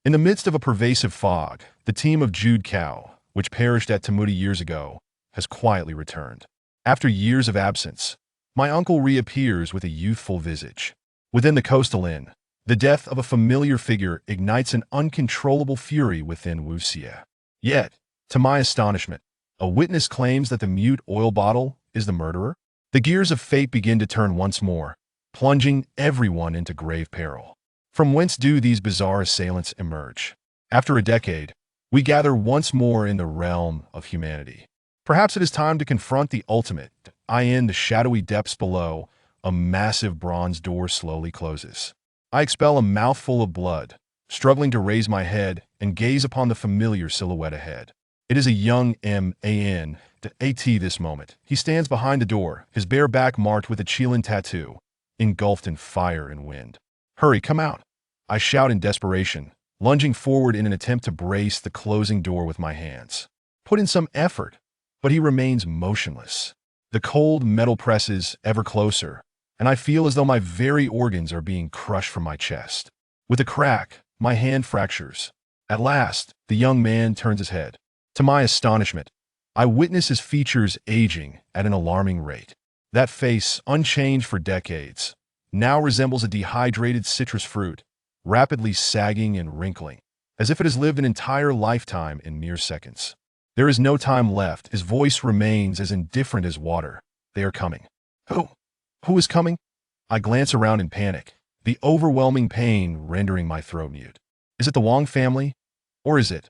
In the midst of a pervasive fog, the team of Jude Cow, which perished at Tamuti years ago, has quietly returned. After years of absence, my uncle reappears with a youthful visage. Within the coastal inn, the death of a familiar figure ignites an uncontrollable fury within Wuxia. Yet, to my astonishment, a witness claims that the mute oil bottle is the murderer. The gears of fate begin to turn once more, plunging everyone into grave peril. From whence do these bizarre assailants emerge? After a decade, we gather once more in the realm of humanity. Perhaps it is time to confront the ultimate. In the shadowy depths below, a massive bronze door slowly closes. I expel a mouthful of blood, struggling to raise my head and gaze upon the familiar silhouette ahead. It is a young man, this moment. He stands behind the door, his bare back marked with a Chilean tattoo, engulfed in fire and wind. "Hurry, come out!" I shout in desperation, lunging forward in an attempt to brace the closing door with my hands. Put in some effort, but he remains motionless. The cold metal presses ever closer, and I feel as though my very organs are being crushed from my chest. With a crack, my hand fractures. At last, the young man turns his head. To my astonishment, I witness his features aging at an alarming rate. That face, unchanged for decades, now resembles a dehydrated citrus fruit, rapidly sagging and wrinkling, as if it has lived an entire lifetime in mere seconds. There is no time left. His voice remains as indifferent as water. They are coming. Who is coming? I glance around in panic, the overwhelming pain rendering my throat mute. Is it the Wong family? Or is it?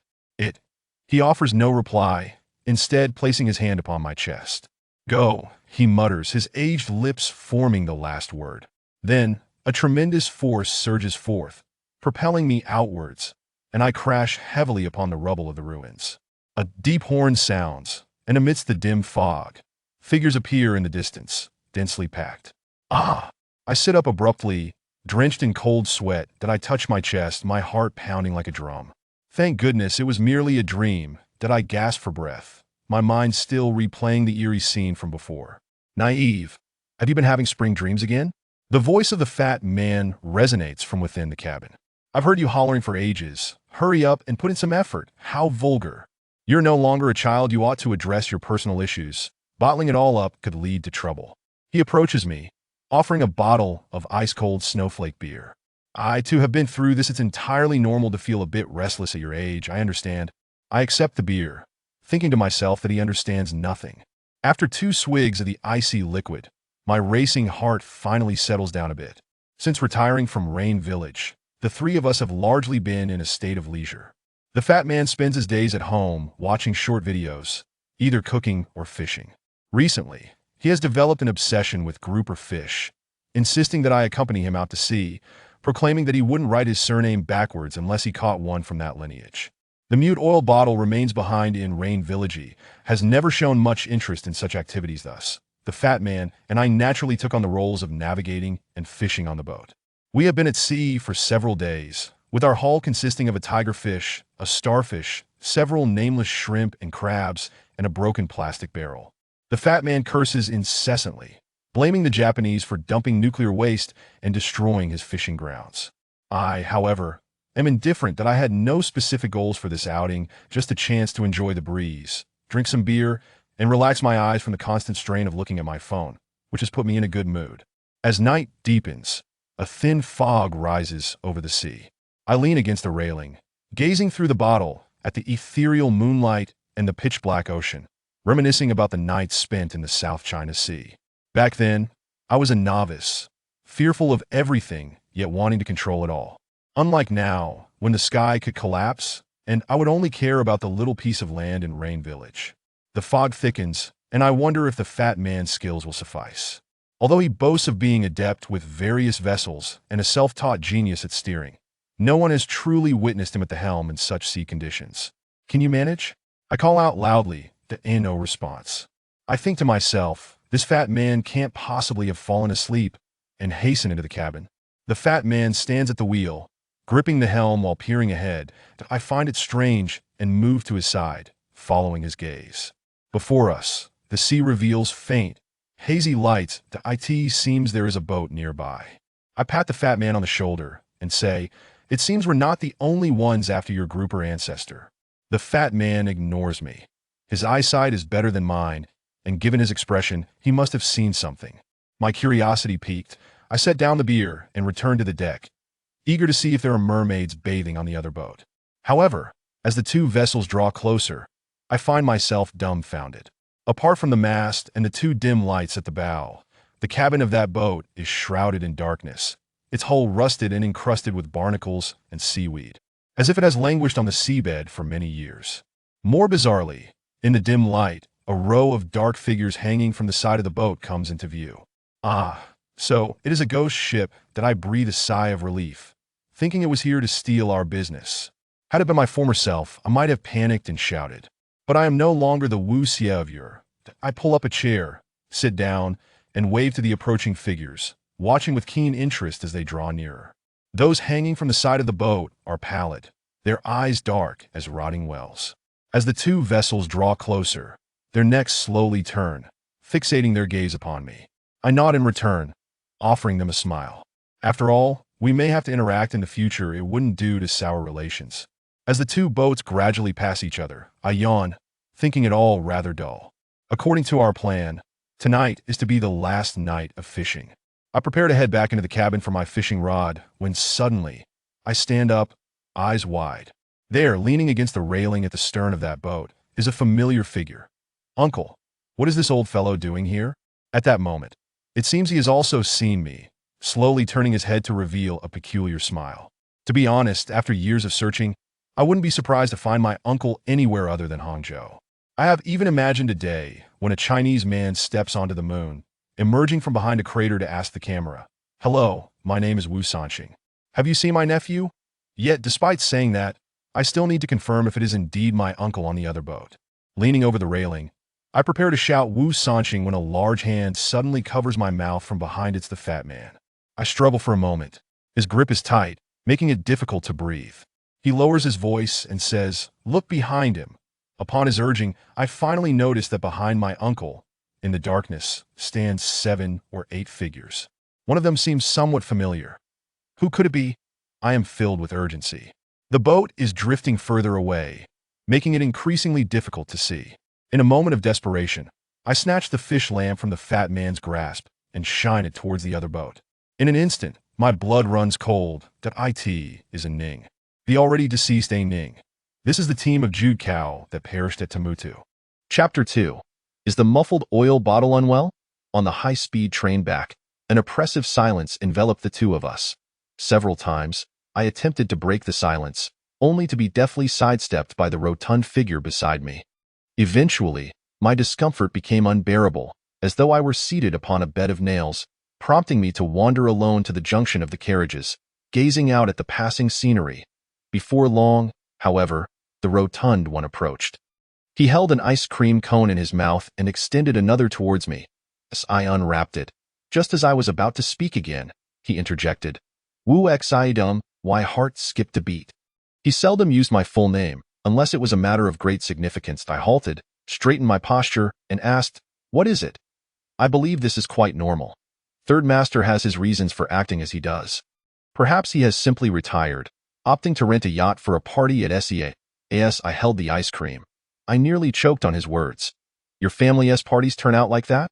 He offers no reply, instead placing his hand upon my chest. "Go," he mutters, his aged lips forming the last word. Then, a tremendous force surges forth, propelling me outwards, and I crash heavily upon the rubble of the ruins. A deep horn sounds, and amidst the dim fog, figures appear in the distance, densely packed. I sit up abruptly, drenched in cold sweat, that I touch my chest, my heart pounding like a drum. Thank goodness it was merely a dream, that I gasp for breath, my mind still replaying the eerie scene from before. "Naive, have you been having spring dreams again?" The voice of the fat man resonates from within the cabin. "I've heard you hollering for ages. Hurry up and put in some effort." How vulgar. You're no longer a child. You ought to address your personal issues. Bottling it all up could lead to trouble. He approaches me, offering a bottle of ice-cold snowflake beer. I, too, have been through this. It's entirely normal to feel a bit restless at your age. I understand. I accept the beer, thinking to myself that he understands nothing. After 2 swigs of the icy liquid, my racing heart finally settles down a bit. Since retiring from Rain Village, the 3 of us have largely been in a state of leisure. The fat man spends his days at home watching short videos, either cooking or fishing. Recently, he has developed an obsession with grouper fish, insisting that I accompany him out to sea, proclaiming that he wouldn't write his surname backwards unless he caught one from that lineage. The mute oil bottle remains behind in Rain Village, has never shown much interest in such activities thus. The fat man and I naturally took on the roles of navigating and fishing on the boat. We have been at sea for several days, with our haul consisting of a tigerfish, a starfish, several nameless shrimp and crabs, and a broken plastic barrel. The fat man curses incessantly, blaming the Japanese for dumping nuclear waste and destroying his fishing grounds. I, however, am indifferent that I had no specific goals for this outing, just a chance to enjoy the breeze, drink some beer, and relax my eyes from the constant strain of looking at my phone, which has put me in a good mood. As night deepens, a thin fog rises over the sea. I lean against the railing, gazing through the bottle at the ethereal moonlight and the pitch-black ocean, reminiscing about the nights spent in the South China Sea. Back then, I was a novice, fearful of everything, yet wanting to control it all. Unlike now, when the sky could collapse, and I would only care about the little piece of land in Rain Village. The fog thickens, and I wonder if the fat man's skills will suffice. Although he boasts of being adept with various vessels and a self-taught genius at steering, no one has truly witnessed him at the helm in such sea conditions. "Can you manage?" I call out loudly, no response. I think to myself, this fat man can't possibly have fallen asleep, and hasten into the cabin. The fat man stands at the wheel, gripping the helm while peering ahead. I find it strange and move to his side, following his gaze. Before us, the sea reveals faint, hazy lights. It seems there is a boat nearby. I pat the fat man on the shoulder and say, It seems we're not the only ones after your grouper ancestor. The fat man ignores me. His eyesight is better than mine, and given his expression, he must have seen something. My curiosity piqued. I set down the beer and returned to the deck, eager to see if there are mermaids bathing on the other boat. However, as the two vessels draw closer, I find myself dumbfounded. Apart from the mast and the two dim lights at the bow, the cabin of that boat is shrouded in darkness, its hull rusted and encrusted with barnacles and seaweed, as if it has languished on the seabed for many years. More bizarrely, in the dim light, a row of dark figures hanging from the side of the boat comes into view. Ah, so it is a ghost ship that I breathe a sigh of relief, thinking it was here to steal our business. Had it been my former self, I might have panicked and shouted. But I am no longer the Wu Xie of yore. I pull up a chair, sit down, and wave to the approaching figures, watching with keen interest as they draw nearer. Those hanging from the side of the boat are pallid, their eyes dark as rotting wells. As the two vessels draw closer, their necks slowly turn, fixating their gaze upon me. I nod in return, offering them a smile. After all, we may have to interact in the future. It wouldn't do to sour relations. As the two boats gradually pass each other, I yawn, thinking it all rather dull. According to our plan, tonight is to be the last night of fishing. I prepare to head back into the cabin for my fishing rod when suddenly I stand up, eyes wide. There, leaning against the railing at the stern of that boat, is a familiar figure. Uncle, what is this old fellow doing here? At that moment, it seems he has also seen me, slowly turning his head to reveal a peculiar smile. To be honest, after years of searching, I wouldn't be surprised to find my uncle anywhere other than Hangzhou. I have even imagined a day when a Chinese man steps onto the moon, emerging from behind a crater to ask the camera, "Hello, my name is Wu Sanxing. Have you seen my nephew?" Yet, despite saying that, I still need to confirm if it is indeed my uncle on the other boat. Leaning over the railing, I prepare to shout Wu Sanxing when a large hand suddenly covers my mouth from behind. It's the fat man. I struggle for a moment. His grip is tight, making it difficult to breathe. He lowers his voice and says, "Look behind him." Upon his urging, I finally notice that behind my uncle, in the darkness, stands 7 or 8 figures. One of them seems somewhat familiar. Who could it be? I am filled with urgency. The boat is drifting further away, making it increasingly difficult to see. In a moment of desperation, I snatch the fish lamp from the fat man's grasp and shine it towards the other boat. In an instant, my blood runs cold. That it is a Ning. The already deceased A Ning. This is the team of Jude Cao that perished at Temutu. Chapter 2. Is the muffled oil bottle unwell? On the high-speed train back, an oppressive silence enveloped the two of us. Several times, I attempted to break the silence, only to be deftly sidestepped by the rotund figure beside me. Eventually, my discomfort became unbearable, as though I were seated upon a bed of nails, prompting me to wander alone to the junction of the carriages, gazing out at the passing scenery. Before long, however, the rotund one approached. He held an ice cream cone in his mouth and extended another towards me. As I unwrapped it, just as I was about to speak again, he interjected, "Wu Xidum," my heart skipped a beat. He seldom used my full name, unless it was a matter of great significance. I halted, straightened my posture, and asked, "What is it?" I believe this is quite normal. Third Master has his reasons for acting as he does. Perhaps he has simply retired, opting to rent a yacht for a party at SEA. As I held the ice cream, I nearly choked on his words. Your family's parties turn out like that?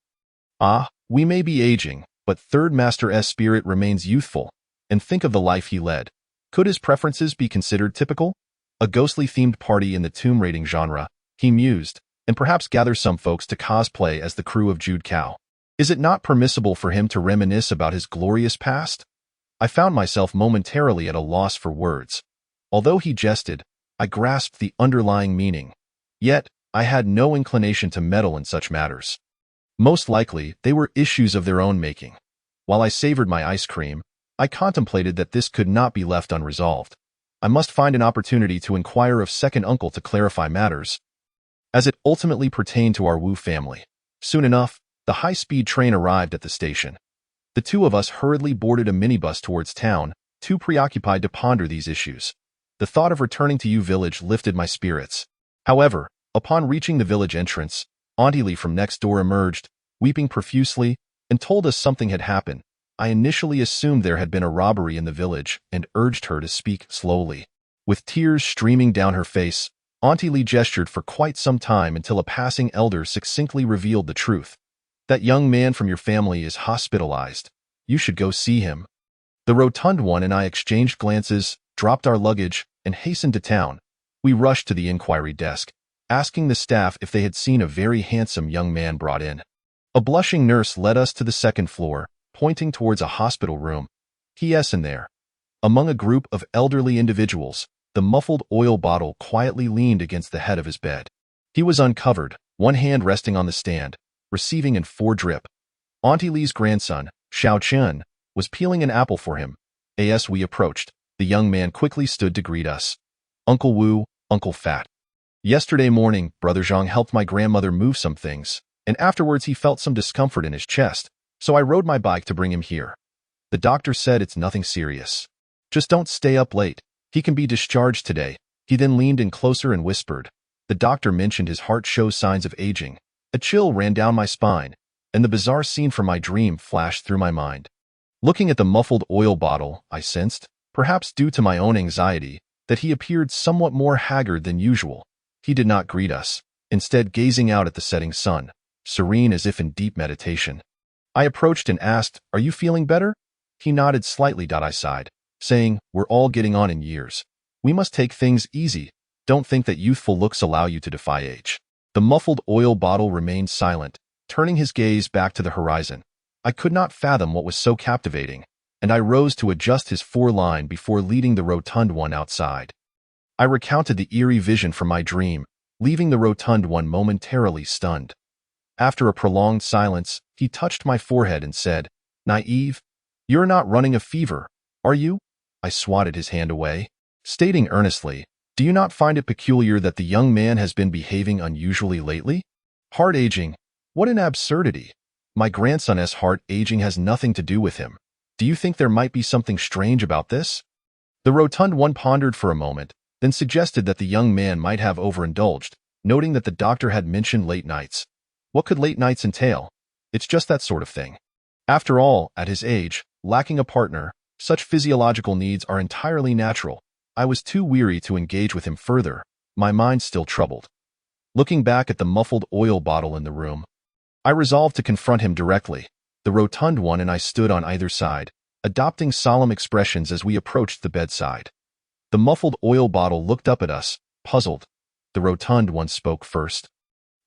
Ah, we may be aging, but Third Master's spirit remains youthful. And think of the life he led. Could his preferences be considered typical? A ghostly-themed party in the tomb raiding genre, he mused, and perhaps gather some folks to cosplay as the crew of Jude Cao. Is it not permissible for him to reminisce about his glorious past? I found myself momentarily at a loss for words. Although he jested, I grasped the underlying meaning. Yet, I had no inclination to meddle in such matters. Most likely, they were issues of their own making. While I savored my ice cream, I contemplated that this could not be left unresolved. I must find an opportunity to inquire of second uncle to clarify matters, as it ultimately pertained to our Wu family. Soon enough, the high-speed train arrived at the station. The two of us hurriedly boarded a minibus towards town, too preoccupied to ponder these issues. The thought of returning to Yu Village lifted my spirits. However, upon reaching the village entrance, Auntie Lee from next door emerged, weeping profusely, and told us something had happened. I initially assumed there had been a robbery in the village and urged her to speak slowly. With tears streaming down her face, Auntie Lee gestured for quite some time until a passing elder succinctly revealed the truth. That young man from your family is hospitalized. You should go see him. The rotund one and I exchanged glances, dropped our luggage, and hastened to town. We rushed to the inquiry desk, asking the staff if they had seen a very handsome young man brought in. A blushing nurse led us to the second floor, pointing towards a hospital room. P.S. in there. Among a group of elderly individuals, the muffled oil bottle quietly leaned against the head of his bed. He was uncovered, one hand resting on the stand, receiving in 4 drip. Auntie Lee's grandson, Xiao Chen, was peeling an apple for him. As we approached, the young man quickly stood to greet us. Uncle Wu, Uncle Fat. Yesterday morning, Brother Zhang helped my grandmother move some things, and afterwards he felt some discomfort in his chest, so I rode my bike to bring him here. The doctor said it's nothing serious. Just don't stay up late. He can be discharged today. He then leaned in closer and whispered. The doctor mentioned his heart shows signs of aging. A chill ran down my spine, and the bizarre scene from my dream flashed through my mind. Looking at the muffled oil bottle, I sensed, perhaps due to my own anxiety, that he appeared somewhat more haggard than usual. He did not greet us, instead gazing out at the setting sun, serene as if in deep meditation. I approached and asked, "Are you feeling better?" He nodded slightly. I sighed, saying, "We're all getting on in years. We must take things easy. Don't think that youthful looks allow you to defy age." The muffled oil bottle remained silent, turning his gaze back to the horizon. I could not fathom what was so captivating, and I rose to adjust his foreline before leading the rotund one outside. I recounted the eerie vision from my dream, leaving the rotund one momentarily stunned. After a prolonged silence, he touched my forehead and said, "Naive, you're not running a fever, are you?" I swatted his hand away, stating earnestly, "Do you not find it peculiar that the young man has been behaving unusually lately? Heart aging, what an absurdity. My grandson's heart aging has nothing to do with him. Do you think there might be something strange about this?" The rotund one pondered for a moment, then suggested that the young man might have overindulged, noting that the doctor had mentioned late nights. What could late nights entail? It's just that sort of thing. After all, at his age, lacking a partner, such physiological needs are entirely natural. I was too weary to engage with him further, my mind still troubled. Looking back at the muffled oil bottle in the room, I resolved to confront him directly. The rotund one and I stood on either side, adopting solemn expressions as we approached the bedside. The muffled oil bottle looked up at us, puzzled. The rotund one spoke first.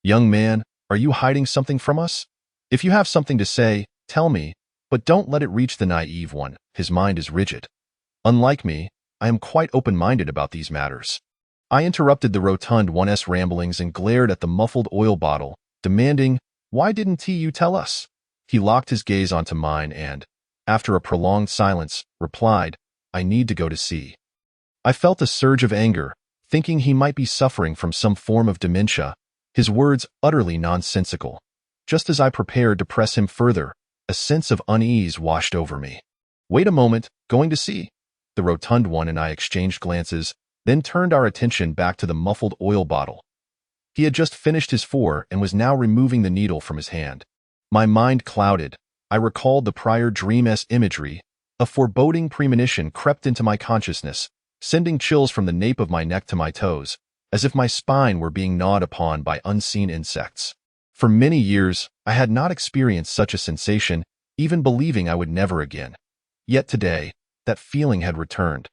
"Young man, are you hiding something from us? If you have something to say, tell me, but don't let it reach the naive one. His mind is rigid. Unlike me, I am quite open-minded about these matters." I interrupted the rotund one's ramblings and glared at the muffled oil bottle, demanding, "Why didn't you tell us?" He locked his gaze onto mine and, after a prolonged silence, replied, "I need to go to see." I felt a surge of anger, thinking he might be suffering from some form of dementia, his words utterly nonsensical. Just as I prepared to press him further, a sense of unease washed over me. "Wait a moment, going to see?" The rotund one and I exchanged glances, then turned our attention back to the muffled oil bottle. He had just finished his 4 and was now removing the needle from his hand. My mind clouded. I recalled the prior dream's imagery. A foreboding premonition crept into my consciousness, sending chills from the nape of my neck to my toes, as if my spine were being gnawed upon by unseen insects. For many years, I had not experienced such a sensation, even believing I would never again. Yet today, that feeling had returned.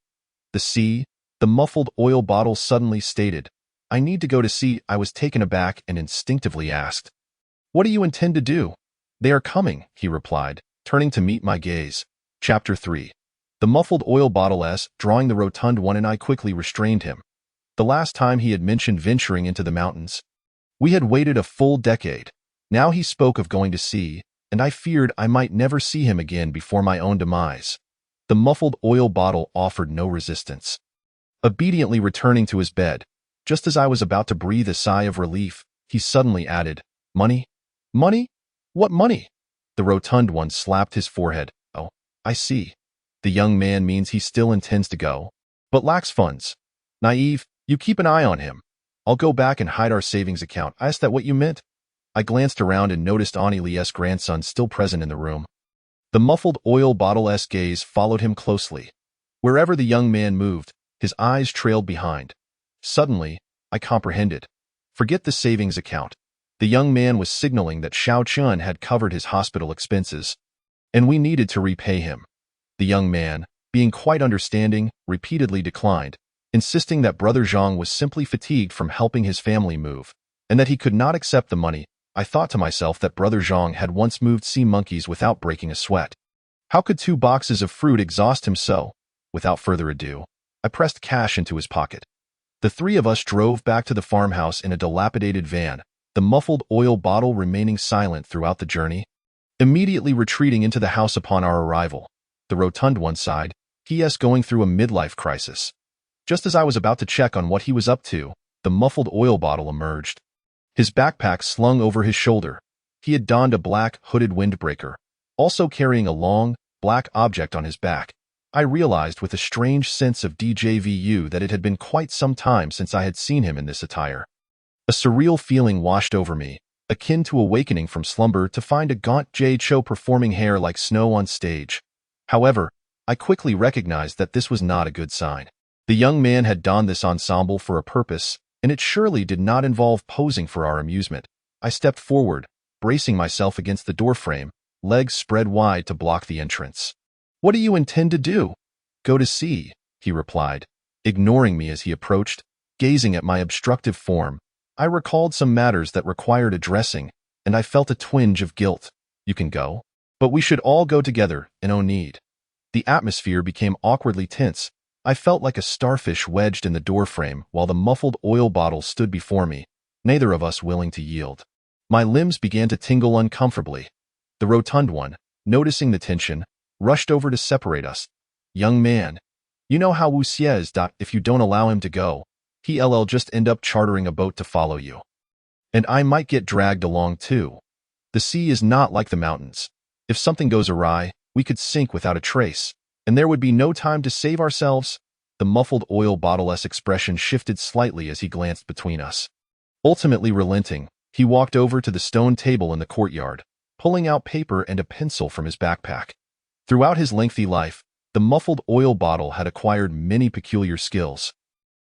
The muffled oil bottle suddenly stated, "I need to go to see." I was taken aback and instinctively asked, "What do you intend to do?" "They are coming," he replied, turning to meet my gaze. Chapter 3. The muffled oil bottle drawing the rotund one and I quickly restrained him. The last time he had mentioned venturing into the mountains. We had waited a full decade. Now he spoke of going to sea, and I feared I might never see him again before my own demise. The muffled oil bottle offered no resistance. Obediently returning to his bed, just as I was about to breathe a sigh of relief, he suddenly added, "Money? Money? What money?" The rotund one slapped his forehead. "Oh, I see. The young man means he still intends to go, but lacks funds. Naive, you keep an eye on him. I'll go back and hide our savings account." "Is that what you meant?" I glanced around and noticed Auntie Lee's grandson still present in the room. The muffled oil bottle's gaze followed him closely. Wherever the young man moved, his eyes trailed behind. Suddenly, I comprehended. Forget the savings account. The young man was signaling that Xiao Chun had covered his hospital expenses, and we needed to repay him. The young man, being quite understanding, repeatedly declined, insisting that Brother Zhang was simply fatigued from helping his family move, and that he could not accept the money. I thought to myself that Brother Zhang had once moved sea monkeys without breaking a sweat. How could 2 boxes of fruit exhaust him so? Without further ado, I pressed cash into his pocket. The 3 of us drove back to the farmhouse in a dilapidated van, the muffled oil bottle remaining silent throughout the journey. Immediately retreating into the house upon our arrival, the rotund one sighed, P.S. going through a midlife crisis. Just as I was about to check on what he was up to, the muffled oil bottle emerged. His backpack slung over his shoulder. He had donned a black, hooded windbreaker, also carrying a long, black object on his back. I realized with a strange sense of DJVU that it had been quite some time since I had seen him in this attire. A surreal feeling washed over me, akin to awakening from slumber to find a gaunt Jay Cho performing hair like snow on stage. However, I quickly recognized that this was not a good sign. The young man had donned this ensemble for a purpose, and it surely did not involve posing for our amusement. I stepped forward, bracing myself against the doorframe, legs spread wide to block the entrance. "What do you intend to do?" "Go to sea," he replied, ignoring me as he approached, gazing at my obstructive form. I recalled some matters that required addressing, and I felt a twinge of guilt. "You can go, but we should all go together, and no need." The atmosphere became awkwardly tense. I felt like a starfish wedged in the doorframe while the muffled oil bottle stood before me, neither of us willing to yield. My limbs began to tingle uncomfortably. The rotund one, noticing the tension, rushed over to separate us. "Young man, you know how Wu Xie is. If you don't allow him to go, he'll just end up chartering a boat to follow you. And I might get dragged along too. The sea is not like the mountains. If something goes awry, we could sink without a trace, and there would be no time to save ourselves." The muffled oil bottle's expression shifted slightly as he glanced between us. Ultimately relenting, he walked over to the stone table in the courtyard, pulling out paper and a pencil from his backpack. Throughout his lengthy life, the muffled oil bottle had acquired many peculiar skills,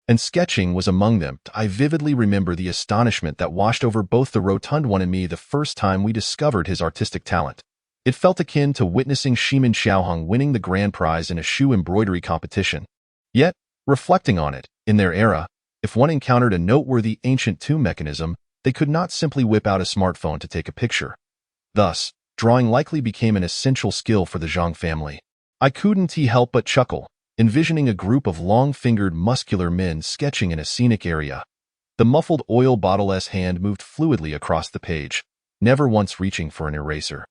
and sketching was among them. I vividly remember the astonishment that washed over both the rotund one and me the first time we discovered his artistic talent. It felt akin to witnessing Shimin Xiaohong winning the grand prize in a shoe embroidery competition. Yet, reflecting on it, in their era, if one encountered a noteworthy ancient tomb mechanism, they could not simply whip out a smartphone to take a picture. Thus, drawing likely became an essential skill for the Zhang family. I couldn't help but chuckle, envisioning a group of long-fingered muscular men sketching in a scenic area. The muffled oil bottle's hand moved fluidly across the page, never once reaching for an eraser.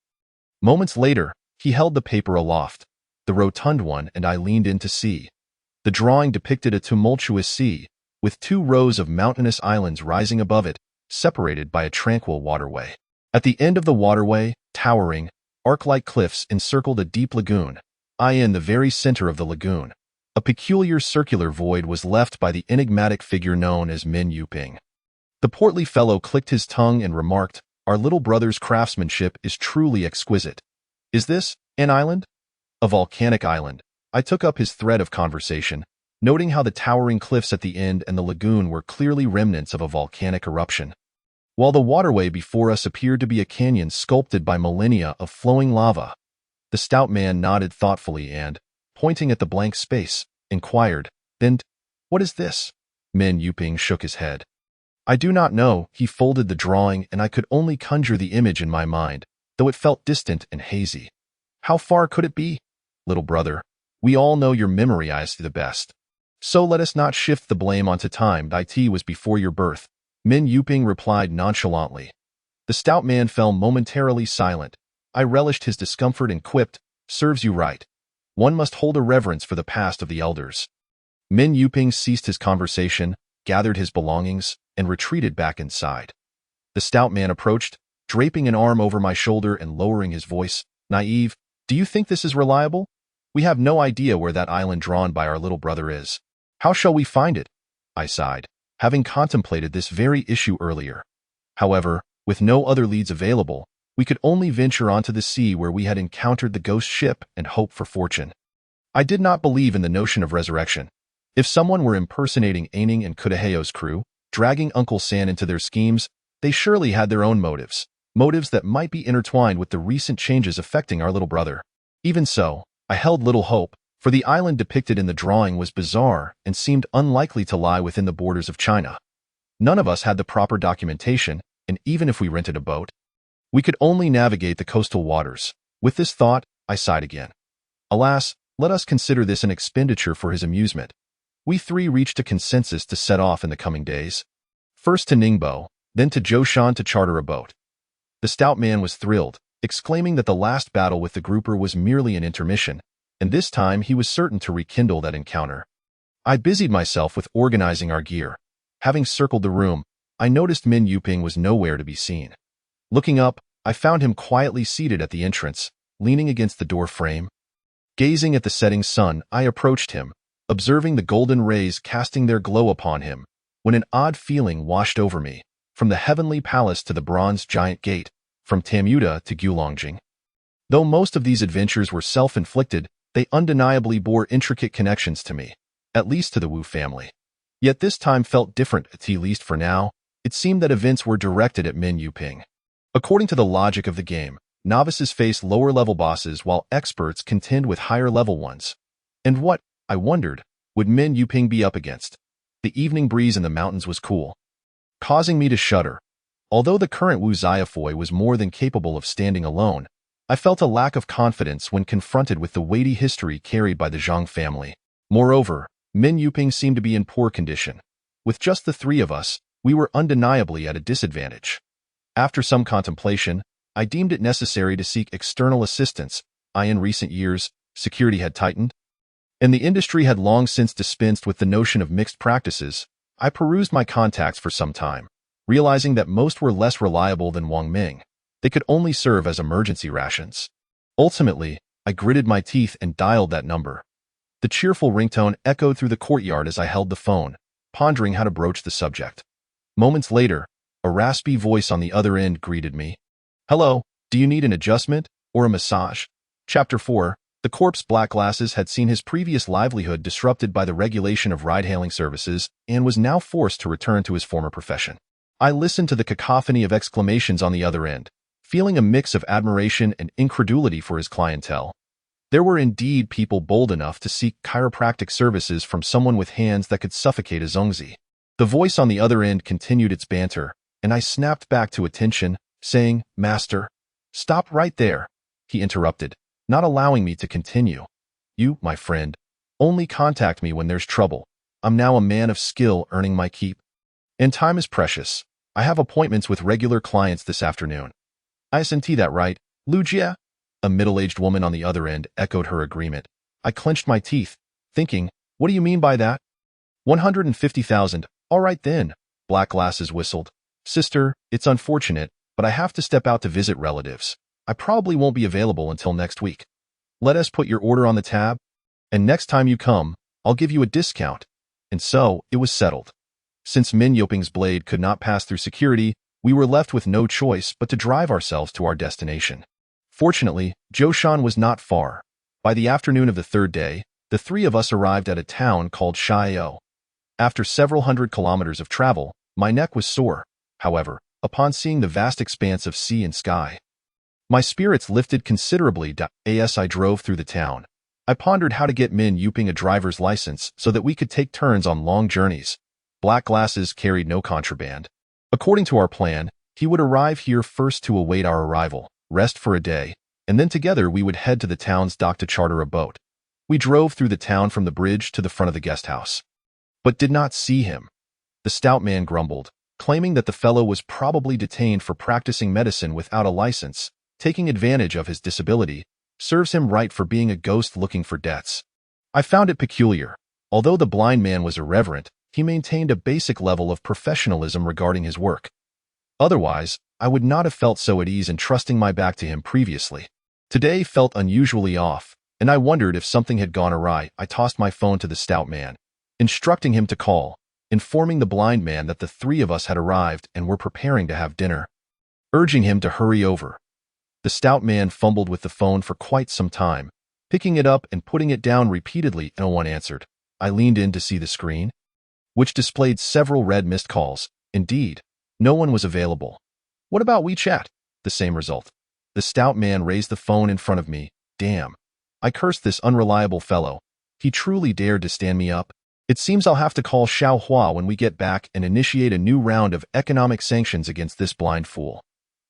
Moments later, he held the paper aloft. The rotund one and I leaned in to see. The drawing depicted a tumultuous sea, with 2 rows of mountainous islands rising above it, separated by a tranquil waterway. At the end of the waterway, towering, arc-like cliffs encircled a deep lagoon. In the very center of the lagoon, a peculiar circular void was left by the enigmatic figure known as Min Yuping. The portly fellow clicked his tongue and remarked, "Our little brother's craftsmanship is truly exquisite. Is this an island?" "A volcanic island." I took up his thread of conversation, noting how the towering cliffs at the end and the lagoon were clearly remnants of a volcanic eruption, while the waterway before us appeared to be a canyon sculpted by millennia of flowing lava. The stout man nodded thoughtfully and, pointing at the blank space, inquired, "Then, what is this?" Min Yuping shook his head. "I do not know." He folded the drawing and I could only conjure the image in my mind, though it felt distant and hazy. "How far could it be?" "Little brother, we all know your memory is the best. So let us not shift the blame onto time. It was before your birth," Min Yuping replied nonchalantly. The stout man fell momentarily silent. I relished his discomfort and quipped, "Serves you right. One must hold a reverence for the past of the elders." Min Yuping ceased his conversation, gathered his belongings, and retreated back inside. The stout man approached, draping an arm over my shoulder and lowering his voice. "Naive, do you think this is reliable? We have no idea where that island drawn by our little brother is. How shall we find it?" I sighed, having contemplated this very issue earlier. However, with no other leads available, We could only venture onto the sea where we had encountered the ghost ship and hope for fortune. I did not believe in the notion of resurrection. If someone were impersonating Aining and Kudaheo's crew, dragging Uncle San into their schemes, they surely had their own motives, motives that might be intertwined with the recent changes affecting our little brother. Even so, I held little hope, for the island depicted in the drawing was bizarre and seemed unlikely to lie within the borders of China. None of us had the proper documentation, and even if we rented a boat, we could only navigate the coastal waters. With this thought, I sighed again. Alas, let us consider this an expenditure for his amusement. We three reached a consensus to set off in the coming days. First to Ningbo, then to Zhoushan to charter a boat. The stout man was thrilled, exclaiming that the last battle with the grouper was merely an intermission, and this time he was certain to rekindle that encounter. I busied myself with organizing our gear. Having circled the room, I noticed Min Yuping was nowhere to be seen. Looking up, I found him quietly seated at the entrance, leaning against the door frame. Gazing at the setting sun, I approached him, observing the golden rays casting their glow upon him, when an odd feeling washed over me, from the heavenly palace to the bronze giant gate, from Tamuda to Gulongjing. Though most of these adventures were self-inflicted, they undeniably bore intricate connections to me, at least to the Wu family. Yet this time felt different, at least for now. It seemed that events were directed at Min Yuping. According to the logic of the game, novices face lower-level bosses while experts contend with higher-level ones. And what, I wondered, would Min Yuping be up against? The evening breeze in the mountains was cool, causing me to shudder. Although the current Wu Xiaohui was more than capable of standing alone, I felt a lack of confidence when confronted with the weighty history carried by the Zhang family. Moreover, Min Yuping seemed to be in poor condition. With just the three of us, we were undeniably at a disadvantage. After some contemplation, I deemed it necessary to seek external assistance. In recent years, security had tightened, and the industry had long since dispensed with the notion of mixed practices. I perused my contacts for some time, realizing that most were less reliable than Wang Ming. They could only serve as emergency rations. Ultimately, I gritted my teeth and dialed that number. The cheerful ringtone echoed through the courtyard as I held the phone, pondering how to broach the subject. Moments later, a raspy voice on the other end greeted me. "Hello, do you need an adjustment or a massage?" Chapter 4. The corpse Black Glasses had seen his previous livelihood disrupted by the regulation of ride-hailing services and was now forced to return to his former profession. I listened to the cacophony of exclamations on the other end, feeling a mix of admiration and incredulity for his clientele. There were indeed people bold enough to seek chiropractic services from someone with hands that could suffocate a Zongzi. The voice on the other end continued its banter, and I snapped back to attention, saying, "Master, stop right there," he interrupted, not allowing me to continue. "You, my friend, only contact me when there's trouble. I'm now a man of skill earning my keep. And time is precious. I have appointments with regular clients this afternoon." "Isn't that right, Lu Jie?" A middle-aged woman on the other end echoed her agreement. I clenched my teeth, thinking, what do you mean by that? 150,000, all right then, Black Glasses whistled. "Sister, it's unfortunate, but I have to step out to visit relatives. I probably won't be available until next week. Let us put your order on the tab, and next time you come, I'll give you a discount." And so, it was settled. Since Min Yoping's blade could not pass through security, we were left with no choice but to drive ourselves to our destination. Fortunately, Zhoushan was not far. By the afternoon of the third day, the three of us arrived at a town called Shiao. After several hundred kilometers of travel, my neck was sore, however, upon seeing the vast expanse of sea and sky. My spirits lifted considerably as I drove through the town. I pondered how to get Min Yuping a driver's license so that we could take turns on long journeys. Black Glasses carried no contraband. According to our plan, he would arrive here first to await our arrival, rest for a day, and then together we would head to the town's dock to charter a boat. We drove through the town from the bridge to the front of the guest house, but did not see him. The stout man grumbled, claiming that the fellow was probably detained for practicing medicine without a license. Taking advantage of his disability serves him right for being a ghost looking for debts. I found it peculiar. Although the blind man was irreverent, he maintained a basic level of professionalism regarding his work. Otherwise, I would not have felt so at ease in trusting my back to him previously. Today felt unusually off, and I wondered if something had gone awry. I tossed my phone to the stout man, instructing him to call, informing the blind man that the three of us had arrived and were preparing to have dinner. Urging him to hurry over, The stout man fumbled with the phone for quite some time, picking it up and putting it down repeatedly. No one answered. I leaned in to see the screen, which displayed several red missed calls. Indeed, no one was available. What about WeChat? The same result. The stout man raised the phone in front of me. Damn. I cursed this unreliable fellow. He truly dared to stand me up. It seems I'll have to call Xiaohua when we get back and initiate a new round of economic sanctions against this blind fool.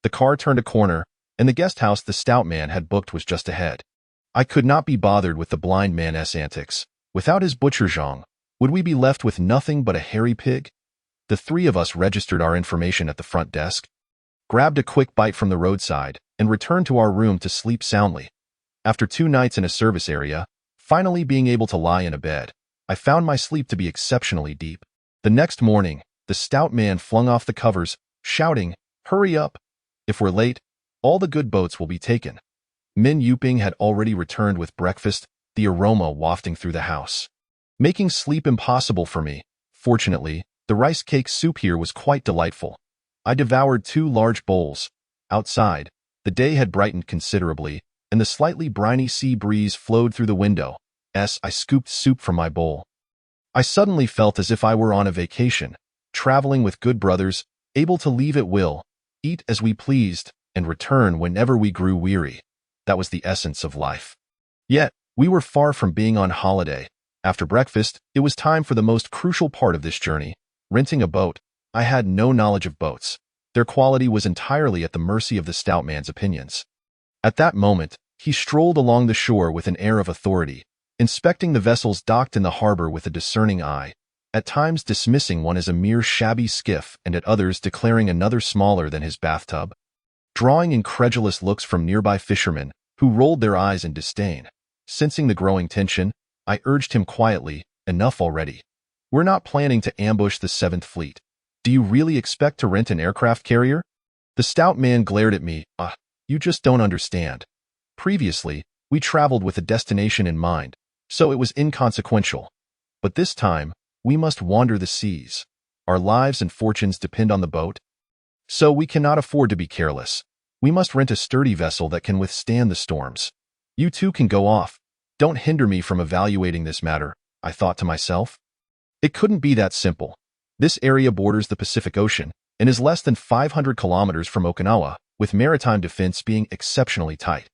The car turned a corner, and the guest house the stout man had booked was just ahead. I could not be bothered with the blind man's antics. Without his butcher zhang, would we be left with nothing but a hairy pig? The three of us registered our information at the front desk, grabbed a quick bite from the roadside, and returned to our room to sleep soundly. After 2 nights in a service area, finally being able to lie in a bed, I found my sleep to be exceptionally deep. The next morning, the stout man flung off the covers, shouting, "Hurry up! If we're late, all the good boats will be taken." Min Yuping had already returned with breakfast, the aroma wafting through the house, making sleep impossible for me. Fortunately, the rice cake soup here was quite delightful. I devoured 2 large bowls. Outside, the day had brightened considerably, and the slightly briny sea breeze flowed through the window. As I scooped soup from my bowl, I suddenly felt as if I were on a vacation, traveling with good brothers, able to leave at will, eat as we pleased, and return whenever we grew weary. That was the essence of life. Yet, we were far from being on holiday. After breakfast, it was time for the most crucial part of this journey, renting a boat. I had no knowledge of boats. Their quality was entirely at the mercy of the stout man's opinions. At that moment, he strolled along the shore with an air of authority, inspecting the vessels docked in the harbor with a discerning eye, at times dismissing one as a mere shabby skiff and at others declaring another smaller than his bathtub, drawing incredulous looks from nearby fishermen who rolled their eyes in disdain. Sensing the growing tension, I urged him quietly, "Enough already. We're not planning to ambush the 7th Fleet. Do you really expect to rent an aircraft carrier?" The stout man glared at me. You just don't understand. Previously, we traveled with a destination in mind, so it was inconsequential. But this time, we must wander the seas. Our lives and fortunes depend on the boat. So we cannot afford to be careless. We must rent a sturdy vessel that can withstand the storms. You two can go off. Don't hinder me from evaluating this matter, I thought to myself. It couldn't be that simple. This area borders the Pacific Ocean and is less than 500 kilometers from Okinawa, with maritime defense being exceptionally tight.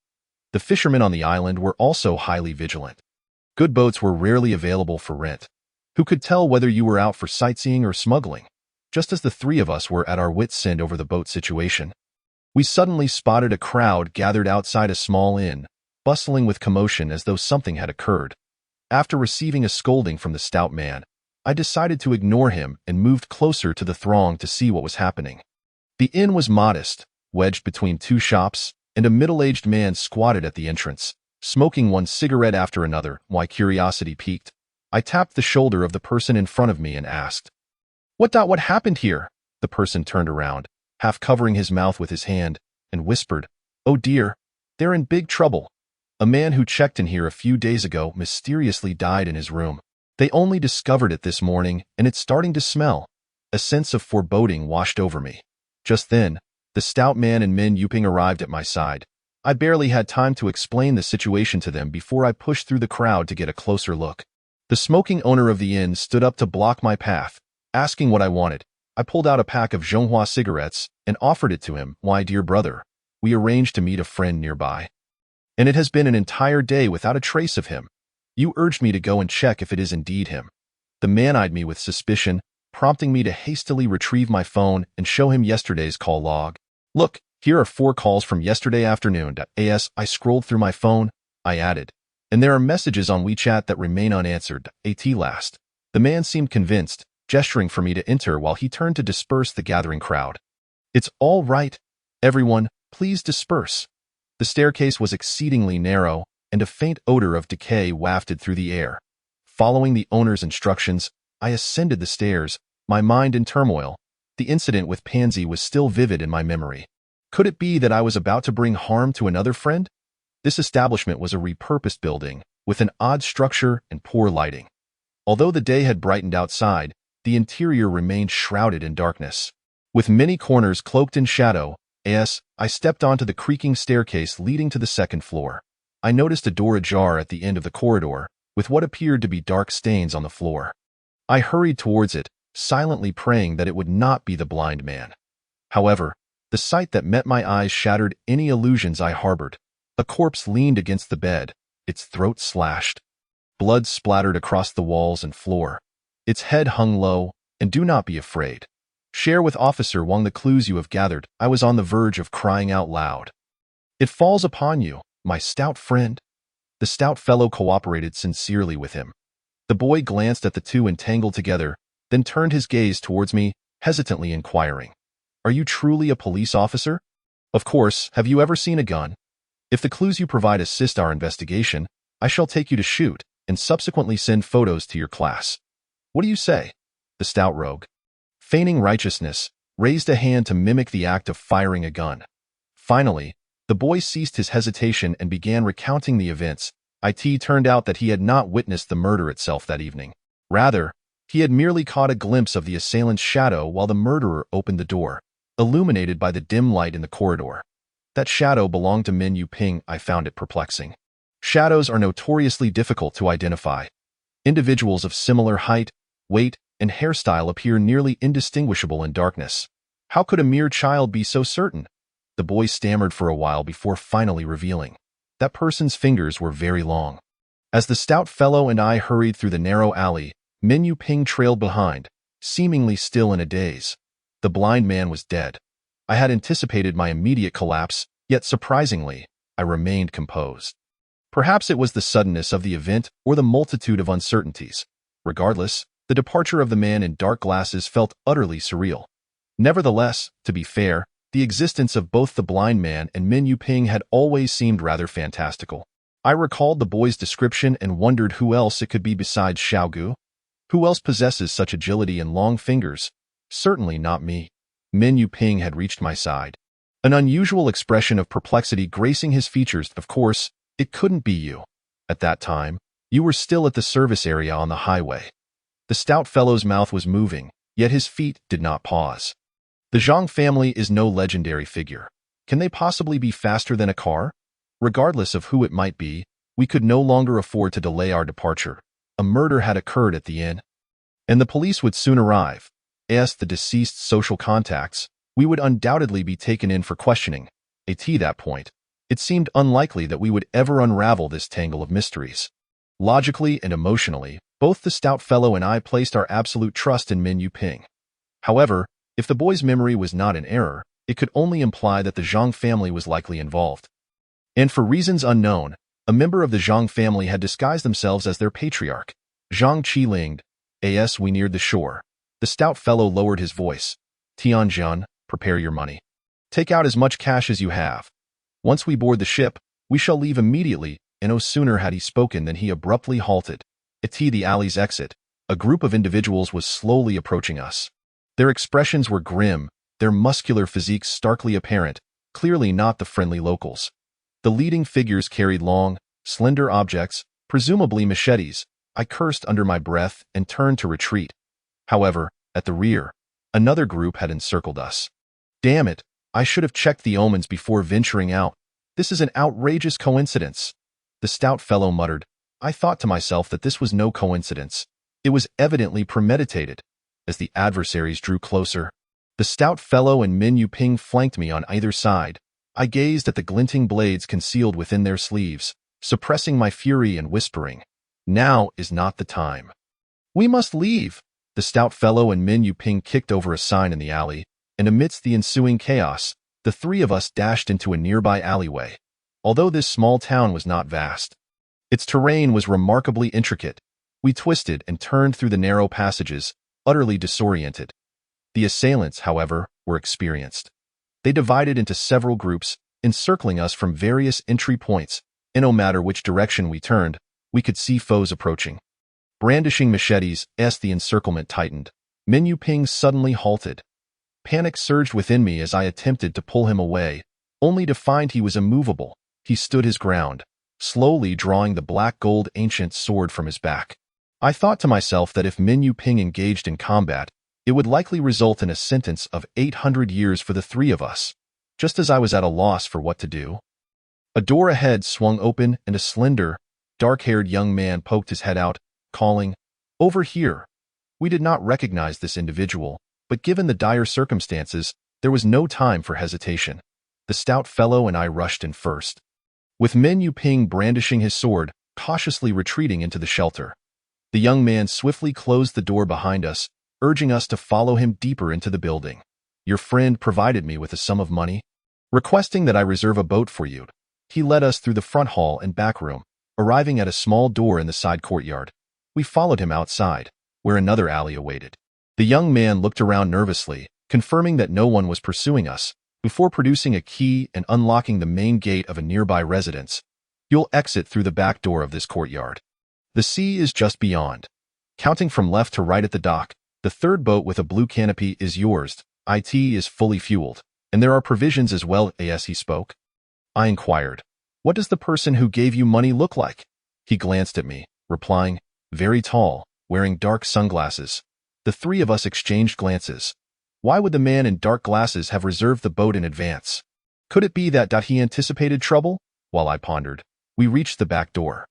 The fishermen on the island were also highly vigilant. Good boats were rarely available for rent. Who could tell whether you were out for sightseeing or smuggling? Just as the three of us were at our wits' end over the boat situation, we suddenly spotted a crowd gathered outside a small inn, bustling with commotion as though something had occurred. After receiving a scolding from the stout man, I decided to ignore him and moved closer to the throng to see what was happening. The inn was modest, wedged between 2 shops, and a middle-aged man squatted at the entrance, smoking one cigarette after another. My curiosity piqued. I tapped the shoulder of the person in front of me and asked, What happened here?" The person turned around, half covering his mouth with his hand, and whispered, "Oh dear, they're in big trouble. A man who checked in here a few days ago mysteriously died in his room. They only discovered it this morning, and it's starting to smell." A sense of foreboding washed over me. Just then, the stout man and Min Yuping arrived at my side. I barely had time to explain the situation to them before I pushed through the crowd to get a closer look. The smoking owner of the inn stood up to block my path, asking what I wanted. I pulled out a pack of Zhonghua cigarettes and offered it to him. "My dear brother, we arranged to meet a friend nearby, and it has been an entire day without a trace of him. You urged me to go and check if it is indeed him." The man eyed me with suspicion, prompting me to hastily retrieve my phone and show him yesterday's call log. "Look, here are 4 calls from yesterday afternoon." As I scrolled through my phone, I added, "And there are messages on WeChat that remain unanswered." At last, the man seemed convinced, gesturing for me to enter while he turned to disperse the gathering crowd. "It's all right. Everyone, please disperse." The staircase was exceedingly narrow, and a faint odor of decay wafted through the air. Following the owner's instructions, I ascended the stairs, my mind in turmoil. The incident with Pansy was still vivid in my memory. Could it be that I was about to bring harm to another friend? This establishment was a repurposed building, with an odd structure and poor lighting. Although the day had brightened outside, the interior remained shrouded in darkness. With many corners cloaked in shadow, As I stepped onto the creaking staircase leading to the second floor, I noticed a door ajar at the end of the corridor, with what appeared to be dark stains on the floor. I hurried towards it, silently praying that it would not be the blind man. However, the sight that met my eyes shattered any illusions I harbored. A corpse leaned against the bed, its throat slashed. Blood splattered across the walls and floor. Its head hung low, and do not be afraid. Share with Officer Wang the clues you have gathered. I was on the verge of crying out loud. It falls upon you, my stout friend. The stout fellow cooperated sincerely with him. The boy glanced at the two entangled together, then turned his gaze towards me, hesitantly inquiring, "Are you truly a police officer? Of course, have you ever seen a gun? If the clues you provide assist our investigation, I shall take you to shoot and subsequently send photos to your class. What do you say?" The stout rogue, feigning righteousness, raised a hand to mimic the act of firing a gun. Finally, the boy ceased his hesitation and began recounting the events. It turned out that he had not witnessed the murder itself that evening. Rather, he had merely caught a glimpse of the assailant's shadow while the murderer opened the door, illuminated by the dim light in the corridor. That shadow belonged to Min Yuping. I found it perplexing. Shadows are notoriously difficult to identify. Individuals of similar height, weight, and hairstyle appear nearly indistinguishable in darkness. How could a mere child be so certain? The boy stammered for a while before finally revealing. That person's fingers were very long. As the stout fellow and I hurried through the narrow alley, Min Yuping trailed behind, seemingly still in a daze. The blind man was dead. I had anticipated my immediate collapse, yet surprisingly, I remained composed. Perhaps it was the suddenness of the event or the multitude of uncertainties. Regardless, the departure of the man in dark glasses felt utterly surreal. Nevertheless, to be fair, the existence of both the blind man and Min Yuping had always seemed rather fantastical. I recalled the boy's description and wondered who else it could be besides Xiaogu. Who else possesses such agility and long fingers? Certainly not me. Min Yuping had reached my side. An unusual expression of perplexity gracing his features. Of course, it couldn't be you. At that time, you were still at the service area on the highway. The stout fellow's mouth was moving, yet his feet did not pause. The Zhang family is no legendary figure. Can they possibly be faster than a car? Regardless of who it might be, we could no longer afford to delay our departure. A murder had occurred at the inn, and the police would soon arrive. As the deceased's social contacts, we would undoubtedly be taken in for questioning. At that point, it seemed unlikely that we would ever unravel this tangle of mysteries. Logically and emotionally, both the stout fellow and I placed our absolute trust in Min Yuping. However, if the boy's memory was not in error, it could only imply that the Zhang family was likely involved. And for reasons unknown, a member of the Zhang family had disguised themselves as their patriarch, Zhang Qiling. As we neared the shore, the stout fellow lowered his voice. "Tianjun, prepare your money. Take out as much cash as you have. Once we board the ship, we shall leave immediately." And no sooner had he spoken than he abruptly halted. At the alley's exit, a group of individuals was slowly approaching us. Their expressions were grim, their muscular physiques starkly apparent, clearly not the friendly locals. The leading figures carried long, slender objects, presumably machetes. I cursed under my breath and turned to retreat. However, at the rear, another group had encircled us. Damn it, I should have checked the omens before venturing out. This is an outrageous coincidence. The stout fellow muttered. I thought to myself that this was no coincidence. It was evidently premeditated. As the adversaries drew closer, the stout fellow and Min Yuping flanked me on either side. I gazed at the glinting blades concealed within their sleeves, suppressing my fury and whispering, "Now is not the time. We must leave." The stout fellow and Min Yuping kicked over a sign in the alley, and amidst the ensuing chaos, the three of us dashed into a nearby alleyway. Although this small town was not vast, its terrain was remarkably intricate. We twisted and turned through the narrow passages, utterly disoriented. The assailants, however, were experienced. They divided into several groups, encircling us from various entry points, and no matter which direction we turned, we could see foes approaching. Brandishing machetes, as the encirclement tightened, Min Yuping suddenly halted. Panic surged within me as I attempted to pull him away, only to find he was immovable. He stood his ground, slowly drawing the black gold ancient sword from his back. I thought to myself that if Min Yuping engaged in combat, it would likely result in a sentence of 800 years for the three of us. just as I was at a loss for what to do. A door ahead swung open and a slender, dark-haired young man poked his head out, calling, "Over here." We did not recognize this individual, but given the dire circumstances, there was no time for hesitation. The stout fellow and I rushed in first, with Min Yuping brandishing his sword, cautiously retreating into the shelter. The young man swiftly closed the door behind us, urging us to follow him deeper into the building. "Your friend provided me with a sum of money, requesting that I reserve a boat for you." He led us through the front hall and back room, arriving at a small door in the side courtyard. We followed him outside, where another alley awaited. The young man looked around nervously, confirming that no one was pursuing us, before producing a key and unlocking the main gate of a nearby residence. "You'll exit through the back door of this courtyard. The sea is just beyond." Counting from left to right at the dock, the third boat with a blue canopy is yours. It is fully fueled, and there are provisions as well. As he spoke, I inquired, "What does the person who gave you money look like?" He glanced at me, replying, "Very tall, wearing dark sunglasses." The three of us exchanged glances. Why would the man in dark glasses have reserved the boat in advance? Could it be that he anticipated trouble? While I pondered, we reached the back door.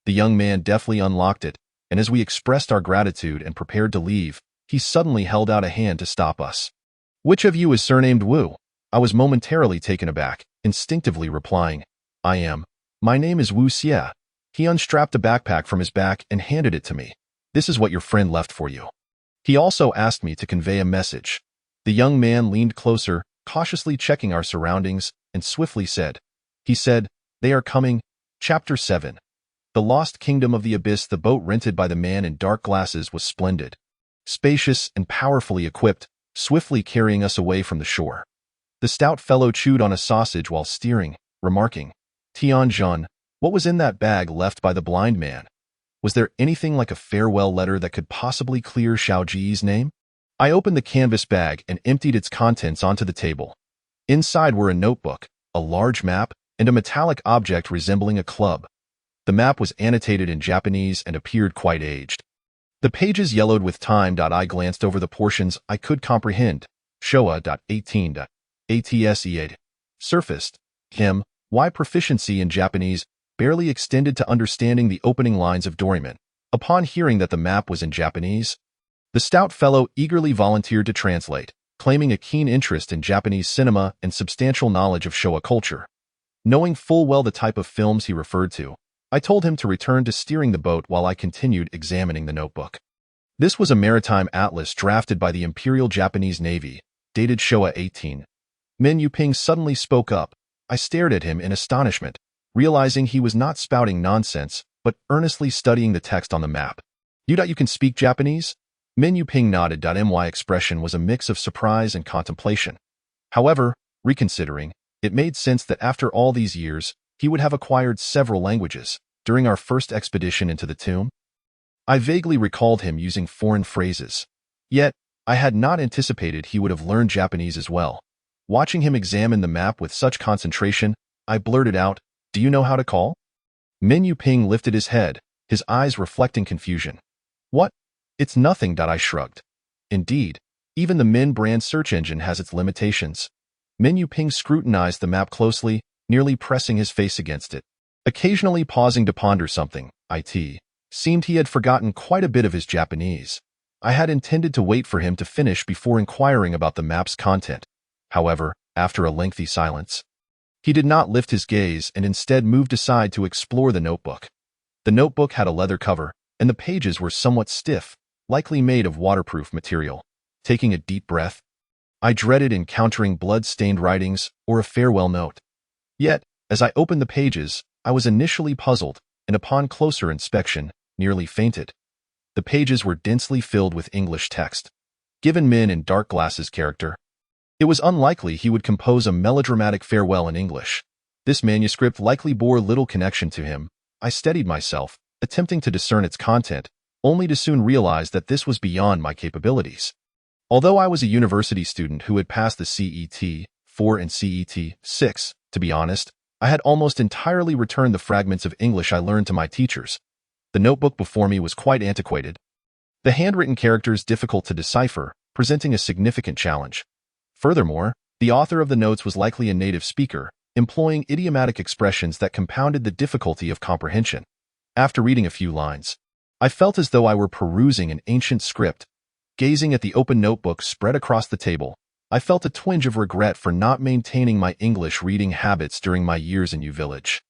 The young man deftly unlocked it, and as we expressed our gratitude and prepared to leave, he suddenly held out a hand to stop us. "Which of you is surnamed Wu?" I was momentarily taken aback, instinctively replying, "I am. My name is Wu Xie." He unstrapped a backpack from his back and handed it to me. "This is what your friend left for you." He also asked me to convey a message. The young man leaned closer, cautiously checking our surroundings, and swiftly said, "They are coming." Chapter 7. The Lost Kingdom of the Abyss. The boat rented by the man in dark glasses was splendid, spacious and powerfully equipped, swiftly carrying us away from the shore. The stout fellow chewed on a sausage while steering, remarking, "Tianjun, what was in that bag left by the blind man? Was there anything like a farewell letter that could possibly clear Xiaoji's name?" I opened the canvas bag and emptied its contents onto the table. Inside were a notebook, a large map, and a metallic object resembling a club. The map was annotated in Japanese and appeared quite aged. The pages yellowed with time. I glanced over the portions I could comprehend. Showa.18. ATSE8. Surfaced. Him. Why proficiency in Japanese barely extended to understanding the opening lines of Doraemon. Upon hearing that the map was in Japanese, the stout fellow eagerly volunteered to translate, claiming a keen interest in Japanese cinema and substantial knowledge of Showa culture. Knowing full well the type of films he referred to, I told him to return to steering the boat while I continued examining the notebook. This was a maritime atlas drafted by the Imperial Japanese Navy, dated Showa 18. Min Yuping suddenly spoke up. I stared at him in astonishment, realizing he was not spouting nonsense, but earnestly studying the text on the map. You can speak Japanese?" Min Yuping nodded. My expression was a mix of surprise and contemplation. However, reconsidering, it made sense that after all these years, he would have acquired several languages. During our first expedition into the tomb, I vaguely recalled him using foreign phrases. Yet, I had not anticipated he would have learned Japanese as well. Watching him examine the map with such concentration, I blurted out, "Do you know how to call?" Min Yuping lifted his head, his eyes reflecting confusion. "What? It's nothing." I shrugged. Indeed, even the Min brand search engine has its limitations. Min Yuping scrutinized the map closely, nearly pressing his face against it. Occasionally pausing to ponder something, it seemed he had forgotten quite a bit of his Japanese. I had intended to wait for him to finish before inquiring about the map's content. However, after a lengthy silence, he did not lift his gaze and instead moved aside to explore the notebook. The notebook had a leather cover, and the pages were somewhat stiff, likely made of waterproof material. Taking a deep breath, I dreaded encountering blood-stained writings or a farewell note. Yet, as I opened the pages, I was initially puzzled, and upon closer inspection, nearly fainted. The pages were densely filled with English text. Given Min in dark glasses character, it was unlikely he would compose a melodramatic farewell in English. This manuscript likely bore little connection to him. I steadied myself, attempting to discern its content, only to soon realize that this was beyond my capabilities. Although I was a university student who had passed the CET 4 and CET 6, to be honest, I had almost entirely returned the fragments of English I learned to my teachers. The notebook before me was quite antiquated, the handwritten characters difficult to decipher, presenting a significant challenge. Furthermore, The author of the notes was likely a native speaker, employing idiomatic expressions that compounded the difficulty of comprehension. After reading a few lines, I felt as though I were perusing an ancient script. Gazing at the open notebook spread across the table, I felt a twinge of regret for not maintaining my English reading habits during my years in U Village.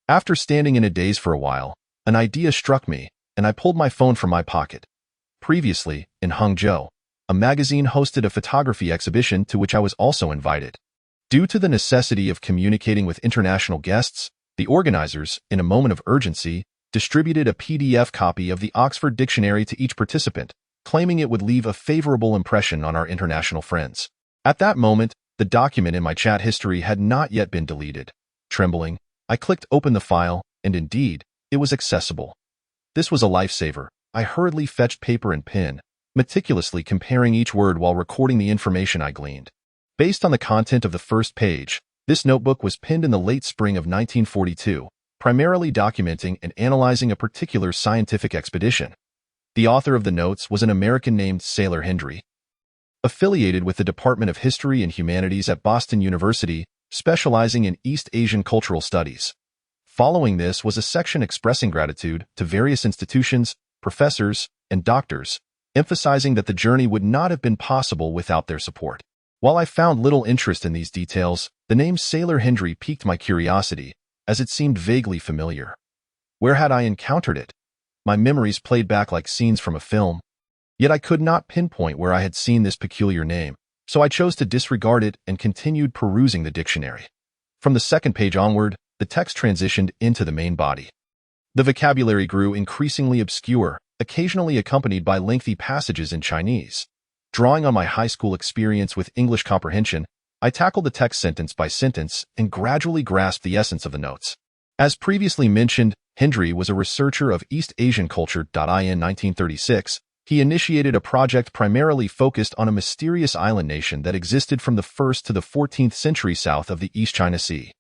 After standing in a daze for a while, an idea struck me, and I pulled my phone from my pocket. Previously, in Hangzhou, a magazine hosted a photography exhibition to which I was also invited. Due to the necessity of communicating with international guests, the organizers, in a moment of urgency, distributed a PDF copy of the Oxford Dictionary to each participant, claiming it would leave a favorable impression on our international friends. At that moment, the document in my chat history had not yet been deleted. Trembling, I clicked open the file, and indeed, it was accessible. This was a lifesaver. I hurriedly fetched paper and pen, meticulously comparing each word while recording the information I gleaned. Based on the content of the first page, this notebook was penned in the late spring of 1942, primarily documenting and analyzing a particular scientific expedition. The author of the notes was an American named Sailor Hendry, affiliated with the Department of History and Humanities at Boston University, specializing in East Asian cultural studies. Following this was a section expressing gratitude to various institutions, professors, and doctors, emphasizing that the journey would not have been possible without their support. While I found little interest in these details, the name Sailor Hendry piqued my curiosity, as it seemed vaguely familiar. Where had I encountered it? My memories played back like scenes from a film. Yet I could not pinpoint where I had seen this peculiar name, so I chose to disregard it and continued perusing the dictionary. From the second page onward, the text transitioned into the main body. The vocabulary grew increasingly obscure, occasionally accompanied by lengthy passages in Chinese. Drawing on my high school experience with English comprehension, I tackled the text sentence by sentence and gradually grasped the essence of the notes. As previously mentioned, Hendry was a researcher of East Asian culture. In 1936, he initiated a project primarily focused on a mysterious island nation that existed from the 1st to the 14th century south of the East China Sea.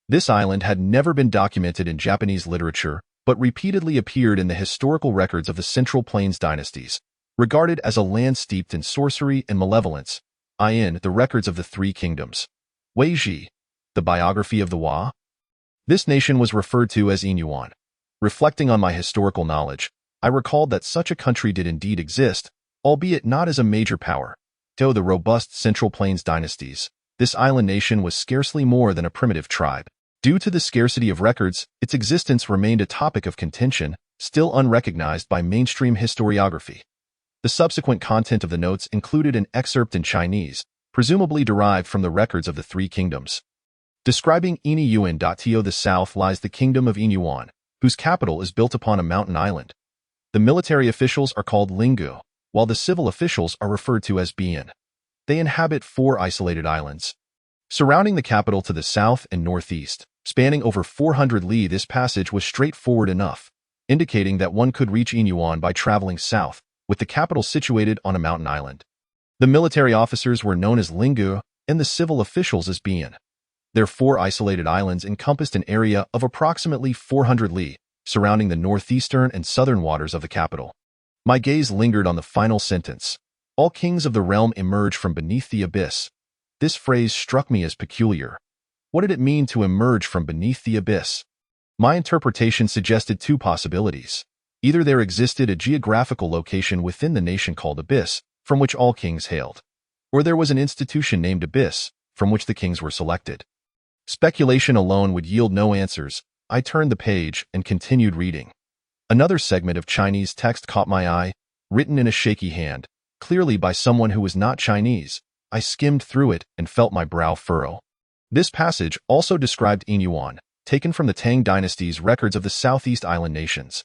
This island had never been documented in Japanese literature, but repeatedly appeared in the historical records of the Central Plains dynasties, regarded as a land steeped in sorcery and malevolence, i.e. the records of the Three Kingdoms. Weiji, the biography of the Hua. This nation was referred to as Inyuan. Reflecting on my historical knowledge, I recalled that such a country did indeed exist, albeit not as a major power. Though the robust Central Plains dynasties, this island nation was scarcely more than a primitive tribe. Due to the scarcity of records, its existence remained a topic of contention, still unrecognized by mainstream historiography. The subsequent content of the notes included an excerpt in Chinese, presumably derived from the records of the Three Kingdoms. Describing Inyuan. To the south lies the Kingdom of Inyuan, whose capital is built upon a mountain island. The military officials are called Lingu, while the civil officials are referred to as Bian. They inhabit 4 isolated islands. Surrounding the capital to the south and northeast, spanning over 400 li, this passage was straightforward enough, indicating that one could reach Inyuan by traveling south, with the capital situated on a mountain island. The military officers were known as Lingu, and the civil officials as Bian. Their 4 isolated islands encompassed an area of approximately 400 li, surrounding the northeastern and southern waters of the capital. My gaze lingered on the final sentence. All kings of the realm emerge from beneath the abyss. This phrase struck me as peculiar. What did it mean to emerge from beneath the abyss? My interpretation suggested 2 possibilities. Either there existed a geographical location within the nation called Abyss, from which all kings hailed, or there was an institution named Abyss, from which the kings were selected. Speculation alone would yield no answers. I turned the page and continued reading. Another segment of Chinese text caught my eye, written in a shaky hand, clearly by someone who was not Chinese. I skimmed through it and felt my brow furrow. This passage also described Inyuan, taken from the Tang dynasty's records of the Southeast Island nations.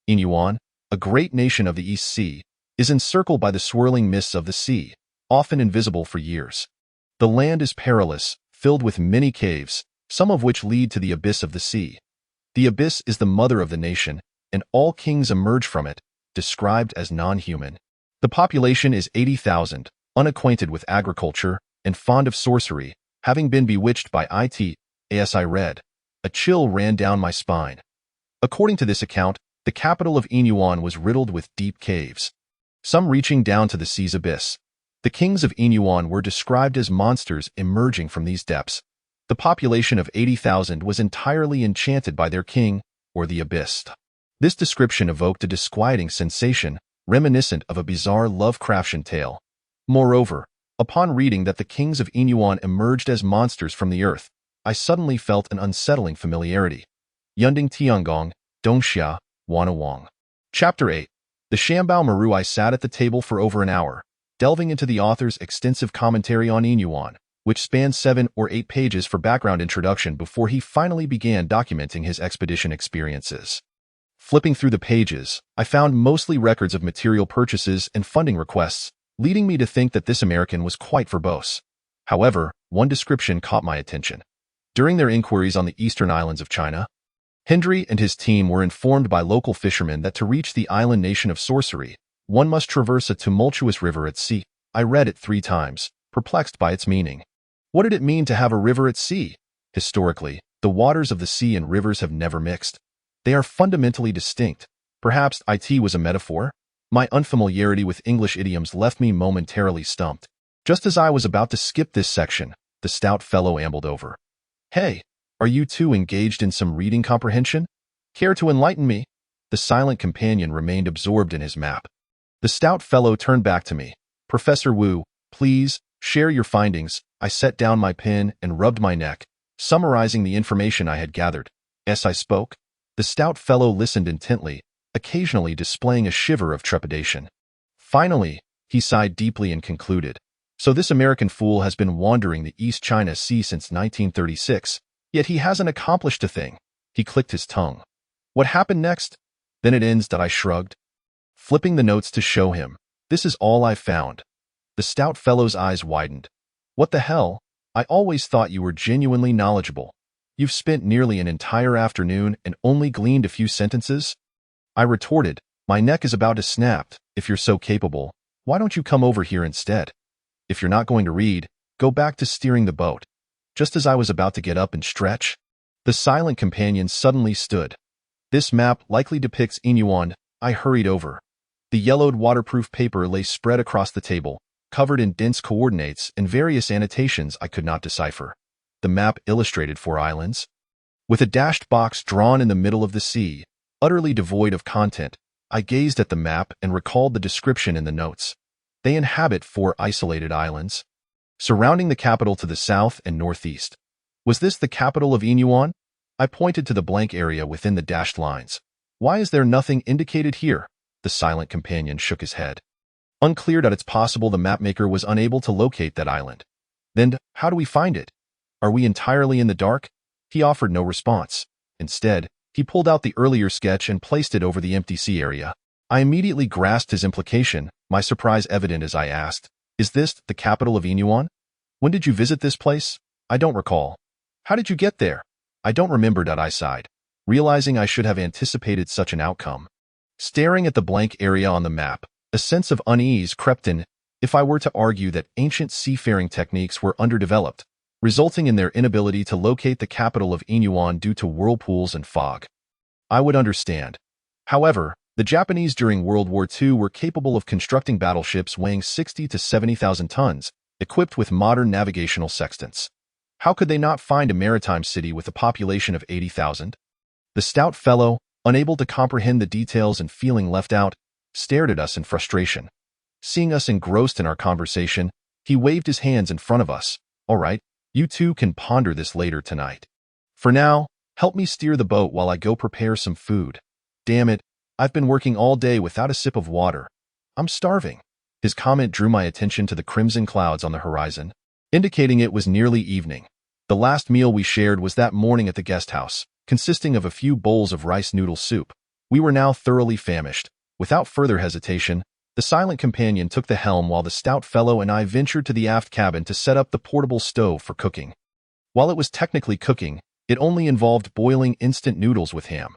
Inyuan, a great nation of the East Sea, is encircled by the swirling mists of the sea, often invisible for years. The land is perilous, filled with many caves, some of which lead to the abyss of the sea. The abyss is the mother of the nation, and all kings emerge from it, described as non-human. The population is 80,000, unacquainted with agriculture, and fond of sorcery, having been bewitched by it. As I read, a chill ran down my spine. According to this account, the capital of Inyuan was riddled with deep caves, some reaching down to the sea's abyss. The kings of Inyuan were described as monsters emerging from these depths. The population of 80,000 was entirely enchanted by their king, or the abyss. This description evoked a disquieting sensation, reminiscent of a bizarre Lovecraftian tale. Moreover, upon reading that the kings of Inyuan emerged as monsters from the earth, I suddenly felt an unsettling familiarity. Yunding Tiangong, Dongxia, Wana Wang. Chapter 8. The Shambao Maru. I sat at the table for over an hour, delving into the author's extensive commentary on Inyuan, which spanned 7 or 8 pages for background introduction before he finally began documenting his expedition experiences. Flipping through the pages, I found mostly records of material purchases and funding requests, leading me to think that this American was quite verbose. However, one description caught my attention. During their inquiries on the eastern islands of China, Hendry and his team were informed by local fishermen that to reach the island nation of Sorcery, one must traverse a tumultuous river at sea. I read it 3 times, perplexed by its meaning. What did it mean to have a river at sea? Historically, the waters of the sea and rivers have never mixed. They are fundamentally distinct. Perhaps it was a metaphor? My unfamiliarity with English idioms left me momentarily stumped. Just as I was about to skip this section, the stout fellow ambled over. "Hey, are you two engaged in some reading comprehension? Care to enlighten me?" The silent companion remained absorbed in his map. The stout fellow turned back to me. "Professor Wu, please, share your findings." I set down my pen and rubbed my neck, summarizing the information I had gathered. As I spoke, the stout fellow listened intently, occasionally displaying a shiver of trepidation. Finally, he sighed deeply and concluded. "So this American fool has been wandering the East China Sea since 1936, yet he hasn't accomplished a thing." He clicked his tongue. "What happened next?" "Then it ends," that I shrugged, flipping the notes to show him. "This is all I found." The stout fellow's eyes widened. "What the hell? I always thought you were genuinely knowledgeable. You've spent nearly an entire afternoon and only gleaned a few sentences?" I retorted, "My neck is about to snap. If you're so capable, why don't you come over here instead? If you're not going to read, go back to steering the boat." Just as I was about to get up and stretch, the silent companion suddenly stood. "This map likely depicts Inyuan." I hurried over. The yellowed waterproof paper lay spread across the table, covered in dense coordinates and various annotations I could not decipher. The map illustrated 4 islands, with a dashed box drawn in the middle of the sea, utterly devoid of content. I gazed at the map and recalled the description in the notes. They inhabit 4 isolated islands, surrounding the capital to the south and northeast. Was this the capital of Inyuan? I pointed to the blank area within the dashed lines. "Why is there nothing indicated here?" The silent companion shook his head. "Unclear. It's possible the mapmaker was unable to locate that island. Then, how do we find it? Are we entirely in the dark?" He offered no response. Instead, he pulled out the earlier sketch and placed it over the empty sea area. I immediately grasped his implication, my surprise evident as I asked, "Is this the capital of Inyuan? When did you visit this place?" "I don't recall." "How did you get there?" "I don't remember." I sighed, realizing I should have anticipated such an outcome. Staring at the blank area on the map, a sense of unease crept in. If I were to argue that ancient seafaring techniques were underdeveloped, resulting in their inability to locate the capital of Inyuan due to whirlpools and fog, I would understand. However, the Japanese during World War II were capable of constructing battleships weighing 60 to 70,000 tons, equipped with modern navigational sextants. How could they not find a maritime city with a population of 80,000? The stout fellow, unable to comprehend the details and feeling left out, stared at us in frustration. Seeing us engrossed in our conversation, he waved his hands in front of us. "All right, you two can ponder this later tonight. For now, help me steer the boat while I go prepare some food. Damn it, I've been working all day without a sip of water. I'm starving." His comment drew my attention to the crimson clouds on the horizon, indicating it was nearly evening. The last meal we shared was that morning at the guest house, consisting of a few bowls of rice noodle soup. We were now thoroughly famished. Without further hesitation, the silent companion took the helm while the stout fellow and I ventured to the aft cabin to set up the portable stove for cooking. While it was technically cooking, it only involved boiling instant noodles with ham.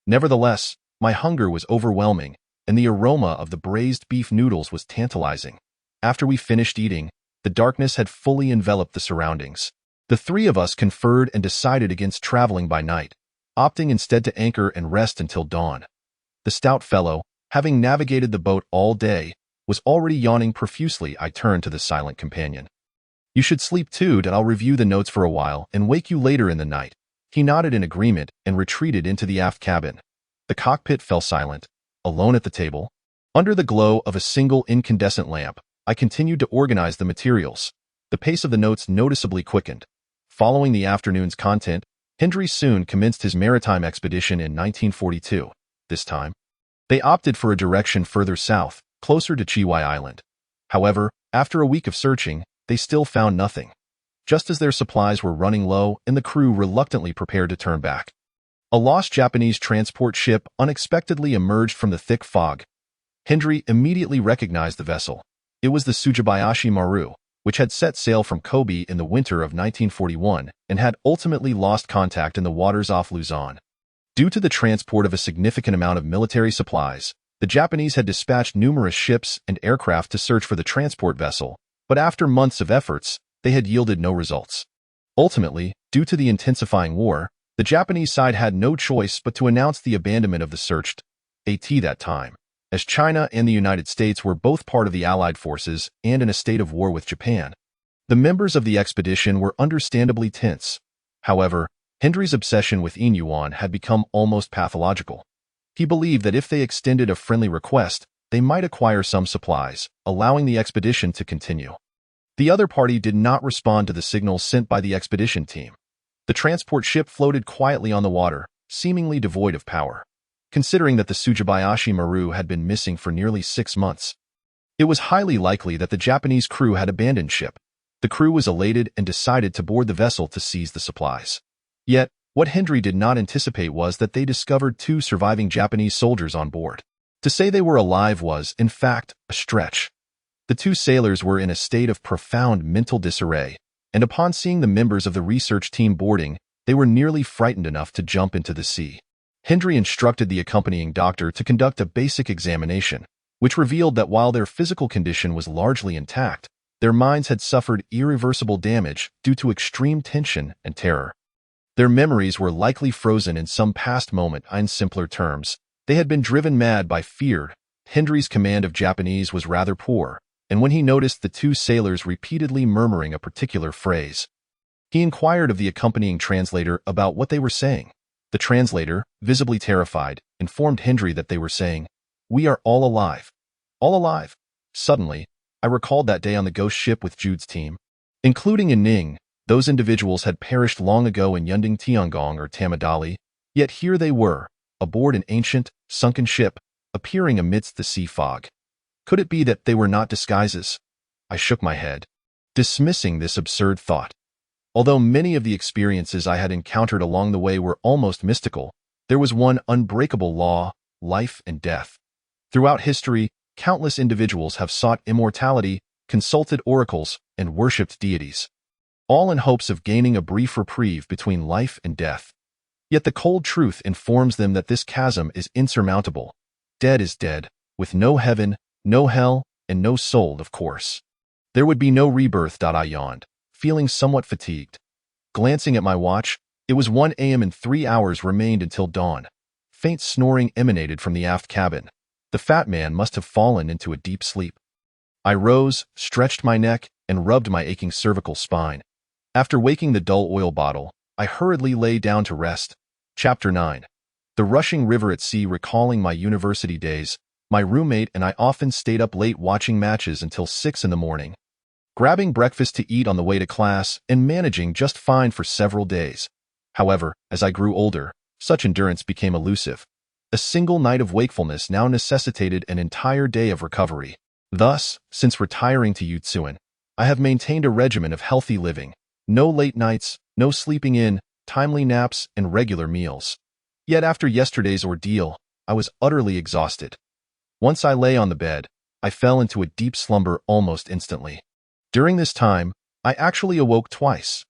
Nevertheless, my hunger was overwhelming, and the aroma of the braised beef noodles was tantalizing. After we finished eating, the darkness had fully enveloped the surroundings. The 3 of us conferred and decided against traveling by night, opting instead to anchor and rest until dawn. The stout fellow, having navigated the boat all day, was already yawning profusely. I turned to the silent companion. "You should sleep too, and I'll review the notes for a while and wake you later in the night." He nodded in agreement and retreated into the aft cabin. The cockpit fell silent, alone at the table. Under the glow of a single incandescent lamp, I continued to organize the materials. The pace of the notes noticeably quickened. Following the afternoon's content, Hendry soon commenced his maritime expedition in 1942. This time, they opted for a direction further south, closer to Chihuahua Island. However, after a week of searching, they still found nothing. Just as their supplies were running low and the crew reluctantly prepared to turn back, a lost Japanese transport ship unexpectedly emerged from the thick fog. Hendry immediately recognized the vessel. It was the Tsuchibayashi Maru, which had set sail from Kobe in the winter of 1941 and had ultimately lost contact in the waters off Luzon. Due to the transport of a significant amount of military supplies, the Japanese had dispatched numerous ships and aircraft to search for the transport vessel, but after months of efforts, they had yielded no results. Ultimately, due to the intensifying war, the Japanese side had no choice but to announce the abandonment of the searched AT that time, as China and the United States were both part of the Allied forces and in a state of war with Japan. The members of the expedition were understandably tense. However, Hendry's obsession with Inyuan had become almost pathological. He believed that if they extended a friendly request, they might acquire some supplies, allowing the expedition to continue. The other party did not respond to the signals sent by the expedition team. The transport ship floated quietly on the water, seemingly devoid of power. Considering that the Tsuchibayashi Maru had been missing for nearly 6 months, it was highly likely that the Japanese crew had abandoned ship. The crew was elated and decided to board the vessel to seize the supplies. Yet, what Hendry did not anticipate was that they discovered 2 surviving Japanese soldiers on board. To say they were alive was, in fact, a stretch. The 2 sailors were in a state of profound mental disarray, and upon seeing the members of the research team boarding, they were nearly frightened enough to jump into the sea. Hendry instructed the accompanying doctor to conduct a basic examination, which revealed that while their physical condition was largely intact, their minds had suffered irreversible damage due to extreme tension and terror. Their memories were likely frozen in some past moment. In simpler terms, they had been driven mad by fear. Hendry's command of Japanese was rather poor, and when he noticed the 2 sailors repeatedly murmuring a particular phrase, he inquired of the accompanying translator about what they were saying. The translator, visibly terrified, informed Hendry that they were saying, "We are all alive. All alive." Suddenly, I recalled that day on the ghost ship with Jude's team. Including in Ning, those individuals had perished long ago in Yunding Tiangong or Tamadali, yet here they were, aboard an ancient, sunken ship, appearing amidst the sea fog. Could it be that they were not disguises? I shook my head, dismissing this absurd thought. Although many of the experiences I had encountered along the way were almost mystical, there was one unbreakable law: life and death. Throughout history, countless individuals have sought immortality, consulted oracles, and worshipped deities, all in hopes of gaining a brief reprieve between life and death. Yet the cold truth informs them that this chasm is insurmountable. Dead is dead, with no heaven, no hell, and no soul, of course. There would be no rebirth. I yawned, feeling somewhat fatigued. Glancing at my watch, it was 1 a.m. and 3 hours remained until dawn. Faint snoring emanated from the aft cabin. The fat man must have fallen into a deep sleep. I rose, stretched my neck, and rubbed my aching cervical spine. After waking the dull oil bottle, I hurriedly lay down to rest. Chapter 9. The rushing river at sea. Recalling my university days, my roommate and I often stayed up late watching matches until 6 in the morning, grabbing breakfast to eat on the way to class and managing just fine for several days. However, as I grew older, such endurance became elusive. A single night of wakefulness now necessitated an entire day of recovery. Thus, since retiring to Yutsuan, I have maintained a regimen of healthy living. No late nights, no sleeping in, timely naps, and regular meals. Yet after yesterday's ordeal, I was utterly exhausted. Once I lay on the bed, I fell into a deep slumber almost instantly. During this time, I actually awoke twice.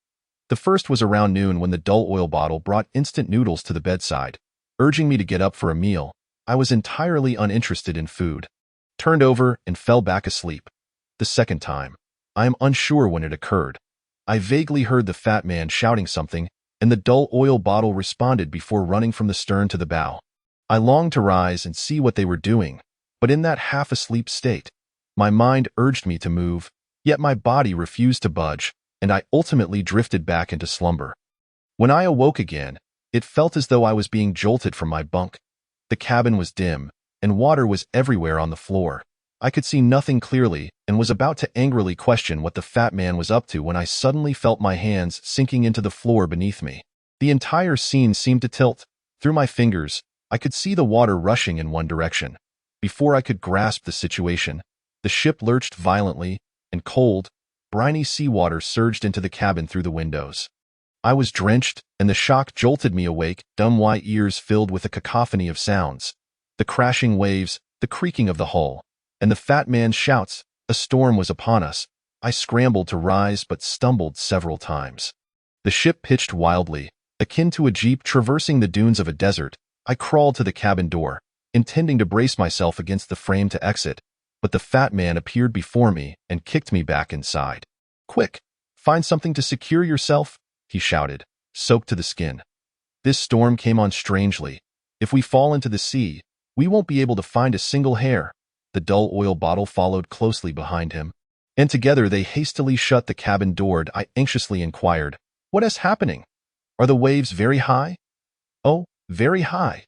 The first was around noon when the dull oil bottle brought instant noodles to the bedside, urging me to get up for a meal. I was entirely uninterested in food, turned over, and fell back asleep. The second time, I am unsure when it occurred. I vaguely heard the fat man shouting something, and the dull oil bottle responded before running from the stern to the bow. I longed to rise and see what they were doing, but in that half-asleep state, My mind urged me to move, yet my body refused to budge, and I ultimately drifted back into slumber. When I awoke again, it felt as though I was being jolted from my bunk. The cabin was dim, and water was everywhere on the floor. I could see nothing clearly and was about to angrily question what the fat man was up to when I suddenly felt my hands sinking into the floor beneath me. The entire scene seemed to tilt. Through my fingers, I could see the water rushing in one direction. Before I could grasp the situation, the ship lurched violently, and cold, briny seawater surged into the cabin through the windows. I was drenched, and the shock jolted me awake, dumb white ears filled with a cacophony of sounds. The crashing waves, the creaking of the hull, and the fat man's shouts. A storm was upon us. I scrambled to rise but stumbled several times. The ship pitched wildly, akin to a jeep traversing the dunes of a desert. I crawled to the cabin door, intending to brace myself against the frame to exit, but the fat man appeared before me and kicked me back inside. "Quick, find something to secure yourself," he shouted, soaked to the skin. "This storm came on strangely. If we fall into the sea, we won't be able to find a single hair." The dull oil bottle followed closely behind him, and together they hastily shut the cabin door. I anxiously inquired, "What is happening? Are the waves very high?" "Oh, very high."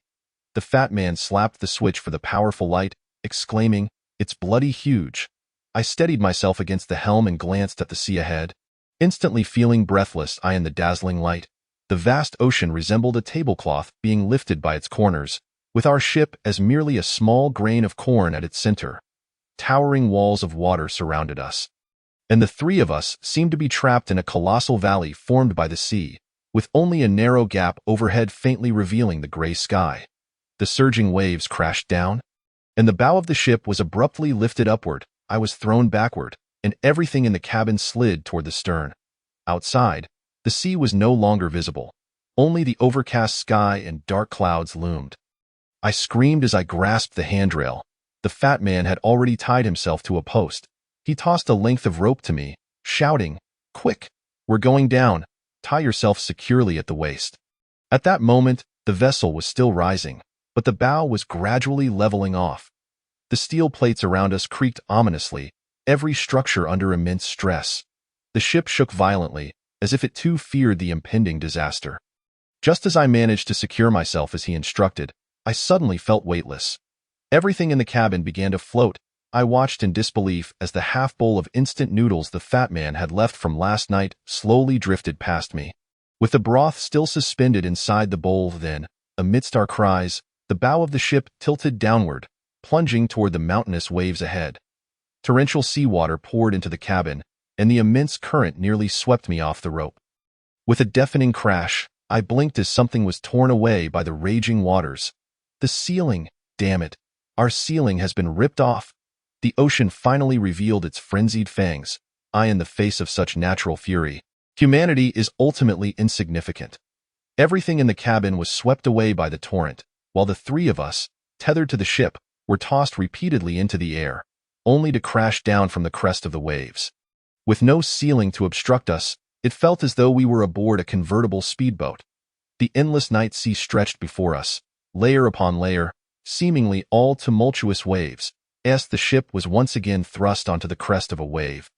The fat man slapped the switch for the powerful light, exclaiming, "It's bloody huge." I steadied myself against the helm and glanced at the sea ahead. Instantly feeling breathless, I in the dazzling light. The vast ocean resembled a tablecloth being lifted by its corners, with our ship as merely a small grain of corn at its center. Towering walls of water surrounded us, and the three of us seemed to be trapped in a colossal valley formed by the sea, with only a narrow gap overhead faintly revealing the gray sky. The surging waves crashed down, and the bow of the ship was abruptly lifted upward. I was thrown backward, and everything in the cabin slid toward the stern. Outside, the sea was no longer visible. Only the overcast sky and dark clouds loomed. I screamed as I grasped the handrail. The fat man had already tied himself to a post. He tossed a length of rope to me, shouting, "Quick, we're going down. Tie yourself securely at the waist." At that moment, the vessel was still rising, but the bow was gradually leveling off. The steel plates around us creaked ominously, every structure under immense stress. The ship shook violently, as if it too feared the impending disaster. Just as I managed to secure myself as he instructed, I suddenly felt weightless. Everything in the cabin began to float. I watched in disbelief as the half-bowl of instant noodles the fat man had left from last night slowly drifted past me. With the broth still suspended inside the bowl, then, amidst our cries, the bow of the ship tilted downward, plunging toward the mountainous waves ahead. Torrential seawater poured into the cabin, and the immense current nearly swept me off the rope. With a deafening crash, I blinked as something was torn away by the raging waters. The ceiling, damn it, our ceiling has been ripped off. The ocean finally revealed its frenzied fangs. In the face of such natural fury, humanity is ultimately insignificant. Everything in the cabin was swept away by the torrent, while the three of us, tethered to the ship, were tossed repeatedly into the air, only to crash down from the crest of the waves. With no ceiling to obstruct us, it felt as though we were aboard a convertible speedboat. The endless night sea stretched before us, layer upon layer, seemingly all tumultuous waves, as the ship was once again thrust onto the crest of a wave.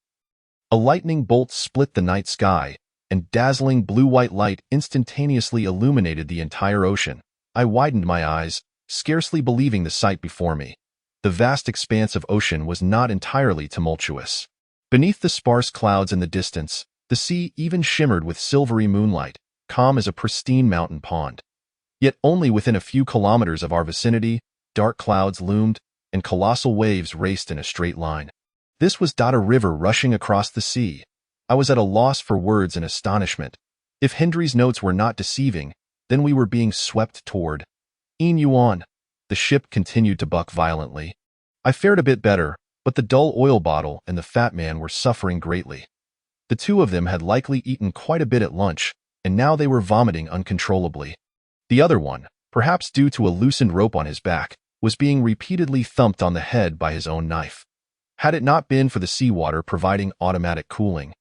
A lightning bolt split the night sky, and dazzling blue-white light instantaneously illuminated the entire ocean. I widened my eyes, scarcely believing the sight before me. The vast expanse of ocean was not entirely tumultuous. Beneath the sparse clouds in the distance, the sea even shimmered with silvery moonlight, calm as a pristine mountain pond. Yet only within a few kilometers of our vicinity, dark clouds loomed, and colossal waves raced in a straight line. This was Dada River rushing across the sea. I was at a loss for words in astonishment. If Hendry's notes were not deceiving, then we were being swept toward Inyuan. The ship continued to buck violently. I fared a bit better, but the dull oil bottle and the fat man were suffering greatly. The two of them had likely eaten quite a bit at lunch, and now they were vomiting uncontrollably. The other one, perhaps due to a loosened rope on his back, was being repeatedly thumped on the head by his own knife. Had it not been for the seawater providing automatic cooling,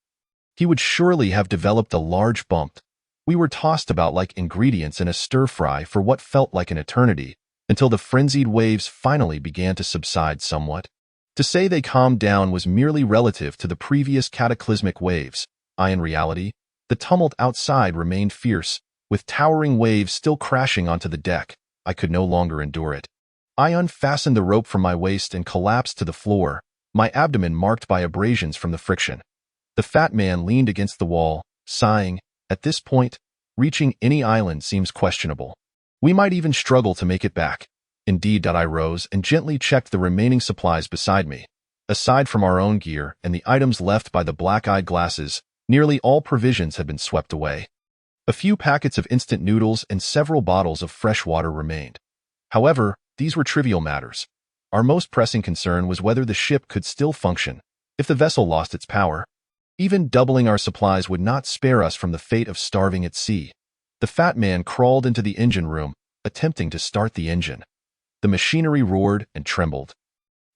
he would surely have developed a large bump. We were tossed about like ingredients in a stir-fry for what felt like an eternity, until the frenzied waves finally began to subside somewhat. To say they calmed down was merely relative to the previous cataclysmic waves. In reality, the tumult outside remained fierce, with towering waves still crashing onto the deck. I could no longer endure it. I unfastened the rope from my waist and collapsed to the floor, my abdomen marked by abrasions from the friction. The fat man leaned against the wall, sighing. At this point, reaching any island seems questionable. We might even struggle to make it back. Indeed, I rose and gently checked the remaining supplies beside me. Aside from our own gear and the items left by the black-eyed glasses, nearly all provisions had been swept away. A few packets of instant noodles and several bottles of fresh water remained. However, these were trivial matters. Our most pressing concern was whether the ship could still function if the vessel lost its power. Even doubling our supplies would not spare us from the fate of starving at sea. The fat man crawled into the engine room, attempting to start the engine. The machinery roared and trembled.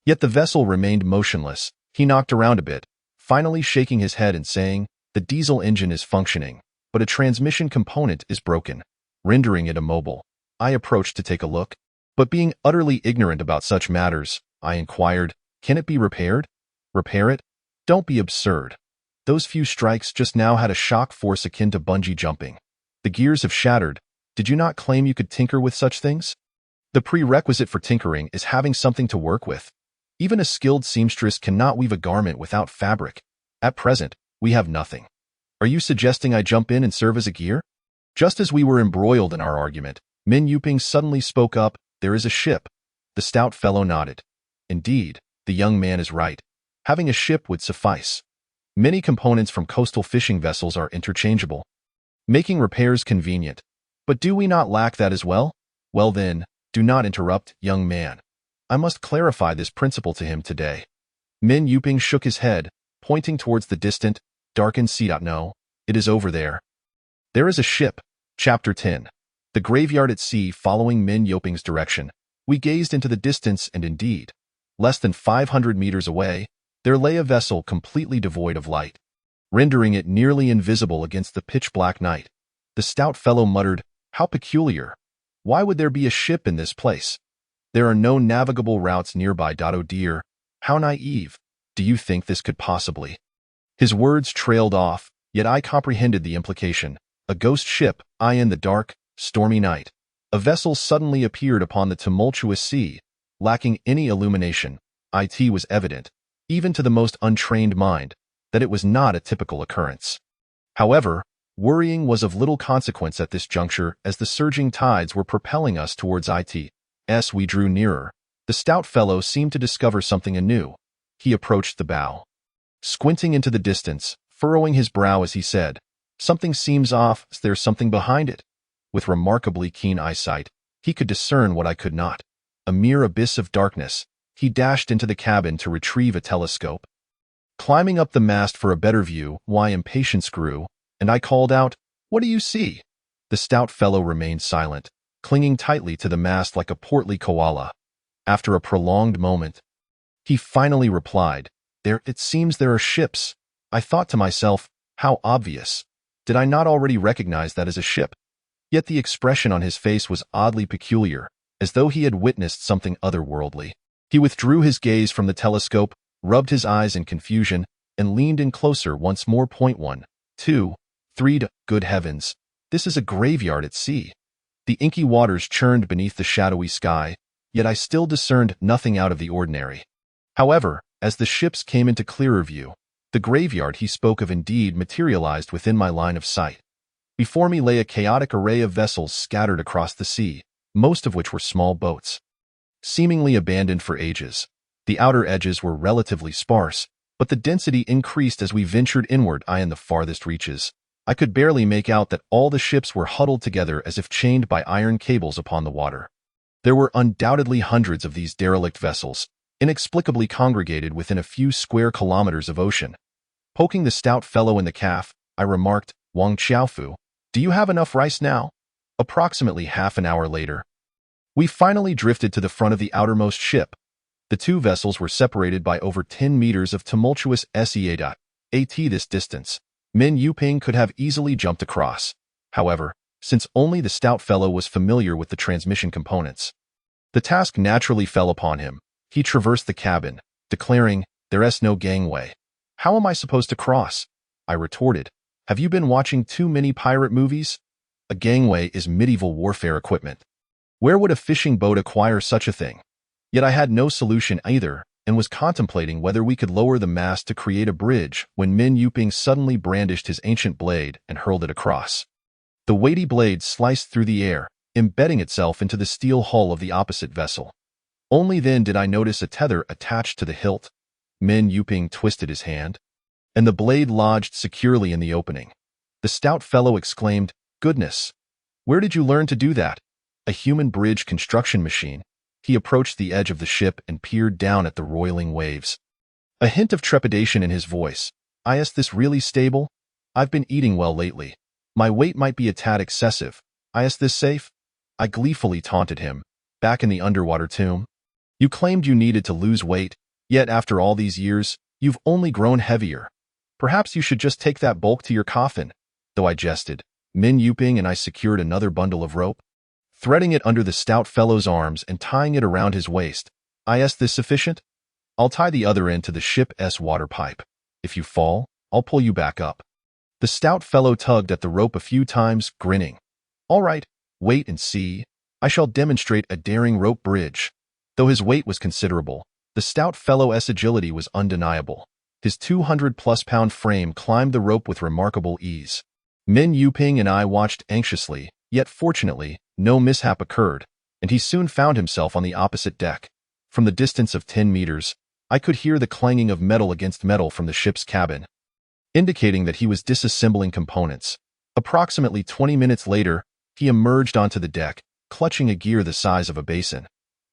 Yet the vessel remained motionless. He knocked around a bit, finally shaking his head and saying, "The diesel engine is functioning, but a transmission component is broken, rendering it immobile." I approached to take a look, but being utterly ignorant about such matters, I inquired, "Can it be repaired?" "Repair it? Don't be absurd. Those few strikes just now had a shock force akin to bungee jumping. The gears have shattered. Did you not claim you could tinker with such things?" "The prerequisite for tinkering is having something to work with. Even a skilled seamstress cannot weave a garment without fabric. At present, we have nothing. Are you suggesting I jump in and serve as a gear?" Just as we were embroiled in our argument, Min Yuping suddenly spoke up, "There is a ship." The stout fellow nodded. Indeed, the young man is right. Having a ship would suffice. Many components from coastal fishing vessels are interchangeable, making repairs convenient. But do we not lack that as well? Well then, do not interrupt, young man. I must clarify this principle to him today. Min Yuping shook his head, pointing towards the distant, darkened sea. "No, it is over there. There is a ship." Chapter 10. The graveyard at sea. Following Min Yuping's direction, we gazed into the distance and indeed, less than 500 meters away, there lay a vessel completely devoid of light, rendering it nearly invisible against the pitch-black night. The stout fellow muttered, "How peculiar. Why would there be a ship in this place? There are no navigable routes nearby. Oh dear, how naive. Do you think this could possibly?" His words trailed off, yet I comprehended the implication. A ghost ship, in the dark, stormy night. A vessel suddenly appeared upon the tumultuous sea, lacking any illumination. It was evident, even to the most untrained mind, that it was not a typical occurrence. However, worrying was of little consequence at this juncture as the surging tides were propelling us towards it. As we drew nearer, the stout fellow seemed to discover something anew. He approached the bow, squinting into the distance, furrowing his brow as he said, "Something seems off. There's something behind it." With remarkably keen eyesight, he could discern what I could not. A mere abyss of darkness. He dashed into the cabin to retrieve a telescope. Climbing up the mast for a better view, impatience grew, and I called out, "What do you see?" The stout fellow remained silent, clinging tightly to the mast like a portly koala. After a prolonged moment, he finally replied, It seems there are ships." I thought to myself, how obvious. Did I not already recognize that as a ship? Yet the expression on his face was oddly peculiar, as though he had witnessed something otherworldly. He withdrew his gaze from the telescope, rubbed his eyes in confusion, and leaned in closer once more. 1, 2, 3. Good heavens, this is a graveyard at sea. The inky waters churned beneath the shadowy sky, yet I still discerned nothing out of the ordinary. However, as the ships came into clearer view, the graveyard he spoke of indeed materialized within my line of sight. Before me lay a chaotic array of vessels scattered across the sea, most of which were small boats, seemingly abandoned for ages. The outer edges were relatively sparse, but the density increased as we ventured inward. In the farthest reaches, I could barely make out that all the ships were huddled together as if chained by iron cables upon the water. There were undoubtedly hundreds of these derelict vessels, inexplicably congregated within a few square kilometers of ocean. Poking the stout fellow in the calf, I remarked, "Wang Xiaofu, do you have enough rice now?" Approximately half an hour later, we finally drifted to the front of the outermost ship. The two vessels were separated by over 10 meters of tumultuous sea. At this distance, Min Yuping could have easily jumped across. However, since only the stout fellow was familiar with the transmission components, the task naturally fell upon him. He traversed the cabin, declaring, "There's no gangway." "How am I supposed to cross?" I retorted. "Have you been watching too many pirate movies? A gangway is medieval warfare equipment. Where would a fishing boat acquire such a thing?" Yet I had no solution either, and was contemplating whether we could lower the mast to create a bridge when Min Yuping suddenly brandished his ancient blade and hurled it across. The weighty blade sliced through the air, embedding itself into the steel hull of the opposite vessel. Only then did I notice a tether attached to the hilt. Min Yuping twisted his hand, and the blade lodged securely in the opening. The stout fellow exclaimed, "Goodness! Where did you learn to do that?" "A human bridge construction machine." He approached the edge of the ship and peered down at the roiling waves. A hint of trepidation in his voice. "Is this really stable? I've been eating well lately. My weight might be a tad excessive. Is this safe?" I gleefully taunted him. "Back in the underwater tomb? You claimed you needed to lose weight, yet after all these years, you've only grown heavier. Perhaps you should just take that bulk to your coffin." Though I jested, Min Yuping and I secured another bundle of rope, threading it under the stout fellow's arms and tying it around his waist. "Is this sufficient? I'll tie the other end to the ship's water pipe. If you fall, I'll pull you back up." The stout fellow tugged at the rope a few times, grinning. "All right, wait and see. I shall demonstrate a daring rope bridge." Though his weight was considerable, the stout fellow's agility was undeniable. His 200-plus-pound frame climbed the rope with remarkable ease. Min Yuping and I watched anxiously, yet fortunately, no mishap occurred, and he soon found himself on the opposite deck. From the distance of 10 meters, I could hear the clanging of metal against metal from the ship's cabin, indicating that he was disassembling components. Approximately 20 minutes later, he emerged onto the deck, clutching a gear the size of a basin.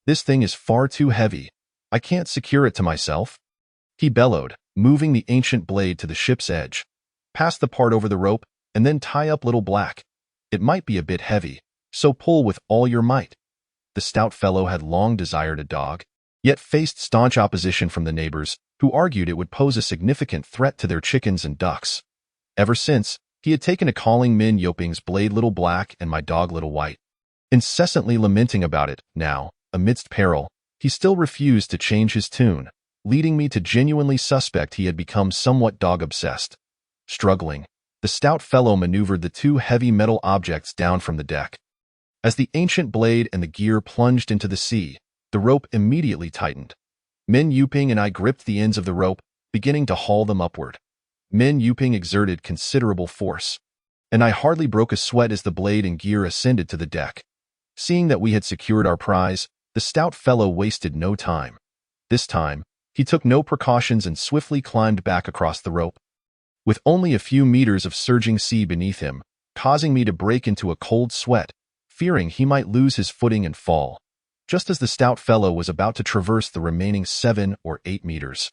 "This thing is far too heavy. I can't secure it to myself," he bellowed, moving the ancient blade to the ship's edge. "Pass the part over the rope, and then tie up Little Black. It might be a bit heavy, so pull with all your might." The stout fellow had long desired a dog, yet faced staunch opposition from the neighbors, who argued it would pose a significant threat to their chickens and ducks. Ever since, he had taken to calling Min Yuping's blade Little Black and my dog Little White, incessantly lamenting about it. Now, amidst peril, he still refused to change his tune, leading me to genuinely suspect he had become somewhat dog-obsessed. Struggling, the stout fellow maneuvered the two heavy metal objects down from the deck. As the ancient blade and the gear plunged into the sea, the rope immediately tightened. Min Yuping and I gripped the ends of the rope, beginning to haul them upward. Min Yuping exerted considerable force, and I hardly broke a sweat as the blade and gear ascended to the deck. Seeing that we had secured our prize, the stout fellow wasted no time. This time, he took no precautions and swiftly climbed back across the rope, with only a few meters of surging sea beneath him, causing me to break into a cold sweat, fearing he might lose his footing and fall, just as the stout fellow was about to traverse the remaining 7 or 8 meters.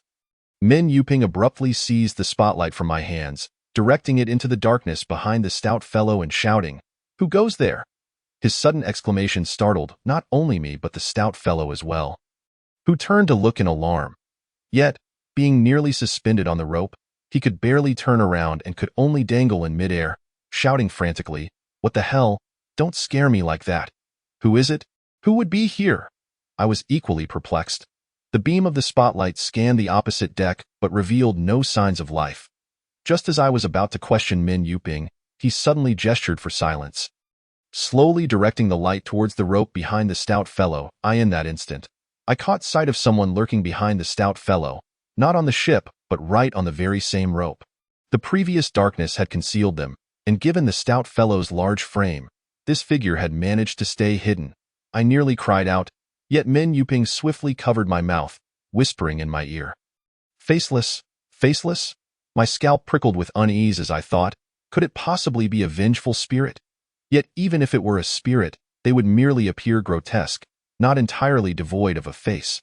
Min Yuping abruptly seized the spotlight from my hands, directing it into the darkness behind the stout fellow and shouting, "Who goes there?" His sudden exclamation startled not only me but the stout fellow as well, who turned to look in alarm. Yet, being nearly suspended on the rope, he could barely turn around and could only dangle in midair, shouting frantically, "What the hell? Don't scare me like that. Who is it? Who would be here?" I was equally perplexed. The beam of the spotlight scanned the opposite deck but revealed no signs of life. Just as I was about to question Min Yuping, he suddenly gestured for silence, slowly directing the light towards the rope behind the stout fellow. In that instant, I caught sight of someone lurking behind the stout fellow, not on the ship, but right on the very same rope. The previous darkness had concealed them, and given the stout fellow's large frame, this figure had managed to stay hidden. I nearly cried out, yet Min Yuping swiftly covered my mouth, whispering in my ear, "Faceless, faceless?" My scalp prickled with unease as I thought, could it possibly be a vengeful spirit? Yet even if it were a spirit, they would merely appear grotesque, not entirely devoid of a face.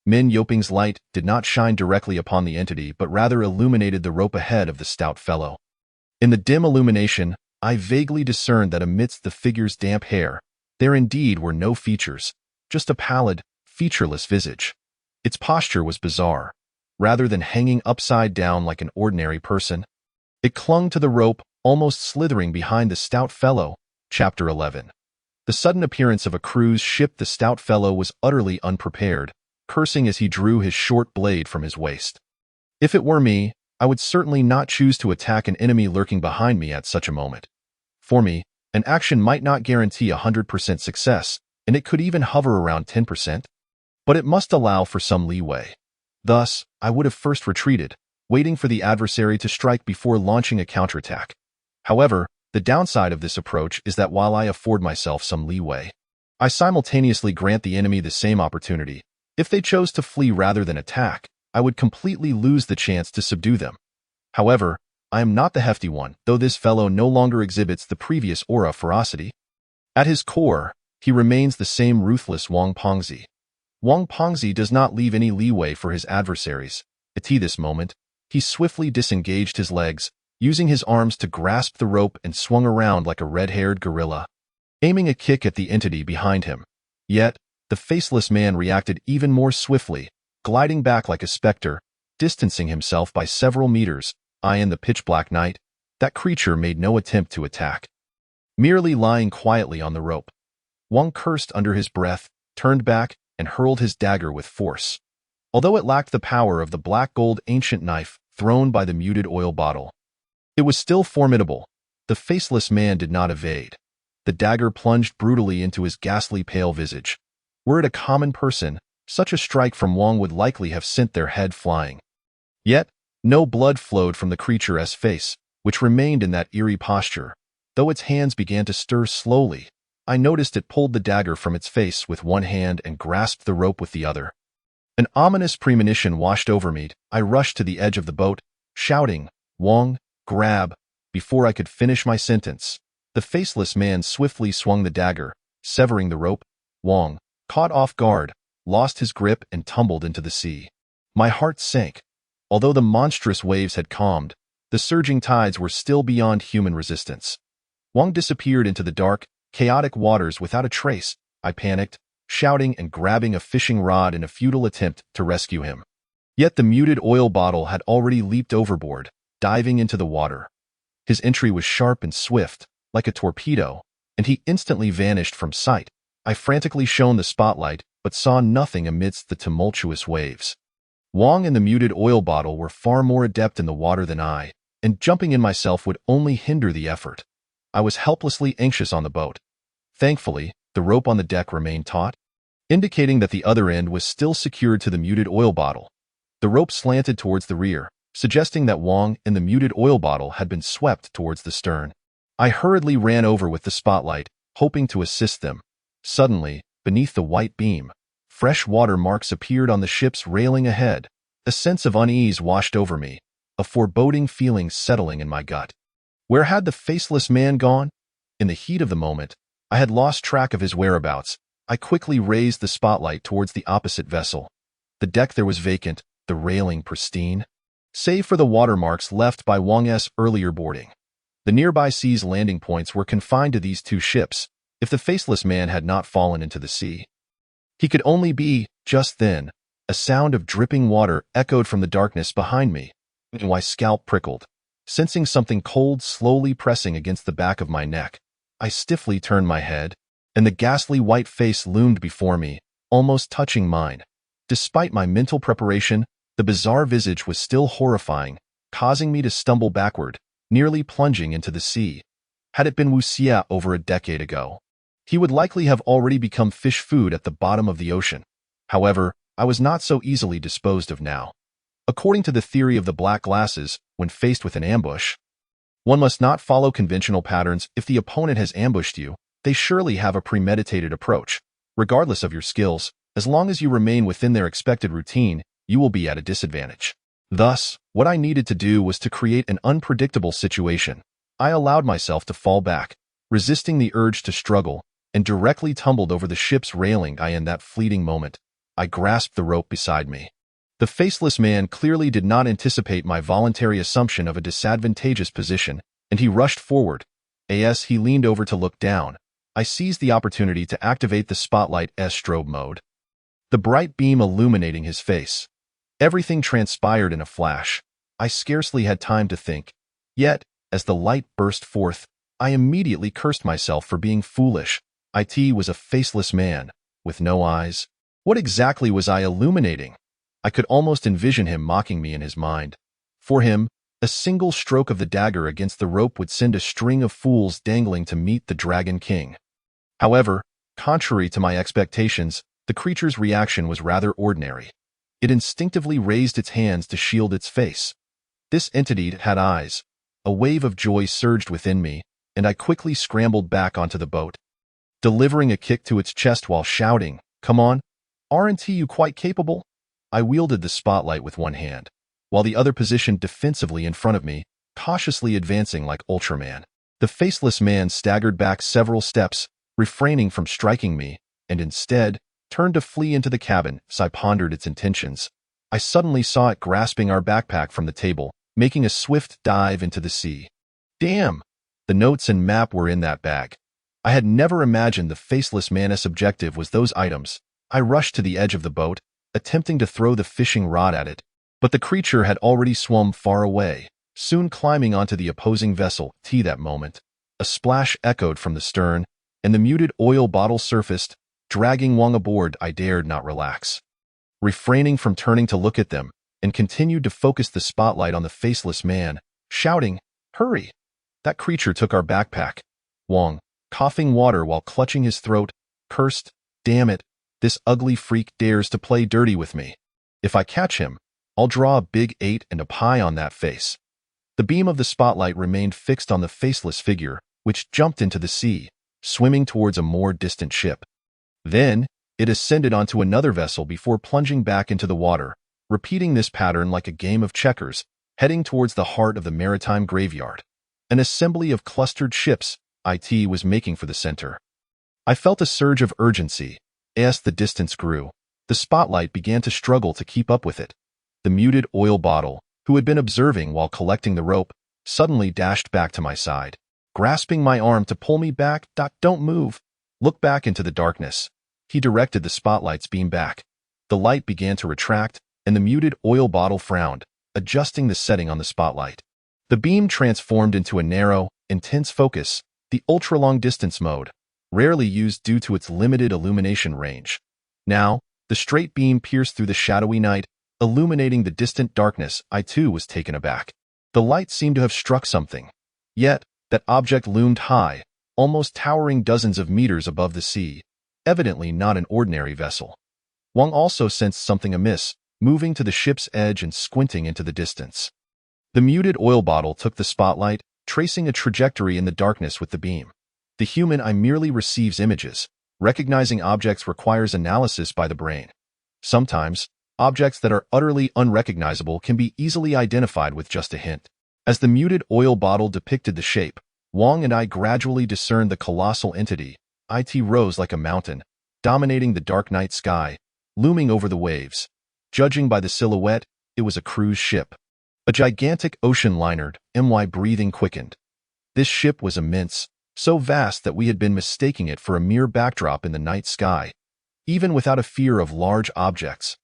Min Yuping's light did not shine directly upon the entity but rather illuminated the rope ahead of the stout fellow. In the dim illumination, I vaguely discerned that amidst the figure's damp hair, there indeed were no features, just a pallid, featureless visage. Its posture was bizarre. Rather than hanging upside down like an ordinary person, it clung to the rope, almost slithering behind the stout fellow. Chapter 11. The sudden appearance of a cruise ship. The stout fellow was utterly unprepared, cursing as he drew his short blade from his waist. If it were me, I would certainly not choose to attack an enemy lurking behind me at such a moment. For me, an action might not guarantee 100% success, and it could even hover around 10%, but it must allow for some leeway. Thus, I would have first retreated, waiting for the adversary to strike before launching a counterattack. However, the downside of this approach is that while I afford myself some leeway, I simultaneously grant the enemy the same opportunity. If they chose to flee rather than attack, I would completely lose the chance to subdue them. However, I am not the hefty one, though this fellow no longer exhibits the previous aura of ferocity. At his core, he remains the same ruthless Wang Pengzi. Wang Pengzi does not leave any leeway for his adversaries. At this moment, he swiftly disengaged his legs, using his arms to grasp the rope and swung around like a red-haired gorilla, aiming a kick at the entity behind him. Yet, the faceless man reacted even more swiftly, gliding back like a specter, distancing himself by several meters. In the pitch-black night, that creature made no attempt to attack. Merely lying quietly on the rope, Wang cursed under his breath, turned back, and hurled his dagger with force. Although it lacked the power of the black gold ancient knife thrown by the muted oil bottle, it was still formidable. The faceless man did not evade. The dagger plunged brutally into his ghastly pale visage. Were it a common person, such a strike from Wang would likely have sent their head flying. Yet, no blood flowed from the creature's face, which remained in that eerie posture. Though its hands began to stir slowly, I noticed it pulled the dagger from its face with one hand and grasped the rope with the other. An ominous premonition washed over me. I rushed to the edge of the boat, shouting, "Wang, grab!" Before I could finish my sentence, the faceless man swiftly swung the dagger, severing the rope. Wang, caught off guard, lost his grip and tumbled into the sea. My heart sank. Although the monstrous waves had calmed, the surging tides were still beyond human resistance. Wang disappeared into the dark, chaotic waters without a trace. I panicked, shouting and grabbing a fishing rod in a futile attempt to rescue him. Yet the muted oil bottle had already leaped overboard, diving into the water. His entry was sharp and swift, like a torpedo, and he instantly vanished from sight. I frantically shone the spotlight, but saw nothing amidst the tumultuous waves. Wang and the muted oil bottle were far more adept in the water than I, and jumping in myself would only hinder the effort. I was helplessly anxious on the boat. Thankfully, the rope on the deck remained taut, indicating that the other end was still secured to the muted oil bottle. The rope slanted towards the rear, suggesting that Wang and the muted oil bottle had been swept towards the stern. I hurriedly ran over with the spotlight, hoping to assist them. Suddenly, beneath the white beam, fresh water marks appeared on the ship's railing ahead. A sense of unease washed over me, a foreboding feeling settling in my gut. Where had the faceless man gone? In the heat of the moment, I had lost track of his whereabouts. I quickly raised the spotlight towards the opposite vessel. The deck there was vacant, the railing pristine, save for the watermarks left by Wang's earlier boarding. The nearby sea's landing points were confined to these two ships. If the faceless man had not fallen into the sea, he could only be. Just then, a sound of dripping water echoed from the darkness behind me, and my scalp prickled. Sensing something cold slowly pressing against the back of my neck, I stiffly turned my head, and the ghastly white face loomed before me, almost touching mine. Despite my mental preparation, the bizarre visage was still horrifying, causing me to stumble backward, nearly plunging into the sea. Had it been Wu Xia over a decade ago, he would likely have already become fish food at the bottom of the ocean. However, I was not so easily disposed of now. According to the theory of the black glasses, when faced with an ambush, one must not follow conventional patterns. If the opponent has ambushed you, they surely have a premeditated approach. Regardless of your skills, as long as you remain within their expected routine, you will be at a disadvantage. Thus, what I needed to do was to create an unpredictable situation. I allowed myself to fall back, resisting the urge to struggle, and directly tumbled over the ship's railing. In that fleeting moment, I grasped the rope beside me. The faceless man clearly did not anticipate my voluntary assumption of a disadvantageous position, and he rushed forward. As he leaned over to look down, I seized the opportunity to activate the spotlight's strobe mode, the bright beam illuminating his face. Everything transpired in a flash. I scarcely had time to think. Yet, as the light burst forth, I immediately cursed myself for being foolish. It was a faceless man, with no eyes, What exactly was I illuminating? I could almost envision him mocking me in his mind. For him, a single stroke of the dagger against the rope would send a string of fools dangling to meet the Dragon King. However, contrary to my expectations, the creature's reaction was rather ordinary. It instinctively raised its hands to shield its face. This entity had eyes. A wave of joy surged within me, and I quickly scrambled back onto the boat, delivering a kick to its chest while shouting, "Come on, aren't you quite capable?" I wielded the spotlight with one hand, while the other positioned defensively in front of me, cautiously advancing like Ultraman. The faceless man staggered back several steps, refraining from striking me, and instead turned to flee into the cabin. As I pondered its intentions, I suddenly saw it grasping our backpack from the table, making a swift dive into the sea. Damn! The notes and map were in that bag. I had never imagined the faceless man's objective was those items. I rushed to the edge of the boat, attempting to throw the fishing rod at it, but the creature had already swum far away, soon climbing onto the opposing vessel. That moment, a splash echoed from the stern, and the muted oil bottle surfaced, dragging Wang aboard. I dared not relax, refraining from turning to look at them, and continued to focus the spotlight on the faceless man, shouting, "Hurry!" That creature took our backpack. Wang, coughing water while clutching his throat, cursed, "Damn it, this ugly freak dares to play dirty with me. If I catch him, I'll draw a big 8 and a pie on that face." The beam of the spotlight remained fixed on the faceless figure, which jumped into the sea, swimming towards a more distant ship. Then, it ascended onto another vessel before plunging back into the water, repeating this pattern like a game of checkers, heading towards the heart of the maritime graveyard. An assembly of clustered ships, it was making for the center. I felt a surge of urgency. As the distance grew, the spotlight began to struggle to keep up with it. The muted oil bottle, who had been observing while collecting the rope, suddenly dashed back to my side, grasping my arm to pull me back. "Don't move. Look back into the darkness." He directed the spotlight's beam back. The light began to retract, and the muted oil bottle frowned, adjusting the setting on the spotlight. The beam transformed into a narrow, intense focus, the ultra-long distance mode, rarely used due to its limited illumination range. Now, the straight beam pierced through the shadowy night, illuminating the distant darkness. I too was taken aback. The light seemed to have struck something. Yet, that object loomed high, almost towering dozens of meters above the sea, evidently not an ordinary vessel. Wang also sensed something amiss, moving to the ship's edge and squinting into the distance. The muted oil bottle took the spotlight, tracing a trajectory in the darkness with the beam. The human eye merely receives images. Recognizing objects requires analysis by the brain. Sometimes, objects that are utterly unrecognizable can be easily identified with just a hint. As the muted oil bottle depicted the shape, Wang and I gradually discerned the colossal entity. It rose like a mountain, dominating the dark night sky, looming over the waves. Judging by the silhouette, it was a cruise ship. A gigantic ocean liner. My breathing quickened. This ship was immense, so vast that we had been mistaking it for a mere backdrop in the night sky, even without a fear of large objects.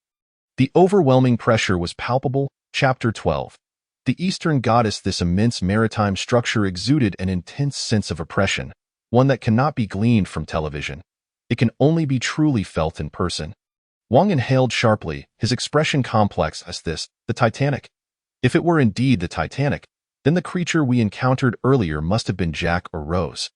The overwhelming pressure was palpable. Chapter 12. The Eastern Goddess. This immense maritime structure exuded an intense sense of oppression, one that cannot be gleaned from television. It can only be truly felt in person. Wang inhaled sharply, his expression complex as this, the Titanic. If it were indeed the Titanic, then the creature we encountered earlier must have been Jack or Rose.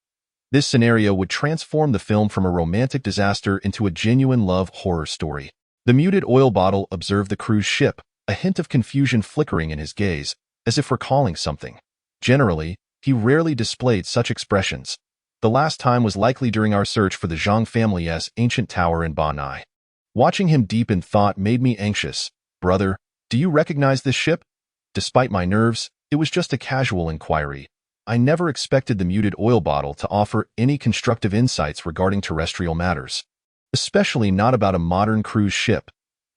This scenario would transform the film from a romantic disaster into a genuine love horror story. The muted oil bottle observed the cruise ship, a hint of confusion flickering in his gaze, as if recalling something. Generally, he rarely displayed such expressions. The last time was likely during our search for the Zhang family's ancient tower in Banai. Watching him deep in thought made me anxious. "Brother, do you recognize this ship?" Despite my nerves, it was just a casual inquiry. I never expected the muted oil bottle to offer any constructive insights regarding terrestrial matters, especially not about a modern cruise ship.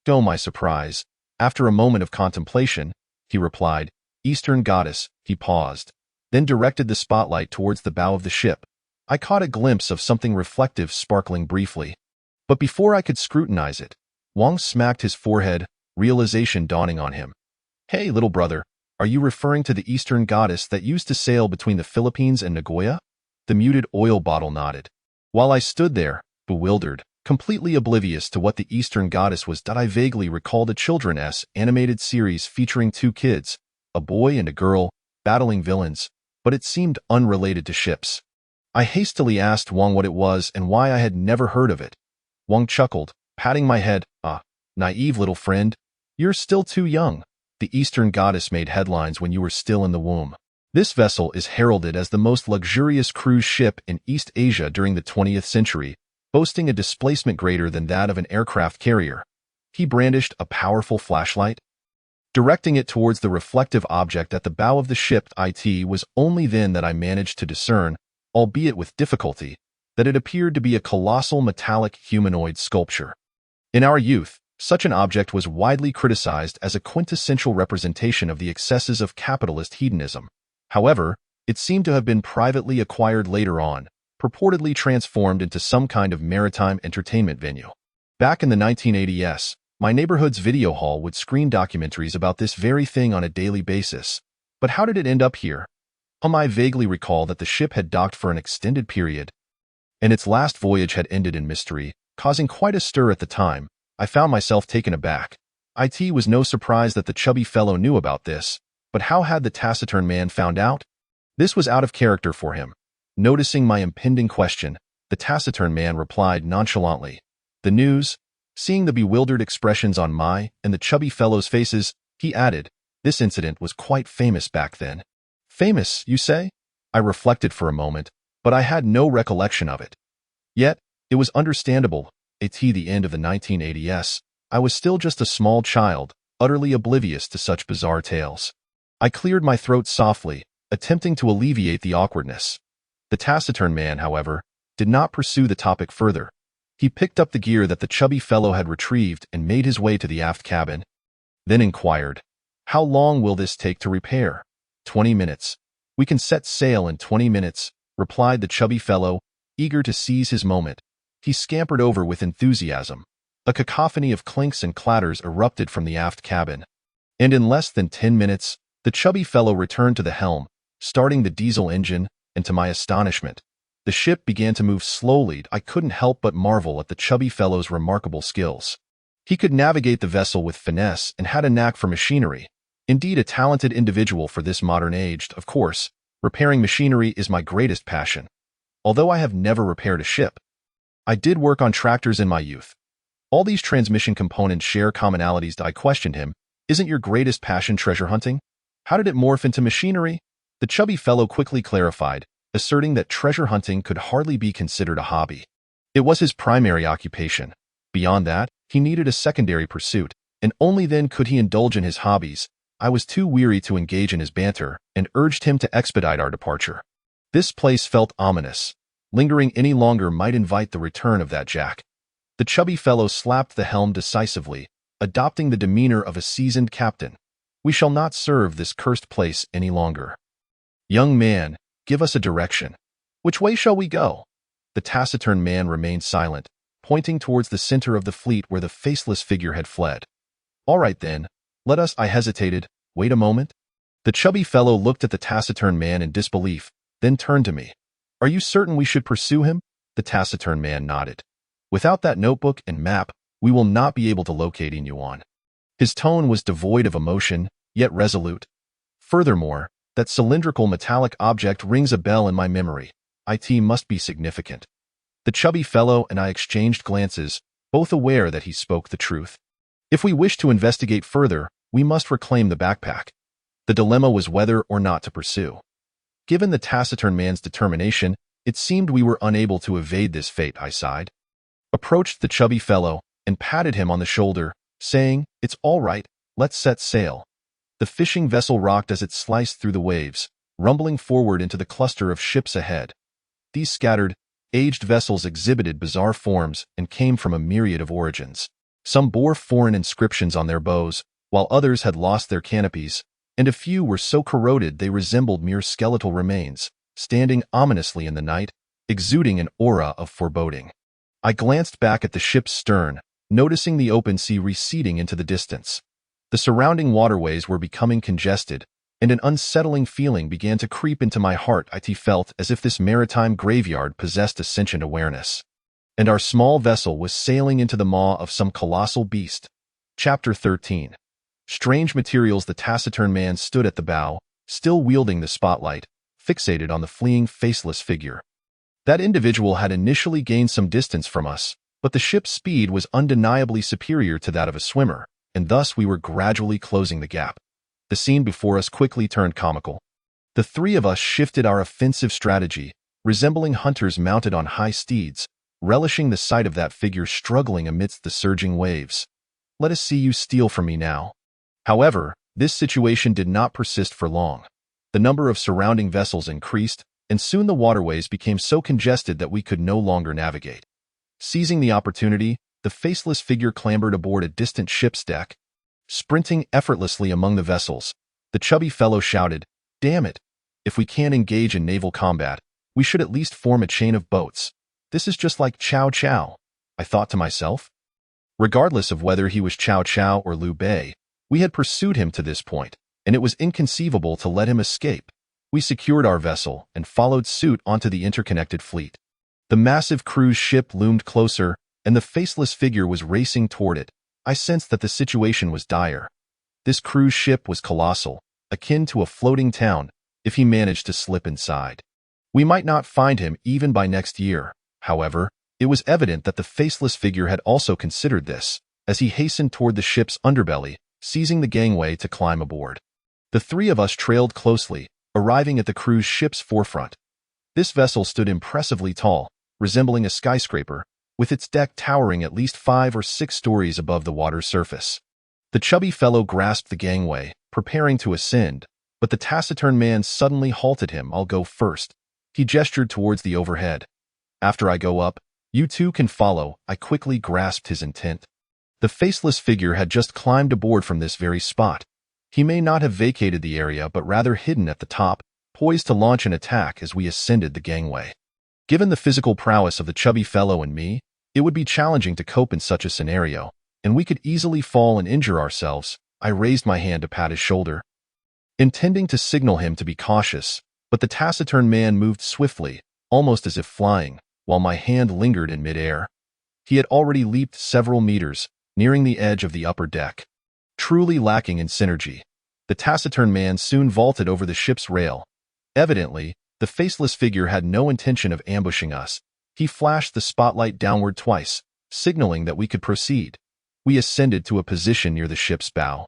To my surprise, after a moment of contemplation, he replied, "Eastern Goddess." He paused, then directed the spotlight towards the bow of the ship. I caught a glimpse of something reflective sparkling briefly. But before I could scrutinize it, Wang smacked his forehead, realization dawning on him. "Hey, little brother, are you referring to the Eastern Goddess that used to sail between the Philippines and Nagoya?" The muted oil bottle nodded. While I stood there, bewildered, Completely oblivious to what the Eastern Goddess was, I vaguely recalled a children's animated series featuring two kids, a boy and a girl, battling villains, but it seemed unrelated to ships. I hastily asked Wang what it was and why I had never heard of it. Wang chuckled, patting my head. Naive little friend, you're still too young. The Eastern Goddess made headlines when you were still in the womb. This vessel is heralded as the most luxurious cruise ship in East Asia during the 20th century, boasting a displacement greater than that of an aircraft carrier. He brandished a powerful flashlight, directing it towards the reflective object at the bow of the ship. It was only then that I managed to discern, albeit with difficulty, that it appeared to be a colossal metallic humanoid sculpture. In our youth, such an object was widely criticized as a quintessential representation of the excesses of capitalist hedonism. However, it seemed to have been privately acquired later on, purportedly transformed into some kind of maritime entertainment venue. Back in the 1980s, my neighborhood's video hall would screen documentaries about this very thing on a daily basis. But how did it end up here? I vaguely recall that the ship had docked for an extended period, and its last voyage had ended in mystery, causing quite a stir at the time. I found myself taken aback. It was no surprise that the chubby fellow knew about this, but how had the taciturn man found out? This was out of character for him. Noticing my impending question, the taciturn man replied nonchalantly. The news? Seeing the bewildered expressions on my and the chubby fellow's faces, he added, this incident was quite famous back then. Famous, you say? I reflected for a moment, but I had no recollection of it. Yet, it was understandable. At the end of the 1980s, I was still just a small child, utterly oblivious to such bizarre tales. I cleared my throat softly, attempting to alleviate the awkwardness. The taciturn man, however, did not pursue the topic further. He picked up the gear that the chubby fellow had retrieved and made his way to the aft cabin, then inquired, how long will this take to repair? 20 minutes. We can set sail in 20 minutes, replied the chubby fellow, eager to seize his moment. He scampered over with enthusiasm. A cacophony of clinks and clatters erupted from the aft cabin, and in less than 10 minutes, the chubby fellow returned to the helm, starting the diesel engine, and to my astonishment, the ship began to move slowly. I couldn't help but marvel at the chubby fellow's remarkable skills. He could navigate the vessel with finesse and had a knack for machinery. Indeed, a talented individual for this modern age. Of course, repairing machinery is my greatest passion. Although I have never repaired a ship, I did work on tractors in my youth. All these transmission components share commonalities. I questioned him. Isn't your greatest passion treasure hunting? How did it morph into machinery? The chubby fellow quickly clarified, asserting that treasure hunting could hardly be considered a hobby. It was his primary occupation. Beyond that, he needed a secondary pursuit, and only then could he indulge in his hobbies. I was too weary to engage in his banter and urged him to expedite our departure. This place felt ominous. Lingering any longer might invite the return of that Jack. The chubby fellow slapped the helm decisively, adopting the demeanor of a seasoned captain. We shall not serve this cursed place any longer. Young man, give us a direction. Which way shall we go? The taciturn man remained silent, pointing towards the center of the fleet where the faceless figure had fled. All right then, let us. I hesitated. Wait a moment. The chubby fellow looked at the taciturn man in disbelief, then turned to me. Are you certain we should pursue him? The taciturn man nodded. Without that notebook and map, we will not be able to locate Inyuan. His tone was devoid of emotion, yet resolute. Furthermore, that cylindrical metallic object rings a bell in my memory. It must be significant. The chubby fellow and I exchanged glances, both aware that he spoke the truth. If we wish to investigate further, we must reclaim the backpack. The dilemma was whether or not to pursue. Given the taciturn man's determination, it seemed we were unable to evade this fate. I sighed, approached the chubby fellow, and patted him on the shoulder, saying, it's all right, let's set sail. The fishing vessel rocked as it sliced through the waves, rumbling forward into the cluster of ships ahead. These scattered, aged vessels exhibited bizarre forms and came from a myriad of origins. Some bore foreign inscriptions on their bows, while others had lost their canopies, and a few were so corroded they resembled mere skeletal remains, standing ominously in the night, exuding an aura of foreboding. I glanced back at the ship's stern, noticing the open sea receding into the distance. The surrounding waterways were becoming congested, and an unsettling feeling began to creep into my heart. It felt as if this maritime graveyard possessed a sentient awareness. and our small vessel was sailing into the maw of some colossal beast. Chapter 13. Strange materials. The taciturn man stood at the bow, still wielding the spotlight, fixated on the fleeing faceless figure. That individual had initially gained some distance from us, but the ship's speed was undeniably superior to that of a swimmer, and thus we were gradually closing the gap. The scene before us quickly turned comical. The three of us shifted our offensive strategy, resembling hunters mounted on high steeds, relishing the sight of that figure struggling amidst the surging waves. Let us see you steal from me now. However, this situation did not persist for long. The number of surrounding vessels increased, and soon the waterways became so congested that we could no longer navigate. Seizing the opportunity, the faceless figure clambered aboard a distant ship's deck. Sprinting effortlessly among the vessels, the chubby fellow shouted, "Damn it! If we can't engage in naval combat, we should at least form a chain of boats. This is just like Chow Chow," I thought to myself. Regardless of whether he was Chow Chow or Liu Bei, we had pursued him to this point, and it was inconceivable to let him escape. We secured our vessel and followed suit onto the interconnected fleet. The massive cruise ship loomed closer, and the faceless figure was racing toward it. I sensed that the situation was dire. This cruise ship was colossal, akin to a floating town, if he managed to slip inside. We might not find him even by next year. However, it was evident that the faceless figure had also considered this, as he hastened toward the ship's underbelly, seizing the gangway to climb aboard. The three of us trailed closely, arriving at the cruise ship's forefront. This vessel stood impressively tall, resembling a skyscraper, with its deck towering at least 5 or 6 stories above the water's surface. The chubby fellow grasped the gangway, preparing to ascend, but the taciturn man suddenly halted him. "I'll go first." He gestured towards the overhead. "After I go up, you two can follow." I quickly grasped his intent. The faceless figure had just climbed aboard from this very spot. He may not have vacated the area, but rather hidden at the top, poised to launch an attack as we ascended the gangway. Given the physical prowess of the chubby fellow and me, it would be challenging to cope in such a scenario, and we could easily fall and injure ourselves. I raised my hand to pat his shoulder, intending to signal him to be cautious, but the taciturn man moved swiftly, almost as if flying, while my hand lingered in midair. He had already leaped several meters, nearing the edge of the upper deck. Truly lacking in synergy, the taciturn man soon vaulted over the ship's rail. Evidently, the faceless figure had no intention of ambushing us. He flashed the spotlight downward twice, signaling that we could proceed. We ascended to a position near the ship's bow,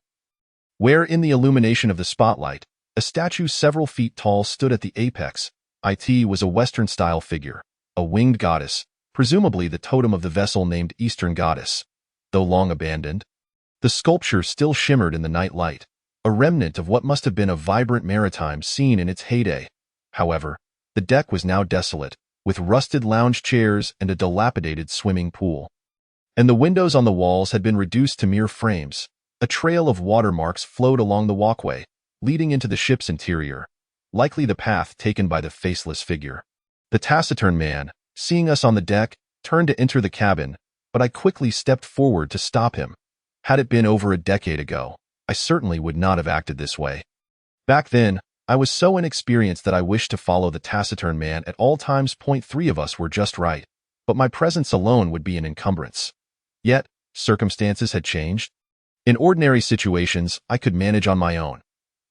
where in the illumination of the spotlight, a statue several feet tall stood at the apex. It was a Western-style figure, a winged goddess, presumably the totem of the vessel named Eastern Goddess. Though long abandoned, the sculpture still shimmered in the night light, a remnant of what must have been a vibrant maritime scene in its heyday. However, the deck was now desolate, with rusted lounge chairs and a dilapidated swimming pool. And the windows on the walls had been reduced to mere frames. A trail of watermarks flowed along the walkway, leading into the ship's interior, likely the path taken by the faceless figure. The taciturn man, seeing us on the deck, turned to enter the cabin, but I quickly stepped forward to stop him. Had it been over a decade ago, I certainly would not have acted this way. Back then, I was so inexperienced that I wished to follow the taciturn man at all times. 3 of us were just right, but my presence alone would be an encumbrance. Yet, circumstances had changed. In ordinary situations, I could manage on my own.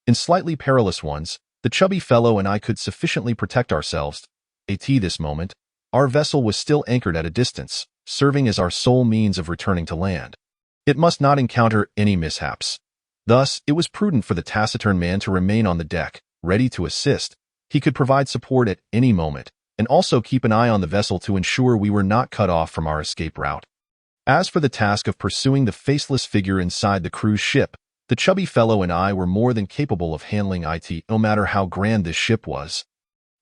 In slightly perilous ones, the chubby fellow and I could sufficiently protect ourselves. At this moment, our vessel was still anchored at a distance, serving as our sole means of returning to land. It must not encounter any mishaps. Thus, it was prudent for the taciturn man to remain on the deck, ready to assist. He could provide support at any moment, and also keep an eye on the vessel to ensure we were not cut off from our escape route. As for the task of pursuing the faceless figure inside the cruise ship, the chubby fellow and I were more than capable of handling it, no matter how grand this ship was.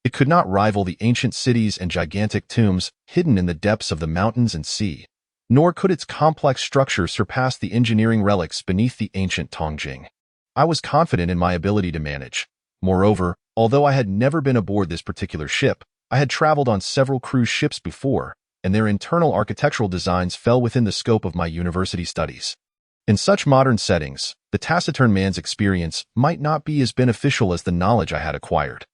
It could not rival the ancient cities and gigantic tombs hidden in the depths of the mountains and sea, nor could its complex structure surpass the engineering relics beneath the ancient Tongjing. I was confident in my ability to manage. Moreover, although I had never been aboard this particular ship, I had traveled on several cruise ships before, and their internal architectural designs fell within the scope of my university studies. In such modern settings, the taciturn man's experience might not be as beneficial as the knowledge I had acquired.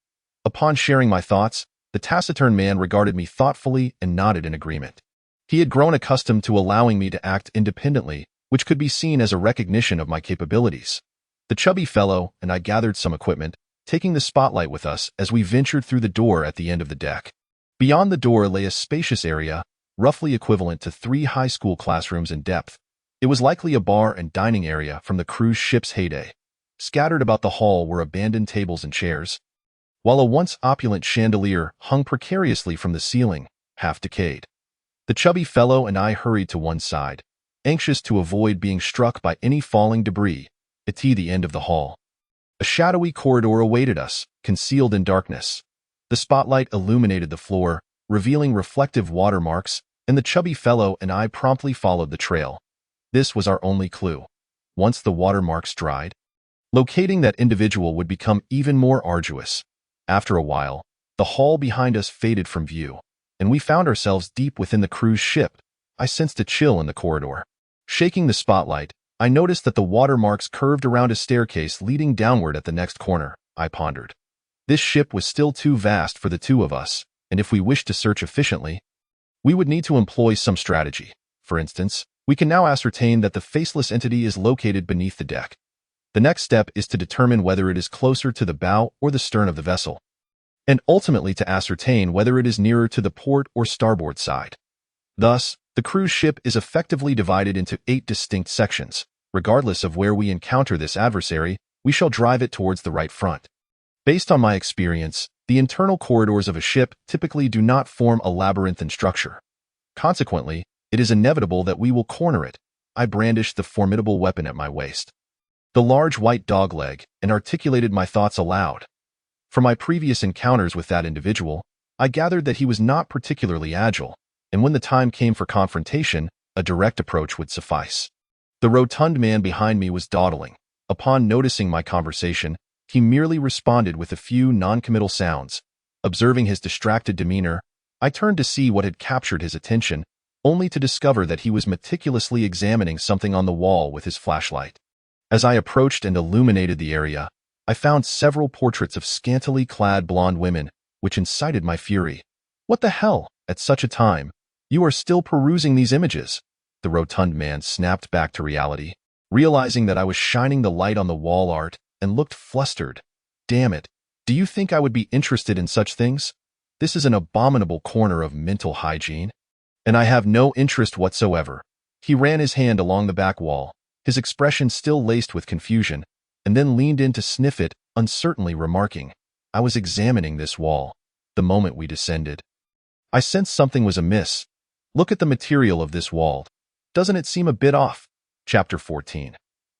Upon sharing my thoughts, the taciturn man regarded me thoughtfully and nodded in agreement. He had grown accustomed to allowing me to act independently, which could be seen as a recognition of my capabilities. The chubby fellow and I gathered some equipment, taking the spotlight with us as we ventured through the door at the end of the deck. Beyond the door lay a spacious area, roughly equivalent to 3 high school classrooms in depth. It was likely a bar and dining area from the cruise ship's heyday. Scattered about the hall were abandoned tables and chairs, while a once opulent chandelier hung precariously from the ceiling, half decayed. The chubby fellow and I hurried to one side, anxious to avoid being struck by any falling debris, at the end of the hall. A shadowy corridor awaited us, concealed in darkness. The spotlight illuminated the floor, revealing reflective watermarks, and the chubby fellow and I promptly followed the trail. This was our only clue. Once the watermarks dried, locating that individual would become even more arduous. After a while, the hall behind us faded from view, and we found ourselves deep within the cruise ship. I sensed a chill in the corridor. Shaking the spotlight, I noticed that the watermarks curved around a staircase leading downward at the next corner. I pondered. This ship was still too vast for the two of us, and if we wished to search efficiently, we would need to employ some strategy. For instance, we can now ascertain that the faceless entity is located beneath the deck. The next step is to determine whether it is closer to the bow or the stern of the vessel, and ultimately to ascertain whether it is nearer to the port or starboard side. Thus, the cruise ship is effectively divided into 8 distinct sections. Regardless of where we encounter this adversary, we shall drive it towards the right front. Based on my experience, the internal corridors of a ship typically do not form a labyrinthine structure. Consequently, it is inevitable that we will corner it. I brandished the formidable weapon at my waist, the large white dogleg, and articulated my thoughts aloud. From my previous encounters with that individual, I gathered that he was not particularly agile, and when the time came for confrontation, a direct approach would suffice. The rotund man behind me was dawdling. Upon noticing my conversation, he merely responded with a few non-committal sounds. Observing his distracted demeanor, I turned to see what had captured his attention, only to discover that he was meticulously examining something on the wall with his flashlight. As I approached and illuminated the area, I found several portraits of scantily clad blonde women, which incited my fury. What the hell, at such a time? You are still perusing these images? The rotund man snapped back to reality, realizing that I was shining the light on the wall art, and looked flustered. Damn it, do you think I would be interested in such things? This is an abominable corner of mental hygiene, and I have no interest whatsoever. He ran his hand along the back wall, his expression still laced with confusion, and then leaned in to sniff it, uncertainly remarking, I was examining this wall the moment we descended. I sensed something was amiss. Look at the material of this wall. Doesn't it seem a bit off? Chapter 14.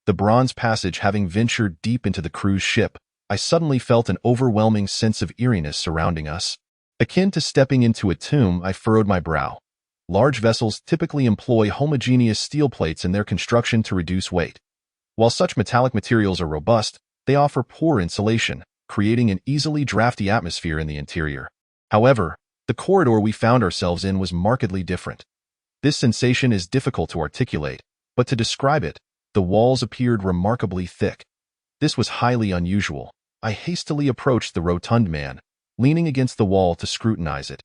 The bronze passage having ventured deep into the cruise ship, I suddenly felt an overwhelming sense of eeriness surrounding us. Akin to stepping into a tomb, I furrowed my brow. Large vessels typically employ homogeneous steel plates in their construction to reduce weight. While such metallic materials are robust, they offer poor insulation, creating an easily drafty atmosphere in the interior. However, the corridor we found ourselves in was markedly different. This sensation is difficult to articulate, but to describe it, the walls appeared remarkably thick. This was highly unusual. I hastily approached the rotund man, leaning against the wall to scrutinize it.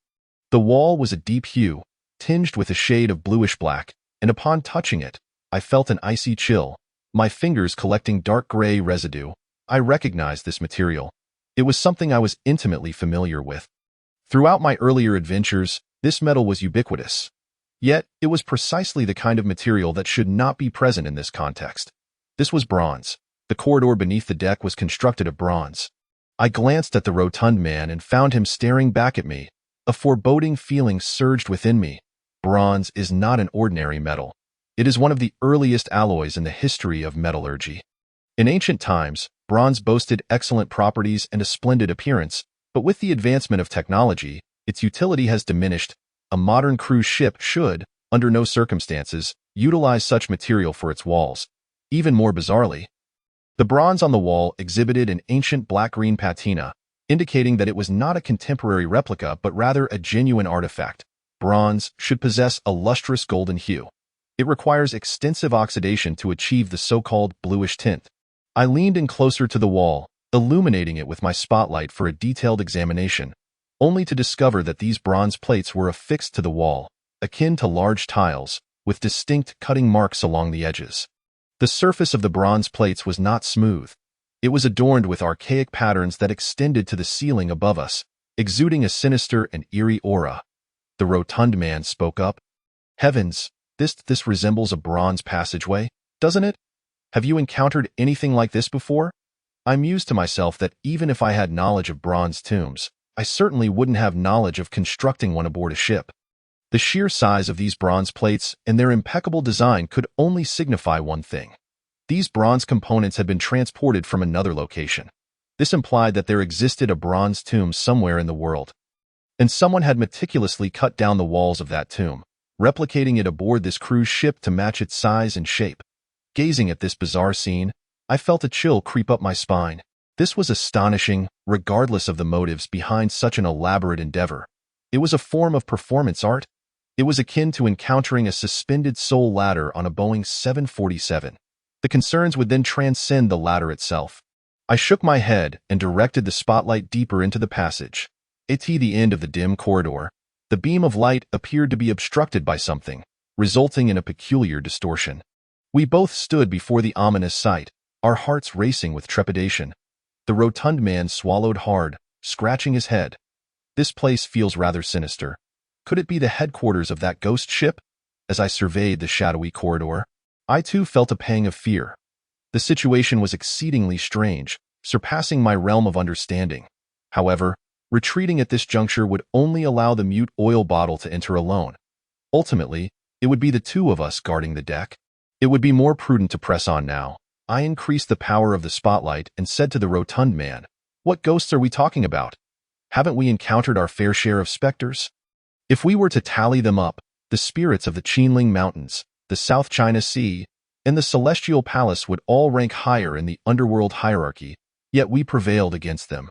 The wall was a deep hue, tinged with a shade of bluish-black, and upon touching it, I felt an icy chill, my fingers collecting dark gray residue. I recognized this material. It was something I was intimately familiar with. Throughout my earlier adventures, this metal was ubiquitous. Yet, it was precisely the kind of material that should not be present in this context. This was bronze. The corridor beneath the deck was constructed of bronze. I glanced at the rotund man and found him staring back at me. A foreboding feeling surged within me. Bronze is not an ordinary metal. It is one of the earliest alloys in the history of metallurgy. In ancient times, bronze boasted excellent properties and a splendid appearance, but with the advancement of technology, its utility has diminished. A modern cruise ship should, under no circumstances, utilize such material for its walls. Even more bizarrely, the bronze on the wall exhibited an ancient black-green patina, indicating that it was not a contemporary replica but rather a genuine artifact. Bronze should possess a lustrous golden hue. It requires extensive oxidation to achieve the so-called bluish tint. I leaned in closer to the wall, illuminating it with my spotlight for a detailed examination, only to discover that these bronze plates were affixed to the wall. akin to large tiles, with distinct cutting marks along the edges. The surface of the bronze plates was not smooth. It was adorned with archaic patterns that extended to the ceiling above us, exuding a sinister and eerie aura. The rotund man spoke up. Heavens, this resembles a bronze passageway, doesn't it? Have you encountered anything like this before? I mused to myself that even if I had knowledge of bronze tombs, I certainly wouldn't have knowledge of constructing one aboard a ship. The sheer size of these bronze plates and their impeccable design could only signify one thing. These bronze components had been transported from another location. This implied that there existed a bronze tomb somewhere in the world, and someone had meticulously cut down the walls of that tomb, replicating it aboard this cruise ship to match its size and shape. Gazing at this bizarre scene, I felt a chill creep up my spine. This was astonishing, regardless of the motives behind such an elaborate endeavor. It was a form of performance art. It was akin to encountering a suspended soul ladder on a Boeing 747. The concerns would then transcend the ladder itself. I shook my head and directed the spotlight deeper into the passage. At the end of the dim corridor, the beam of light appeared to be obstructed by something, resulting in a peculiar distortion. We both stood before the ominous sight, our hearts racing with trepidation. The rotund man swallowed hard, scratching his head. This place feels rather sinister. Could it be the headquarters of that ghost ship? As I surveyed the shadowy corridor, I too felt a pang of fear. The situation was exceedingly strange, surpassing my realm of understanding. However, retreating at this juncture would only allow the mute oil bottle to enter alone. Ultimately, it would be the two of us guarding the deck. It would be more prudent to press on now. I increased the power of the spotlight and said to the rotund man, "What ghosts are we talking about? Haven't we encountered our fair share of specters? If we were to tally them up, the spirits of the Qinling Mountains, the South China Sea, and the Celestial Palace would all rank higher in the underworld hierarchy, yet we prevailed against them.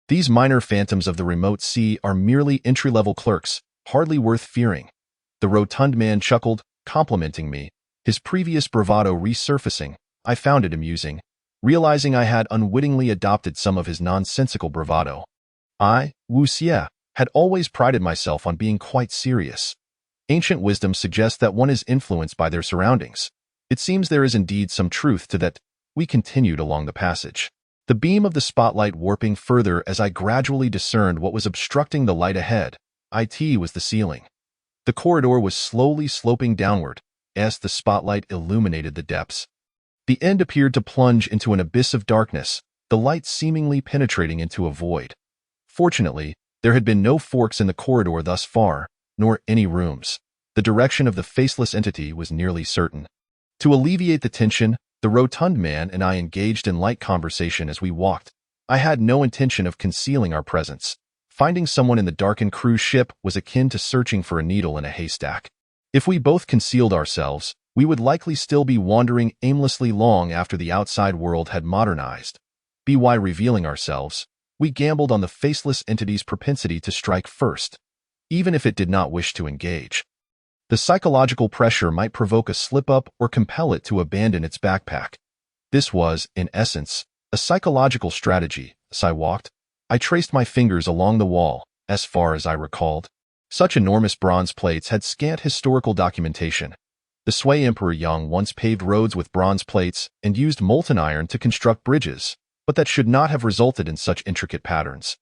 These minor phantoms of the remote sea are merely entry-level clerks, hardly worth fearing." The rotund man chuckled, complimenting me, his previous bravado resurfacing. I found it amusing, realizing I had unwittingly adopted some of his nonsensical bravado. I, Wu Xie, had always prided myself on being quite serious. Ancient wisdom suggests that one is influenced by their surroundings. It seems there is indeed some truth to that. We continued along the passage, the beam of the spotlight warping further as I gradually discerned what was obstructing the light ahead. It was the ceiling. The corridor was slowly sloping downward as the spotlight illuminated the depths. The end appeared to plunge into an abyss of darkness, the light seemingly penetrating into a void. Fortunately, there had been no forks in the corridor thus far, nor any rooms. The direction of the faceless entity was nearly certain. To alleviate the tension, the rotund man and I engaged in light conversation as we walked. I had no intention of concealing our presence. Finding someone in the darkened cruise ship was akin to searching for a needle in a haystack. If we both concealed ourselves, we would likely still be wandering aimlessly long after the outside world had modernized. By revealing ourselves, we gambled on the faceless entity's propensity to strike first, even if it did not wish to engage. The psychological pressure might provoke a slip-up or compel it to abandon its backpack. This was, in essence, a psychological strategy. As I walked, I traced my fingers along the wall, as far as I recalled. Such enormous bronze plates had scant historical documentation. The Sui Emperor Yang once paved roads with bronze plates and used molten iron to construct bridges, but that should not have resulted in such intricate patterns.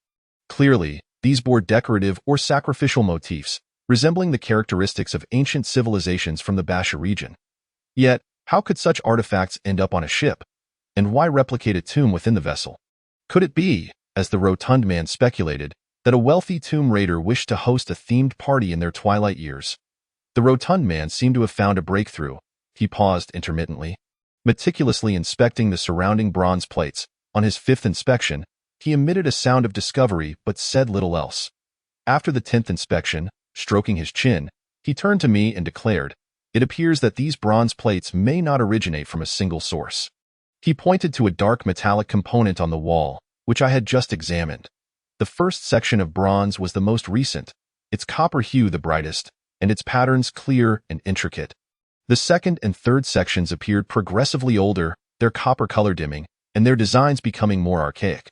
Clearly, these bore decorative or sacrificial motifs, resembling the characteristics of ancient civilizations from the Basha region. Yet, how could such artifacts end up on a ship? And why replicate a tomb within the vessel? Could it be, as the rotund man speculated, that a wealthy tomb raider wished to host a themed party in their twilight years? The rotund man seemed to have found a breakthrough. He paused intermittently, meticulously inspecting the surrounding bronze plates. On his fifth inspection, he emitted a sound of discovery but said little else. After the 10th inspection, stroking his chin, he turned to me and declared, "It appears that these bronze plates may not originate from a single source." He pointed to a dark metallic component on the wall, which I had just examined. The first section of bronze was the most recent, its copper hue the brightest, and its patterns clear and intricate. The second and third sections appeared progressively older, their copper color dimming, and their designs becoming more archaic.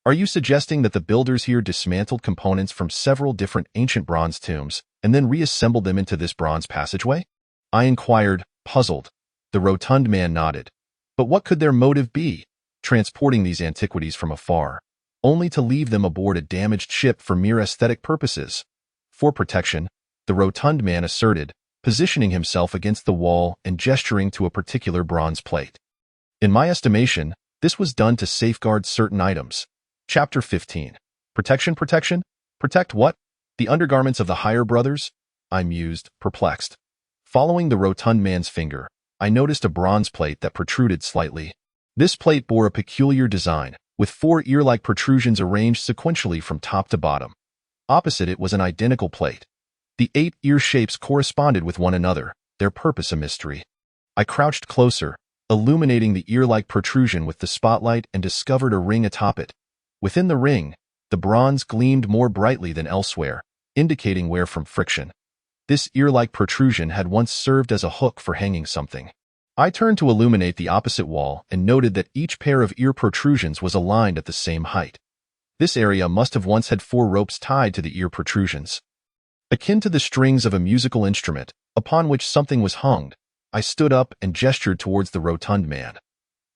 "Are you suggesting that the builders here dismantled components from several different ancient bronze tombs and then reassembled them into this bronze passageway? I inquired, puzzled. The rotund man nodded. But what could their motive be, transporting these antiquities from afar, only to leave them aboard a damaged ship for mere aesthetic purposes? For protection, the rotund man asserted, positioning himself against the wall and gesturing to a particular bronze plate. In my estimation, this was done to safeguard certain items. Chapter 15. Protection, protection? Protect what? The undergarments of the higher brothers? I mused, perplexed. Following the rotund man's finger, I noticed a bronze plate that protruded slightly. This plate bore a peculiar design, with 4 ear-like protrusions arranged sequentially from top to bottom. Opposite it was an identical plate. The 8 ear shapes corresponded with one another, their purpose a mystery. I crouched closer, illuminating the ear-like protrusion with the spotlight, and discovered a ring atop it. Within the ring, the bronze gleamed more brightly than elsewhere, indicating wear from friction. This ear-like protrusion had once served as a hook for hanging something. I turned to illuminate the opposite wall and noted that each pair of ear protrusions was aligned at the same height. This area must have once had 4 ropes tied to the ear protrusions. Akin to the strings of a musical instrument, upon which something was hung, I stood up and gestured towards the rotund man.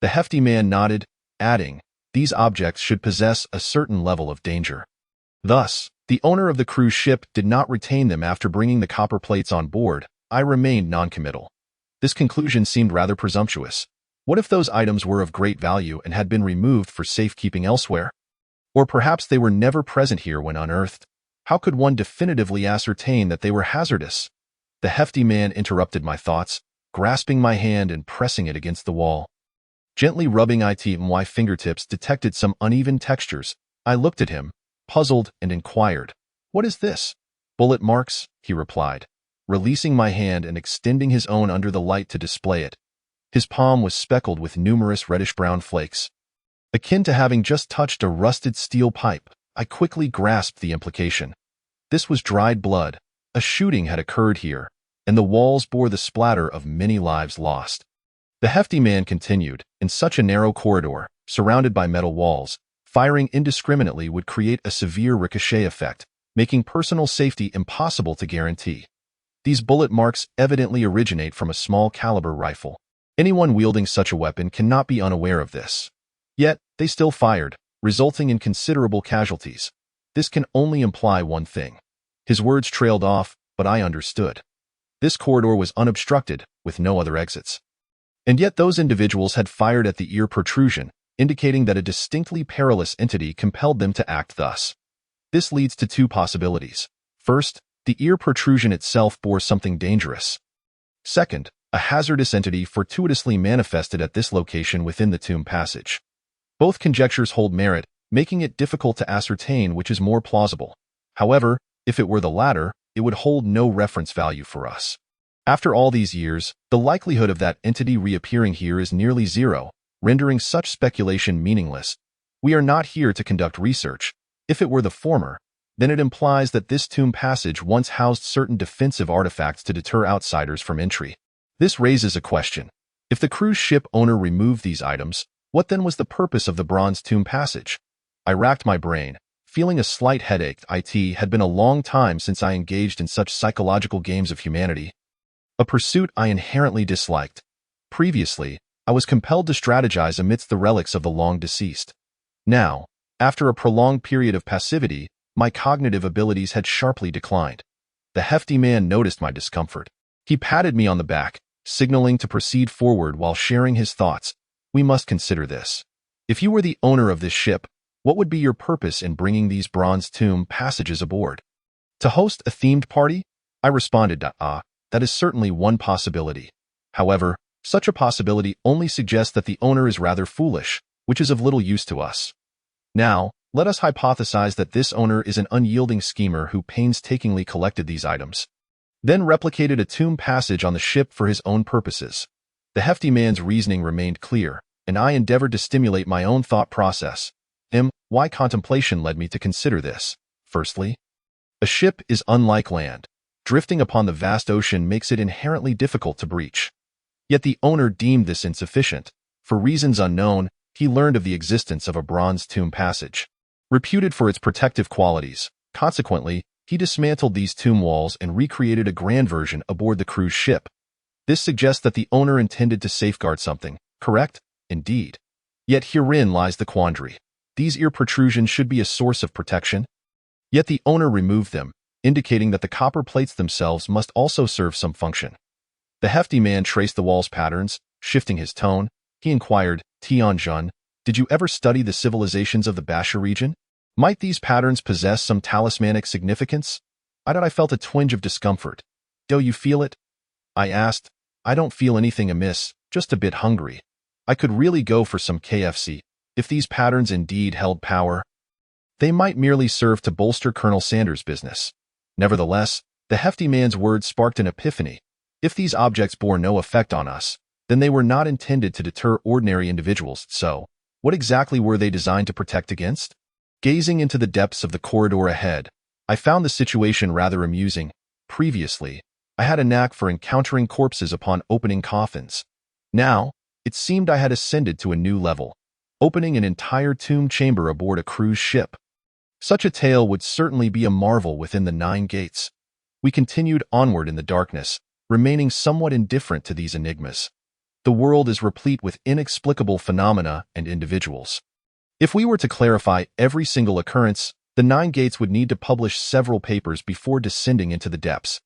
The hefty man nodded, adding, "These objects should possess a certain level of danger." Thus, the owner of the cruise ship did not retain them after bringing the copper plates on board. I remained noncommittal. This conclusion seemed rather presumptuous. What if those items were of great value and had been removed for safekeeping elsewhere? Or perhaps they were never present here when unearthed. How could one definitively ascertain that they were hazardous? The hefty man interrupted my thoughts, grasping my hand and pressing it against the wall. Gently rubbing my fingertips detected some uneven textures. I looked at him, puzzled, and inquired, "What is this?" "Bullet marks," he replied, releasing my hand and extending his own under the light to display it. His palm was speckled with numerous reddish-brown flakes. Akin to having just touched a rusted steel pipe, I quickly grasped the implication. This was dried blood. A shooting had occurred here, and the walls bore the splatter of many lives lost. The hefty man continued, "In such a narrow corridor, surrounded by metal walls, firing indiscriminately would create a severe ricochet effect, making personal safety impossible to guarantee. These bullet marks evidently originate from a small caliber rifle. Anyone wielding such a weapon cannot be unaware of this. Yet, they still fired, resulting in considerable casualties. This can only imply one thing." His words trailed off, but I understood. This corridor was unobstructed, with no other exits. And yet those individuals had fired at the ear protrusion, indicating that a distinctly perilous entity compelled them to act thus. This leads to 2 possibilities. First, the ear protrusion itself bore something dangerous. Second, a hazardous entity fortuitously manifested at this location within the tomb passage. Both conjectures hold merit, making it difficult to ascertain which is more plausible. However, if it were the latter, it would hold no reference value for us. After all these years, the likelihood of that entity reappearing here is nearly zero, rendering such speculation meaningless. We are not here to conduct research. If it were the former, then it implies that this tomb passage once housed certain defensive artifacts to deter outsiders from entry. This raises a question. If the cruise ship owner removed these items, what then was the purpose of the bronze tomb passage? I racked my brain, feeling a slight headache. It had been a long time since I engaged in such psychological games of humanity, a pursuit I inherently disliked. Previously, I was compelled to strategize amidst the relics of the long-deceased. Now, after a prolonged period of passivity, my cognitive abilities had sharply declined. The hefty man noticed my discomfort. He patted me on the back, signaling to proceed forward while sharing his thoughts. "We must consider this. If you were the owner of this ship, what would be your purpose in bringing these bronze tomb passages aboard?" "To host a themed party?" I responded. That is certainly one possibility. However, such a possibility only suggests that the owner is rather foolish, which is of little use to us. Now, let us hypothesize that this owner is an unyielding schemer who painstakingly collected these items, then replicated a tomb passage on the ship for his own purposes. The hefty man's reasoning remained clear, and I endeavored to stimulate my own thought process. Why contemplation led me to consider this. Firstly, a ship is unlike land. Drifting upon the vast ocean makes it inherently difficult to breach. Yet the owner deemed this insufficient. For reasons unknown, he learned of the existence of a bronze tomb passage, reputed for its protective qualities. Consequently, He dismantled these tomb walls and recreated a grand version aboard the cruise ship. This suggests that the owner intended to safeguard something, correct? Indeed. Yet herein lies the quandary. These ear protrusions should be a source of protection. Yet the owner removed them, indicating that the copper plates themselves must also serve some function. The hefty man traced the wall's patterns, shifting his tone. He inquired, Tianjun, did you ever study the civilizations of the Basha region? Might these patterns possess some talismanic significance? I felt a twinge of discomfort. Do you feel it? I asked. I don't feel anything amiss, just a bit hungry. I could really go for some KFC, if these patterns indeed held power. They might merely serve to bolster Colonel Sanders' business. Nevertheless, the hefty man's words sparked an epiphany. If these objects bore no effect on us, then they were not intended to deter ordinary individuals, so what exactly were they designed to protect against? Gazing into the depths of the corridor ahead, I found the situation rather amusing. Previously, I had a knack for encountering corpses upon opening coffins. Now, it seemed I had ascended to a new level, opening an entire tomb chamber aboard a cruise ship. Such a tale would certainly be a marvel within the 9 gates. We continued onward in the darkness, remaining somewhat indifferent to these enigmas. The world is replete with inexplicable phenomena and individuals. If we were to clarify every single occurrence, the 9 gates would need to publish several papers before descending into the depths.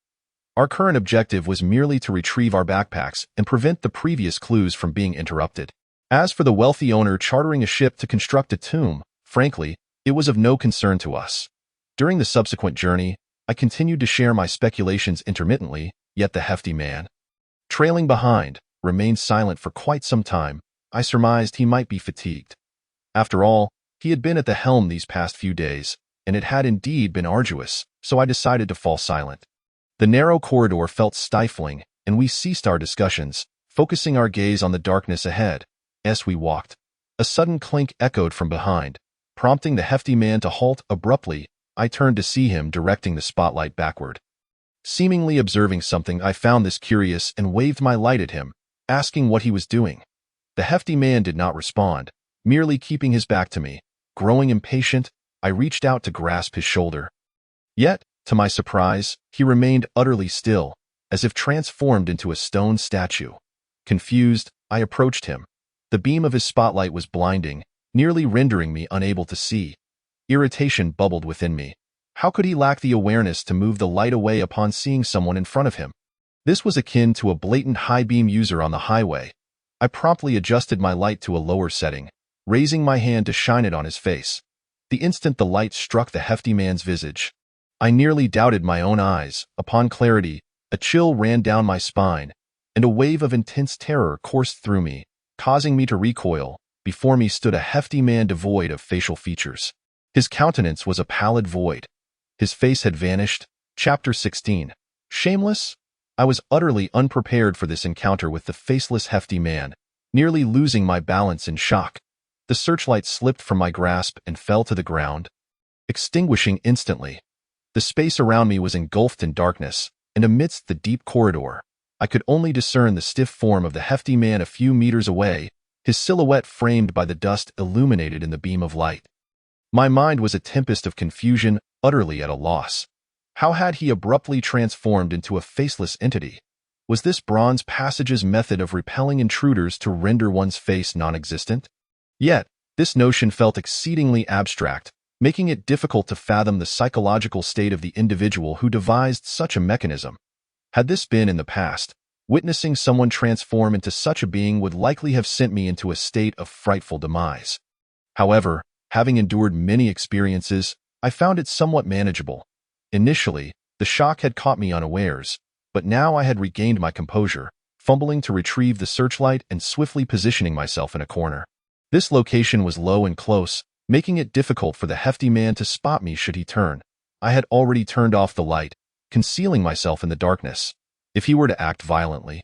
Our current objective was merely to retrieve our backpacks and prevent the previous clues from being interrupted. As for the wealthy owner chartering a ship to construct a tomb, frankly, it was of no concern to us. During the subsequent journey, I continued to share my speculations intermittently, yet the hefty man, trailing behind, remained silent for quite some time. I surmised he might be fatigued. After all, he had been at the helm these past few days, and it had indeed been arduous, so I decided to fall silent. The narrow corridor felt stifling, and we ceased our discussions, focusing our gaze on the darkness ahead. As we walked, a sudden clink echoed from behind, prompting the hefty man to halt abruptly. I turned to see him directing the spotlight backward. Seemingly observing something, I found this curious and waved my light at him, asking what he was doing. The hefty man did not respond, merely keeping his back to me. Growing impatient, I reached out to grasp his shoulder. Yet, to my surprise, he remained utterly still, as if transformed into a stone statue. Confused, I approached him. The beam of his spotlight was blinding, nearly rendering me unable to see. Irritation bubbled within me. How could he lack the awareness to move the light away upon seeing someone in front of him? This was akin to a blatant high-beam user on the highway. I promptly adjusted my light to a lower setting, raising my hand to shine it on his face. The instant the light struck the hefty man's visage, I nearly doubted my own eyes. Upon clarity, a chill ran down my spine, and a wave of intense terror coursed through me, causing me to recoil. Before me stood a hefty man devoid of facial features. His countenance was a pallid void. His face had vanished. Chapter 16. Shameless? I was utterly unprepared for this encounter with the faceless hefty man, nearly losing my balance in shock. The searchlight slipped from my grasp and fell to the ground, extinguishing instantly. The space around me was engulfed in darkness, and amidst the deep corridor, I could only discern the stiff form of the hefty man a few meters away, his silhouette framed by the dust illuminated in the beam of light. My mind was a tempest of confusion, utterly at a loss. How had he abruptly transformed into a faceless entity? Was this Bronze Passage's method of repelling intruders to render one's face non-existent? Yet, this notion felt exceedingly abstract, making it difficult to fathom the psychological state of the individual who devised such a mechanism. Had this been in the past, witnessing someone transform into such a being would likely have sent me into a state of frightful demise. However, having endured many experiences, I found it somewhat manageable. Initially, the shock had caught me unawares, but now I had regained my composure, fumbling to retrieve the searchlight and swiftly positioning myself in a corner. This location was low and close, making it difficult for the hefty man to spot me should he turn. I had already turned off the light, concealing myself in the darkness. If he were to act violently,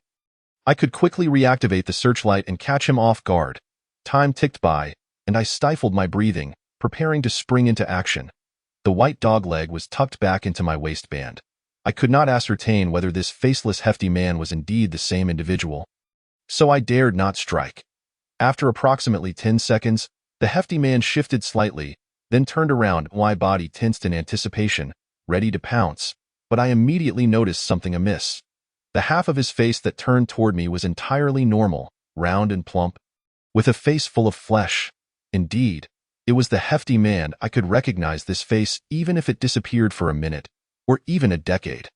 I could quickly reactivate the searchlight and catch him off guard. Time ticked by, and I stifled my breathing, preparing to spring into action. The white dogleg was tucked back into my waistband. I could not ascertain whether this faceless hefty man was indeed the same individual, so I dared not strike. After approximately 10 seconds, the hefty man shifted slightly, then turned around. My body tensed in anticipation, ready to pounce, but I immediately noticed something amiss. The half of his face that turned toward me was entirely normal, round and plump, with a face full of flesh. Indeed, it was the hefty man. I could recognize this face even if it disappeared for a minute, or even a decade.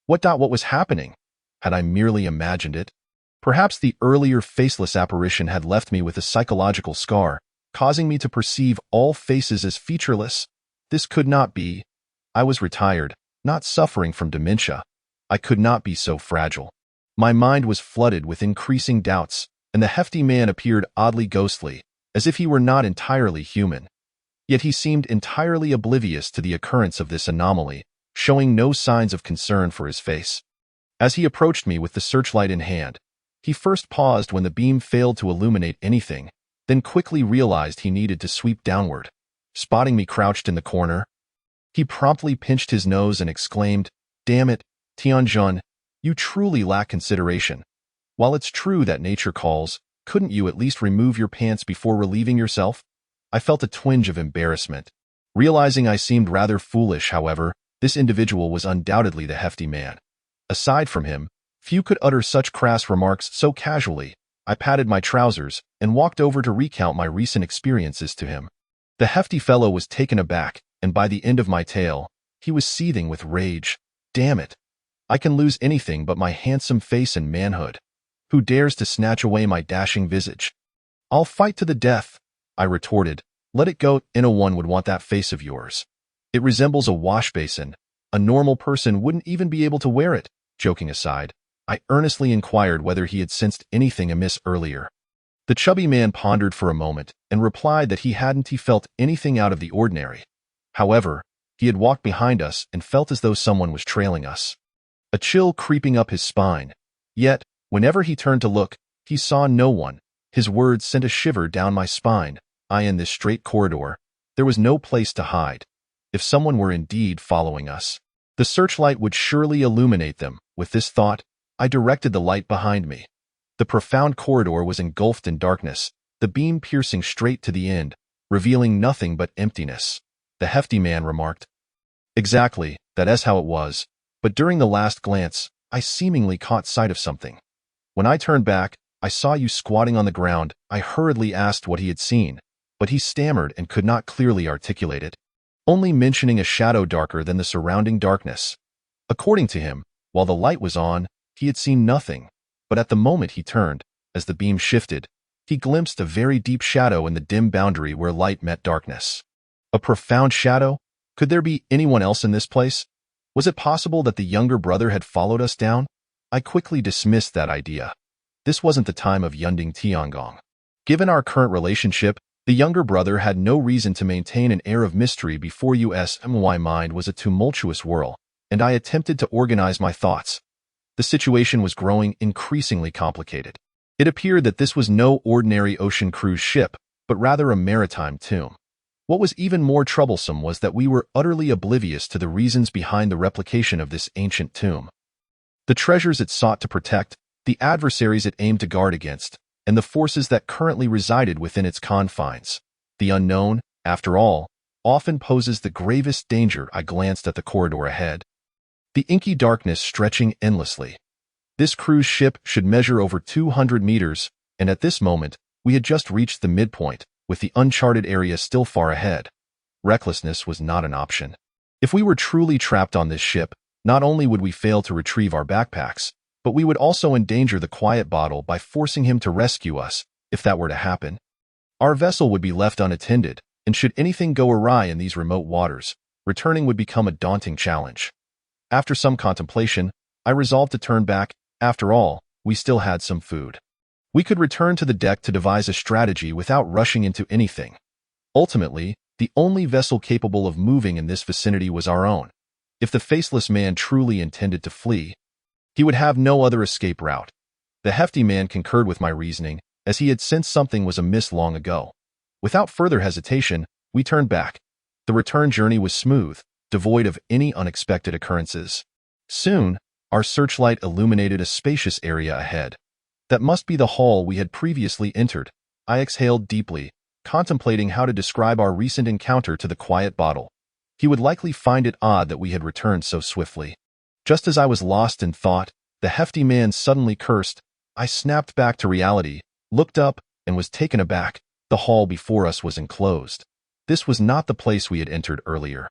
What was happening? Had I merely imagined it? Perhaps the earlier faceless apparition had left me with a psychological scar, causing me to perceive all faces as featureless. This could not be. I was retired, not suffering from dementia. I could not be so fragile. My mind was flooded with increasing doubts, and the hefty man appeared oddly ghostly, as if he were not entirely human. Yet he seemed entirely oblivious to the occurrence of this anomaly, showing no signs of concern for his face. As he approached me with the searchlight in hand, he first paused when the beam failed to illuminate anything, then quickly realized he needed to sweep downward. Spotting me crouched in the corner, he promptly pinched his nose and exclaimed, "Damn it, Tianjun, you truly lack consideration. While it's true that nature calls, couldn't you at least remove your pants before relieving yourself?" I felt a twinge of embarrassment. Realizing I seemed rather foolish, however, this individual was undoubtedly the hefty man. Aside from him, few could utter such crass remarks so casually. I patted my trousers and walked over to recount my recent experiences to him. The hefty fellow was taken aback, and by the end of my tale, he was seething with rage. Damn it! I can lose anything but my handsome face and manhood. Who dares to snatch away my dashing visage? I'll fight to the death, I retorted. Let it go. No one would want that face of yours. It resembles a wash basin. A normal person wouldn't even be able to wear it. Joking aside, I earnestly inquired whether he had sensed anything amiss earlier. The chubby man pondered for a moment and replied that he hadn't felt anything out of the ordinary. However, he had walked behind us and felt as though someone was trailing us. A chill creeping up his spine. Yet, whenever he turned to look, he saw no one. His words sent a shiver down my spine. In this straight corridor, there was no place to hide. If someone were indeed following us, the searchlight would surely illuminate them. With this thought, I directed the light behind me. The profound corridor was engulfed in darkness, the beam piercing straight to the end, revealing nothing but emptiness. The hefty man remarked, "Exactly, that is how it was, but during the last glance, I seemingly caught sight of something. When I turned back, I saw you squatting on the ground." I hurriedly asked what he had seen, but he stammered and could not clearly articulate it, only mentioning a shadow darker than the surrounding darkness. According to him, while the light was on, he had seen nothing, but at the moment he turned, as the beam shifted, he glimpsed a very deep shadow in the dim boundary where light met darkness. A profound shadow? Could there be anyone else in this place? Was it possible that the younger brother had followed us down? I quickly dismissed that idea. This wasn't the time of Yunding Tiangong. Given our current relationship, the younger brother had no reason to maintain an air of mystery before us. My mind was a tumultuous whirl, and I attempted to organize my thoughts. The situation was growing increasingly complicated. It appeared that this was no ordinary ocean cruise ship, but rather a maritime tomb. What was even more troublesome was that we were utterly oblivious to the reasons behind the replication of this ancient tomb. The treasures it sought to protect, the adversaries it aimed to guard against, and the forces that currently resided within its confines. The unknown, after all, often poses the gravest danger. I glanced at the corridor ahead. The inky darkness stretching endlessly. This cruise ship should measure over 200 meters, and at this moment, we had just reached the midpoint, with the uncharted area still far ahead. Recklessness was not an option. If we were truly trapped on this ship, not only would we fail to retrieve our backpacks, but we would also endanger the quiet bottle by forcing him to rescue us. If that were to happen, our vessel would be left unattended, and should anything go awry in these remote waters, returning would become a daunting challenge. After some contemplation, I resolved to turn back. After all, we still had some food. We could return to the deck to devise a strategy without rushing into anything. Ultimately, the only vessel capable of moving in this vicinity was our own. If the faceless man truly intended to flee, he would have no other escape route. The hefty man concurred with my reasoning, as he had sensed something was amiss long ago. Without further hesitation, we turned back. The return journey was smooth, devoid of any unexpected occurrences. Soon, our searchlight illuminated a spacious area ahead. That must be the hall we had previously entered. I exhaled deeply, contemplating how to describe our recent encounter to the quiet bottle. He would likely find it odd that we had returned so swiftly. Just as I was lost in thought, the hefty man suddenly cursed. I snapped back to reality, looked up, and was taken aback. The hall before us was enclosed. This was not the place we had entered earlier.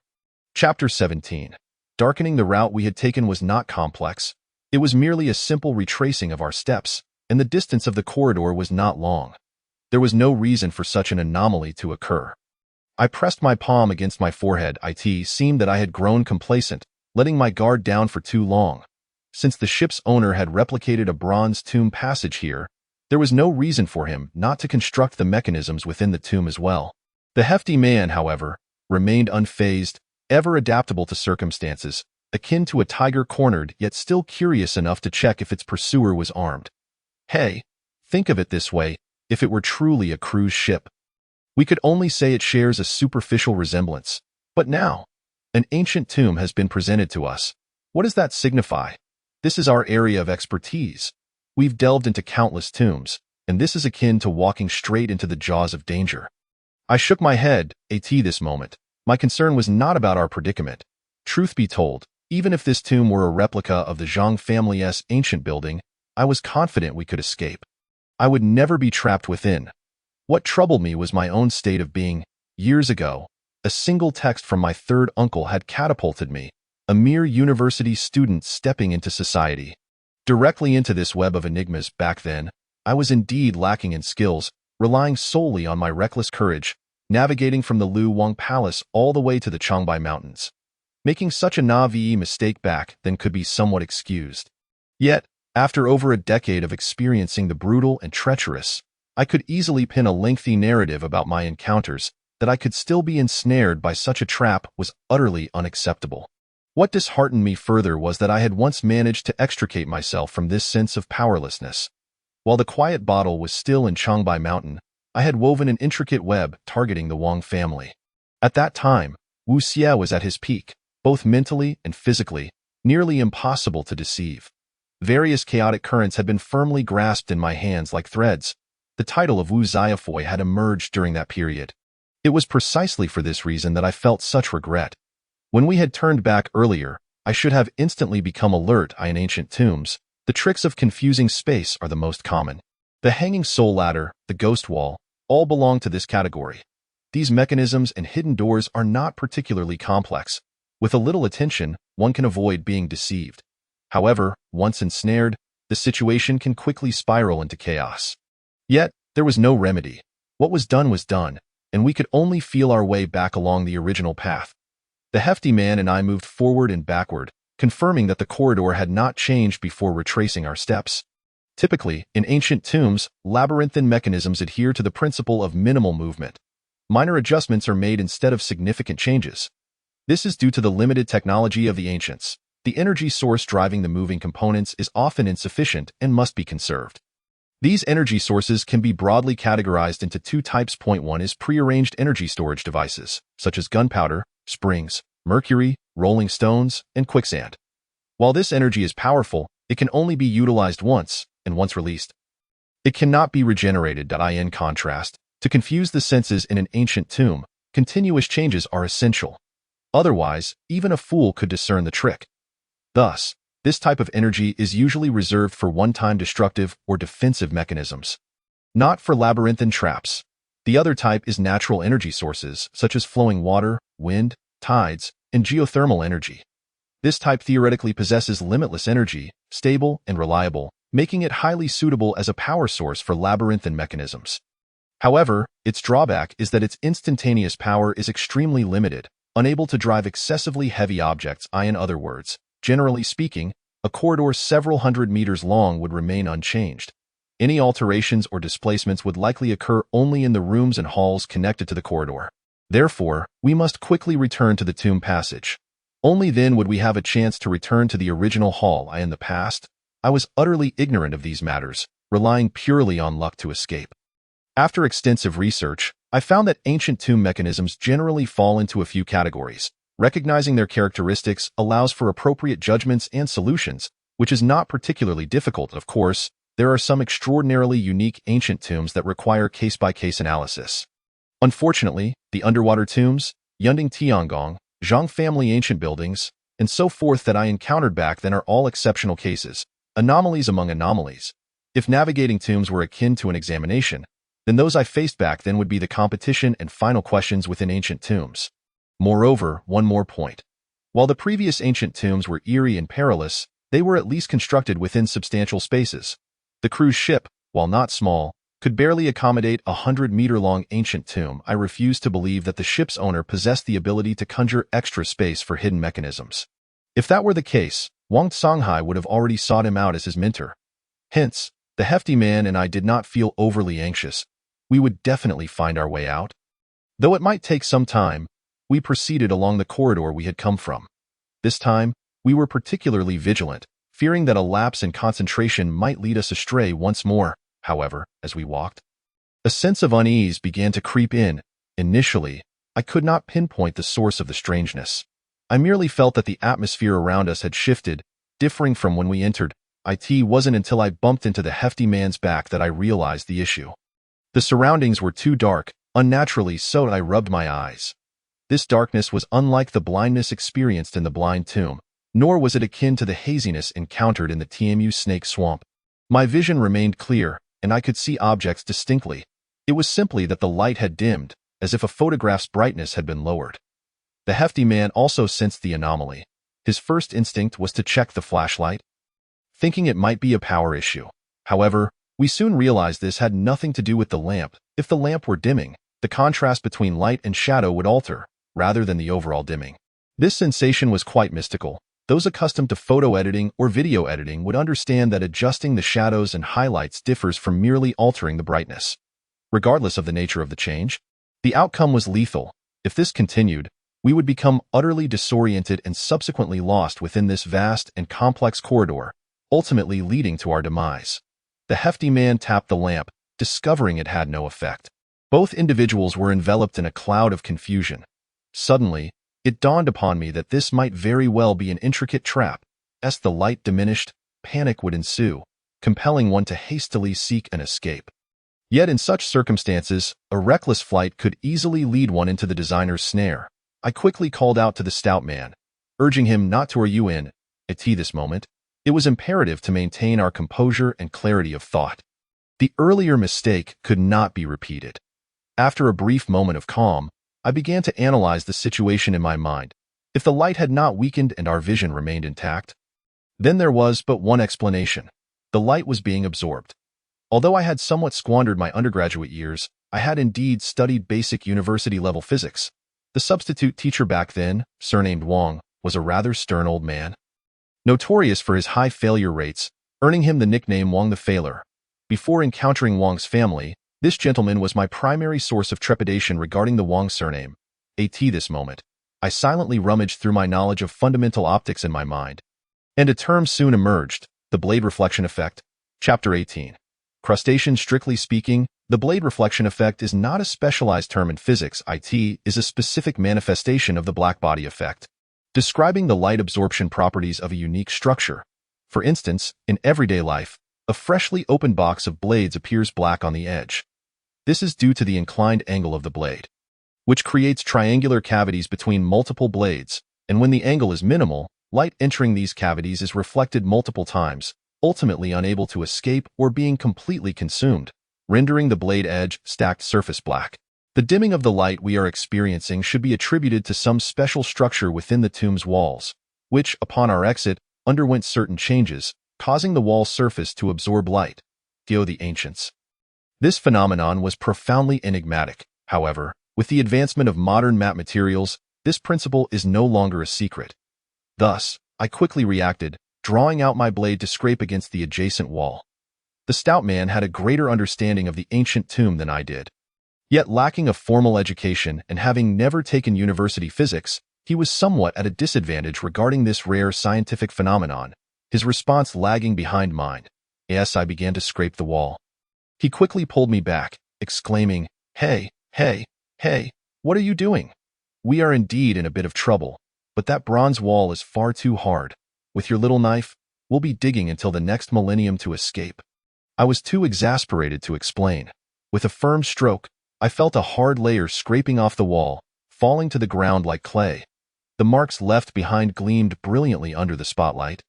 Chapter 17. Darkening the route we had taken was not complex. It was merely a simple retracing of our steps, and the distance of the corridor was not long. There was no reason for such an anomaly to occur. I pressed my palm against my forehead. It seemed that I had grown complacent, letting my guard down for too long. Since the ship's owner had replicated a bronze tomb passage here, there was no reason for him not to construct the mechanisms within the tomb as well. The hefty man, however, remained unfazed, ever adaptable to circumstances, akin to a tiger cornered yet still curious enough to check if its pursuer was armed. Hey, think of it this way, if it were truly a cruise ship. We could only say it shares a superficial resemblance. But now, an ancient tomb has been presented to us. What does that signify? This is our area of expertise. We've delved into countless tombs, and this is akin to walking straight into the jaws of danger. I shook my head, this moment. My concern was not about our predicament. Truth be told, even if this tomb were a replica of the Zhang family's ancient building, I was confident we could escape. I would never be trapped within. What troubled me was my own state of being. Years ago, a single text from my third uncle had catapulted me, a mere university student stepping into society. Directly into this web of enigmas. Back then, I was indeed lacking in skills, relying solely on my reckless courage, navigating from the Lu Wang Palace all the way to the Changbai Mountains. Making such a naive mistake back then could be somewhat excused. Yet, after over a decade of experiencing the brutal and treacherous, I could easily pin a lengthy narrative about my encounters. That I could still be ensnared by such a trap was utterly unacceptable. What disheartened me further was that I had once managed to extricate myself from this sense of powerlessness. While the quiet bottle was still in Changbai Mountain, I had woven an intricate web targeting the Wang family. At that time, Wu Xie was at his peak, both mentally and physically, nearly impossible to deceive. Various chaotic currents had been firmly grasped in my hands like threads. The title of Wu Xiaofui had emerged during that period. It was precisely for this reason that I felt such regret. When we had turned back earlier, I should have instantly become alert in ancient tombs. The tricks of confusing space are the most common. The hanging soul ladder, the ghost wall, all belong to this category. These mechanisms and hidden doors are not particularly complex. With a little attention, one can avoid being deceived. However, once ensnared, the situation can quickly spiral into chaos. Yet, there was no remedy. What was done, and we could only feel our way back along the original path. The hefty man and I moved forward and backward, confirming that the corridor had not changed before retracing our steps. Typically, in ancient tombs, labyrinthine mechanisms adhere to the principle of minimal movement. Minor adjustments are made instead of significant changes. This is due to the limited technology of the ancients. The energy source driving the moving components is often insufficient and must be conserved. These energy sources can be broadly categorized into two types. Point 1 is prearranged energy storage devices, such as gunpowder, springs, mercury, rolling stones, and quicksand. While this energy is powerful, it can only be utilized once, and once released, it cannot be regenerated. In contrast, to confuse the senses in an ancient tomb, continuous changes are essential. Otherwise, even a fool could discern the trick. Thus, this type of energy is usually reserved for one-time destructive or defensive mechanisms, not for labyrinthine traps. The other type is natural energy sources, such as flowing water, wind, tides, and geothermal energy. This type theoretically possesses limitless energy, stable and reliable, making it highly suitable as a power source for labyrinthine mechanisms. However, its drawback is that its instantaneous power is extremely limited, unable to drive excessively heavy objects. In other words, generally speaking, a corridor several hundred meters long would remain unchanged. Any alterations or displacements would likely occur only in the rooms and halls connected to the corridor. Therefore, we must quickly return to the tomb passage. Only then would we have a chance to return to the original hall. In the past, I was utterly ignorant of these matters, relying purely on luck to escape. After extensive research, I found that ancient tomb mechanisms generally fall into a few categories. Recognizing their characteristics allows for appropriate judgments and solutions, which is not particularly difficult. Of course, there are some extraordinarily unique ancient tombs that require case-by-case analysis. Unfortunately, the underwater tombs, Yunding Tiangong, Zhang family ancient buildings, and so forth that I encountered back then are all exceptional cases, anomalies among anomalies. If navigating tombs were akin to an examination, then those I faced back then would be the competition and final questions within ancient tombs. Moreover, one more point. While the previous ancient tombs were eerie and perilous, they were at least constructed within substantial spaces. The cruise ship, while not small, could barely accommodate a 100-meter-long ancient tomb. I refused to believe that the ship's owner possessed the ability to conjure extra space for hidden mechanisms. If that were the case, Wang Songhai would have already sought him out as his mentor. Hence, the hefty man and I did not feel overly anxious. We would definitely find our way out. Though it might take some time, we proceeded along the corridor we had come from. This time, we were particularly vigilant, fearing that a lapse in concentration might lead us astray once more. However, as we walked, a sense of unease began to creep in. Initially, I could not pinpoint the source of the strangeness. I merely felt that the atmosphere around us had shifted, differing from when we entered. It wasn't until I bumped into the hefty man's back that I realized the issue. The surroundings were too dark, unnaturally so, and I rubbed my eyes. This darkness was unlike the blindness experienced in the blind tomb, nor was it akin to the haziness encountered in the TMU snake swamp. My vision remained clear, and I could see objects distinctly. It was simply that the light had dimmed, as if a photograph's brightness had been lowered. The hefty man also sensed the anomaly. His first instinct was to check the flashlight, thinking it might be a power issue. However, we soon realized this had nothing to do with the lamp. If the lamp were dimming, the contrast between light and shadow would alter, rather than the overall dimming. This sensation was quite mystical. Those accustomed to photo editing or video editing would understand that adjusting the shadows and highlights differs from merely altering the brightness. Regardless of the nature of the change, the outcome was lethal. If this continued, we would become utterly disoriented and subsequently lost within this vast and complex corridor, ultimately leading to our demise. The hefty man tapped the lamp, discovering it had no effect. Both individuals were enveloped in a cloud of confusion. Suddenly, it dawned upon me that this might very well be an intricate trap. As the light diminished, panic would ensue, compelling one to hastily seek an escape. Yet in such circumstances, a reckless flight could easily lead one into the designer's snare. I quickly called out to the stout man, urging him not to RUN at this moment. It was imperative to maintain our composure and clarity of thought. The earlier mistake could not be repeated. After a brief moment of calm, I began to analyze the situation in my mind. If the light had not weakened and our vision remained intact, then there was but one explanation. The light was being absorbed. Although I had somewhat squandered my undergraduate years, I had indeed studied basic university-level physics. The substitute teacher back then, surnamed Wang, was a rather stern old man, notorious for his high failure rates, earning him the nickname Wang the Failer. Before encountering Wang's family, this gentleman was my primary source of trepidation regarding the Wang surname. At this moment, I silently rummaged through my knowledge of fundamental optics in my mind, and a term soon emerged, the blade reflection effect. Chapter 18. Crustaceans. Strictly speaking, the blade reflection effect is not a specialized term in physics. It is a specific manifestation of the blackbody effect, describing the light absorption properties of a unique structure. For instance, in everyday life, a freshly opened box of blades appears black on the edge. This is due to the inclined angle of the blade, which creates triangular cavities between multiple blades, and when the angle is minimal, light entering these cavities is reflected multiple times, ultimately unable to escape or being completely consumed, rendering the blade edge stacked surface black. The dimming of the light we are experiencing should be attributed to some special structure within the tomb's walls, which, upon our exit, underwent certain changes, causing the wall surface to absorb light. The ancients. This phenomenon was profoundly enigmatic. However, with the advancement of modern map materials, this principle is no longer a secret. Thus, I quickly reacted, drawing out my blade to scrape against the adjacent wall. The stout man had a greater understanding of the ancient tomb than I did. Yet lacking a formal education and having never taken university physics, he was somewhat at a disadvantage regarding this rare scientific phenomenon, his response lagging behind mine. As I began to scrape the wall, he quickly pulled me back, exclaiming, Hey, what are you doing? We are indeed in a bit of trouble, but that bronze wall is far too hard. With your little knife, we'll be digging until the next millennium to escape. I was too exasperated to explain. With a firm stroke, I felt a hard layer scraping off the wall, falling to the ground like clay. The marks left behind gleamed brilliantly under the spotlight.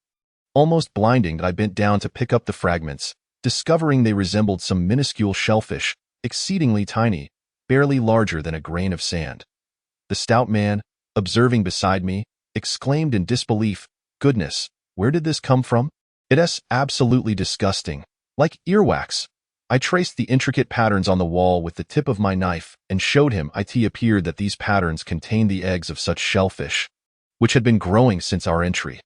Almost blinded, I bent down to pick up the fragments, discovering they resembled some minuscule shellfish, exceedingly tiny, barely larger than a grain of sand. The stout man, observing beside me, exclaimed in disbelief, "Goodness, where did this come from? It's absolutely disgusting, like earwax." I traced the intricate patterns on the wall with the tip of my knife and showed him. It appeared that these patterns contained the eggs of such shellfish, which had been growing since our entry.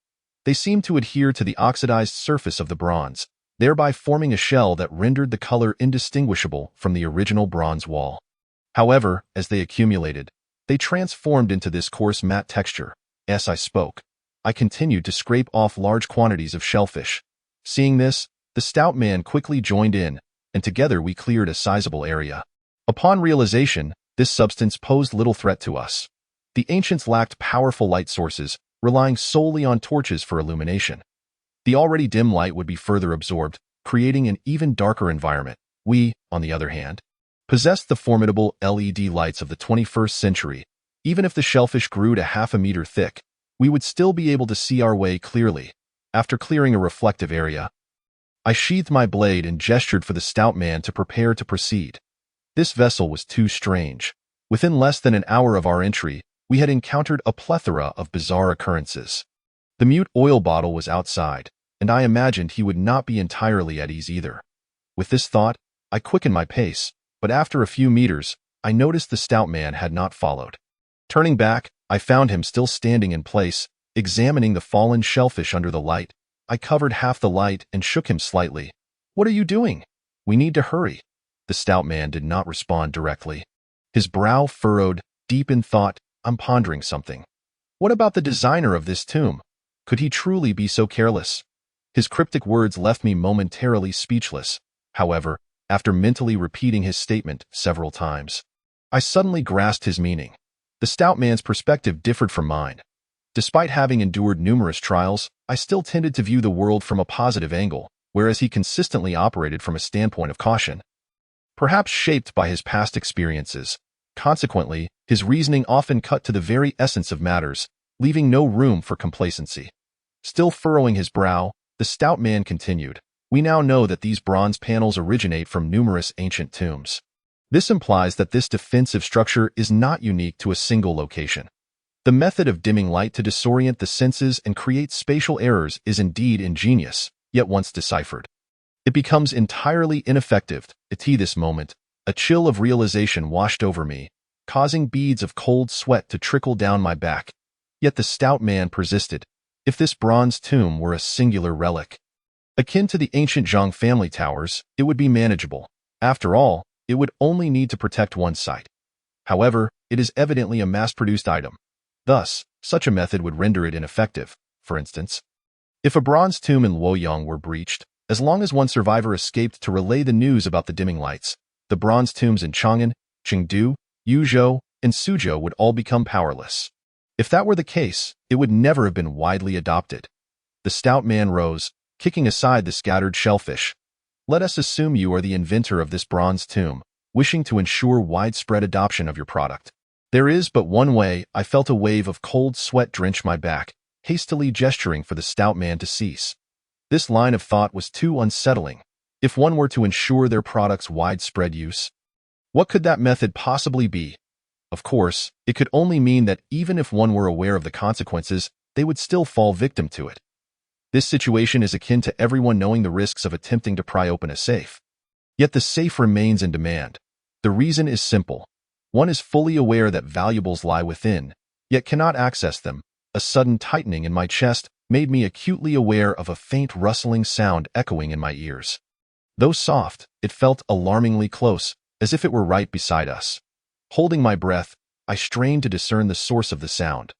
They seemed to adhere to the oxidized surface of the bronze, thereby forming a shell that rendered the color indistinguishable from the original bronze wall. However, as they accumulated, they transformed into this coarse matte texture. As I spoke, I continued to scrape off large quantities of shellfish. Seeing this, the stout man quickly joined in, and together we cleared a sizable area. Upon realization, this substance posed little threat to us. The ancients lacked powerful light sources, relying solely on torches for illumination. The already dim light would be further absorbed, creating an even darker environment. We, on the other hand, possessed the formidable LED lights of the 21st century. Even if the shellfish grew to half a meter thick, we would still be able to see our way clearly. After clearing a reflective area, I sheathed my blade and gestured for the stout man to prepare to proceed. This vessel was too strange. Within less than an hour of our entry, we had encountered a plethora of bizarre occurrences. The mute oil bottle was outside, and I imagined he would not be entirely at ease either. With this thought, I quickened my pace, but after a few meters, I noticed the stout man had not followed. Turning back, I found him still standing in place, examining the fallen shellfish under the light. I covered half the light and shook him slightly. "What are you doing? We need to hurry." The stout man did not respond directly. His brow furrowed, deep in thought. "I'm pondering something. What about the designer of this tomb? Could he truly be so careless?" His cryptic words left me momentarily speechless. However, after mentally repeating his statement several times, I suddenly grasped his meaning. The stout man's perspective differed from mine. Despite having endured numerous trials, I still tended to view the world from a positive angle, whereas he consistently operated from a standpoint of caution. Perhaps shaped by his past experiences, consequently, his reasoning often cut to the very essence of matters, leaving no room for complacency. Still furrowing his brow, the stout man continued, "We now know that these bronze panels originate from numerous ancient tombs. This implies that this defensive structure is not unique to a single location. The method of dimming light to disorient the senses and create spatial errors is indeed ingenious, yet once deciphered, it becomes entirely ineffective. At this moment, a chill of realization washed over me, causing beads of cold sweat to trickle down my back. Yet the stout man persisted. If this bronze tomb were a singular relic, akin to the ancient Zhang family towers, it would be manageable. After all, it would only need to protect one site. However, it is evidently a mass-produced item. Thus, such a method would render it ineffective. For instance, if a bronze tomb in Luoyang were breached, as long as one survivor escaped to relay the news about the dimming lights, the bronze tombs in Chang'an, Chengdu, Yuzhou, and Suzhou would all become powerless. If that were the case, it would never have been widely adopted. The stout man rose, kicking aside the scattered shellfish. "Let us assume you are the inventor of this bronze tomb, wishing to ensure widespread adoption of your product. There is but one way." I felt a wave of cold sweat drench my back, hastily gesturing for the stout man to cease. This line of thought was too unsettling. If one were to ensure their product's widespread use, what could that method possibly be? Of course, it could only mean that even if one were aware of the consequences, they would still fall victim to it. This situation is akin to everyone knowing the risks of attempting to pry open a safe. Yet the safe remains in demand. The reason is simple. One is fully aware that valuables lie within, yet cannot access them. A sudden tightening in my chest made me acutely aware of a faint rustling sound echoing in my ears. Though soft, it felt alarmingly close, as if it were right beside us. Holding my breath, I strained to discern the source of the sound.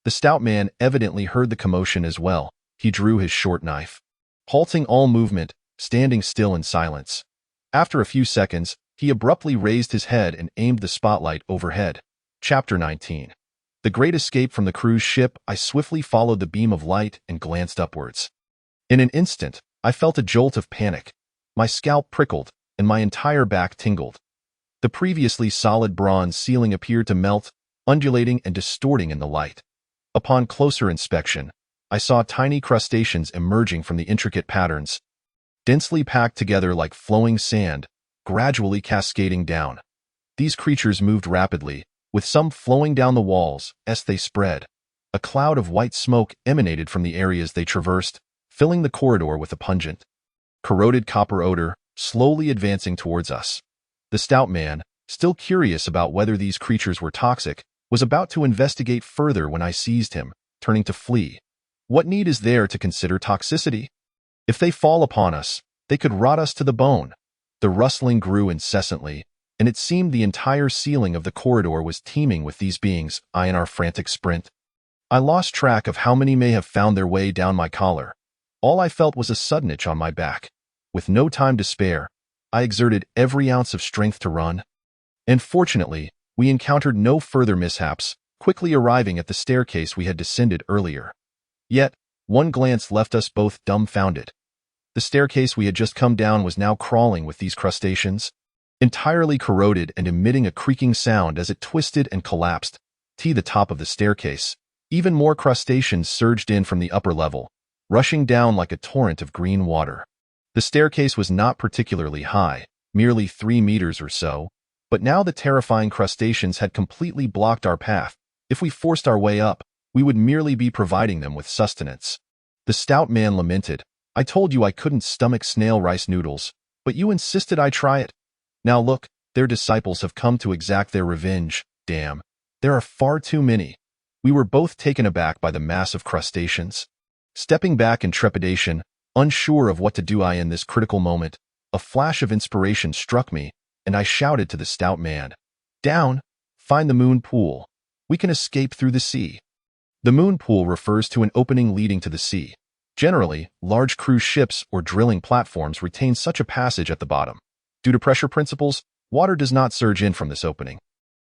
The stout man evidently heard the commotion as well. He drew his short knife, halting all movement, standing still in silence. After a few seconds, he abruptly raised his head and aimed the spotlight overhead. Chapter 19. The Great Escape from the cruise ship. I swiftly followed the beam of light and glanced upwards. In an instant, I felt a jolt of panic. My scalp prickled, and my entire back tingled. The previously solid bronze ceiling appeared to melt, undulating and distorting in the light. Upon closer inspection, I saw tiny crustaceans emerging from the intricate patterns, densely packed together like flowing sand, gradually cascading down. These creatures moved rapidly, with some flowing down the walls as they spread. A cloud of white smoke emanated from the areas they traversed, filling the corridor with a pungent, corroded copper odor, slowly advancing towards us. The stout man, still curious about whether these creatures were toxic, was about to investigate further when I seized him, turning to flee. What need is there to consider toxicity? If they fall upon us, they could rot us to the bone. The rustling grew incessantly, and it seemed the entire ceiling of the corridor was teeming with these beings, in our frantic sprint. I lost track of how many may have found their way down my collar. All I felt was a sudden itch on my back. With no time to spare, I exerted every ounce of strength to run. And fortunately, we encountered no further mishaps, quickly arriving at the staircase we had descended earlier. Yet, one glance left us both dumbfounded. The staircase we had just come down was now crawling with these crustaceans, entirely corroded and emitting a creaking sound as it twisted and collapsed. To the top of the staircase, even more crustaceans surged in from the upper level, rushing down like a torrent of green water. The staircase was not particularly high, merely 3 meters or so, but now the terrifying crustaceans had completely blocked our path. If we forced our way up, we would merely be providing them with sustenance. The stout man lamented. I told you I couldn't stomach snail rice noodles, but you insisted I try it. Now look, their disciples have come to exact their revenge. Damn, there are far too many. We were both taken aback by the mass of crustaceans. Stepping back in trepidation, unsure of what to do in this critical moment, a flash of inspiration struck me, and I shouted to the stout man. Down! Find the moon pool. We can escape through the sea. The moon pool refers to an opening leading to the sea. Generally, large cruise ships or drilling platforms retain such a passage at the bottom. Due to pressure principles, water does not surge in from this opening.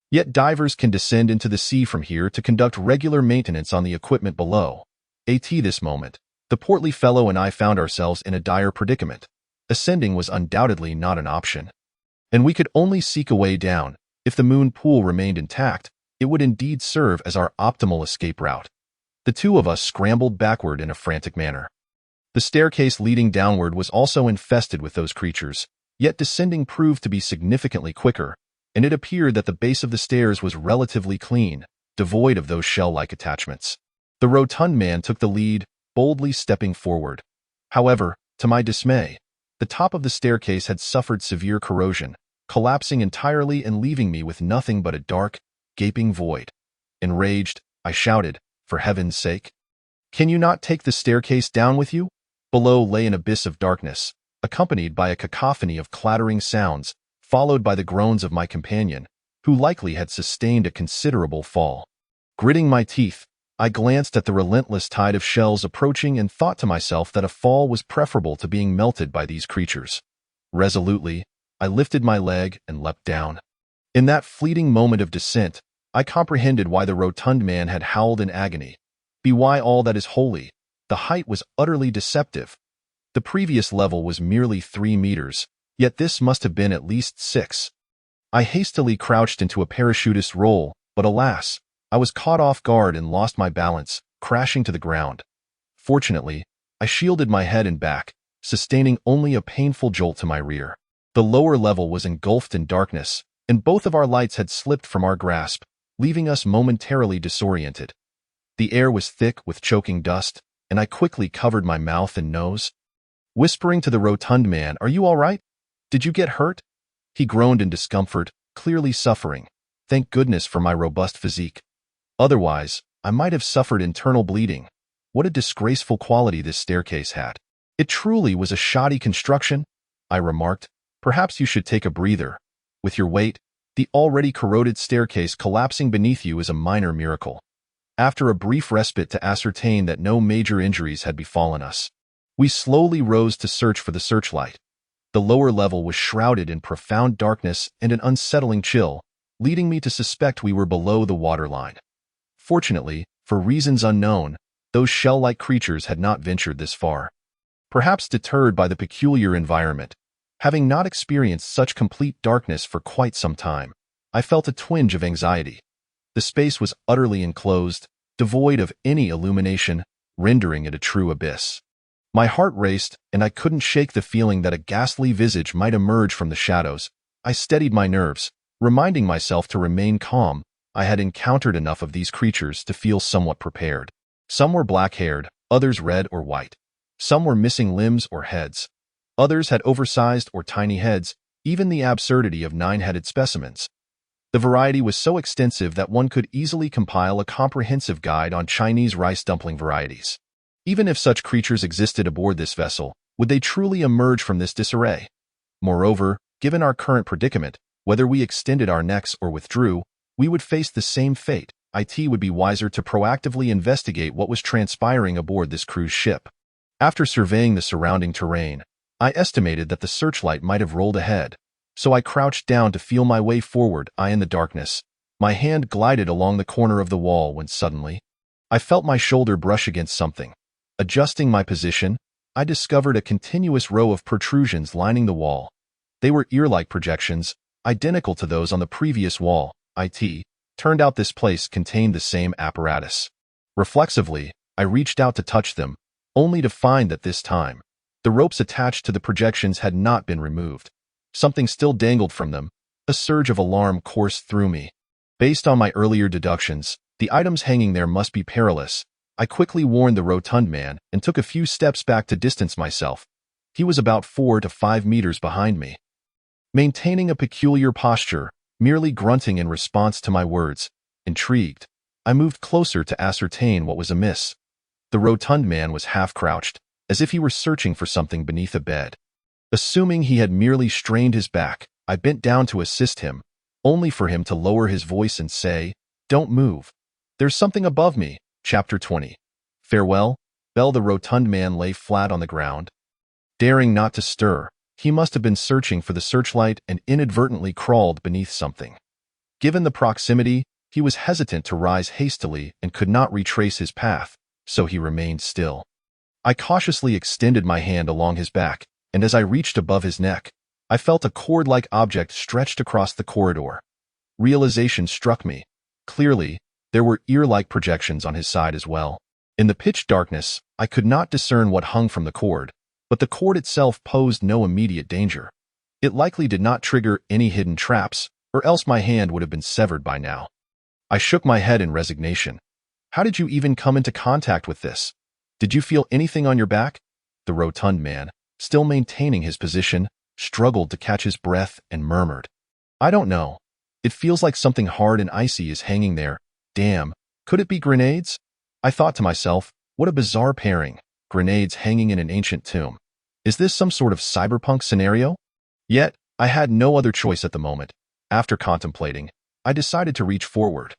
Yet divers can descend into the sea from here to conduct regular maintenance on the equipment below. At this moment, the portly fellow and I found ourselves in a dire predicament. Ascending was undoubtedly not an option. And we could only seek a way down. If the moon pool remained intact, it would indeed serve as our optimal escape route. The two of us scrambled backward in a frantic manner. The staircase leading downward was also infested with those creatures, yet descending proved to be significantly quicker, and it appeared that the base of the stairs was relatively clean, devoid of those shell-like attachments. The rotund man took the lead, boldly stepping forward. However, to my dismay, the top of the staircase had suffered severe corrosion, collapsing entirely and leaving me with nothing but a dark, gaping void. Enraged, I shouted, for heaven's sake, can you not take the staircase down with you? Below lay an abyss of darkness, accompanied by a cacophony of clattering sounds, followed by the groans of my companion, who likely had sustained a considerable fall. Gritting my teeth, I glanced at the relentless tide of shells approaching and thought to myself that a fall was preferable to being melted by these creatures. Resolutely, I lifted my leg and leapt down. In that fleeting moment of descent, I comprehended why the rotund man had howled in agony. Be why all that is holy. The height was utterly deceptive. The previous level was merely 3 meters, yet this must have been at least 6. I hastily crouched into a parachutist's roll, but alas, I was caught off guard and lost my balance, crashing to the ground. Fortunately, I shielded my head and back, sustaining only a painful jolt to my rear. The lower level was engulfed in darkness, and both of our lights had slipped from our grasp, leaving us momentarily disoriented. The air was thick with choking dust, and I quickly covered my mouth and nose. Whispering to the rotund man, "Are you all right? Did you get hurt?" He groaned in discomfort, clearly suffering. Thank goodness for my robust physique. Otherwise, I might have suffered internal bleeding. What a disgraceful quality this staircase had. It truly was a shoddy construction, I remarked. Perhaps you should take a breather. With your weight, the already corroded staircase collapsing beneath you is a minor miracle. After a brief respite to ascertain that no major injuries had befallen us, we slowly rose to search for the searchlight. The lower level was shrouded in profound darkness and an unsettling chill, leading me to suspect we were below the waterline. Fortunately, for reasons unknown, those shell-like creatures had not ventured this far. Perhaps deterred by the peculiar environment, having not experienced such complete darkness for quite some time, I felt a twinge of anxiety. The space was utterly enclosed, devoid of any illumination, rendering it a true abyss. My heart raced, and I couldn't shake the feeling that a ghastly visage might emerge from the shadows. I steadied my nerves, reminding myself to remain calm. I had encountered enough of these creatures to feel somewhat prepared. Some were black-haired, others red or white. Some were missing limbs or heads. Others had oversized or tiny heads, even the absurdity of 9-headed specimens. The variety was so extensive that one could easily compile a comprehensive guide on Chinese rice dumpling varieties. Even if such creatures existed aboard this vessel, would they truly emerge from this disarray? Moreover, given our current predicament, whether we extended our necks or withdrew, we would face the same fate. It would be wiser to proactively investigate what was transpiring aboard this cruise ship. After surveying the surrounding terrain, I estimated that the searchlight might have rolled ahead, so I crouched down to feel my way forward. In the darkness, my hand glided along the corner of the wall when suddenly, I felt my shoulder brush against something. Adjusting my position, I discovered a continuous row of protrusions lining the wall. They were ear-like projections, identical to those on the previous wall. It turned out this place contained the same apparatus. Reflexively, I reached out to touch them, only to find that this time, the ropes attached to the projections had not been removed. Something still dangled from them. A surge of alarm coursed through me. Based on my earlier deductions, the items hanging there must be perilous. I quickly warned the rotund man and took a few steps back to distance myself. He was about 4 to 5 meters behind me. Maintaining a peculiar posture, merely grunting in response to my words, intrigued, I moved closer to ascertain what was amiss. The rotund man was half-crouched, as if he were searching for something beneath a bed. Assuming he had merely strained his back, I bent down to assist him, only for him to lower his voice and say, "Don't move. There's something above me." Chapter 20. Farewell, Bell. The rotund man lay flat on the ground. Daring not to stir, he must have been searching for the searchlight and inadvertently crawled beneath something. Given the proximity, he was hesitant to rise hastily and could not retrace his path, so he remained still. I cautiously extended my hand along his back, and as I reached above his neck, I felt a cord-like object stretched across the corridor. Realization struck me. Clearly, there were ear-like projections on his side as well. In the pitch darkness, I could not discern what hung from the cord, but the cord itself posed no immediate danger. It likely did not trigger any hidden traps, or else my hand would have been severed by now. I shook my head in resignation. How did you even come into contact with this? Did you feel anything on your back? The rotund man, still maintaining his position, struggled to catch his breath and murmured, "I don't know. It feels like something hard and icy is hanging there. Damn, could it be grenades?" I thought to myself, what a bizarre pairing, grenades hanging in an ancient tomb. Is this some sort of cyberpunk scenario? Yet, I had no other choice at the moment. After contemplating, I decided to reach forward.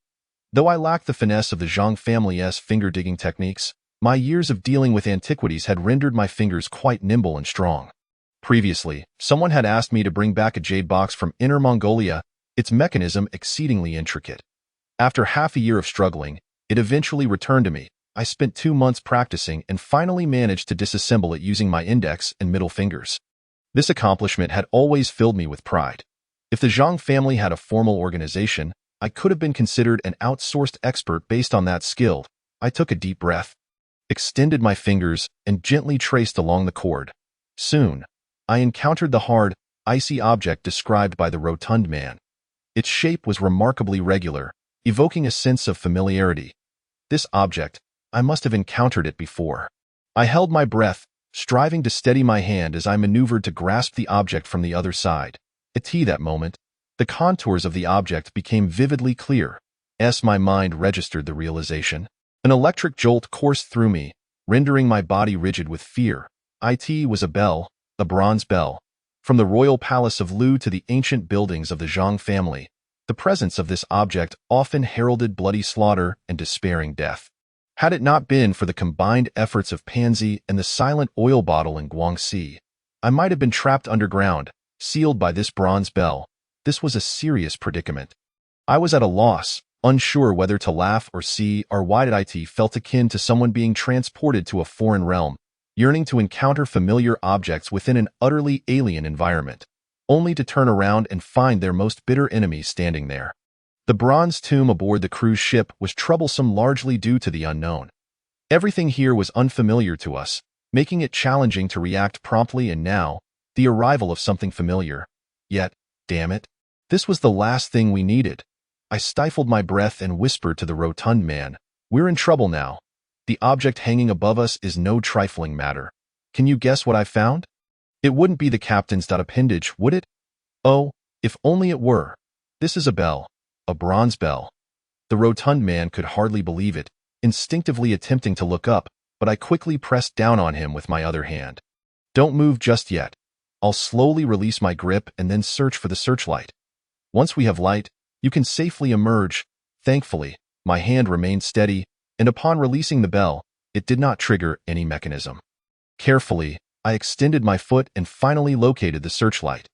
Though I lacked the finesse of the Zhang family's finger-digging techniques, my years of dealing with antiquities had rendered my fingers quite nimble and strong. Previously, someone had asked me to bring back a jade box from Inner Mongolia, its mechanism exceedingly intricate. After half a year of struggling, it eventually returned to me. I spent 2 months practicing and finally managed to disassemble it using my index and middle fingers. This accomplishment had always filled me with pride. If the Zhang family had a formal organization, I could have been considered an outsourced expert based on that skill. I took a deep breath, extended my fingers, and gently traced along the cord. Soon, I encountered the hard, icy object described by the rotund man. Its shape was remarkably regular, evoking a sense of familiarity. This object, I must have encountered it before. I held my breath, striving to steady my hand as I maneuvered to grasp the object from the other side. At that moment, the contours of the object became vividly clear. My mind registered the realization. An electric jolt coursed through me, rendering my body rigid with fear. It was a bell, a bronze bell. From the royal palace of Lu to the ancient buildings of the Zhang family, the presence of this object often heralded bloody slaughter and despairing death. Had it not been for the combined efforts of Pansy and the silent oil bottle in Guangxi, I might have been trapped underground, sealed by this bronze bell. This was a serious predicament. I was at a loss, unsure whether to laugh or see or why it felt akin to someone being transported to a foreign realm, yearning to encounter familiar objects within an utterly alien environment, only to turn around and find their most bitter enemy standing there. The bronze tomb aboard the cruise ship was troublesome largely due to the unknown. Everything here was unfamiliar to us, making it challenging to react promptly, and now, the arrival of something familiar. Yet, damn it, this was the last thing we needed. I stifled my breath and whispered to the rotund man, "We're in trouble now. The object hanging above us is no trifling matter. Can you guess what I found?" It wouldn't be the captain's appendage, would it? Oh, if only it were. This is a bell. A bronze bell. The rotund man could hardly believe it, instinctively attempting to look up, but I quickly pressed down on him with my other hand. "Don't move just yet. I'll slowly release my grip and then search for the searchlight. Once we have light, you can safely emerge." Thankfully, my hand remained steady, and upon releasing the bell, it did not trigger any mechanism. Carefully, I extended my foot and finally located the searchlight.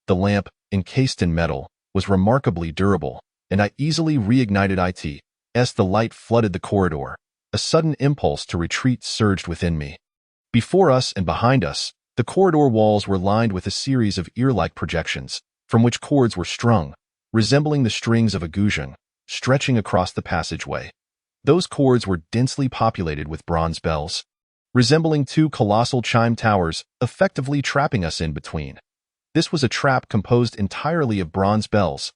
The lamp, encased in metal, was remarkably durable, and I easily reignited it. As the light flooded the corridor, a sudden impulse to retreat surged within me. Before us and behind us, the corridor walls were lined with a series of ear-like projections, from which cords were strung, resembling the strings of a guzheng, stretching across the passageway. Those cords were densely populated with bronze bells, resembling two colossal chime towers, effectively trapping us in between. This was a trap composed entirely of bronze bells.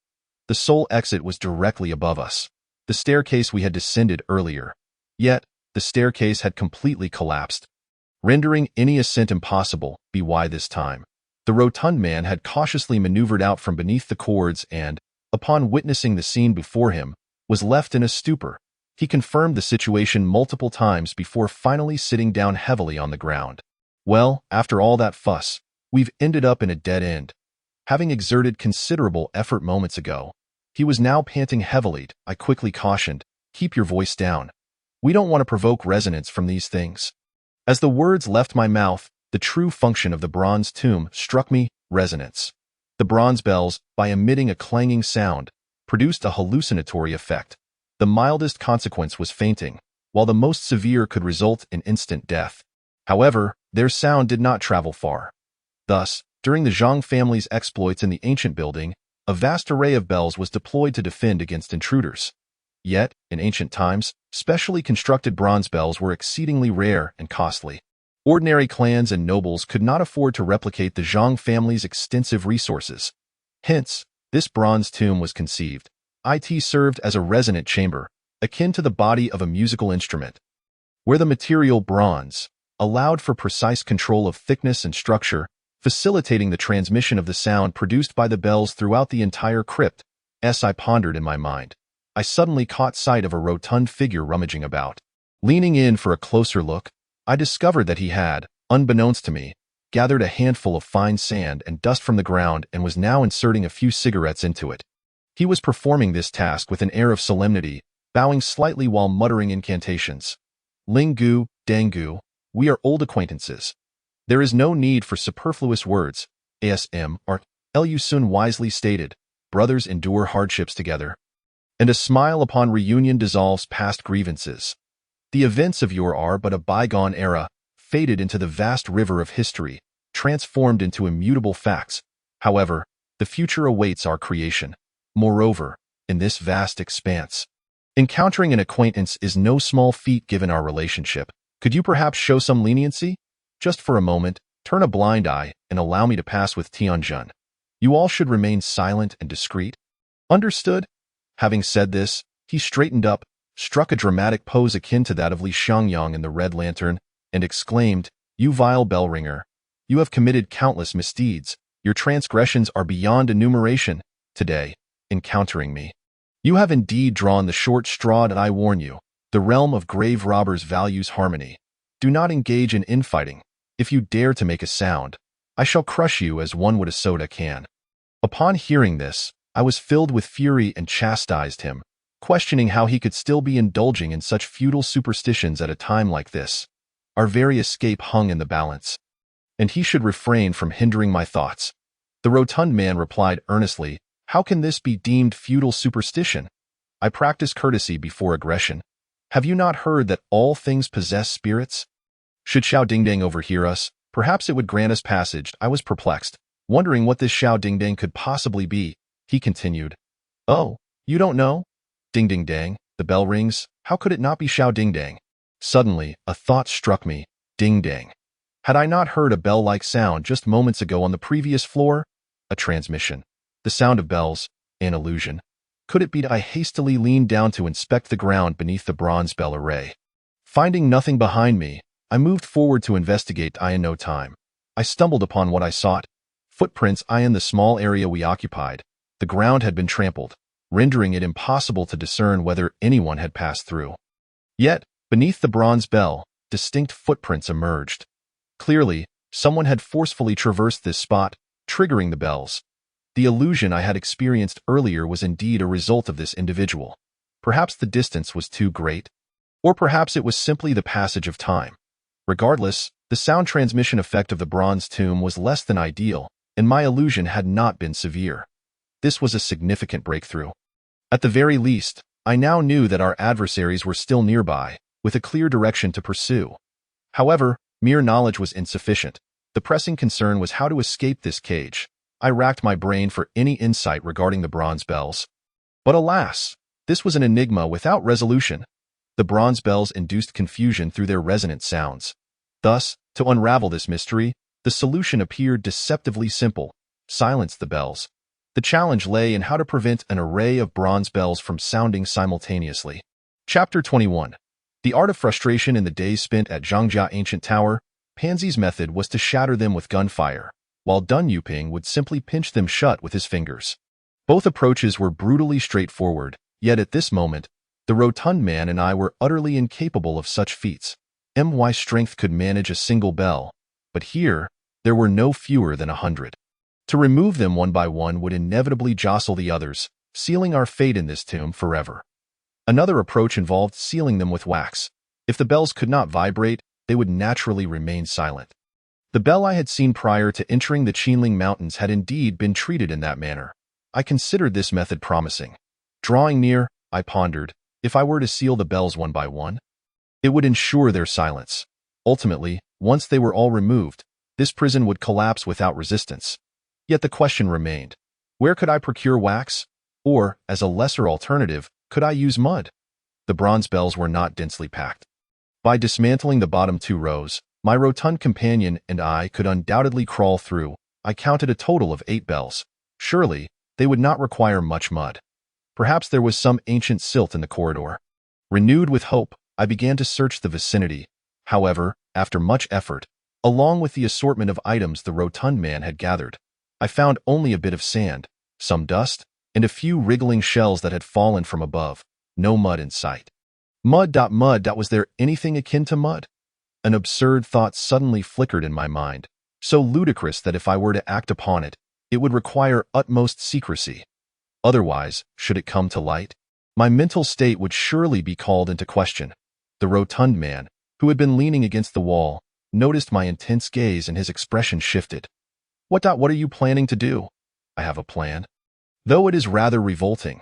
The sole exit was directly above us, the staircase we had descended earlier. Yet, the staircase had completely collapsed, rendering any ascent impossible. Why this time? The rotund man had cautiously maneuvered out from beneath the cords and, upon witnessing the scene before him, was left in a stupor. He confirmed the situation multiple times before finally sitting down heavily on the ground. Well, after all that fuss, we've ended up in a dead end. Having exerted considerable effort moments ago, he was now panting heavily. I quickly cautioned, "Keep your voice down. We don't want to provoke resonance from these things." As the words left my mouth, the true function of the bronze tomb struck me: resonance. The bronze bells, by emitting a clanging sound, produced a hallucinatory effect. The mildest consequence was fainting, while the most severe could result in instant death. However, their sound did not travel far. Thus, during the Zhang family's exploits in the ancient building, a vast array of bells was deployed to defend against intruders. Yet, in ancient times, specially constructed bronze bells were exceedingly rare and costly. Ordinary clans and nobles could not afford to replicate the Zhang family's extensive resources. Hence, this bronze tomb was conceived. It served as a resonant chamber, akin to the body of a musical instrument, where the material bronze allowed for precise control of thickness and structure, facilitating the transmission of the sound produced by the bells throughout the entire crypt. As I pondered in my mind, I suddenly caught sight of a rotund figure rummaging about. Leaning in for a closer look, I discovered that he had, unbeknownst to me, gathered a handful of fine sand and dust from the ground and was now inserting a few cigarettes into it. He was performing this task with an air of solemnity, bowing slightly while muttering incantations. "Ling-gu, Dang-gu, we are old acquaintances. There is no need for superfluous words. ASMR, Lu Sun wisely stated, brothers endure hardships together. And a smile upon reunion dissolves past grievances. The events of yore are but a bygone era, faded into the vast river of history, transformed into immutable facts. However, the future awaits our creation. Moreover, in this vast expanse, encountering an acquaintance is no small feat given our relationship. Could you perhaps show some leniency? Just for a moment, turn a blind eye and allow me to pass with Tianjun. You all should remain silent and discreet. Understood?" Having said this, he straightened up, struck a dramatic pose akin to that of Li Xiangyang in the Red Lantern, and exclaimed, "You vile bell ringer! You have committed countless misdeeds. Your transgressions are beyond enumeration. Today, encountering me, you have indeed drawn the short straw, and I warn you, the realm of grave robbers values harmony. Do not engage in infighting. If you dare to make a sound, I shall crush you as one would a soda can." Upon hearing this, I was filled with fury and chastised him, questioning how he could still be indulging in such futile superstitions at a time like this. Our very escape hung in the balance, and he should refrain from hindering my thoughts. The rotund man replied earnestly, "How can this be deemed futile superstition? I practice courtesy before aggression. Have you not heard that all things possess spirits? Should Xiao Dingdang overhear us, perhaps it would grant us passage." I was perplexed, wondering what this Xiao Dingdang could possibly be. He continued, "Oh, You don't know? Ding ding dang, the bell rings. How could it not be Xiao Ding Dang? Suddenly, a thought struck me. Ding dang. Had I not heard a bell-like sound just moments ago on the previous floor? A transmission. The sound of bells. An illusion. Could it be that I hastily leaned down to inspect the ground beneath the bronze bell array? Finding nothing behind me, I moved forward to investigate. In no time, I stumbled upon what I sought. Footprints in the small area we occupied. The ground had been trampled, rendering it impossible to discern whether anyone had passed through. Yet, beneath the bronze bell, distinct footprints emerged. Clearly, someone had forcefully traversed this spot, triggering the bells. The illusion I had experienced earlier was indeed a result of this individual. Perhaps the distance was too great, or perhaps it was simply the passage of time. Regardless, the sound transmission effect of the bronze tomb was less than ideal, and my illusion had not been severe. This was a significant breakthrough. At the very least, I now knew that our adversaries were still nearby, with a clear direction to pursue. However, mere knowledge was insufficient. The pressing concern was how to escape this cage. I racked my brain for any insight regarding the bronze bells. But alas, this was an enigma without resolution. The bronze bells induced confusion through their resonant sounds. Thus, to unravel this mystery, the solution appeared deceptively simple: silence the bells. The challenge lay in how to prevent an array of bronze bells from sounding simultaneously. Chapter 21. The Art of Frustration. In the days spent at Zhangjia Ancient Tower, Pansy's method was to shatter them with gunfire, while Dun Yuping would simply pinch them shut with his fingers. Both approaches were brutally straightforward, yet at this moment, the rotund man and I were utterly incapable of such feats. My strength could manage a single bell, but here, there were no fewer than 100. To remove them one by one would inevitably jostle the others, sealing our fate in this tomb forever. Another approach involved sealing them with wax. If the bells could not vibrate, they would naturally remain silent. The bell I had seen prior to entering the Qinling Mountains had indeed been treated in that manner. I considered this method promising. Drawing near, I pondered, if I were to seal the bells one by one, it would ensure their silence. Ultimately, once they were all removed, this prison would collapse without resistance. Yet the question remained: where could I procure wax? Or, as a lesser alternative, could I use mud? The bronze bells were not densely packed. By dismantling the bottom 2 rows, my rotund companion and I could undoubtedly crawl through. I counted a total of 8 bells. Surely, they would not require much mud. Perhaps there was some ancient silt in the corridor. Renewed with hope, I began to search the vicinity. However, after much effort, along with the assortment of items the rotund man had gathered, I found only a bit of sand, some dust, and a few wriggling shells that had fallen from above. No mud in sight. Mud. Was there anything akin to mud? An absurd thought suddenly flickered in my mind, so ludicrous that if I were to act upon it, it would require utmost secrecy. Otherwise, should it come to light, my mental state would surely be called into question. The rotund man, who had been leaning against the wall, noticed my intense gaze and his expression shifted. What are you planning to do? I have a plan. Though it is rather revolting.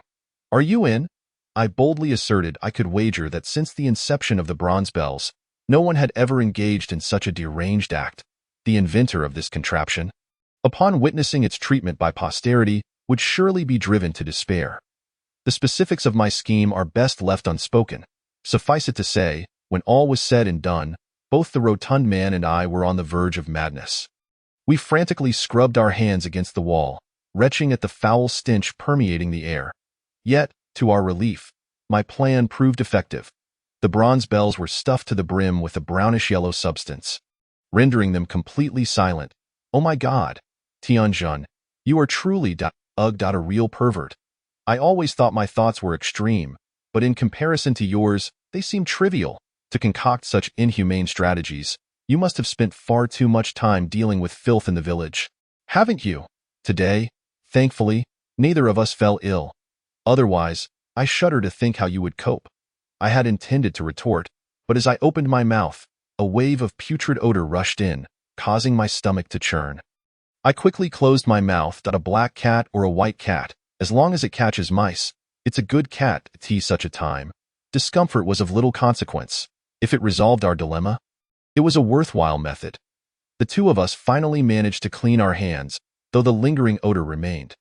Are you in? I boldly asserted. I could wager that since the inception of the bronze bells, no one had ever engaged in such a deranged act. The inventor of this contraption, upon witnessing its treatment by posterity, would surely be driven to despair. The specifics of my scheme are best left unspoken. Suffice it to say, when all was said and done, both the rotund man and I were on the verge of madness. We frantically scrubbed our hands against the wall, retching at the foul stench permeating the air. Yet, to our relief, my plan proved effective. The bronze bells were stuffed to the brim with a brownish-yellow substance, rendering them completely silent. Oh my God, Tianjun, you are truly a real pervert. I always thought my thoughts were extreme, but in comparison to yours, they seem trivial. To concoct such inhumane strategies, you must have spent far too much time dealing with filth in the village. Haven't you? Today, thankfully, neither of us fell ill. Otherwise, I shudder to think how you would cope. I had intended to retort, but as I opened my mouth, a wave of putrid odor rushed in, causing my stomach to churn. I quickly closed my mouth. A black cat or a white cat, as long as it catches mice, it's a good cat at such a time. Discomfort was of little consequence. If it resolved our dilemma, it was a worthwhile method. The two of us finally managed to clean our hands, though the lingering odor remained.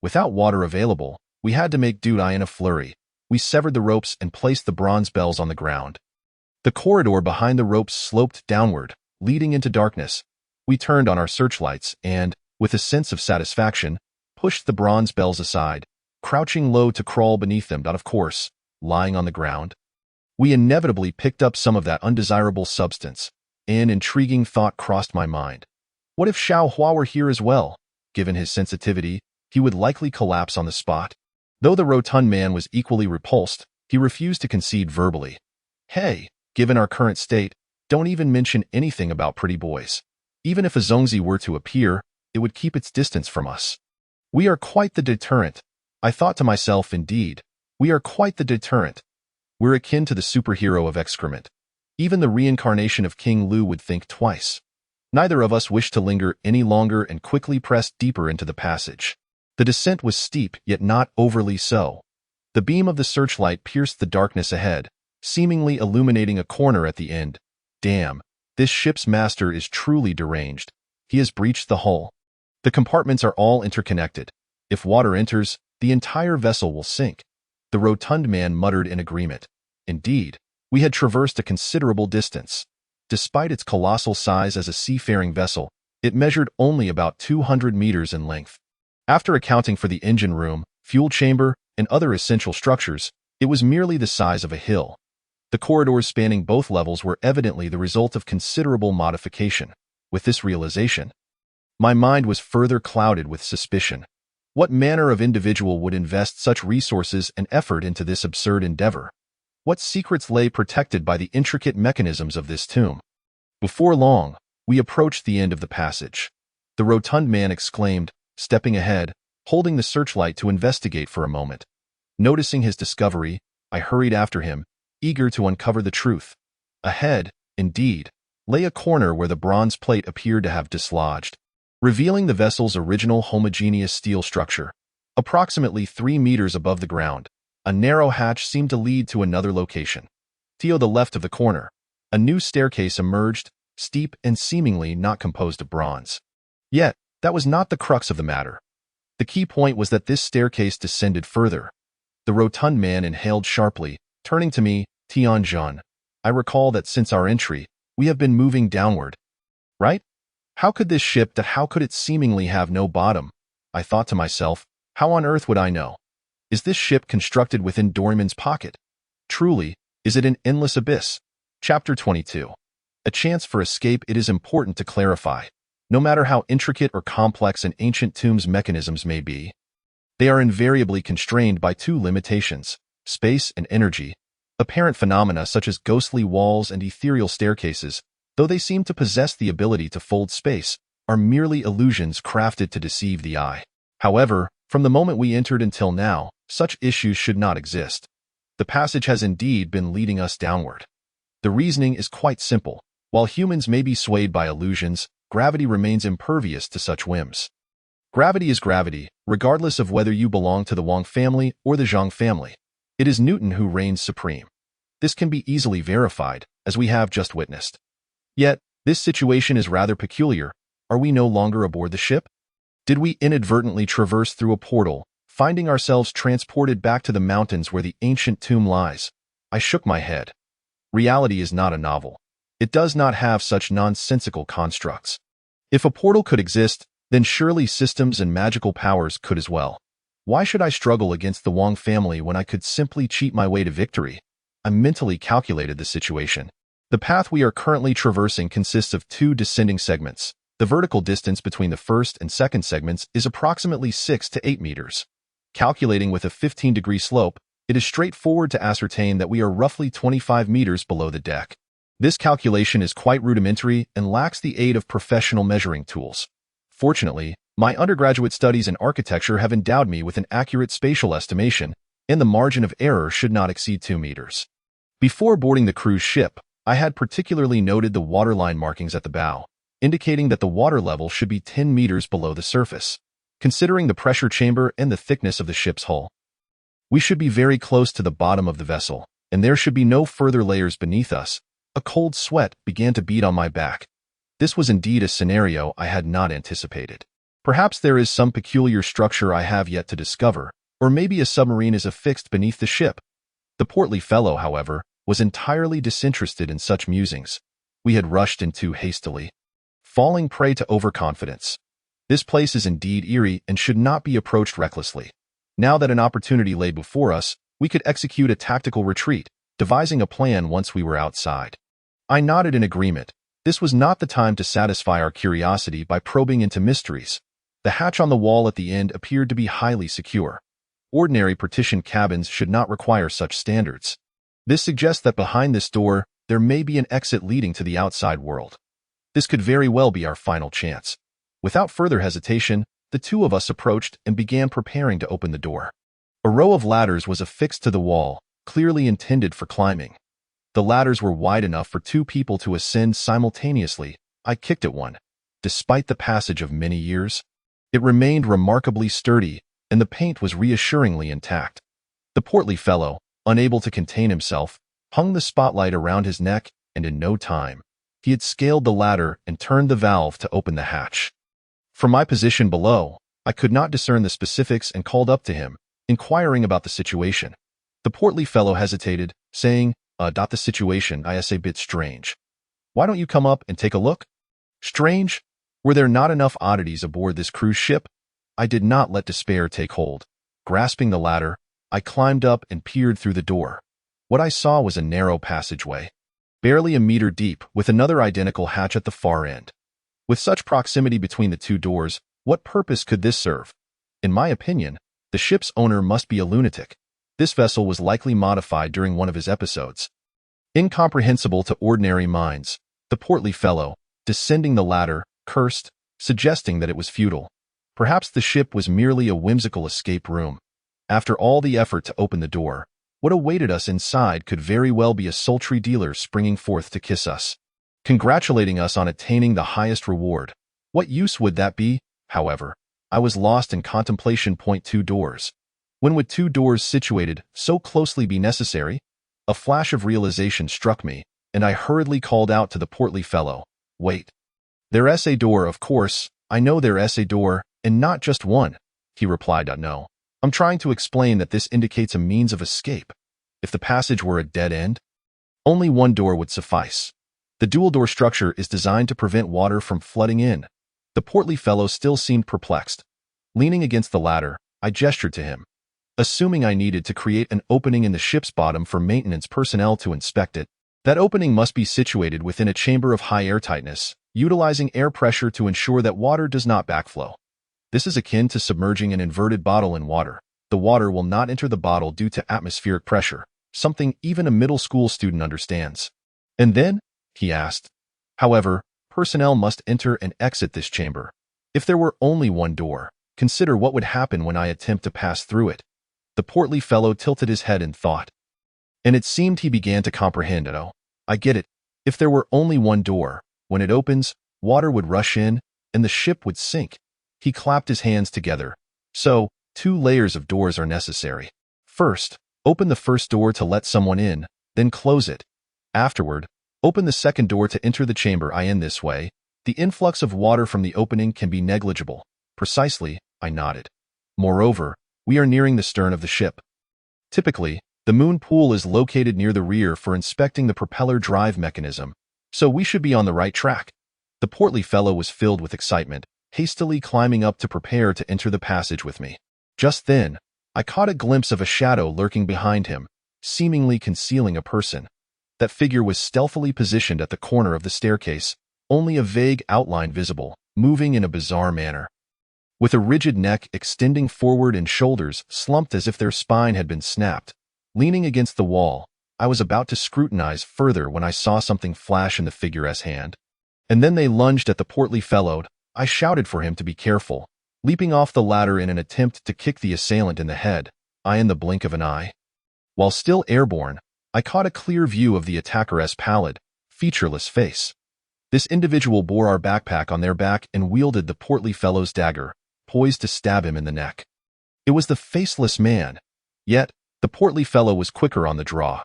Without water available, We had to make do in a flurry. We severed the ropes and placed the bronze bells on the ground. The corridor behind the ropes sloped downward, leading into darkness. We turned on our searchlights and, with a sense of satisfaction, pushed the bronze bells aside, crouching low to crawl beneath them. Of course, lying on the ground, we inevitably picked up some of that undesirable substance. An intriguing thought crossed my mind. What if Xiao Hua were here as well? Given his sensitivity, he would likely collapse on the spot. Though the rotund man was equally repulsed, he refused to concede verbally. Hey, given our current state, don't even mention anything about pretty boys. Even if a Zongzi were to appear, it would keep its distance from us. We are quite the deterrent. I thought to myself, indeed, we are quite the deterrent. We're akin to the superhero of excrement. Even the reincarnation of King Lu would think twice. Neither of us wished to linger any longer and quickly pressed deeper into the passage. The descent was steep, yet not overly so. The beam of the searchlight pierced the darkness ahead, seemingly illuminating a corner at the end. Damn, this ship's master is truly deranged. He has breached the hull. The compartments are all interconnected. If water enters, the entire vessel will sink. The rotund man muttered in agreement. Indeed, we had traversed a considerable distance. Despite its colossal size as a seafaring vessel, it measured only about 200 meters in length. After accounting for the engine room, fuel chamber, and other essential structures, it was merely the size of a hill. The corridors spanning both levels were evidently the result of considerable modification. With this realization, my mind was further clouded with suspicion. What manner of individual would invest such resources and effort into this absurd endeavor? What secrets lay protected by the intricate mechanisms of this tomb? Before long, we approached the end of the passage. The rotund man exclaimed, stepping ahead, holding the searchlight to investigate for a moment. Noticing his discovery, I hurried after him, eager to uncover the truth. Ahead, indeed, lay a corner where the bronze plate appeared to have dislodged, revealing the vessel's original homogeneous steel structure. Approximately 3 meters above the ground, a narrow hatch seemed to lead to another location. To the left of the corner, a new staircase emerged, steep and seemingly not composed of bronze. Yet, that was not the crux of the matter. The key point was that this staircase descended further. The rotund man inhaled sharply, turning to me, Tianjun. I recall that since our entry, we have been moving downward. Right? How could it seemingly have no bottom? I thought to myself, how on earth would I know? Is this ship constructed within Doraemon's pocket? Truly, is it an endless abyss? Chapter 22. A chance for escape. It is important to clarify. No matter how intricate or complex an ancient tomb's mechanisms may be, they are invariably constrained by two limitations, space and energy. Apparent phenomena such as ghostly walls and ethereal staircases, though they seem to possess the ability to fold space, are merely illusions crafted to deceive the eye. However, from the moment we entered until now, such issues should not exist. The passage has indeed been leading us downward. The reasoning is quite simple. While humans may be swayed by illusions, gravity remains impervious to such whims. Gravity is gravity, regardless of whether you belong to the Wang family or the Zhang family. It is Newton who reigns supreme. This can be easily verified, as we have just witnessed. Yet, this situation is rather peculiar. Are we no longer aboard the ship? Did we inadvertently traverse through a portal, finding ourselves transported back to the mountains where the ancient tomb lies? I shook my head. Reality is not a novel. It does not have such nonsensical constructs. If a portal could exist, then surely systems and magical powers could as well. Why should I struggle against the Wang family when I could simply cheat my way to victory? I mentally calculated the situation. The path we are currently traversing consists of two descending segments. The vertical distance between the first and second segments is approximately 6 to 8 meters. Calculating with a 15-degree slope, it is straightforward to ascertain that we are roughly 25 meters below the deck. This calculation is quite rudimentary and lacks the aid of professional measuring tools. Fortunately, my undergraduate studies in architecture have endowed me with an accurate spatial estimation, and the margin of error should not exceed 2 meters. Before boarding the cruise ship, I had particularly noted the waterline markings at the bow, indicating that the water level should be 10 meters below the surface. Considering the pressure chamber and the thickness of the ship's hull, we should be very close to the bottom of the vessel, and there should be no further layers beneath us. A cold sweat began to beat on my back. This was indeed a scenario I had not anticipated. Perhaps there is some peculiar structure I have yet to discover, Or maybe a submarine is affixed beneath the ship. The portly fellow, however, was entirely disinterested in such musings. We had rushed in too hastily, falling prey to overconfidence. This place is indeed eerie and should not be approached recklessly. Now that an opportunity lay before us, we could execute a tactical retreat, devising a plan once we were outside. I nodded in agreement. This was not the time to satisfy our curiosity by probing into mysteries. The hatch on the wall at the end appeared to be highly secure. Ordinary partitioned cabins should not require such standards. This suggests that behind this door, there may be an exit leading to the outside world. This could very well be our final chance. Without further hesitation, the two of us approached and began preparing to open the door. A row of ladders was affixed to the wall, clearly intended for climbing. The ladders were wide enough for two people to ascend simultaneously. I kicked at one. Despite the passage of many years, it remained remarkably sturdy, and the paint was reassuringly intact. The portly fellow, unable to contain himself, hung the spotlight around his neck, and in no time, he had scaled the ladder and turned the valve to open the hatch. From my position below, I could not discern the specifics and called up to him, inquiring about the situation. The portly fellow hesitated, saying, The situation is a bit strange. Why don't you come up and take a look? Strange? Were there not enough oddities aboard this cruise ship? I did not let despair take hold. Grasping the ladder, I climbed up and peered through the door. What I saw was a narrow passageway, barely a meter deep, with another identical hatch at the far end. With such proximity between the two doors, what purpose could this serve? In my opinion, the ship's owner must be a lunatic. This vessel was likely modified during one of his episodes. Incomprehensible to ordinary minds, the portly fellow, descending the ladder, cursed, suggesting that it was futile. Perhaps the ship was merely a whimsical escape room. After all the effort to open the door, what awaited us inside could very well be a sultry dealer springing forth to kiss us, congratulating us on attaining the highest reward. What use would that be, however? I was lost in contemplation. Two doors. When would two doors situated so closely be necessary? A flash of realization struck me, and I hurriedly called out to the portly fellow, "Wait. There's a door, of course. I know there's a door, and not just one." He replied, "No. I'm trying to explain that this indicates a means of escape. If the passage were a dead end, only one door would suffice. The dual-door structure is designed to prevent water from flooding in." The portly fellow still seemed perplexed. Leaning against the ladder, I gestured to him, assuming I needed to create an opening in the ship's bottom for maintenance personnel to inspect it. That opening must be situated within a chamber of high airtightness, utilizing air pressure to ensure that water does not backflow. This is akin to submerging an inverted bottle in water. The water will not enter the bottle due to atmospheric pressure, something even a middle school student understands. "And then?" he asked. "However, personnel must enter and exit this chamber. If there were only one door, consider what would happen when I attempt to pass through it." The portly fellow tilted his head in thought, and it seemed he began to comprehend. "Oh, I get it. If there were only one door, when it opens, water would rush in, and the ship would sink." He clapped his hands together. "So, two layers of doors are necessary. First, open the first door to let someone in, then close it. Afterward, open the second door to enter the chamber. In this way, the influx of water from the opening can be negligible." "Precisely," I nodded. "Moreover, we are nearing the stern of the ship. Typically, the moon pool is located near the rear for inspecting the propeller drive mechanism, so we should be on the right track." The portly fellow was filled with excitement, hastily climbing up to prepare to enter the passage with me. Just then, I caught a glimpse of a shadow lurking behind him, seemingly concealing a person. That figure was stealthily positioned at the corner of the staircase, only a vague outline visible, moving in a bizarre manner. With a rigid neck extending forward and shoulders slumped as if their spine had been snapped, leaning against the wall, I was about to scrutinize further when I saw something flash in the figure's hand. And then they lunged at the portly fellow. I shouted for him to be careful, leaping off the ladder in an attempt to kick the assailant in the head. In the blink of an eye, while still airborne, I caught a clear view of the attacker's pallid, featureless face. This individual bore our backpack on their back and wielded the portly fellow's dagger, poised to stab him in the neck. It was the faceless man. Yet, the portly fellow was quicker on the draw.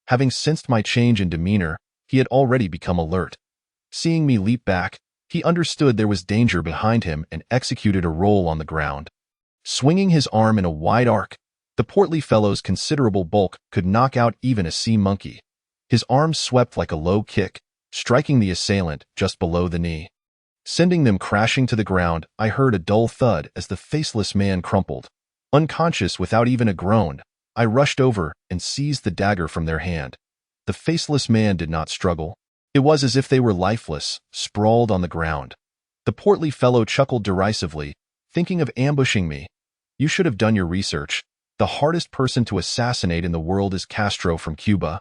Having sensed my change in demeanor, he had already become alert. Seeing me leap back, he understood there was danger behind him and executed a roll on the ground. Swinging his arm in a wide arc, The portly fellow's considerable bulk could knock out even a sea monkey. His arms swept like a low kick, striking the assailant just below the knee. Sending them crashing to the ground, I heard a dull thud as the faceless man crumpled. Unconscious without even a groan, I rushed over and seized the dagger from their hand. The faceless man did not struggle. It was as if they were lifeless, sprawled on the ground. The portly fellow chuckled derisively, thinking of ambushing me. You should have done your research. The hardest person to assassinate in the world is Castro from Cuba.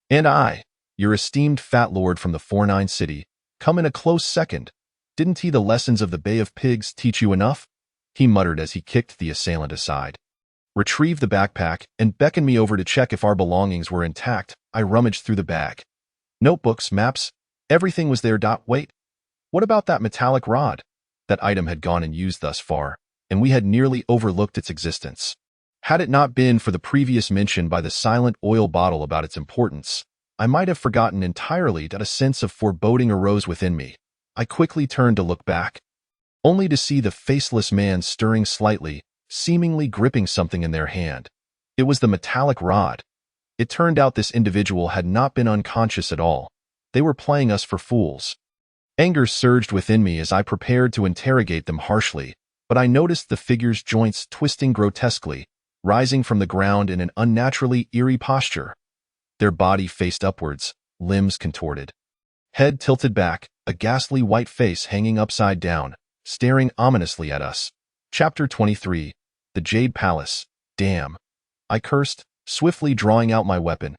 And I, your esteemed fat lord from the 49 city, come in a close second. Didn't he the lessons of the Bay of Pigs teach you enough? He muttered as he kicked the assailant aside. Retrieved the backpack and beckoned me over to check if our belongings were intact. I rummaged through the bag. Notebooks, maps, everything was there. Wait, what about that metallic rod? That item had gone unused thus far, and we had nearly overlooked its existence. Had it not been for the previous mention by the silent oil bottle about its importance, I might have forgotten entirely that a sense of foreboding arose within me. I quickly turned to look back, only to see the faceless man stirring slightly, seemingly gripping something in their hand. It was the metallic rod. It turned out this individual had not been unconscious at all. They were playing us for fools. Anger surged within me as I prepared to interrogate them harshly, but I noticed the figure's joints twisting grotesquely, rising from the ground in an unnaturally eerie posture. Their body faced upwards, limbs contorted. Head tilted back, a ghastly white face hanging upside down, staring ominously at us. Chapter 23. The Jade Palace. Damn. I cursed, swiftly drawing out my weapon.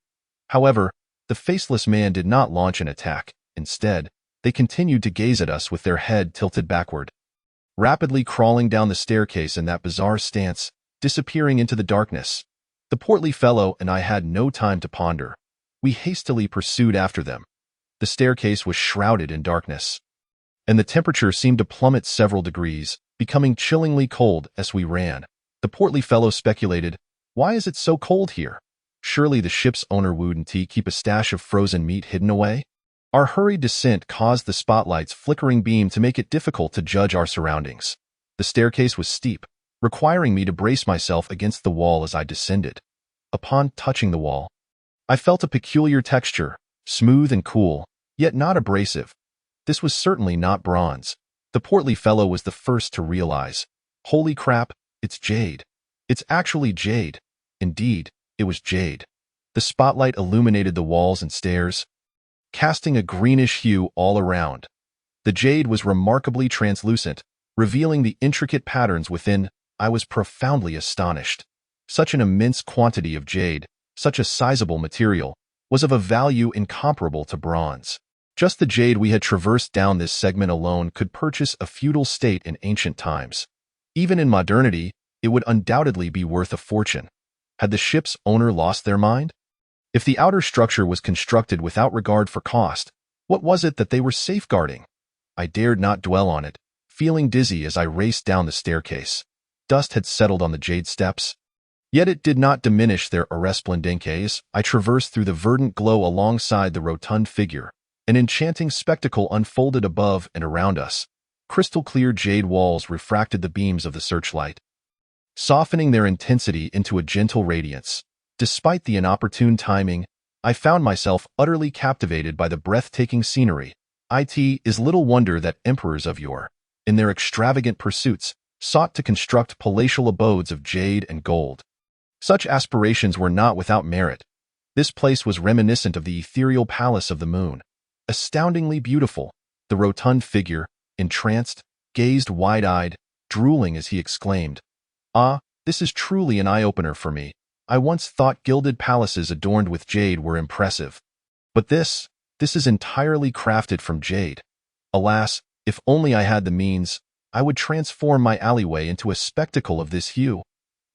However, the faceless man did not launch an attack. Instead, they continued to gaze at us with their head tilted backward. Rapidly crawling down the staircase in that bizarre stance, disappearing into the darkness. The portly fellow and I had no time to ponder. We hastily pursued after them. The staircase was shrouded in darkness, and the temperature seemed to plummet several degrees, becoming chillingly cold as we ran. The portly fellow speculated, "Why is it so cold here? Surely the ship's owner wouldn't he keep a stash of frozen meat hidden away?" Our hurried descent caused the spotlight's flickering beam to make it difficult to judge our surroundings. The staircase was steep, requiring me to brace myself against the wall as I descended. Upon touching the wall, I felt a peculiar texture, smooth and cool, yet not abrasive. This was certainly not bronze. The portly fellow was the first to realize. Holy crap, it's jade. It's actually jade. Indeed, it was jade. The spotlight illuminated the walls and stairs, casting a greenish hue all around. The jade was remarkably translucent, revealing the intricate patterns within. I was profoundly astonished. Such an immense quantity of jade, such a sizable material, was of a value incomparable to bronze. Just the jade we had traversed down this segment alone could purchase a feudal state in ancient times. Even in modernity, it would undoubtedly be worth a fortune. Had the ship's owner lost their mind? If the outer structure was constructed without regard for cost, what was it that they were safeguarding? I dared not dwell on it, feeling dizzy as I raced down the staircase. Dust had settled on the jade steps. Yet it did not diminish their resplendence. I traversed through the verdant glow alongside the rotund figure. An enchanting spectacle unfolded above and around us. Crystal-clear jade walls refracted the beams of the searchlight, softening their intensity into a gentle radiance. Despite the inopportune timing, I found myself utterly captivated by the breathtaking scenery. It is little wonder that emperors of yore, in their extravagant pursuits, sought to construct palatial abodes of jade and gold. Such aspirations were not without merit. This place was reminiscent of the ethereal palace of the moon. Astoundingly beautiful, the rotund figure, entranced, gazed wide-eyed, drooling as he exclaimed, "Ah, this is truly an eye-opener for me. I once thought gilded palaces adorned with jade were impressive. But this is entirely crafted from jade. Alas, if only I had the means, I would transform my alleyway into a spectacle of this hue.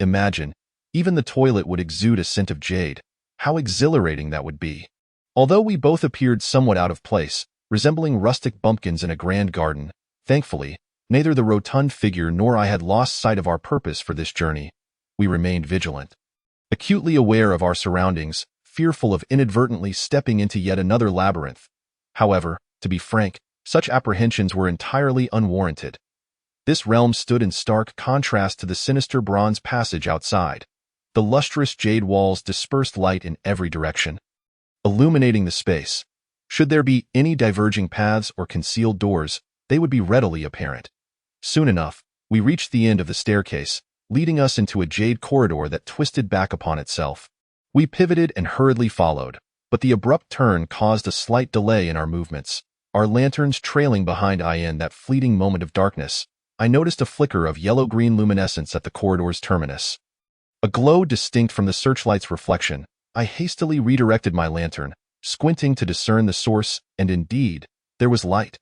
Imagine, even the toilet would exude a scent of jade. How exhilarating that would be." Although we both appeared somewhat out of place, resembling rustic bumpkins in a grand garden, thankfully, neither the rotund figure nor I had lost sight of our purpose for this journey. We remained vigilant, acutely aware of our surroundings, fearful of inadvertently stepping into yet another labyrinth. However, to be frank, such apprehensions were entirely unwarranted. This realm stood in stark contrast to the sinister bronze passage outside. The lustrous jade walls dispersed light in every direction, illuminating the space. Should there be any diverging paths or concealed doors, they would be readily apparent. Soon enough, we reached the end of the staircase, leading us into a jade corridor that twisted back upon itself. We pivoted and hurriedly followed, but the abrupt turn caused a slight delay in our movements. Our lanterns trailing behind. In that fleeting moment of darkness, I noticed a flicker of yellow-green luminescence at the corridor's terminus. A glow distinct from the searchlight's reflection. I hastily redirected my lantern, squinting to discern the source, and indeed, there was light.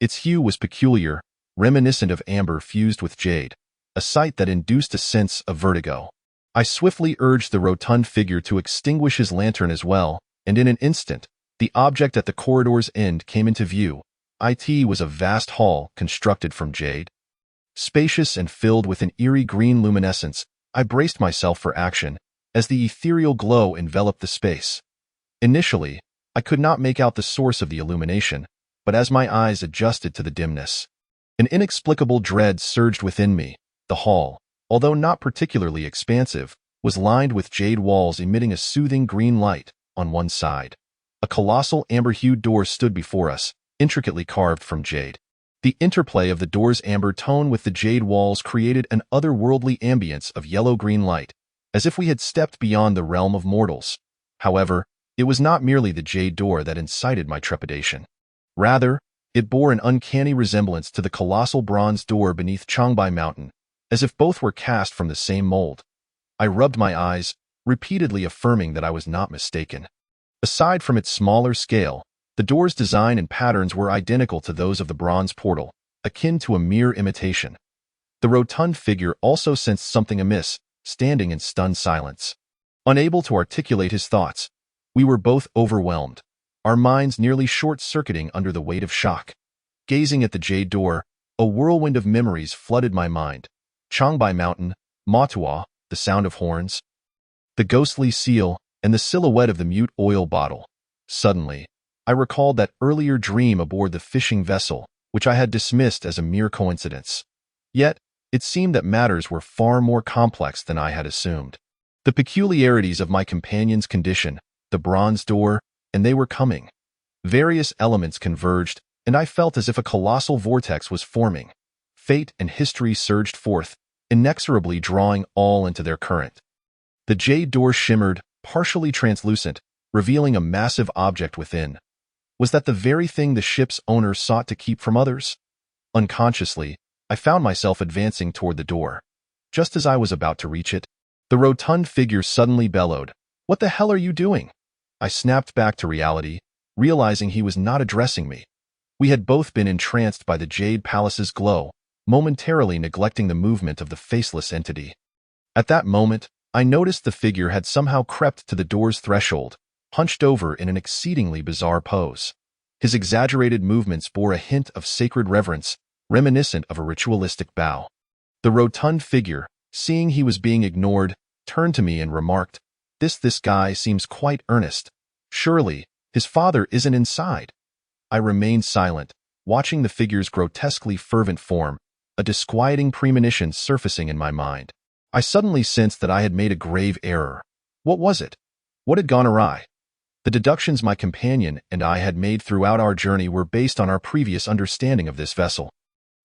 Its hue was peculiar, reminiscent of amber fused with jade, a sight that induced a sense of vertigo. I swiftly urged the rotund figure to extinguish his lantern as well, and in an instant, the object at the corridor's end came into view. It was a vast hall constructed from jade. Spacious and filled with an eerie green luminescence, I braced myself for action as the ethereal glow enveloped the space. Initially, I could not make out the source of the illumination, but as my eyes adjusted to the dimness, an inexplicable dread surged within me. The hall, although not particularly expansive, was lined with jade walls emitting a soothing green light. On one side, a colossal amber-hued door stood before us, intricately carved from jade. The interplay of the door's amber tone with the jade walls created an otherworldly ambience of yellow-green light, as if we had stepped beyond the realm of mortals. However, it was not merely the jade door that incited my trepidation. Rather, it bore an uncanny resemblance to the colossal bronze door beneath Changbai Mountain, as if both were cast from the same mold. I rubbed my eyes, repeatedly affirming that I was not mistaken. Aside from its smaller scale, the door's design and patterns were identical to those of the bronze portal, akin to a mere imitation. The rotund figure also sensed something amiss, standing in stunned silence. Unable to articulate his thoughts, we were both overwhelmed, our minds nearly short-circuiting under the weight of shock. Gazing at the jade door, a whirlwind of memories flooded my mind. Changbai Mountain, Matua, the sound of horns, the ghostly seal, and the silhouette of the mute oil bottle. Suddenly, I recalled that earlier dream aboard the fishing vessel, which I had dismissed as a mere coincidence. Yet, it seemed that matters were far more complex than I had assumed. The peculiarities of my companion's condition, the bronze door, and they were coming. Various elements converged, and I felt as if a colossal vortex was forming. Fate and history surged forth, inexorably drawing all into their current. The jade door shimmered, partially translucent, revealing a massive object within. Was that the very thing the ship's owner sought to keep from others? Unconsciously, I found myself advancing toward the door. Just as I was about to reach it, the rotund figure suddenly bellowed, "What the hell are you doing?" I snapped back to reality, realizing he was not addressing me. We had both been entranced by the Jade Palace's glow, momentarily neglecting the movement of the faceless entity. At that moment, I noticed the figure had somehow crept to the door's threshold, hunched over in an exceedingly bizarre pose. His exaggerated movements bore a hint of sacred reverence, reminiscent of a ritualistic bow. The rotund figure, seeing he was being ignored, turned to me and remarked, This guy seems quite earnest. Surely, his father isn't inside." I remained silent, watching the figure's grotesquely fervent form, a disquieting premonition surfacing in my mind. I suddenly sensed that I had made a grave error. What was it? What had gone awry? The deductions my companion and I had made throughout our journey were based on our previous understanding of this vessel.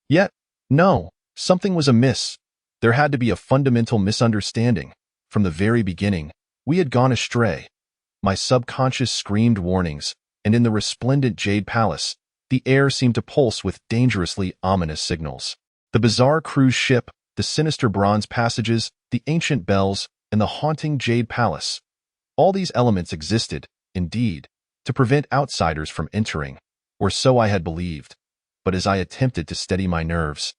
Yet, no, something was amiss. There had to be a fundamental misunderstanding. From the very beginning, we had gone astray. My subconscious screamed warnings, and in the resplendent Jade Palace, the air seemed to pulse with dangerously ominous signals. The bizarre cruise ship, the sinister bronze passages, the ancient bells, and the haunting Jade Palace. All these elements existed, indeed, to prevent outsiders from entering, or so I had believed. But as I attempted to steady my nerves,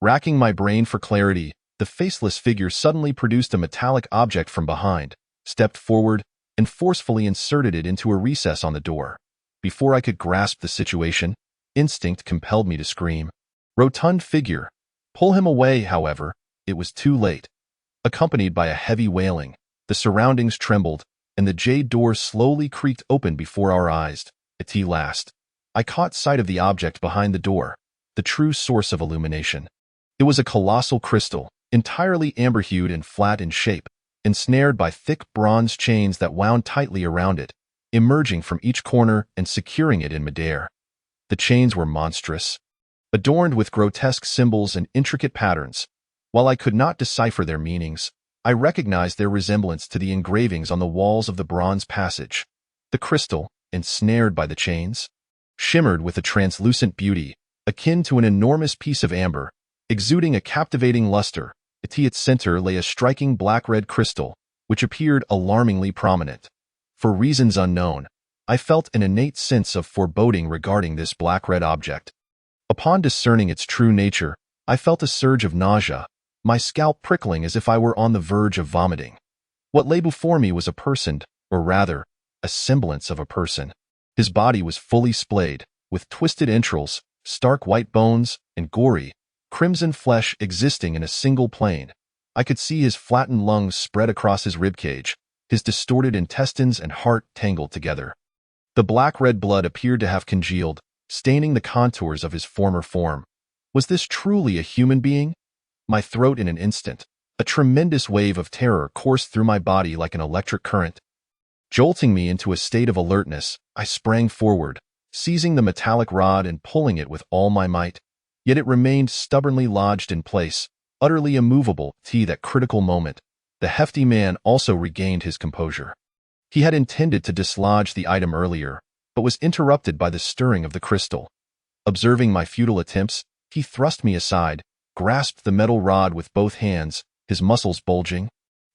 racking my brain for clarity, the faceless figure suddenly produced a metallic object from behind, stepped forward, and forcefully inserted it into a recess on the door. Before I could grasp the situation, instinct compelled me to scream. "Rotund figure! Pull him away!" However, it was too late. Accompanied by a heavy wailing, the surroundings trembled, and the jade door slowly creaked open before our eyes. At last, I caught sight of the object behind the door, the true source of illumination. It was a colossal crystal, entirely amber-hued and flat in shape, ensnared by thick bronze chains that wound tightly around it, emerging from each corner and securing it in midair. The chains were monstrous, adorned with grotesque symbols and intricate patterns. While I could not decipher their meanings, I recognized their resemblance to the engravings on the walls of the bronze passage. The crystal, ensnared by the chains, shimmered with a translucent beauty, akin to an enormous piece of amber, exuding a captivating luster. At its center lay a striking black-red crystal, which appeared alarmingly prominent. For reasons unknown, I felt an innate sense of foreboding regarding this black-red object. Upon discerning its true nature, I felt a surge of nausea, my scalp prickling as if I were on the verge of vomiting. What lay before me was a person, or rather, a semblance of a person. His body was fully splayed, with twisted entrails, stark white bones, and gory, crimson flesh existing in a single plane. I could see his flattened lungs spread across his ribcage, his distorted intestines and heart tangled together. The black-red blood appeared to have congealed, staining the contours of his former form. Was this truly a human being? My throat in an instant. A tremendous wave of terror coursed through my body like an electric current. Jolting me into a state of alertness, I sprang forward, seizing the metallic rod and pulling it with all my might. Yet it remained stubbornly lodged in place, utterly immovable. At that critical moment, the hefty man also regained his composure. He had intended to dislodge the item earlier, but was interrupted by the stirring of the crystal. Observing my futile attempts, he thrust me aside, grasped the metal rod with both hands, his muscles bulging,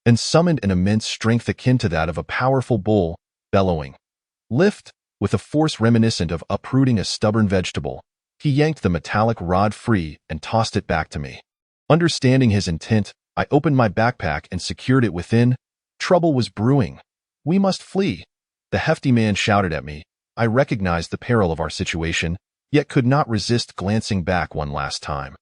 and summoned an immense strength akin to that of a powerful bull, bellowing. Lift! With a force reminiscent of uprooting a stubborn vegetable, he yanked the metallic rod free and tossed it back to me. Understanding his intent, I opened my backpack and secured it within. Trouble was brewing. We must flee. The hefty man shouted at me. I recognized the peril of our situation, yet could not resist glancing back one last time.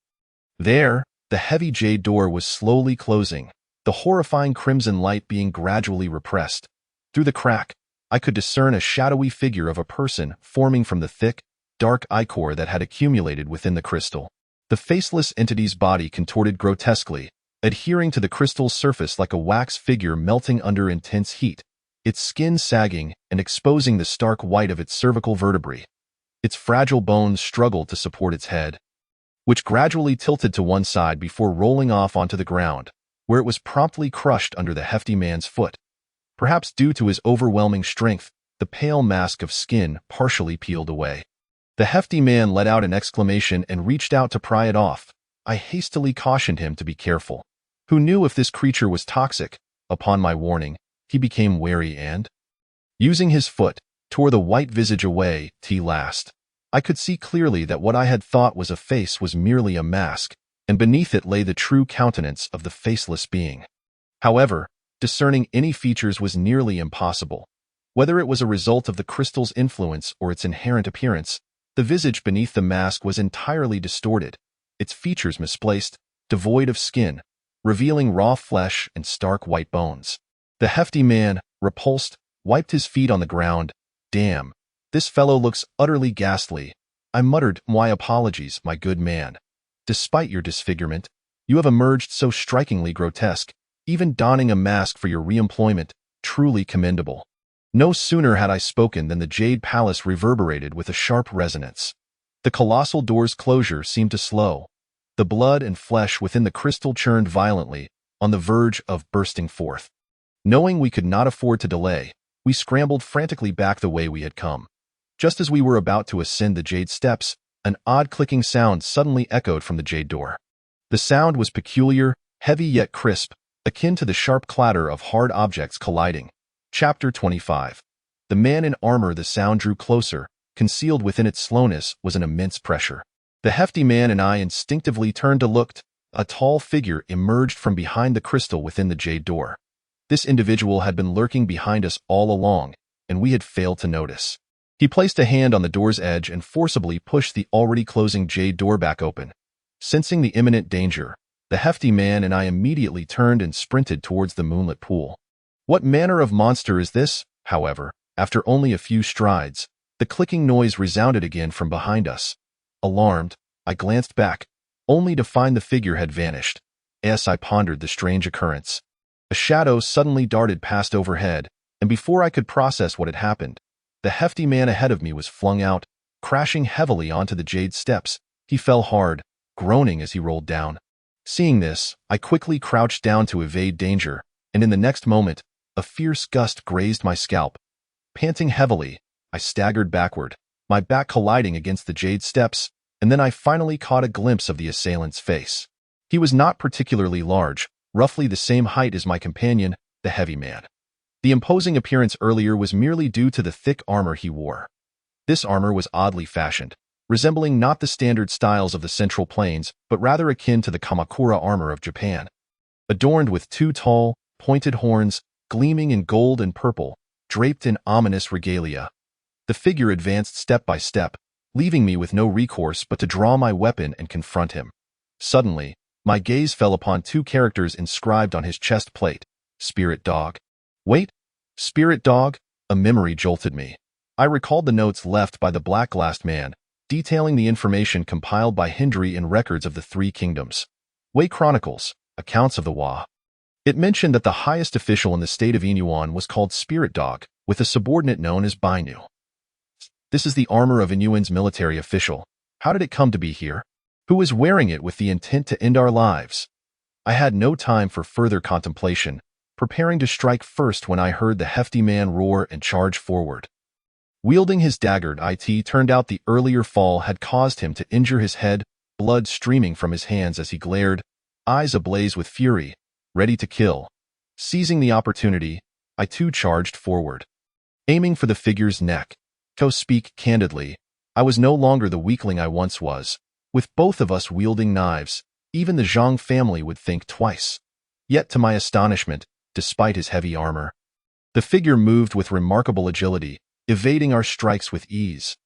There, the heavy jade door was slowly closing, the horrifying crimson light being gradually repressed. Through the crack, I could discern a shadowy figure of a person forming from the thick, dark ichor that had accumulated within the crystal. The faceless entity's body contorted grotesquely, adhering to the crystal's surface like a wax figure melting under intense heat, its skin sagging and exposing the stark white of its cervical vertebrae. Its fragile bones struggled to support its head, which gradually tilted to one side before rolling off onto the ground, where it was promptly crushed under the hefty man's foot. Perhaps due to his overwhelming strength, the pale mask of skin partially peeled away. The hefty man let out an exclamation and reached out to pry it off. I hastily cautioned him to be careful. Who knew if this creature was toxic? Upon my warning, he became wary and, using his foot, tore the white visage away. Last, I could see clearly that what I had thought was a face was merely a mask, and beneath it lay the true countenance of the faceless being. However, discerning any features was nearly impossible. Whether it was a result of the crystal's influence or its inherent appearance, the visage beneath the mask was entirely distorted, its features misplaced, devoid of skin, revealing raw flesh and stark white bones. The hefty man, repulsed, wiped his feet on the ground. Damn, this fellow looks utterly ghastly. I muttered, my apologies, my good man. Despite your disfigurement, you have emerged so strikingly grotesque, even donning a mask for your re-employment, truly commendable. No sooner had I spoken than the Jade Palace reverberated with a sharp resonance. The colossal door's closure seemed to slow. The blood and flesh within the crystal churned violently, on the verge of bursting forth. Knowing we could not afford to delay, we scrambled frantically back the way we had come. Just as we were about to ascend the jade steps, an odd clicking sound suddenly echoed from the jade door. The sound was peculiar, heavy yet crisp, akin to the sharp clatter of hard objects colliding. Chapter 25. The man in armor. The sound drew closer. Concealed within its slowness was an immense pressure. The hefty man and I instinctively turned to look. A tall figure emerged from behind the crystal within the jade door. This individual had been lurking behind us all along, and we had failed to notice. He placed a hand on the door's edge and forcibly pushed the already closing jade door back open. Sensing the imminent danger, the hefty man and I immediately turned and sprinted towards the moonlit pool. What manner of monster is this? However, after only a few strides, the clicking noise resounded again from behind us. Alarmed, I glanced back, only to find the figure had vanished. As I pondered the strange occurrence, A shadow suddenly darted past overhead, and before I could process what had happened, the hefty man ahead of me was flung out, crashing heavily onto the jade steps. He fell hard, groaning as he rolled down. Seeing this, I quickly crouched down to evade danger, and in the next moment, a fierce gust grazed my scalp. Panting heavily, I staggered backward, my back colliding against the jade steps, and then I finally caught a glimpse of the assailant's face. He was not particularly large, roughly the same height as my companion, the heavy man. The imposing appearance earlier was merely due to the thick armor he wore. This armor was oddly fashioned, resembling not the standard styles of the Central Plains, but rather akin to the Kamakura armor of Japan. Adorned with two tall, pointed horns, gleaming in gold and purple, draped in ominous regalia. The figure advanced step by step, leaving me with no recourse but to draw my weapon and confront him. Suddenly, my gaze fell upon two characters inscribed on his chest plate, Spirit Dog. Wait, Spirit Dog? A memory jolted me. I recalled the notes left by the black-glassed man, detailing the information compiled by Hindri in records of the Three Kingdoms. Wei Chronicles, accounts of the Wa. It mentioned that the highest official in the state of Inuan was called Spirit Dog, with a subordinate known as Bainu. This is the armor of Inuan's military official. How did it come to be here? Who was wearing it with the intent to end our lives? I had no time for further contemplation, preparing to strike first when I heard the hefty man roar and charge forward. Wielding his dagger, it turned out the earlier fall had caused him to injure his head, blood streaming from his hands as he glared, eyes ablaze with fury, ready to kill. Seizing the opportunity, I too charged forward. Aiming for the figure's neck. To speak candidly, I was no longer the weakling I once was. With both of us wielding knives, even the Zhang family would think twice. Yet to my astonishment, despite his heavy armor, the figure moved with remarkable agility, evading our strikes with ease.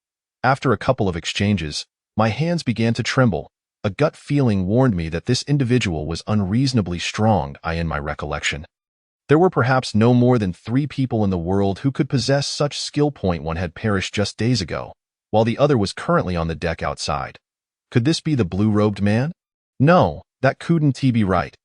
After a couple of exchanges, my hands began to tremble. A gut feeling warned me that this individual was unreasonably strong, in my recollection. There were perhaps no more than 3 people in the world who could possess such skill. One had perished just days ago, while the other was currently on the deck outside. Could this be the blue-robed man? No, that couldn't be right.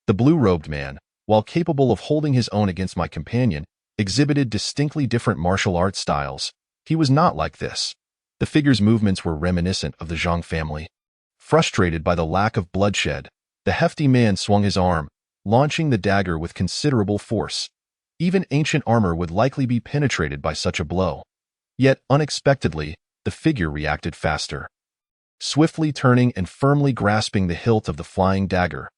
The blue-robed man, while capable of holding his own against my companion, exhibited distinctly different martial arts styles. He was not like this. The figure's movements were reminiscent of the Zhang family. Frustrated by the lack of bloodshed, the hefty man swung his arm, launching the dagger with considerable force. Even ancient armor would likely be penetrated by such a blow. Yet, unexpectedly, the figure reacted faster. Swiftly turning and firmly grasping the hilt of the flying dagger.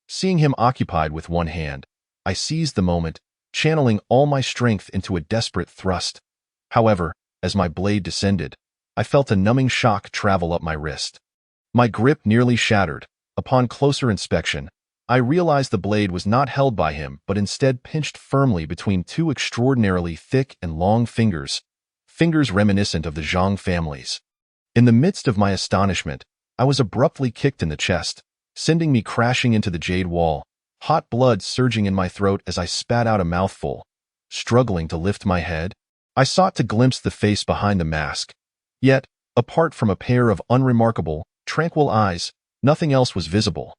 Seeing him occupied with one hand, I seized the moment, channeling all my strength into a desperate thrust. However, as my blade descended, I felt a numbing shock travel up my wrist. My grip nearly shattered. Upon closer inspection, I realized the blade was not held by him but instead pinched firmly between 2 extraordinarily thick and long fingers reminiscent of the Zhang families. In the midst of my astonishment, I was abruptly kicked in the chest, sending me crashing into the jade wall, hot blood surging in my throat as I spat out a mouthful. Struggling to lift my head, I sought to glimpse the face behind the mask. Yet, apart from a pair of unremarkable, tranquil eyes, nothing else was visible.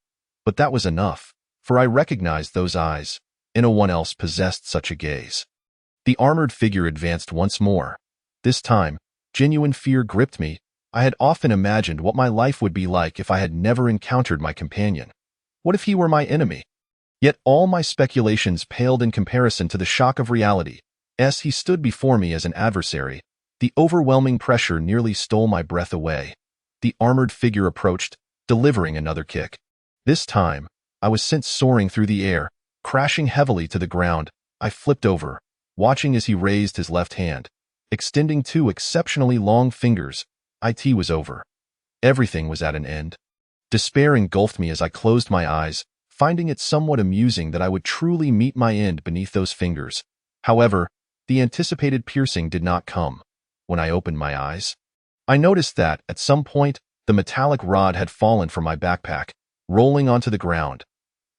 But that was enough, for I recognized those eyes. No one else possessed such a gaze. The armored figure advanced once more. This time, genuine fear gripped me. I had often imagined what my life would be like if I had never encountered my companion. What if he were my enemy? Yet all my speculations paled in comparison to the shock of reality. As he stood before me as an adversary, the overwhelming pressure nearly stole my breath away. The armored figure approached, delivering another kick. This time, I was sent soaring through the air, crashing heavily to the ground. I flipped over, watching as he raised his left hand, extending 2 exceptionally long fingers. It was over. Everything was at an end. Despair engulfed me as I closed my eyes, finding it somewhat amusing that I would truly meet my end beneath those fingers. However, the anticipated piercing did not come. When I opened my eyes, I noticed that, at some point, the metallic rod had fallen from my backpack, rolling onto the ground.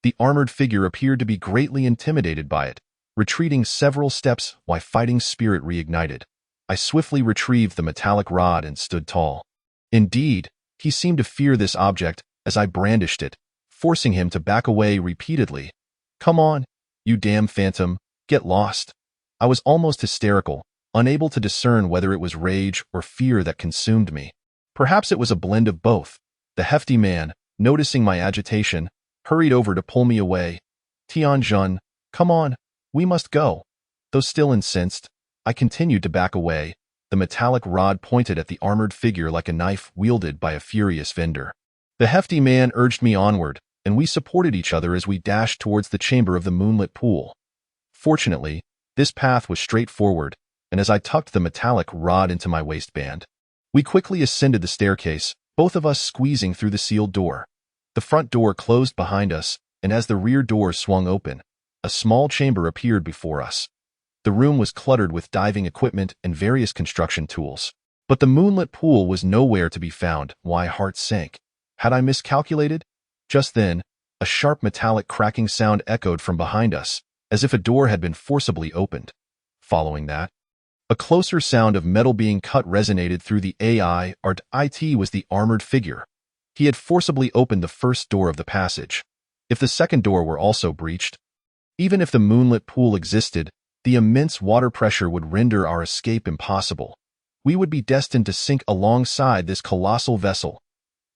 The armored figure appeared to be greatly intimidated by it, retreating several steps while fighting spirit reignited. I swiftly retrieved the metallic rod and stood tall. Indeed, he seemed to fear this object as I brandished it, forcing him to back away repeatedly. Come on, "You damn phantom, get lost." I was almost hysterical, unable to discern whether it was rage or fear that consumed me. Perhaps it was a blend of both. The hefty man, noticing my agitation, hurried over to pull me away. "Tianjun, come on, we must go." Though still incensed, I continued to back away, the metallic rod pointed at the armored figure like a knife wielded by a furious vendor. The hefty man urged me onward, and we supported each other as we dashed towards the chamber of the moonlit pool. Fortunately, this path was straightforward, and as I tucked the metallic rod into my waistband, we quickly ascended the staircase, both of us squeezing through the sealed door. The front door closed behind us, and as the rear door swung open, a small chamber appeared before us. The room was cluttered with diving equipment and various construction tools. But the moonlit pool was nowhere to be found. My heart sank. Had I miscalculated? Just then, a sharp metallic cracking sound echoed from behind us, as if a door had been forcibly opened. Following that, a closer sound of metal being cut resonated through the AI. It was the armored figure. He had forcibly opened the first door of the passage. If the second door were also breached, even if the moonlit pool existed, the immense water pressure would render our escape impossible. We would be destined to sink alongside this colossal vessel.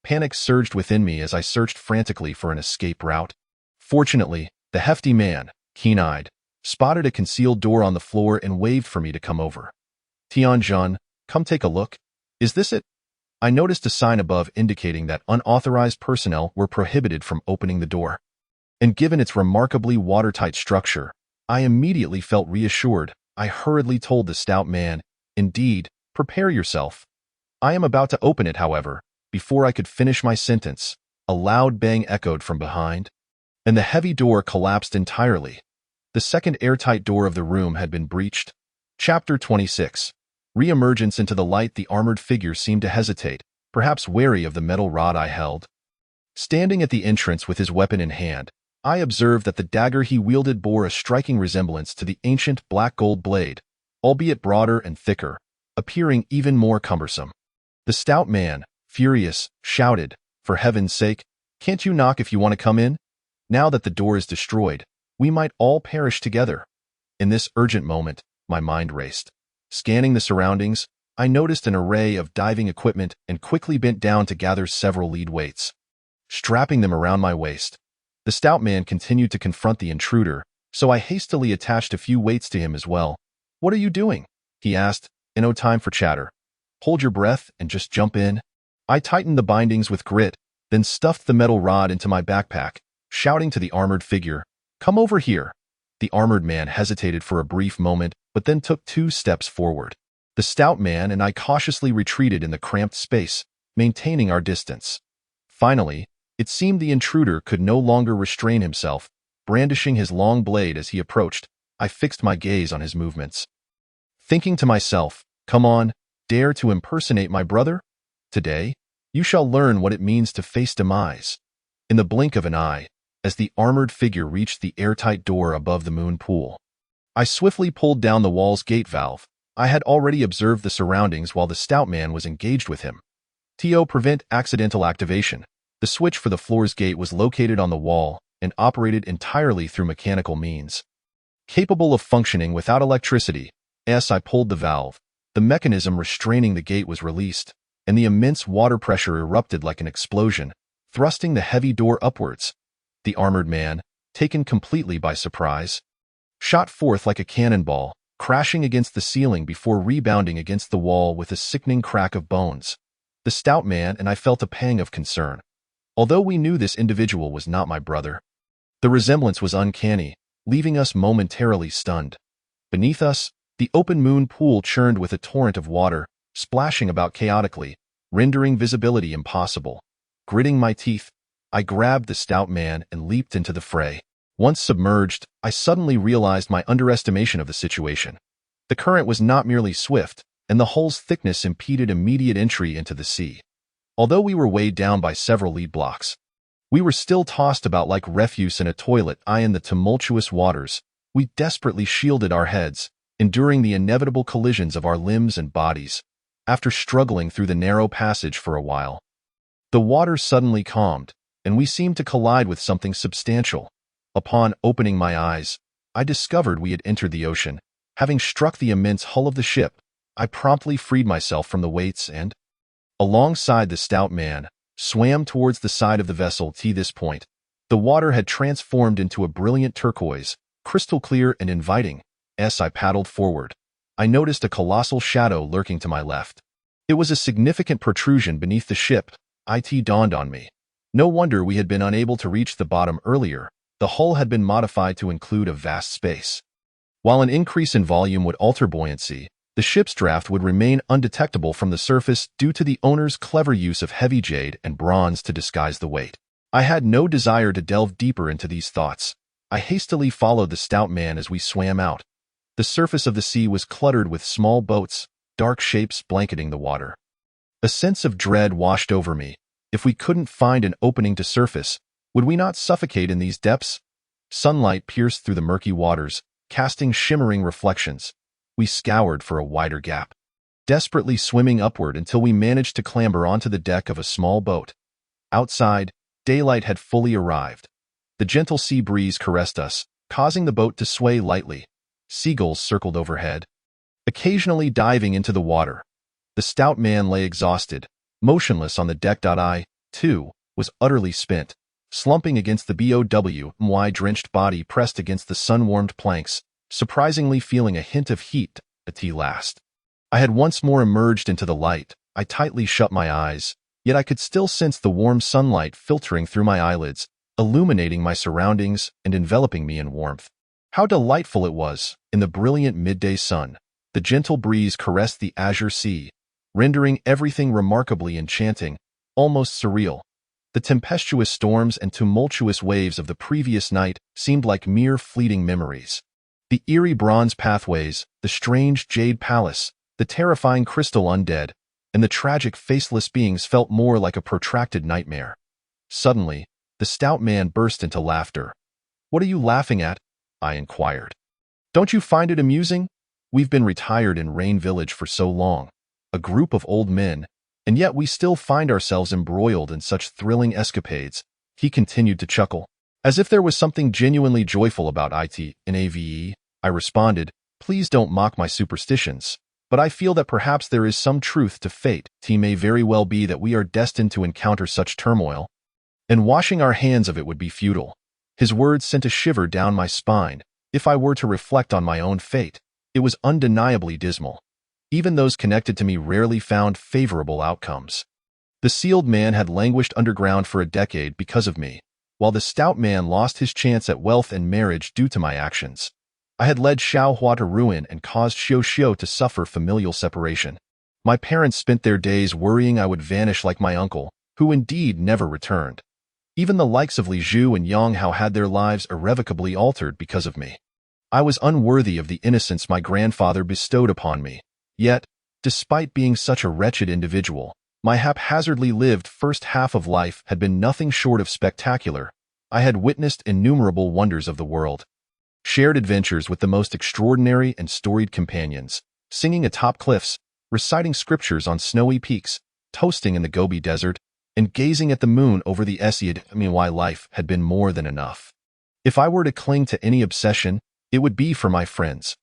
Panic surged within me as I searched frantically for an escape route. Fortunately, the hefty man, keen-eyed, spotted a concealed door on the floor and waved for me to come over. "Tianjun, come take a look. Is this it?" I noticed a sign above indicating that unauthorized personnel were prohibited from opening the door. And given its remarkably watertight structure, I immediately felt reassured. I hurriedly told the stout man, "Indeed, prepare yourself." I am about to open it, however. Before I could finish my sentence, a loud bang echoed from behind, and the heavy door collapsed entirely. The second airtight door of the room had been breached. Chapter 26. Re-emergence into the light. The armored figure seemed to hesitate, perhaps wary of the metal rod I held. Standing at the entrance with his weapon in hand, I observed that the dagger he wielded bore a striking resemblance to the ancient black gold blade, albeit broader and thicker, appearing even more cumbersome. The stout man, furious, shouted, "For heaven's sake, can't you knock if you want to come in? Now that the door is destroyed, we might all perish together." In this urgent moment, my mind raced. Scanning the surroundings, I noticed an array of diving equipment and quickly bent down to gather several lead weights. Strapping them around my waist, the stout man continued to confront the intruder, so I hastily attached a few weights to him as well. "What are you doing?" he asked. "No time for chatter. Hold your breath and just jump in." I tightened the bindings with grit, then stuffed the metal rod into my backpack, shouting to the armored figure, "Come over here." The armored man hesitated for a brief moment, but then took 2 steps forward. The stout man and I cautiously retreated in the cramped space, maintaining our distance. Finally, it seemed the intruder could no longer restrain himself. Brandishing his long blade as he approached, I fixed my gaze on his movements. Thinking to myself, "Come on, dare to impersonate my brother? Today, you shall learn what it means to face demise." In the blink of an eye, as the armored figure reached the airtight door above the moon pool, I swiftly pulled down the wall's gate valve. I had already observed the surroundings while the stout man was engaged with him. Prevent accidental activation. The switch for the floor's gate was located on the wall and operated entirely through mechanical means. Capable of functioning without electricity, as I pulled the valve, the mechanism restraining the gate was released, and the immense water pressure erupted like an explosion, thrusting the heavy door upwards. The armored man, taken completely by surprise, shot forth like a cannonball, crashing against the ceiling before rebounding against the wall with a sickening crack of bones. The stout man and I felt a pang of concern. Although we knew this individual was not my brother, the resemblance was uncanny, leaving us momentarily stunned. Beneath us, the open moon pool churned with a torrent of water, splashing about chaotically, rendering visibility impossible. Gritting my teeth, I grabbed the stout man and leaped into the fray. Once submerged, I suddenly realized my underestimation of the situation. The current was not merely swift, and the hull's thickness impeded immediate entry into the sea. Although we were weighed down by several lead blocks, we were still tossed about like refuse in a toilet. In the tumultuous waters, we desperately shielded our heads, enduring the inevitable collisions of our limbs and bodies. After struggling through the narrow passage for a while, the water suddenly calmed, and we seemed to collide with something substantial. Upon opening my eyes, I discovered we had entered the ocean. Having struck the immense hull of the ship, I promptly freed myself from the weights and, alongside the stout man, swam towards the side of the vessel. To this point, the water had transformed into a brilliant turquoise, crystal clear and inviting. As I paddled forward, I noticed a colossal shadow lurking to my left. It was a significant protrusion beneath the ship. It dawned on me. No wonder we had been unable to reach the bottom earlier. The hull had been modified to include a vast space. While an increase in volume would alter buoyancy, the ship's draft would remain undetectable from the surface due to the owner's clever use of heavy jade and bronze to disguise the weight. I had no desire to delve deeper into these thoughts. I hastily followed the stout man as we swam out. The surface of the sea was cluttered with small boats, dark shapes blanketing the water. A sense of dread washed over me. If we couldn't find an opening to surface, would we not suffocate in these depths? Sunlight pierced through the murky waters, casting shimmering reflections. We scoured for a wider gap, desperately swimming upward until we managed to clamber onto the deck of a small boat. Outside, daylight had fully arrived. The gentle sea breeze caressed us, causing the boat to sway lightly. Seagulls circled overhead, occasionally diving into the water. The stout man lay exhausted, motionless on the deck. I, too, was utterly spent, slumping against the BOW-drenched body pressed against the sun-warmed planks, surprisingly feeling a hint of heat at last. I had once more emerged into the light. I tightly shut my eyes, yet I could still sense the warm sunlight filtering through my eyelids, illuminating my surroundings and enveloping me in warmth. How delightful it was, in the brilliant midday sun. The gentle breeze caressed the azure sea, rendering everything remarkably enchanting, almost surreal. The tempestuous storms and tumultuous waves of the previous night seemed like mere fleeting memories. The eerie bronze pathways, the strange jade palace, the terrifying crystal undead, and the tragic faceless beings felt more like a protracted nightmare. Suddenly, the stout man burst into laughter. "What are you laughing at?" I inquired. "Don't you find it amusing? We've been retired in Rain Village for so long, a group of old men, and yet we still find ourselves embroiled in such thrilling escapades." He continued to chuckle. "As if there was something genuinely joyful about it in AVE, I responded, "Please don't mock my superstitions, but I feel that perhaps there is some truth to fate. It may very well be that we are destined to encounter such turmoil, and washing our hands of it would be futile." His words sent a shiver down my spine. If I were to reflect on my own fate, it was undeniably dismal. Even those connected to me rarely found favorable outcomes. The sealed man had languished underground for a decade because of me, while the stout man lost his chance at wealth and marriage due to my actions. I had led Xiaohua to ruin and caused Xiao to suffer familial separation. My parents spent their days worrying I would vanish like my uncle, who indeed never returned. Even the likes of Li Zhu and Yang Hao had their lives irrevocably altered because of me. I was unworthy of the innocence my grandfather bestowed upon me. Yet, despite being such a wretched individual, my haphazardly lived first half of life had been nothing short of spectacular. I had witnessed innumerable wonders of the world, shared adventures with the most extraordinary and storied companions, singing atop cliffs, reciting scriptures on snowy peaks, toasting in the Gobi Desert, and gazing at the moon over the Esiad. Meanwhile, life had been more than enough. If I were to cling to any obsession, it would be for my friends.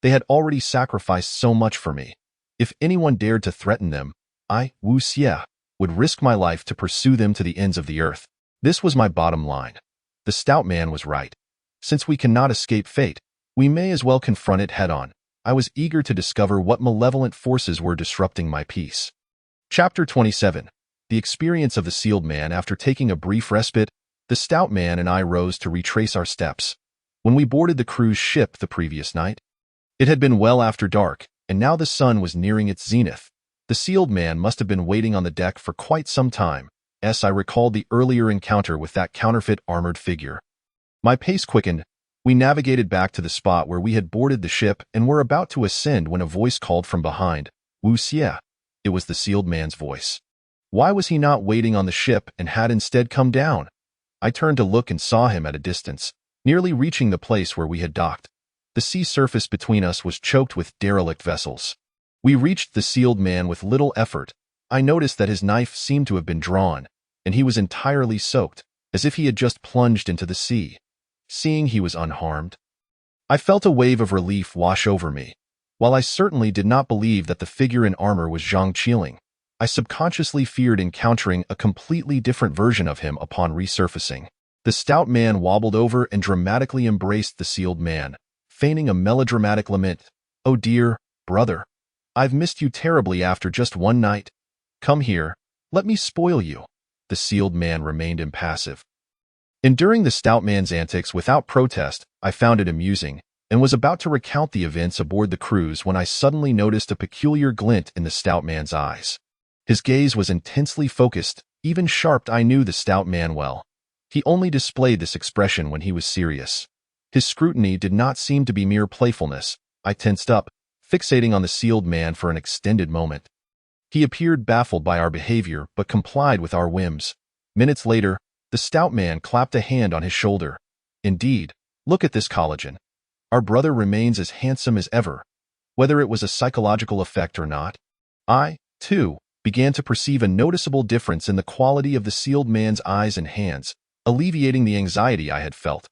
They had already sacrificed so much for me. If anyone dared to threaten them, I, Wu Xie, would risk my life to pursue them to the ends of the earth. This was my bottom line. The stout man was right. Since we cannot escape fate, we may as well confront it head-on. I was eager to discover what malevolent forces were disrupting my peace. Chapter 27. The experience of the sealed man. After taking a brief respite, the stout man and I rose to retrace our steps. When we boarded the cruise ship the previous night, it had been well after dark, and now the sun was nearing its zenith. The sealed man must have been waiting on the deck for quite some time, as I recalled the earlier encounter with that counterfeit armored figure. My pace quickened. We navigated back to the spot where we had boarded the ship and were about to ascend when a voice called from behind, "Wu Xie." It was the sealed man's voice. Why was he not waiting on the ship and had instead come down? I turned to look and saw him at a distance, nearly reaching the place where we had docked. The sea surface between us was choked with derelict vessels. We reached the sealed man with little effort. I noticed that his knife seemed to have been drawn, and he was entirely soaked, as if he had just plunged into the sea. Seeing he was unharmed, I felt a wave of relief wash over me. While I certainly did not believe that the figure in armor was Zhang Qiling, I subconsciously feared encountering a completely different version of him upon resurfacing. The stout man wobbled over and dramatically embraced the sealed man, feigning a melodramatic lament. "Oh dear, brother. I've missed you terribly after just one night. Come here, let me spoil you." The sealed man remained impassive. Enduring the stout man's antics without protest, I found it amusing, and was about to recount the events aboard the cruise when I suddenly noticed a peculiar glint in the stout man's eyes. His gaze was intensely focused, even sharp. I knew the stout man well. He only displayed this expression when he was serious. His scrutiny did not seem to be mere playfulness. I tensed up, fixating on the sealed man for an extended moment. He appeared baffled by our behavior, but complied with our whims. Minutes later, the stout man clapped a hand on his shoulder. "Indeed, look at this collagen. Our brother remains as handsome as ever." Whether it was a psychological effect or not, I, too, began to perceive a noticeable difference in the quality of the sealed man's eyes and hands, alleviating the anxiety I had felt.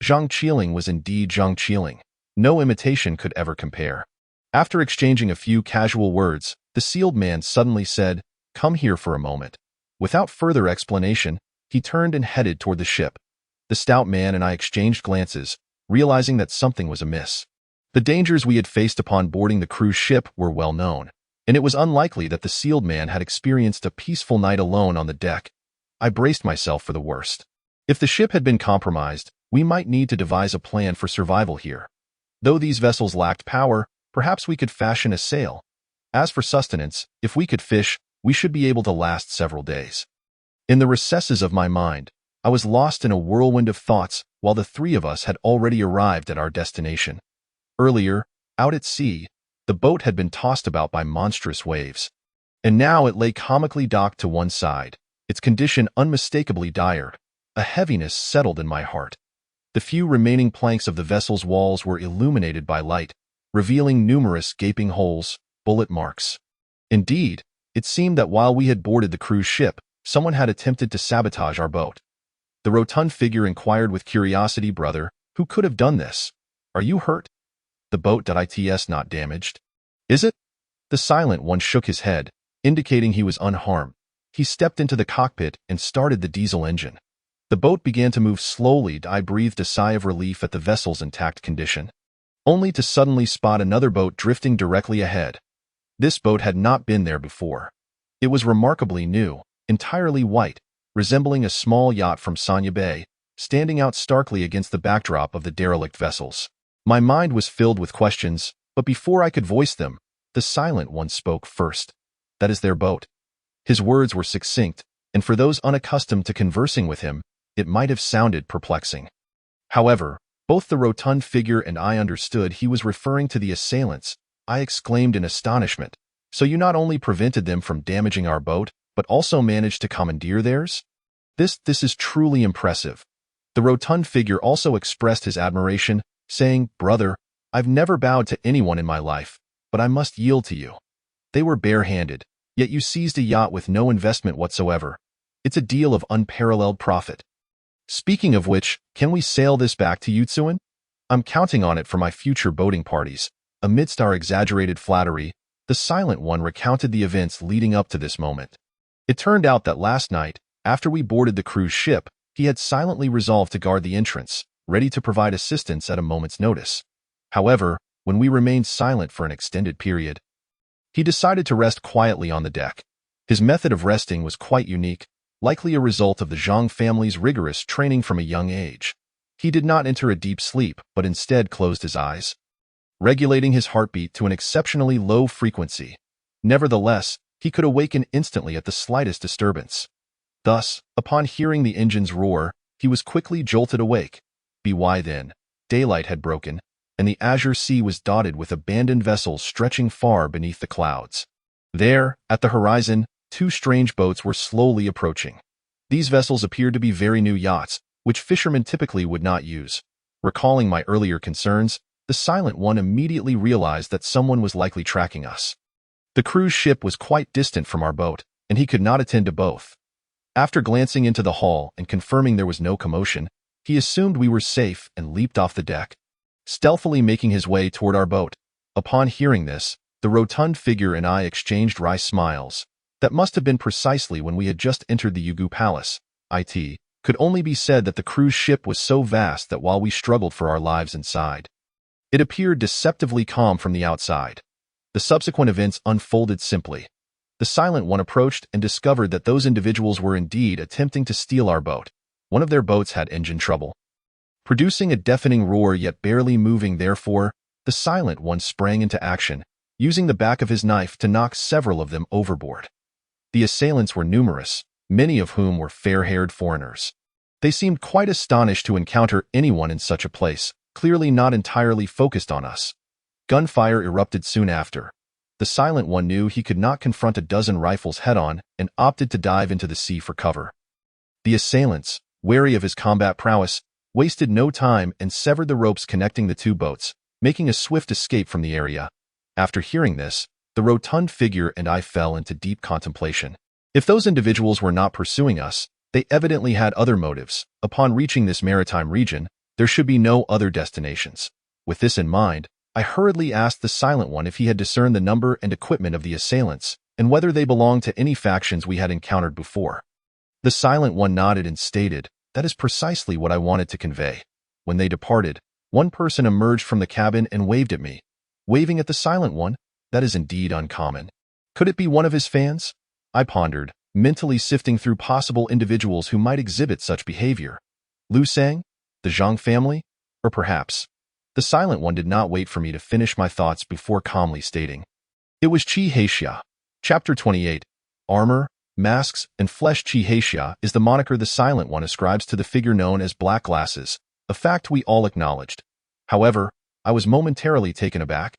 Zhang Qiling was indeed Zhang Qiling. No imitation could ever compare. After exchanging a few casual words, the sealed man suddenly said, "Come here for a moment." Without further explanation, he turned and headed toward the ship. The stout man and I exchanged glances, realizing that something was amiss. The dangers we had faced upon boarding the cruise ship were well known, and it was unlikely that the sealed man had experienced a peaceful night alone on the deck. I braced myself for the worst. If the ship had been compromised, we might need to devise a plan for survival here. Though these vessels lacked power, perhaps we could fashion a sail. As for sustenance, if we could fish, we should be able to last several days. In the recesses of my mind, I was lost in a whirlwind of thoughts while the three of us had already arrived at our destination. Earlier, out at sea, the boat had been tossed about by monstrous waves, and now it lay comically docked to one side, its condition unmistakably dire. A heaviness settled in my heart. The few remaining planks of the vessel's walls were illuminated by light, revealing numerous gaping holes, bullet marks. Indeed, it seemed that while we had boarded the cruise ship, someone had attempted to sabotage our boat. The rotund figure inquired with curiosity, "Brother, who could have done this? Are you hurt? The boat.its not damaged, is it?" The silent one shook his head, indicating he was unharmed. He stepped into the cockpit and started the diesel engine. The boat began to move slowly. I breathed a sigh of relief at the vessel's intact condition, only to suddenly spot another boat drifting directly ahead. This boat had not been there before. It was remarkably new, entirely white, resembling a small yacht from Sanya Bay, standing out starkly against the backdrop of the derelict vessels. My mind was filled with questions, but before I could voice them, the silent one spoke first. "That is their boat." His words were succinct, and for those unaccustomed to conversing with him, it might have sounded perplexing. However, both the rotund figure and I understood he was referring to the assailants. I exclaimed in astonishment. "So you not only prevented them from damaging our boat, but also managed to commandeer theirs? This is truly impressive." The rotund figure also expressed his admiration, saying, "Brother, I've never bowed to anyone in my life, but I must yield to you. They were bare-handed, yet you seized a yacht with no investment whatsoever. It's a deal of unparalleled profit. Speaking of which, can we sail this back to Yutsuan? I'm counting on it for my future boating parties." Amidst our exaggerated flattery, the silent one recounted the events leading up to this moment. It turned out that last night, after we boarded the cruise ship, he had silently resolved to guard the entrance, ready to provide assistance at a moment's notice. However, when we remained silent for an extended period, he decided to rest quietly on the deck. His method of resting was quite unique, likely a result of the Zhang family's rigorous training from a young age. He did not enter a deep sleep, but instead closed his eyes, regulating his heartbeat to an exceptionally low frequency. Nevertheless, he could awaken instantly at the slightest disturbance. Thus, upon hearing the engine's roar, he was quickly jolted awake. By then, daylight had broken, and the azure sea was dotted with abandoned vessels stretching far beneath the clouds. There, at the horizon, two strange boats were slowly approaching. These vessels appeared to be very new yachts, which fishermen typically would not use. Recalling my earlier concerns, the silent one immediately realized that someone was likely tracking us. The cruise ship was quite distant from our boat, and he could not attend to both. After glancing into the hull and confirming there was no commotion, he assumed we were safe and leaped off the deck. stealthily making his way toward our boat. Upon hearing this, the rotund figure and I exchanged wry smiles. That must have been precisely when we had just entered the Yugu Palace. It could only be said that the cruise ship was so vast that while we struggled for our lives inside, it appeared deceptively calm from the outside. The subsequent events unfolded simply. The Silent One approached and discovered that those individuals were indeed attempting to steal our boat. One of their boats had engine trouble, producing a deafening roar yet barely moving. Therefore, the Silent One sprang into action, using the back of his knife to knock several of them overboard. The assailants were numerous, many of whom were fair-haired foreigners. They seemed quite astonished to encounter anyone in such a place, clearly not entirely focused on us. Gunfire erupted soon after. The Silent One knew he could not confront a dozen rifles head-on and opted to dive into the sea for cover. The assailants, wary of his combat prowess, wasted no time and severed the ropes connecting the two boats, making a swift escape from the area. After hearing this, the rotund figure and I fell into deep contemplation. If those individuals were not pursuing us, they evidently had other motives. Upon reaching this maritime region, there should be no other destinations. With this in mind, I hurriedly asked the Silent One if he had discerned the number and equipment of the assailants, and whether they belonged to any factions we had encountered before. The Silent One nodded and stated, "That is precisely what I wanted to convey." When they departed, one person emerged from the cabin and waved at me. Waving at the Silent One? That is indeed uncommon. Could it be one of his fans? I pondered, mentally sifting through possible individuals who might exhibit such behavior. Liu Sang? The Zhang family? Or perhaps... The Silent One did not wait for me to finish my thoughts before calmly stating, "It was Qi Haixia." Chapter 28. Armor, Masks, and Flesh. Qi Haixia is the moniker the Silent One ascribes to the figure known as Black Glasses, a fact we all acknowledged. However, I was momentarily taken aback,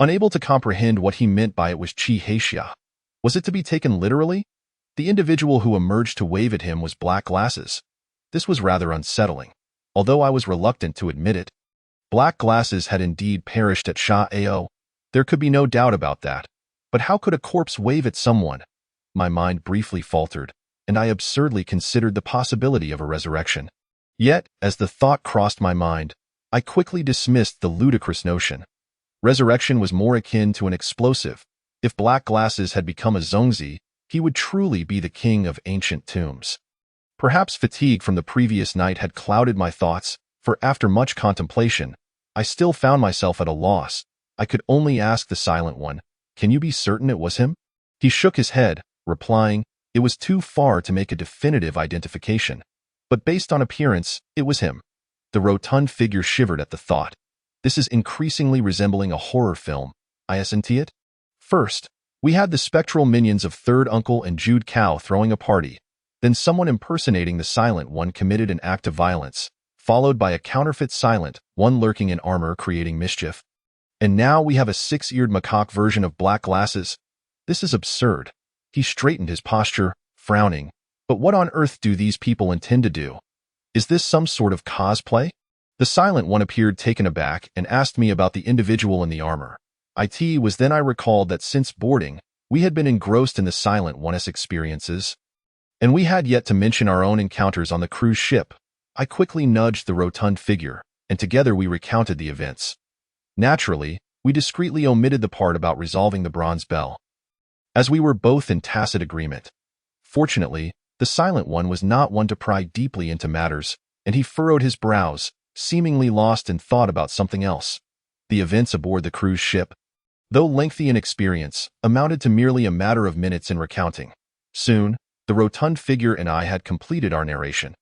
unable to comprehend what he meant by it was Qi Haixia. Was it to be taken literally? The individual who emerged to wave at him was Black Glasses. This was rather unsettling, although I was reluctant to admit it. Black Glasses had indeed perished at Sha Ao. There could be no doubt about that. But how could a corpse wave at someone? My mind briefly faltered, and I absurdly considered the possibility of a resurrection. Yet, as the thought crossed my mind, I quickly dismissed the ludicrous notion. Resurrection was more akin to an explosive. If Black Glasses had become a Zongzi, he would truly be the king of ancient tombs. Perhaps fatigue from the previous night had clouded my thoughts, for after much contemplation, I still found myself at a loss. I could only ask the Silent One, "Can you be certain it was him?" He shook his head, replying, "It was too far to make a definitive identification. But based on appearance, it was him." The rotund figure shivered at the thought. This is increasingly resembling a horror film. Isn't it? First, we had the spectral minions of Third Uncle and Jude Cao throwing a party. Then someone impersonating the Silent One committed an act of violence, followed by a counterfeit Silent One lurking in armor creating mischief. And now we have a six-eared macaque version of Black Glasses. This is absurd. He straightened his posture, frowning. But what on earth do these people intend to do? Is this some sort of cosplay? The Silent One appeared taken aback and asked me about the individual in the armor. It was then I recalled that since boarding, we had been engrossed in the Silent One's experiences, and we had yet to mention our own encounters on the cruise ship. I quickly nudged the rotund figure, and together we recounted the events. Naturally, we discreetly omitted the part about resolving the bronze bell, as we were both in tacit agreement. Fortunately, the Silent One was not one to pry deeply into matters, and he furrowed his brows, seemingly lost in thought about something else. The events aboard the cruise ship, though lengthy in experience, amounted to merely a matter of minutes in recounting. Soon, the rotund figure and I had completed our narration.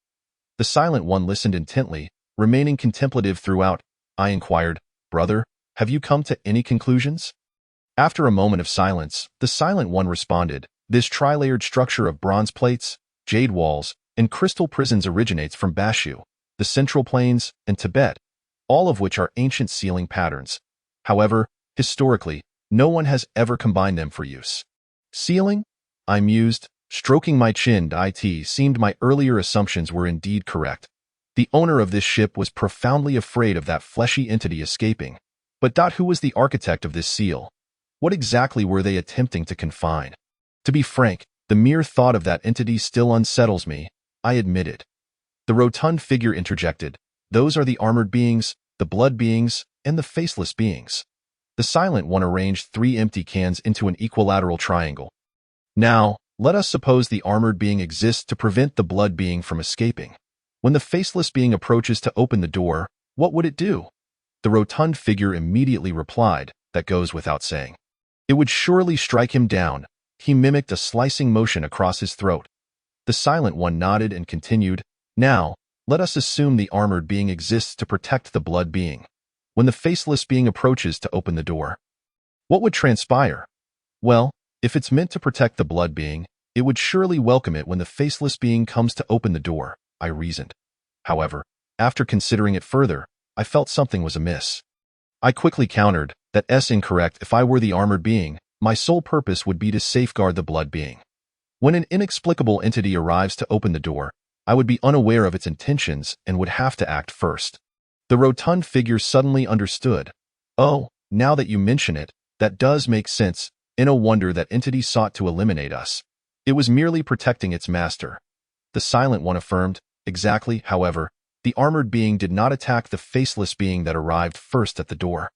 The Silent One listened intently, remaining contemplative throughout. I inquired, "Brother, have you come to any conclusions?" After a moment of silence, the Silent One responded, "This tri-layered structure of bronze plates, jade walls, and crystal prisons originates from Bashu, the Central Plains, and Tibet, all of which are ancient sealing patterns. However, historically, no one has ever combined them for use." "Sealing?" I mused, stroking my chin. It seemed my earlier assumptions were indeed correct. The owner of this ship was profoundly afraid of that fleshy entity escaping. But who was the architect of this seal? What exactly were they attempting to confine? To be frank, the mere thought of that entity still unsettles me, I admitted. The rotund figure interjected, "Those are the armored beings, the blood beings, and the faceless beings. The Silent One arranged 3 empty cans into an equilateral triangle. Now, let us suppose the armored being exists to prevent the blood being from escaping. When the faceless being approaches to open the door, what would it do? The rotund figure immediately replied, "That goes without saying." It would surely strike him down. He mimicked a slicing motion across his throat. The Silent One nodded and continued, "Now, let us assume the armored being exists to protect the blood being. When the faceless being approaches to open the door, what would transpire? Well, if it's meant to protect the blood being, it would surely welcome it when the faceless being comes to open the door," I reasoned. However, after considering it further, I felt something was amiss. I quickly countered, "That's incorrect. If I were the armored being, my sole purpose would be to safeguard the blood being. When an inexplicable entity arrives to open the door, I would be unaware of its intentions and would have to act first." The rotund figure suddenly understood. "Oh, now that you mention it, that does make sense. No wonder that entity sought to eliminate us. It was merely protecting its master." The Silent One affirmed, "Exactly. However, the armored being did not attack the faceless being that arrived first at the door,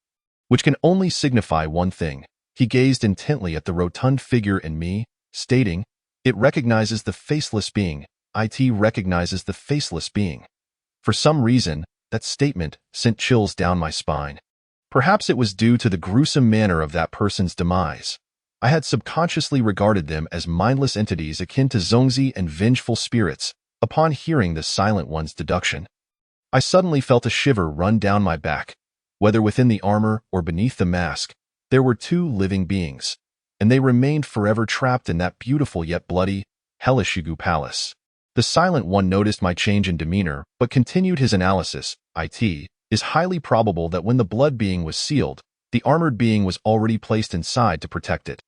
which can only signify one thing." He gazed intently at the rotund figure and me, stating, "It recognizes the faceless being. It recognizes the faceless being." For some reason, that statement sent chills down my spine. Perhaps it was due to the gruesome manner of that person's demise. I had subconsciously regarded them as mindless entities akin to Zongzi and vengeful spirits. Upon hearing the Silent One's deduction, I suddenly felt a shiver run down my back. Whether within the armor or beneath the mask, there were 2 living beings, and they remained forever trapped in that beautiful yet bloody, hellish Yugu palace. The Silent One noticed my change in demeanor, but continued his analysis. "It is highly probable that when the blood being was sealed, the armored being was already placed inside to protect it.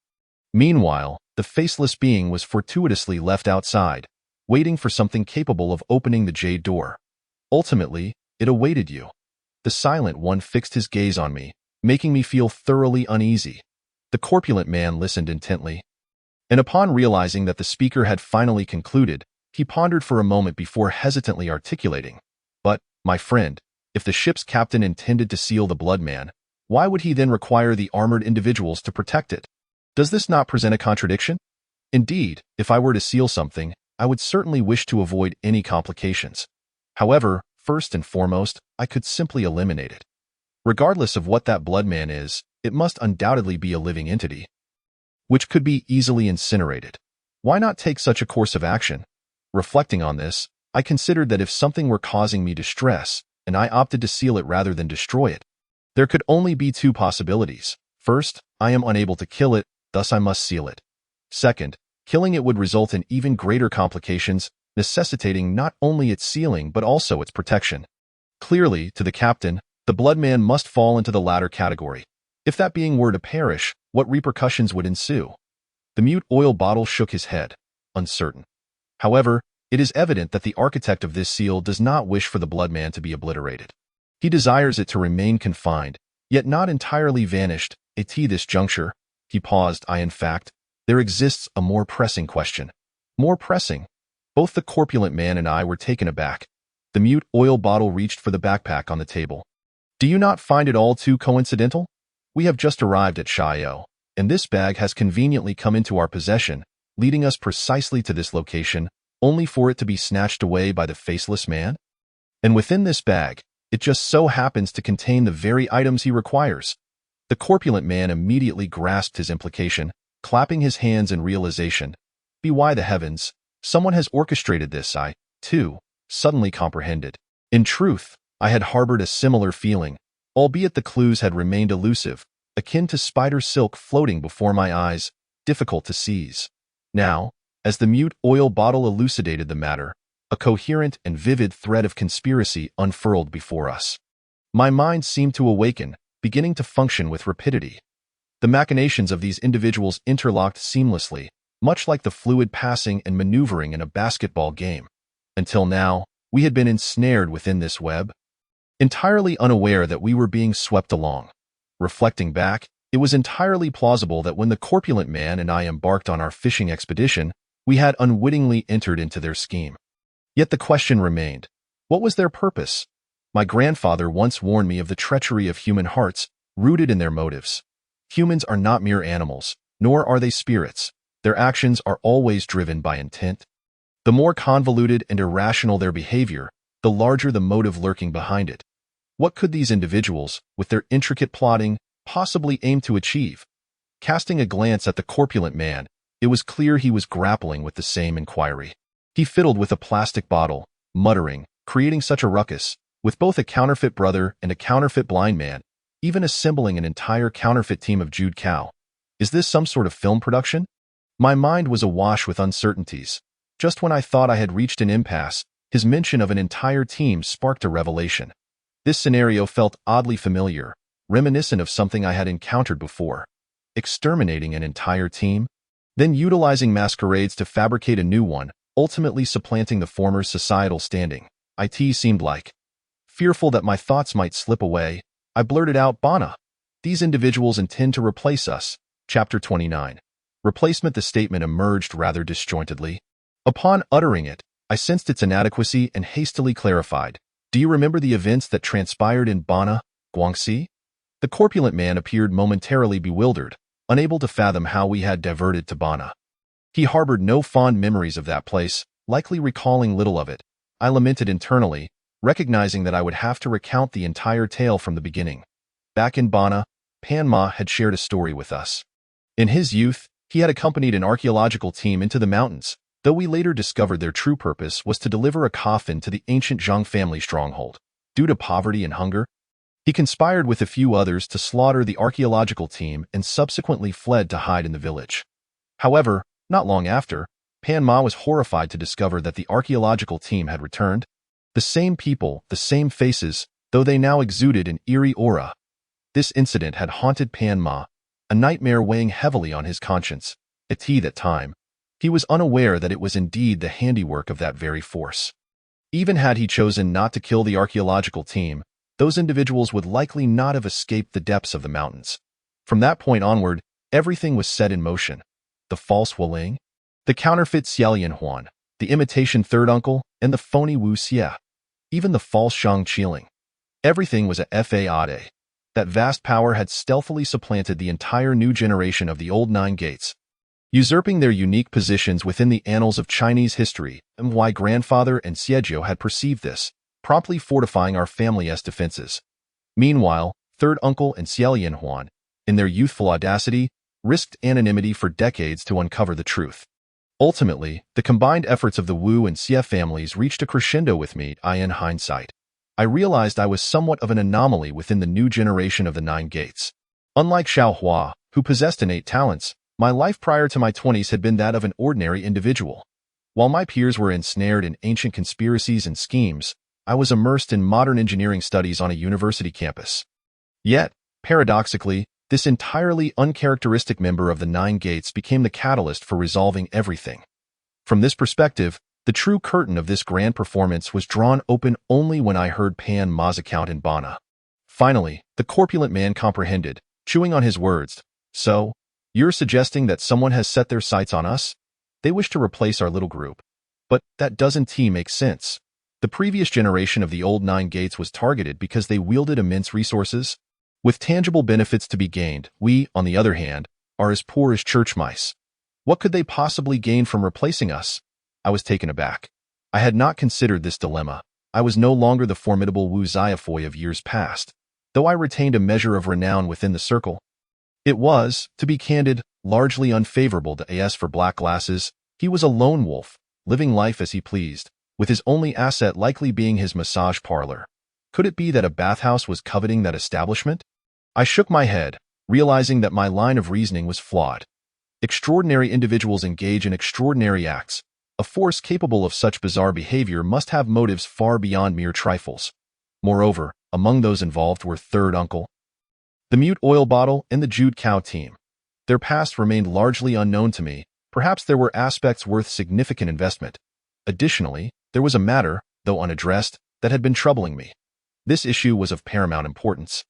Meanwhile, the faceless being was fortuitously left outside, waiting for something capable of opening the jade door. Ultimately, it awaited you." The Silent One fixed his gaze on me, making me feel thoroughly uneasy. The corpulent man listened intently, and upon realizing that the speaker had finally concluded, he pondered for a moment before hesitantly articulating, "But, my friend, if the ship's captain intended to seal the blood man, why would he then require the armored individuals to protect it? Does this not present a contradiction? Indeed, if I were to seal something, I would certainly wish to avoid any complications. However, first and foremost, I could simply eliminate it. Regardless of what that blood man is, it must undoubtedly be a living entity, which could be easily incinerated. Why not take such a course of action?" Reflecting on this, I considered that if something were causing me distress, and I opted to seal it rather than destroy it, there could only be 2 possibilities. First, I am unable to kill it, thus I must seal it. Second, killing it would result in even greater complications, necessitating not only its sealing but also its protection. Clearly, to the captain, the blood man must fall into the latter category. If that being were to perish, what repercussions would ensue? The mute oil bottle shook his head, uncertain. However, it is evident that the architect of this seal does not wish for the blood man to be obliterated. He desires it to remain confined, yet not entirely vanished. At this juncture, he paused. In fact, there exists a more pressing question. More pressing? Both the corpulent man and I were taken aback. The mute oil bottle reached for the backpack on the table. "Do you not find it all too coincidental? We have just arrived at Shiao, and this bag has conveniently come into our possession, leading us precisely to this location, only for it to be snatched away by the faceless man? And within this bag, it just so happens to contain the very items he requires." The corpulent man immediately grasped his implication, clapping his hands in realization. By the heavens, someone has orchestrated this. I, too, suddenly comprehended. In truth, I had harbored a similar feeling, albeit the clues had remained elusive, akin to spider silk floating before my eyes, difficult to seize. Now, as the mute oil bottle elucidated the matter, a coherent and vivid thread of conspiracy unfurled before us. My mind seemed to awaken, beginning to function with rapidity. The machinations of these individuals interlocked seamlessly, much like the fluid passing and maneuvering in a basketball game. Until now, we had been ensnared within this web, entirely unaware that we were being swept along. Reflecting back, it was entirely plausible that when the corpulent man and I embarked on our fishing expedition, we had unwittingly entered into their scheme. Yet the question remained, what was their purpose? My grandfather once warned me of the treachery of human hearts, rooted in their motives. Humans are not mere animals, nor are they spirits. Their actions are always driven by intent. The more convoluted and irrational their behavior, the larger the motive lurking behind it. What could these individuals, with their intricate plotting, possibly aim to achieve? Casting a glance at the corpulent man, it was clear he was grappling with the same inquiry. He fiddled with a plastic bottle, muttering, creating such a ruckus, with both a counterfeit brother and a counterfeit blind man, even assembling an entire counterfeit team of Jude Cao. Is this some sort of film production? My mind was awash with uncertainties. Just when I thought I had reached an impasse, his mention of an entire team sparked a revelation. This scenario felt oddly familiar, reminiscent of something I had encountered before. Exterminating an entire team, then utilizing masquerades to fabricate a new one, ultimately supplanting the former societal standing. It seemed like. Fearful that my thoughts might slip away, I blurted out, "Bana. These individuals intend to replace us." Chapter 29. Replacement. The statement emerged rather disjointedly. Upon uttering it, I sensed its inadequacy and hastily clarified. "Do you remember the events that transpired in Bana, Guangxi?" The corpulent man appeared momentarily bewildered, unable to fathom how we had diverted to Bana. He harbored no fond memories of that place, likely recalling little of it. I lamented internally, recognizing that I would have to recount the entire tale from the beginning. Back in Bana, Pan Ma had shared a story with us. In his youth, he had accompanied an archaeological team into the mountains, though we later discovered their true purpose was to deliver a coffin to the ancient Zhang family stronghold. Due to poverty and hunger, he conspired with a few others to slaughter the archaeological team and subsequently fled to hide in the village. However, not long after, Pan Ma was horrified to discover that the archaeological team had returned. The same people, the same faces, though they now exuded an eerie aura. This incident had haunted Pan Ma, a nightmare weighing heavily on his conscience. At that time, he was unaware that it was indeed the handiwork of that very force. Even had he chosen not to kill the archaeological team, those individuals would likely not have escaped the depths of the mountains. From that point onward, everything was set in motion. The false Hualing, the counterfeit Xiaolian Huan, the imitation third uncle, and the phony Wu Xie. Even the false Zhang Qiling. Everything was a fade. That vast power had stealthily supplanted the entire new generation of the old Nine Gates, usurping their unique positions within the annals of Chinese history, and why grandfather and Xiejiu had perceived this, promptly fortifying our family's defenses. Meanwhile, third uncle and Xiaolian Huan, in their youthful audacity, risked anonymity for decades to uncover the truth. Ultimately, the combined efforts of the Wu and Xie families reached a crescendo with me. In hindsight, I realized I was somewhat of an anomaly within the new generation of the Nine Gates. Unlike Xiao Hua, who possessed innate talents, my life prior to my 20s had been that of an ordinary individual. While my peers were ensnared in ancient conspiracies and schemes, I was immersed in modern engineering studies on a university campus. Yet, paradoxically, this entirely uncharacteristic member of the Nine Gates became the catalyst for resolving everything. From this perspective, the true curtain of this grand performance was drawn open only when I heard Pan Ma's account in Bana. Finally, the corpulent man comprehended, chewing on his words. "So, you're suggesting that someone has set their sights on us? They wish to replace our little group. But that doesn't make sense. The previous generation of the old Nine Gates was targeted because they wielded immense resources, with tangible benefits to be gained. We, on the other hand, are as poor as church mice. What could they possibly gain from replacing us?" I was taken aback. I had not considered this dilemma. I was no longer the formidable Wu Xiaohui of years past, though I retained a measure of renown within the circle. It was, to be candid, largely unfavorable to AS for black glasses. He was a lone wolf, living life as he pleased, with his only asset likely being his massage parlor. Could it be that a bathhouse was coveting that establishment? I shook my head, realizing that my line of reasoning was flawed. Extraordinary individuals engage in extraordinary acts. A force capable of such bizarre behavior must have motives far beyond mere trifles. Moreover, among those involved were third uncle, the mute oil bottle, and the Jude Cao team. Their past remained largely unknown to me. Perhaps there were aspects worth significant investment. Additionally, there was a matter, though unaddressed, that had been troubling me. This issue was of paramount importance,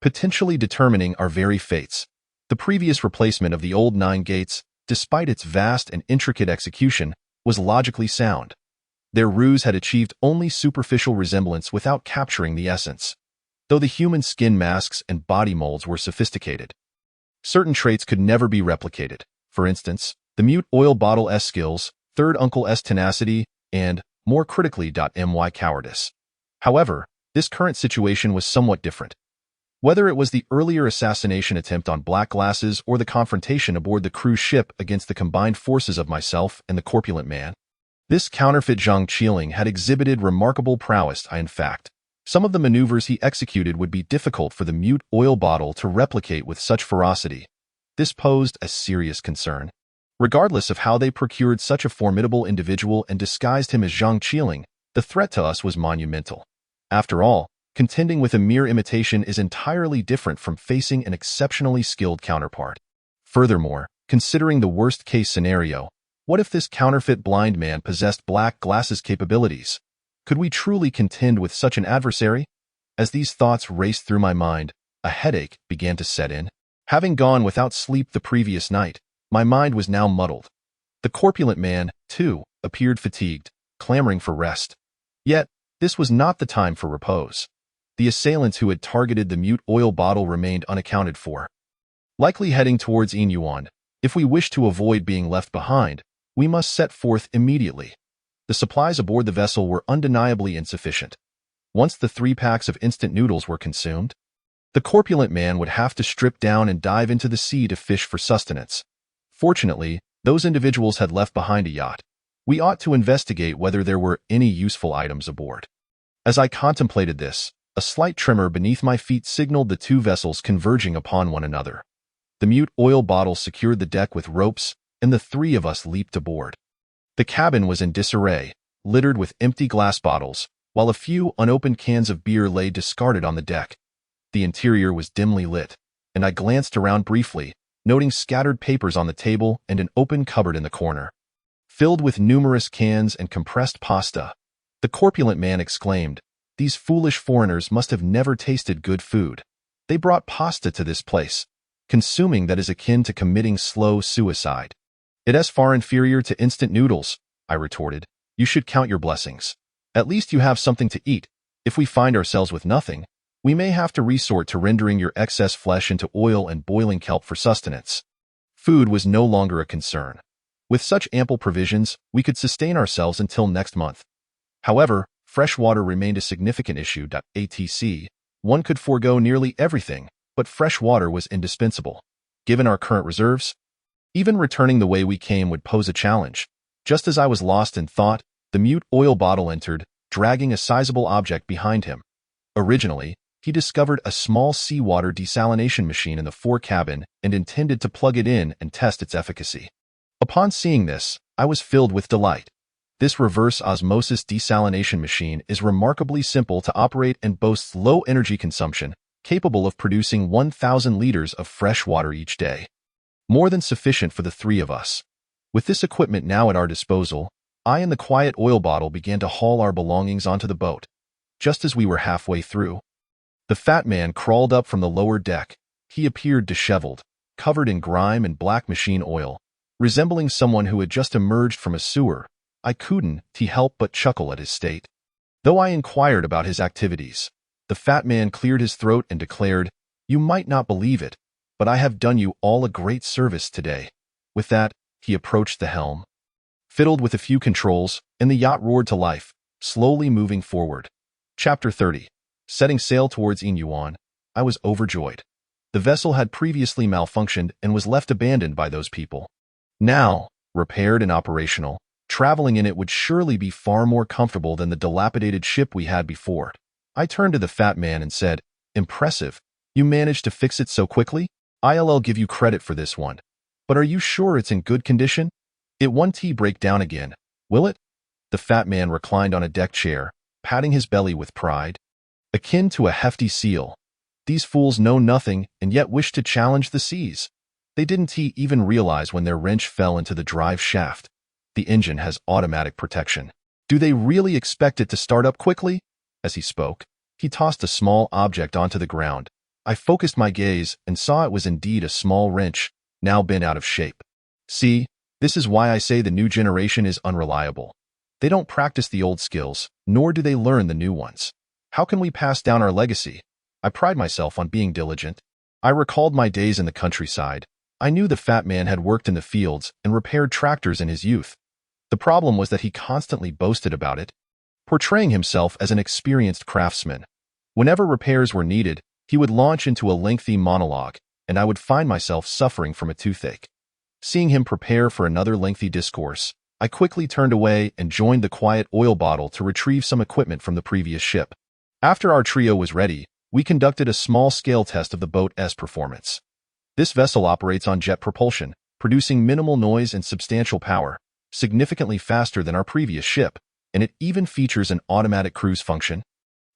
potentially determining our very fates. The previous replacement of the old Nine Gates, despite its vast and intricate execution, was logically sound. Their ruse had achieved only superficial resemblance without capturing the essence. Though the human skin masks and body molds were sophisticated, certain traits could never be replicated. For instance, the mute oil bottle S skills, third uncle S tenacity, and, more critically, my cowardice. However, this current situation was somewhat different. Whether it was the earlier assassination attempt on Black Glasses or the confrontation aboard the cruise ship against the combined forces of myself and the corpulent man, this counterfeit Zhang Qiling had exhibited remarkable prowess. In fact, some of the maneuvers he executed would be difficult for the mute oil bottle to replicate with such ferocity. This posed a serious concern. Regardless of how they procured such a formidable individual and disguised him as Zhang Qiling, the threat to us was monumental. After all, contending with a mere imitation is entirely different from facing an exceptionally skilled counterpart. Furthermore, considering the worst-case scenario, what if this counterfeit blind man possessed Black Glasses capabilities? Could we truly contend with such an adversary? As these thoughts raced through my mind, a headache began to set in. Having gone without sleep the previous night, my mind was now muddled. The corpulent man, too, appeared fatigued, clamoring for rest. Yet, this was not the time for repose. The assailants who had targeted the mute oil bottle remained unaccounted for. Likely heading towards Inyuan, if we wished to avoid being left behind, we must set forth immediately. The supplies aboard the vessel were undeniably insufficient. Once the 3 packs of instant noodles were consumed, the corpulent man would have to strip down and dive into the sea to fish for sustenance. Fortunately, those individuals had left behind a yacht. We ought to investigate whether there were any useful items aboard. As I contemplated this, a slight tremor beneath my feet signaled the 2 vessels converging upon one another. The mute oil bottle secured the deck with ropes, and the 3 of us leaped aboard. The cabin was in disarray, littered with empty glass bottles, while a few unopened cans of beer lay discarded on the deck. The interior was dimly lit, and I glanced around briefly, noting scattered papers on the table and an open cupboard in the corner. Filled with numerous cans and compressed pasta, the corpulent man exclaimed, "These foolish foreigners must have never tasted good food. They brought pasta to this place. Consuming that is akin to committing slow suicide." "It is far inferior to instant noodles," I retorted. "You should count your blessings. At least you have something to eat. If we find ourselves with nothing, we may have to resort to rendering your excess flesh into oil and boiling kelp for sustenance." Food was no longer a concern. With such ample provisions, we could sustain ourselves until next month. However, fresh water remained a significant issue. Atc. One could forego nearly everything, but fresh water was indispensable. Given our current reserves, even returning the way we came would pose a challenge. Just as I was lost in thought, the mute oil bottle entered, dragging a sizable object behind him. Originally, he discovered a small seawater desalination machine in the fore cabin and intended to plug it in and test its efficacy. Upon seeing this, I was filled with delight. This reverse osmosis desalination machine is remarkably simple to operate and boasts low energy consumption, capable of producing 1,000 liters of fresh water each day. More than sufficient for the 3 of us. With this equipment now at our disposal, I and the quiet oil bottle began to haul our belongings onto the boat. Just as we were halfway through, the fat man crawled up from the lower deck. He appeared disheveled, covered in grime and black machine oil, resembling someone who had just emerged from a sewer. I couldn't help but chuckle at his state. Though I inquired about his activities, the fat man cleared his throat and declared, "You might not believe it, but I have done you all a great service today." With that, he approached the helm, fiddled with a few controls, and the yacht roared to life, slowly moving forward. Chapter 30. Setting sail towards Inyuan, I was overjoyed. The vessel had previously malfunctioned and was left abandoned by those people. Now, repaired and operational, traveling in it would surely be far more comfortable than the dilapidated ship we had before. I turned to the fat man and said, "Impressive. You managed to fix it so quickly? I'll give you credit for this one. But are you sure it's in good condition? It won't break down again, will it?" The fat man reclined on a deck chair, patting his belly with pride. Akin to a hefty seal. These fools know nothing and yet wish to challenge the seas. They didn't even realize when their wrench fell into the drive shaft. The engine has automatic protection. Do they really expect it to start up quickly? As he spoke, he tossed a small object onto the ground. I focused my gaze and saw it was indeed a small wrench, now bent out of shape. See, this is why I say the new generation is unreliable. They don't practice the old skills, nor do they learn the new ones. How can we pass down our legacy? I pride myself on being diligent. I recalled my days in the countryside. I knew the fat man had worked in the fields and repaired tractors in his youth. The problem was that he constantly boasted about it, portraying himself as an experienced craftsman. Whenever repairs were needed, he would launch into a lengthy monologue, and I would find myself suffering from a toothache. Seeing him prepare for another lengthy discourse, I quickly turned away and joined the quiet oil bottle to retrieve some equipment from the previous ship. After our trio was ready, we conducted a small-scale test of the boat's performance. This vessel operates on jet propulsion, producing minimal noise and substantial power, significantly faster than our previous ship, and it even features an automatic cruise function.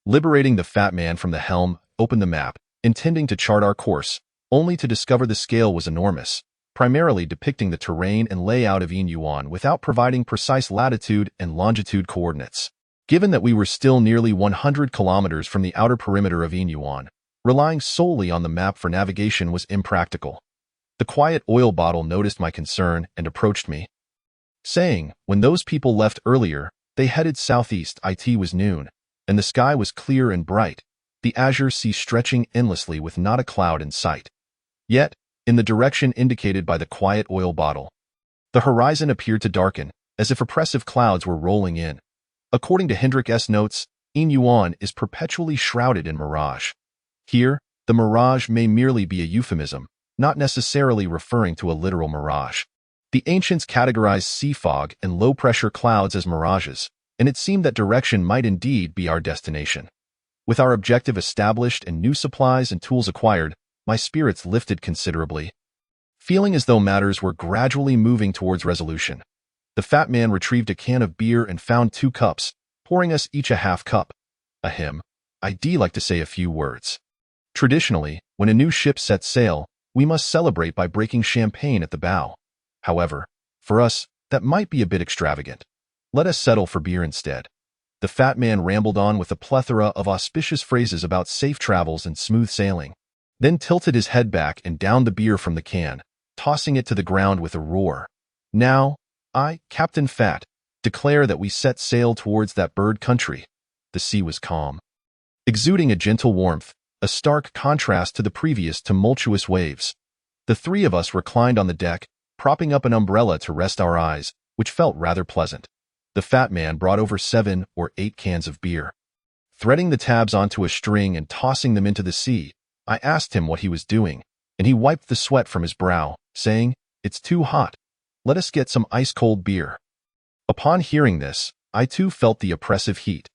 Liberating the fat man from the helm, opened the map, intending to chart our course, only to discover the scale was enormous, primarily depicting the terrain and layout of Inyuan without providing precise latitude and longitude coordinates. Given that we were still nearly 100 kilometers from the outer perimeter of Inyuan, relying solely on the map for navigation was impractical. The quiet oil bottle noticed my concern and approached me, saying, "When those people left earlier, they headed southeast. It was noon, and the sky was clear and bright, the azure sea stretching endlessly with not a cloud in sight. Yet, in the direction indicated by the quiet oil bottle, the horizon appeared to darken, as if oppressive clouds were rolling in. According to Hendrick's notes, Inyuan is perpetually shrouded in mirage. Here, the mirage may merely be a euphemism, not necessarily referring to a literal mirage. The ancients categorized sea fog and low-pressure clouds as mirages, and it seemed that direction might indeed be our destination. With our objective established and new supplies and tools acquired, my spirits lifted considerably. Feeling as though matters were gradually moving towards resolution, the fat man retrieved a can of beer and found 2 cups, pouring us each a half cup. I'd like to say a few words. Traditionally, when a new ship sets sail, we must celebrate by breaking champagne at the bow. However, for us, that might be a bit extravagant. Let us settle for beer instead." The fat man rambled on with a plethora of auspicious phrases about safe travels and smooth sailing, then tilted his head back and downed the beer from the can, tossing it to the ground with a roar. "Now, I, Captain Fat, declare that we set sail towards that bird country." The sea was calm, exuding a gentle warmth, a stark contrast to the previous tumultuous waves. The 3 of us reclined on the deck, propping up an umbrella to rest our eyes, which felt rather pleasant. The fat man brought over 7 or 8 cans of beer. Threading the tabs onto a string and tossing them into the sea, I asked him what he was doing, and he wiped the sweat from his brow, saying, "It's too hot. Let us get some ice-cold beer." Upon hearing this, I too felt the oppressive heat.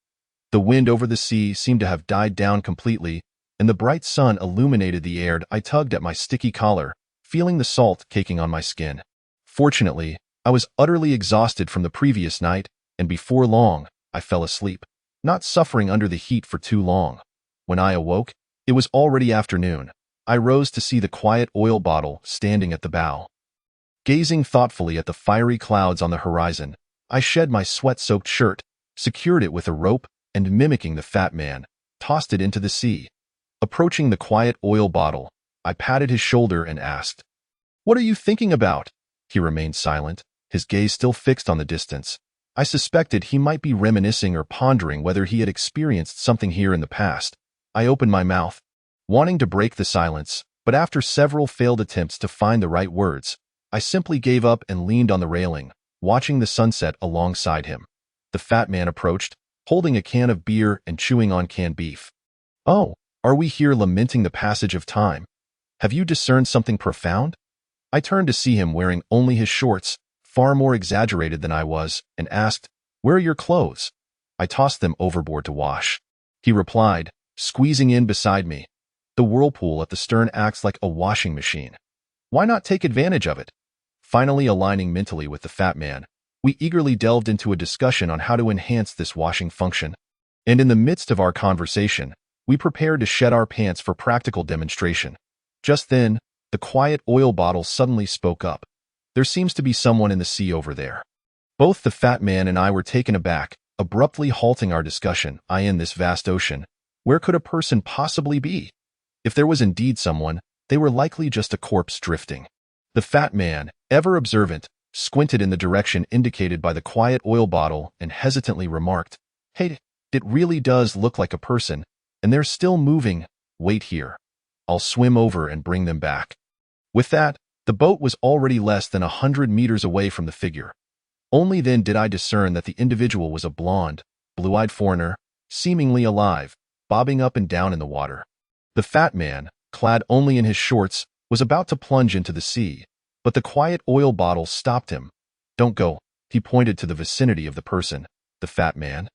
The wind over the sea seemed to have died down completely, and the bright sun illuminated the air. I tugged at my sticky collar, feeling the salt caking on my skin. Fortunately, I was utterly exhausted from the previous night, and before long, I fell asleep, not suffering under the heat for too long. When I awoke, it was already afternoon. I rose to see the quiet oil bottle standing at the bow. Gazing thoughtfully at the fiery clouds on the horizon, I shed my sweat-soaked shirt, secured it with a rope, and mimicking the fat man, tossed it into the sea. Approaching the quiet oil bottle, I patted his shoulder and asked, "What are you thinking about?" He remained silent, his gaze still fixed on the distance. I suspected he might be reminiscing or pondering whether he had experienced something here in the past. I opened my mouth, wanting to break the silence, but after several failed attempts to find the right words, I simply gave up and leaned on the railing, watching the sunset alongside him. The fat man approached, holding a can of beer and chewing on canned beef. "Oh, are we here lamenting the passage of time? Have you discerned something profound?" I turned to see him wearing only his shorts, far more exaggerated than I was, and asked, "Where are your clothes?" "I tossed them overboard to wash," he replied, squeezing in beside me. "The whirlpool at the stern acts like a washing machine. Why not take advantage of it?" Finally aligning mentally with the fat man, we eagerly delved into a discussion on how to enhance this washing function. And in the midst of our conversation, we prepared to shed our pants for practical demonstration. Just then, the quiet oil bottle suddenly spoke up. "There seems to be someone in the sea over there." Both the fat man and I were taken aback, abruptly halting our discussion. In this vast ocean, where could a person possibly be? If there was indeed someone, they were likely just a corpse drifting. The fat man, ever observant, squinted in the direction indicated by the quiet oil bottle, and hesitantly remarked, "Hey, it really does look like a person, and they're still moving. Wait here. I'll swim over and bring them back." With that, the boat was already less than 100 meters away from the figure. Only then did I discern that the individual was a blonde, blue-eyed foreigner, seemingly alive, bobbing up and down in the water. The fat man, clad only in his shorts, was about to plunge into the sea, but the quiet oil bottle stopped him. "Don't go," he pointed to the vicinity of the person. The fat man,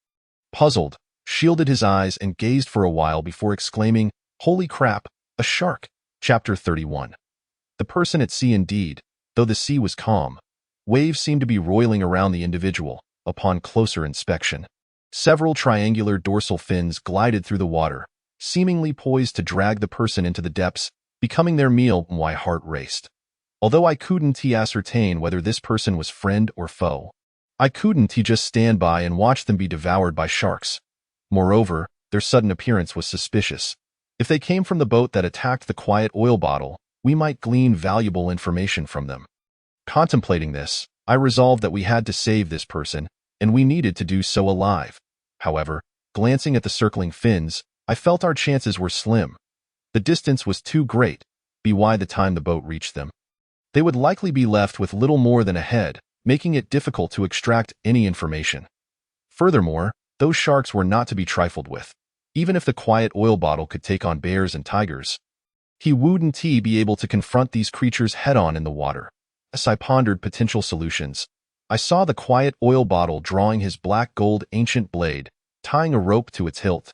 puzzled, shielded his eyes and gazed for a while before exclaiming, "Holy crap, a shark!" Chapter 31. The person at sea indeed, though the sea was calm. Waves seemed to be roiling around the individual, upon closer inspection. Several triangular dorsal fins glided through the water, seemingly poised to drag the person into the depths, becoming their meal. My heart raced. Although I couldn't ascertain whether this person was friend or foe. I couldn't just stand by and watch them be devoured by sharks. Moreover, their sudden appearance was suspicious. If they came from the boat that attacked the quiet oil bottle, we might glean valuable information from them. Contemplating this, I resolved that we had to save this person, and we needed to do so alive. However, glancing at the circling fins, I felt our chances were slim. The distance was too great, by the time the boat reached them. They would likely be left with little more than a head, making it difficult to extract any information. Furthermore, those sharks were not to be trifled with. Even if the quiet oil bottle could take on bears and tigers, he wouldn't be able to confront these creatures head-on in the water. As I pondered potential solutions, I saw the quiet oil bottle drawing his black gold ancient blade, tying a rope to its hilt.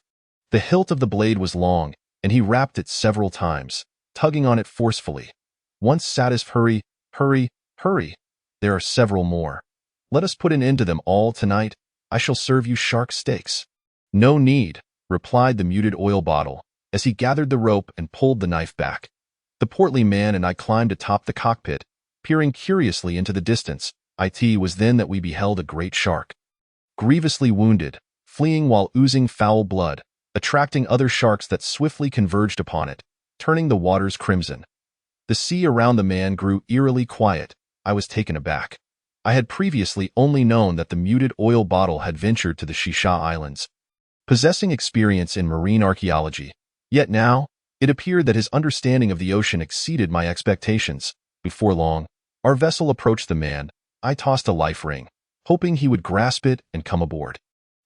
The hilt of the blade was long, and he rapped it several times, tugging on it forcefully. Once satisfied, hurry, hurry. There are several more. Let us put an end to them all tonight. I shall serve you shark steaks. No need, replied the muted oil bottle, as he gathered the rope and pulled the knife back. The portly man and I climbed atop the cockpit, peering curiously into the distance. It was then that we beheld a great shark. Grievously wounded, fleeing while oozing foul blood, attracting other sharks that swiftly converged upon it, turning the waters crimson. The sea around the man grew eerily quiet. I was taken aback. I had previously only known that the muted oil bottle had ventured to the Shisha Islands, possessing experience in marine archaeology. Yet now, it appeared that his understanding of the ocean exceeded my expectations. Before long, our vessel approached the man. I tossed a life ring, hoping he would grasp it and come aboard.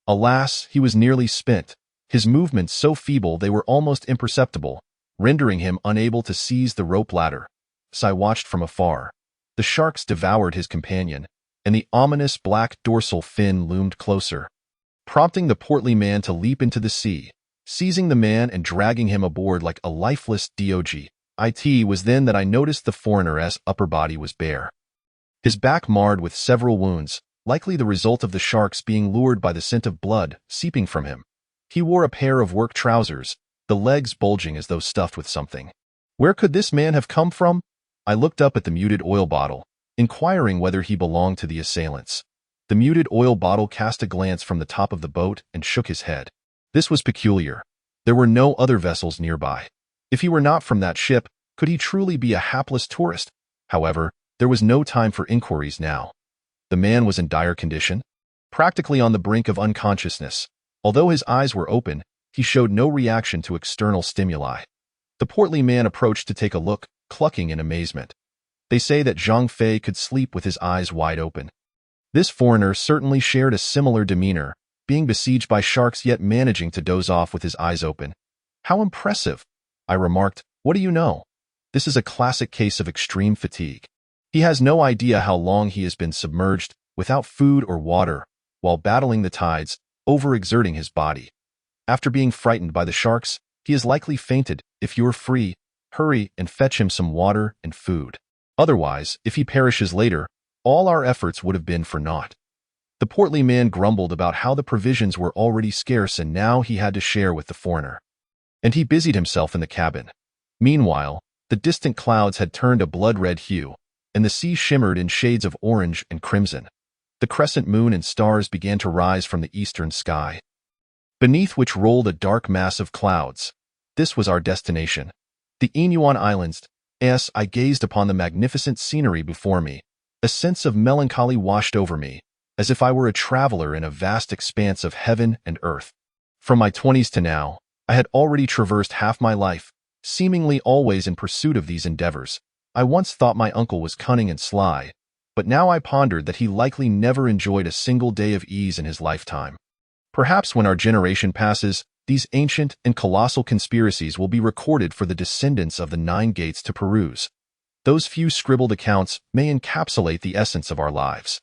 Alas, he was nearly spent, his movements so feeble they were almost imperceptible, rendering him unable to seize the rope ladder. As I watched from afar, the sharks devoured his companion, and the ominous black dorsal fin loomed closer, prompting the portly man to leap into the sea, seizing the man and dragging him aboard like a lifeless dog. It was then that I noticed the foreigner's upper body was bare, his back marred with several wounds, likely the result of the sharks being lured by the scent of blood seeping from him. He wore a pair of work trousers, the legs bulging as though stuffed with something. Where could this man have come from? I looked up at the muted oil bottle, inquiring whether he belonged to the assailants. The muted oil bottle cast a glance from the top of the boat and shook his head. This was peculiar. There were no other vessels nearby. If he were not from that ship, could he truly be a hapless tourist? However, there was no time for inquiries now. The man was in dire condition, practically on the brink of unconsciousness. Although his eyes were open, he showed no reaction to external stimuli. The portly man approached to take a look, clucking in amazement. They say that Zhang Fei could sleep with his eyes wide open. This foreigner certainly shared a similar demeanor, being besieged by sharks yet managing to doze off with his eyes open. How impressive, I remarked. What do you know? This is a classic case of extreme fatigue. He has no idea how long he has been submerged, without food or water, while battling the tides, overexerting his body. After being frightened by the sharks, he has likely fainted. If you're free, hurry and fetch him some water and food. Otherwise, if he perishes later, all our efforts would have been for naught. The portly man grumbled about how the provisions were already scarce and now he had to share with the foreigner. And he busied himself in the cabin. Meanwhile, the distant clouds had turned a blood-red hue, and the sea shimmered in shades of orange and crimson. The crescent moon and stars began to rise from the eastern sky, beneath which rolled a dark mass of clouds. This was our destination, the Inuan Islands. As I gazed upon the magnificent scenery before me, A sense of melancholy washed over me, as if I were a traveler in a vast expanse of heaven and earth. From my 20s to now, I had already traversed half my life, seemingly always in pursuit of these endeavors. I once thought my uncle was cunning and sly, but now I pondered that he likely never enjoyed a single day of ease in his lifetime. Perhaps when our generation passes, these ancient and colossal conspiracies will be recorded for the descendants of the Nine Gates to peruse. Those few scribbled accounts may encapsulate the essence of our lives.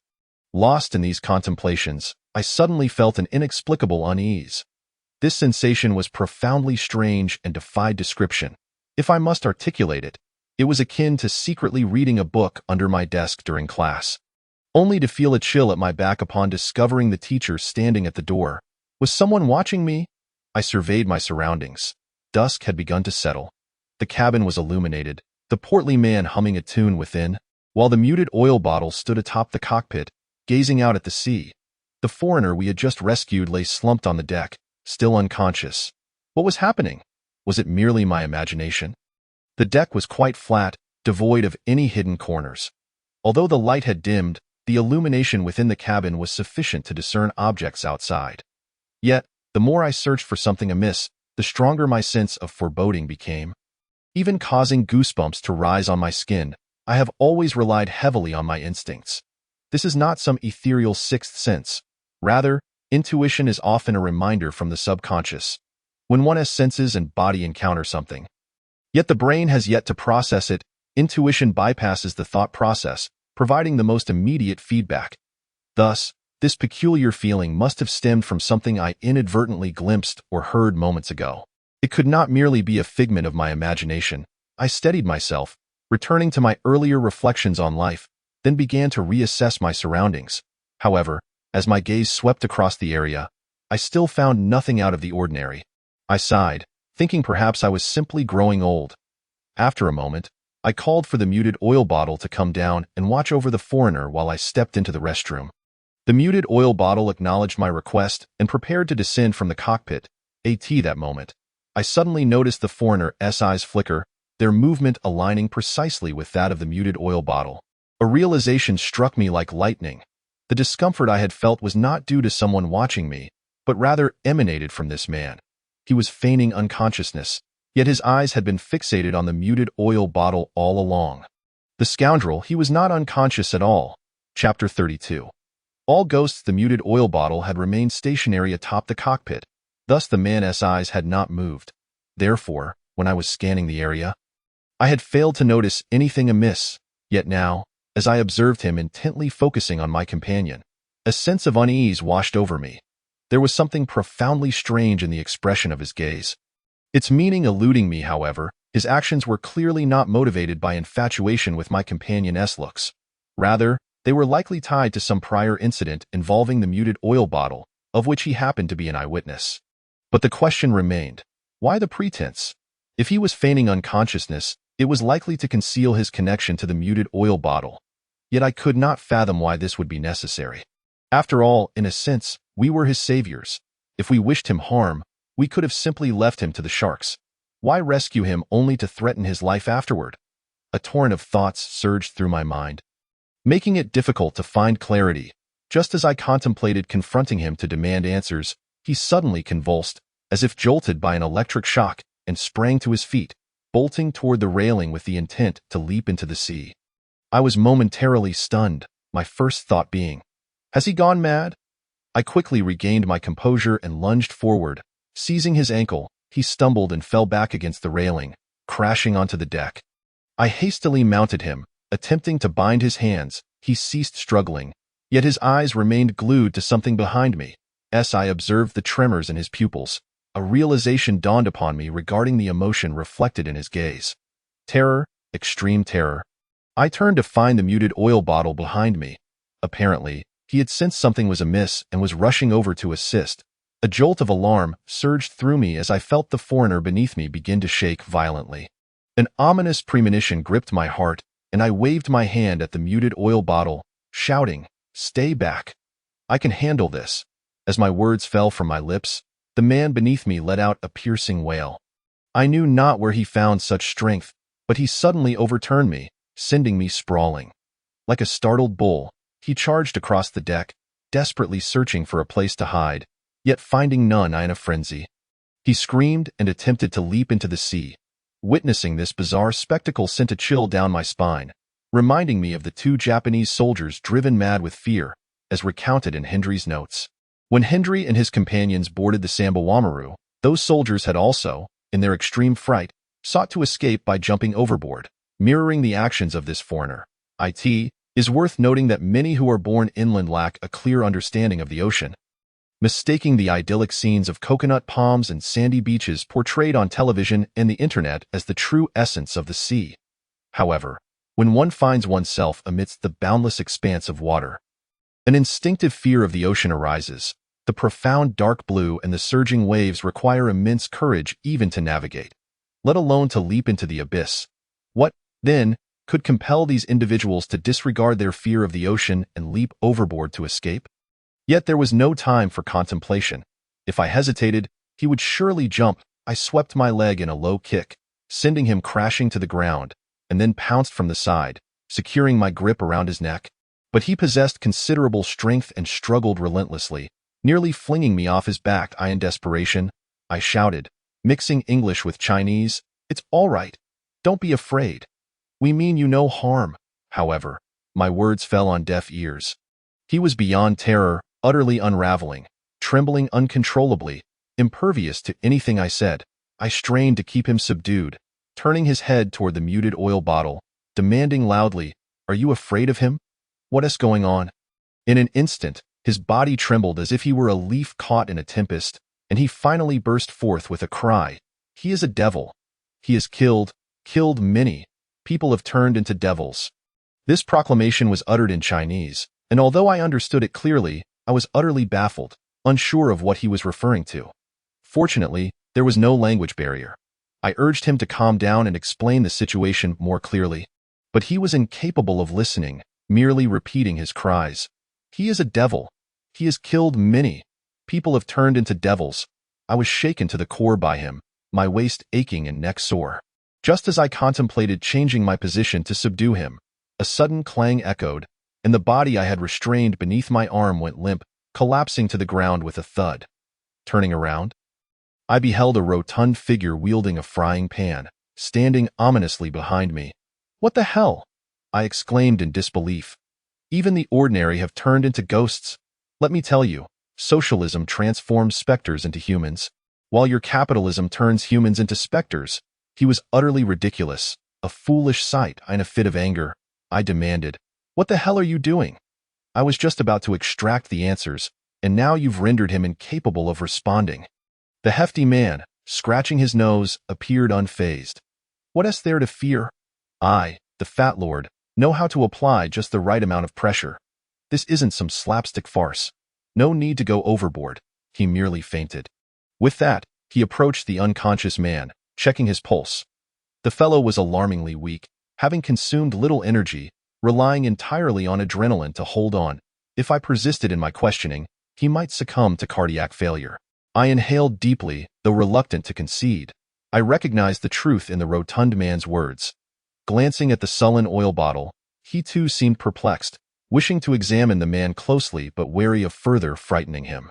Lost in these contemplations, I suddenly felt an inexplicable unease. This sensation was profoundly strange and defied description. If I must articulate it, it was akin to secretly reading a book under my desk during class, only to feel a chill at my back upon discovering the teacher standing at the door. Was someone watching me? I surveyed my surroundings. Dusk had begun to settle. The cabin was illuminated, the portly man humming a tune within, while the muted oil bottle stood atop the cockpit, gazing out at the sea. The foreigner we had just rescued lay slumped on the deck, still unconscious. What was happening? Was it merely my imagination? The deck was quite flat, devoid of any hidden corners. Although the light had dimmed, the illumination within the cabin was sufficient to discern objects outside. Yet, the more I searched for something amiss, the stronger my sense of foreboding became. Even causing goosebumps to rise on my skin, I have always relied heavily on my instincts. This is not some ethereal sixth sense. Rather, intuition is often a reminder from the subconscious. When one's senses and body encounter something, yet the brain has yet to process it, intuition bypasses the thought process, providing the most immediate feedback. Thus, this peculiar feeling must have stemmed from something I inadvertently glimpsed or heard moments ago. It could not merely be a figment of my imagination. I steadied myself, returning to my earlier reflections on life, then began to reassess my surroundings. However, as my gaze swept across the area, I still found nothing out of the ordinary. I sighed, thinking perhaps I was simply growing old. After a moment, I called for the muted oil bottle to come down and watch over the foreigner while I stepped into the restroom. The muted oil bottle acknowledged my request and prepared to descend from the cockpit. That moment, I suddenly noticed the foreigner's eyes flicker, their movement aligning precisely with that of the muted oil bottle. A realization struck me like lightning. The discomfort I had felt was not due to someone watching me, but rather emanated from this man. He was feigning unconsciousness, yet his eyes had been fixated on the muted oil bottle all along. The scoundrel, he was not unconscious at all. Chapter 32. All ghosts, the muted oil bottle had remained stationary atop the cockpit. Thus the man's eyes had not moved. Therefore, when I was scanning the area, I had failed to notice anything amiss. Yet now, as I observed him intently focusing on my companion, a sense of unease washed over me. There was something profoundly strange in the expression of his gaze. Its meaning eluding me, however, his actions were clearly not motivated by infatuation with my companion's looks. Rather, they were likely tied to some prior incident involving the muted oil bottle, of which he happened to be an eyewitness. But the question remained, why the pretense? If he was feigning unconsciousness, it was likely to conceal his connection to the muted oil bottle. Yet I could not fathom why this would be necessary. After all, in a sense, we were his saviors. If we wished him harm, we could have simply left him to the sharks. Why rescue him only to threaten his life afterward? A torrent of thoughts surged through my mind, making it difficult to find clarity. Just as I contemplated confronting him to demand answers, he suddenly convulsed, as if jolted by an electric shock, and sprang to his feet, bolting toward the railing with the intent to leap into the sea. I was momentarily stunned, my first thought being, has he gone mad? I quickly regained my composure and lunged forward. Seizing his ankle, he stumbled and fell back against the railing, crashing onto the deck. I hastily mounted him, attempting to bind his hands. He ceased struggling, yet his eyes remained glued to something behind me. As I observed the tremors in his pupils, a realization dawned upon me regarding the emotion reflected in his gaze. Terror, extreme terror. I turned to find the muted oil bottle behind me. Apparently, he had sensed something was amiss and was rushing over to assist. A jolt of alarm surged through me as I felt the foreigner beneath me begin to shake violently. An ominous premonition gripped my heart, and I waved my hand at the muted oil bottle, shouting, "Stay back. I can handle this." As my words fell from my lips, the man beneath me let out a piercing wail. I knew not where he found such strength, but he suddenly overturned me, sending me sprawling. Like a startled bull, he charged across the deck, desperately searching for a place to hide, yet finding none in a frenzy. He screamed and attempted to leap into the sea. Witnessing this bizarre spectacle sent a chill down my spine, reminding me of the 2 Japanese soldiers driven mad with fear, as recounted in Hendry's notes. When Hendry and his companions boarded the Sambawamaru, those soldiers had also, in their extreme fright, sought to escape by jumping overboard, mirroring the actions of this foreigner. It is worth noting that many who are born inland lack a clear understanding of the ocean, mistaking the idyllic scenes of coconut palms and sandy beaches portrayed on television and the internet as the true essence of the sea. However, when one finds oneself amidst the boundless expanse of water, an instinctive fear of the ocean arises. The profound dark blue and the surging waves require immense courage even to navigate, let alone to leap into the abyss. What, then, could compel these individuals to disregard their fear of the ocean and leap overboard to escape? Yet there was no time for contemplation. If I hesitated, he would surely jump. I swept my leg in a low kick, sending him crashing to the ground, and then pounced from the side, securing my grip around his neck. But he possessed considerable strength and struggled relentlessly, nearly flinging me off his back. In desperation, I shouted, mixing English with Chinese, "It's all right. Don't be afraid. We mean you no harm." However, my words fell on deaf ears. He was beyond terror, utterly unraveling, trembling uncontrollably, impervious to anything I said. I strained to keep him subdued, turning his head toward the muted oil bottle, demanding loudly, "Are you afraid of him? What is going on?" In an instant, his body trembled as if he were a leaf caught in a tempest, and he finally burst forth with a cry. "He is a devil. He has killed many. People have turned into devils." This proclamation was uttered in Chinese, and although I understood it clearly, I was utterly baffled, unsure of what he was referring to. Fortunately, there was no language barrier. I urged him to calm down and explain the situation more clearly, but he was incapable of listening, merely repeating his cries. "He is a devil. He has killed many. People have turned into devils." I was shaken to the core by him, my waist aching and neck sore. Just as I contemplated changing my position to subdue him, a sudden clang echoed, and the body I had restrained beneath my arm went limp, collapsing to the ground with a thud. Turning around, I beheld a rotund figure wielding a frying pan, standing ominously behind me. "What the hell?" I exclaimed in disbelief. "Even the ordinary have turned into ghosts. Let me tell you, socialism transforms specters into humans, while your capitalism turns humans into specters." He was utterly ridiculous, a foolish sight. In a fit of anger, I demanded, "What the hell are you doing?" I was just about to extract the answers, and now you've rendered him incapable of responding. The hefty man, scratching his nose, appeared unfazed. "What is there to fear? I, the fat lord, know how to apply just the right amount of pressure. This isn't some slapstick farce. No need to go overboard." He merely fainted. With that, he approached the unconscious man, checking his pulse. The fellow was alarmingly weak, having consumed little energy, relying entirely on adrenaline to hold on. If I persisted in my questioning, he might succumb to cardiac failure. I inhaled deeply, though reluctant to concede. I recognized the truth in the rotund man's words. Glancing at the sullen oil bottle, he too seemed perplexed, wishing to examine the man closely but wary of further frightening him.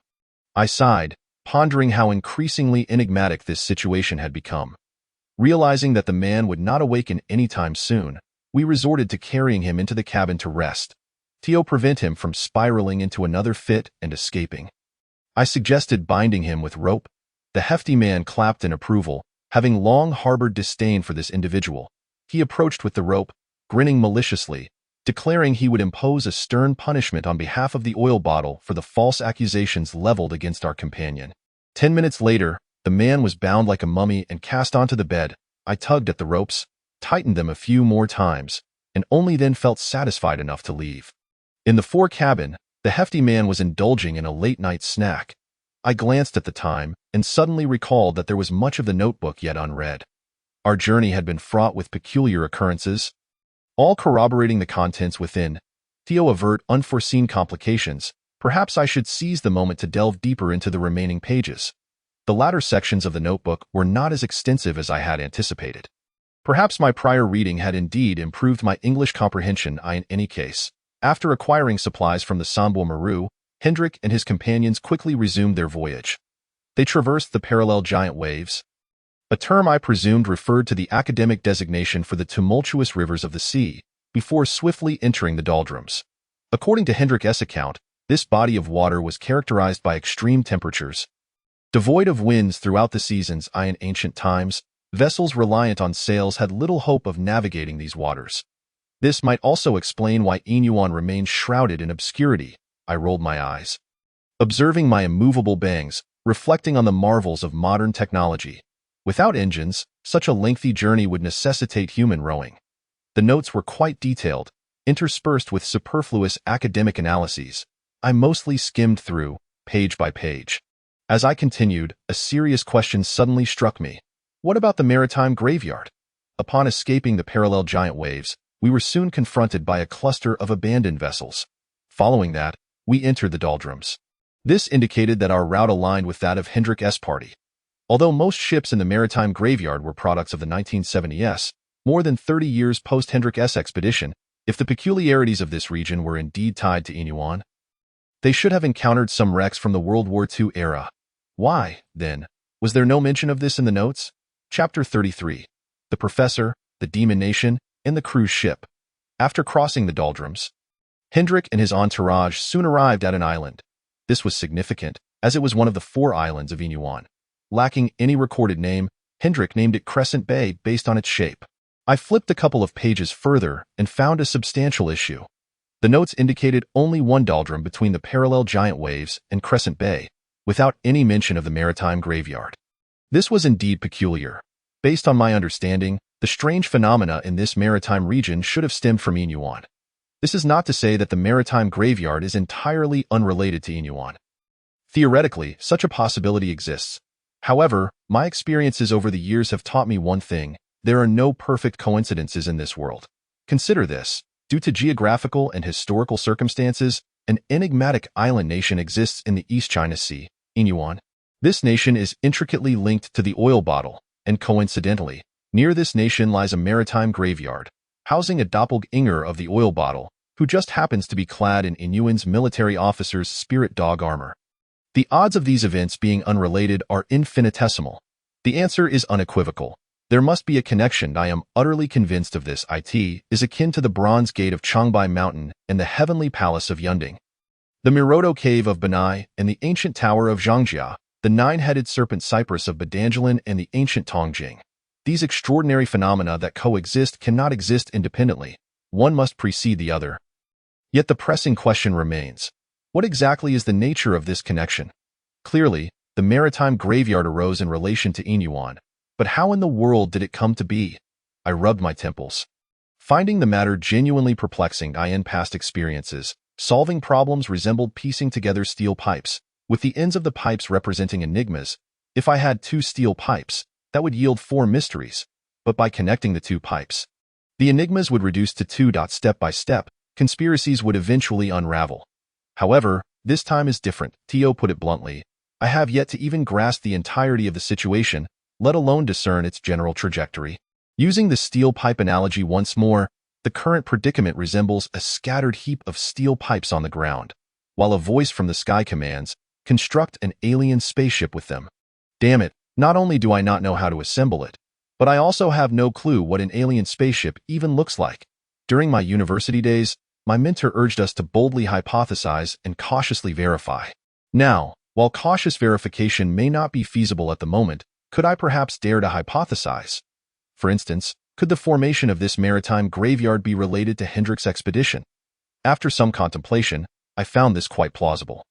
I sighed, pondering how increasingly enigmatic this situation had become. Realizing that the man would not awaken any time soon, we resorted to carrying him into the cabin to rest, to prevent him from spiraling into another fit and escaping. I suggested binding him with rope. The hefty man clapped in approval, having long harbored disdain for this individual. He approached with the rope, grinning maliciously, declaring he would impose a stern punishment on behalf of the oil bottle for the false accusations leveled against our companion. 10 minutes later, the man was bound like a mummy and cast onto the bed. I tugged at the ropes, tightened them a few more times, and only then felt satisfied enough to leave. In the fore cabin, the hefty man was indulging in a late-night snack. I glanced at the time and suddenly recalled that there was much of the notebook yet unread. Our journey had been fraught with peculiar occurrences, all corroborating the contents within. To avert unforeseen complications, perhaps I should seize the moment to delve deeper into the remaining pages. The latter sections of the notebook were not as extensive as I had anticipated. Perhaps my prior reading had indeed improved my English comprehension. In any case, after acquiring supplies from the Sambo Maru, Hendrik and his companions quickly resumed their voyage. They traversed the parallel giant waves, a term I presumed referred to the academic designation for the tumultuous rivers of the sea, before swiftly entering the doldrums. According to Hendrik's account, this body of water was characterized by extreme temperatures. Devoid of winds throughout the seasons, in ancient times, vessels reliant on sails had little hope of navigating these waters. This might also explain why Inyuan remained shrouded in obscurity. I rolled my eyes, observing my immovable bangs, reflecting on the marvels of modern technology. Without engines, such a lengthy journey would necessitate human rowing. The notes were quite detailed, interspersed with superfluous academic analyses. I mostly skimmed through, page by page. As I continued, a serious question suddenly struck me. What about the maritime graveyard? Upon escaping the parallel giant waves, we were soon confronted by a cluster of abandoned vessels. Following that, we entered the doldrums. This indicated that our route aligned with that of Hendrik's party. Although most ships in the maritime graveyard were products of the 1970s, more than 30 years post-Hendrik's expedition, if the peculiarities of this region were indeed tied to Inyuan, they should have encountered some wrecks from the World War II era. Why, then, was there no mention of this in the notes? Chapter 33. The Professor, the Demon Nation, and the cruise ship. After crossing the doldrums, Hendrik and his entourage soon arrived at an island. This was significant, as it was one of the 4 islands of Inyuan. Lacking any recorded name, Hendrik named it Crescent Bay based on its shape. I flipped a couple of pages further and found a substantial issue. The notes indicated only one doldrum between the parallel giant waves and Crescent Bay, without any mention of the maritime graveyard. This was indeed peculiar. Based on my understanding, the strange phenomena in this maritime region should have stemmed from Inyuan. This is not to say that the maritime graveyard is entirely unrelated to Inyuan. Theoretically, such a possibility exists. However, my experiences over the years have taught me one thing: there are no perfect coincidences in this world. Consider this. Due to geographical and historical circumstances, an enigmatic island nation exists in the East China Sea, Inyuan. This nation is intricately linked to the oil bottle, and coincidentally, near this nation lies a maritime graveyard, housing a doppelganger of the oil bottle, who just happens to be clad in Inyuan's military officer's spirit dog armor. The odds of these events being unrelated are infinitesimal. The answer is unequivocal. There must be a connection. I am utterly convinced of this. It is akin to the Bronze Gate of Changbai Mountain and the Heavenly Palace of Yunding, the Miroto Cave of Banai and the ancient Tower of Zhangjia, the 9-headed serpent cypress of Badanjilan and the ancient Tongjing. These extraordinary phenomena that coexist cannot exist independently. One must precede the other. Yet the pressing question remains. What exactly is the nature of this connection? Clearly, the maritime graveyard arose in relation to Inyuan, but how in the world did it come to be? I rubbed my temples. Finding the matter genuinely perplexing, in past experiences, solving problems resembled piecing together steel pipes, with the ends of the pipes representing enigmas. If I had 2 steel pipes, that would yield 4 mysteries, but by connecting the 2 pipes, the enigmas would reduce to 2. Step by step, conspiracies would eventually unravel. However, this time is different. Tio put it bluntly. I have yet to even grasp the entirety of the situation, let alone discern its general trajectory. Using the steel pipe analogy once more, the current predicament resembles a scattered heap of steel pipes on the ground, while a voice from the sky commands, construct an alien spaceship with them. Damn it, not only do I not know how to assemble it, but I also have no clue what an alien spaceship even looks like. During my university days, my mentor urged us to boldly hypothesize and cautiously verify. Now, while cautious verification may not be feasible at the moment, could I perhaps dare to hypothesize? For instance, could the formation of this maritime graveyard be related to Hendrik's expedition? After some contemplation, I found this quite plausible.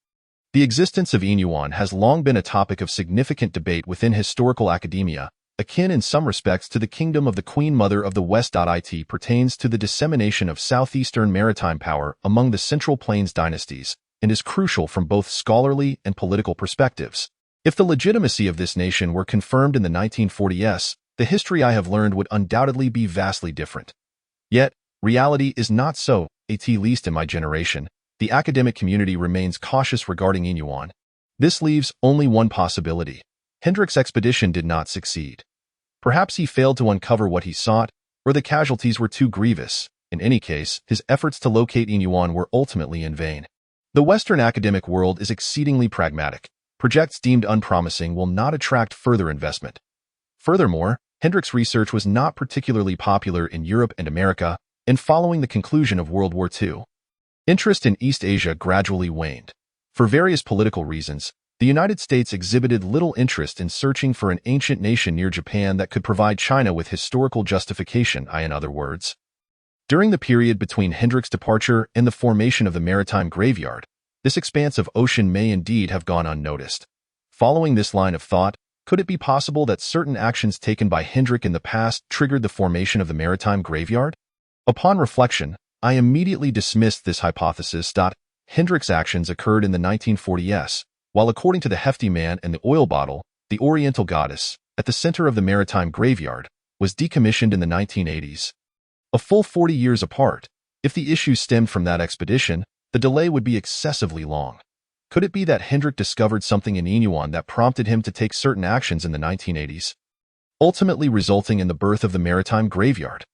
The existence of Inyuan has long been a topic of significant debate within historical academia, akin in some respects to the kingdom of the Queen Mother of the West. It pertains to the dissemination of southeastern maritime power among the Central Plains dynasties, and is crucial from both scholarly and political perspectives. If the legitimacy of this nation were confirmed in the 1940s, the history I have learned would undoubtedly be vastly different. Yet, reality is not so, at least in my generation. The academic community remains cautious regarding Inyuan. This leaves only one possibility. Hendrik's expedition did not succeed. Perhaps he failed to uncover what he sought, or the casualties were too grievous. In any case, his efforts to locate Yin Yuan were ultimately in vain. The Western academic world is exceedingly pragmatic. Projects deemed unpromising will not attract further investment. Furthermore, Hendrik's research was not particularly popular in Europe and America, and following the conclusion of World War II, interest in East Asia gradually waned. For various political reasons, the United States exhibited little interest in searching for an ancient nation near Japan that could provide China with historical justification, in other words. During the period between Hendrik's departure and the formation of the maritime graveyard, this expanse of ocean may indeed have gone unnoticed. Following this line of thought, could it be possible that certain actions taken by Hendrik in the past triggered the formation of the maritime graveyard? Upon reflection, I immediately dismissed this hypothesis. Hendrik's actions occurred in the 1940s, while according to the Hefty Man and the Oil Bottle, the Oriental Goddess, at the center of the maritime graveyard, was decommissioned in the 1980s. A full 40 years apart, if the issue stemmed from that expedition, the delay would be excessively long. Could it be that Hendrik discovered something in Yin Yuan that prompted him to take certain actions in the 1980s, ultimately resulting in the birth of the maritime graveyard?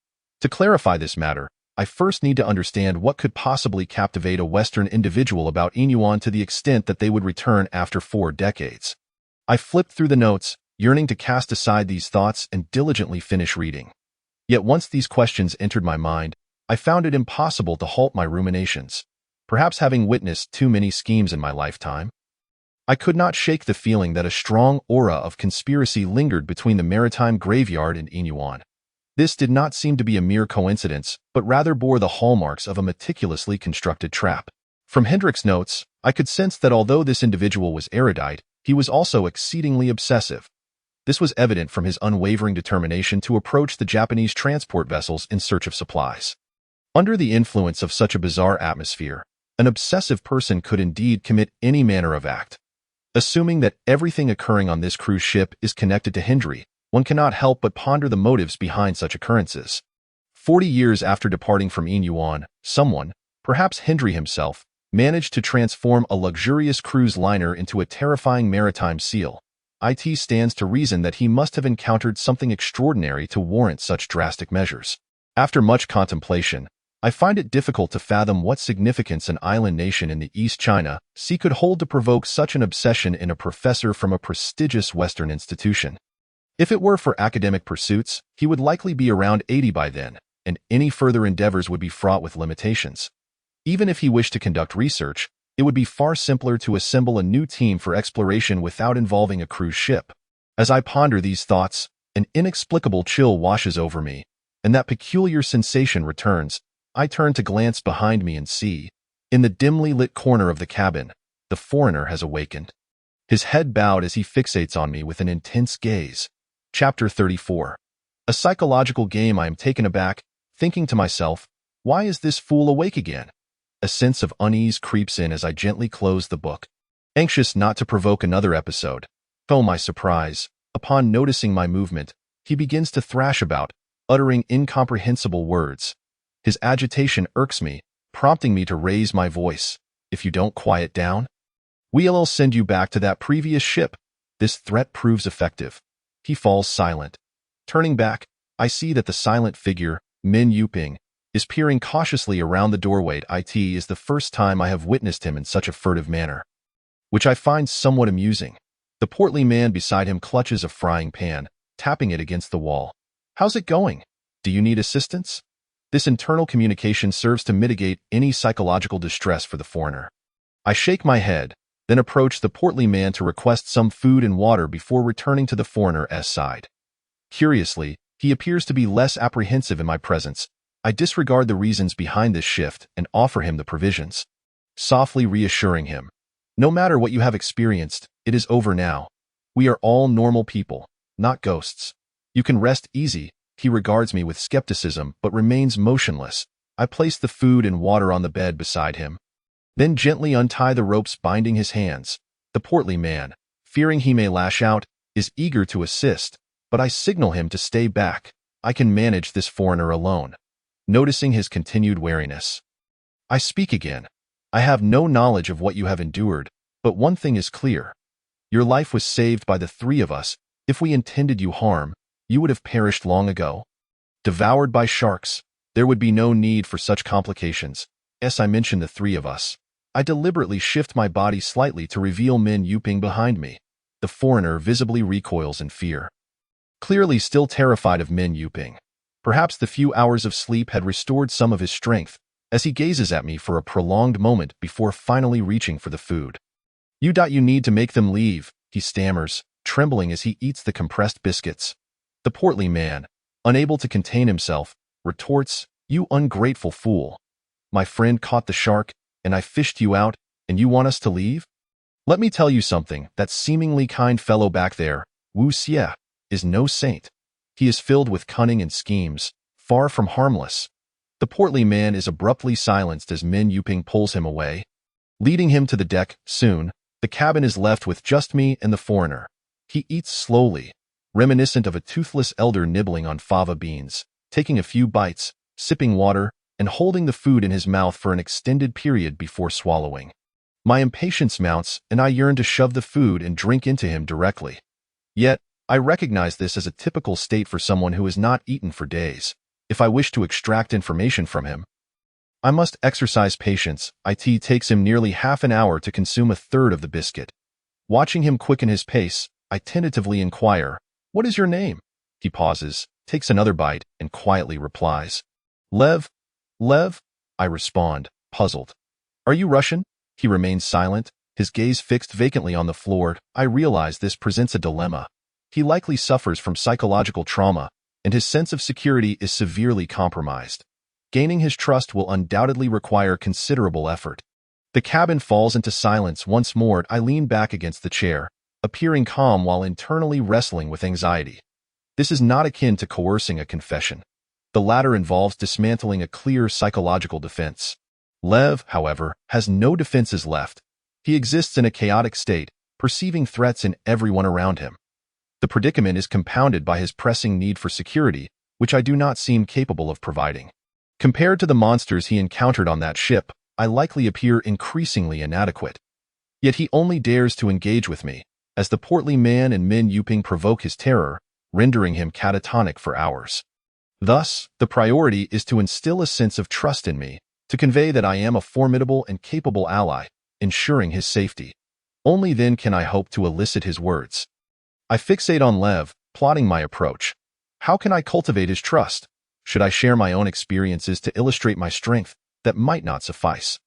To clarify this matter, I first need to understand what could possibly captivate a Western individual about Yin Yuan to the extent that they would return after 4 decades. I flipped through the notes, yearning to cast aside these thoughts and diligently finish reading. Yet once these questions entered my mind, I found it impossible to halt my ruminations. Perhaps having witnessed too many schemes in my lifetime, I could not shake the feeling that a strong aura of conspiracy lingered between the maritime graveyard and Yin Yuan. This did not seem to be a mere coincidence, but rather bore the hallmarks of a meticulously constructed trap. From Hendrik's notes, I could sense that although this individual was erudite, he was also exceedingly obsessive. This was evident from his unwavering determination to approach the Japanese transport vessels in search of supplies. Under the influence of such a bizarre atmosphere, an obsessive person could indeed commit any manner of act. Assuming that everything occurring on this cruise ship is connected to Hendrik, one cannot help but ponder the motives behind such occurrences. 40 years after departing from Yin Yuan, someone, perhaps Hendrik himself, managed to transform a luxurious cruise liner into a terrifying maritime seal. It stands to reason that he must have encountered something extraordinary to warrant such drastic measures. After much contemplation, I find it difficult to fathom what significance an island nation in the East China Sea could hold to provoke such an obsession in a professor from a prestigious Western institution. If it were for academic pursuits, he would likely be around 80 by then, and any further endeavors would be fraught with limitations. Even if he wished to conduct research, it would be far simpler to assemble a new team for exploration without involving a cruise ship. As I ponder these thoughts, an inexplicable chill washes over me, and that peculiar sensation returns. I turn to glance behind me and see, in the dimly lit corner of the cabin, the foreigner has awakened. His head bowed as he fixates on me with an intense gaze. Chapter 34. A psychological game. I am taken aback, thinking to myself, why is this fool awake again? A sense of unease creeps in as I gently close the book, anxious not to provoke another episode. To my surprise, upon noticing my movement, he begins to thrash about, uttering incomprehensible words. His agitation irks me, prompting me to raise my voice. If you don't quiet down, we'll send you back to that previous ship. This threat proves effective. He falls silent. Turning back, I see that the silent figure, Min Yuping, is peering cautiously around the doorway. It is the first time I have witnessed him in such a furtive manner, which I find somewhat amusing. The portly man beside him clutches a frying pan, tapping it against the wall. How's it going? Do you need assistance? This internal communication serves to mitigate any psychological distress for the foreigner. I shake my head, then approach the portly man to request some food and water before returning to the foreigner's side. Curiously, he appears to be less apprehensive in my presence. I disregard the reasons behind this shift and offer him the provisions, softly reassuring him. No matter what you have experienced, it is over now. We are all normal people, not ghosts. You can rest easy. He regards me with skepticism but remains motionless. I place the food and water on the bed beside him, then gently untie the ropes binding his hands. The portly man, fearing he may lash out, is eager to assist, but I signal him to stay back. I can manage this foreigner alone. Noticing his continued wariness, I speak again. I have no knowledge of what you have endured, but one thing is clear. Your life was saved by the 3 of us. If we intended you harm, you would have perished long ago. Devoured by sharks, there would be no need for such complications. As I mentioned the three of us. I deliberately shift my body slightly to reveal Min Yuping behind me. The foreigner visibly recoils in fear. Clearly still terrified of Min Yuping. Perhaps the few hours of sleep had restored some of his strength, as he gazes at me for a prolonged moment before finally reaching for the food. You need to make them leave, he stammers, trembling as he eats the compressed biscuits. The portly man, unable to contain himself, retorts, "You ungrateful fool. My friend caught the shark, and I fished you out, and you want us to leave? Let me tell you something, that seemingly kind fellow back there, Wu Xie, is no saint. He is filled with cunning and schemes, far from harmless." The portly man is abruptly silenced as Min Yuping pulls him away. Leading him to the deck, soon, the cabin is left with just me and the foreigner. He eats slowly, reminiscent of a toothless elder nibbling on fava beans, taking a few bites, sipping water, and holding the food in his mouth for an extended period before swallowing. My impatience mounts, and I yearn to shove the food and drink into him directly. Yet, I recognize this as a typical state for someone who has not eaten for days. If I wish to extract information from him, I must exercise patience. It takes him nearly half an hour to consume a third of the biscuit. Watching him quicken his pace, I tentatively inquire, "What is your name?" He pauses, takes another bite, and quietly replies, "Lev." "Lev?" I respond, puzzled. "Are you Russian?" He remains silent, his gaze fixed vacantly on the floor. I realize this presents a dilemma. He likely suffers from psychological trauma, and his sense of security is severely compromised. Gaining his trust will undoubtedly require considerable effort. The cabin falls into silence once more. I lean back against the chair, appearing calm while internally wrestling with anxiety. This is not akin to coercing a confession. The latter involves dismantling a clear psychological defense. Lev, however, has no defenses left. He exists in a chaotic state, perceiving threats in everyone around him. The predicament is compounded by his pressing need for security, which I do not seem capable of providing. Compared to the monsters he encountered on that ship, I likely appear increasingly inadequate. Yet he only dares to engage with me, as the portly man and Min Yuping provoke his terror, rendering him catatonic for hours. Thus, the priority is to instill a sense of trust in me, to convey that I am a formidable and capable ally, ensuring his safety. Only then can I hope to elicit his words. I fixate on Lev, plotting my approach. How can I cultivate his trust? Should I share my own experiences to illustrate my strength? That might not suffice.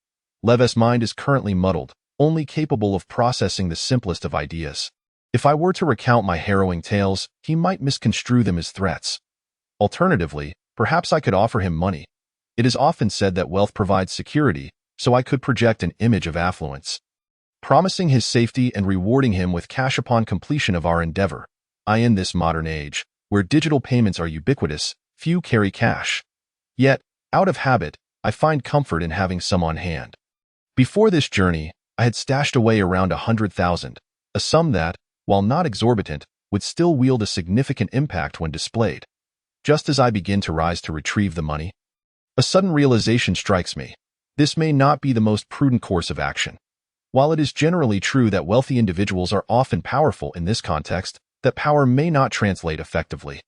Lev's mind is currently muddled, only capable of processing the simplest of ideas. If I were to recount my harrowing tales, he might misconstrue them as threats. Alternatively, perhaps I could offer him money. It is often said that wealth provides security, so I could project an image of affluence. Promising his safety and rewarding him with cash upon completion of our endeavor. In this modern age, where digital payments are ubiquitous, few carry cash. Yet, out of habit, I find comfort in having some on hand. Before this journey, I had stashed away around 100,000, a sum that, while not exorbitant, would still wield a significant impact when displayed. Just as I begin to rise to retrieve the money, a sudden realization strikes me. This may not be the most prudent course of action. While it is generally true that wealthy individuals are often powerful in this context, that power may not translate effectively.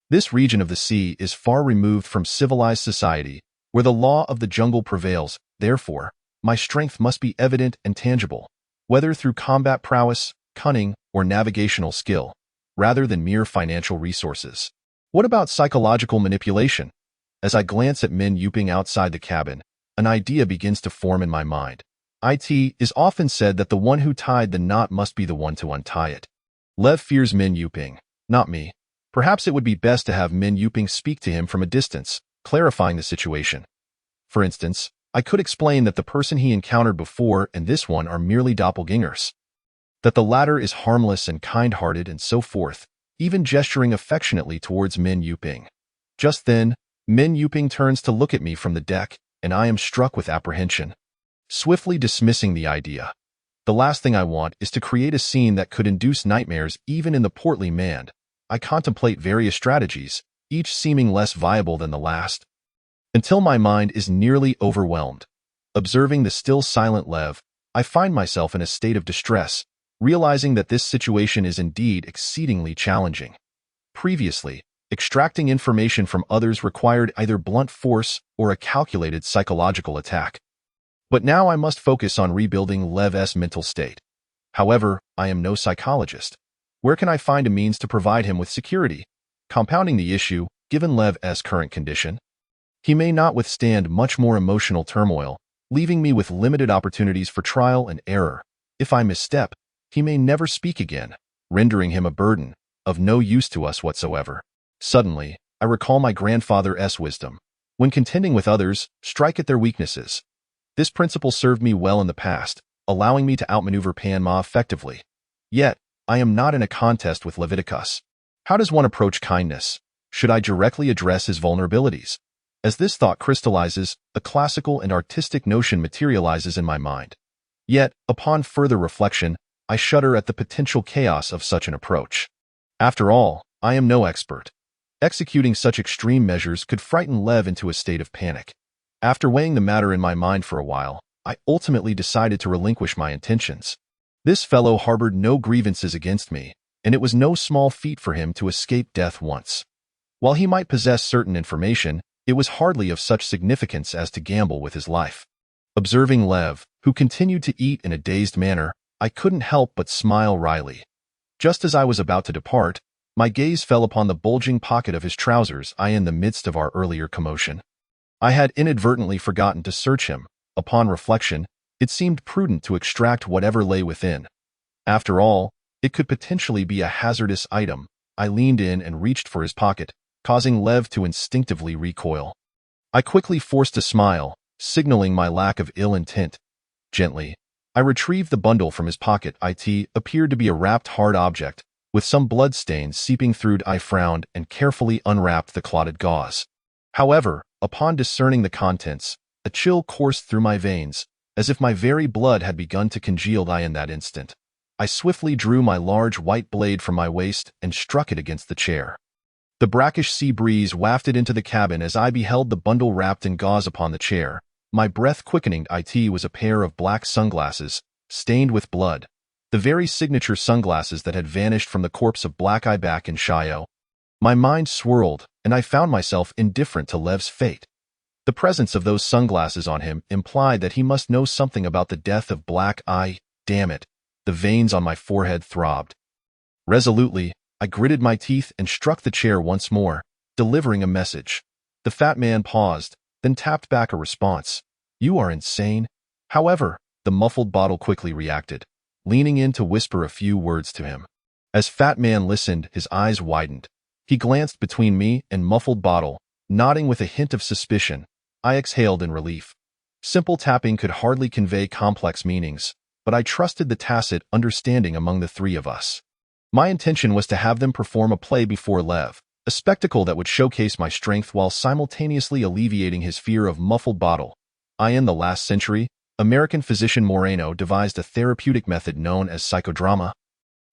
This region of the sea is far removed from civilized society, where the law of the jungle prevails. Therefore, my strength must be evident and tangible, whether through combat prowess, cunning, or navigational skill, rather than mere financial resources. What about psychological manipulation? As I glance at Min Yuping outside the cabin, an idea begins to form in my mind. It is often said that the one who tied the knot must be the one to untie it. Lev fears Min Yuping, not me. Perhaps it would be best to have Min Yuping speak to him from a distance, clarifying the situation. For instance, I could explain that the person he encountered before and this one are merely doppelgangers. That the latter is harmless and kind-hearted and so forth, even gesturing affectionately towards Min Yuping. Just then, Min Yuping turns to look at me from the deck, and I am struck with apprehension. Swiftly dismissing the idea. The last thing I want is to create a scene that could induce nightmares even in the portly man. I contemplate various strategies, each seeming less viable than the last, until my mind is nearly overwhelmed. Observing the still silent Lev, I find myself in a state of distress, realizing that this situation is indeed exceedingly challenging. Previously, Extracting information from others required either blunt force or a calculated psychological attack. But now I must focus on rebuilding Lev's mental state. However, I am no psychologist. Where can I find a means to provide him with security? Compounding the issue, given Lev's current condition, he may not withstand much more emotional turmoil, leaving me with limited opportunities for trial and error. If I misstep, he may never speak again, rendering him a burden, of no use to us whatsoever. Suddenly, I recall my grandfather's wisdom. When contending with others, strike at their weaknesses. This principle served me well in the past, allowing me to outmaneuver Panma effectively. Yet, I am not in a contest with Leviticus. How does one approach kindness? Should I directly address his vulnerabilities? As this thought crystallizes, a classical and artistic notion materializes in my mind. Yet, upon further reflection, I shudder at the potential chaos of such an approach. After all, I am no expert. Executing such extreme measures could frighten Lev into a state of panic. After weighing the matter in my mind for a while, I ultimately decided to relinquish my intentions. This fellow harbored no grievances against me, and it was no small feat for him to escape death once. While he might possess certain information, it was hardly of such significance as to gamble with his life. Observing Lev, who continued to eat in a dazed manner, I couldn't help but smile wryly. Just as I was about to depart, my gaze fell upon the bulging pocket of his trousers in the midst of our earlier commotion. I had inadvertently forgotten to search him. Upon reflection, it seemed prudent to extract whatever lay within. After all, it could potentially be a hazardous item. I leaned in and reached for his pocket, causing Lev to instinctively recoil. I quickly forced a smile, signaling my lack of ill intent. Gently, I retrieved the bundle from his pocket. It appeared to be a wrapped hard object, with some blood stains seeping through. I frowned and carefully unwrapped the clotted gauze. However, upon discerning the contents, a chill coursed through my veins, as if my very blood had begun to congeal. In that instant, I swiftly drew my large white blade from my waist and struck it against the chair. The brackish sea breeze wafted into the cabin as I beheld the bundle wrapped in gauze upon the chair, my breath quickening. It was a pair of black sunglasses, stained with blood, the very signature sunglasses that had vanished from the corpse of Black Eye back in Shio. My mind swirled, and I found myself indifferent to Lev's fate. The presence of those sunglasses on him implied that he must know something about the death of Black Eye. Damn it, the veins on my forehead throbbed. Resolutely, I gritted my teeth and struck the chair once more, delivering a message. The fat man paused, then tapped back a response. You are insane. However, the muffled bottle quickly reacted, leaning in to whisper a few words to him. As Fat Man listened, his eyes widened. He glanced between me and muffled bottle, nodding with a hint of suspicion. I exhaled in relief. Simple tapping could hardly convey complex meanings, but I trusted the tacit understanding among the three of us. My intention was to have them perform a play before Lev, a spectacle that would showcase my strength while simultaneously alleviating his fear of muffled bottle. In the last century, American physician Moreno devised a therapeutic method known as psychodrama,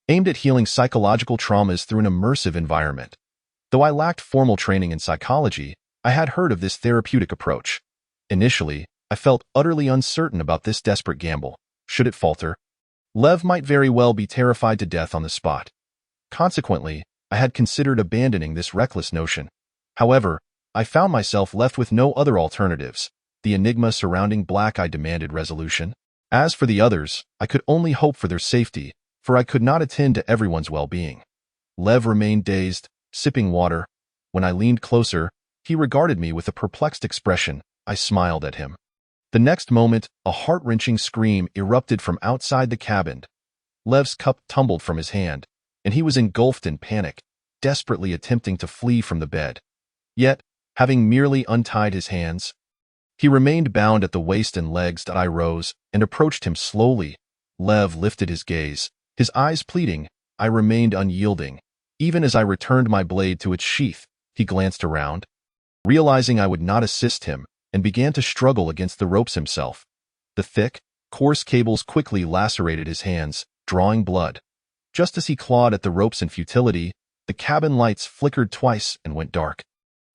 aimed at healing psychological traumas through an immersive environment. Though I lacked formal training in psychology, I had heard of this therapeutic approach. Initially, I felt utterly uncertain about this desperate gamble. Should it falter, Lev might very well be terrified to death on the spot. Consequently, I had considered abandoning this reckless notion. However, I found myself left with no other alternatives. The enigma surrounding Black Eye demanded resolution. As for the others, I could only hope for their safety, for I could not attend to everyone's well-being. Lev remained dazed, sipping water. When I leaned closer, he regarded me with a perplexed expression. I smiled at him. The next moment, a heart-wrenching scream erupted from outside the cabin. Lev's cup tumbled from his hand, and he was engulfed in panic, desperately attempting to flee from the bed. Yet, having merely untied his hands, he remained bound at the waist and legs. I rose and approached him slowly. Lev lifted his gaze, his eyes pleading. I remained unyielding. Even as I returned my blade to its sheath, he glanced around, realizing I would not assist him, and began to struggle against the ropes himself. The thick, coarse cables quickly lacerated his hands, drawing blood. Just as he clawed at the ropes in futility, the cabin lights flickered twice and went dark.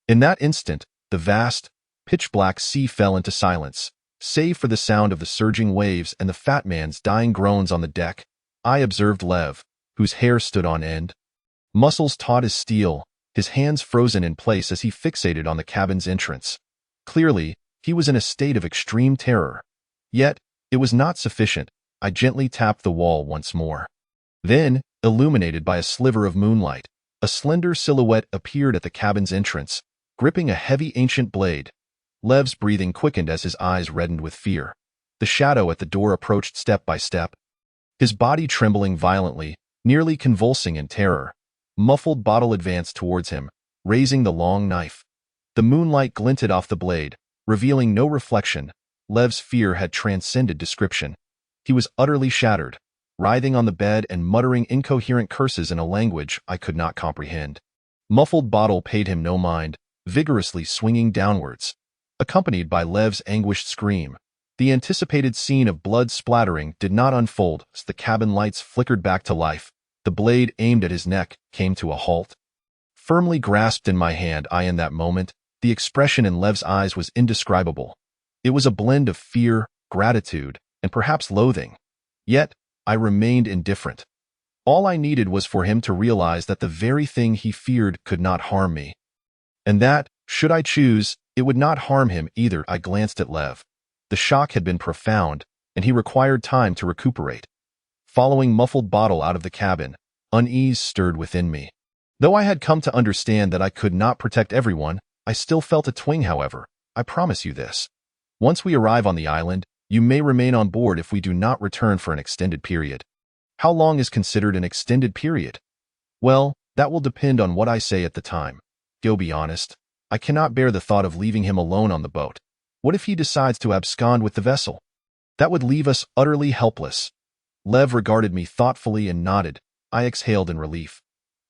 In that instant, the vast, pitch-black sea fell into silence, save for the sound of the surging waves and the fat man's dying groans on the deck. I observed Lev, whose hair stood on end, muscles taut as steel, his hands frozen in place as he fixated on the cabin's entrance. Clearly, he was in a state of extreme terror. Yet, it was not sufficient. I gently tapped the wall once more. Then, illuminated by a sliver of moonlight, a slender silhouette appeared at the cabin's entrance, gripping a heavy ancient blade. Lev's breathing quickened as his eyes reddened with fear. The shadow at the door approached step by step, his body trembling violently, nearly convulsing in terror. Muffled Bottle advanced towards him, raising the long knife. The moonlight glinted off the blade, revealing no reflection. Lev's fear had transcended description. He was utterly shattered, writhing on the bed and muttering incoherent curses in a language I could not comprehend. Muffled Bottle paid him no mind, vigorously swinging downwards, accompanied by Lev's anguished scream. The anticipated scene of blood splattering did not unfold as the cabin lights flickered back to life. The blade aimed at his neck came to a halt. Firmly grasped in my hand, in that moment, the expression in Lev's eyes was indescribable. It was a blend of fear, gratitude, and perhaps loathing. Yet, I remained indifferent. All I needed was for him to realize that the very thing he feared could not harm me. And that, should I choose, it would not harm him either. I glanced at Lev. The shock had been profound, and he required time to recuperate. Following Muffled Bottle out of the cabin, unease stirred within me. Though I had come to understand that I could not protect everyone, I still felt a twinge. However, I promise you this. Once we arrive on the island, you may remain on board if we do not return for an extended period. How long is considered an extended period? Well, that will depend on what I say at the time. Go be honest. I cannot bear the thought of leaving him alone on the boat. What if he decides to abscond with the vessel? That would leave us utterly helpless. Lev regarded me thoughtfully and nodded. I exhaled in relief.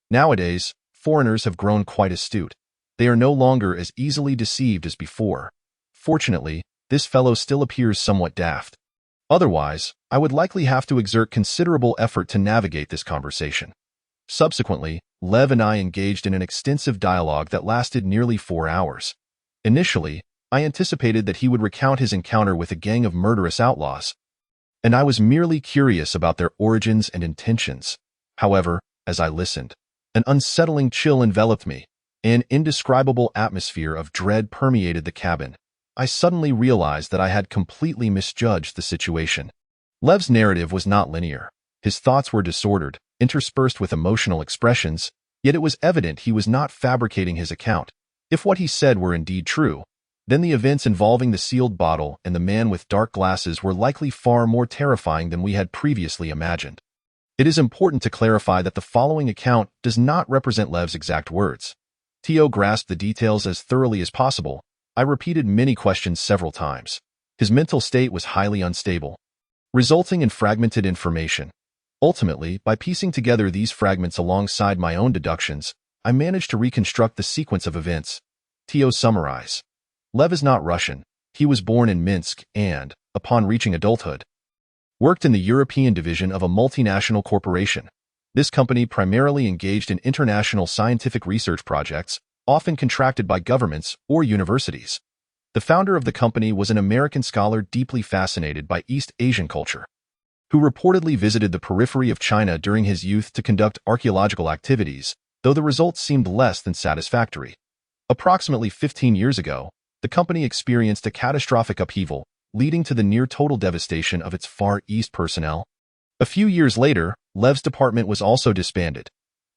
Nowadays, foreigners have grown quite astute. They are no longer as easily deceived as before. Fortunately, this fellow still appears somewhat daft. Otherwise, I would likely have to exert considerable effort to navigate this conversation. Subsequently, Lev and I engaged in an extensive dialogue that lasted nearly 4 hours. Initially, I anticipated that he would recount his encounter with a gang of murderous outlaws, and I was merely curious about their origins and intentions. However, as I listened, an unsettling chill enveloped me. An indescribable atmosphere of dread permeated the cabin. I suddenly realized that I had completely misjudged the situation. Lev's narrative was not linear. His thoughts were disordered, interspersed with emotional expressions, yet it was evident he was not fabricating his account. If what he said were indeed true, then the events involving the sealed bottle and the man with dark glasses were likely far more terrifying than we had previously imagined. It is important to clarify that the following account does not represent Lev's exact words. Tio grasped the details as thoroughly as possible. I repeated many questions several times. His mental state was highly unstable, resulting in fragmented information. Ultimately, by piecing together these fragments alongside my own deductions, I managed to reconstruct the sequence of events. Tio summarized. Lev is not Russian. He was born in Minsk and, upon reaching adulthood, worked in the European division of a multinational corporation. This company primarily engaged in international scientific research projects, often contracted by governments or universities. The founder of the company was an American scholar deeply fascinated by East Asian culture, who reportedly visited the periphery of China during his youth to conduct archaeological activities, though the results seemed less than satisfactory. Approximately 15 years ago, the company experienced a catastrophic upheaval, leading to the near-total devastation of its Far East personnel. A few years later, Lev's department was also disbanded.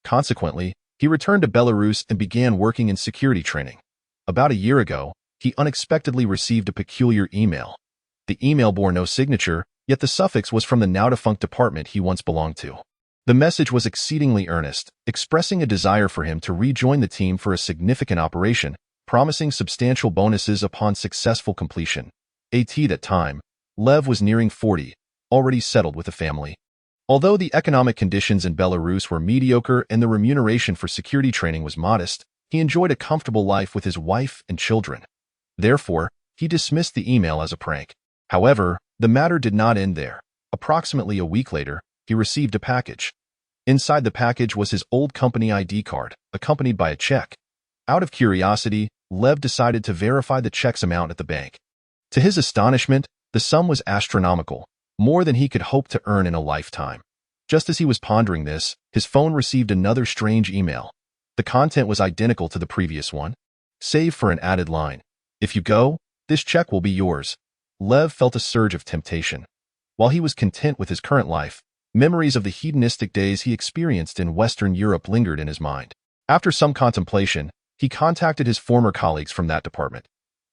Consequently, he returned to Belarus and began working in security training. About a year ago, he unexpectedly received a peculiar email. The email bore no signature, yet the suffix was from the now-defunct department he once belonged to. The message was exceedingly earnest, expressing a desire for him to rejoin the team for a significant operation, promising substantial bonuses upon successful completion. At that time, Lev was nearing 40, already settled with a family. Although the economic conditions in Belarus were mediocre and the remuneration for security training was modest, he enjoyed a comfortable life with his wife and children. Therefore, he dismissed the email as a prank. However, the matter did not end there. Approximately a week later, he received a package. Inside the package was his old company ID card, accompanied by a check. Out of curiosity, Lev decided to verify the check's amount at the bank. To his astonishment, the sum was astronomical, more than he could hope to earn in a lifetime. Just as he was pondering this, his phone received another strange email. The content was identical to the previous one, save for an added line. If you go, this check will be yours. Lev felt a surge of temptation. While he was content with his current life, memories of the hedonistic days he experienced in Western Europe lingered in his mind. After some contemplation, he contacted his former colleagues from that department.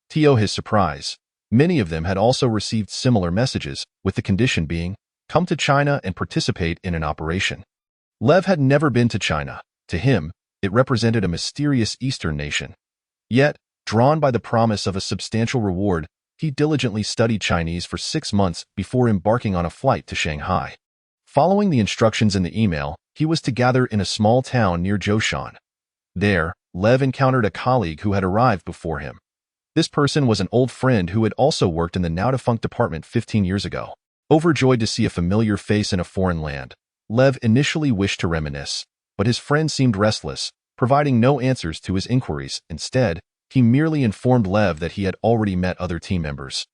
To his surprise, many of them had also received similar messages, with the condition being, come to China and participate in an operation. Lev had never been to China. To him, it represented a mysterious Eastern nation. Yet, drawn by the promise of a substantial reward, he diligently studied Chinese for 6 months before embarking on a flight to Shanghai. Following the instructions in the email, he was to gather in a small town near Zhoushan. There, Lev encountered a colleague who had arrived before him. This person was an old friend who had also worked in the now-defunct department 15 years ago. Overjoyed to see a familiar face in a foreign land, Lev initially wished to reminisce, but his friend seemed restless, providing no answers to his inquiries. Instead, he merely informed Lev that he had already met other team members,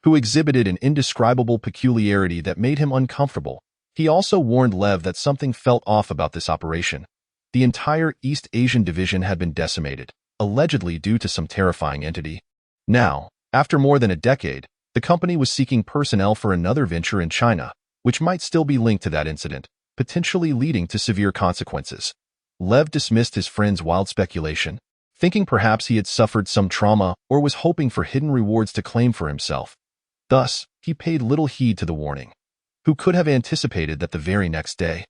who exhibited an indescribable peculiarity that made him uncomfortable. He also warned Lev that something felt off about this operation. The entire East Asian division had been decimated, allegedly due to some terrifying entity. Now, after more than a decade, the company was seeking personnel for another venture in China, which might still be linked to that incident, potentially leading to severe consequences. Lev dismissed his friend's wild speculation, thinking perhaps he had suffered some trauma or was hoping for hidden rewards to claim for himself. Thus, he paid little heed to the warning. Who could have anticipated that the very next day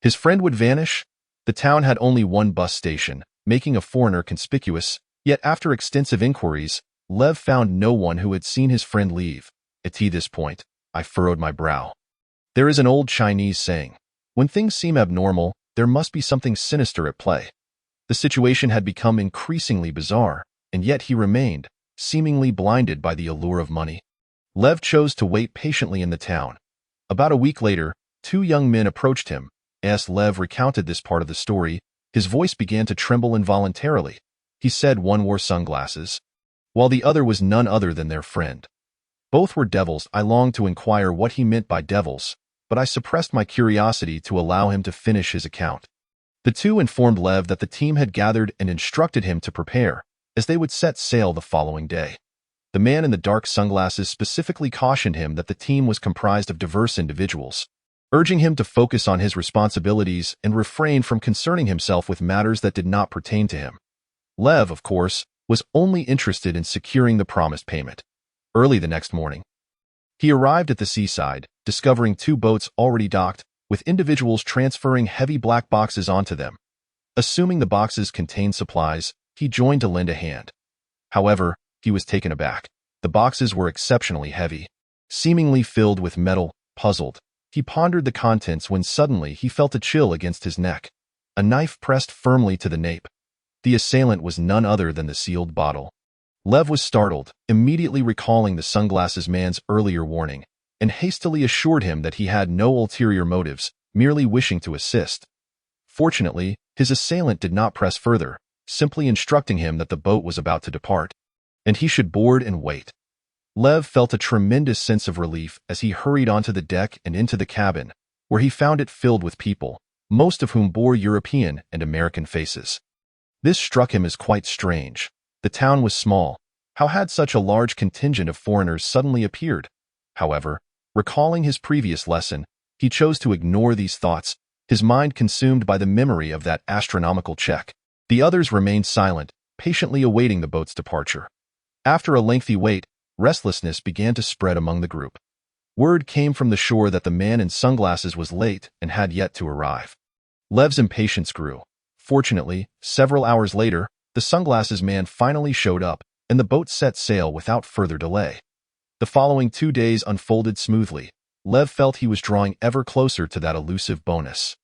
his friend would vanish? The town had only one bus station, making a foreigner conspicuous, yet after extensive inquiries, Lev found no one who had seen his friend leave. At this point, I furrowed my brow. There is an old Chinese saying, when things seem abnormal, there must be something sinister at play. The situation had become increasingly bizarre, and yet he remained, seemingly blinded by the allure of money. Lev chose to wait patiently in the town. About a week later, 2 young men approached him. As Lev recounted this part of the story, his voice began to tremble involuntarily. He said one wore sunglasses, while the other was none other than their friend. Both were devils. I longed to inquire what he meant by devils, but I suppressed my curiosity to allow him to finish his account. The 2 informed Lev that the team had gathered and instructed him to prepare, as they would set sail the following day. The man in the dark sunglasses specifically cautioned him that the team was comprised of diverse individuals, urging him to focus on his responsibilities and refrain from concerning himself with matters that did not pertain to him. Lev, of course, was only interested in securing the promised payment. Early the next morning, he arrived at the seaside, discovering 2 boats already docked, with individuals transferring heavy black boxes onto them. Assuming the boxes contained supplies, he joined to lend a hand. However, he was taken aback. The boxes were exceptionally heavy, seemingly filled with metal. Puzzled, he pondered the contents when suddenly he felt a chill against his neck. A knife pressed firmly to the nape. The assailant was none other than the sealed bottle. Lev was startled, immediately recalling the sunglasses man's earlier warning, and hastily assured him that he had no ulterior motives, merely wishing to assist. Fortunately, his assailant did not press further, simply instructing him that the boat was about to depart, and he should board and wait. Lev felt a tremendous sense of relief as he hurried onto the deck and into the cabin, where he found it filled with people, most of whom bore European and American faces. This struck him as quite strange. The town was small. How had such a large contingent of foreigners suddenly appeared? However, recalling his previous lesson, he chose to ignore these thoughts, his mind consumed by the memory of that astronomical check. The others remained silent, patiently awaiting the boat's departure. After a lengthy wait, restlessness began to spread among the group. Word came from the shore that the man in sunglasses was late and had yet to arrive. Lev's impatience grew. Fortunately, several hours later, the sunglasses man finally showed up, and the boat set sail without further delay. The following 2 days unfolded smoothly. Lev felt he was drawing ever closer to that elusive bonus.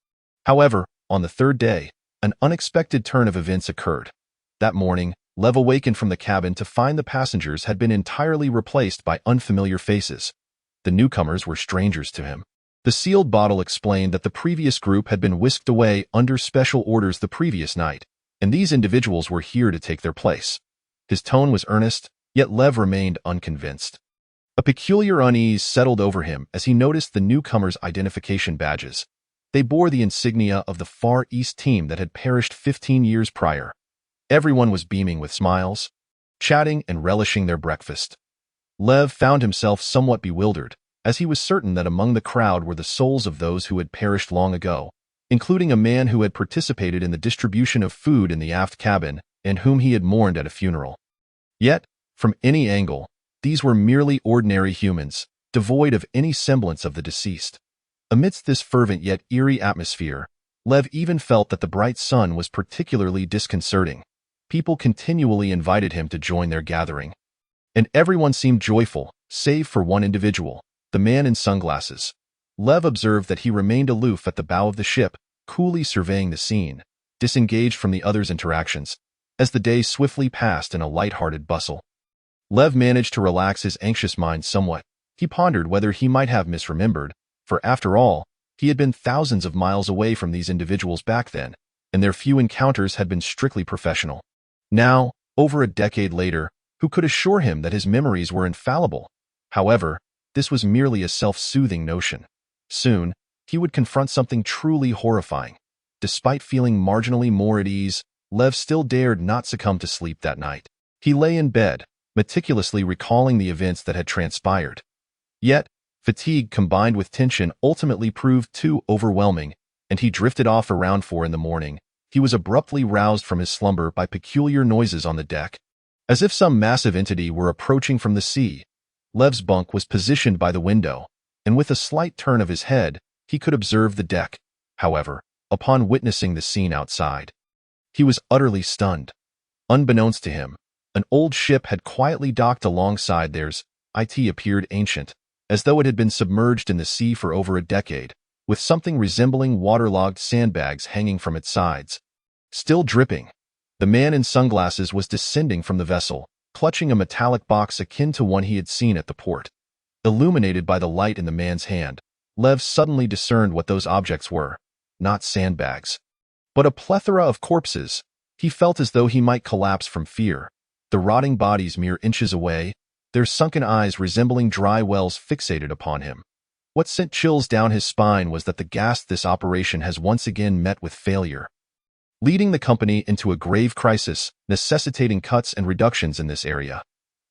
However, on the 3rd day, an unexpected turn of events occurred. That morning, Lev awakened from the cabin to find the passengers had been entirely replaced by unfamiliar faces. The newcomers were strangers to him. The sealed bottle explained that the previous group had been whisked away under special orders the previous night, and these individuals were here to take their place. His tone was earnest, yet Lev remained unconvinced. A peculiar unease settled over him as he noticed the newcomers' identification badges. They bore the insignia of the Far East team that had perished 15 years prior. Everyone was beaming with smiles, chatting and relishing their breakfast. Lev found himself somewhat bewildered, as he was certain that among the crowd were the souls of those who had perished long ago, including a man who had participated in the distribution of food in the aft cabin and whom he had mourned at a funeral. Yet, from any angle, these were merely ordinary humans, devoid of any semblance of the deceased. Amidst this fervent yet eerie atmosphere, Lev even felt that the bright sun was particularly disconcerting. People continually invited him to join their gathering, and everyone seemed joyful, save for one individual, the man in sunglasses. Lev observed that he remained aloof at the bow of the ship, coolly surveying the scene, disengaged from the others' interactions, as the day swiftly passed in a light-hearted bustle. Lev managed to relax his anxious mind somewhat. He pondered whether he might have misremembered, for after all, he had been thousands of miles away from these individuals back then, and their few encounters had been strictly professional. Now, over a decade later, who could assure him that his memories were infallible? However, this was merely a self-soothing notion. Soon, he would confront something truly horrifying. Despite feeling marginally more at ease, Lev still dared not succumb to sleep that night. He lay in bed, meticulously recalling the events that had transpired. Yet, fatigue combined with tension ultimately proved too overwhelming, and he drifted off around 4 in the morning. He was abruptly roused from his slumber by peculiar noises on the deck. As if some massive entity were approaching from the sea, Lev's bunk was positioned by the window, and with a slight turn of his head, he could observe the deck. However, upon witnessing the scene outside, he was utterly stunned. Unbeknownst to him, an old ship had quietly docked alongside theirs. It appeared ancient, as though it had been submerged in the sea for over a decade, with something resembling waterlogged sandbags hanging from its sides. Still dripping, the man in sunglasses was descending from the vessel, clutching a metallic box akin to one he had seen at the port. Illuminated by the light in the man's hand, Lev suddenly discerned what those objects were. Not sandbags, but a plethora of corpses. He felt as though he might collapse from fear. The rotting bodies mere inches away, their sunken eyes resembling dry wells fixated upon him. What sent chills down his spine was that the gas this operation has once again met with failure, leading the company into a grave crisis, necessitating cuts and reductions in this area.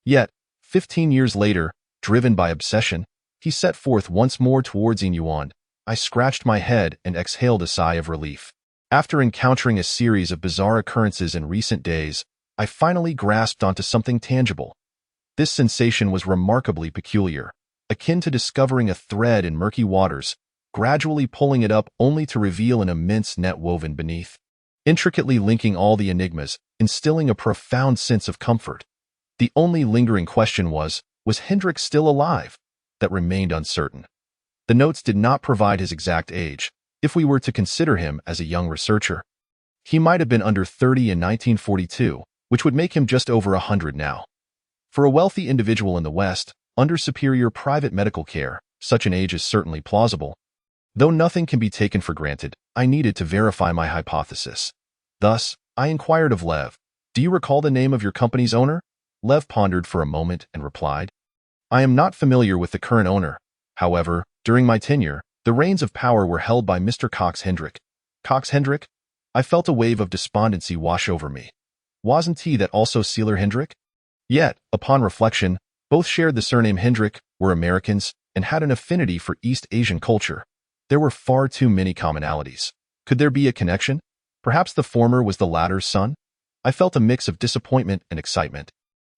Yet, 15 years later, driven by obsession, he set forth once more towards Inuan. I scratched my head and exhaled a sigh of relief. After encountering a series of bizarre occurrences in recent days, I finally grasped onto something tangible. This sensation was remarkably peculiar, akin to discovering a thread in murky waters, gradually pulling it up only to reveal an immense net woven beneath, intricately linking all the enigmas, instilling a profound sense of comfort. The only lingering question was Hendrik still alive? That remained uncertain. The notes did not provide his exact age, if we were to consider him as a young researcher. He might have been under 30 in 1942, which would make him just over 100 now. For a wealthy individual in the West, under superior private medical care, such an age is certainly plausible. Though nothing can be taken for granted, I needed to verify my hypothesis. Thus, I inquired of Lev, "Do you recall the name of your company's owner?" Lev pondered for a moment and replied, "I am not familiar with the current owner. However, during my tenure, the reins of power were held by Mr. Cox Hendrik." Cox Hendrik? I felt a wave of despondency wash over me. Wasn't he that also Sealer Hendrik? Yet, upon reflection, both shared the surname Hendrik, were Americans, and had an affinity for East Asian culture. There were far too many commonalities. Could there be a connection? Perhaps the former was the latter's son? I felt a mix of disappointment and excitement.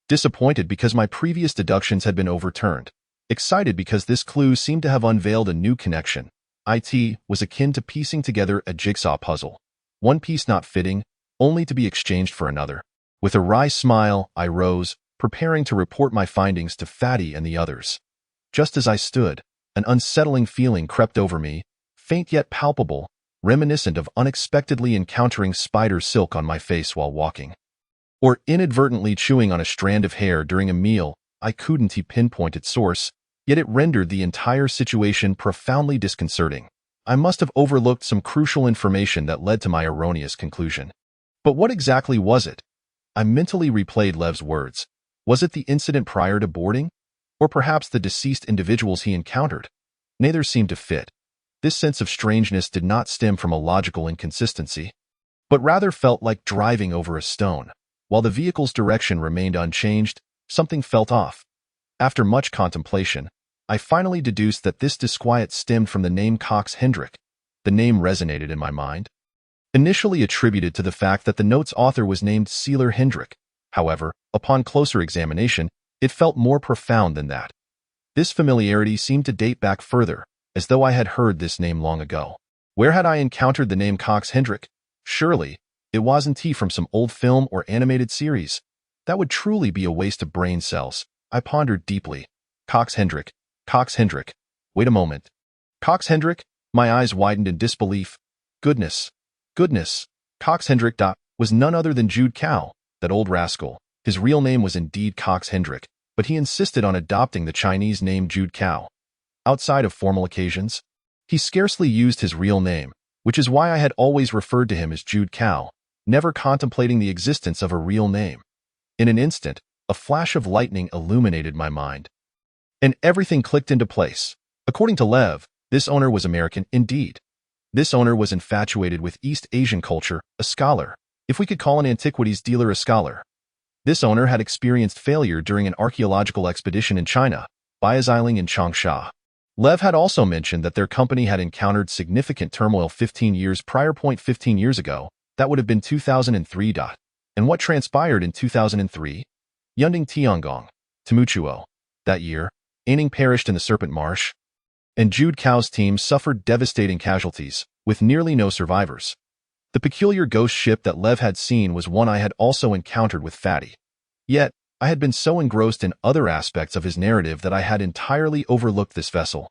Disappointed because my previous deductions had been overturned. Excited because this clue seemed to have unveiled a new connection. It was akin to piecing together a jigsaw puzzle. One piece not fitting, only to be exchanged for another. With a wry smile, I rose, preparing to report my findings to Fatty and the others. Just as I stood, an unsettling feeling crept over me, faint yet palpable, reminiscent of unexpectedly encountering spider silk on my face while walking, or inadvertently chewing on a strand of hair during a meal. I couldn't pinpoint its source, yet it rendered the entire situation profoundly disconcerting. I must have overlooked some crucial information that led to my erroneous conclusion. But what exactly was it? I mentally replayed Lev's words. Was it the incident prior to boarding? Or perhaps the deceased individuals he encountered? Neither seemed to fit. This sense of strangeness did not stem from a logical inconsistency, but rather felt like driving over a stone. While the vehicle's direction remained unchanged, something felt off. After much contemplation, I finally deduced that this disquiet stemmed from the name Cox Hendrick. The name resonated in my mind, initially attributed to the fact that the note's author was named Seeler Hendrick. However, upon closer examination, it felt more profound than that. This familiarity seemed to date back further, as though I had heard this name long ago. Where had I encountered the name Cox Hendrick? Surely, it wasn't from some old film or animated series. That would truly be a waste of brain cells. I pondered deeply. Cox Hendrick. Cox Hendrick. Wait a moment. Cox Hendrick? My eyes widened in disbelief. Goodness. Cox Hendrick was none other than Jude Cao, that old rascal. His real name was indeed Cox Hendrick, but he insisted on adopting the Chinese name Jude Cao. Outside of formal occasions, he scarcely used his real name, which is why I had always referred to him as Jude Cao, never contemplating the existence of a real name. In an instant, a flash of lightning illuminated my mind, and everything clicked into place. According to Lev, this owner was American indeed. This owner was infatuated with East Asian culture, a scholar. If we could call an antiquities dealer a scholar. This owner had experienced failure during an archaeological expedition in China, Biaxiling in Changsha. Lev had also mentioned that their company had encountered significant turmoil 15 years prior. 15 years ago, that would have been 2003. And what transpired in 2003? Yunding Tiangong, Timuchuo. That year, Aining perished in the Serpent Marsh, and Jude Cao's team suffered devastating casualties, with nearly no survivors. The peculiar ghost ship that Lev had seen was one I had also encountered with Fatty. Yet, I had been so engrossed in other aspects of his narrative that I had entirely overlooked this vessel.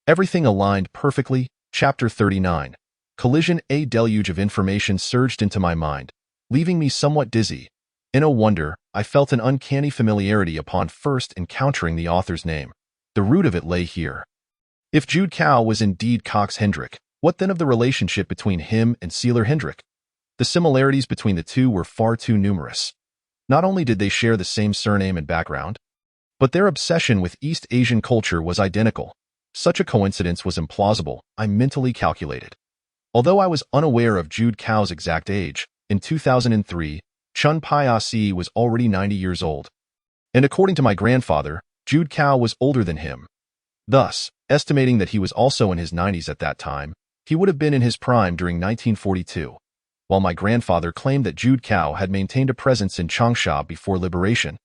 Everything aligned perfectly. Chapter 39. Collision. A deluge of information surged into my mind, leaving me somewhat dizzy. In a wonder, I felt an uncanny familiarity upon first encountering the author's name. The root of it lay here. If Jude Cao was indeed Cox Hendrick, what then of the relationship between him and Seeler Hendrick? The similarities between the two were far too numerous. Not only did they share the same surname and background, but their obsession with East Asian culture was identical. Such a coincidence was implausible, I mentally calculated. Although I was unaware of Jude Cao's exact age, in 2003, Chun Pai-si was already 90 years old. And according to my grandfather, Jude Cao was older than him. Thus, estimating that he was also in his 90s at that time, he would have been in his prime during 1942, while my grandfather claimed that Jude Cao had maintained a presence in Changsha before liberation.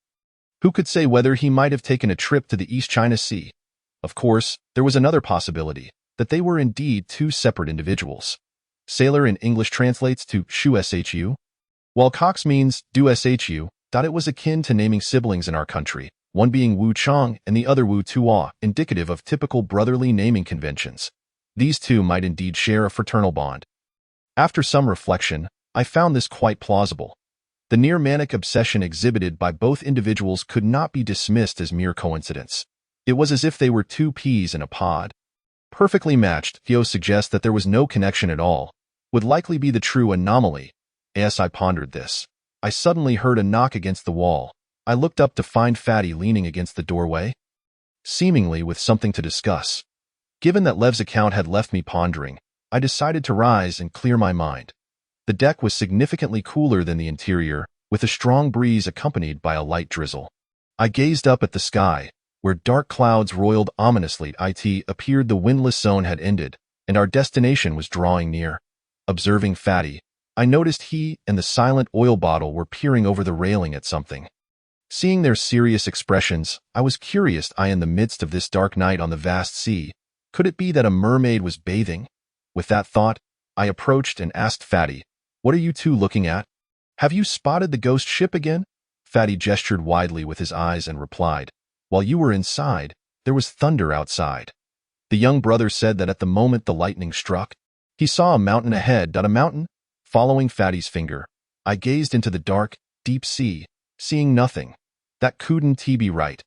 Who could say whether he might have taken a trip to the East China Sea? Of course, there was another possibility, that they were indeed two separate individuals. Sailor in English translates to Shu Shu, while Cox means do Shu. It was akin to naming siblings in our country, one being Wu Chong and the other Wu Tuo, indicative of typical brotherly naming conventions. These two might indeed share a fraternal bond. After some reflection, I found this quite plausible. The near-manic obsession exhibited by both individuals could not be dismissed as mere coincidence. It was as if they were two peas in a pod. Perfectly matched, Theo suggests that there was no connection at all, would likely be the true anomaly. As I pondered this, I suddenly heard a knock against the wall. I looked up to find Fatty leaning against the doorway, seemingly with something to discuss. Given that Lev's account had left me pondering, I decided to rise and clear my mind. The deck was significantly cooler than the interior, with a strong breeze accompanied by a light drizzle. I gazed up at the sky, where dark clouds roiled ominously. It appeared the windless zone had ended, and our destination was drawing near. Observing Fatty, I noticed he and the silent oil bottle were peering over the railing at something. Seeing their serious expressions, I was curious. In the midst of this dark night on the vast sea, could it be that a mermaid was bathing? With that thought, I approached and asked Fatty, "What are you two looking at? Have you spotted the ghost ship again?" Fatty gestured widely with his eyes and replied, "While you were inside, there was thunder outside." The young brother said that at the moment the lightning struck, he saw a mountain ahead. A mountain? Following Fatty's finger, I gazed into the dark, deep sea, seeing nothing. That couldn't be right.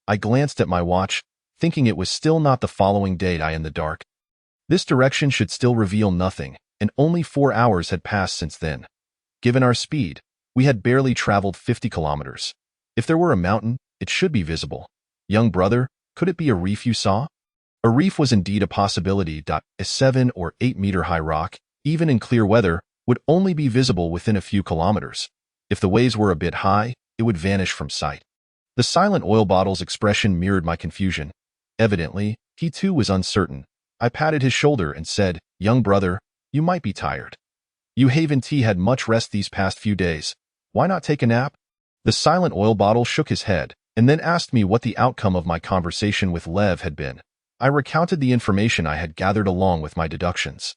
I glanced at my watch, thinking it was still not the following day. In the dark, this direction should still reveal nothing, and only 4 hours had passed since then. Given our speed, we had barely traveled 50 kilometers. If there were a mountain, it should be visible. Young brother, could it be a reef you saw? A reef was indeed a possibility. A 7 or 8 meter high rock, even in clear weather, would only be visible within a few kilometers. If the waves were a bit high, it would vanish from sight. The silent oil bottle's expression mirrored my confusion. Evidently, he too was uncertain. I patted his shoulder and said, "Young brother, you might be tired. You haven't had much rest these past few days. Why not take a nap?" The silent oil bottle shook his head, and then asked me what the outcome of my conversation with Lev had been. I recounted the information I had gathered along with my deductions.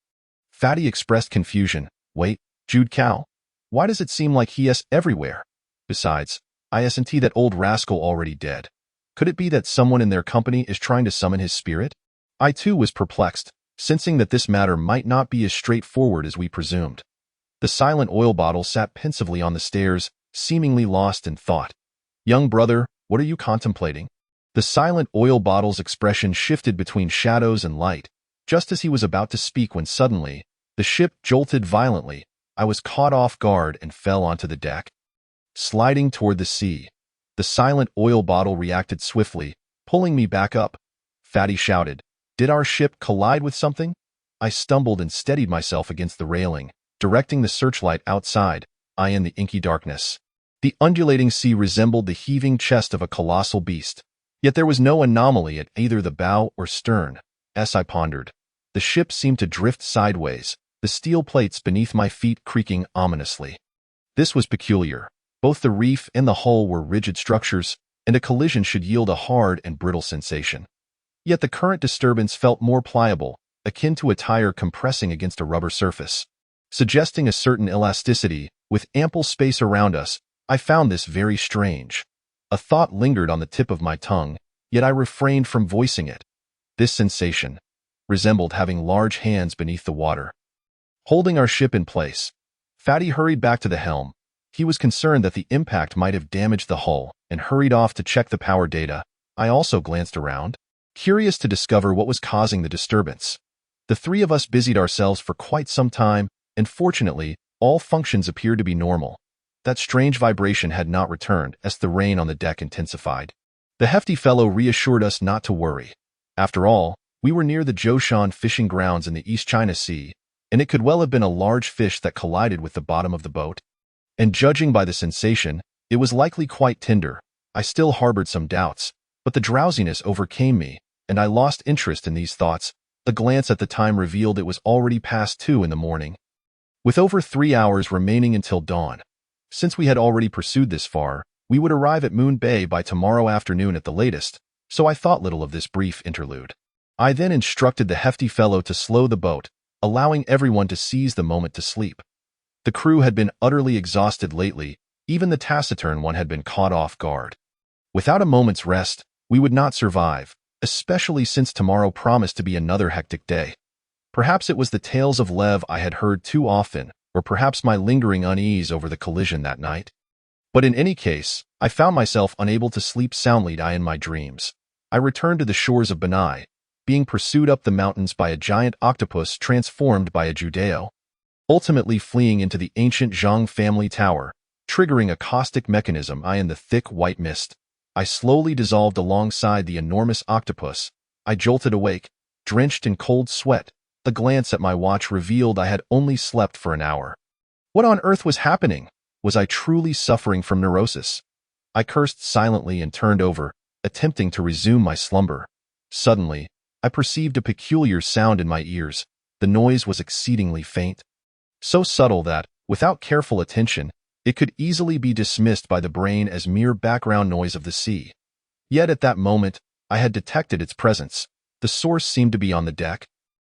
Fatty expressed confusion. "Wait, Jude Cal? Why does it seem like he is everywhere? Besides, isn't that old rascal already dead? Could it be that someone in their company is trying to summon his spirit?" I too was perplexed, sensing that this matter might not be as straightforward as we presumed. The silent oil bottle sat pensively on the stairs, seemingly lost in thought. "Young brother, what are you contemplating?" The silent oil bottle's expression shifted between shadows and light, just as he was about to speak when suddenly, the ship jolted violently. I was caught off guard and fell onto the deck, sliding toward the sea. The silent oil bottle reacted swiftly, pulling me back up. Fatty shouted, "Did our ship collide with something?" I stumbled and steadied myself against the railing, directing the searchlight outside, eye in the inky darkness. The undulating sea resembled the heaving chest of a colossal beast, yet there was no anomaly at either the bow or stern. As I pondered, the ship seemed to drift sideways, the steel plates beneath my feet creaking ominously. This was peculiar. Both the reef and the hull were rigid structures, and a collision should yield a hard and brittle sensation. Yet the current disturbance felt more pliable, akin to a tire compressing against a rubber surface, suggesting a certain elasticity. With ample space around us, I found this very strange. A thought lingered on the tip of my tongue, yet I refrained from voicing it. This sensation resembled having large hands beneath the water, holding our ship in place. Fatty hurried back to the helm. He was concerned that the impact might have damaged the hull, and hurried off to check the power data. I also glanced around, curious to discover what was causing the disturbance. The three of us busied ourselves for quite some time, and fortunately, all functions appeared to be normal. That strange vibration had not returned as the rain on the deck intensified. The hefty fellow reassured us not to worry. After all, we were near the Zhoushan fishing grounds in the East China Sea, and it could well have been a large fish that collided with the bottom of the boat. And judging by the sensation, it was likely quite tender. I still harbored some doubts, but the drowsiness overcame me, and I lost interest in these thoughts. A glance at the time revealed it was already past 2 in the morning, with over 3 hours remaining until dawn. Since we had already pursued this far, we would arrive at Moon Bay by tomorrow afternoon at the latest, so I thought little of this brief interlude. I then instructed the hefty fellow to slow the boat, allowing everyone to seize the moment to sleep. The crew had been utterly exhausted lately, even the taciturn one had been caught off guard. Without a moment's rest, we would not survive, especially since tomorrow promised to be another hectic day. Perhaps it was the tales of Lev I had heard too often, or perhaps my lingering unease over the collision that night. But in any case, I found myself unable to sleep soundly in my dreams. I returned to the shores of Benai, being pursued up the mountains by a giant octopus transformed by a Judeo, ultimately fleeing into the ancient Zhang family tower, triggering a caustic mechanism in the thick white mist. I slowly dissolved alongside the enormous octopus. I jolted awake, drenched in cold sweat. A glance at my watch revealed I had only slept for an hour. What on earth was happening? Was I truly suffering from neurosis? I cursed silently and turned over, attempting to resume my slumber. Suddenly, I perceived a peculiar sound in my ears. The noise was exceedingly faint, so subtle that, without careful attention, it could easily be dismissed by the brain as mere background noise of the sea. Yet at that moment, I had detected its presence. The source seemed to be on the deck,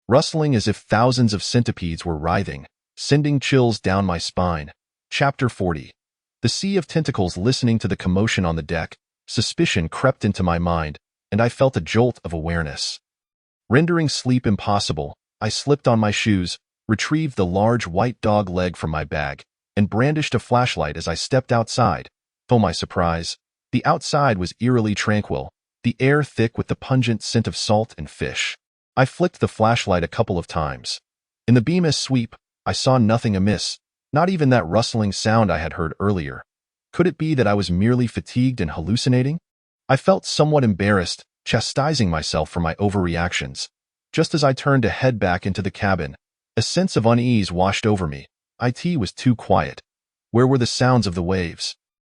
rustling as if thousands of centipedes were writhing, sending chills down my spine. Chapter 40. The sea of tentacles. Listening to the commotion on the deck, suspicion crept into my mind, and I felt a jolt of awareness. Rendering sleep impossible, I slipped on my shoes, retrieved the large white dog leg from my bag, and brandished a flashlight as I stepped outside. To my surprise, the outside was eerily tranquil, the air thick with the pungent scent of salt and fish. I flicked the flashlight a couple of times. In the beam's sweep, I saw nothing amiss, not even that rustling sound I had heard earlier. Could it be that I was merely fatigued and hallucinating? I felt somewhat embarrassed, chastising myself for my overreactions. Just as I turned to head back into the cabin, a sense of unease washed over me. It was too quiet. Where were the sounds of the waves?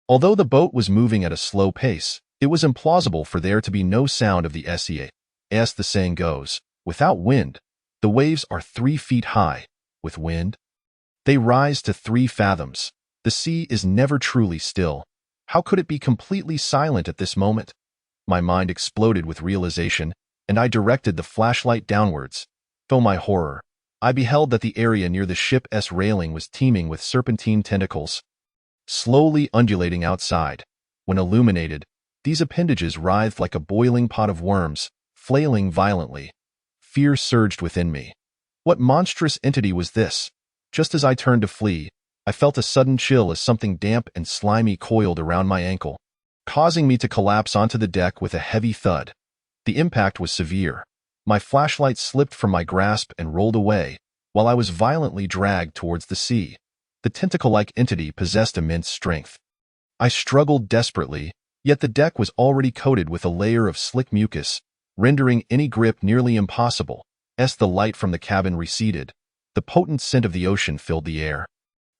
Although the boat was moving at a slow pace, it was implausible for there to be no sound of the sea. As the saying goes, without wind, the waves are 3 feet high. With wind, they rise to 3 fathoms. The sea is never truly still. How could it be completely silent at this moment? My mind exploded with realization, and I directed the flashlight downwards. To my horror, I beheld that the area near the ship's railing was teeming with serpentine tentacles, slowly undulating outside. When illuminated, these appendages writhed like a boiling pot of worms, flailing violently. Fear surged within me. What monstrous entity was this? Just as I turned to flee, I felt a sudden chill as something damp and slimy coiled around my ankle, causing me to collapse onto the deck with a heavy thud. The impact was severe. My flashlight slipped from my grasp and rolled away, while I was violently dragged towards the sea. The tentacle-like entity possessed immense strength. I struggled desperately, yet the deck was already coated with a layer of slick mucus, rendering any grip nearly impossible. As the light from the cabin receded, the potent scent of the ocean filled the air.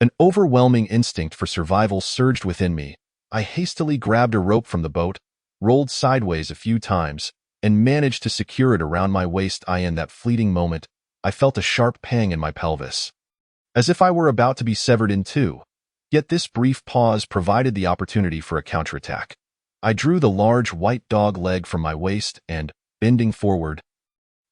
An overwhelming instinct for survival surged within me. I hastily grabbed a rope from the boat, rolled sideways a few times, and managed to secure it around my waist. In that fleeting moment, I felt a sharp pang in my pelvis, as if I were about to be severed in two. Yet this brief pause provided the opportunity for a counterattack. I drew the large white dog leg from my waist and, bending forward,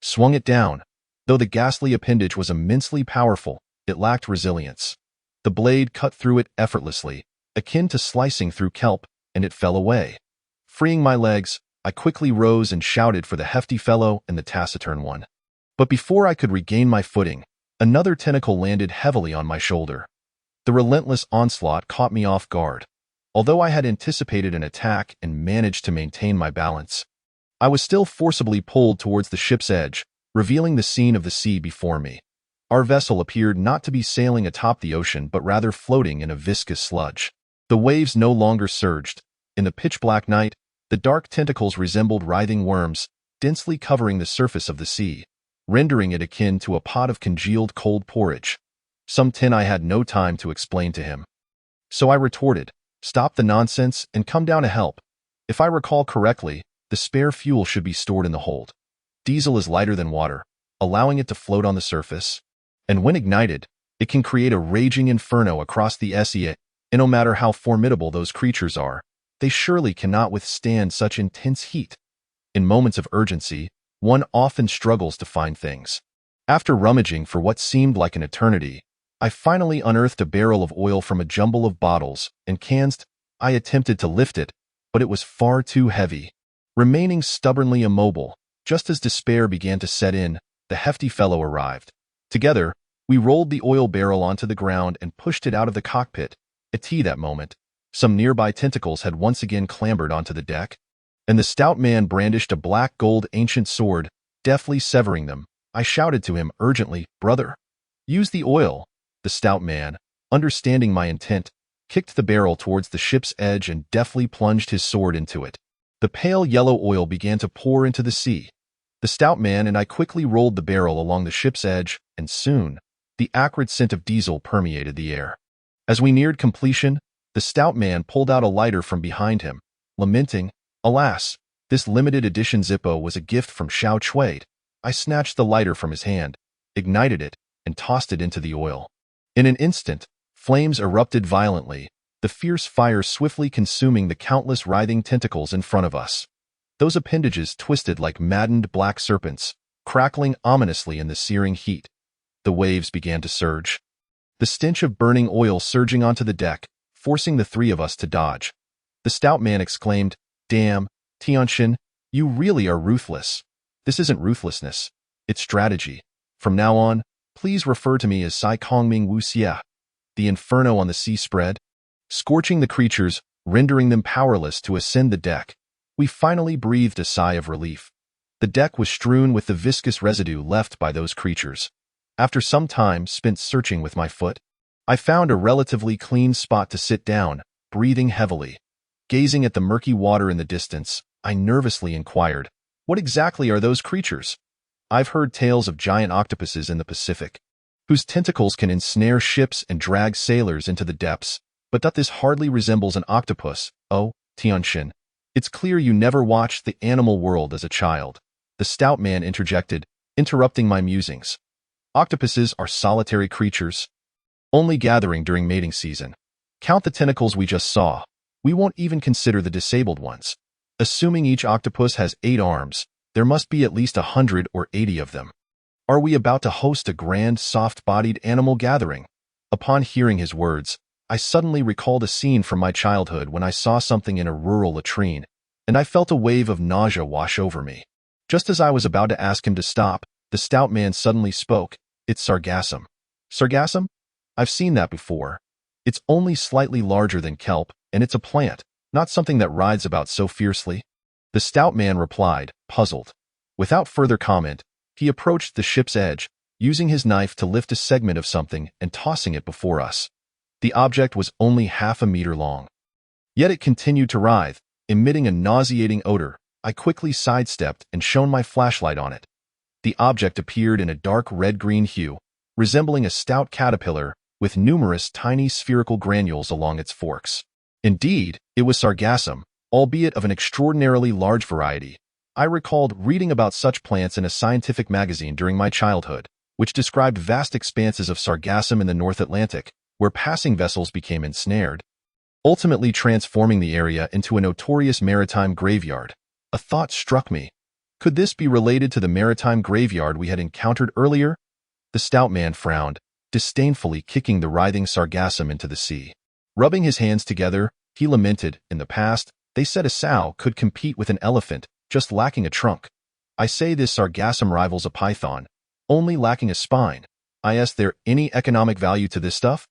swung it down. Though the ghastly appendage was immensely powerful, it lacked resilience. The blade cut through it effortlessly, akin to slicing through kelp, and it fell away. Freeing my legs, I quickly rose and shouted for the hefty fellow and the taciturn one. But before I could regain my footing, another tentacle landed heavily on my shoulder. The relentless onslaught caught me off guard. Although I had anticipated an attack and managed to maintain my balance, I was still forcibly pulled towards the ship's edge, revealing the scene of the sea before me. Our vessel appeared not to be sailing atop the ocean but rather floating in a viscous sludge. The waves no longer surged. In the pitch-black night, the dark tentacles resembled writhing worms, densely covering the surface of the sea, rendering it akin to a pot of congealed cold porridge. I had no time to explain to him. So I retorted, "Stop the nonsense and come down to help. If I recall correctly, the spare fuel should be stored in the hold. Diesel is lighter than water, allowing it to float on the surface. And when ignited, it can create a raging inferno across the sea, and no matter how formidable those creatures are, they surely cannot withstand such intense heat. In moments of urgency, one often struggles to find things." After rummaging for what seemed like an eternity, I finally unearthed a barrel of oil from a jumble of bottles and cans. I attempted to lift it, but it was far too heavy. Remaining stubbornly immobile, just as despair began to set in, the hefty fellow arrived. Together, we rolled the oil barrel onto the ground and pushed it out of the cockpit. At that moment, some nearby tentacles had once again clambered onto the deck, and the stout man brandished a black gold ancient sword, deftly severing them. I shouted to him urgently, "Brother, use the oil." The stout man, understanding my intent, kicked the barrel towards the ship's edge and deftly plunged his sword into it. The pale yellow oil began to pour into the sea. The stout man and I quickly rolled the barrel along the ship's edge, and soon, the acrid scent of diesel permeated the air. As we neared completion, the stout man pulled out a lighter from behind him, lamenting, "Alas, this limited edition Zippo was a gift from Xiao Chuade." I snatched the lighter from his hand, ignited it, and tossed it into the oil. In an instant, flames erupted violently, the fierce fire swiftly consuming the countless writhing tentacles in front of us. Those appendages twisted like maddened black serpents, crackling ominously in the searing heat. The waves began to surge, the stench of burning oil surging onto the deck, forcing the three of us to dodge. The stout man exclaimed, "Damn, Tianxin, you really are ruthless." "This isn't ruthlessness, it's strategy. From now on, please refer to me as Sai Kongming Wu Xie." The inferno on the sea spread, scorching the creatures, rendering them powerless to ascend the deck. We finally breathed a sigh of relief. The deck was strewn with the viscous residue left by those creatures. After some time spent searching with my foot, I found a relatively clean spot to sit down, breathing heavily. Gazing at the murky water in the distance, I nervously inquired, What exactly are those creatures? I've heard tales of giant octopuses in the Pacific, whose tentacles can ensnare ships and drag sailors into the depths, but that this hardly resembles an octopus. Oh, Tianxin, it's clear you never watched the animal world as a child, the stout man interjected, interrupting my musings. Octopuses are solitary creatures, only gathering during mating season. Count the tentacles we just saw. We won't even consider the disabled ones. Assuming each octopus has 8 arms, there must be at least 100 or 80 of them. Are we about to host a grand, soft-bodied animal gathering? Upon hearing his words, I suddenly recalled a scene from my childhood when I saw something in a rural latrine, and I felt a wave of nausea wash over me. Just as I was about to ask him to stop, the stout man suddenly spoke. It's sargassum. Sargassum? I've seen that before. It's only slightly larger than kelp, and it's a plant, not something that rides about so fiercely. The stout man replied, puzzled. Without further comment, he approached the ship's edge, using his knife to lift a segment of something and tossing it before us. The object was only half a meter long. Yet it continued to writhe, emitting a nauseating odor. I quickly sidestepped and shone my flashlight on it. The object appeared in a dark red-green hue, resembling a stout caterpillar with numerous tiny spherical granules along its forks. Indeed, it was sargassum, albeit of an extraordinarily large variety. I recalled reading about such plants in a scientific magazine during my childhood, which described vast expanses of sargassum in the North Atlantic, where passing vessels became ensnared, ultimately transforming the area into a notorious maritime graveyard. A thought struck me. Could this be related to the maritime graveyard we had encountered earlier? The stout man frowned, disdainfully kicking the writhing sargassum into the sea. Rubbing his hands together, he lamented, in the past, they said a sow could compete with an elephant, just lacking a trunk. I say this sargassum rivals a python, only lacking a spine. Is there any economic value to this stuff?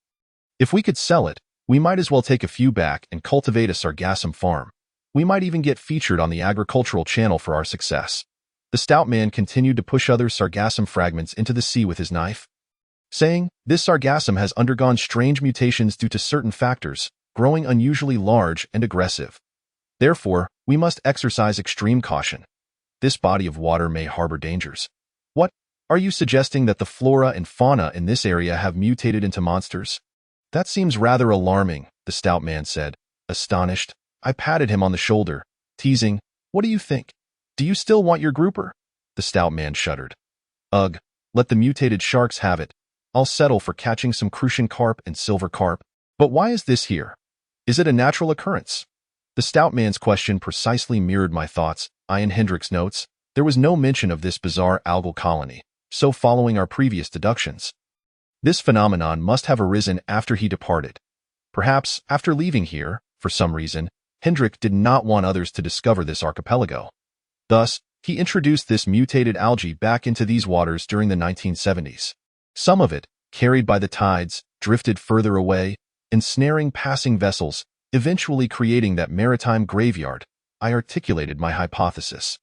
If we could sell it, we might as well take a few back and cultivate a sargassum farm. We might even get featured on the agricultural channel for our success. The stout man continued to push other sargassum fragments into the sea with his knife, saying, this sargassum has undergone strange mutations due to certain factors, growing unusually large and aggressive. Therefore, we must exercise extreme caution. This body of water may harbor dangers. What? Are you suggesting that the flora and fauna in this area have mutated into monsters? That seems rather alarming, the stout man said, astonished. I patted him on the shoulder, teasing, what do you think? Do you still want your grouper? The stout man shuddered. Ugh, let the mutated sharks have it. I'll settle for catching some crucian carp and silver carp. But why is this here? Is it a natural occurrence? The stout man's question precisely mirrored my thoughts. In Hendrick's notes, there was no mention of this bizarre algal colony, so following our previous deductions, this phenomenon must have arisen after he departed. Perhaps, after leaving here, for some reason, Hendrick did not want others to discover this archipelago. Thus, he introduced this mutated algae back into these waters during the 1970s. Some of it, carried by the tides, drifted further away, ensnaring passing vessels, eventually creating that maritime graveyard. I articulated my hypothesis.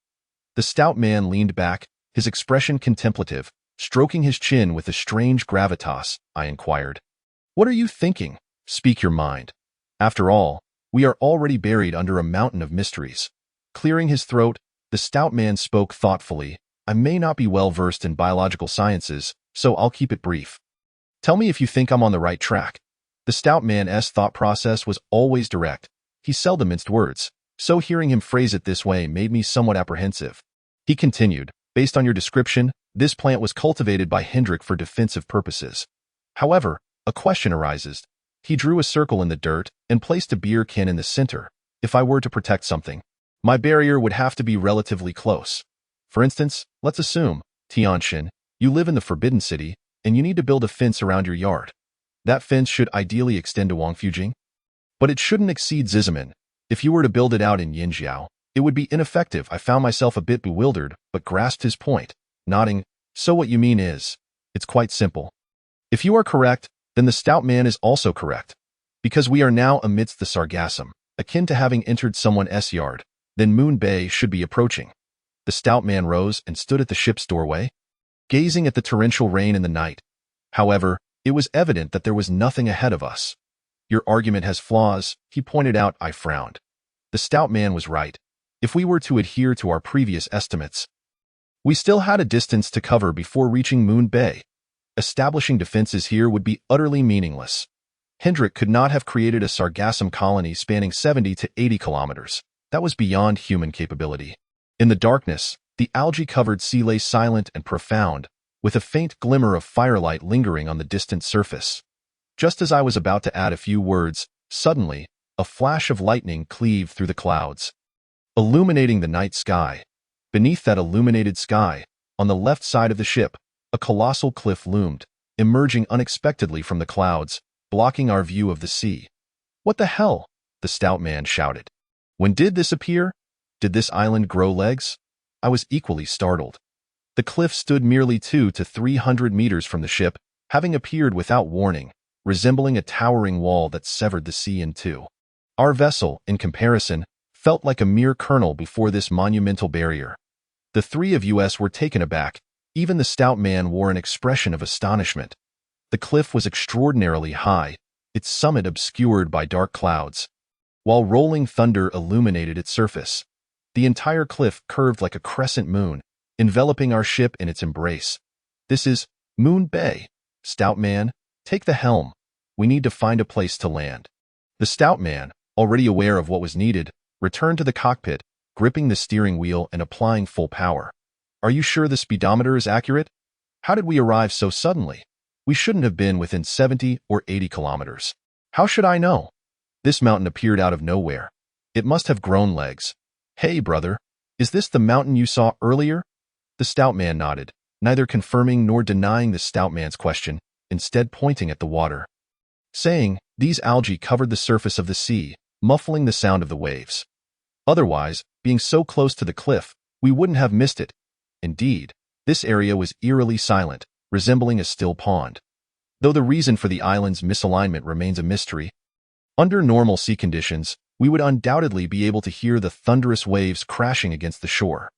The stout man leaned back, his expression contemplative, stroking his chin with a strange gravitas. I inquired, what are you thinking? Speak your mind. After all, we are already buried under a mountain of mysteries. Clearing his throat, the stout man spoke thoughtfully. I may not be well versed in biological sciences, so I'll keep it brief. Tell me if you think I'm on the right track. The stout man's thought process was always direct. He seldom minced words, so hearing him phrase it this way made me somewhat apprehensive. He continued, based on your description, this plant was cultivated by Hendrick for defensive purposes. However, a question arises. He drew a circle in the dirt and placed a beer can in the center. If I were to protect something, my barrier would have to be relatively close. For instance, let's assume, Tianxin, you live in the Forbidden City, and you need to build a fence around your yard. That fence should ideally extend to Wangfujing, but it shouldn't exceed Zizamen. If you were to build it out in Yinjiao, it would be ineffective. I found myself a bit bewildered, but grasped his point, nodding. So what you mean is, it's quite simple. If you are correct, then the stout man is also correct. Because we are now amidst the sargassum, akin to having entered someone's yard, then Moon Bay should be approaching. The stout man rose and stood at the ship's doorway, gazing at the torrential rain in the night. However, it was evident that there was nothing ahead of us. Your argument has flaws, he pointed out. I frowned. The stout man was right. if we were to adhere to our previous estimates. We still had a distance to cover before reaching Moon Bay. Establishing defenses here would be utterly meaningless. Hendrik could not have created a sargassum colony spanning 70 to 80 kilometers. That was beyond human capability. In the darkness, the algae-covered sea lay silent and profound, with a faint glimmer of firelight lingering on the distant surface. Just as I was about to add a few words, suddenly, a flash of lightning cleaved through the clouds, illuminating the night sky. Beneath that illuminated sky, on the left side of the ship, a colossal cliff loomed, emerging unexpectedly from the clouds, blocking our view of the sea. "What the hell?" the stout man shouted. "When did this appear? Did this island grow legs?" I was equally startled. The cliff stood merely 200 to 300 meters from the ship, having appeared without warning, resembling a towering wall that severed the sea in two. Our vessel, in comparison, felt like a mere kernel before this monumental barrier. The three of us were taken aback. Even the stout man wore an expression of astonishment. The cliff was extraordinarily high, its summit obscured by dark clouds, while rolling thunder illuminated its surface. The entire cliff curved like a crescent moon, enveloping our ship in its embrace. "This is Moon Bay. Stout man, take the helm. We need to find a place to land." The stout man, already aware of what was needed, returned to the cockpit, gripping the steering wheel and applying full power. "Are you sure the speedometer is accurate? How did we arrive so suddenly? We shouldn't have been within 70 or 80 kilometers. How should I know? This mountain appeared out of nowhere. It must have grown legs. Hey, brother, is this the mountain you saw earlier?" The stout man nodded, neither confirming nor denying the stout man's question, instead pointing at the water, saying, "These algae covered the surface of the sea, muffling the sound of the waves. Otherwise, being so close to the cliff, we wouldn't have missed it." Indeed, this area was eerily silent, resembling a still pond. Though the reason for the island's misalignment remains a mystery, under normal sea conditions, we would undoubtedly be able to hear the thunderous waves crashing against the shore.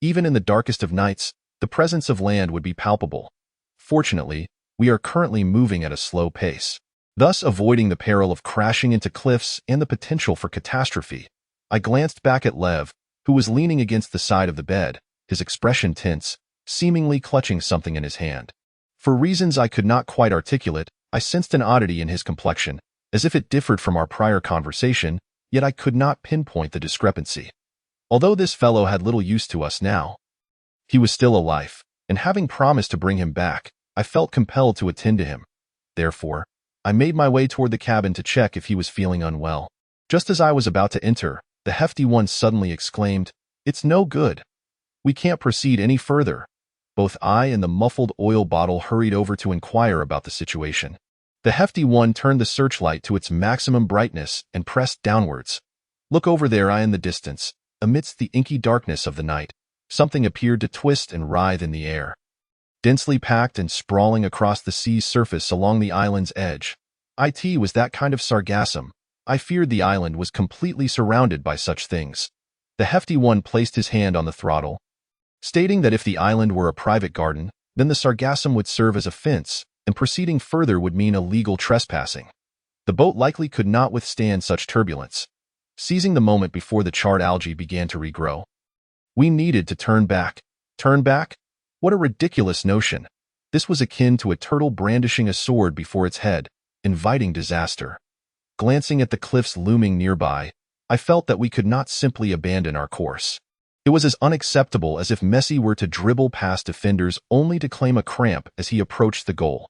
Even in the darkest of nights, the presence of land would be palpable. Fortunately, we are currently moving at a slow pace, thus avoiding the peril of crashing into cliffs and the potential for catastrophe. I glanced back at Lev, who was leaning against the side of the bed, his expression tense, seemingly clutching something in his hand. For reasons I could not quite articulate, I sensed an oddity in his complexion, as if it differed from our prior conversation, yet I could not pinpoint the discrepancy. Although this fellow had little use to us now, he was still alive, and having promised to bring him back, I felt compelled to attend to him. Therefore, I made my way toward the cabin to check if he was feeling unwell. Just as I was about to enter, the hefty one suddenly exclaimed, "It's no good. We can't proceed any further." Both I and the muffled oil bottle hurried over to inquire about the situation. The hefty one turned the searchlight to its maximum brightness and pressed downwards. "Look over there," in the distance. Amidst the inky darkness of the night, something appeared to twist and writhe in the air, densely packed and sprawling across the sea's surface along the island's edge. It was that kind of sargassum. I feared the island was completely surrounded by such things. The hefty one placed his hand on the throttle, stating that if the island were a private garden, then the sargassum would serve as a fence, and proceeding further would mean illegal trespassing. The boat likely could not withstand such turbulence. Seizing the moment before the charred algae began to regrow, we needed to turn back. Turn back? What a ridiculous notion. This was akin to a turtle brandishing a sword before its head, inviting disaster. Glancing at the cliffs looming nearby, I felt that we could not simply abandon our course. It was as unacceptable as if Messi were to dribble past defenders only to claim a cramp as he approached the goal.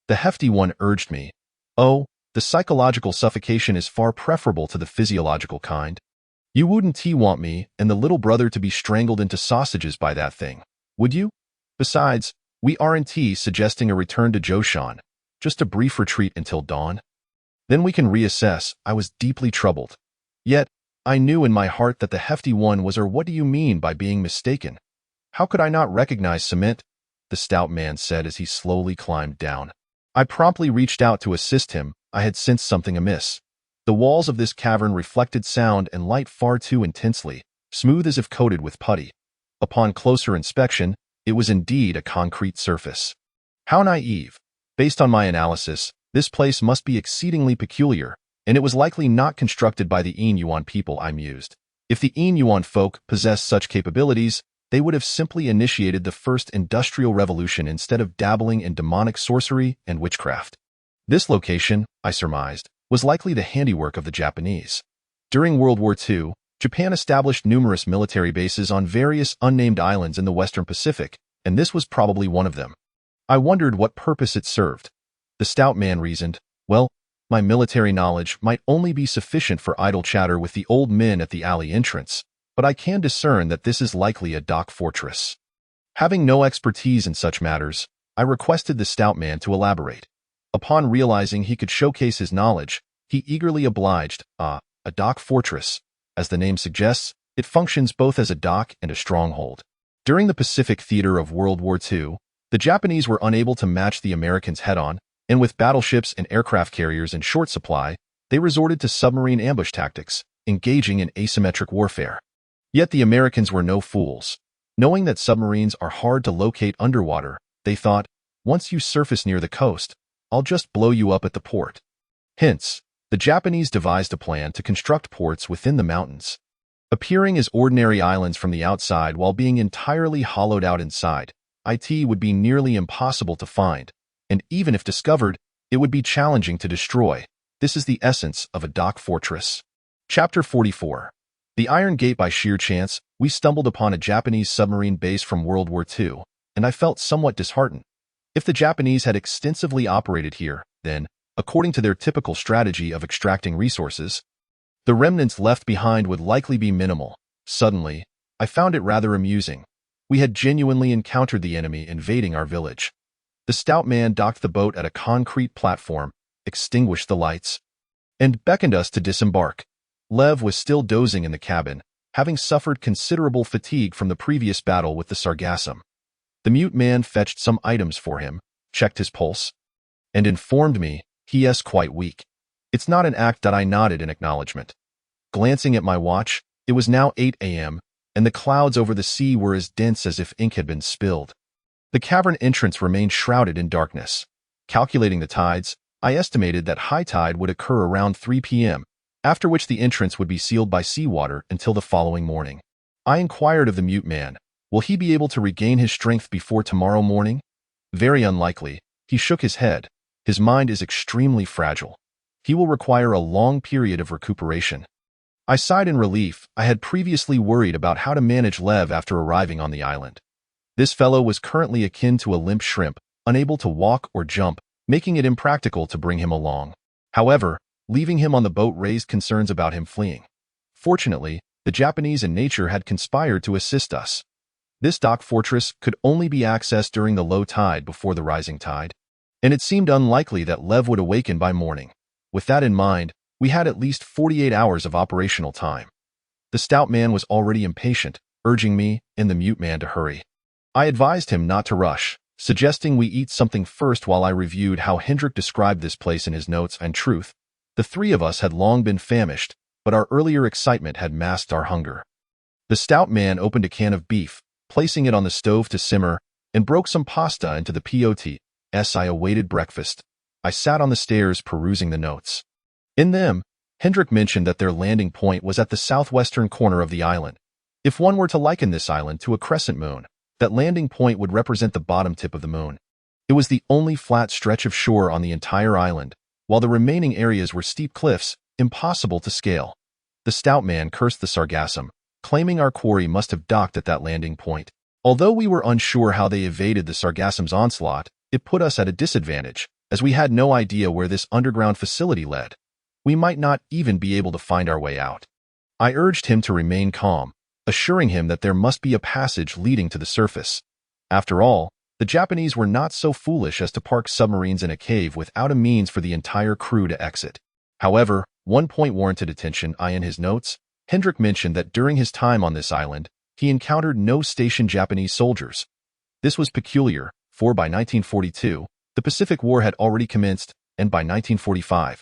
The hefty one urged me, "Oh, the psychological suffocation is far preferable to the physiological kind. You wouldn't want me and the little brother to be strangled into sausages by that thing, would you? Besides, we aren't suggesting a return to Joshan, just a brief retreat until dawn. Then we can reassess." I was deeply troubled. Yet, I knew in my heart that the hefty one was what do you mean by being mistaken? How could I not recognize cement? The stout man said as he slowly climbed down. I promptly reached out to assist him. I had sensed something amiss. The walls of this cavern reflected sound and light far too intensely, smooth as if coated with putty. Upon closer inspection, it was indeed a concrete surface. How naive. Based on my analysis, this place must be exceedingly peculiar, and it was likely not constructed by the Inuan people, I mused. If the Inyuan folk possessed such capabilities, they would have simply initiated the first industrial revolution instead of dabbling in demonic sorcery and witchcraft. This location, I surmised, was likely the handiwork of the Japanese. During World War II, Japan established numerous military bases on various unnamed islands in the Western Pacific, and this was probably one of them. I wondered what purpose it served. The stout man reasoned, well, my military knowledge might only be sufficient for idle chatter with the old men at the alley entrance, but I can discern that this is likely a dock fortress. Having no expertise in such matters, I requested the stout man to elaborate. Upon realizing he could showcase his knowledge, he eagerly obliged. A dock fortress. As the name suggests, it functions both as a dock and a stronghold. During the Pacific theater of World War II, the Japanese were unable to match the Americans head-on, and with battleships and aircraft carriers in short supply, they resorted to submarine ambush tactics, engaging in asymmetric warfare. Yet the Americans were no fools. Knowing that submarines are hard to locate underwater, they thought, once you surface near the coast, I'll just blow you up at the port. Hence, the Japanese devised a plan to construct ports within the mountains. Appearing as ordinary islands from the outside while being entirely hollowed out inside, it would be nearly impossible to find, and even if discovered, it would be challenging to destroy. This is the essence of a dock fortress. Chapter 44. The Iron Gate. By sheer chance, we stumbled upon a Japanese submarine base from World War II, and I felt somewhat disheartened. If the Japanese had extensively operated here, then, according to their typical strategy of extracting resources, the remnants left behind would likely be minimal. Suddenly, I found it rather amusing. We had genuinely encountered the enemy invading our village. The stout man docked the boat at a concrete platform, extinguished the lights, and beckoned us to disembark. Lev was still dozing in the cabin, having suffered considerable fatigue from the previous battle with the Sargassum. The mute man fetched some items for him, checked his pulse, and informed me he is quite weak. It's not an act that I nodded in acknowledgement. Glancing at my watch, it was now 8 a.m., and the clouds over the sea were as dense as if ink had been spilled. The cavern entrance remained shrouded in darkness. Calculating the tides, I estimated that high tide would occur around 3 p.m., after which the entrance would be sealed by seawater until the following morning. I inquired of the mute man, will he be able to regain his strength before tomorrow morning? Very unlikely. He shook his head. His mind is extremely fragile. He will require a long period of recuperation. I sighed in relief. I had previously worried about how to manage Lev after arriving on the island. This fellow was currently akin to a limp shrimp, unable to walk or jump, making it impractical to bring him along. However, leaving him on the boat raised concerns about him fleeing. Fortunately, the Japanese and nature had conspired to assist us. This dock fortress could only be accessed during the low tide before the rising tide, and it seemed unlikely that Lev would awaken by morning. With that in mind, we had at least 48 hours of operational time. The stout man was already impatient, urging me and the mute man to hurry. I advised him not to rush, suggesting we eat something first while I reviewed how Hendrik described this place in his notes. And truth, the three of us had long been famished, but our earlier excitement had masked our hunger. The stout man opened a can of beef, placing it on the stove to simmer, and broke some pasta into the pot. As I awaited breakfast, I sat on the stairs perusing the notes. In them, Hendrik mentioned that their landing point was at the southwestern corner of the island. If one were to liken this island to a crescent moon, that landing point would represent the bottom tip of the moon. It was the only flat stretch of shore on the entire island, while the remaining areas were steep cliffs, impossible to scale. The stout man cursed the Sargassum, claiming our quarry must have docked at that landing point. Although we were unsure how they evaded the Sargassum's onslaught, it put us at a disadvantage, as we had no idea where this underground facility led. We might not even be able to find our way out. I urged him to remain calm, assuring him that there must be a passage leading to the surface. After all, the Japanese were not so foolish as to park submarines in a cave without a means for the entire crew to exit. However, one point warranted attention. In his notes, Hendrik mentioned that during his time on this island, he encountered no stationed Japanese soldiers. This was peculiar, for by 1942, the Pacific War had already commenced, and by 1945,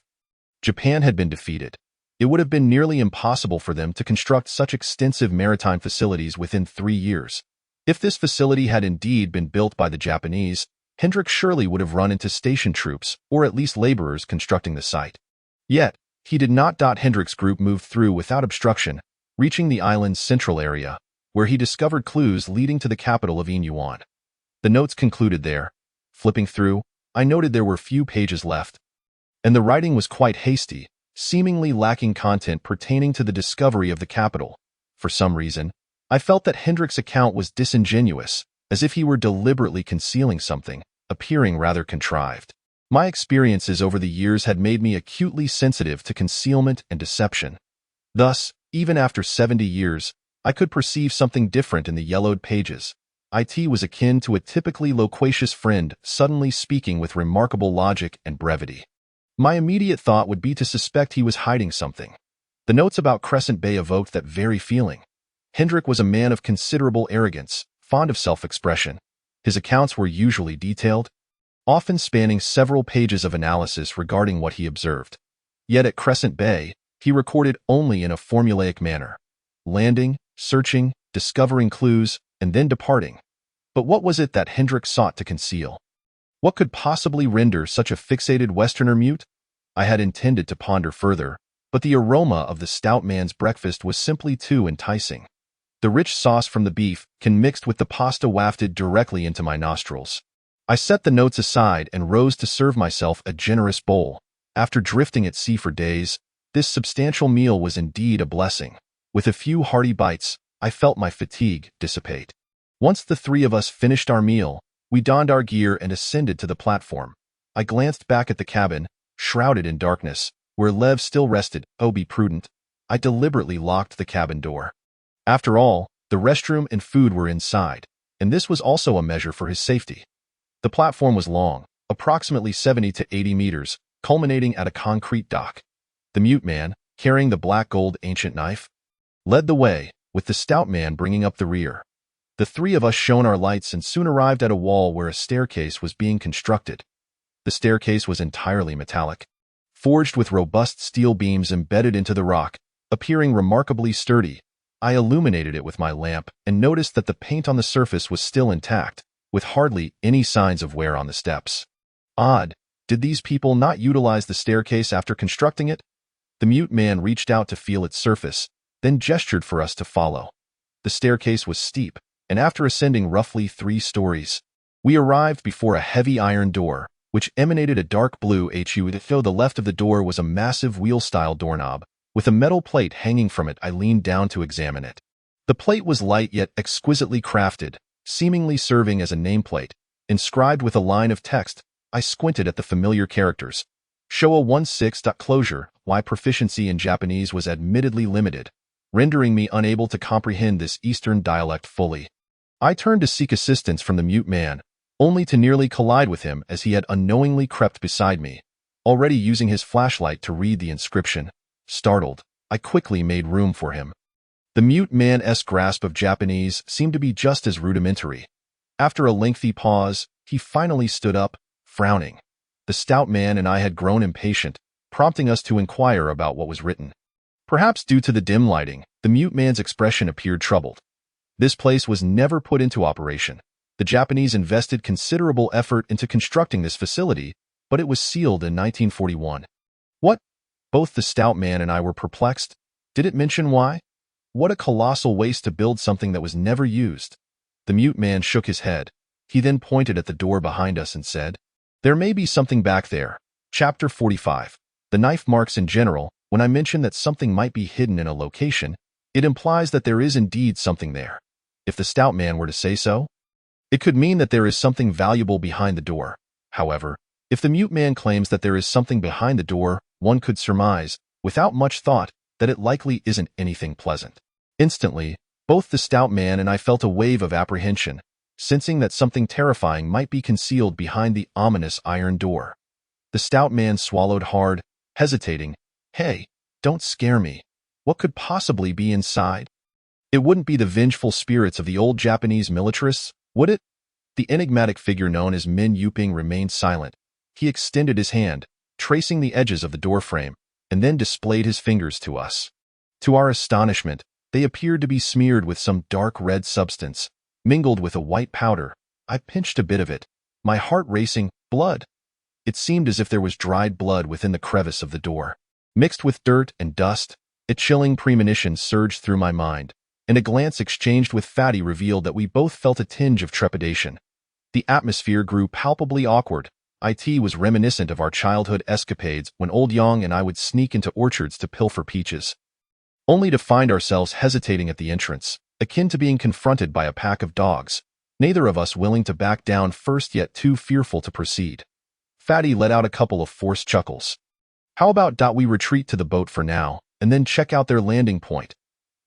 Japan had been defeated. It would have been nearly impossible for them to construct such extensive maritime facilities within 3 years. If this facility had indeed been built by the Japanese, Hendrik surely would have run into station troops, or at least laborers constructing the site. Yet, he did not. Hendrik's group moved through without obstruction, reaching the island's central area, where he discovered clues leading to the capital of Inyuan. The notes concluded there. Flipping through, I noted there were few pages left, and the writing was quite hasty, seemingly lacking content pertaining to the discovery of the capital. For some reason, I felt that Hendrik's account was disingenuous, as if he were deliberately concealing something, appearing rather contrived. My experiences over the years had made me acutely sensitive to concealment and deception. Thus, even after 70 years, I could perceive something different in the yellowed pages. It was akin to a typically loquacious friend suddenly speaking with remarkable logic and brevity. My immediate thought would be to suspect he was hiding something. The notes about Crescent Bay evoked that very feeling. Hendrik was a man of considerable arrogance, fond of self-expression. His accounts were usually detailed, often spanning several pages of analysis regarding what he observed. Yet at Crescent Bay, he recorded only in a formulaic manner, landing, searching, discovering clues, and then departing. But what was it that Hendrik sought to conceal? What could possibly render such a fixated Westerner mute? I had intended to ponder further, but the aroma of the stout man's breakfast was simply too enticing. The rich sauce from the beef mixed with the pasta wafted directly into my nostrils. I set the notes aside and rose to serve myself a generous bowl. After drifting at sea for days, this substantial meal was indeed a blessing. With a few hearty bites, I felt my fatigue dissipate. Once the three of us finished our meal, we donned our gear and ascended to the platform. I glanced back at the cabin, shrouded in darkness, where Lev still rested. Oh, be prudent. I deliberately locked the cabin door. After all, the restroom and food were inside, and this was also a measure for his safety. The platform was long, approximately 70 to 80 meters, culminating at a concrete dock. The mute man, carrying the black gold ancient knife, led the way, with the stout man bringing up the rear. The three of us shone our lights and soon arrived at a wall where a staircase was being constructed. The staircase was entirely metallic, forged with robust steel beams embedded into the rock, appearing remarkably sturdy. I illuminated it with my lamp and noticed that the paint on the surface was still intact, with hardly any signs of wear on the steps. Odd, did these people not utilize the staircase after constructing it? The mute man reached out to feel its surface, then gestured for us to follow. The staircase was steep, and after ascending roughly 3 stories, we arrived before a heavy iron door, which emanated a dark blue hue. To the left of the door was a massive wheel-style doorknob. With a metal plate hanging from it, I leaned down to examine it. The plate was light yet exquisitely crafted, seemingly serving as a nameplate. Inscribed with a line of text, I squinted at the familiar characters. Showa 16. Closure. My proficiency in Japanese was admittedly limited, rendering me unable to comprehend this Eastern dialect fully. I turned to seek assistance from the mute man, only to nearly collide with him as he had unknowingly crept beside me, already using his flashlight to read the inscription. Startled, I quickly made room for him. The mute man's grasp of Japanese seemed to be just as rudimentary. After a lengthy pause, he finally stood up, frowning. The stout man and I had grown impatient, prompting us to inquire about what was written. Perhaps due to the dim lighting, the mute man's expression appeared troubled. This place was never put into operation. The Japanese invested considerable effort into constructing this facility, but it was sealed in 1941. What? Both the stout man and I were perplexed. Did it mention why? What a colossal waste to build something that was never used. The mute man shook his head. He then pointed at the door behind us and said, "There may be something back there." Chapter 45. The knife marks in general. When I mention that something might be hidden in a location, it implies that there is indeed something there. If the stout man were to say so, it could mean that there is something valuable behind the door. However, if the mute man claims that there is something behind the door, one could surmise, without much thought, that it likely isn't anything pleasant. Instantly, both the stout man and I felt a wave of apprehension, sensing that something terrifying might be concealed behind the ominous iron door. The stout man swallowed hard, hesitating. "Hey, don't scare me. What could possibly be inside?" It wouldn't be the vengeful spirits of the old Japanese militarists, would it? The enigmatic figure known as Min Yuping remained silent. He extended his hand, tracing the edges of the doorframe, and then displayed his fingers to us. To our astonishment, they appeared to be smeared with some dark red substance, mingled with a white powder. I pinched a bit of it, my heart racing. Blood. It seemed as if there was dried blood within the crevice of the door. Mixed with dirt and dust, A chilling premonition surged through my mind, and a glance exchanged with Fatty revealed that we both felt a tinge of trepidation. The atmosphere grew palpably awkward. It was reminiscent of our childhood escapades when old Yang and I would sneak into orchards to pilfer peaches, only to find ourselves hesitating at the entrance, akin to being confronted by a pack of dogs, neither of us willing to back down first yet too fearful to proceed. Fatty let out a couple of forced chuckles. How about we retreat to the boat for now, and then check out their landing point?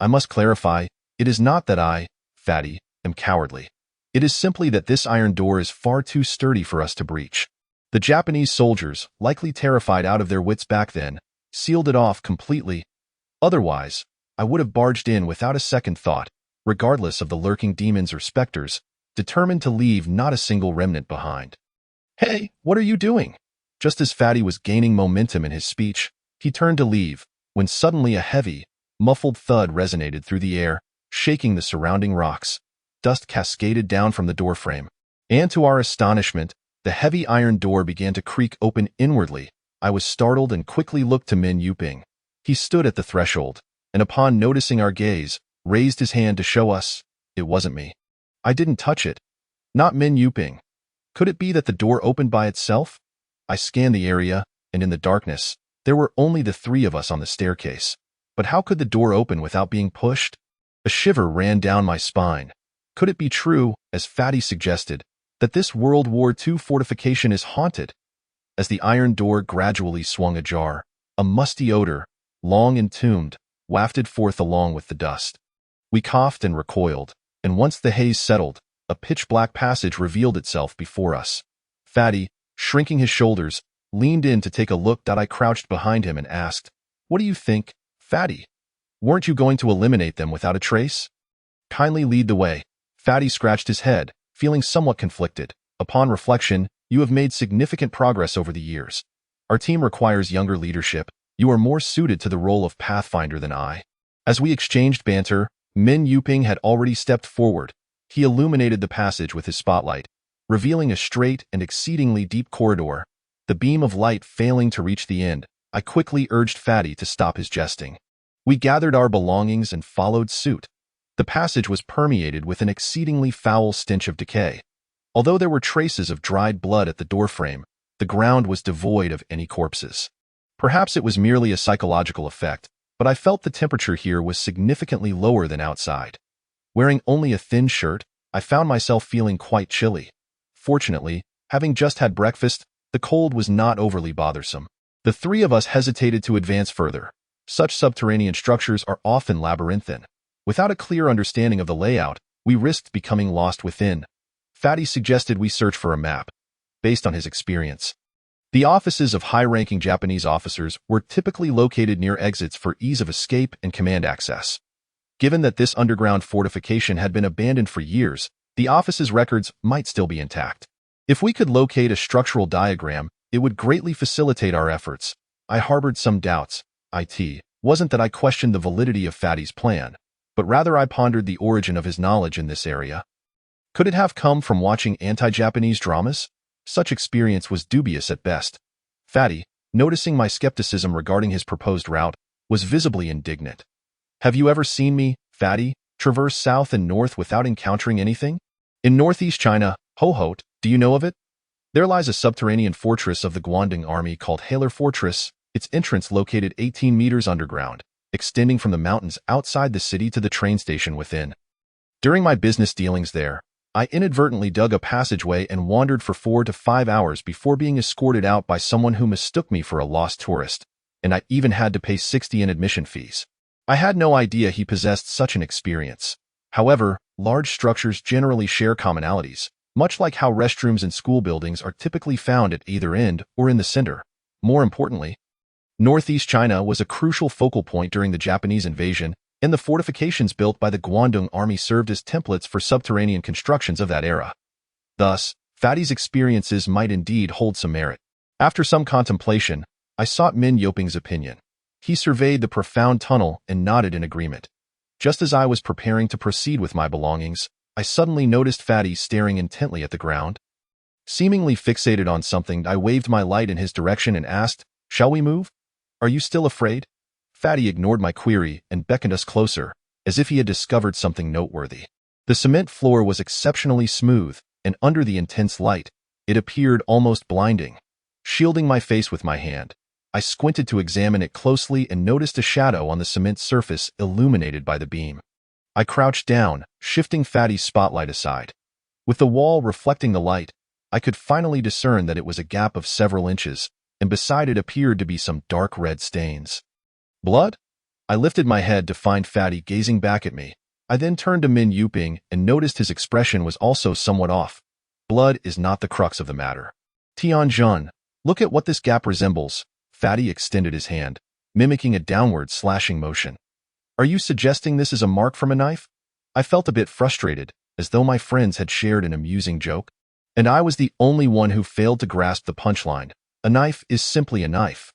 I must clarify, it is not that I, Fatty, am cowardly. It is simply that this iron door is far too sturdy for us to breach. The Japanese soldiers, likely terrified out of their wits back then, sealed it off completely. Otherwise, I would have barged in without a second thought, regardless of the lurking demons or specters, determined to leave not a single remnant behind. Hey, what are you doing? Just as Fatty was gaining momentum in his speech, he turned to leave, when suddenly a heavy, muffled thud resonated through the air, shaking the surrounding rocks. Dust cascaded down from the doorframe, and to our astonishment, the heavy iron door began to creak open inwardly. I was startled and quickly looked to Min Yuping. He stood at the threshold, and upon noticing our gaze, raised his hand to show us it wasn't me. I didn't touch it. Not Min Yuping. Could it be that the door opened by itself? I scanned the area, and in the darkness, there were only the three of us on the staircase. But how could the door open without being pushed? A shiver ran down my spine. Could it be true, as Fatty suggested, that this World War II fortification is haunted? As the iron door gradually swung ajar, a musty odor, long entombed, wafted forth along with the dust. We coughed and recoiled, and once the haze settled, a pitch-black passage revealed itself before us. Fatty, shrinking his shoulders, leaned in to take a look. I crouched behind him and asked, "What do you think, Fatty? Weren't you going to eliminate them without a trace?" "Kindly lead the way." Fatty scratched his head, feeling somewhat conflicted. "Upon reflection, you have made significant progress over the years. Our team requires younger leadership. You are more suited to the role of Pathfinder than I." As we exchanged banter, Min Yuping had already stepped forward. He illuminated the passage with his spotlight, revealing a straight and exceedingly deep corridor. The beam of light failing to reach the end, I quickly urged Fatty to stop his jesting. We gathered our belongings and followed suit. The passage was permeated with an exceedingly foul stench of decay. Although there were traces of dried blood at the doorframe, the ground was devoid of any corpses. Perhaps it was merely a psychological effect, but I felt the temperature here was significantly lower than outside. Wearing only a thin shirt, I found myself feeling quite chilly. Fortunately, having just had breakfast, the cold was not overly bothersome. The three of us hesitated to advance further. Such subterranean structures are often labyrinthine. Without a clear understanding of the layout, we risked becoming lost within. Fatty suggested we search for a map, based on his experience. The offices of high-ranking Japanese officers were typically located near exits for ease of escape and command access. Given that this underground fortification had been abandoned for years, the office's records might still be intact. If we could locate a structural diagram, it would greatly facilitate our efforts. I harbored some doubts. It wasn't that I questioned the validity of Fatty's plan, but rather I pondered the origin of his knowledge in this area. Could it have come from watching anti-Japanese dramas? Such experience was dubious at best. Fatty, noticing my skepticism regarding his proposed route, was visibly indignant. "Have you ever seen me, Fatty, traverse south and north without encountering anything? In northeast China, Hohhot, do you know of it? There lies a subterranean fortress of the Guandong army called Haler Fortress, its entrance located 18 meters underground, extending from the mountains outside the city to the train station within. During my business dealings there, I inadvertently dug a passageway and wandered for 4 to 5 hours before being escorted out by someone who mistook me for a lost tourist, and I even had to pay 60 in admission fees. I had no idea he possessed such an experience. However, large structures generally share commonalities, much like how restrooms in school buildings are typically found at either end or in the center. More importantly, northeast China was a crucial focal point during the Japanese invasion, and the fortifications built by the Guandong army served as templates for subterranean constructions of that era. Thus, Fatty's experiences might indeed hold some merit. After some contemplation, I sought Min Yoping's opinion. He surveyed the profound tunnel and nodded in agreement. Just as I was preparing to proceed with my belongings, I suddenly noticed Fatty staring intently at the ground. Seemingly fixated on something, I waved my light in his direction and asked, "Shall we move? Are you still afraid?" Fatty ignored my query and beckoned us closer, as if he had discovered something noteworthy. The cement floor was exceptionally smooth, and under the intense light, it appeared almost blinding. Shielding my face with my hand, I squinted to examine it closely and noticed a shadow on the cement surface illuminated by the beam. I crouched down, shifting Fatty's spotlight aside. With the wall reflecting the light, I could finally discern that it was a gap of several inches, and beside it appeared to be some dark red stains. Blood? I lifted my head to find Fatty gazing back at me. I then turned to Min Yuping and noticed his expression was also somewhat off. Blood is not the crux of the matter. Tianjun, look at what this gap resembles. Fatty extended his hand, mimicking a downward slashing motion. Are you suggesting this is a mark from a knife? I felt a bit frustrated, as though my friends had shared an amusing joke. And I was the only one who failed to grasp the punchline. A knife is simply a knife.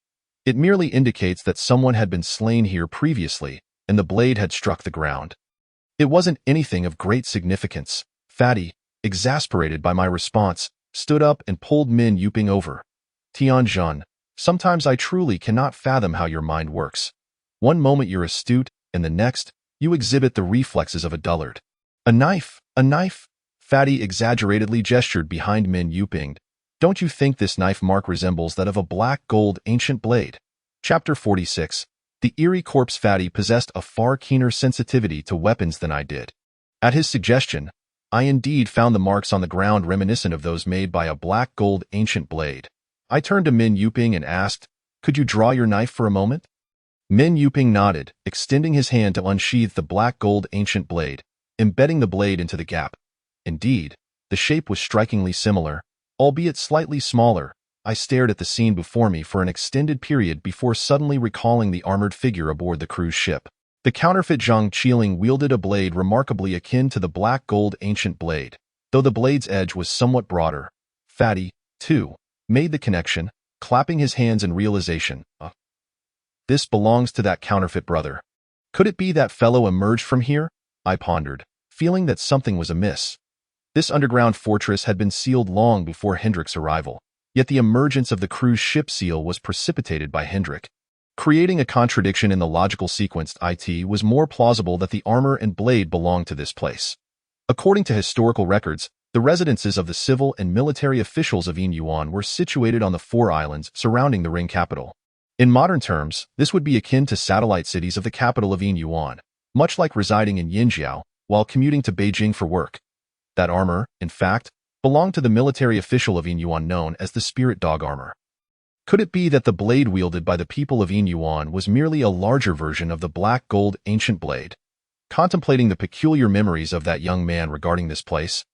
It merely indicates that someone had been slain here previously, and the blade had struck the ground. It wasn't anything of great significance. Fatty, exasperated by my response, stood up and pulled Min Yuping over. Tianjun, sometimes I truly cannot fathom how your mind works. One moment you're astute, and the next, you exhibit the reflexes of a dullard. A knife, a knife? Fatty exaggeratedly gestured behind Min Yuping. Don't you think this knife mark resembles that of a black gold ancient blade? Chapter 46. The eerie corpse. Fatty possessed a far keener sensitivity to weapons than I did. At his suggestion, I indeed found the marks on the ground reminiscent of those made by a black gold ancient blade. I turned to Min Yuping and asked, "Could you draw your knife for a moment?" Min Yuping nodded, extending his hand to unsheath the black gold ancient blade, embedding the blade into the gap. Indeed, the shape was strikingly similar, albeit slightly smaller. I stared at the scene before me for an extended period before suddenly recalling the armored figure aboard the cruise ship. The counterfeit Zhang Qiling wielded a blade remarkably akin to the black gold ancient blade, though the blade's edge was somewhat broader. Fatty, too, made the connection, clapping his hands in realization. This belongs to that counterfeit brother. Could it be that fellow emerged from here? I pondered, feeling that something was amiss. This underground fortress had been sealed long before Hendrik's arrival, yet the emergence of the cruise ship seal was precipitated by Hendrik. Creating a contradiction in the logical sequence, it was more plausible that the armor and blade belonged to this place. According to historical records, the residences of the civil and military officials of Yin Yuan were situated on the 4 islands surrounding the Ring capital. In modern terms, this would be akin to satellite cities of the capital of Yin Yuan, much like residing in Yinjiao while commuting to Beijing for work. That armor, in fact, belonged to the military official of Yin Yuan known as the Spirit Dog armor. Could it be that the blade wielded by the people of Yin Yuan was merely a larger version of the black gold ancient blade? Contemplating the peculiar memories of that young man regarding this place,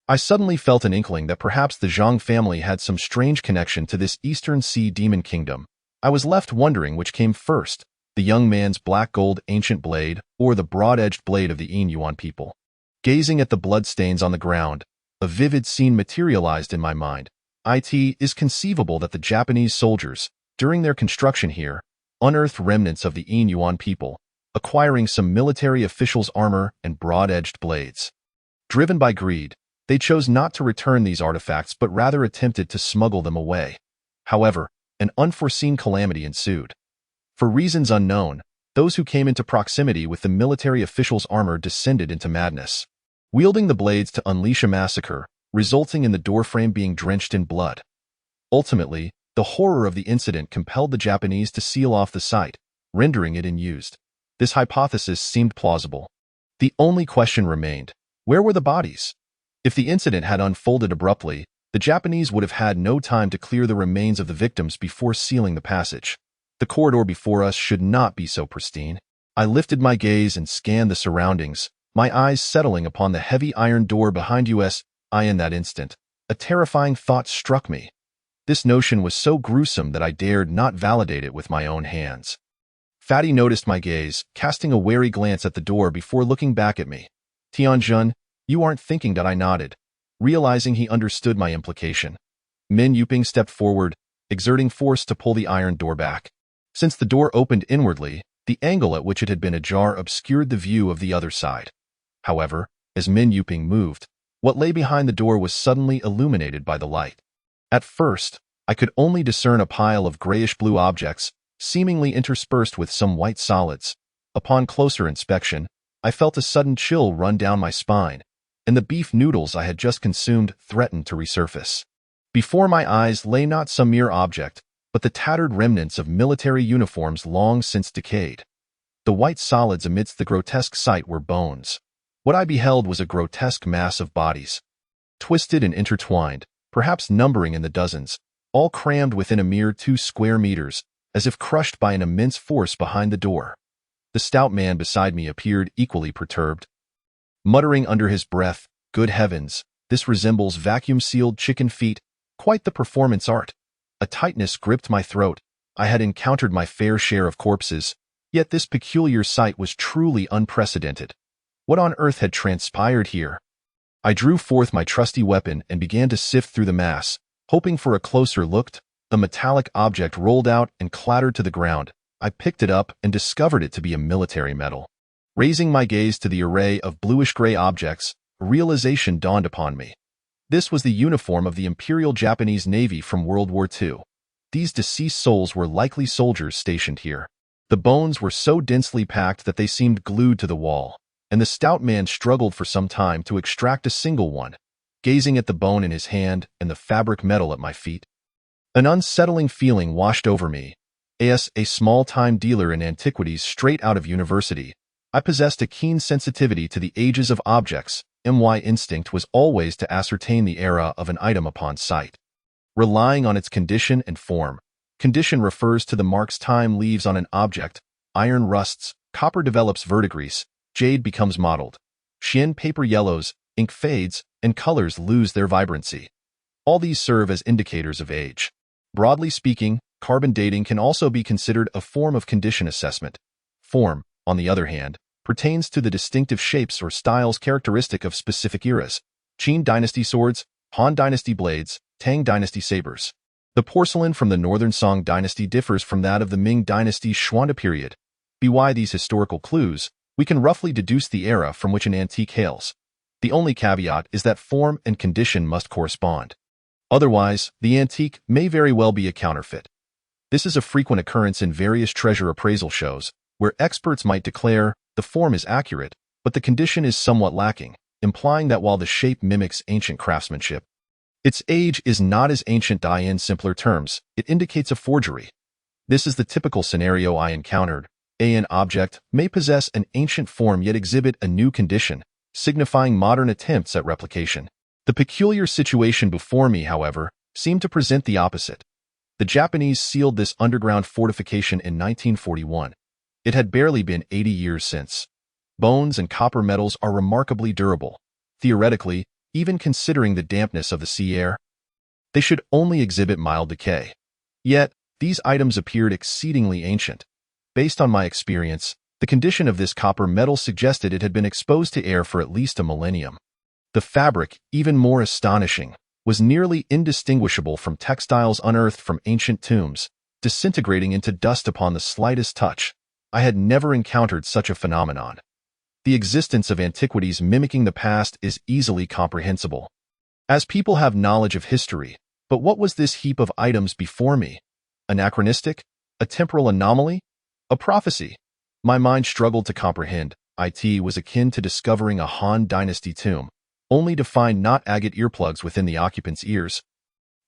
I suddenly felt an inkling that perhaps the Zhang family had some strange connection to this Eastern Sea demon kingdom. I was left wondering which came first, the young man's black gold ancient blade or the broad-edged blade of the Yin Yuan people. Gazing at the bloodstains on the ground, a vivid scene materialized in my mind. It is conceivable that the Japanese soldiers, during their construction here, unearthed remnants of the Yin Yuan people, acquiring some military officials' armor and broad-edged blades. Driven by greed, they chose not to return these artifacts but rather attempted to smuggle them away. However, an unforeseen calamity ensued. For reasons unknown, those who came into proximity with the military officials' armor descended into madness, wielding the blades to unleash a massacre, resulting in the doorframe being drenched in blood. Ultimately, the horror of the incident compelled the Japanese to seal off the site, rendering it unused. This hypothesis seemed plausible. The only question remained: where were the bodies? If the incident had unfolded abruptly, the Japanese would have had no time to clear the remains of the victims before sealing the passage. The corridor before us should not be so pristine. I lifted my gaze and scanned the surroundings, my eyes settling upon the heavy iron door behind us. In that instant, a terrifying thought struck me. This notion was so gruesome that I dared not validate it with my own hands. Fatty noticed my gaze, casting a wary glance at the door before looking back at me. Tianjun, you aren't thinking that? I nodded, realizing he understood my implication. Min Yuping stepped forward, exerting force to pull the iron door back. Since the door opened inwardly, the angle at which it had been ajar obscured the view of the other side. However, as Min Yuping moved, what lay behind the door was suddenly illuminated by the light. At first, I could only discern a pile of grayish-blue objects, seemingly interspersed with some white solids. Upon closer inspection, I felt a sudden chill run down my spine, and the beef noodles I had just consumed threatened to resurface. Before my eyes lay not some mere object, but the tattered remnants of military uniforms long since decayed. The white solids amidst the grotesque sight were bones. What I beheld was a grotesque mass of bodies, twisted and intertwined, perhaps numbering in the dozens, all crammed within a mere 2 square meters, as if crushed by an immense force behind the door. The stout man beside me appeared equally perturbed, muttering under his breath, "Good heavens, this resembles vacuum-sealed chicken feet, quite the performance art." A tightness gripped my throat. I had encountered my fair share of corpses, yet this peculiar sight was truly unprecedented. What on earth had transpired here? I drew forth my trusty weapon and began to sift through the mass, hoping for a closer look. A metallic object rolled out and clattered to the ground. I picked it up and discovered it to be a military medal. Raising my gaze to the array of bluish-gray objects, a realization dawned upon me. This was the uniform of the Imperial Japanese Navy from World War II. These deceased souls were likely soldiers stationed here. The bones were so densely packed that they seemed glued to the wall, and the stout man struggled for some time to extract a single one, gazing at the bone in his hand and the fabric medal at my feet. An unsettling feeling washed over me. As a small-time dealer in antiquities straight out of university, I possessed a keen sensitivity to the ages of objects. My instinct was always to ascertain the era of an item upon sight, relying on its condition and form. Condition refers to the marks time leaves on an object. Iron rusts, copper develops verdigris, jade becomes mottled, chine paper yellows, ink fades, and colors lose their vibrancy. All these serve as indicators of age. Broadly speaking, carbon dating can also be considered a form of condition assessment. Form, on the other hand, pertains to the distinctive shapes or styles characteristic of specific eras. Qin dynasty swords, Han dynasty blades, Tang dynasty sabers. The porcelain from the Northern Song dynasty differs from that of the Ming dynasty's Xuande period. By these historical clues, we can roughly deduce the era from which an antique hails. The only caveat is that form and condition must correspond. Otherwise, the antique may very well be a counterfeit. This is a frequent occurrence in various treasure appraisal shows, where experts might declare the form is accurate, but the condition is somewhat lacking, implying that while the shape mimics ancient craftsmanship, its age is not as ancient. In simpler terms, it indicates a forgery. This is the typical scenario I encountered. An object may possess an ancient form yet exhibit a new condition, signifying modern attempts at replication. The peculiar situation before me, however, seemed to present the opposite. The Japanese sealed this underground fortification in 1941. It had barely been 80 years since. Bones and copper metals are remarkably durable. Theoretically, even considering the dampness of the sea air, they should only exhibit mild decay. Yet, these items appeared exceedingly ancient. Based on my experience, the condition of this copper metal suggested it had been exposed to air for at least a millennium. The fabric, even more astonishing, was nearly indistinguishable from textiles unearthed from ancient tombs, disintegrating into dust upon the slightest touch. I had never encountered such a phenomenon. The existence of antiquities mimicking the past is easily comprehensible, as people have knowledge of history. But what was this heap of items before me? Anachronistic? A temporal anomaly? A prophecy? My mind struggled to comprehend. It was akin to discovering a Han Dynasty tomb, only to find not agate earplugs within the occupant's ears,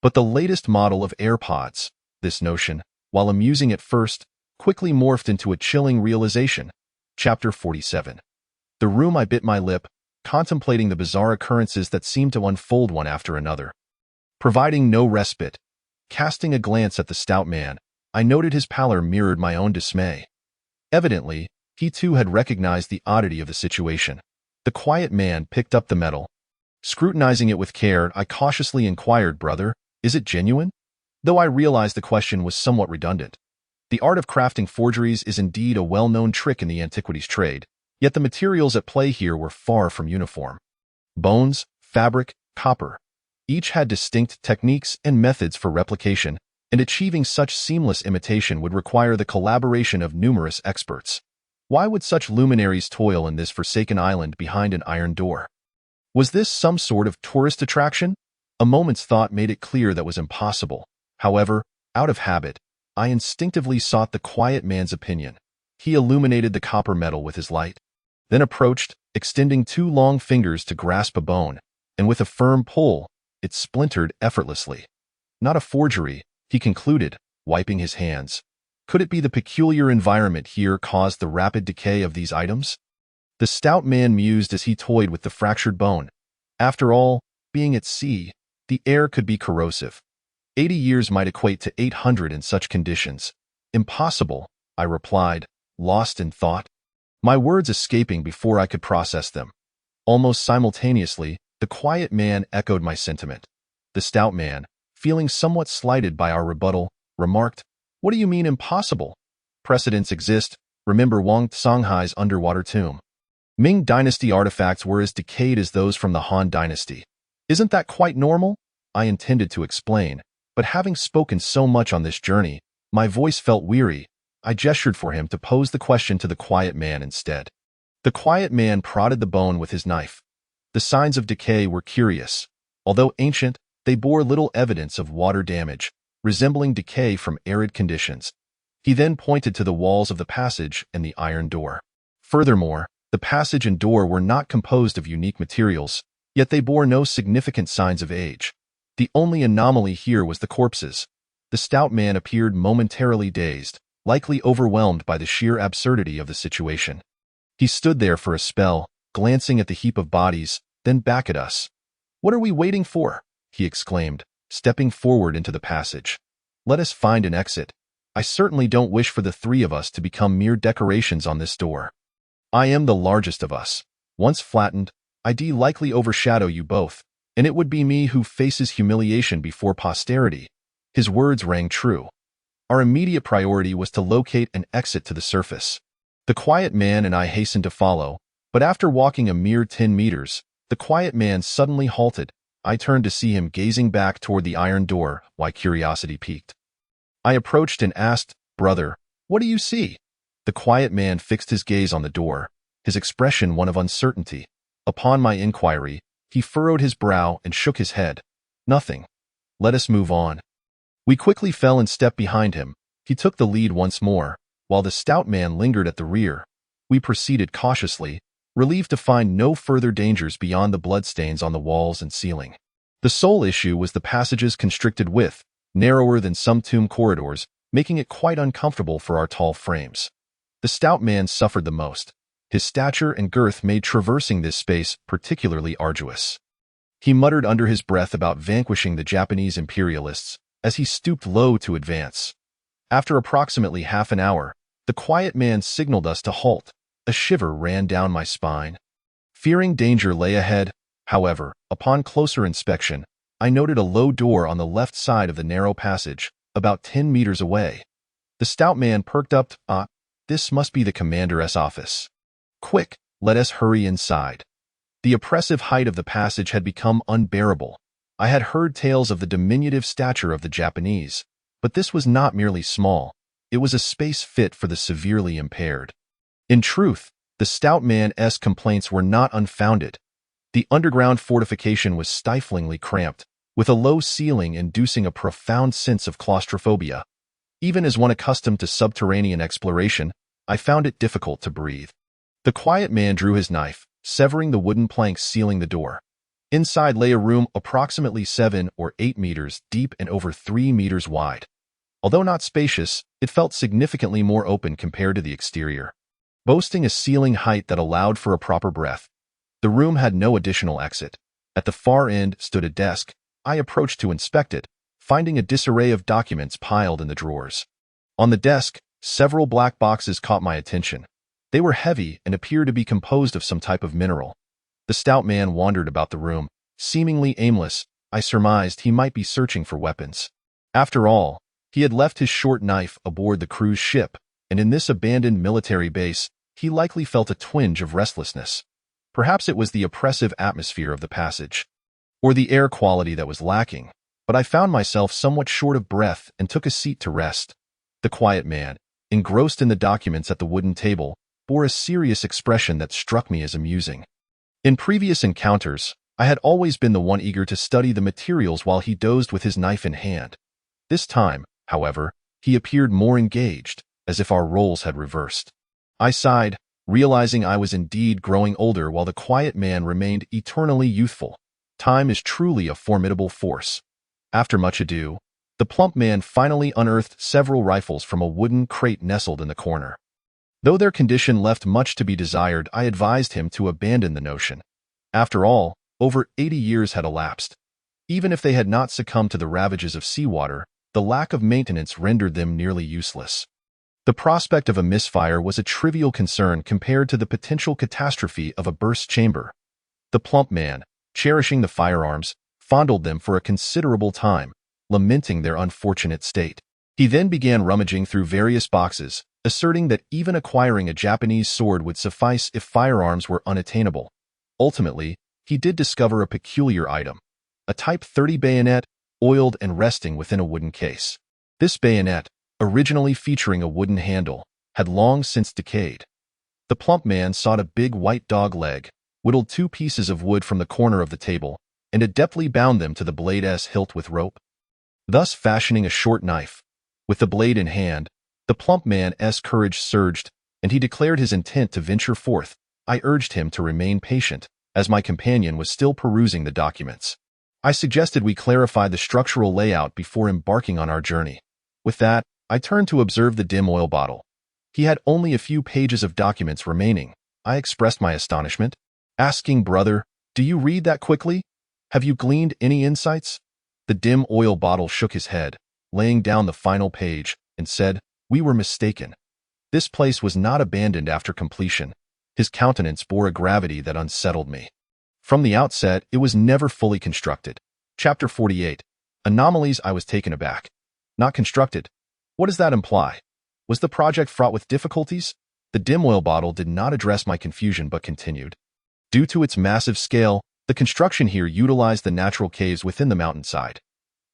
but the latest model of AirPods. This notion, while amusing at first, quickly morphed into a chilling realization. Chapter 47. The room. I bit my lip, contemplating the bizarre occurrences that seemed to unfold one after another, providing no respite. Casting a glance at the stout man, I noted his pallor mirrored my own dismay. Evidently, he too had recognized the oddity of the situation. The quiet man picked up the medal. Scrutinizing it with care, I cautiously inquired, "Brother, is it genuine?" Though I realized the question was somewhat redundant. The art of crafting forgeries is indeed a well-known trick in the antiquities trade, yet the materials at play here were far from uniform. Bones, fabric, copper. Each had distinct techniques and methods for replication, and achieving such seamless imitation would require the collaboration of numerous experts. Why would such luminaries toil in this forsaken island behind an iron door? Was this some sort of tourist attraction? A moment's thought made it clear that was impossible. However, out of habit, I instinctively sought the quiet man's opinion. He illuminated the copper metal with his light, then approached, extending two long fingers to grasp a bone, and with a firm pull, it splintered effortlessly. Not a forgery, he concluded, wiping his hands. Could it be the peculiar environment here caused the rapid decay of these items? The stout man mused as he toyed with the fractured bone. After all, being at sea, the air could be corrosive. 80 years might equate to 800 in such conditions. Impossible, I replied, lost in thought, my words escaping before I could process them. Almost simultaneously, the quiet man echoed my sentiment. The stout man, feeling somewhat slighted by our rebuttal, remarked, "What do you mean impossible? Precedents exist. Remember Wang Songhai's underwater tomb. Ming Dynasty artifacts were as decayed as those from the Han Dynasty. Isn't that quite normal?" I intended to explain, but having spoken so much on this journey, my voice felt weary. I gestured for him to pose the question to the quiet man instead. The quiet man prodded the bone with his knife. The signs of decay were curious. Although ancient, they bore little evidence of water damage, resembling decay from arid conditions. He then pointed to the walls of the passage and the iron door. Furthermore, the passage and door were not composed of unique materials, yet they bore no significant signs of age. The only anomaly here was the corpses. The stout man appeared momentarily dazed, likely overwhelmed by the sheer absurdity of the situation. He stood there for a spell, glancing at the heap of bodies, then back at us. "What are we waiting for?" he exclaimed, stepping forward into the passage. "Let us find an exit. I certainly don't wish for the three of us to become mere decorations on this door. I am the largest of us. Once flattened, I'd likely overshadow you both, and it would be me who faces humiliation before posterity." His words rang true. Our immediate priority was to locate an exit to the surface. The quiet man and I hastened to follow, but after walking a mere 10 meters, the quiet man suddenly halted. I turned to see him gazing back toward the iron door, my curiosity piqued. I approached and asked, "Brother, what do you see?" The quiet man fixed his gaze on the door, his expression one of uncertainty. Upon my inquiry, he furrowed his brow and shook his head. "Nothing. Let us move on." We quickly fell in step behind him. He took the lead once more, while the stout man lingered at the rear. We proceeded cautiously, relieved to find no further dangers beyond the bloodstains on the walls and ceiling. The sole issue was the passage's constricted width, narrower than some tomb corridors, making it quite uncomfortable for our tall frames. The stout man suffered the most. His stature and girth made traversing this space particularly arduous. He muttered under his breath about vanquishing the Japanese imperialists as he stooped low to advance. After approximately half an hour, the quiet man signaled us to halt. A shiver ran down my spine. Fearing danger lay ahead, however, upon closer inspection, I noted a low door on the left side of the narrow passage, about 10 meters away. The stout man perked up. This must be the commander's office. Quick, let us hurry inside." The oppressive height of the passage had become unbearable. I had heard tales of the diminutive stature of the Japanese, but this was not merely small. It was a space fit for the severely impaired. In truth, the stout man's complaints were not unfounded. The underground fortification was stiflingly cramped, with a low ceiling inducing a profound sense of claustrophobia. Even as one accustomed to subterranean exploration, I found it difficult to breathe. The quiet man drew his knife, severing the wooden planks sealing the door. Inside lay a room approximately 7 or 8 meters deep and over 3 meters wide. Although not spacious, it felt significantly more open compared to the exterior, boasting a ceiling height that allowed for a proper breath. The room had no additional exit. At the far end stood a desk. I approached to inspect it, finding a disarray of documents piled in the drawers. On the desk, several black boxes caught my attention. They were heavy and appeared to be composed of some type of mineral. The stout man wandered about the room, seemingly aimless. I surmised he might be searching for weapons. After all, he had left his short knife aboard the cruise ship, and in this abandoned military base, he likely felt a twinge of restlessness. Perhaps it was the oppressive atmosphere of the passage, or the air quality that was lacking, but I found myself somewhat short of breath and took a seat to rest. The quiet man, engrossed in the documents at the wooden table, bore a serious expression that struck me as amusing. In previous encounters, I had always been the one eager to study the materials while he dozed with his knife in hand. This time, however, He appeared more engaged, as if our roles had reversed. I sighed, realizing I was indeed growing older while the quiet man remained eternally youthful. Time is truly a formidable force. After much ado, the plump man finally unearthed several rifles from a wooden crate nestled in the corner. Though their condition left much to be desired, I advised him to abandon the notion. After all, over 80 years had elapsed. Even if they had not succumbed to the ravages of seawater, the lack of maintenance rendered them nearly useless. The prospect of a misfire was a trivial concern compared to the potential catastrophe of a burst chamber. The plump man, cherishing the firearms, fondled them for a considerable time, lamenting their unfortunate state. He then began rummaging through various boxes, asserting that even acquiring a Japanese sword would suffice if firearms were unattainable. Ultimately, he did discover a peculiar item, a Type 30 bayonet, oiled and resting within a wooden case. This bayonet, originally featuring a wooden handle, had long since decayed. The plump man sought a big white dog leg, whittled 2 pieces of wood from the corner of the table, and adeptly bound them to the blade's hilt with rope, thus fashioning a short knife. With the blade in hand, the plump man's courage surged, and he declared his intent to venture forth. I urged him to remain patient, as my companion was still perusing the documents. I suggested we clarify the structural layout before embarking on our journey. With that, I turned to observe the dim oil bottle. He had only a few pages of documents remaining. I expressed my astonishment, asking, "Brother, do you read that quickly? Have you gleaned any insights?" The dim oil bottle shook his head, laying down the final page, and said, "We were mistaken. This place was not abandoned after completion." His countenance bore a gravity that unsettled me. From the outset, it was never fully constructed. Chapter 48. Anomalies. I was taken aback. Not constructed. What does that imply? Was the project fraught with difficulties? The dim oil bottle did not address my confusion but continued. Due to its massive scale, the construction here utilized the natural caves within the mountainside.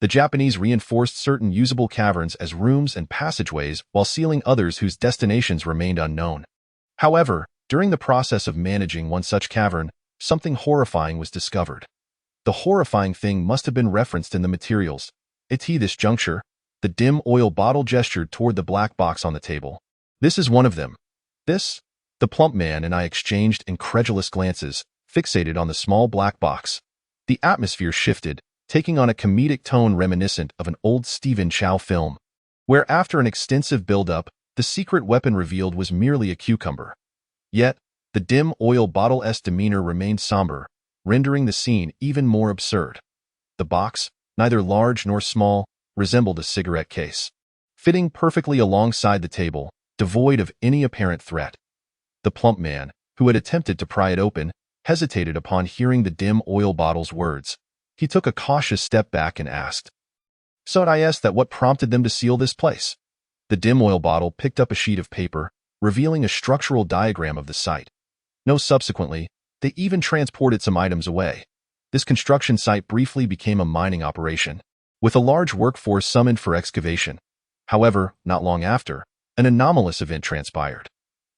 The Japanese reinforced certain usable caverns as rooms and passageways while sealing others whose destinations remained unknown. However, during the process of managing one such cavern, something horrifying was discovered. The horrifying thing must have been referenced in the materials. At this juncture, the dim oil bottle gestured toward the black box on the table. "This is one of them." "This?" The plump man and I exchanged incredulous glances, fixated on the small black box. The atmosphere shifted, taking on a comedic tone reminiscent of an old Stephen Chow film, where after an extensive build-up, the secret weapon revealed was merely a cucumber. Yet, the dim oil bottle's demeanor remained somber, rendering the scene even more absurd. The box, neither large nor small, resembled a cigarette case, fitting perfectly alongside the table, devoid of any apparent threat. The plump man, who had attempted to pry it open, hesitated upon hearing the dim oil bottle's words. He took a cautious step back and asked, "So I asked that what prompted them to seal this place?" The dim oil bottle picked up a sheet of paper, revealing a structural diagram of the site. No, subsequently, they even transported some items away. This construction site briefly became a mining operation, with a large workforce summoned for excavation. However, not long after, an anomalous event transpired.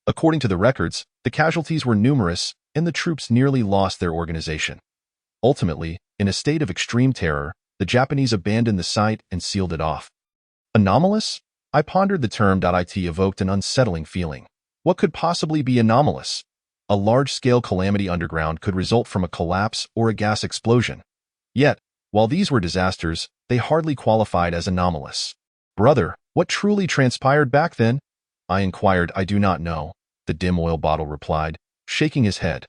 According to the records, the casualties were numerous, and the troops nearly lost their organization. Ultimately, in a state of extreme terror, the Japanese abandoned the site and sealed it off. Anomalous? I pondered the term. It evoked an unsettling feeling. What could possibly be anomalous? A large-scale calamity underground could result from a collapse or a gas explosion. Yet, while these were disasters, they hardly qualified as anomalous. "Brother, what truly transpired back then?" I inquired. "I do not know," the dim oil bottle replied, shaking his head.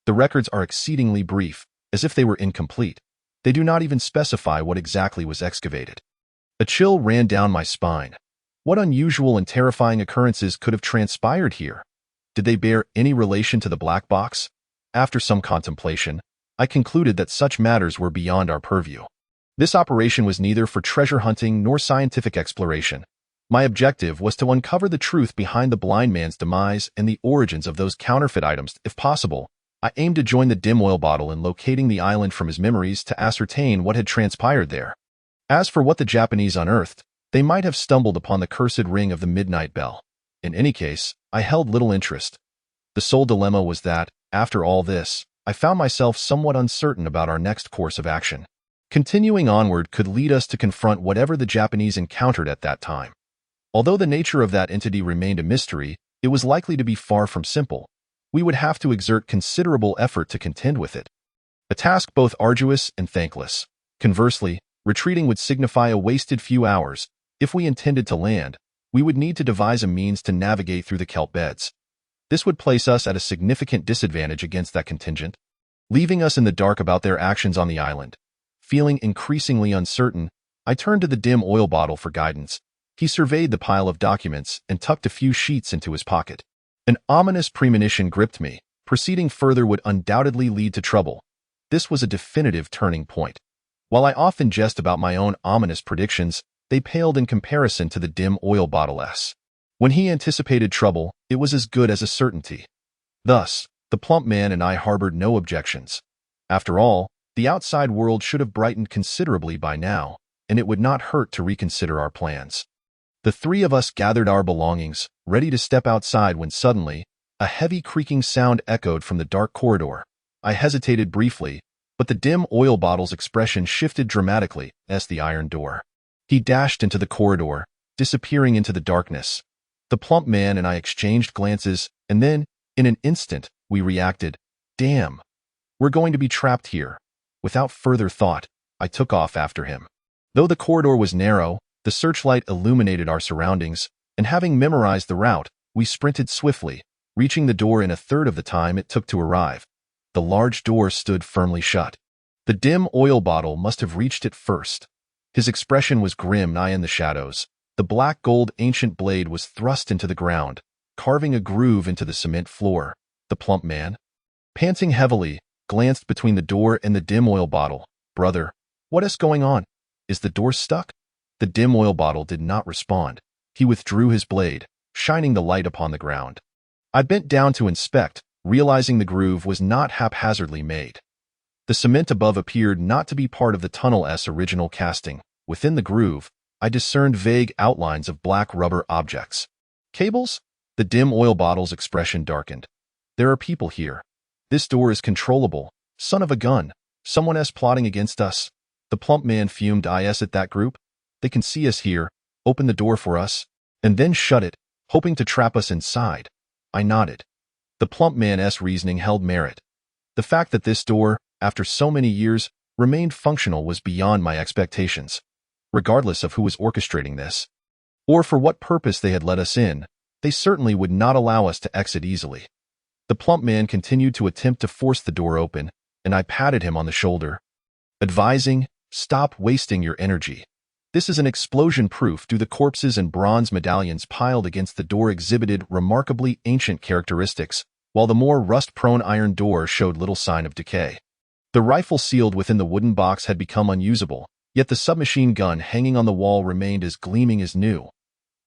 "The records are exceedingly brief, as if they were incomplete. They do not even specify what exactly was excavated." A chill ran down my spine. What unusual and terrifying occurrences could have transpired here? Did they bear any relation to the black box? After some contemplation, I concluded that such matters were beyond our purview. This operation was neither for treasure hunting nor scientific exploration. My objective was to uncover the truth behind the blind man's demise and the origins of those counterfeit items. If possible, I aimed to join the dim oil bottle in locating the island from his memories to ascertain what had transpired there. As for what the Japanese unearthed, they might have stumbled upon the cursed ring of the midnight bell. In any case, I held little interest. The sole dilemma was that, after all this, I found myself somewhat uncertain about our next course of action. Continuing onward could lead us to confront whatever the Japanese encountered at that time. Although the nature of that entity remained a mystery, it was likely to be far from simple. We would have to exert considerable effort to contend with it. A task both arduous and thankless. Conversely, retreating would signify a wasted few hours. If we intended to land, we would need to devise a means to navigate through the kelp beds. This would place us at a significant disadvantage against that contingent, leaving us in the dark about their actions on the island. Feeling increasingly uncertain, I turned to the dim oil bottle for guidance. He surveyed the pile of documents and tucked a few sheets into his pocket. An ominous premonition gripped me. Proceeding further would undoubtedly lead to trouble. This was a definitive turning point. While I often jest about my own ominous predictions, they paled in comparison to the dim oil bottle's. When he anticipated trouble, it was as good as a certainty. Thus, the plump man and I harbored no objections. After all, the outside world should have brightened considerably by now, and it would not hurt to reconsider our plans. The three of us gathered our belongings, ready to step outside when suddenly, a heavy creaking sound echoed from the dark corridor. I hesitated briefly, but the dim oil bottle's expression shifted dramatically as the iron door. He dashed into the corridor, disappearing into the darkness. The plump man and I exchanged glances, and then, in an instant, we reacted. Damn! We're going to be trapped here. Without further thought, I took off after him. Though the corridor was narrow, the searchlight illuminated our surroundings, and having memorized the route, we sprinted swiftly, reaching the door in a third of the time it took to arrive. The large door stood firmly shut. The dim oil bottle must have reached it first. His expression was grim, nigh in the shadows. The black gold ancient blade was thrust into the ground, carving a groove into the cement floor. The plump man, panting heavily, glanced between the door and the dim oil bottle. Brother, what is going on? Is the door stuck? The dim oil bottle did not respond. He withdrew his blade, shining the light upon the ground. I bent down to inspect, realizing the groove was not haphazardly made. The cement above appeared not to be part of the tunnel's original casting. Within the groove, I discerned vague outlines of black rubber objects. Cables? The dim oil bottle's expression darkened. There are people here. This door is controllable. Son of a gun. Someone is plotting against us. The plump man fumed. Is it that group? They can see us here, open the door for us, and then shut it, hoping to trap us inside. I nodded. The plump man's reasoning held merit. The fact that this door, after so many years, remained functional was beyond my expectations. Regardless of who was orchestrating this, or for what purpose they had let us in, they certainly would not allow us to exit easily. The plump man continued to attempt to force the door open, and I patted him on the shoulder, advising, stop wasting your energy. This is an explosion-proof. The corpses and bronze medallions piled against the door exhibited remarkably ancient characteristics, while the more rust-prone iron door showed little sign of decay. The rifle sealed within the wooden box had become unusable, yet the submachine gun hanging on the wall remained as gleaming as new.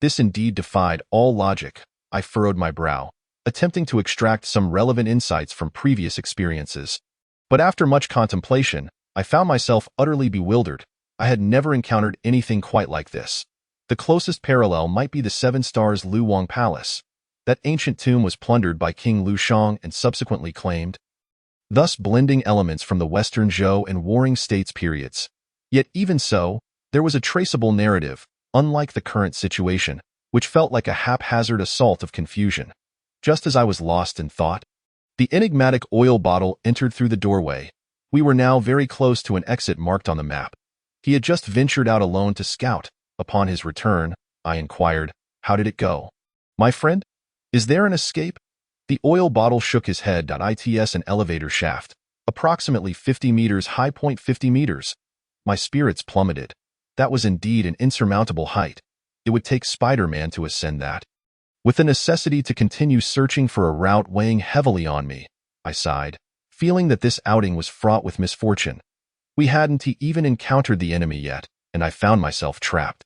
This indeed defied all logic. I furrowed my brow, attempting to extract some relevant insights from previous experiences. But after much contemplation, I found myself utterly bewildered. I had never encountered anything quite like this. The closest parallel might be the Seven Stars Luoyang Palace. That ancient tomb was plundered by King Liu Shang and subsequently claimed, thus blending elements from the Western Zhou and Warring States periods. Yet even so, there was a traceable narrative, unlike the current situation, which felt like a haphazard assault of confusion. Just as I was lost in thought, the enigmatic oil bottle entered through the doorway. We were now very close to an exit marked on the map. He had just ventured out alone to scout. Upon his return, I inquired, how did it go? My friend? Is there an escape? The oil bottle shook his head. It's an elevator shaft, approximately 50 meters high. 50 meters. My spirits plummeted. That was indeed an insurmountable height. It would take Spider-Man to ascend that. With the necessity to continue searching for a route weighing heavily on me, I sighed, feeling that this outing was fraught with misfortune. We hadn't even encountered the enemy yet, and I found myself trapped.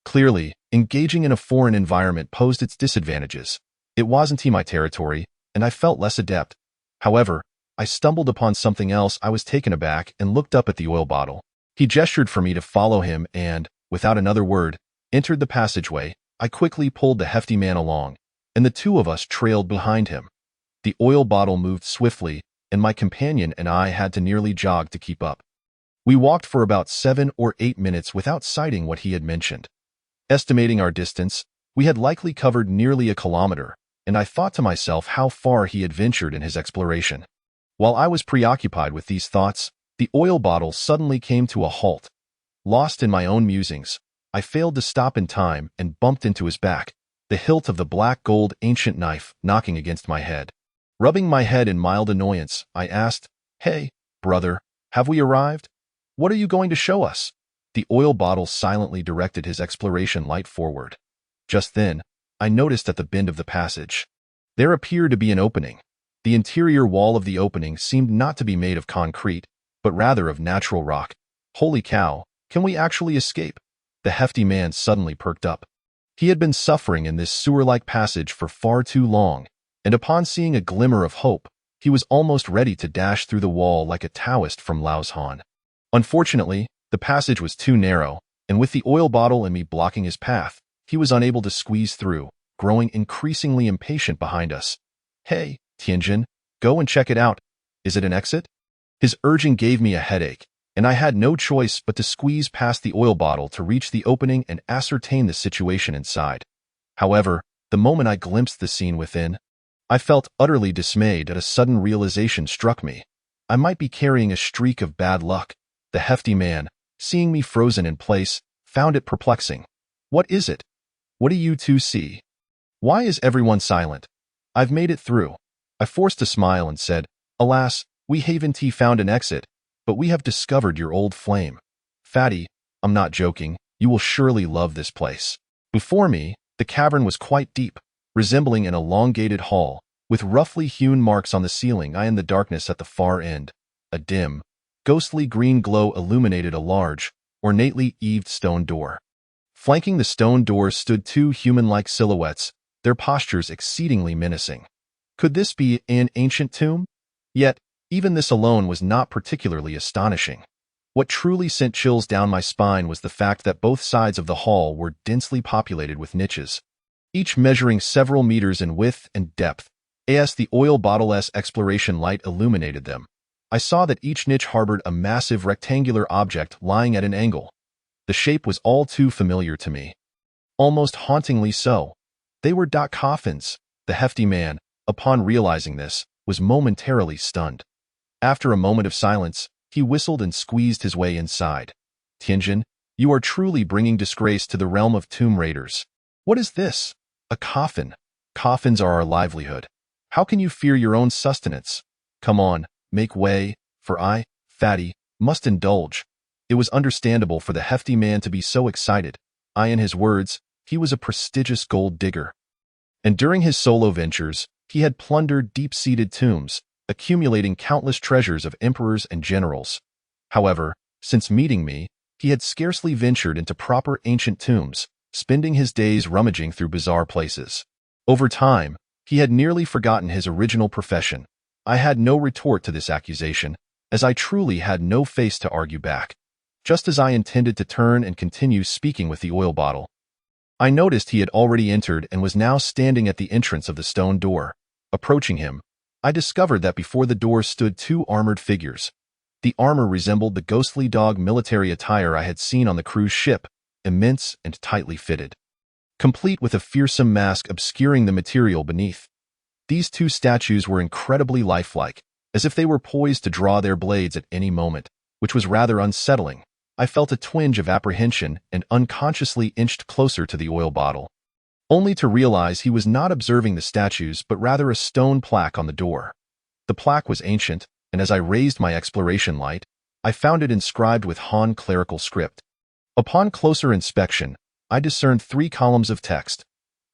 Clearly, engaging in a foreign environment posed its disadvantages. It wasn't my territory, and I felt less adept. However, I stumbled upon something else. I was taken aback and looked up at the oil bottle. He gestured for me to follow him and, without another word, entered the passageway. I quickly pulled the hefty man along, and the two of us trailed behind him. The oil bottle moved swiftly, and my companion and I had to nearly jog to keep up. We walked for about 7 or 8 minutes without sighting what he had mentioned. Estimating our distance, We had likely covered nearly a kilometer, and I thought to myself how far he had ventured in his exploration. While I was preoccupied with these thoughts, the oil bottle suddenly came to a halt. Lost in my own musings, I failed to stop in time and bumped into his back, the hilt of the black gold ancient knife knocking against my head. Rubbing my head in mild annoyance, I asked, "Hey, brother, have we arrived? What are you going to show us?" The oil bottle silently directed his exploration light forward. Just then, I noticed at the bend of the passage. There appeared to be an opening. The interior wall of the opening seemed not to be made of concrete, but rather of natural rock. Holy cow, can we actually escape? The hefty man suddenly perked up. He had been suffering in this sewer-like passage for far too long, and upon seeing a glimmer of hope, he was almost ready to dash through the wall like a Taoist from Laoshan. Unfortunately, the passage was too narrow, and with the oil bottle and me blocking his path, he was unable to squeeze through, growing increasingly impatient behind us. "Hey, Tianjin, go and check it out. Is it an exit?" His urging gave me a headache, and I had no choice but to squeeze past the oil bottle to reach the opening and ascertain the situation inside. However, the moment I glimpsed the scene within, I felt utterly dismayed as a sudden realization struck me. I might be carrying a streak of bad luck. The hefty man, seeing me frozen in place, found it perplexing. "What is it? What do you two see? Why is everyone silent? I've made it through." I forced a smile and said, "Alas, we haven't found an exit, but we have discovered your old flame. Fatty, I'm not joking, you will surely love this place." Before me, the cavern was quite deep, resembling an elongated hall, with roughly hewn marks on the ceiling. In the darkness at the far end, a dim, ghostly green glow illuminated a large, ornately eaved stone door. Flanking the stone door stood two human-like silhouettes, their postures exceedingly menacing. Could this be an ancient tomb? Yet, even this alone was not particularly astonishing. What truly sent chills down my spine was the fact that both sides of the hall were densely populated with niches, each measuring several meters in width and depth. As the oil bottle's exploration light illuminated them, I saw that each niche harbored a massive rectangular object lying at an angle. The shape was all too familiar to me. Almost hauntingly so. They were coffins. The hefty man, upon realizing this, was momentarily stunned. After a moment of silence, he whistled and squeezed his way inside. "Tianjin, you are truly bringing disgrace to the realm of tomb raiders. What is this? A coffin. Coffins are our livelihood. How can you fear your own sustenance? Come on, make way, for I, Fatty, must indulge." It was understandable for the hefty man to be so excited. In his words, he was a prestigious gold digger. And during his solo ventures, he had plundered deep-seated tombs, accumulating countless treasures of emperors and generals. However, since meeting me, he had scarcely ventured into proper ancient tombs, spending his days rummaging through bizarre places. Over time, he had nearly forgotten his original profession. I had no retort to this accusation, as I truly had no face to argue back. Just as I intended to turn and continue speaking with the oil bottle, I noticed he had already entered and was now standing at the entrance of the stone door. Approaching him, I discovered that before the door stood two armored figures. The armor resembled the ghostly dog military attire I had seen on the cruise ship, immense and tightly fitted, complete with a fearsome mask obscuring the material beneath. These two statues were incredibly lifelike, as if they were poised to draw their blades at any moment, which was rather unsettling. I felt a twinge of apprehension and unconsciously inched closer to the oil bottle, only to realize he was not observing the statues but rather a stone plaque on the door. The plaque was ancient, and as I raised my exploration light, I found it inscribed with Han clerical script. Upon closer inspection, I discerned 3 columns of text.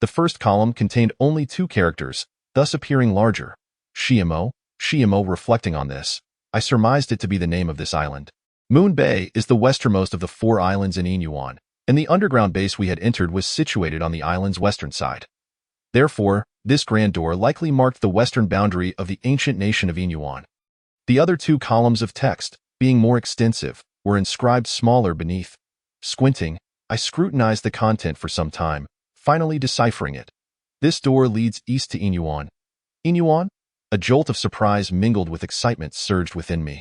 The first column contained only 2 characters, thus appearing larger. Shiamo. Reflecting on this, I surmised it to be the name of this island. Moon Bay is the westernmost of the 4 islands in Inyuan, and the underground base we had entered was situated on the island's western side. Therefore, this grand door likely marked the western boundary of the ancient nation of Inyuan. The other 2 columns of text, being more extensive, were inscribed smaller beneath. Squinting, I scrutinized the content for some time, finally deciphering it. "This door leads east to Inyuan." Inyuan? A jolt of surprise mingled with excitement surged within me.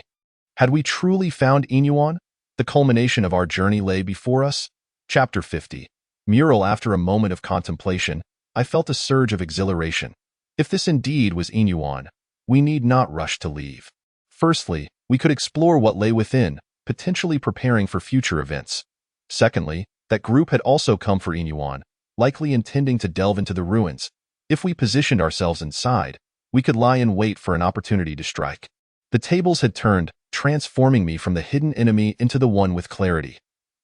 Had we truly found Inyuan? The culmination of our journey lay before us. Chapter 50. mural. After a moment of contemplation, I felt a surge of exhilaration. If this indeed was Inyuan, we need not rush to leave. Firstly, we could explore what lay within, potentially preparing for future events. Secondly, that group had also come for Inyuan, likely intending to delve into the ruins. If we positioned ourselves inside, we could lie in wait for an opportunity to strike. The tables had turned, transforming me from the hidden enemy into the one with clarity.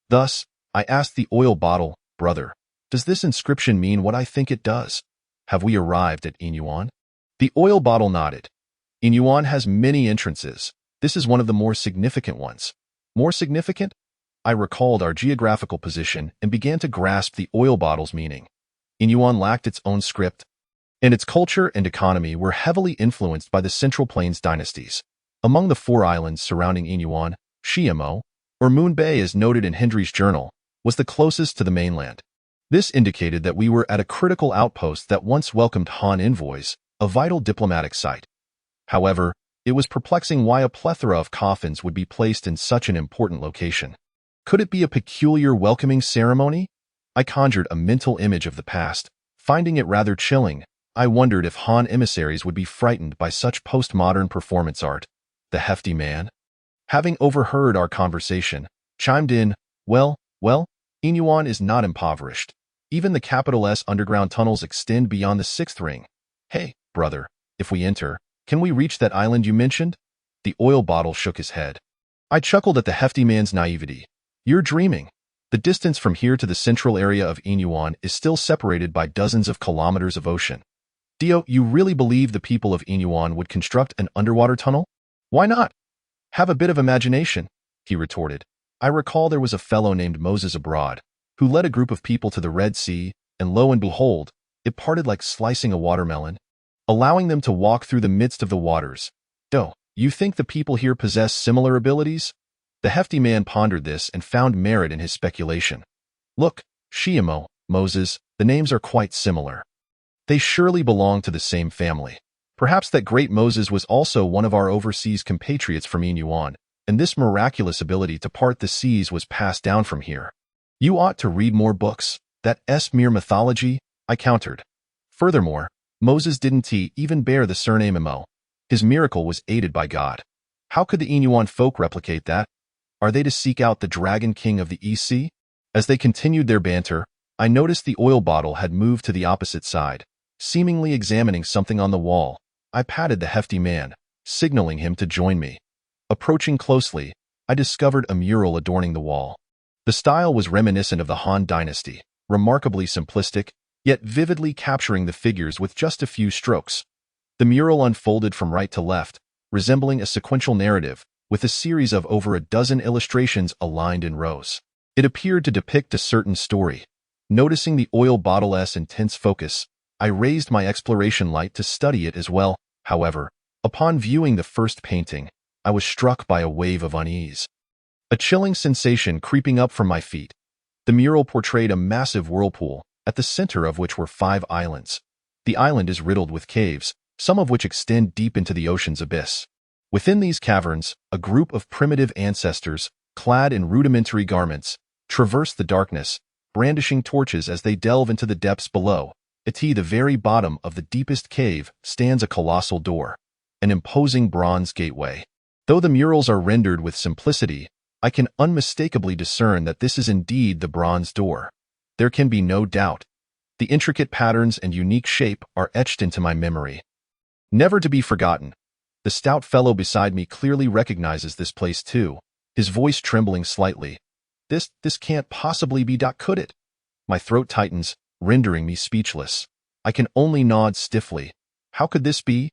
Thus, I asked the oil bottle, "Brother, does this inscription mean what I think it does? Have we arrived at Inyuan?" The oil bottle nodded. "Inyuan has many entrances. This is one of the more significant ones." More significant? I recalled our geographical position and began to grasp the oil bottle's meaning. Inyuan lacked its own script, and its culture and economy were heavily influenced by the Central Plains dynasties. Among the 4 islands surrounding Inyuan, Shiamo, or Moon Bay as noted in Hendry's journal, was the closest to the mainland. This indicated that we were at a critical outpost that once welcomed Han envoys, a vital diplomatic site. However, it was perplexing why a plethora of coffins would be placed in such an important location. Could it be a peculiar welcoming ceremony? I conjured a mental image of the past. Finding it rather chilling, I wondered if Han emissaries would be frightened by such postmodern performance art. The hefty man, having overheard our conversation, chimed in, well, Inyuan is not impoverished. Even the capital S underground tunnels extend beyond the 6th ring. Hey, brother, if we enter, can we reach that island you mentioned? The oil bottle shook his head. I chuckled at the hefty man's naivety. You're dreaming. The distance from here to the central area of Inyuan is still separated by dozens of kilometers of ocean. Dio, you really believe the people of Inyuan would construct an underwater tunnel? Why not? Have a bit of imagination, he retorted. I recall there was a fellow named Moses abroad, who led a group of people to the Red Sea, and lo and behold, it parted like slicing a watermelon, allowing them to walk through the midst of the waters. Do you think the people here possess similar abilities? The hefty man pondered this and found merit in his speculation. Look, Shiamo, Moses, the names are quite similar. They surely belong to the same family. Perhaps that great Moses was also one of our overseas compatriots from Inyuan, and this miraculous ability to part the seas was passed down from here. You ought to read more books. That's mere mythology, I countered. Furthermore, Moses didn't even bear the surname Mo. His miracle was aided by God. How could the Inyuan folk replicate that? Are they to seek out the Dragon King of the EC? As they continued their banter, I noticed the oil bottle had moved to the opposite side, seemingly examining something on the wall. I patted the hefty man, signaling him to join me. Approaching closely, I discovered a mural adorning the wall. The style was reminiscent of the Han dynasty, remarkably simplistic, yet vividly capturing the figures with just a few strokes. The mural unfolded from right to left, resembling a sequential narrative, with a series of over a dozen illustrations aligned in rows. It appeared to depict a certain story. Noticing the oil bottle's intense focus, I raised my exploration light to study it as well. However, upon viewing the first painting, I was struck by a wave of unease. A chilling sensation creeping up from my feet. The mural portrayed a massive whirlpool, at the center of which were 5 islands. The island is riddled with caves, some of which extend deep into the ocean's abyss. Within these caverns, a group of primitive ancestors, clad in rudimentary garments, traverse the darkness, brandishing torches as they delve into the depths below. At the very bottom of the deepest cave stands a colossal door, an imposing bronze gateway. Though the murals are rendered with simplicity, I can unmistakably discern that this is indeed the bronze door. There can be no doubt. The intricate patterns and unique shape are etched into my memory. Never to be forgotten. The stout fellow beside me clearly recognizes this place too, his voice trembling slightly. This can't possibly be, could it? My throat tightens, rendering me speechless. I can only nod stiffly. How could this be?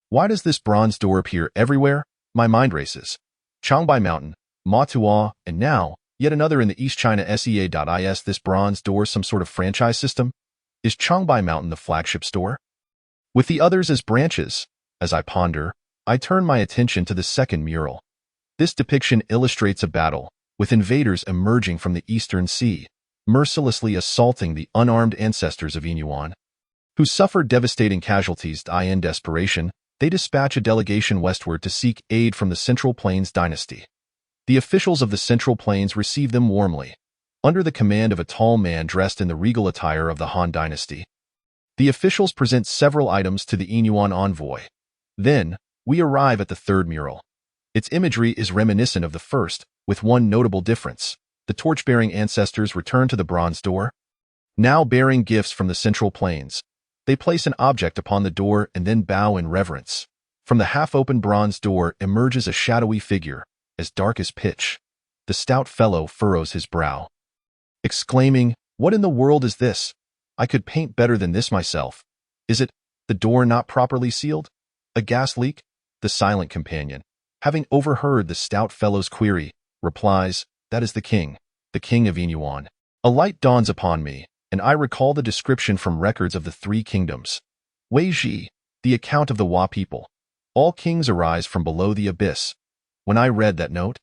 Why does this bronze door appear everywhere? My mind races. Changbai Mountain, Matua, and now, yet another in the East China SEA.is. This bronze door some sort of franchise system? Is Changbai Mountain the flagship store? With the others as branches, as I ponder, I turn my attention to the second mural. This depiction illustrates a battle, with invaders emerging from the Eastern Sea, mercilessly assaulting the unarmed ancestors of Inyuan, who suffered devastating casualties. In desperation, they dispatch a delegation westward to seek aid from the Central Plains dynasty. The officials of the Central Plains receive them warmly. under the command of a tall man dressed in the regal attire of the Han Dynasty. The officials present several items to the Inyuan envoy. Then, we arrive at the third mural. Its imagery is reminiscent of the first, with one notable difference. The torch-bearing ancestors return to the bronze door, now bearing gifts from the central plains. They place an object upon the door and then bow in reverence. From the half-open bronze door emerges a shadowy figure, as dark as pitch. The stout fellow furrows his brow, exclaiming, "What in the world is this? I could paint better than this myself. Is it the door not properly sealed? A gas leak?" The silent companion, having overheard the stout fellow's query, replies, "That is the king of Inyuan." A light dawns upon me, and I recall the description from records of the three kingdoms. Wei Ji, the account of the Hua people. All kings arise from below the abyss. When I read that note,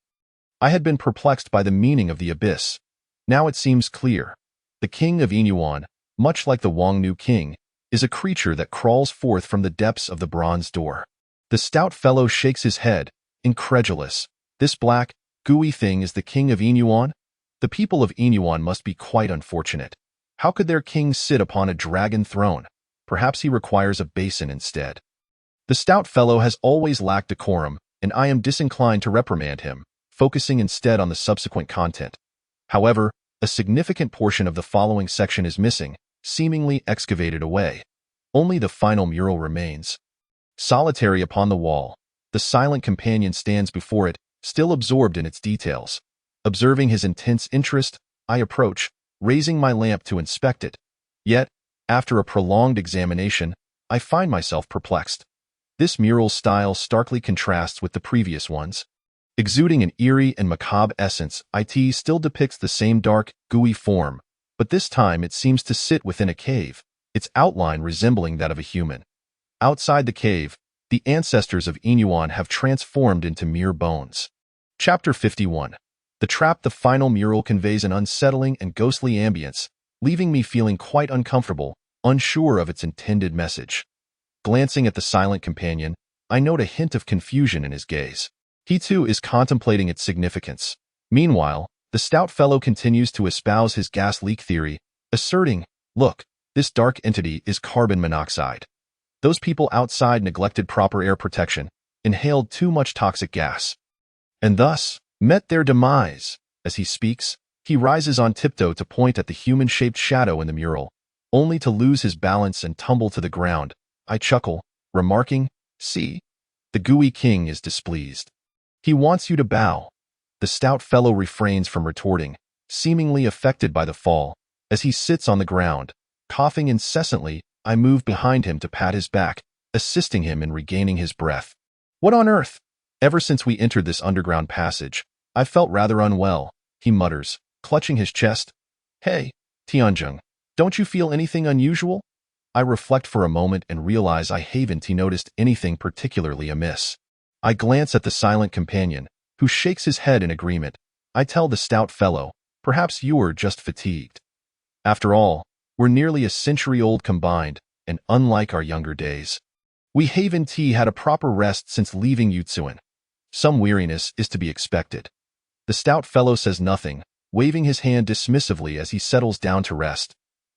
I had been perplexed by the meaning of the abyss. Now it seems clear. The king of Inyuan, much like the Wangnu king, is a creature that crawls forth from the depths of the bronze door. The stout fellow shakes his head, incredulous. This black, gooey thing is the king of Inyuan? The people of Inyuan must be quite unfortunate. How could their king sit upon a dragon throne? Perhaps he requires a basin instead. The stout fellow has always lacked decorum, and I am disinclined to reprimand him, focusing instead on the subsequent content. However, a significant portion of the following section is missing, seemingly excavated away. Only the final mural remains. Solitary upon the wall, the silent companion stands before it, still absorbed in its details. Observing his intense interest, I approach, raising my lamp to inspect it. Yet, after a prolonged examination, I find myself perplexed. This mural's style starkly contrasts with the previous ones. Exuding an eerie and macabre essence, it still depicts the same dark, gooey form, but this time it seems to sit within a cave, its outline resembling that of a human. Outside the cave, the ancestors of Inyuan have transformed into mere bones. Chapter 51. The Trap. The final mural conveys an unsettling and ghostly ambience, leaving me feeling quite uncomfortable, unsure of its intended message. Glancing at the silent companion, I note a hint of confusion in his gaze. He too is contemplating its significance. Meanwhile, the stout fellow continues to espouse his gas leak theory, asserting, "Look, this dark entity is carbon monoxide. Those people outside neglected proper air protection, inhaled too much toxic gas, and thus met their demise." As he speaks, he rises on tiptoe to point at the human-shaped shadow in the mural, only to lose his balance and tumble to the ground. I chuckle, remarking, "See, the gooey king is displeased. He wants you to bow." The stout fellow refrains from retorting, seemingly affected by the fall. As he sits on the ground, coughing incessantly, I move behind him to pat his back, assisting him in regaining his breath. "What on earth? Ever since we entered this underground passage, I've felt rather unwell," he mutters, clutching his chest. "Hey, Tianzheng, don't you feel anything unusual?" I reflect for a moment and realize I haven't noticed anything particularly amiss. I glance at the silent companion, who shakes his head in agreement. I tell the stout fellow, "Perhaps you're just fatigued. After all, we're nearly a century old combined, and unlike our younger days, we haven't had a proper rest since leaving Yutsuan. Some weariness is to be expected." The stout fellow says nothing, waving his hand dismissively as he settles down to rest.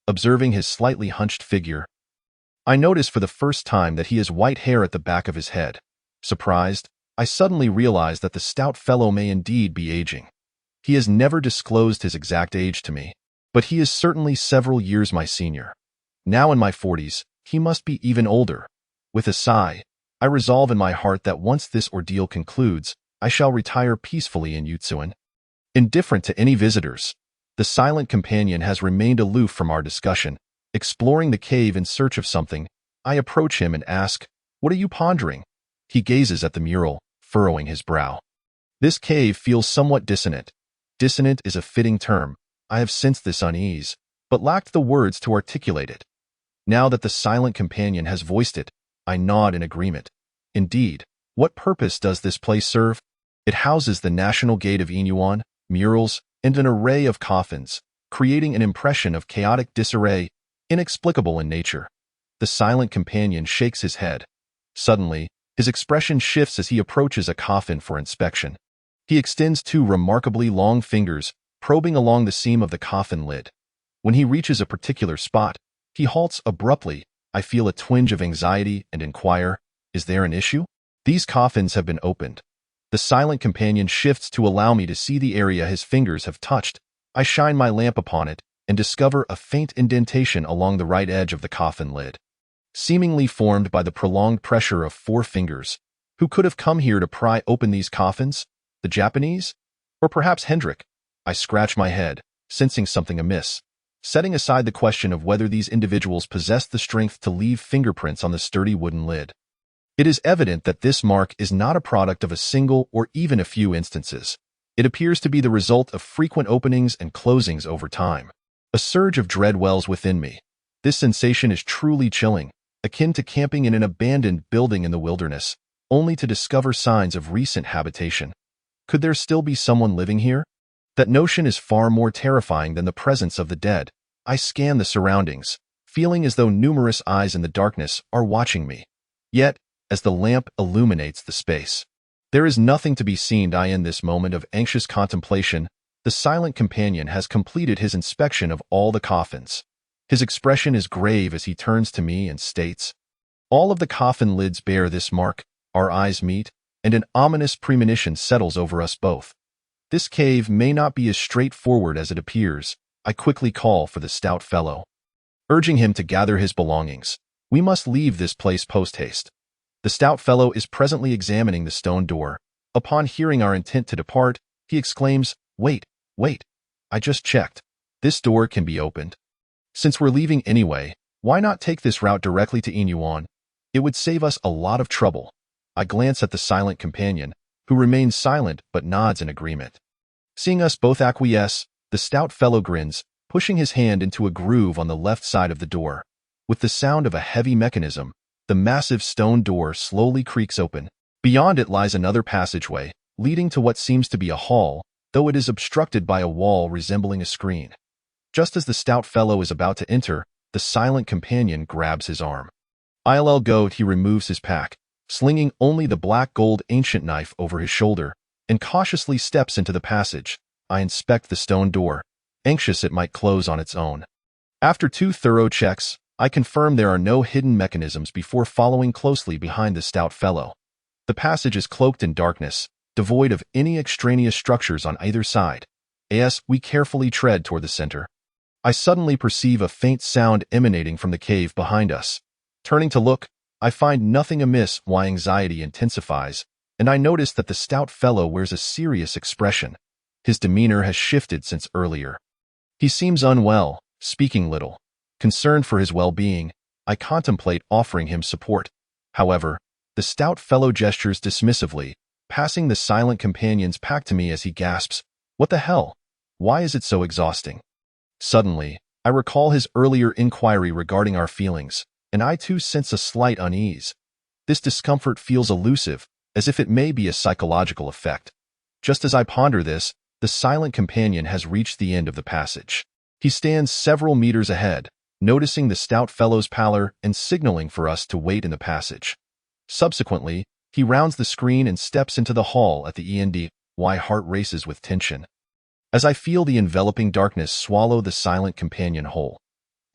Observing his slightly hunched figure, I notice for the first time that he has white hair at the back of his head. Surprised, I suddenly realize that the stout fellow may indeed be aging. He has never disclosed his exact age to me, but he is certainly several years my senior. Now in my 40s, he must be even older. With a sigh, I resolve in my heart that once this ordeal concludes, I shall retire peacefully in Yutsuan. Indifferent to any visitors, the silent companion has remained aloof from our discussion. Exploring the cave in search of something, I approach him and ask, "What are you pondering?" He gazes at the mural, furrowing his brow. This cave feels somewhat dissonant. Dissonant is a fitting term. I have sensed this unease, but lacked the words to articulate it. Now that the silent companion has voiced it, I nod in agreement. Indeed, what purpose does this place serve? It houses the National Gate of Inyuan, murals, and an array of coffins, creating an impression of chaotic disarray, inexplicable in nature. The silent companion shakes his head. Suddenly, his expression shifts as he approaches a coffin for inspection. He extends two remarkably long fingers, probing along the seam of the coffin lid. When he reaches a particular spot, he halts abruptly. I feel a twinge of anxiety and inquire, is there an issue? These coffins have been opened. The silent companion shifts to allow me to see the area his fingers have touched. I shine my lamp upon it and discover a faint indentation along the right edge of the coffin lid, seemingly formed by the prolonged pressure of 4 fingers. Who could have come here to pry open these coffins? The Japanese? Or perhaps Hendrik? I scratch my head, sensing something amiss. Setting aside the question of whether these individuals possessed the strength to leave fingerprints on the sturdy wooden lid, it is evident that this mark is not a product of a single or even a few instances. It appears to be the result of frequent openings and closings over time. A surge of dread wells within me. This sensation is truly chilling, akin to camping in an abandoned building in the wilderness, only to discover signs of recent habitation. Could there still be someone living here? That notion is far more terrifying than the presence of the dead. I scan the surroundings, feeling as though numerous eyes in the darkness are watching me. Yet, as the lamp illuminates the space, there is nothing to be seen. In this moment of anxious contemplation, the silent companion has completed his inspection of all the coffins. His expression is grave as he turns to me and states, "All of the coffin lids bear this mark." Our eyes meet, and an ominous premonition settles over us both. This cave may not be as straightforward as it appears. I quickly call for the stout fellow, urging him to gather his belongings. We must leave this place post-haste. The stout fellow is presently examining the stone door. Upon hearing our intent to depart, he exclaims, Wait, I just checked. This door can be opened. Since we're leaving anyway, why not take this route directly to Inyuan? It would save us a lot of trouble." I glance at the silent companion, who remains silent but nods in agreement. Seeing us both acquiesce, the stout fellow grins, pushing his hand into a groove on the left side of the door. With the sound of a heavy mechanism, the massive stone door slowly creaks open. Beyond it lies another passageway, leading to what seems to be a hall, though it is obstructed by a wall resembling a screen. Just as the stout fellow is about to enter, the silent companion grabs his arm. I'll go. He removes his pack, slinging only the black gold ancient knife over his shoulder, and cautiously steps into the passage. I inspect the stone door, anxious it might close on its own. After 2 thorough checks, I confirm there are no hidden mechanisms before following closely behind the stout fellow. The passage is cloaked in darkness, devoid of any extraneous structures on either side. As we carefully tread toward the center, I suddenly perceive a faint sound emanating from the cave behind us. Turning to look, I find nothing amiss. My anxiety intensifies, and I notice that the stout fellow wears a serious expression. His demeanor has shifted since earlier. He seems unwell, speaking little. Concerned for his well-being, I contemplate offering him support. However, the stout fellow gestures dismissively, passing the silent companion's pack to me as he gasps, "What the hell? Why is it so exhausting?" Suddenly, I recall his earlier inquiry regarding our feelings, and I too sense a slight unease. This discomfort feels elusive, as if it may be a psychological effect. Just as I ponder this, the silent companion has reached the end of the passage. He stands several meters ahead, noticing the stout fellow's pallor and signaling for us to wait in the passage. Subsequently, he rounds the screen and steps into the hall at the end. My heart races with tension, as I feel the enveloping darkness swallow the silent companion whole.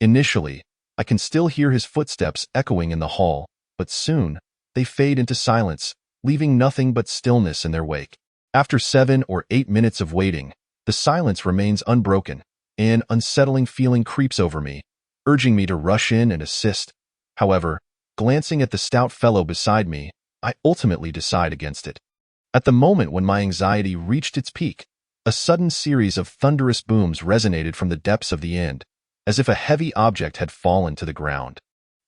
Initially, I can still hear his footsteps echoing in the hall, but soon, they fade into silence, leaving nothing but stillness in their wake. After 7 or 8 minutes of waiting, the silence remains unbroken. An unsettling feeling creeps over me, urging me to rush in and assist. However, glancing at the stout fellow beside me, I ultimately decide against it. At the moment when my anxiety reached its peak, a sudden series of thunderous booms resonated from the depths of the end, as if a heavy object had fallen to the ground.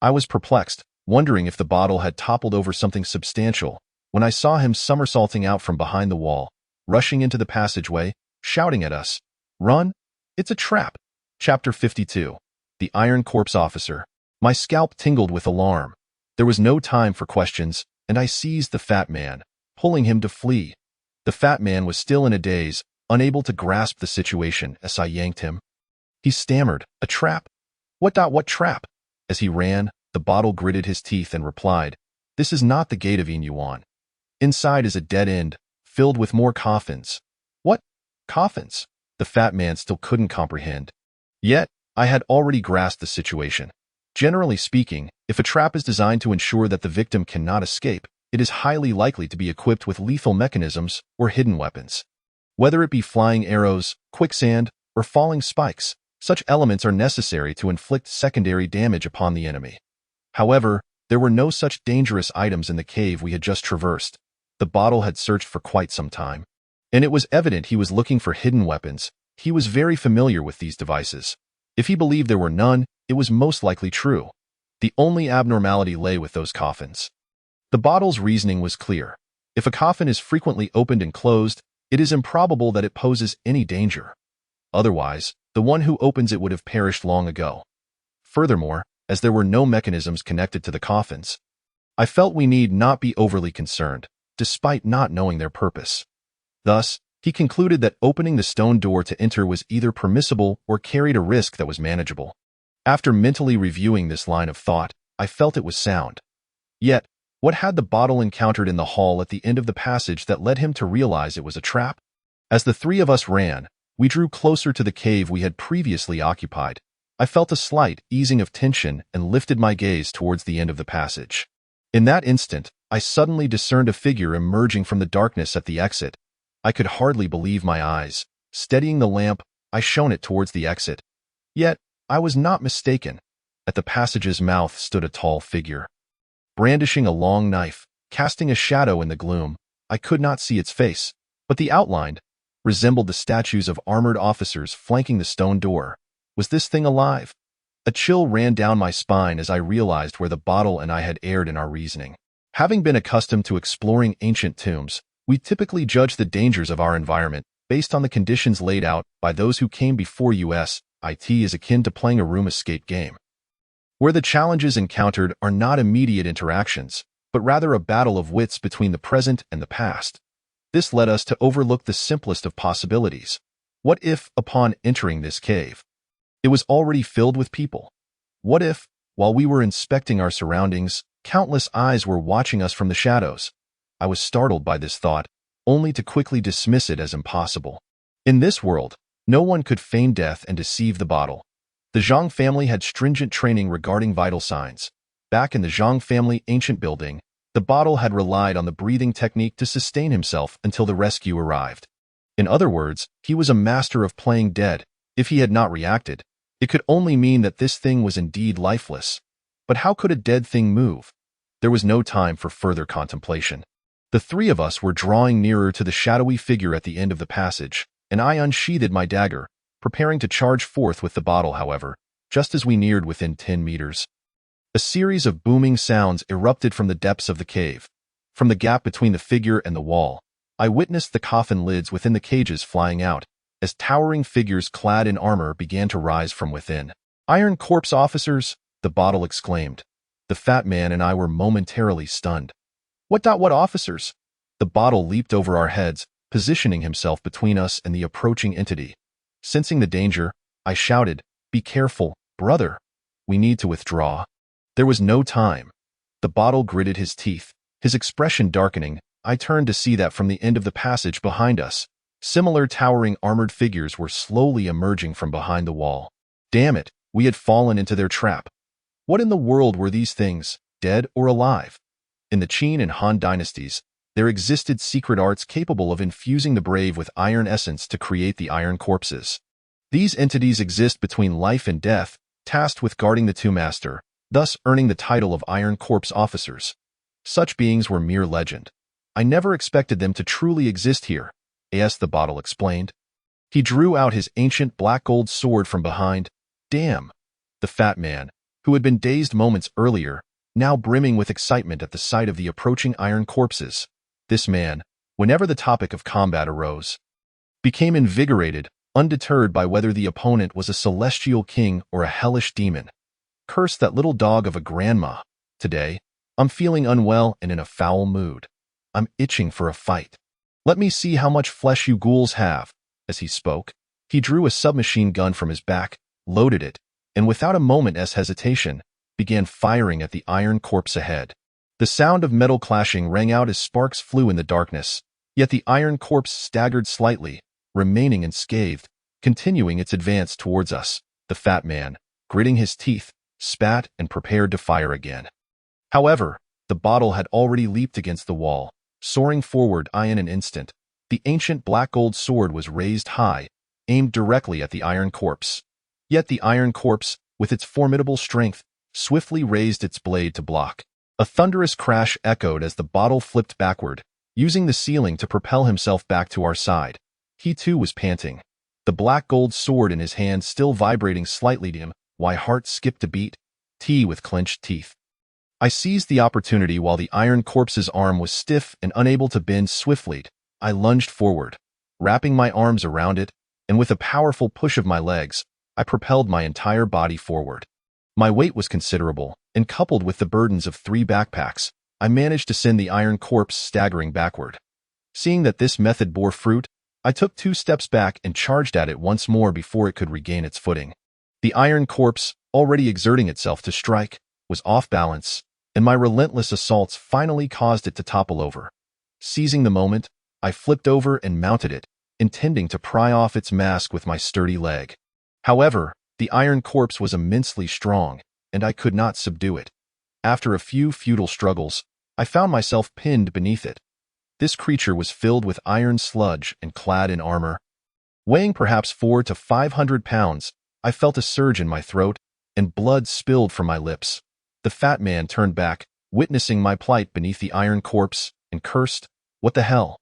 I was perplexed, wondering if the bottle had toppled over something substantial, when I saw him somersaulting out from behind the wall, rushing into the passageway, shouting at us, "Run! It's a trap!" Chapter 52. The Iron Corpse Officer. My scalp tingled with alarm. There was no time for questions, and I seized the fat man, pulling him to flee. The fat man was still in a daze, unable to grasp the situation as I yanked him. He stammered, "A trap? What trap?" As he ran, the bottle gritted his teeth and replied, "This is not the gate of Inyuan. Inside is a dead end, filled with more coffins." "What? Coffins?" The fat man still couldn't comprehend. Yet, I had already grasped the situation. Generally speaking, if a trap is designed to ensure that the victim cannot escape, it is highly likely to be equipped with lethal mechanisms or hidden weapons. Whether it be flying arrows, quicksand, or falling spikes, such elements are necessary to inflict secondary damage upon the enemy. However, there were no such dangerous items in the cave we had just traversed. The bottle had searched for quite some time, and it was evident he was looking for hidden weapons. He was very familiar with these devices. If he believed there were none, it was most likely true. The only abnormality lay with those coffins. The bottle's reasoning was clear. If a coffin is frequently opened and closed, it is improbable that it poses any danger. Otherwise, the one who opens it would have perished long ago. Furthermore, as there were no mechanisms connected to the coffins, I felt we need not be overly concerned, despite not knowing their purpose. Thus, he concluded that opening the stone door to enter was either permissible or carried a risk that was manageable. After mentally reviewing this line of thought, I felt it was sound. Yet, what had the bottle encountered in the hall at the end of the passage that led him to realize it was a trap? As the three of us ran, we drew closer to the cave we had previously occupied. I felt a slight easing of tension and lifted my gaze towards the end of the passage. In that instant, I suddenly discerned a figure emerging from the darkness at the exit. I could hardly believe my eyes. Steadying the lamp, I shone it towards the exit. Yet, I was not mistaken. At the passage's mouth stood a tall figure, brandishing a long knife, casting a shadow in the gloom. I could not see its face, but the outline resembled the statues of armored officers flanking the stone door. Was this thing alive? A chill ran down my spine as I realized where the bottle and I had erred in our reasoning. Having been accustomed to exploring ancient tombs, we typically judge the dangers of our environment based on the conditions laid out by those who came before us. It is akin to playing a room escape game, where the challenges encountered are not immediate interactions, but rather a battle of wits between the present and the past. This led us to overlook the simplest of possibilities. What if, upon entering this cave, it was already filled with people? What if, while we were inspecting our surroundings, countless eyes were watching us from the shadows? I was startled by this thought, only to quickly dismiss it as impossible. In this world, no one could feign death and deceive the bottle. The Zhang family had stringent training regarding vital signs. Back in the Zhang family ancient building, the bottle had relied on the breathing technique to sustain himself until the rescue arrived. In other words, he was a master of playing dead. If he had not reacted, it could only mean that this thing was indeed lifeless. But how could a dead thing move? There was no time for further contemplation. The three of us were drawing nearer to the shadowy figure at the end of the passage, and I unsheathed my dagger, preparing to charge forth with the bottle. However, just as we neared within 10 meters, a series of booming sounds erupted from the depths of the cave. From the gap between the figure and the wall, I witnessed the coffin lids within the cages flying out, as towering figures clad in armor began to rise from within. "Iron Corps officers!" the bottle exclaimed. The fat man and I were momentarily stunned. What officers?" The bottle leaped over our heads, positioning himself between us and the approaching entity. Sensing the danger, I shouted, "Be careful, brother. We need to withdraw." There was no time. The bottle gritted his teeth, his expression darkening. I turned to see that from the end of the passage behind us, similar towering armored figures were slowly emerging from behind the wall. Damn it, we had fallen into their trap. What in the world were these things, dead or alive? In the Qin and Han dynasties, there existed secret arts capable of infusing the brave with iron essence to create the iron corpses. These entities exist between life and death, tasked with guarding the Tomb Master, thus earning the title of Iron Corps officers. Such beings were mere legend. I never expected them to truly exist here, as the bottle explained. He drew out his ancient black gold sword from behind. Damn! The fat man, who had been dazed moments earlier, now brimming with excitement at the sight of the approaching iron corpses. This man, whenever the topic of combat arose, became invigorated, undeterred by whether the opponent was a celestial king or a hellish demon. Curse that little dog of a grandma. Today, I'm feeling unwell and in a foul mood. I'm itching for a fight. Let me see how much flesh you ghouls have. As he spoke, he drew a submachine gun from his back, loaded it, and without a moment's hesitation, began firing at the iron corpse ahead. The sound of metal clashing rang out as sparks flew in the darkness, yet the iron corpse staggered slightly, remaining unscathed. Continuing its advance towards us, the fat man, gritting his teeth, spat and prepared to fire again. However, the bottle had already leaped against the wall, soaring forward in an instant. The ancient black gold sword was raised high, aimed directly at the iron corpse. Yet the iron corpse, with its formidable strength, swiftly raised its blade to block. A thunderous crash echoed as the bottle flipped backward, using the ceiling to propel himself back to our side. He too was panting, the black gold sword in his hand still vibrating slightly to him. My heart skipped a beat, with clenched teeth. I seized the opportunity while the iron corpse's arm was stiff and unable to bend swiftly. I lunged forward, wrapping my arms around it, and with a powerful push of my legs, I propelled my entire body forward. My weight was considerable, and coupled with the burdens of 3 backpacks, I managed to send the iron corpse staggering backward. Seeing that this method bore fruit, I took 2 steps back and charged at it once more before it could regain its footing. The iron corpse, already exerting itself to strike, was off balance, and my relentless assaults finally caused it to topple over. Seizing the moment, I flipped over and mounted it, intending to pry off its mask with my sturdy leg. However, the iron corpse was immensely strong, and I could not subdue it. After a few futile struggles, I found myself pinned beneath it. This creature was filled with iron sludge and clad in armor. Weighing perhaps 400 to 500 pounds, I felt a surge in my throat, and blood spilled from my lips. The fat man turned back, witnessing my plight beneath the iron corpse, and cursed, "What the hell?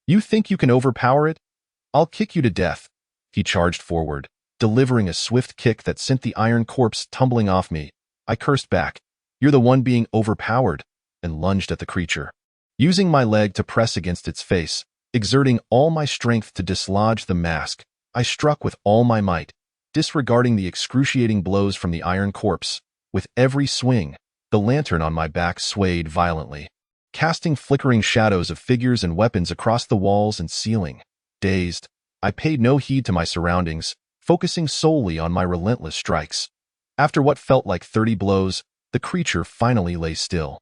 You think you can overpower it? I'll kick you to death." He charged forward, delivering a swift kick that sent the iron corpse tumbling off me. I cursed back, "You're the one being overpowered," and lunged at the creature. Using my leg to press against its face, exerting all my strength to dislodge the mask, I struck with all my might, disregarding the excruciating blows from the iron corpse. With every swing, the lantern on my back swayed violently, casting flickering shadows of figures and weapons across the walls and ceiling. Dazed, I paid no heed to my surroundings, focusing solely on my relentless strikes. After what felt like 30 blows, the creature finally lay still.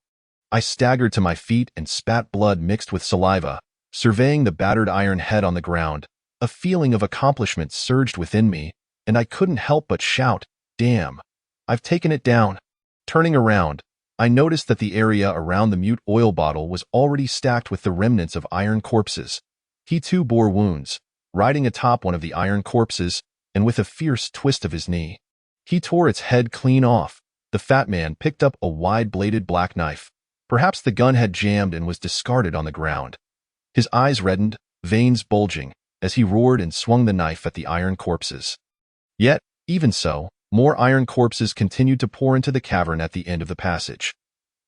I staggered to my feet and spat blood mixed with saliva, surveying the battered iron head on the ground. A feeling of accomplishment surged within me, and I couldn't help but shout, "Damn! I've taken it down." Turning around, I noticed that the area around the mute oil bottle was already stacked with the remnants of iron corpses. He too bore wounds, riding atop one of the iron corpses, and with a fierce twist of his knee, he tore its head clean off. The fat man picked up a wide-bladed black knife. Perhaps the gun had jammed and was discarded on the ground. His eyes reddened, veins bulging, as he roared and swung the knife at the iron corpses. Yet, even so, more iron corpses continued to pour into the cavern at the end of the passage.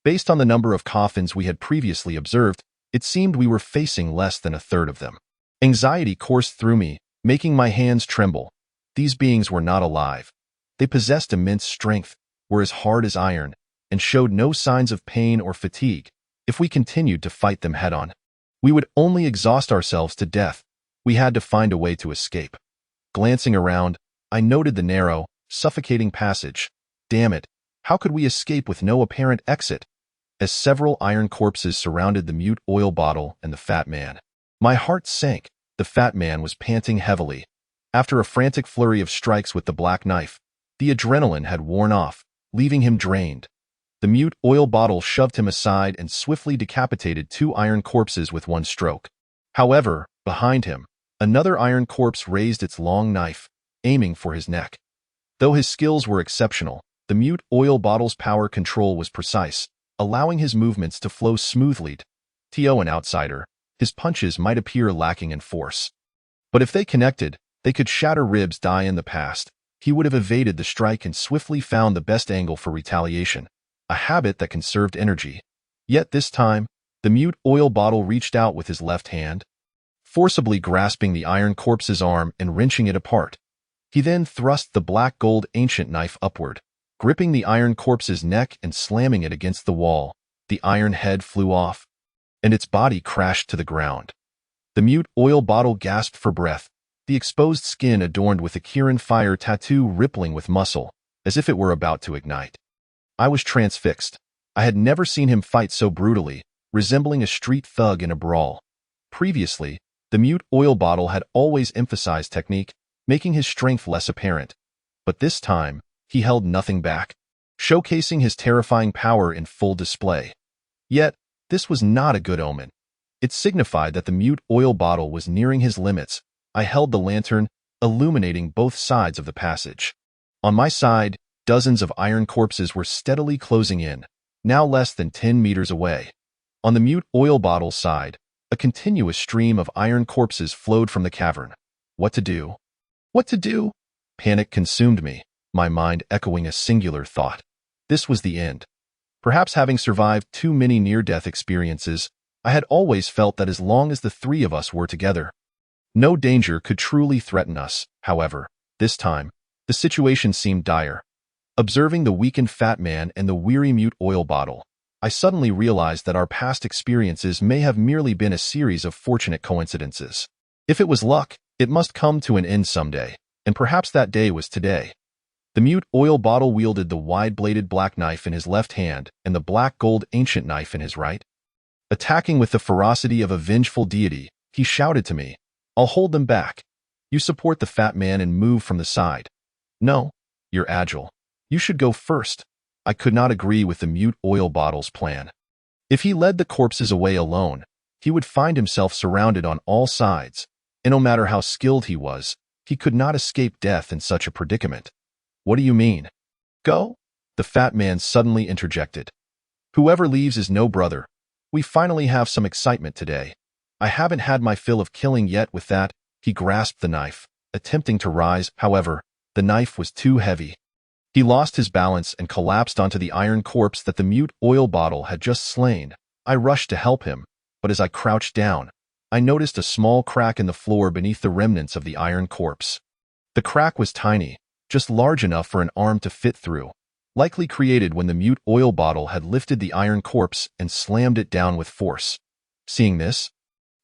Based on the number of coffins we had previously observed, it seemed we were facing less than a third of them. Anxiety coursed through me, making my hands tremble. These beings were not alive. They possessed immense strength, were as hard as iron, and showed no signs of pain or fatigue. If we continued to fight them head-on, we would only exhaust ourselves to death. We had to find a way to escape. Glancing around, I noted the narrow, suffocating passage. Damn it, how could we escape with no apparent exit? As several iron corpses surrounded the mute oil bottle and the fat man, my heart sank. The fat man was panting heavily. After a frantic flurry of strikes with the black knife, the adrenaline had worn off, leaving him drained. The mute oil bottle shoved him aside and swiftly decapitated 2 iron corpses with one stroke. However, behind him, another iron corpse raised its long knife, aiming for his neck. Though his skills were exceptional, the mute oil bottle's power control was precise, allowing his movements to flow smoothly. To an outsider, his punches might appear lacking in force. But if they connected, they could shatter ribs. In the past, he would have evaded the strike and swiftly found the best angle for retaliation, a habit that conserved energy. Yet this time, the mute oil bottle reached out with his left hand, forcibly grasping the iron corpse's arm and wrenching it apart. He then thrust the black gold ancient knife upward, gripping the iron corpse's neck and slamming it against the wall. The iron head flew off, and its body crashed to the ground. The mute oil bottle gasped for breath, the exposed skin adorned with a Kirin fire tattoo rippling with muscle, as if it were about to ignite. I was transfixed. I had never seen him fight so brutally, resembling a street thug in a brawl. Previously, the mute oil bottle had always emphasized technique, making his strength less apparent. But this time, he held nothing back, showcasing his terrifying power in full display. Yet, this was not a good omen. It signified that the mute oil bottle was nearing his limits. I held the lantern, illuminating both sides of the passage. On my side, dozens of iron corpses were steadily closing in, now less than 10 meters away. On the mute oil bottle's side, a continuous stream of iron corpses flowed from the cavern. What to do? What to do? Panic consumed me, my mind echoing a singular thought. This was the end. Perhaps having survived too many near-death experiences, I had always felt that as long as the three of us were together, no danger could truly threaten us. However, this time, the situation seemed dire. Observing the weakened fat man and the weary mute oil bottle, I suddenly realized that our past experiences may have merely been a series of fortunate coincidences. If it was luck, it must come to an end someday, and perhaps that day was today. The mute oil bottle wielded the wide-bladed black knife in his left hand and the black gold ancient knife in his right. Attacking with the ferocity of a vengeful deity, he shouted to me, "I'll hold them back. You support the fat man and move from the side. No, you're agile. You should go first." I could not agree with the mute oil bottle's plan. If he led the corpses away alone, he would find himself surrounded on all sides, and no matter how skilled he was, he could not escape death in such a predicament. "What do you mean?" "Go," the fat man suddenly interjected. "Whoever leaves is no brother. We finally have some excitement today. I haven't had my fill of killing yet." With that, he grasped the knife, attempting to rise. However, the knife was too heavy. He lost his balance and collapsed onto the iron corpse that the mute oil bottle had just slain. I rushed to help him, but as I crouched down, I noticed a small crack in the floor beneath the remnants of the iron corpse. The crack was tiny, just large enough for an arm to fit through, likely created when the mute oil bottle had lifted the iron corpse and slammed it down with force. Seeing this,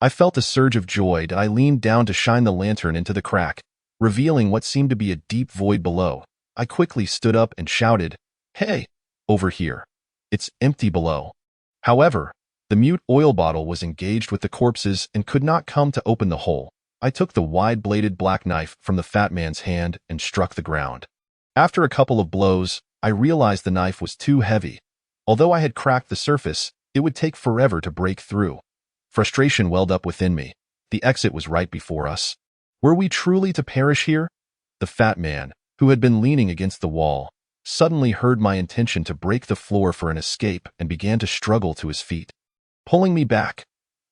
I felt a surge of joy and I leaned down to shine the lantern into the crack, revealing what seemed to be a deep void below. I quickly stood up and shouted, "Hey, over here. It's empty below." However, the mute oil bottle was engaged with the corpses and could not come to open the hole. I took the wide-bladed black knife from the fat man's hand and struck the ground. After a couple of blows, I realized the knife was too heavy. Although I had cracked the surface, it would take forever to break through. Frustration welled up within me. The exit was right before us. Were we truly to perish here? The fat man, who had been leaning against the wall, suddenly heard my intention to break the floor for an escape and began to struggle to his feet, pulling me back.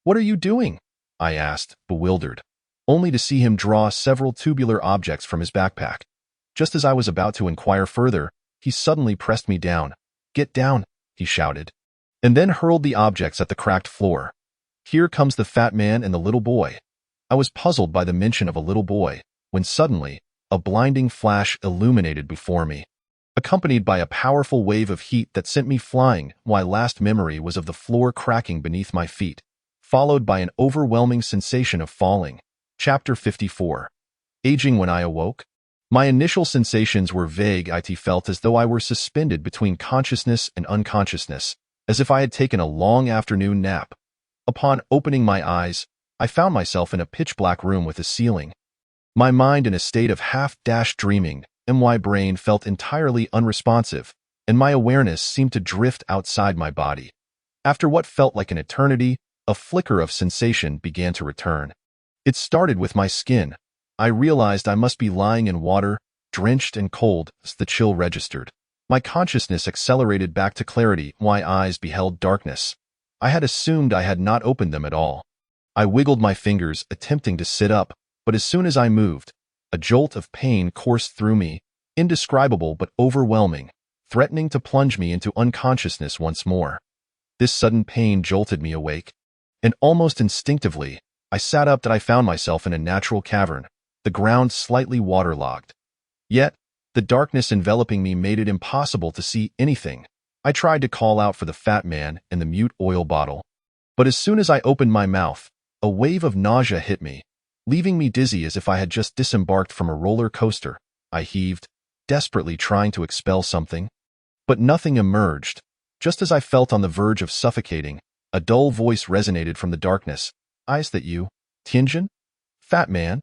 "What are you doing?" I asked, bewildered, only to see him draw several tubular objects from his backpack. Just as I was about to inquire further, he suddenly pressed me down. "Get down," he shouted, and then hurled the objects at the cracked floor. "Here comes the fat man and the little boy." I was puzzled by the mention of a little boy, when suddenly, a blinding flash illuminated before me, accompanied by a powerful wave of heat that sent me flying. My last memory was of the floor cracking beneath my feet, followed by an overwhelming sensation of falling. Chapter 54. Aging. When I awoke, my initial sensations were vague. I felt as though I were suspended between consciousness and unconsciousness, as if I had taken a long afternoon nap. Upon opening my eyes, I found myself in a pitch-black room with a ceiling. My mind in a state of half-dreaming, and my brain felt entirely unresponsive, and my awareness seemed to drift outside my body. After what felt like an eternity, a flicker of sensation began to return. It started with my skin. I realized I must be lying in water, drenched and cold, as the chill registered. My consciousness accelerated back to clarity. My eyes beheld darkness. I had assumed I had not opened them at all. I wiggled my fingers, attempting to sit up, but as soon as I moved, a jolt of pain coursed through me, indescribable but overwhelming, threatening to plunge me into unconsciousness once more. This sudden pain jolted me awake, and almost instinctively, I sat up. That I found myself in a natural cavern, the ground slightly waterlogged. Yet, the darkness enveloping me made it impossible to see anything. I tried to call out for the fat man and the mute oil bottle, but as soon as I opened my mouth, a wave of nausea hit me, leaving me dizzy as if I had just disembarked from a roller coaster. I heaved, desperately trying to expel something, but nothing emerged. Just as I felt on the verge of suffocating, a dull voice resonated from the darkness. "Is that you, Tianjin? Fat man?"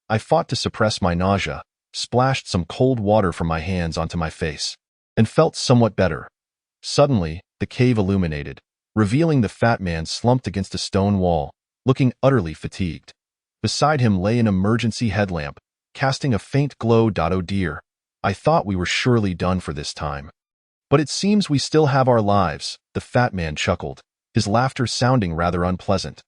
I fought to suppress my nausea, splashed some cold water from my hands onto my face, and felt somewhat better. Suddenly, the cave illuminated, revealing the fat man slumped against a stone wall, looking utterly fatigued. Beside him lay an emergency headlamp, casting a faint glow. Oh dear, I thought we were surely done for this time. But it seems we still have our lives, the fat man chuckled, his laughter sounding rather unpleasant.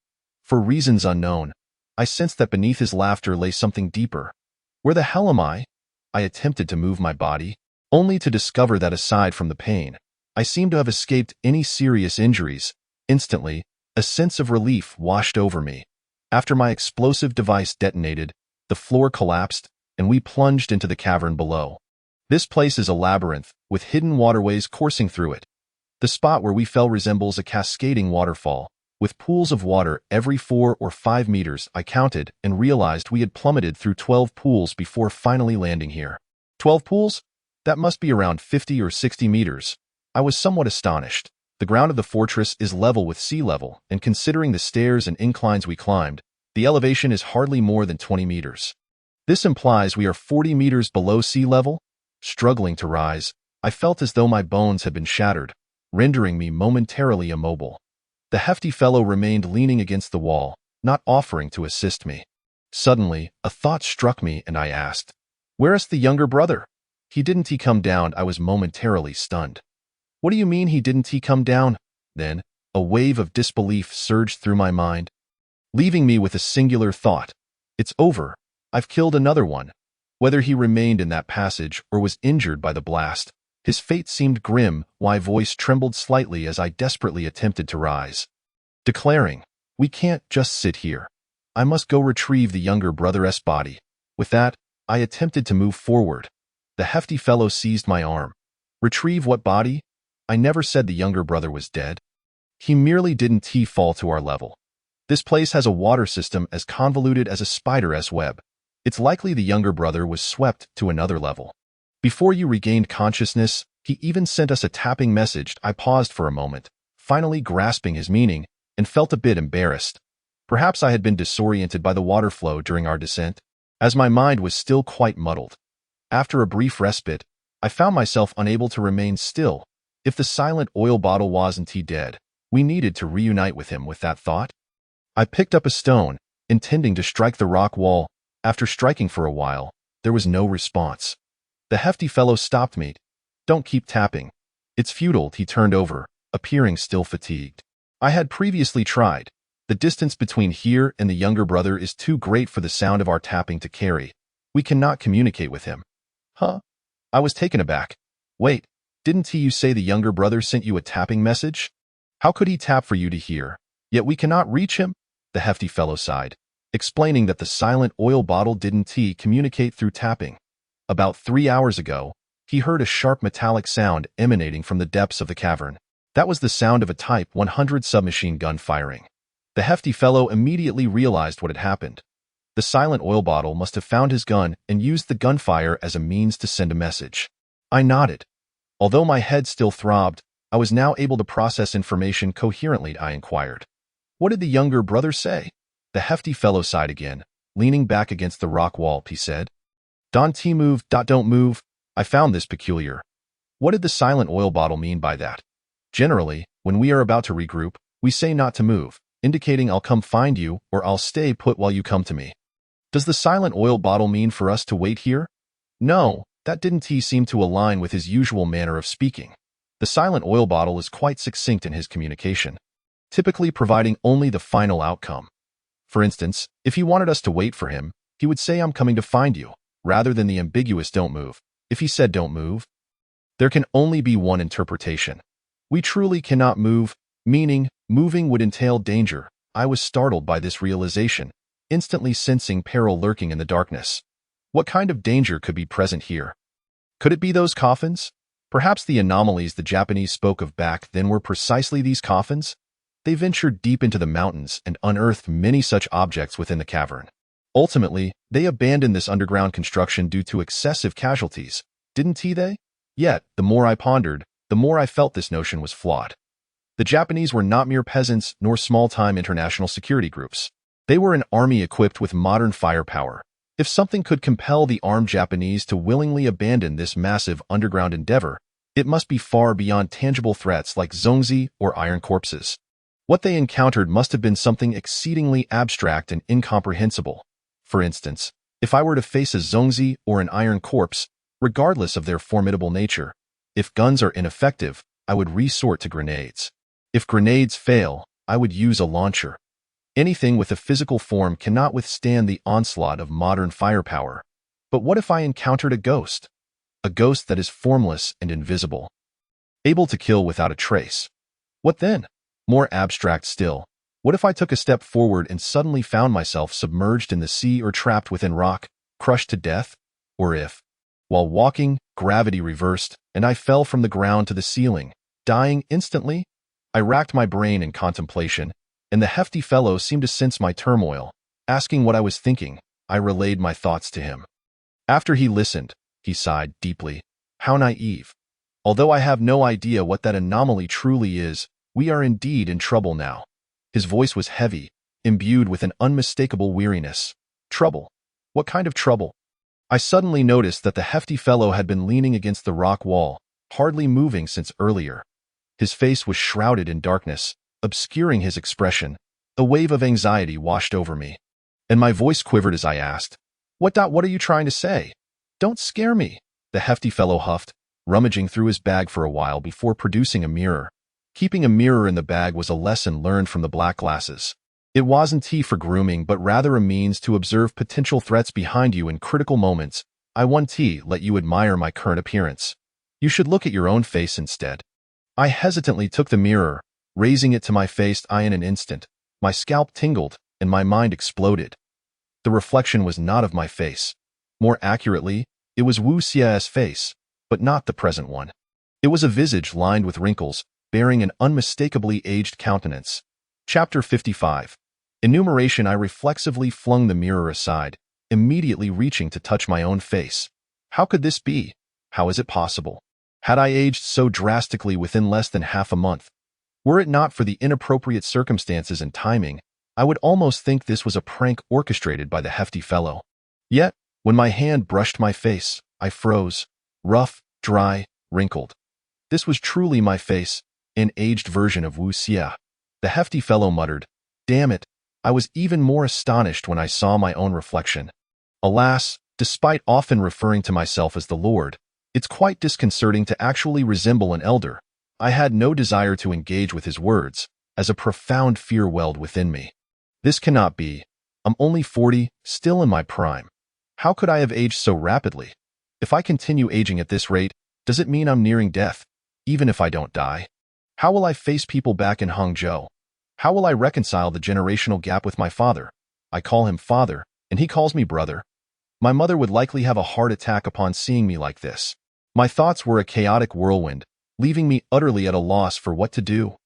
For reasons unknown, I sensed that beneath his laughter lay something deeper. Where the hell am I? I attempted to move my body, only to discover that aside from the pain, I seemed to have escaped any serious injuries. Instantly, a sense of relief washed over me. After my explosive device detonated, the floor collapsed, and we plunged into the cavern below. This place is a labyrinth, with hidden waterways coursing through it. The spot where we fell resembles a cascading waterfall, with pools of water every 4 or 5 meters. I counted and realized we had plummeted through 12 pools before finally landing here. 12 pools? That must be around 50 or 60 meters. I was somewhat astonished. The ground of the fortress is level with sea level, and considering the stairs and inclines we climbed, the elevation is hardly more than 20 meters. This implies we are 40 meters below sea level? Struggling to rise, I felt as though my bones had been shattered, rendering me momentarily immobile. The hefty fellow remained leaning against the wall, not offering to assist me. Suddenly, a thought struck me and I asked, "Where is the younger brother? Didn't he come down?" I was momentarily stunned. "What do you mean didn't he come down?" Then, a wave of disbelief surged through my mind, leaving me with a singular thought. It's over. I've killed another one. Whether he remained in that passage or was injured by the blast, his fate seemed grim. My voice trembled slightly as I desperately attempted to rise, declaring, "We can't just sit here. I must go retrieve the younger brother's body." With that, I attempted to move forward. The hefty fellow seized my arm. "Retrieve what body? I never said the younger brother was dead. He merely didn't fall to our level. This place has a water system as convoluted as a spider's web. It's likely the younger brother was swept to another level. Before you regained consciousness, he even sent us a tapping message." I paused for a moment, finally grasping his meaning, and felt a bit embarrassed. Perhaps I had been disoriented by the water flow during our descent, as my mind was still quite muddled. After a brief respite, I found myself unable to remain still. If the silent oil bottle wasn't dead, we needed to reunite with him. With that thought, I picked up a stone, intending to strike the rock wall. After striking for a while, there was no response. The hefty fellow stopped me. "Don't keep tapping. It's futile." He turned over, appearing still fatigued. I had previously tried. The distance between here and the younger brother is too great for the sound of our tapping to carry. We cannot communicate with him. Huh? I was taken aback. Wait, didn't you say the younger brother sent you a tapping message? How could he tap for you to hear? Yet we cannot reach him? The hefty fellow sighed, explaining that the silent oil bottle didn't communicate through tapping. About 3 hours ago, he heard a sharp metallic sound emanating from the depths of the cavern. That was the sound of a Type 100 submachine gun firing. The hefty fellow immediately realized what had happened. The silent oil bottle must have found his gun and used the gunfire as a means to send a message. I nodded. Although my head still throbbed, I was now able to process information coherently. I inquired, "What did the younger brother say?" The hefty fellow sighed again, leaning back against the rock wall. He said, "Don't move, don't move." I found this peculiar. What did the silent oil bottle mean by that? Generally, when we are about to regroup, we say not to move, indicating I'll come find you or I'll stay put while you come to me. Does the silent oil bottle mean for us to wait here? No, that didn't seem to align with his usual manner of speaking. The silent oil bottle is quite succinct in his communication, typically providing only the final outcome. For instance, if he wanted us to wait for him, he would say "I'm coming to find you," rather than the ambiguous "don't move." If he said "don't move," there can only be one interpretation. We truly cannot move, meaning moving would entail danger. I was startled by this realization, instantly sensing peril lurking in the darkness. What kind of danger could be present here? Could it be those coffins? Perhaps the anomalies the Japanese spoke of back then were precisely these coffins? They ventured deep into the mountains and unearthed many such objects within the cavern. Ultimately, they abandoned this underground construction due to excessive casualties, didn't they? Yet, the more I pondered, the more I felt this notion was flawed. The Japanese were not mere peasants nor small-time international security groups. They were an army equipped with modern firepower, If something could compel the armed Japanese to willingly abandon this massive underground endeavor, it must be far beyond tangible threats like Zongzi or iron corpses. What they encountered must have been something exceedingly abstract and incomprehensible. For instance, if I were to face a Zongzi or an iron corpse, regardless of their formidable nature, if guns are ineffective, I would resort to grenades. If grenades fail, I would use a launcher. Anything with a physical form cannot withstand the onslaught of modern firepower. But what if I encountered a ghost? A ghost that is formless and invisible, able to kill without a trace. What then? More abstract still, what if I took a step forward and suddenly found myself submerged in the sea or trapped within rock, crushed to death? Or if, while walking, gravity reversed, and I fell from the ground to the ceiling, dying instantly? I racked my brain in contemplation, and the hefty fellow seemed to sense my turmoil. Asking what I was thinking, I relayed my thoughts to him. After he listened, he sighed deeply. How naive. Although I have no idea what that anomaly truly is, we are indeed in trouble now. His voice was heavy, imbued with an unmistakable weariness. Trouble? What kind of trouble? I suddenly noticed that the hefty fellow had been leaning against the rock wall, hardly moving since earlier. His face was shrouded in darkness, obscuring his expression. A wave of anxiety washed over me, and my voice quivered as I asked, What are you trying to say? Don't scare me, the hefty fellow huffed, rummaging through his bag for a while before producing a mirror. Keeping a mirror in the bag was a lesson learned from the black glasses. It wasn't for grooming, but rather a means to observe potential threats behind you in critical moments. I won't let you admire my current appearance. You should look at your own face instead. I hesitantly took the mirror, raising it to my face. In an instant, my scalp tingled and my mind exploded. The reflection was not of my face. More accurately, it was Wu Xia's face, but not the present one. It was a visage lined with wrinkles, bearing an unmistakably aged countenance. Chapter 55. Enumeration. I reflexively flung the mirror aside, immediately reaching to touch my own face. How could this be? How is it possible? Had I aged so drastically within less than half a month? Were it not for the inappropriate circumstances and timing, I would almost think this was a prank orchestrated by the hefty fellow. Yet, when my hand brushed my face, I froze, rough, dry, wrinkled. This was truly my face, an aged version of Wu Xia. The hefty fellow muttered, Damn it, I was even more astonished when I saw my own reflection. Alas, despite often referring to myself as the Lord, it's quite disconcerting to actually resemble an elder. I had no desire to engage with his words, as a profound fear welled within me. This cannot be. I'm only 40, still in my prime. How could I have aged so rapidly? If I continue aging at this rate, does it mean I'm nearing death, even if I don't die? How will I face people back in Hangzhou? How will I reconcile the generational gap with my father? I call him father, and he calls me brother. My mother would likely have a heart attack upon seeing me like this. My thoughts were a chaotic whirlwind, leaving me utterly at a loss for what to do.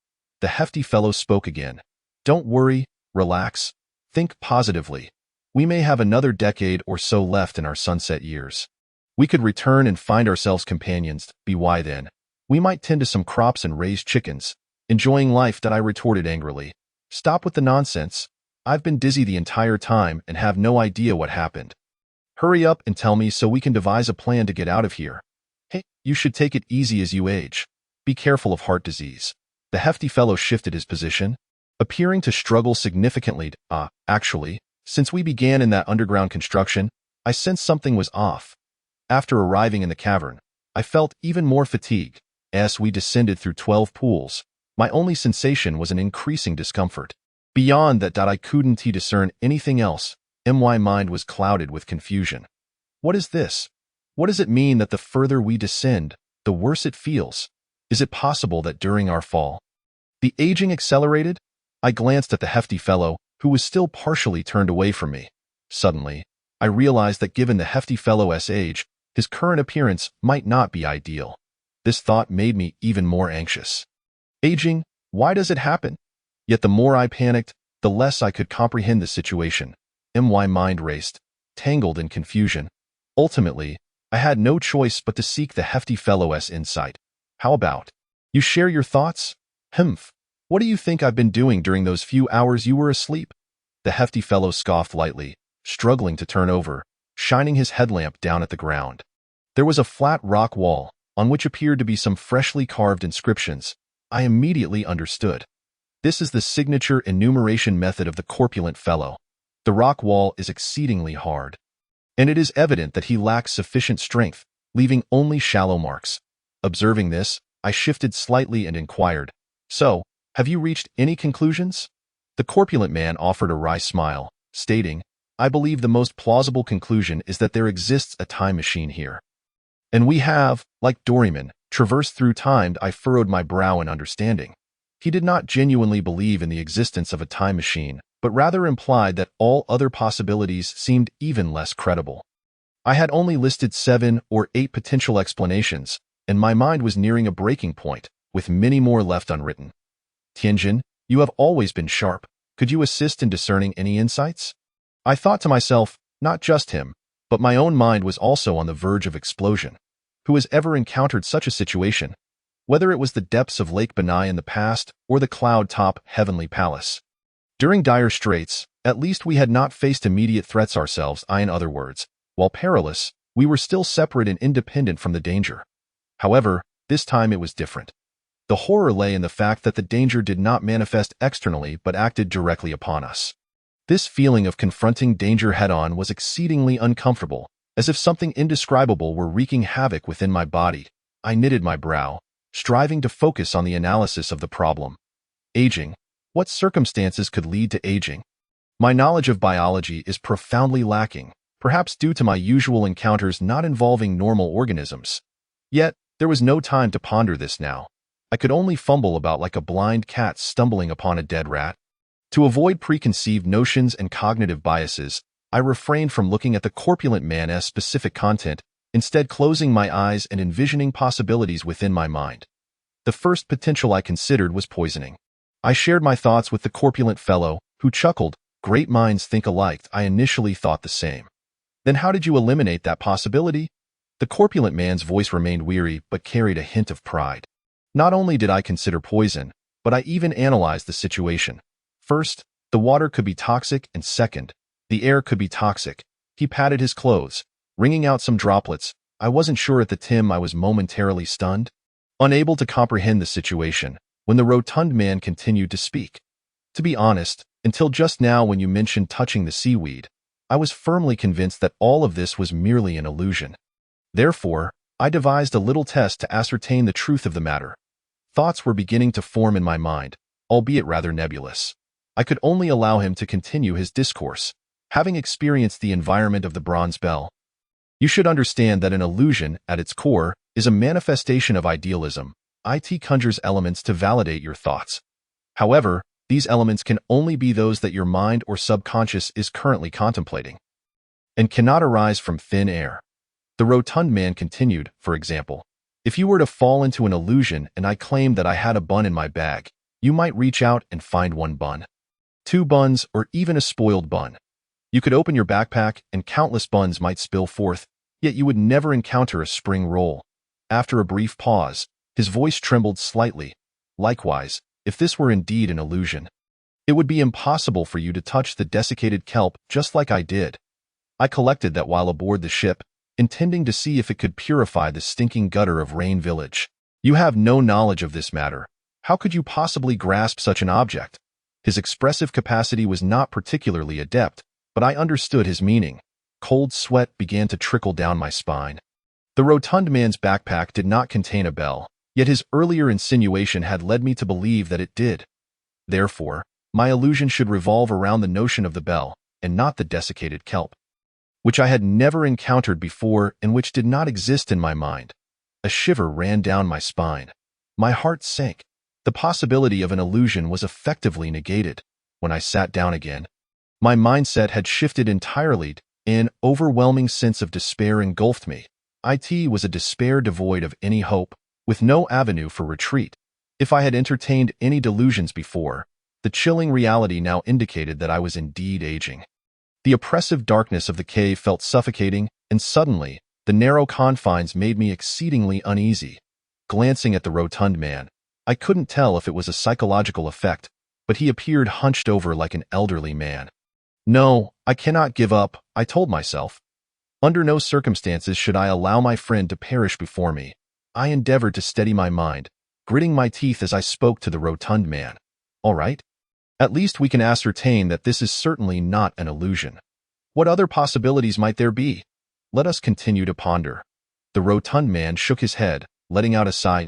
The hefty fellow spoke again. Don't worry, relax, think positively. We may have another decade or so left in our sunset years. We could return and find ourselves companions. Why then? We might tend to some crops and raise chickens, enjoying life. I retorted angrily. Stop with the nonsense. I've been dizzy the entire time and have no idea what happened. Hurry up and tell me so we can devise a plan to get out of here. Hey, you should take it easy as you age. Be careful of heart disease. The hefty fellow shifted his position, appearing to struggle significantly. Actually, since we began in that underground construction, I sensed something was off. After arriving in the cavern, I felt even more fatigue. As we descended through 12 pools, my only sensation was an increasing discomfort. Beyond that, I couldn't discern anything else. My mind was clouded with confusion. What is this? What does it mean that the further we descend, the worse it feels? Is it possible that during our fall, the aging accelerated? I glanced at the hefty fellow, who was still partially turned away from me. Suddenly, I realized that given the hefty fellow's age, his current appearance might not be ideal. This thought made me even more anxious. Aging, why does it happen? Yet the more I panicked, the less I could comprehend the situation. My mind raced, tangled in confusion. Ultimately, I had no choice but to seek the hefty fellow's insight. How about you share your thoughts? What do you think I've been doing during those few hours you were asleep? The hefty fellow scoffed lightly, struggling to turn over, shining his headlamp down at the ground. There was a flat rock wall, on which appeared to be some freshly carved inscriptions. I immediately understood. This is the signature enumeration method of the corpulent fellow. The rock wall is exceedingly hard, and it is evident that he lacks sufficient strength, leaving only shallow marks. Observing this, I shifted slightly and inquired, "So, have you reached any conclusions?" The corpulent man offered a wry smile, stating, "I believe the most plausible conclusion is that there exists a time machine here. And we have, like Doryman, traversed through time." I furrowed my brow in understanding. He did not genuinely believe in the existence of a time machine, but rather implied that all other possibilities seemed even less credible. I had only listed 7 or 8 potential explanations, and my mind was nearing a breaking point, with many more left unwritten. "Tianjin, you have always been sharp. Could you assist in discerning any insights?" I thought to myself, not just him, but my own mind was also on the verge of explosion. Who has ever encountered such a situation? Whether it was the depths of Lake Benai in the past or the cloud-top heavenly palace. During dire straits, at least we had not faced immediate threats ourselves. In other words, while perilous, we were still separate and independent from the danger. However, this time it was different. The horror lay in the fact that the danger did not manifest externally but acted directly upon us. This feeling of confronting danger head-on was exceedingly uncomfortable, as if something indescribable were wreaking havoc within my body. I knitted my brow, striving to focus on the analysis of the problem. Aging. What circumstances could lead to aging? My knowledge of biology is profoundly lacking, perhaps due to my usual encounters not involving normal organisms. Yet, there was no time to ponder this now. I could only fumble about like a blind cat stumbling upon a dead rat. To avoid preconceived notions and cognitive biases, I refrained from looking at the corpulent man's specific content, instead closing my eyes and envisioning possibilities within my mind. The first potential I considered was poisoning. I shared my thoughts with the corpulent fellow, who chuckled. "Great minds think alike." I initially thought the same. "Then how did you eliminate that possibility?" The corpulent man's voice remained weary but carried a hint of pride. "Not only did I consider poison, but I even analyzed the situation. First, the water could be toxic, and second, the air could be toxic." He patted his clothes, wringing out some droplets. I wasn't sure at the time. I was momentarily stunned, unable to comprehend the situation, when the rotund man continued to speak. "To be honest, until just now when you mentioned touching the seaweed, I was firmly convinced that all of this was merely an illusion. Therefore, I devised a little test to ascertain the truth of the matter." Thoughts were beginning to form in my mind, albeit rather nebulous. I could only allow him to continue his discourse, having experienced the environment of the bronze bell. "You should understand that an illusion, at its core, is a manifestation of idealism. It conjures elements to validate your thoughts. However, these elements can only be those that your mind or subconscious is currently contemplating, and cannot arise from thin air." The rotund man continued, "For example, if you were to fall into an illusion and I claimed that I had a bun in my bag, you might reach out and find 1 bun, 2 buns, or even a spoiled bun. You could open your backpack and countless buns might spill forth, yet you would never encounter a spring roll." After a brief pause, his voice trembled slightly. "Likewise, if this were indeed an illusion, it would be impossible for you to touch the desiccated kelp just like I did. I collected that while aboard the ship, intending to see if it could purify the stinking gutter of Rain Village. You have no knowledge of this matter. How could you possibly grasp such an object?" His expressive capacity was not particularly adept, but I understood his meaning. Cold sweat began to trickle down my spine. The rotund man's backpack did not contain a bell, yet his earlier insinuation had led me to believe that it did. Therefore, my illusion should revolve around the notion of the bell, and not the desiccated kelp, which I had never encountered before and which did not exist in my mind. A shiver ran down my spine. My heart sank. The possibility of an illusion was effectively negated. When I sat down again, my mindset had shifted entirely. An overwhelming sense of despair engulfed me. It was a despair devoid of any hope, with no avenue for retreat. If I had entertained any delusions before, the chilling reality now indicated that I was indeed aging. The oppressive darkness of the cave felt suffocating, and suddenly, the narrow confines made me exceedingly uneasy. Glancing at the rotund man, I couldn't tell if it was a psychological effect, but he appeared hunched over like an elderly man. "No, I cannot give up," I told myself. Under no circumstances should I allow my friend to perish before me. I endeavored to steady my mind, gritting my teeth as I spoke to the rotund man. All right? At least we can ascertain that this is certainly not an illusion. What other possibilities might there be? Let us continue to ponder. The rotund man shook his head, letting out a sigh.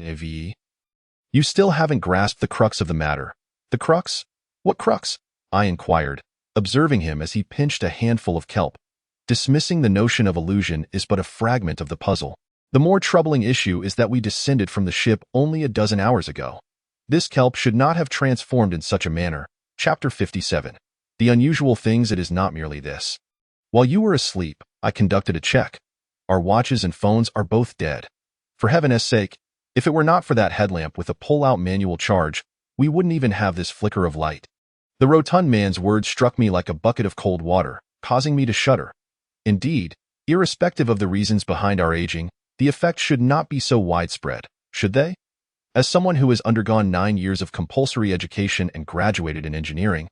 You still haven't grasped the crux of the matter. The crux? What crux? I inquired, observing him as he pinched a handful of kelp. Dismissing the notion of illusion is but a fragment of the puzzle. The more troubling issue is that we descended from the ship only a dozen hours ago. This kelp should not have transformed in such a manner. Chapter 57. The unusual things. It is not merely this. While you were asleep, I conducted a check. Our watches and phones are both dead. For heaven's sake, if it were not for that headlamp with a pull-out manual charge, we wouldn't even have this flicker of light. The rotund man's words struck me like a bucket of cold water, causing me to shudder. Indeed, irrespective of the reasons behind our aging, the effect should not be so widespread, should they? As someone who has undergone 9 years of compulsory education and graduated in engineering,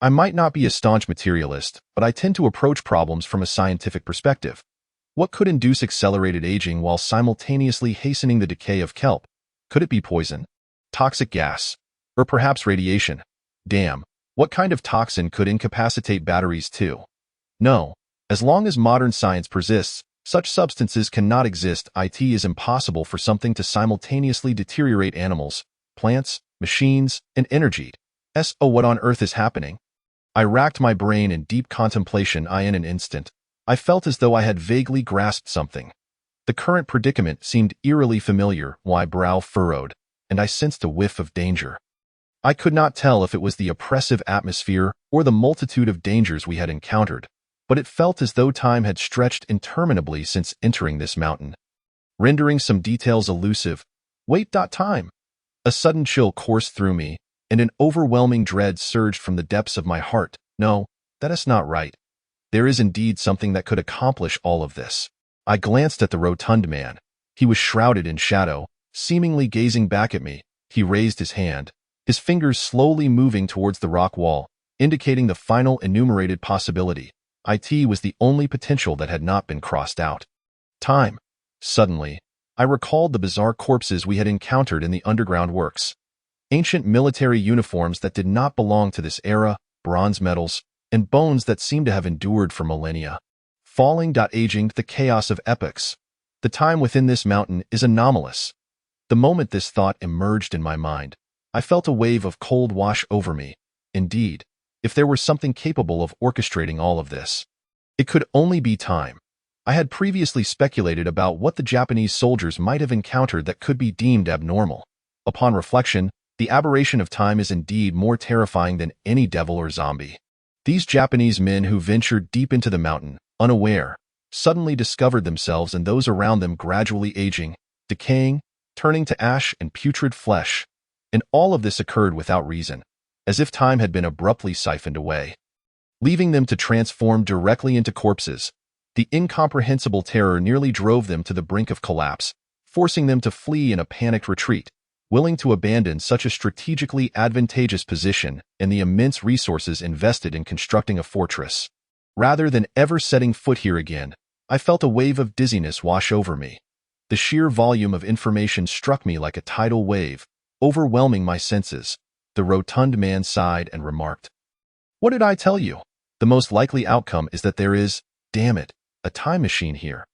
I might not be a staunch materialist, but I tend to approach problems from a scientific perspective. What could induce accelerated aging while simultaneously hastening the decay of kelp? Could it be poison? Toxic gas? Or perhaps radiation? Damn, what kind of toxin could incapacitate batteries too? No, as long as modern science persists, such substances cannot exist. It is impossible for something to simultaneously deteriorate animals, plants, machines, and energy. So what on earth is happening? I racked my brain in deep contemplation. In an instant, I felt as though I had vaguely grasped something. The current predicament seemed eerily familiar. My brow furrowed, and I sensed a whiff of danger. I could not tell if it was the oppressive atmosphere or the multitude of dangers we had encountered, but it felt as though time had stretched interminably since entering this mountain, rendering some details elusive. Wait. Time. A sudden chill coursed through me, and an overwhelming dread surged from the depths of my heart. No, that is not right. There is indeed something that could accomplish all of this. I glanced at the rotund man. He was shrouded in shadow, seemingly gazing back at me. He raised his hand, his fingers slowly moving towards the rock wall, indicating the final enumerated possibility. It was the only potential that had not been crossed out. Time. Suddenly, I recalled the bizarre corpses we had encountered in the underground works. Ancient military uniforms that did not belong to this era, bronze medals, and bones that seemed to have endured for millennia. Falling. Aging. The chaos of epochs. The time within this mountain is anomalous. The moment this thought emerged in my mind, I felt a wave of cold wash over me. Indeed, if there were something capable of orchestrating all of this, it could only be time. I had previously speculated about what the Japanese soldiers might have encountered that could be deemed abnormal. Upon reflection, the aberration of time is indeed more terrifying than any devil or zombie. These Japanese men who ventured deep into the mountain, unaware, suddenly discovered themselves and those around them gradually aging, decaying, turning to ash and putrid flesh. And all of this occurred without reason, as if time had been abruptly siphoned away, leaving them to transform directly into corpses. The incomprehensible terror nearly drove them to the brink of collapse, forcing them to flee in a panicked retreat, willing to abandon such a strategically advantageous position and the immense resources invested in constructing a fortress. Rather than ever setting foot here again, I felt a wave of dizziness wash over me. The sheer volume of information struck me like a tidal wave, overwhelming my senses. The rotund man sighed and remarked, "What did I tell you? The most likely outcome is that there is, damn it, a time machine here."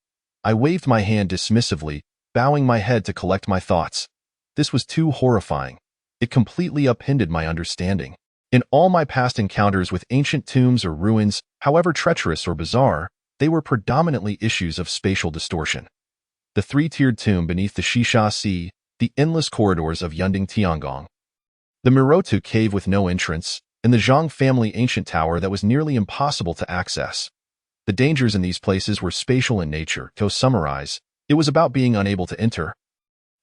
I waved my hand dismissively, bowing my head to collect my thoughts. This was too horrifying. It completely upended my understanding. In all my past encounters with ancient tombs or ruins, however treacherous or bizarre, they were predominantly issues of spatial distortion. The three-tiered tomb beneath the Shisha Sea, the endless corridors of Yunding Tiangong, the Mirotu cave with no entrance, and the Zhang family ancient tower that was nearly impossible to access. The dangers in these places were spatial in nature. To summarize, it was about being unable to enter,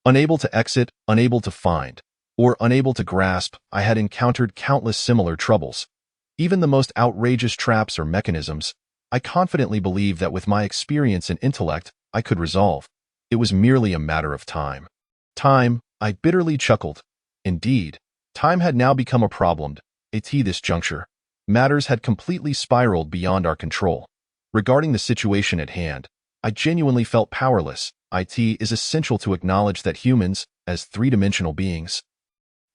unable to exit, unable to find, or unable to grasp. I had encountered countless similar troubles. Even the most outrageous traps or mechanisms, I confidently believed that with my experience and intellect, I could resolve. It was merely a matter of time. Time, I bitterly chuckled. Indeed, time had now become a problem. At this juncture, matters had completely spiraled beyond our control. Regarding the situation at hand, I genuinely felt powerless. It is essential to acknowledge that humans, as three-dimensional beings,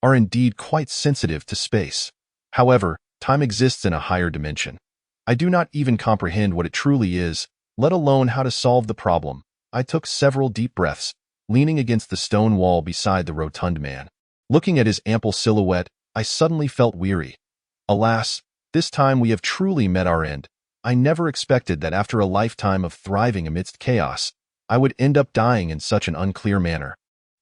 are indeed quite sensitive to space. However, time exists in a higher dimension. I do not even comprehend what it truly is, let alone how to solve the problem. I took several deep breaths, leaning against the stone wall beside the rotund man. Looking at his ample silhouette, I suddenly felt weary. Alas, this time we have truly met our end. I never expected that after a lifetime of thriving amidst chaos, I would end up dying in such an unclear manner.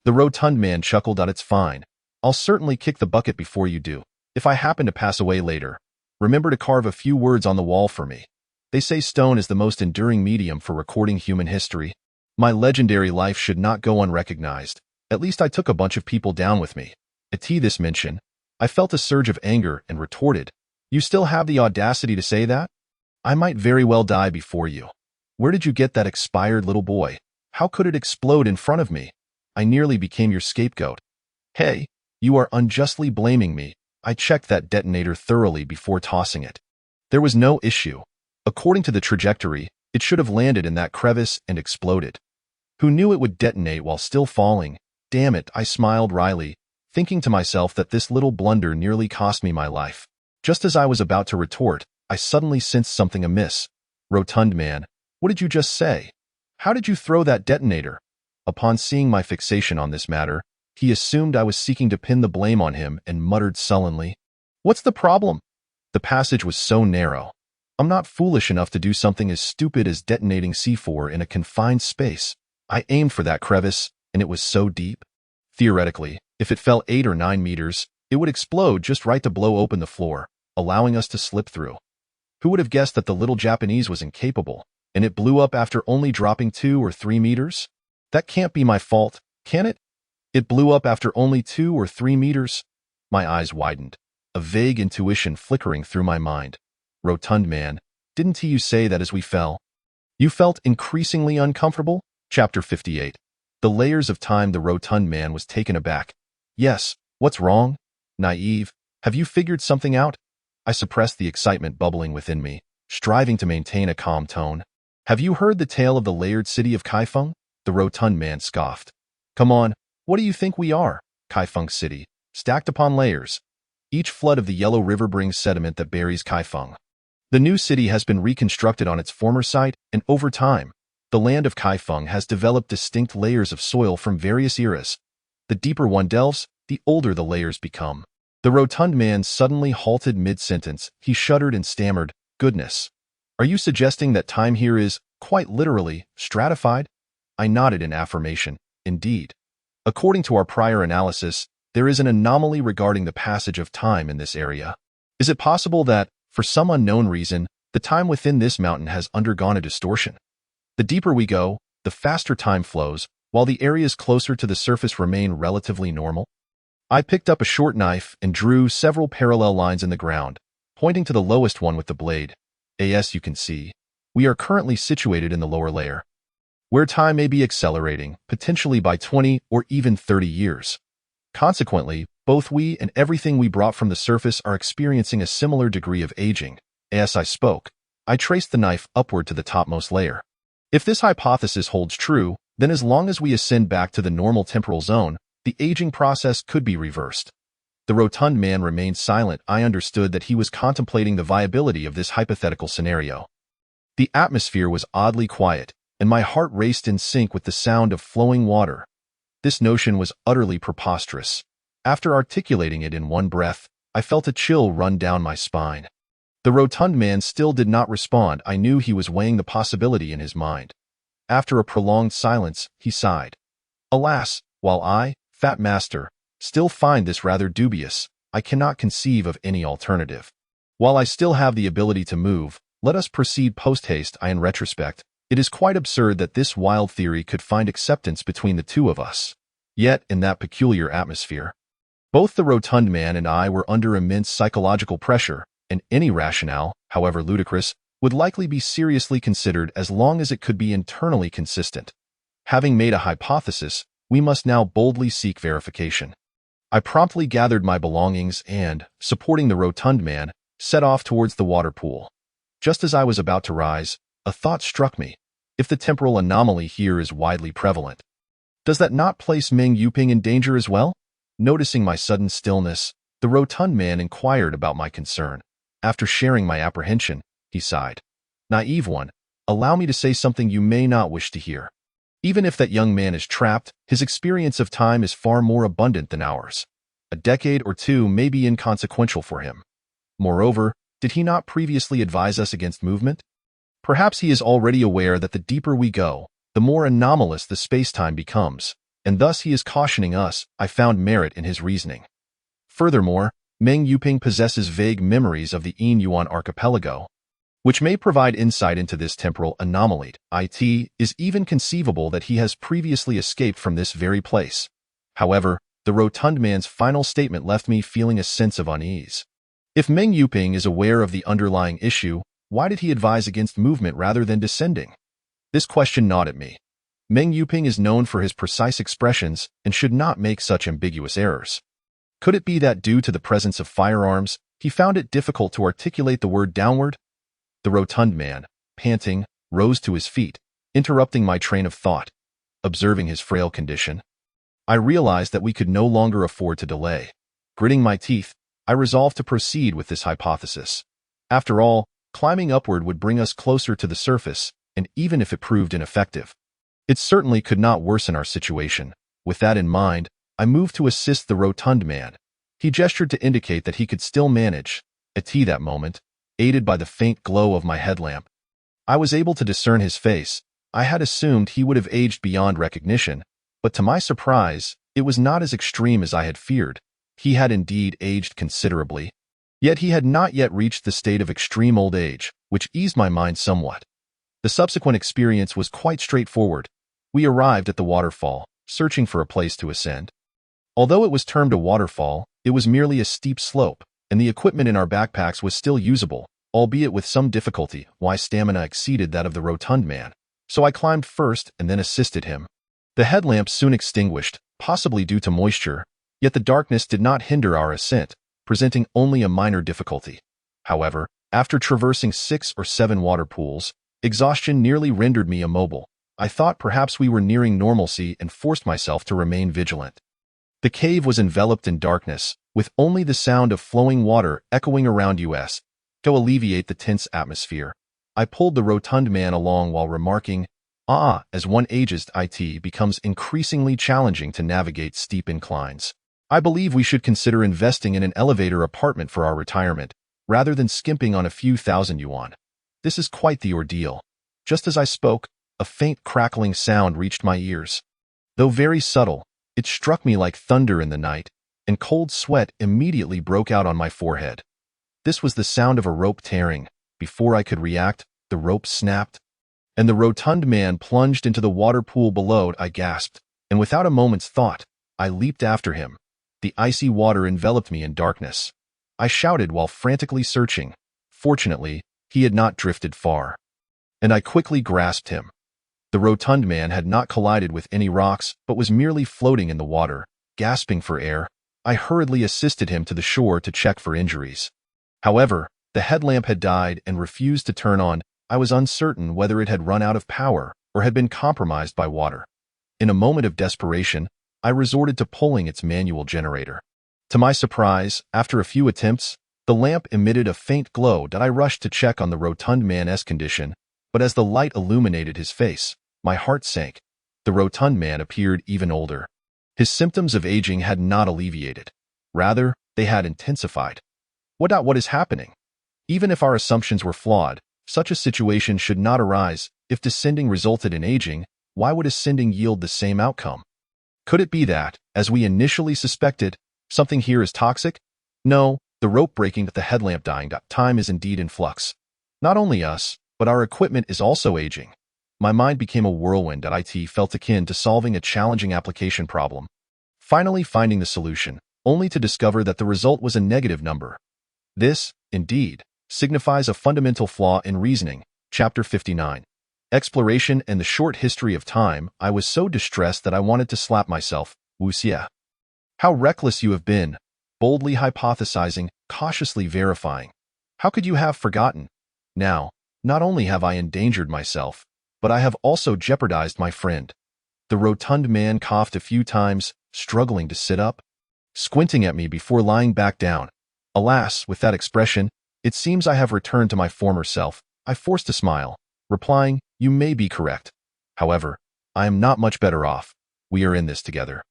The rotund man chuckled. It's fine. I'll certainly kick the bucket before you do. If I happen to pass away later, remember to carve a few words on the wall for me. They say stone is the most enduring medium for recording human history. My legendary life should not go unrecognized. At least I took a bunch of people down with me. At this mention, I felt a surge of anger and retorted, "You still have the audacity to say that? I might very well die before you. Where did you get that expired little boy? How could it explode in front of me? I nearly became your scapegoat. Hey, you are unjustly blaming me. I checked that detonator thoroughly before tossing it. There was no issue. According to the trajectory, it should have landed in that crevice and exploded. Who knew it would detonate while still falling? Damn it," I smiled wryly, thinking to myself that this little blunder nearly cost me my life. Just as I was about to retort, I suddenly sensed something amiss. "Rotund man, what did you just say? How did you throw that detonator?" Upon seeing my fixation on this matter, he assumed I was seeking to pin the blame on him and muttered sullenly, "What's the problem?" The passage was so narrow. I'm not foolish enough to do something as stupid as detonating C4 in a confined space. I aimed for that crevice, and it was so deep. Theoretically, if it fell 8 or 9 meters, it would explode just right to blow open the floor, allowing us to slip through. Who would have guessed that the little Japanese was incapable, and it blew up after only dropping 2 or 3 meters? That can't be my fault, can it? It blew up after only 2 or 3 meters? My eyes widened, a vague intuition flickering through my mind. "Rotund man, didn't you say that as we fell? You felt increasingly uncomfortable?" Chapter 58. The layers of time. The rotund man was taken aback. "Yes, what's wrong? Naive, have you figured something out?" I suppressed the excitement bubbling within me, striving to maintain a calm tone. "Have you heard the tale of the layered city of Kaifeng?" The rotund man scoffed. "Come on, what do you think we are? Kaifeng City, stacked upon layers. Each flood of the Yellow River brings sediment that buries Kaifeng. The new city has been reconstructed on its former site, and over time, the land of Kaifeng has developed distinct layers of soil from various eras. The deeper one delves, the older the layers become." The rotund man suddenly halted mid-sentence. He shuddered and stammered, "Goodness. Are you suggesting that time here is, quite literally, stratified?" I nodded in affirmation. "Indeed. According to our prior analysis, there is an anomaly regarding the passage of time in this area. Is it possible that, for some unknown reason, the time within this mountain has undergone a distortion? The deeper we go, the faster time flows, while the areas closer to the surface remain relatively normal." I picked up a short knife and drew several parallel lines in the ground, pointing to the lowest one with the blade. "As you can see, we are currently situated in the lower layer, where time may be accelerating, potentially by 20 or even 30 years. Consequently, both we and everything we brought from the surface are experiencing a similar degree of aging." As I spoke, I traced the knife upward to the topmost layer. If this hypothesis holds true, then as long as we ascend back to the normal temporal zone, the aging process could be reversed. The rotund man remained silent. I understood that he was contemplating the viability of this hypothetical scenario. The atmosphere was oddly quiet, and my heart raced in sync with the sound of flowing water. This notion was utterly preposterous. After articulating it in one breath, I felt a chill run down my spine. The rotund man still did not respond. I knew he was weighing the possibility in his mind. After a prolonged silence, he sighed. "Alas, while I, Fat Master, still find this rather dubious, I cannot conceive of any alternative. While I still have the ability to move, let us proceed post-haste." In retrospect, it is quite absurd that this wild theory could find acceptance between the two of us. Yet, in that peculiar atmosphere, both the rotund man and I were under immense psychological pressure, and any rationale, however ludicrous, would likely be seriously considered as long as it could be internally consistent. Having made a hypothesis, we must now boldly seek verification. I promptly gathered my belongings and, supporting the rotund man, set off towards the water pool. Just as I was about to rise, a thought struck me. If the temporal anomaly here is widely prevalent, does that not place Meng Yuping in danger as well? Noticing my sudden stillness, the rotund man inquired about my concern. After sharing my apprehension, he sighed. Naive one, allow me to say something you may not wish to hear. Even if that young man is trapped, his experience of time is far more abundant than ours. A decade or two may be inconsequential for him. Moreover, did he not previously advise us against movement? Perhaps he is already aware that the deeper we go, the more anomalous the space-time becomes, and thus he is cautioning us. I found merit in his reasoning. Furthermore, Meng Yuping possesses vague memories of the Yin-Yuan archipelago, which may provide insight into this temporal anomaly. It is even conceivable that he has previously escaped from this very place. However, the rotund man's final statement left me feeling a sense of unease. If Meng Yuping is aware of the underlying issue, why did he advise against movement rather than descending? This question gnawed at me. Meng Yuping is known for his precise expressions and should not make such ambiguous errors. Could it be that due to the presence of firearms, he found it difficult to articulate the word downward? The rotund man, panting, rose to his feet, interrupting my train of thought. Observing his frail condition, I realized that we could no longer afford to delay. Gritting my teeth, I resolved to proceed with this hypothesis. After all, climbing upward would bring us closer to the surface, and even if it proved ineffective, it certainly could not worsen our situation. With that in mind, I moved to assist the rotund man. He gestured to indicate that he could still manage. At that moment, aided by the faint glow of my headlamp, I was able to discern his face. I had assumed he would have aged beyond recognition, but to my surprise, it was not as extreme as I had feared. He had indeed aged considerably. Yet he had not yet reached the state of extreme old age, which eased my mind somewhat. The subsequent experience was quite straightforward. We arrived at the waterfall, searching for a place to ascend. Although it was termed a waterfall, it was merely a steep slope, and the equipment in our backpacks was still usable, albeit with some difficulty. My stamina exceeded that of the rotund man, so I climbed first and then assisted him. The headlamp soon extinguished, possibly due to moisture, yet the darkness did not hinder our ascent, presenting only a minor difficulty. However, after traversing 6 or 7 water pools, exhaustion nearly rendered me immobile. I thought perhaps we were nearing normalcy and forced myself to remain vigilant. The cave was enveloped in darkness, with only the sound of flowing water echoing around us. To alleviate the tense atmosphere, I pulled the rotund man along while remarking, as one ages, it becomes increasingly challenging to navigate steep inclines. I believe we should consider investing in an elevator apartment for our retirement, rather than skimping on a few thousand yuan. This is quite the ordeal. Just as I spoke, a faint crackling sound reached my ears. Though very subtle, it struck me like thunder in the night, and cold sweat immediately broke out on my forehead. This was the sound of a rope tearing. Before I could react, the rope snapped, and the rotund man plunged into the water pool below. I gasped, and without a moment's thought, I leaped after him. The icy water enveloped me in darkness. I shouted while frantically searching. Fortunately, he had not drifted far, and I quickly grasped him. The rotund man had not collided with any rocks, but was merely floating in the water. Gasping for air, I hurriedly assisted him to the shore to check for injuries. However, the headlamp had died and refused to turn on. I was uncertain whether it had run out of power or had been compromised by water. In a moment of desperation, I resorted to pulling its manual generator. To my surprise, after a few attempts, the lamp emitted a faint glow. I rushed to check on the rotund man's condition, but as the light illuminated his face, my heart sank. The rotund man appeared even older. His symptoms of aging had not alleviated. Rather, they had intensified. What is happening? Even if our assumptions were flawed, such a situation should not arise. If descending resulted in aging, why would ascending yield the same outcome? Could it be that, as we initially suspected, something here is toxic? No, the rope breaking at the headlamp dying. Time is indeed in flux. Not only us, but our equipment is also aging. My mind became a whirlwind. It felt akin to solving a challenging application problem, finally finding the solution, only to discover that the result was a negative number. This, indeed, signifies a fundamental flaw in reasoning. Chapter 59. Exploration and the Short History of Time. I was so distressed that I wanted to slap myself. Wu Xie. How reckless you have been, boldly hypothesizing, cautiously verifying. How could you have forgotten? Now, Not only have I endangered myself, but I have also jeopardized my friend. The rotund man coughed a few times, struggling to sit up, squinting at me before lying back down. Alas, with that expression, it seems I have returned to my former self. I forced a smile, replying, "You may be correct. However, I am not much better off. We are in this together."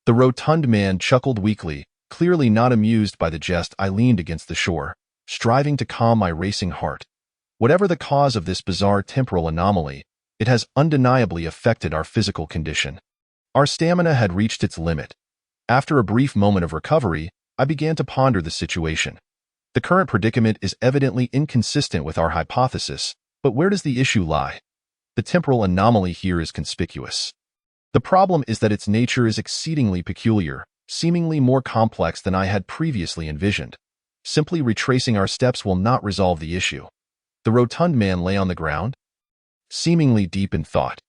The rotund man chuckled weakly, clearly not amused by the jest. I leaned against the shore, striving to calm my racing heart. Whatever the cause of this bizarre temporal anomaly, it has undeniably affected our physical condition. Our stamina had reached its limit. After a brief moment of recovery, I began to ponder the situation. The current predicament is evidently inconsistent with our hypothesis, but where does the issue lie? The temporal anomaly here is conspicuous. The problem is that its nature is exceedingly peculiar, seemingly more complex than I had previously envisioned. Simply retracing our steps will not resolve the issue. The rotund man lay on the ground, seemingly deep in thought.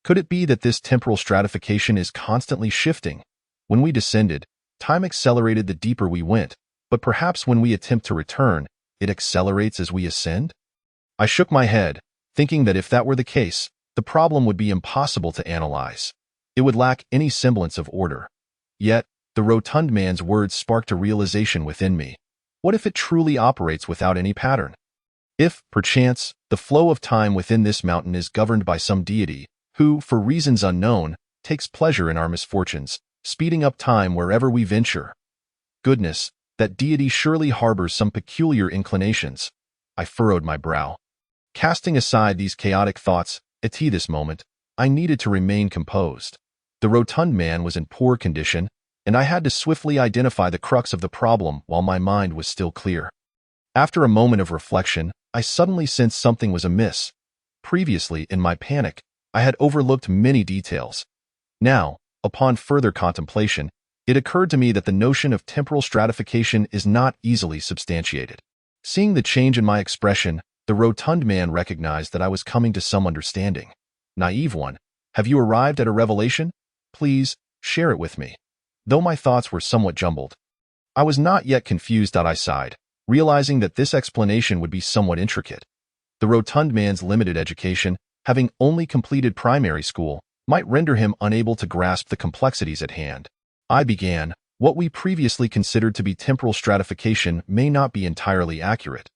Could it be that this temporal stratification is constantly shifting? When we descended, time accelerated the deeper we went, but perhaps when we attempt to return, it accelerates as we ascend? I shook my head, thinking that if that were the case, the problem would be impossible to analyze. It would lack any semblance of order. Yet, the rotund man's words sparked a realization within me. What if it truly operates without any pattern? If, perchance, the flow of time within this mountain is governed by some deity, who, for reasons unknown, takes pleasure in our misfortunes, speeding up time wherever we venture. Goodness, that deity surely harbors some peculiar inclinations. I furrowed my brow. Casting aside these chaotic thoughts, at this moment, I needed to remain composed. The rotund man was in poor condition, and I had to swiftly identify the crux of the problem while my mind was still clear. After a moment of reflection, I suddenly sensed something was amiss. Previously, in my panic, I had overlooked many details. Now, upon further contemplation, it occurred to me that the notion of temporal stratification is not easily substantiated. Seeing the change in my expression, the rotund man recognized that I was coming to some understanding. Naive one, have you arrived at a revelation? Please, share it with me. Though my thoughts were somewhat jumbled, I was not yet confused. I sighed, realizing that this explanation would be somewhat intricate. The rotund man's limited education, having only completed primary school, might render him unable to grasp the complexities at hand. I began, what we previously considered to be temporal stratification may not be entirely accurate.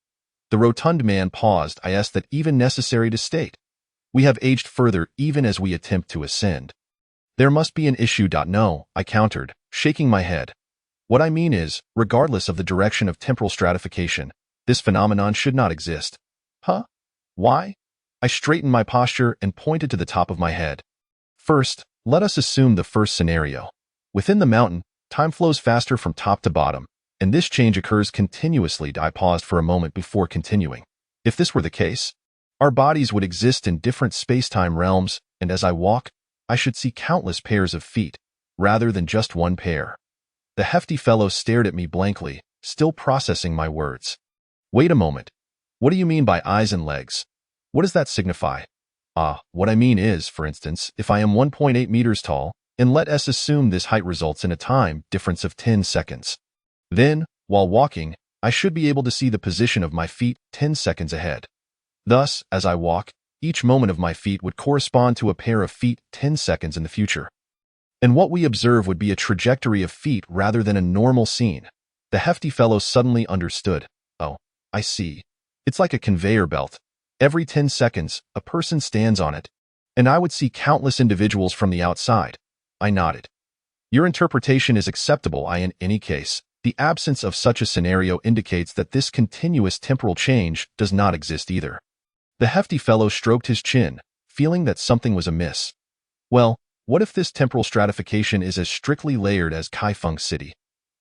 The rotund man paused. I asked that even necessary to state. We have aged further even as we attempt to ascend. There must be an issue. No, I countered, shaking my head. What I mean is, regardless of the direction of temporal stratification, this phenomenon should not exist. Huh? Why? I straightened my posture and pointed to the top of my head. First, let us assume the first scenario. Within the mountain, time flows faster from top to bottom, and this change occurs continuously. I paused for a moment before continuing. If this were the case, our bodies would exist in different space-time realms, and as I walk, I should see countless pairs of feet, rather than just one pair. The hefty fellow stared at me blankly, still processing my words. Wait a moment. What do you mean by eyes and legs? What does that signify? What I mean is, for instance, if I am 1.8 meters tall, and let us assume this height results in a time difference of 10 seconds. Then, while walking, I should be able to see the position of my feet 10 seconds ahead. Thus, as I walk, each moment of my feet would correspond to a pair of feet 10 seconds in the future. And what we observe would be a trajectory of feet rather than a normal scene. The hefty fellow suddenly understood. Oh, I see. It's like a conveyor belt. Every 10 seconds, a person stands on it, and I would see countless individuals from the outside. I nodded. Your interpretation is acceptable. In any case, the absence of such a scenario indicates that this continuous temporal change does not exist either. The hefty fellow stroked his chin, feeling that something was amiss. Well, what if this temporal stratification is as strictly layered as Kaifeng City?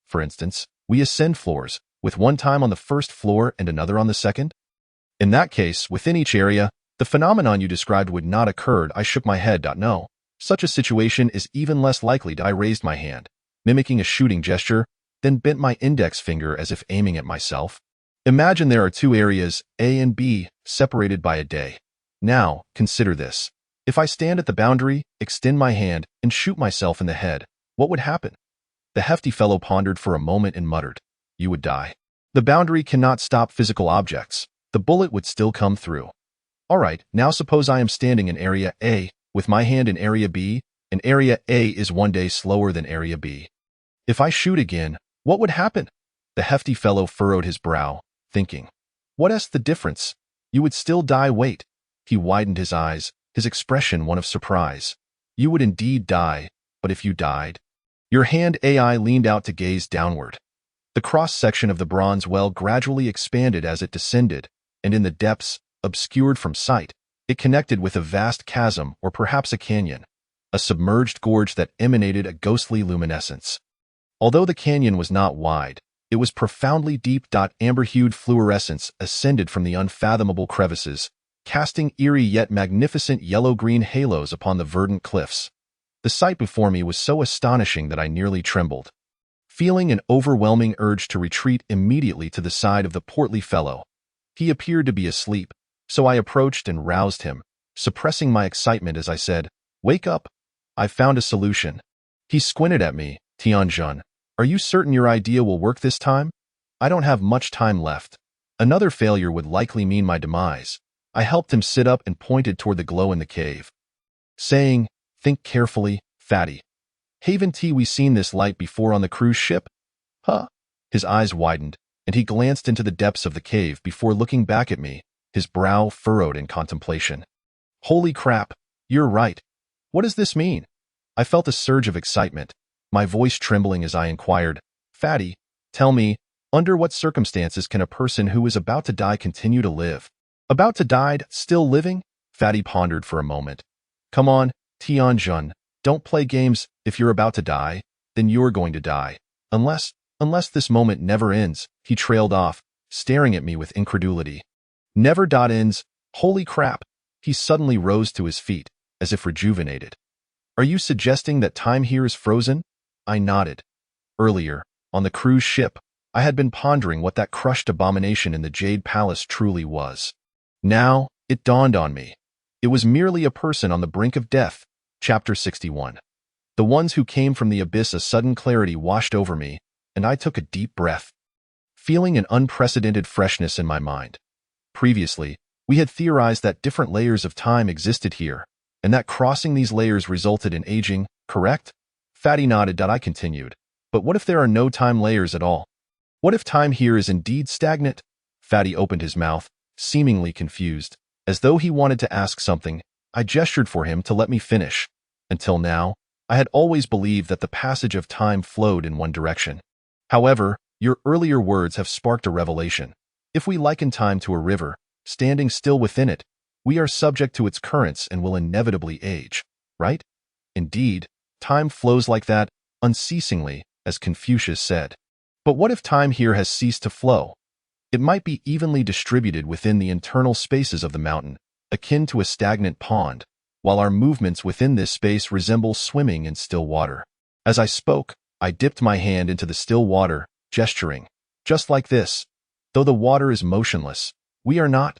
For instance, we ascend floors, with one time on the first floor and another on the second? In that case, within each area, the phenomenon you described would not occur. I shook my head. No. Such a situation is even less likely. I raised my hand, mimicking a shooting gesture, then bent my index finger as if aiming at myself. Imagine there are two areas, A and B, separated by a day. Now, consider this. If I stand at the boundary, extend my hand, and shoot myself in the head, what would happen? The hefty fellow pondered for a moment and muttered, You would die. The boundary cannot stop physical objects. The bullet would still come through. Alright, now suppose I am standing in Area A, with my hand in Area B, and Area A is one day slower than Area B. If I shoot again, what would happen? The hefty fellow furrowed his brow, thinking. What's the difference? You would still die. Wait. He widened his eyes, his expression one of surprise. You would indeed die, but if you died? Your hand AI leaned out to gaze downward. The cross-section of the bronze well gradually expanded as it descended, and in the depths, obscured from sight, it connected with a vast chasm or perhaps a canyon, a submerged gorge that emanated a ghostly luminescence. Although the canyon was not wide, it was profoundly deep. Amber-hued fluorescence ascended from the unfathomable crevices, casting eerie yet magnificent yellow-green halos upon the verdant cliffs. The sight before me was so astonishing that I nearly trembled. Feeling an overwhelming urge to retreat immediately to the side of the portly fellow. He appeared to be asleep, so I approached and roused him, suppressing my excitement as I said, "Wake up. I've found a solution." He squinted at me. "Tianjun, are you certain your idea will work this time? I don't have much time left. Another failure would likely mean my demise." I helped him sit up and pointed toward the glow in the cave, saying, "Think carefully, fatty. Haven't we seen this light before on the cruise ship?" Huh? His eyes widened, and he glanced into the depths of the cave before looking back at me, his brow furrowed in contemplation. Holy crap, you're right. What does this mean? I felt a surge of excitement, my voice trembling as I inquired, "Fatty, tell me, under what circumstances can a person who is about to die continue to live?" About to die, still living? Fatty pondered for a moment. Come on, Tianjun, don't play games. If you're about to die, then you're going to die. Unless this moment never ends, he trailed off, staring at me with incredulity. Never ends? Holy crap. He suddenly rose to his feet, as if rejuvenated. Are you suggesting that time here is frozen? I nodded. Earlier, on the cruise ship, I had been pondering what that crushed abomination in the Jade Palace truly was. Now, it dawned on me. It was merely a person on the brink of death. Chapter 61. The ones who came from the abyss. A sudden clarity washed over me, and I took a deep breath, feeling an unprecedented freshness in my mind. Previously, we had theorized that different layers of time existed here, and that crossing these layers resulted in aging, correct? Fatty nodded. I continued. But what if there are no time layers at all? What if time here is indeed stagnant? Fatty opened his mouth, seemingly confused, as though he wanted to ask something. I gestured for him to let me finish. Until now, I had always believed that the passage of time flowed in one direction. However, your earlier words have sparked a revelation. If we liken time to a river, standing still within it, we are subject to its currents and will inevitably age, right? Indeed, time flows like that, unceasingly, as Confucius said. But what if time here has ceased to flow? It might be evenly distributed within the internal spaces of the mountain, akin to a stagnant pond, while our movements within this space resemble swimming in still water. As I spoke, I dipped my hand into the still water, gesturing. Just like this. Though the water is motionless, we are not.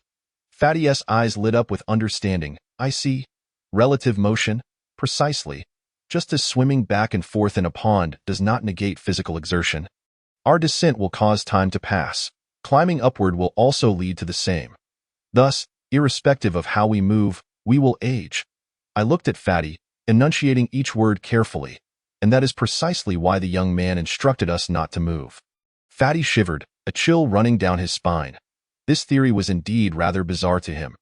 Fatty's eyes lit up with understanding. I see. Relative motion? Precisely. Just as swimming back and forth in a pond does not negate physical exertion. Our descent will cause time to pass. Climbing upward will also lead to the same. Thus, irrespective of how we move, we will age. I looked at Fatty, enunciating each word carefully, and that is precisely why the young man instructed us not to move. Fatty shivered, a chill running down his spine. This theory was indeed rather bizarre to him.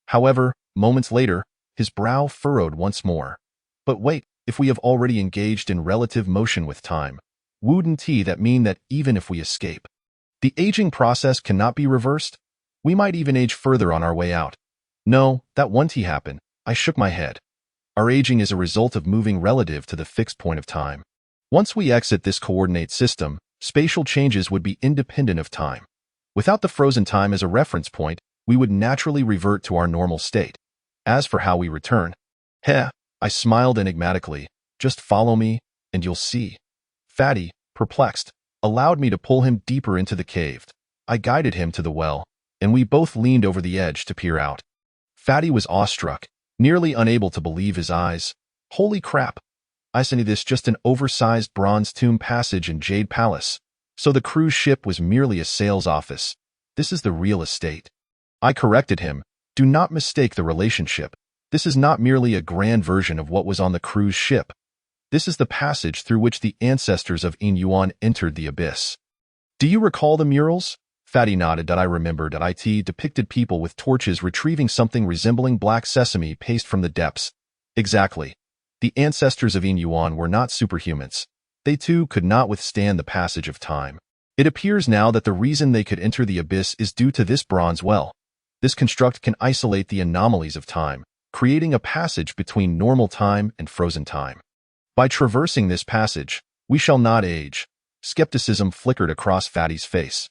However, moments later, his brow furrowed once more. But wait, if we have already engaged in relative motion with time, wouldn't that mean that even if we escape, the aging process cannot be reversed? We might even age further on our way out. No, that won't happen. I shook my head. Our aging is a result of moving relative to the fixed point of time. Once we exit this coordinate system, spatial changes would be independent of time. Without the frozen time as a reference point, we would naturally revert to our normal state. As for how we return, I smiled enigmatically. Just follow me, and you'll see. Fatty, perplexed, allowed me to pull him deeper into the cave. I guided him to the well, and we both leaned over the edge to peer out. Fatty was awestruck, nearly unable to believe his eyes. Holy crap! I see this just an oversized bronze tomb passage in Jade Palace. So the cruise ship was merely a sales office. This is the real estate. I corrected him, Do not mistake the relationship. This is not merely a grand version of what was on the cruise ship. This is the passage through which the ancestors of Yin Yuan entered the abyss. Do you recall the murals? Fatty nodded. I remembered that it depicted people with torches retrieving something resembling black sesame paste from the depths. Exactly. The ancestors of Yin Yuan were not superhumans. They too could not withstand the passage of time. It appears now that the reason they could enter the abyss is due to this bronze well. This construct can isolate the anomalies of time, creating a passage between normal time and frozen time. By traversing this passage, we shall not age. Skepticism flickered across Fatty's face.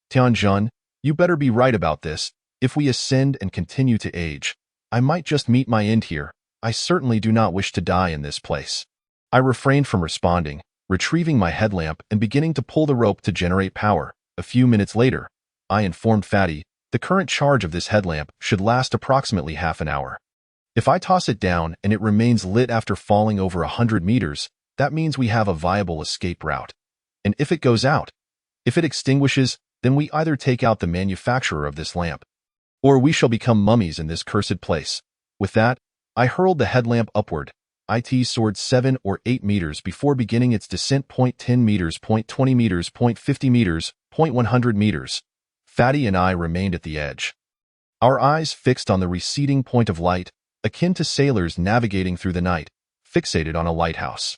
Tianjun, you better be right about this. If we ascend and continue to age, I might just meet my end here. I certainly do not wish to die in this place. I refrained from responding, retrieving my headlamp and beginning to pull the rope to generate power. A few minutes later, I informed Fatty, the current charge of this headlamp should last approximately half an hour. If I toss it down and it remains lit after falling over 100 meters, that means we have a viable escape route. And if it goes out, if it extinguishes, then we either take out the manufacturer of this lamp, or we shall become mummies in this cursed place. With that, I hurled the headlamp upward. It soared 7 or 8 meters before beginning its descent. 10 meters, 20 meters, 50 meters, 100 meters. Fatty and I remained at the edge, our eyes fixed on the receding point of light, akin to sailors navigating through the night, fixated on a lighthouse.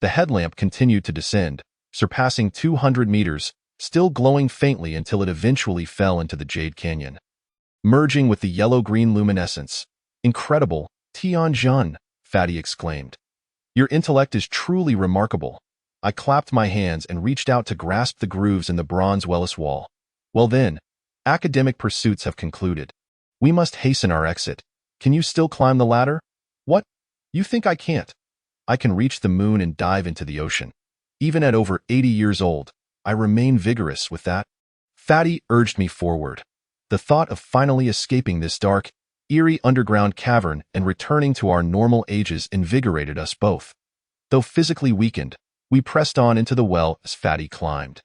The headlamp continued to descend, surpassing 200 meters, still glowing faintly until it eventually fell into the Jade Canyon, merging with the yellow-green luminescence. Incredible, Tianjun, Fatty exclaimed. Your intellect is truly remarkable. I clapped my hands and reached out to grasp the grooves in the bronze Wellis wall. Well then, academic pursuits have concluded. We must hasten our exit. Can you still climb the ladder? What? You think I can't? I can reach the moon and dive into the ocean. Even at over 80 years old, I remain vigorous with that. Fatty urged me forward. The thought of finally escaping this dark, eerie underground cavern and returning to our normal ages invigorated us both. Though physically weakened, we pressed on into the well as Fatty climbed.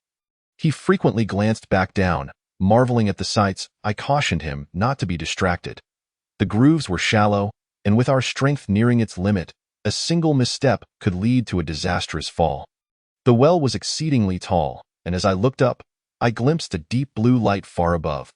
He frequently glanced back down, marveling at the sights. I cautioned him not to be distracted. The grooves were shallow, and with our strength nearing its limit, a single misstep could lead to a disastrous fall. The well was exceedingly tall, and as I looked up, I glimpsed a deep blue light far above.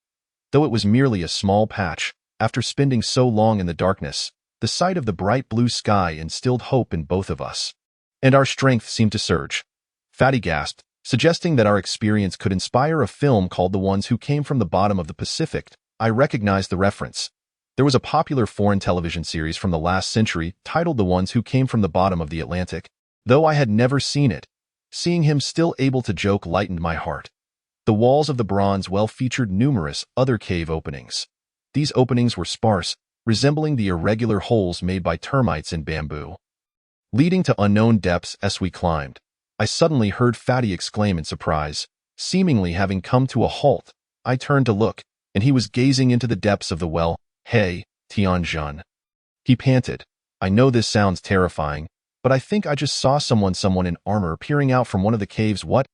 Though it was merely a small patch, after spending so long in the darkness, the sight of the bright blue sky instilled hope in both of us. And our strength seemed to surge. Fatty gasped, suggesting that our experience could inspire a film called The Ones Who Came from the Bottom of the Pacific. I recognized the reference. There was a popular foreign television series from the last century titled The Ones Who Came from the Bottom of the Atlantic. Though I had never seen it, seeing him still able to joke lightened my heart. The walls of the bronze well featured numerous other cave openings. These openings were sparse, resembling the irregular holes made by termites in bamboo, leading to unknown depths. As we climbed, I suddenly heard Fatty exclaim in surprise. Seemingly having come to a halt, I turned to look, and he was gazing into the depths of the well. Hey, Tianjun, he panted. I know this sounds terrifying, but I think I just saw someone in armor peering out from one of the caves. What?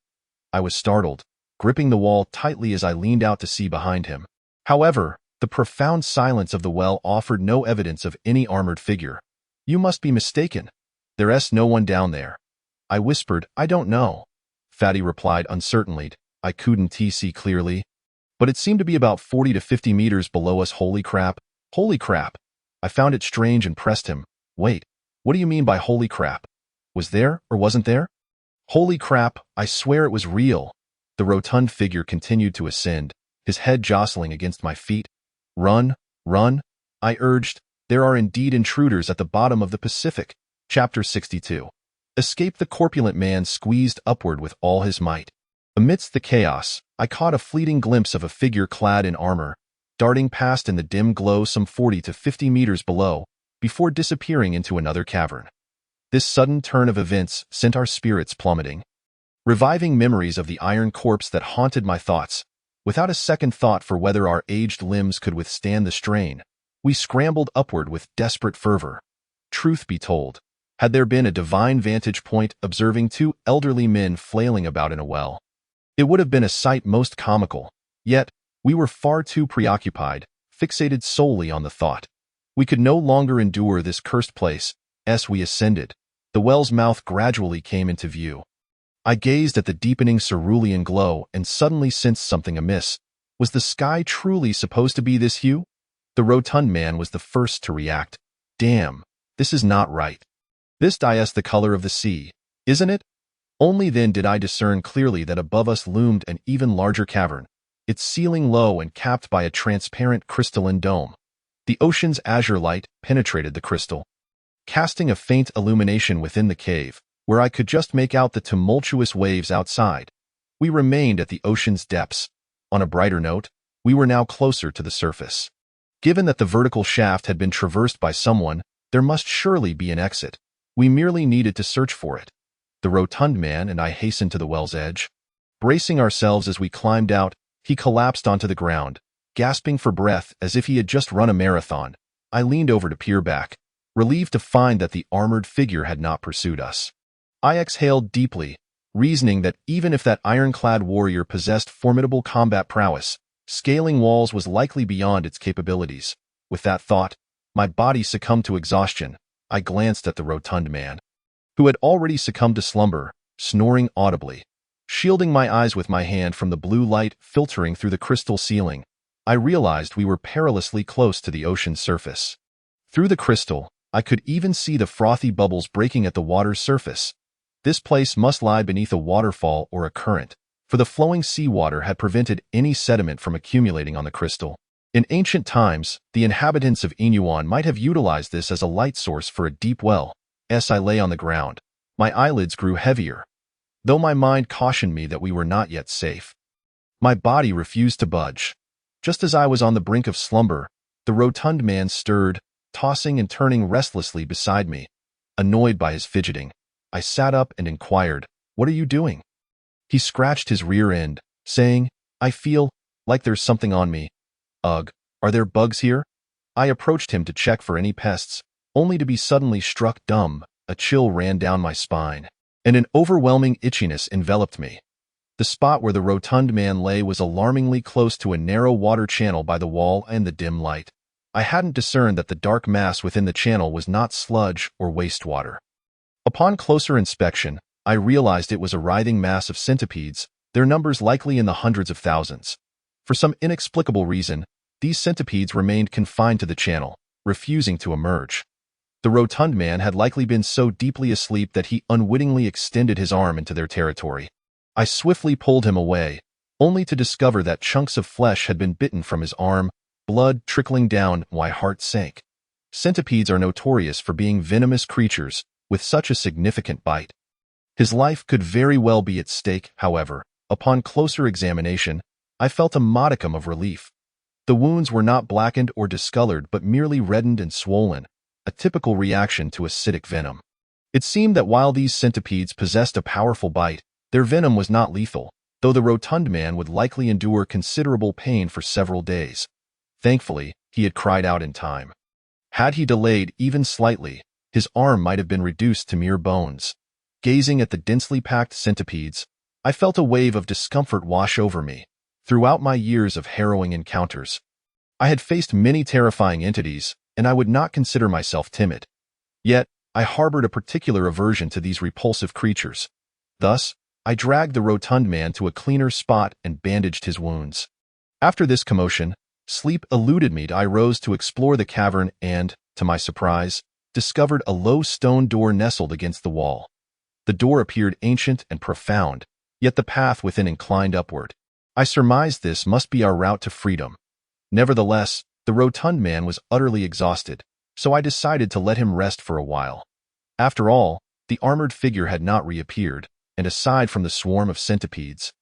I was startled, gripping the wall tightly as I leaned out to see behind him. However, the profound silence of the well offered no evidence of any armored figure. You must be mistaken. There's no one down there. I whispered. I don't know. Fatty replied uncertainly. I couldn't see clearly, but it seemed to be about 40 to 50 meters below us. Holy crap. Holy crap. I found it strange and pressed him. Wait, what do you mean by holy crap? Was there or wasn't there? Holy crap, I swear it was real. The rotund figure continued to ascend, his head jostling against my feet. Run, run, I urged. There are indeed intruders at the bottom of the Pacific. Chapter 62. Escape. The corpulent man squeezed upward with all his might. Amidst the chaos, I caught a fleeting glimpse of a figure clad in armor, darting past in the dim glow some 40 to 50 meters below, before disappearing into another cavern. This sudden turn of events sent our spirits plummeting, reviving memories of the iron corpse that haunted my thoughts. Without a second thought for whether our aged limbs could withstand the strain, we scrambled upward with desperate fervor. Truth be told, had there been a divine vantage point observing two elderly men flailing about in a well, it would have been a sight most comical. Yet, we were far too preoccupied, fixated solely on the thought. We could no longer endure this cursed place. As we ascended, the well's mouth gradually came into view. I gazed at the deepening cerulean glow and suddenly sensed something amiss. Was the sky truly supposed to be this hue? The rotund man was the first to react. Damn, this is not right. This is the color of the sea, isn't it? Only then did I discern clearly that above us loomed an even larger cavern, its ceiling low and capped by a transparent crystalline dome. The ocean's azure light penetrated the crystal, casting a faint illumination within the cave, where I could just make out the tumultuous waves outside. We remained at the ocean's depths. On a brighter note, we were now closer to the surface. Given that the vertical shaft had been traversed by someone, there must surely be an exit. We merely needed to search for it. The rotund man and I hastened to the well's edge. Bracing ourselves as we climbed out, he collapsed onto the ground, gasping for breath as if he had just run a marathon. I leaned over to peer back, relieved to find that the armored figure had not pursued us. I exhaled deeply, reasoning that even if that ironclad warrior possessed formidable combat prowess, scaling walls was likely beyond its capabilities. With that thought, my body succumbed to exhaustion. I glanced at the rotund man, who had already succumbed to slumber, snoring audibly. Shielding my eyes with my hand from the blue light filtering through the crystal ceiling, I realized we were perilously close to the ocean's surface. Through the crystal, I could even see the frothy bubbles breaking at the water's surface. This place must lie beneath a waterfall or a current, for the flowing seawater had prevented any sediment from accumulating on the crystal. In ancient times, the inhabitants of Inuan might have utilized this as a light source for a deep well. As I lay on the ground, my eyelids grew heavier, though my mind cautioned me that we were not yet safe. My body refused to budge. Just as I was on the brink of slumber, the rotund man stirred, tossing and turning restlessly beside me. Annoyed by his fidgeting, I sat up and inquired, "What are you doing?" He scratched his rear end, saying, "I feel like there's something on me." "Ugh, are there bugs here?" I approached him to check for any pests, only to be suddenly struck dumb. A chill ran down my spine, and an overwhelming itchiness enveloped me. The spot where the rotund man lay was alarmingly close to a narrow water channel by the wall and the dim light. I hadn't discerned that the dark mass within the channel was not sludge or wastewater. Upon closer inspection, I realized it was a writhing mass of centipedes, their numbers likely in the hundreds of thousands. For some inexplicable reason, these centipedes remained confined to the channel, refusing to emerge. The rotund man had likely been so deeply asleep that he unwittingly extended his arm into their territory. I swiftly pulled him away, only to discover that chunks of flesh had been bitten from his arm, blood trickling down. My heart sank. Centipedes are notorious for being venomous creatures with such a significant bite. His life could very well be at stake, however. Upon closer examination, I felt a modicum of relief. The wounds were not blackened or discolored but merely reddened and swollen, a typical reaction to acidic venom. It seemed that while these centipedes possessed a powerful bite, their venom was not lethal, though the rotund man would likely endure considerable pain for several days. Thankfully, he had cried out in time. Had he delayed even slightly, his arm might have been reduced to mere bones. Gazing at the densely packed centipedes, I felt a wave of discomfort wash over me. Throughout my years of harrowing encounters, I had faced many terrifying entities, and I would not consider myself timid. Yet, I harbored a particular aversion to these repulsive creatures. Thus, I dragged the rotund man to a cleaner spot and bandaged his wounds. After this commotion, sleep eluded me. I rose to explore the cavern and, to my surprise, discovered a low stone door nestled against the wall. The door appeared ancient and profound, yet the path within inclined upward. I surmised this must be our route to freedom. Nevertheless, the rotund man was utterly exhausted, so I decided to let him rest for a while. After all, the armored figure had not reappeared, and aside from the swarm of centipedes,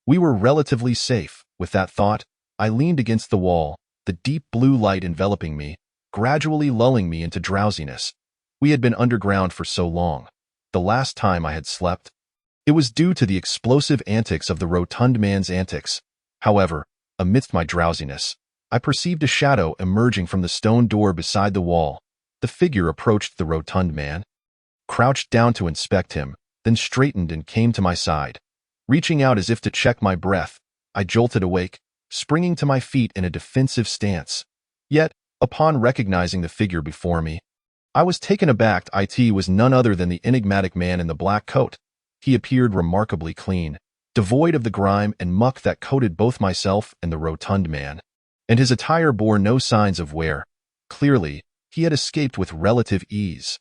we were relatively safe. With that thought, I leaned against the wall, the deep blue light enveloping me, gradually lulling me into drowsiness. We had been underground for so long. The last time I had slept, it was due to the explosive antics of the rotund man's antics. However, amidst my drowsiness, I perceived a shadow emerging from the stone door beside the wall. The figure approached the rotund man, crouched down to inspect him, then straightened and came to my side. Reaching out as if to check my breath, I jolted awake, springing to my feet in a defensive stance. Yet, upon recognizing the figure before me, I was taken aback. It was none other than the enigmatic man in the black coat. He appeared remarkably clean, devoid of the grime and muck that coated both myself and the rotund man, and his attire bore no signs of wear. Clearly, he had escaped with relative ease.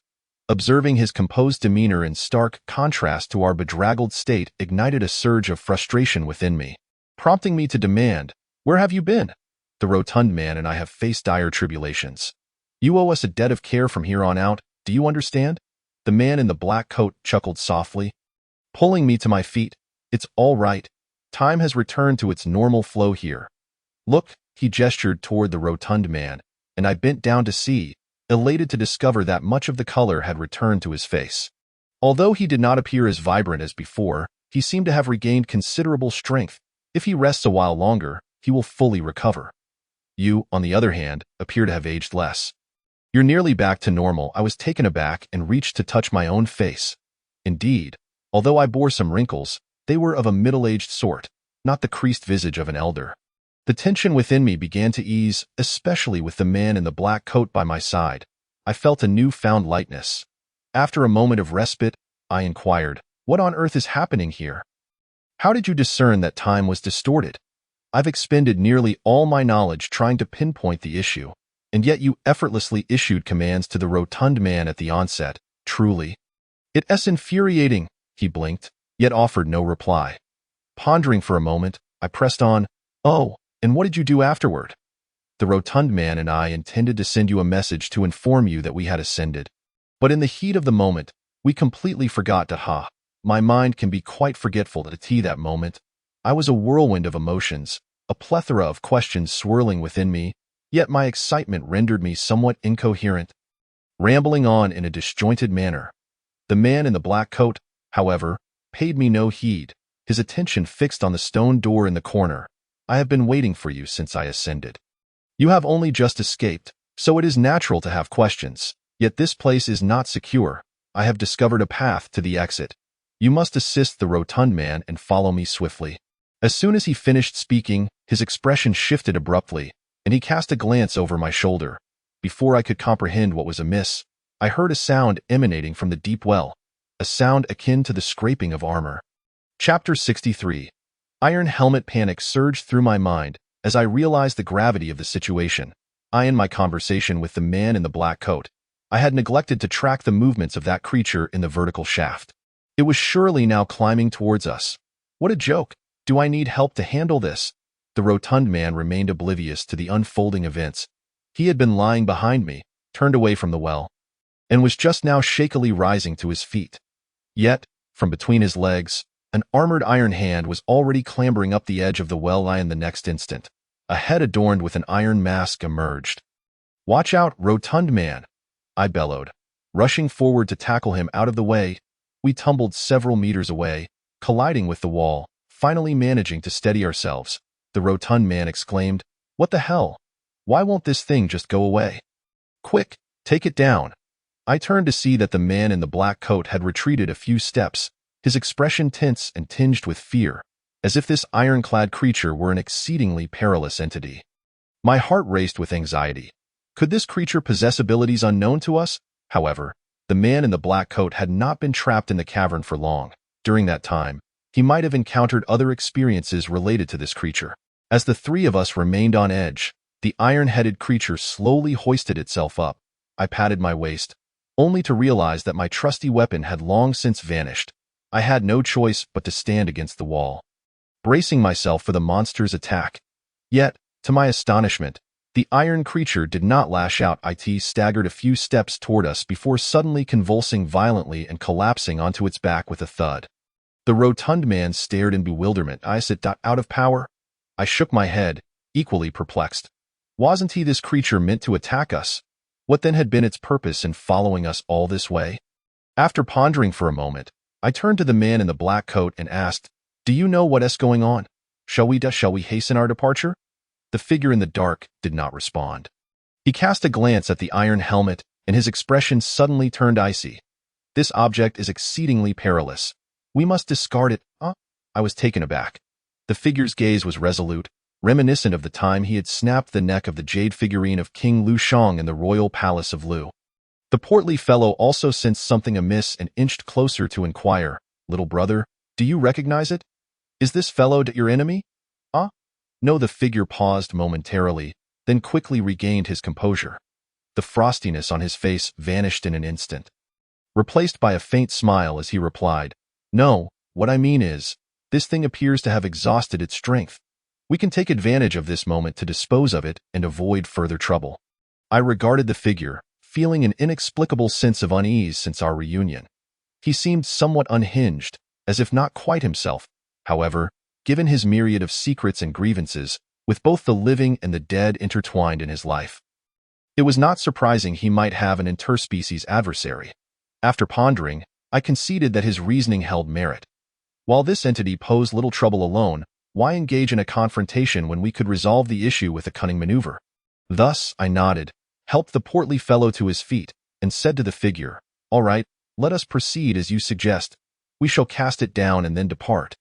Observing his composed demeanor in stark contrast to our bedraggled state ignited a surge of frustration within me, prompting me to demand, "Where have you been? The rotund man and I have faced dire tribulations. You owe us a debt of care from here on out, do you understand?" The man in the black coat chuckled softly, pulling me to my feet. "It's all right. Time has returned to its normal flow here. Look," he gestured toward the rotund man, and I bent down to see, elated to discover that much of the color had returned to his face. Although he did not appear as vibrant as before, he seemed to have regained considerable strength. If he rests a while longer, he will fully recover. You, on the other hand, appear to have aged less. You're nearly back to normal. I was taken aback and reached to touch my own face. Indeed, although I bore some wrinkles, they were of a middle-aged sort, not the creased visage of an elder. The tension within me began to ease, especially with the man in the black coat by my side. I felt a new-found lightness. After a moment of respite, I inquired, "What on earth is happening here? How did you discern that time was distorted? I've expended nearly all my knowledge trying to pinpoint the issue, and yet you effortlessly issued commands to the rotund man at the onset. Truly, it's infuriating." He blinked, yet offered no reply. Pondering for a moment, I pressed on, "Oh, and what did you do afterward?" "The rotund man and I intended to send you a message to inform you that we had ascended. But in the heat of the moment, we completely forgot to My mind can be quite forgetful at that moment. I was a whirlwind of emotions, a plethora of questions swirling within me, yet my excitement rendered me somewhat incoherent, rambling on in a disjointed manner. The man in the black coat, however, paid me no heed, his attention fixed on the stone door in the corner. "I have been waiting for you since I ascended. You have only just escaped, so it is natural to have questions. Yet this place is not secure. I have discovered a path to the exit. You must assist the rotund man and follow me swiftly." As soon as he finished speaking, his expression shifted abruptly, and he cast a glance over my shoulder. Before I could comprehend what was amiss, I heard a sound emanating from the deep well, a sound akin to the scraping of armor. Chapter 63. Iron helmet. Panic surged through my mind as I realized the gravity of the situation. In my conversation with the man in the black coat, I had neglected to track the movements of that creature in the vertical shaft. It was surely now climbing towards us. What a joke! Do I need help to handle this? The rotund man remained oblivious to the unfolding events. He had been lying behind me, turned away from the well, and was just now shakily rising to his feet. Yet, from between his legs, an armored iron hand was already clambering up the edge of the well. In the next instant, a head adorned with an iron mask emerged. "Watch out, rotund man!" I bellowed, rushing forward to tackle him out of the way. We tumbled several meters away, colliding with the wall, finally managing to steady ourselves. The rotund man exclaimed, "What the hell? Why won't this thing just go away? Quick, take it down." I turned to see that the man in the black coat had retreated a few steps, his expression tense and tinged with fear, as if this ironclad creature were an exceedingly perilous entity. My heart raced with anxiety. Could this creature possess abilities unknown to us? However, the man in the black coat had not been trapped in the cavern for long. During that time, he might have encountered other experiences related to this creature. As the three of us remained on edge, the iron-headed creature slowly hoisted itself up. I patted my waist, only to realize that my trusty weapon had long since vanished. I had no choice but to stand against the wall, bracing myself for the monster's attack. Yet, to my astonishment, the iron creature did not lash out. It staggered a few steps toward us before suddenly convulsing violently and collapsing onto its back with a thud. The rotund man stared in bewilderment. "Is it out of power?" I shook my head, equally perplexed. Wasn't this creature meant to attack us? What then had been its purpose in following us all this way? After pondering for a moment, I turned to the man in the black coat and asked, "Do you know what's going on? Shall we hasten our departure?" The figure in the dark did not respond. He cast a glance at the iron helmet, and his expression suddenly turned icy. "This object is exceedingly perilous. We must discard it." I was taken aback. The figure's gaze was resolute, reminiscent of the time he had snapped the neck of the jade figurine of King Lu Shang in the royal palace of Lu. The portly fellow also sensed something amiss and inched closer to inquire, "Little brother, do you recognize it? Is this fellow your enemy?" "Ah?" No, the figure paused momentarily, then quickly regained his composure. The frostiness on his face vanished in an instant, replaced by a faint smile as he replied, "No, what I mean is, this thing appears to have exhausted its strength. We can take advantage of this moment to dispose of it and avoid further trouble." I regarded the figure, feeling an inexplicable sense of unease since our reunion. He seemed somewhat unhinged, as if not quite himself. However, given his myriad of secrets and grievances, with both the living and the dead intertwined in his life, it was not surprising he might have an interspecies adversary. After pondering, I conceded that his reasoning held merit. While this entity posed little trouble alone, why engage in a confrontation when we could resolve the issue with a cunning maneuver? Thus, I nodded, helped the portly fellow to his feet, and said to the figure, "All right, let us proceed as you suggest. We shall cast it down and then depart.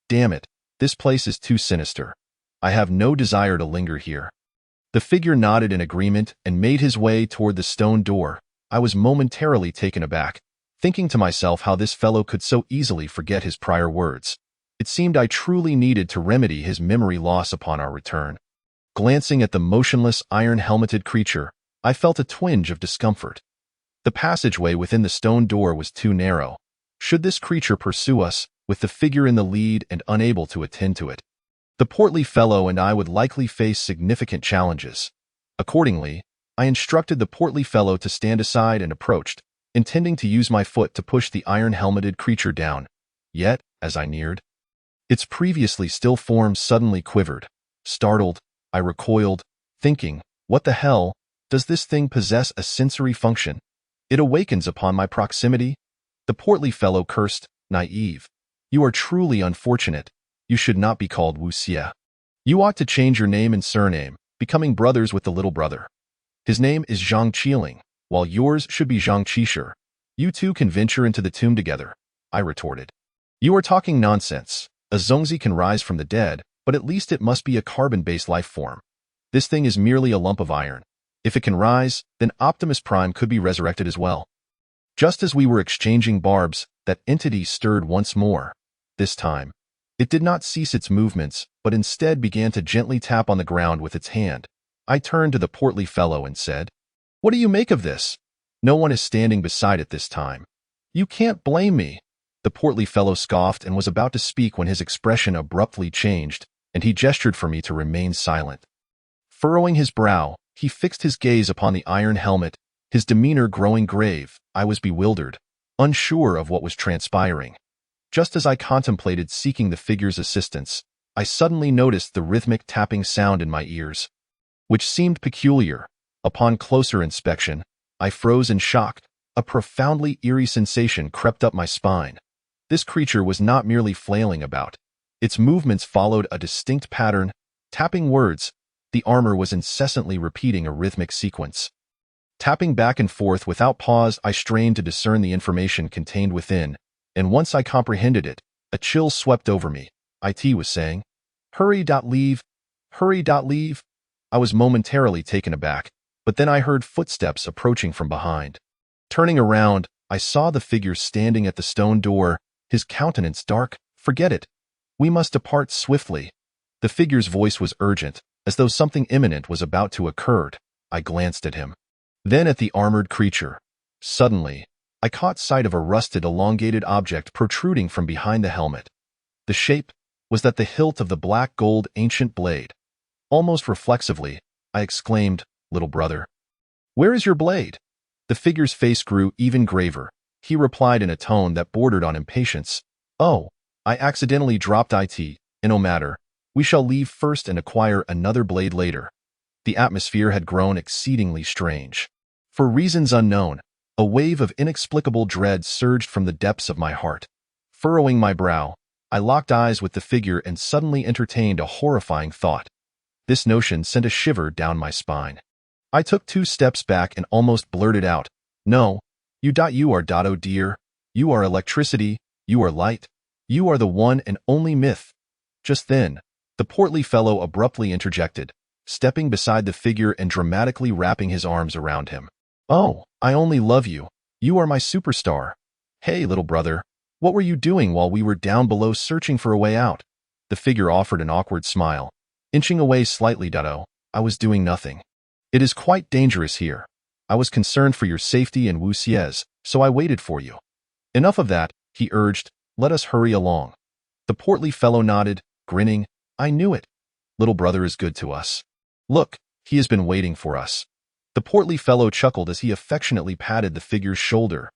Damn it, this place is too sinister. I have no desire to linger here." The figure nodded in agreement and made his way toward the stone door. I was momentarily taken aback, thinking to myself how this fellow could so easily forget his prior words. It seemed I truly needed to remedy his memory loss upon our return. Glancing at the motionless, iron-helmeted creature, I felt a twinge of discomfort. The passageway within the stone door was too narrow. Should this creature pursue us, with the figure in the lead and unable to attend to it, the portly fellow and I would likely face significant challenges. Accordingly, I instructed the portly fellow to stand aside and approached, intending to use my foot to push the iron-helmeted creature down. Yet, as I neared, its previously still form suddenly quivered. Startled, I recoiled, thinking, what the hell, does this thing possess a sensory function? It awakens upon my proximity? The portly fellow cursed, "Naive. You are truly unfortunate. You should not be called Wu Xie. You ought to change your name and surname, becoming brothers with the little brother. His name is Zhang Qiling, while yours should be Zhang Qisher. You two can venture into the tomb together," I retorted. "You are talking nonsense. A Zongzi can rise from the dead, but at least it must be a carbon-based life form. This thing is merely a lump of iron. If it can rise, then Optimus Prime could be resurrected as well." Just as we were exchanging barbs, that entity stirred once more. This time, it did not cease its movements, but instead began to gently tap on the ground with its hand. I turned to the portly fellow and said, "What do you make of this? No one is standing beside it this time. You can't blame me." The portly fellow scoffed and was about to speak when his expression abruptly changed, and he gestured for me to remain silent. Furrowing his brow, he fixed his gaze upon the iron helmet, his demeanor growing grave. I was bewildered, unsure of what was transpiring. Just as I contemplated seeking the figure's assistance, I suddenly noticed the rhythmic tapping sound in my ears, which seemed peculiar. Upon closer inspection, I froze in shock. A profoundly eerie sensation crept up my spine. This creature was not merely flailing about. Its movements followed a distinct pattern. Tapping words, the armor was incessantly repeating a rhythmic sequence. Tapping back and forth without pause, I strained to discern the information contained within, and once I comprehended it, a chill swept over me. IT was saying, "Hurry, leave. Hurry, leave." I was momentarily taken aback, but then I heard footsteps approaching from behind. Turning around, I saw the figure standing at the stone door, his countenance dark. "Forget it. We must depart swiftly." The figure's voice was urgent, as though something imminent was about to occur. I glanced at him, then at the armored creature. Suddenly, I caught sight of a rusted, elongated object protruding from behind the helmet. The shape was that the hilt of the black gold ancient blade. Almost reflexively, I exclaimed, "Little brother, where is your blade?" The figure's face grew even graver. He replied in a tone that bordered on impatience, "Oh, I accidentally dropped it. No matter. We shall leave first and acquire another blade later." The atmosphere had grown exceedingly strange. For reasons unknown, a wave of inexplicable dread surged from the depths of my heart. Furrowing my brow, I locked eyes with the figure and suddenly entertained a horrifying thought. This notion sent a shiver down my spine. I took 2 steps back and almost blurted out, "No, you are oh dear. You are electricity, you are light, you are the one and only myth." Just then, The portly fellow abruptly interjected, stepping beside the figure and dramatically wrapping his arms around him. "Oh, I only love you. You are my superstar. Hey, little brother, what were you doing while we were down below searching for a way out?" The figure offered an awkward smile, inching away slightly. "Oh, I was doing nothing. It is quite dangerous here. I was concerned for your safety and Wu Xie's, so I waited for you." "Enough of that," he urged. "Let us hurry along." The portly fellow nodded, grinning. "I knew it. Little brother is good to us. Look, he has been waiting for us." The portly fellow chuckled as he affectionately patted the figure's shoulder.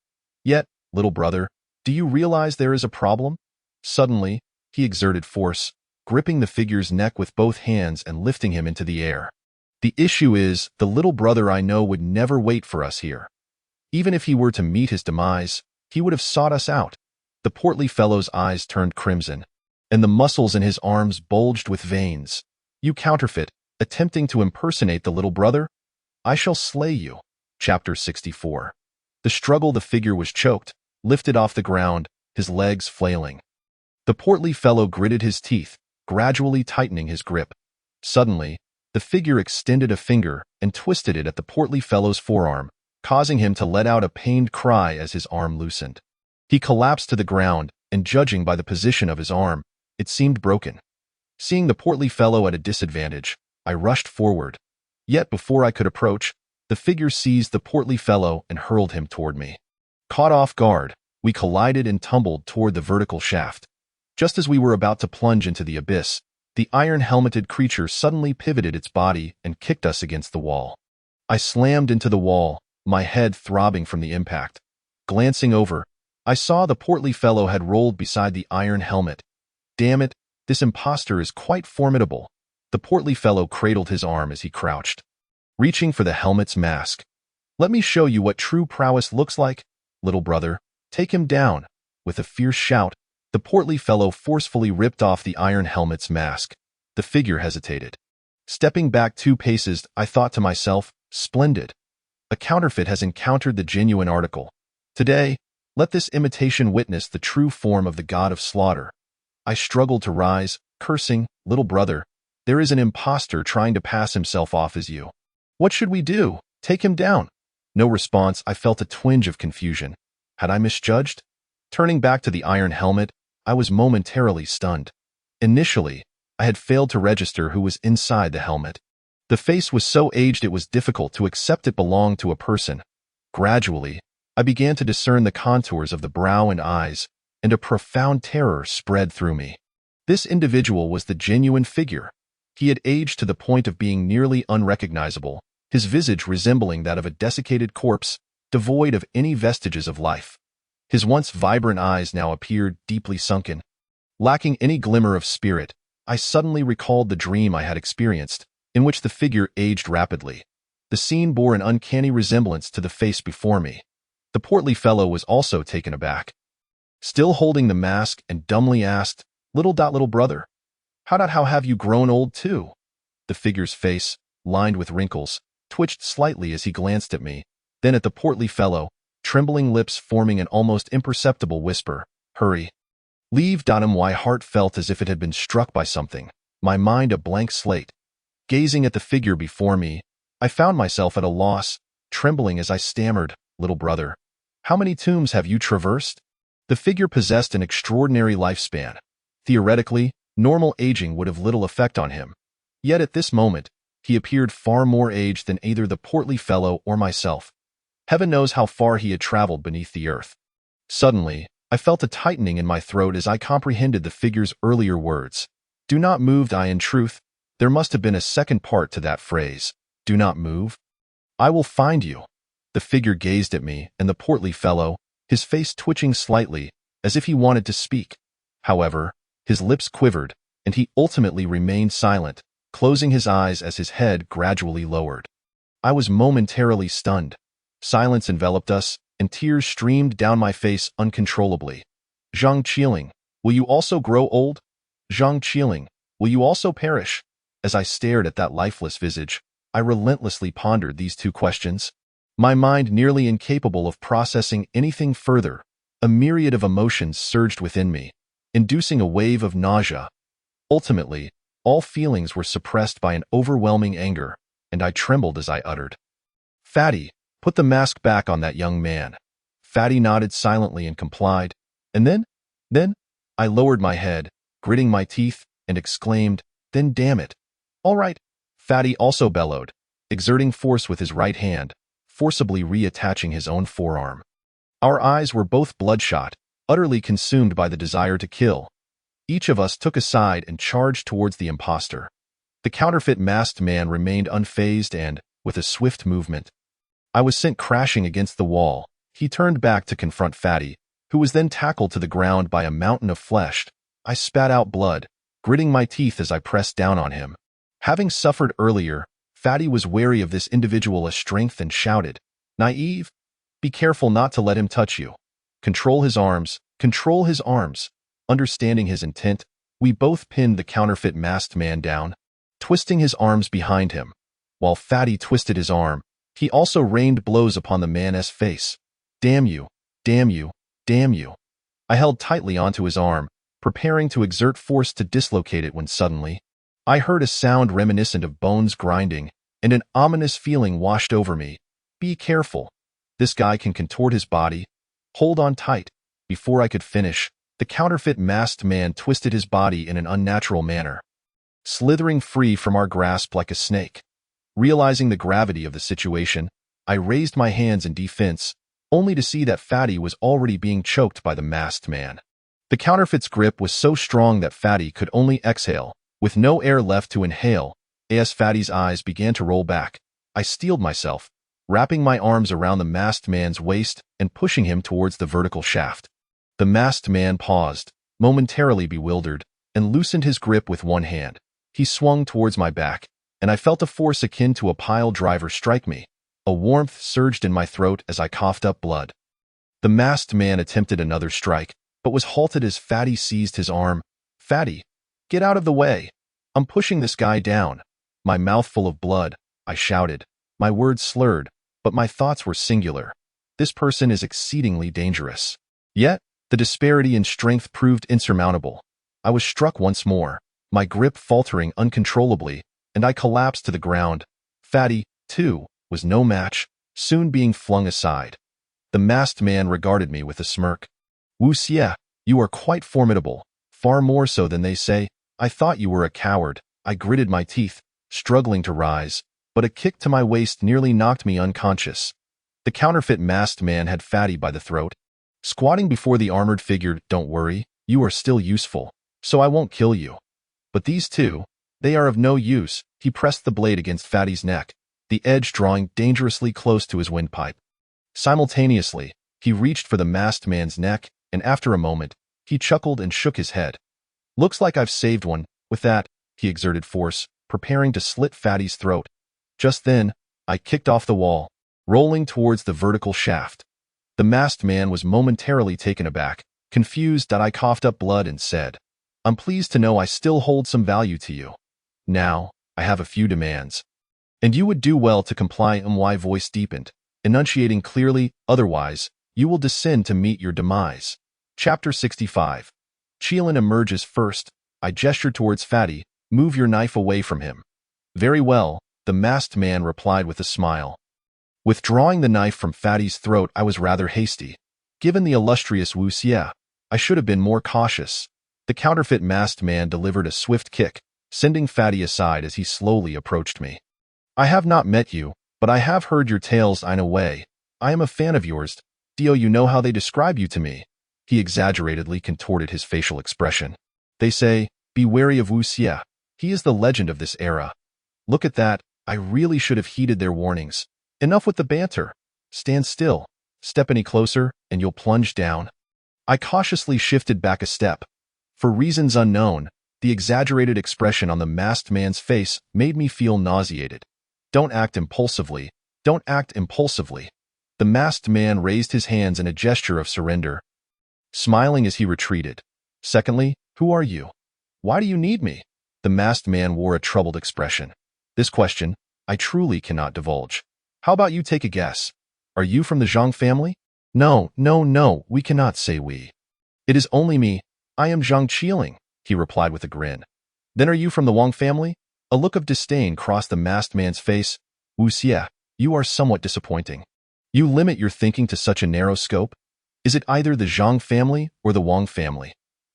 "Yet, little brother, do you realize there is a problem?" Suddenly, he exerted force, gripping the figure's neck with both hands and lifting him into the air. "The issue is, the little brother I know would never wait for us here. Even if he were to meet his demise, he would have sought us out." The portly fellow's eyes turned crimson, and the muscles in his arms bulged with veins. "You counterfeit, attempting to impersonate the little brother? I shall slay you." Chapter 64. The struggle. The figure was choked, lifted off the ground, his legs flailing. The portly fellow gritted his teeth, gradually tightening his grip. Suddenly, the figure extended a finger and twisted it at the portly fellow's forearm, causing him to let out a pained cry as his arm loosened. He collapsed to the ground, and judging by the position of his arm, it seemed broken. Seeing the portly fellow at a disadvantage, I rushed forward. Yet before I could approach, the figure seized the portly fellow and hurled him toward me. Caught off guard, we collided and tumbled toward the vertical shaft. Just as we were about to plunge into the abyss, the iron-helmeted creature suddenly pivoted its body and kicked us against the wall. I slammed into the wall, my head throbbing from the impact. Glancing over, I saw the portly fellow had rolled beside the iron helmet. "Damn it, this impostor is quite formidable." The portly fellow cradled his arm as he crouched, reaching for the helmet's mask. "Let me show you what true prowess looks like. Little brother, take him down." With a fierce shout, the portly fellow forcefully ripped off the iron helmet's mask. The figure hesitated. Stepping back 2 paces, I thought to myself, "Splendid. A counterfeit has encountered the genuine article. Today, let this imitation witness the true form of the god of slaughter." I struggled to rise, cursing, "Little brother, there is an impostor trying to pass himself off as you. What should we do? Take him down." No response. I felt a twinge of confusion. Had I misjudged? Turning back to the iron helmet, I was momentarily stunned. Initially, I had failed to register who was inside the helmet. The face was so aged it was difficult to accept it belonged to a person. Gradually, I began to discern the contours of the brow and eyes, and a profound terror spread through me. This individual was the genuine figure. He had aged to the point of being nearly unrecognizable, his visage resembling that of a desiccated corpse, devoid of any vestiges of life. His once vibrant eyes now appeared deeply sunken. Lacking any glimmer of spirit, I suddenly recalled the dream I had experienced, in which the figure aged rapidly. The scene bore an uncanny resemblance to the face before me. The portly fellow was also taken aback. Still holding the mask and dumbly asked, little brother, how have you grown old too?" The figure's face, lined with wrinkles, twitched slightly as he glanced at me, then at the portly fellow, trembling lips forming an almost imperceptible whisper, "Hurry. Leave." My heart felt as if it had been struck by something, my mind a blank slate. Gazing at the figure before me, I found myself at a loss, trembling as I stammered, "Little brother, how many tombs have you traversed?" The figure possessed an extraordinary lifespan. Theoretically, normal aging would have little effect on him. Yet at this moment, he appeared far more aged than either the portly fellow or myself. Heaven knows how far he had traveled beneath the earth. Suddenly, I felt a tightening in my throat as I comprehended the figure's earlier words. "Do not move." In truth, there must have been a second part to that phrase. "Do not move. I will find you." The figure gazed at me, and the portly fellow, his face twitching slightly, as if he wanted to speak. However, his lips quivered, and he ultimately remained silent, closing his eyes as his head gradually lowered. I was momentarily stunned. Silence enveloped us, and tears streamed down my face uncontrollably. "Zhang Qiling, will you also grow old? Zhang Qiling, will you also perish?" As I stared at that lifeless visage, I relentlessly pondered these 2 questions. My mind nearly incapable of processing anything further, a myriad of emotions surged within me, inducing a wave of nausea. Ultimately, All feelings were suppressed by an overwhelming anger, and I trembled as I uttered, "Fatty, put the mask back on that young man." Fatty nodded silently and complied, and then, I lowered my head, gritting my teeth, and exclaimed, "Then damn it." "All right." Fatty also bellowed, exerting force with his right hand, forcibly reattaching his own forearm. Our eyes were both bloodshot, utterly consumed by the desire to kill. Each of us took a side and charged towards the imposter. The counterfeit masked man remained unfazed and, with a swift movement, I was sent crashing against the wall. He turned back to confront Fatty, who was then tackled to the ground by a mountain of flesh. I spat out blood, gritting my teeth as I pressed down on him. Having suffered earlier, Fatty was wary of this individual's strength and shouted, "Naive? Be careful not to let him touch you. Control his arms, control his arms." Understanding his intent, we both pinned the counterfeit masked man down, twisting his arms behind him. While Fatty twisted his arm, he also rained blows upon the man's face. "Damn you, damn you, damn you." I held tightly onto his arm, preparing to exert force to dislocate it when suddenly, I heard a sound reminiscent of bones grinding, and an ominous feeling washed over me. "Be careful. This guy can contort his body. Hold on tight." Before I could finish, the counterfeit masked man twisted his body in an unnatural manner, slithering free from our grasp like a snake. Realizing the gravity of the situation, I raised my hands in defense, only to see that Fatty was already being choked by the masked man. The counterfeit's grip was so strong that Fatty could only exhale, with no air left to inhale. As Fatty's eyes began to roll back, I steeled myself, wrapping my arms around the masked man's waist and pushing him towards the vertical shaft. The masked man paused, momentarily bewildered, and loosened his grip with one hand. He swung towards my back, and I felt a force akin to a pile driver strike me. A warmth surged in my throat as I coughed up blood. The masked man attempted another strike, but was halted as Fatty seized his arm. "Fatty, get out of the way. I'm pushing this guy down." My mouth full of blood, I shouted, my words slurred, but my thoughts were singular. This person is exceedingly dangerous. Yet, the disparity in strength proved insurmountable. I was struck once more, my grip faltering uncontrollably, and I collapsed to the ground. Fatty, too, was no match, soon being flung aside. The masked man regarded me with a smirk. "Wu Xie, you are quite formidable, far more so than they say. I thought you were a coward." I gritted my teeth, struggling to rise, but a kick to my waist nearly knocked me unconscious. The counterfeit masked man had Fatty by the throat. Squatting before the armored figure, "Don't worry, you are still useful, so I won't kill you. But these two, they are of no use." He pressed the blade against Fatty's neck, the edge drawing dangerously close to his windpipe. Simultaneously, he reached for the masked man's neck, and after a moment, he chuckled and shook his head. "Looks like I've saved one." With that, he exerted force, preparing to slit Fatty's throat. Just then, I kicked off the wall, rolling towards the vertical shaft. The masked man was momentarily taken aback, confused that I coughed up blood and said, "I'm pleased to know I still hold some value to you. Now, I have a few demands. And you would do well to comply." My voice deepened, enunciating clearly, "Otherwise, you will descend to meet your demise." Chapter 65. Qilin emerges first. I gestured towards Fatty. "Move your knife away from him." "Very well," the masked man replied with a smile. Withdrawing the knife from Fatty's throat, I was rather hasty. Given the illustrious Wu Xie, I should have been more cautious. The counterfeit masked man delivered a swift kick, sending Fatty aside as he slowly approached me. "I have not met you, but I have heard your tales in a way. I am a fan of yours. Do you know how they describe you to me?" He exaggeratedly contorted his facial expression. "They say, be wary of Wu Xie. He is the legend of this era." Look at that, I really should have heeded their warnings. Enough with the banter. Stand still. Step any closer, and you'll plunge down. I cautiously shifted back a step. For reasons unknown, the exaggerated expression on the masked man's face made me feel nauseated. Don't act impulsively. Don't act impulsively. The masked man raised his hands in a gesture of surrender, smiling as he retreated. Secondly, who are you? Why do you need me? The masked man wore a troubled expression. This question, I truly cannot divulge. How about you take a guess? Are you from the Zhang family? No, we cannot say we. It is only me. I am Zhang Qilin, he replied with a grin. Then are you from the Wang family? A look of disdain crossed the masked man's face. Wu Xie, you are somewhat disappointing. You limit your thinking to such a narrow scope? Is it either the Zhang family or the Wang family?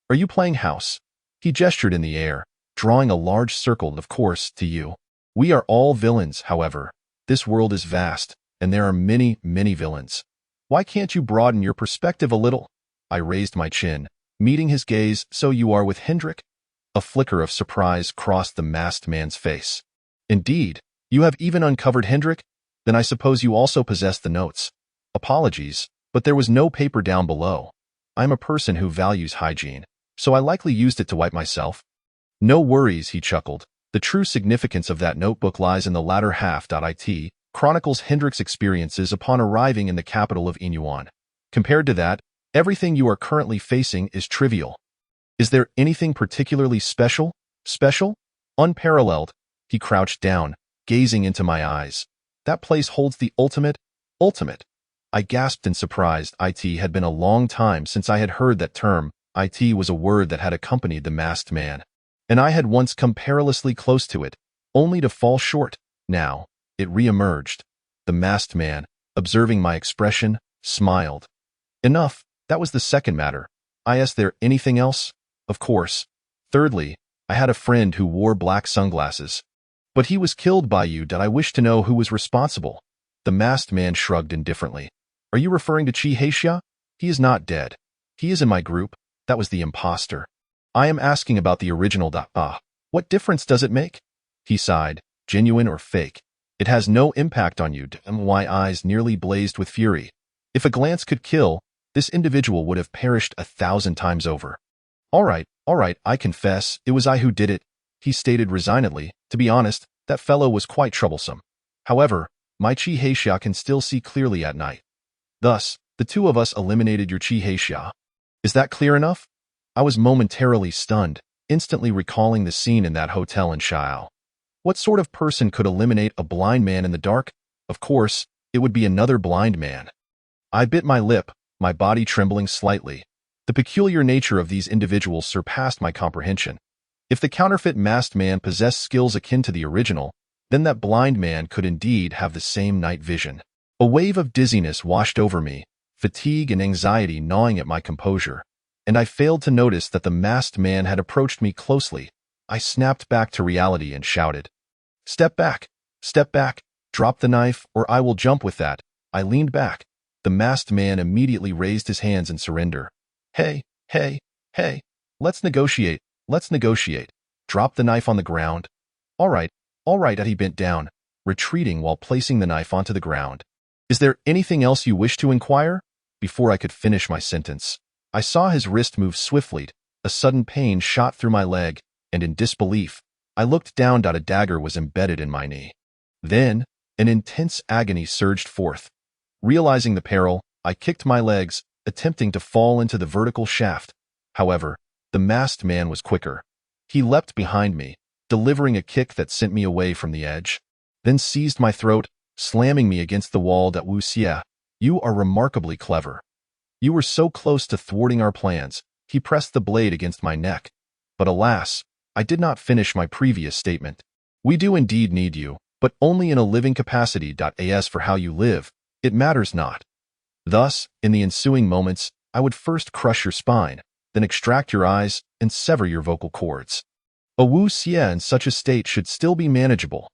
Are you playing house? He gestured in the air, drawing a large circle, of course, to you. We are all villains, however. This world is vast, and there are many, many villains. Why can't you broaden your perspective a little? I raised my chin, meeting his gaze. So you are with Hendrik? A flicker of surprise crossed the masked man's face. Indeed, you have even uncovered Hendrik? Then I suppose you also possess the notes. Apologies, but there was no paper down below. I'm a person who values hygiene, so I likely used it to wipe myself. No worries, he chuckled. The true significance of that notebook lies in the latter half. It chronicles Hendrik's experiences upon arriving in the capital of Inyuan. Compared to that, everything you are currently facing is trivial. Is there anything particularly special? Special? Unparalleled? He crouched down, gazing into my eyes. That place holds the ultimate. I gasped in surprise. It had been a long time since I had heard that term. It was a word that had accompanied the masked man, and I had once come perilously close to it, only to fall short. Now, it re-emerged. The masked man, observing my expression, smiled. Enough, that was the second matter. I asked, there anything else? Of course. Thirdly, I had a friend who wore black sunglasses. But he was killed by you. Did I wish to know who was responsible? The masked man shrugged indifferently. Are you referring to Qi Heixia? He is not dead. He is in my group. That was the imposter. I am asking about the original. What difference does it make? He sighed. Genuine or fake? It has no impact on you. My eyes nearly blazed with fury. If a glance could kill, this individual would have perished 1,000 times over. All right, I confess, it was I who did it, he stated resignedly. To be honest, that fellow was quite troublesome. However, my Qi Heixia can still see clearly at night. Thus, the two of us eliminated your Qi Heixia. Is that clear enough? I was momentarily stunned, instantly recalling the scene in that hotel in Xiao. What sort of person could eliminate a blind man in the dark? Of course, it would be another blind man. I bit my lip, my body trembling slightly. The peculiar nature of these individuals surpassed my comprehension. If the counterfeit masked man possessed skills akin to the original, then that blind man could indeed have the same night vision. A wave of dizziness washed over me, fatigue and anxiety gnawing at my composure, and I failed to notice that the masked man had approached me closely. I snapped back to reality and shouted, Step back! Step back! Drop the knife, or I will jump with that. I leaned back. The masked man immediately raised his hands in surrender. Hey! Let's negotiate. Drop the knife on the ground. All right. He bent down, retreating while placing the knife onto the ground. Is there anything else you wish to inquire? Before I could finish my sentence, I saw his wrist move swiftly. A sudden pain shot through my leg, and in disbelief, I looked down. A dagger was embedded in my knee. Then, an intense agony surged forth. Realizing the peril, I kicked my legs, attempting to fall into the vertical shaft. However, the masked man was quicker. He leapt behind me, delivering a kick that sent me away from the edge, then seized my throat, slamming me against the wall. Wu Xie, you are remarkably clever. You were so close to thwarting our plans. He pressed the blade against my neck. But alas, I did not finish my previous statement. We do indeed need you, but only in a living capacity. As for how you live, it matters not. Thus, in the ensuing moments, I would first crush your spine, then extract your eyes and sever your vocal cords. A Wu Xie in such a state should still be manageable.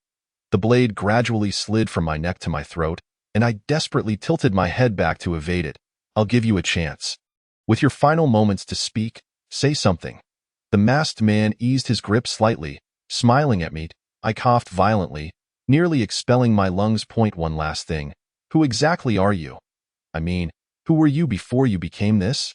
The blade gradually slid from my neck to my throat, and I desperately tilted my head back to evade it. I'll give you a chance. With your final moments to speak, say something. The masked man eased his grip slightly, smiling at me. I coughed violently, nearly expelling my lungs. One last thing. Who exactly are you? I mean, who were you before you became this?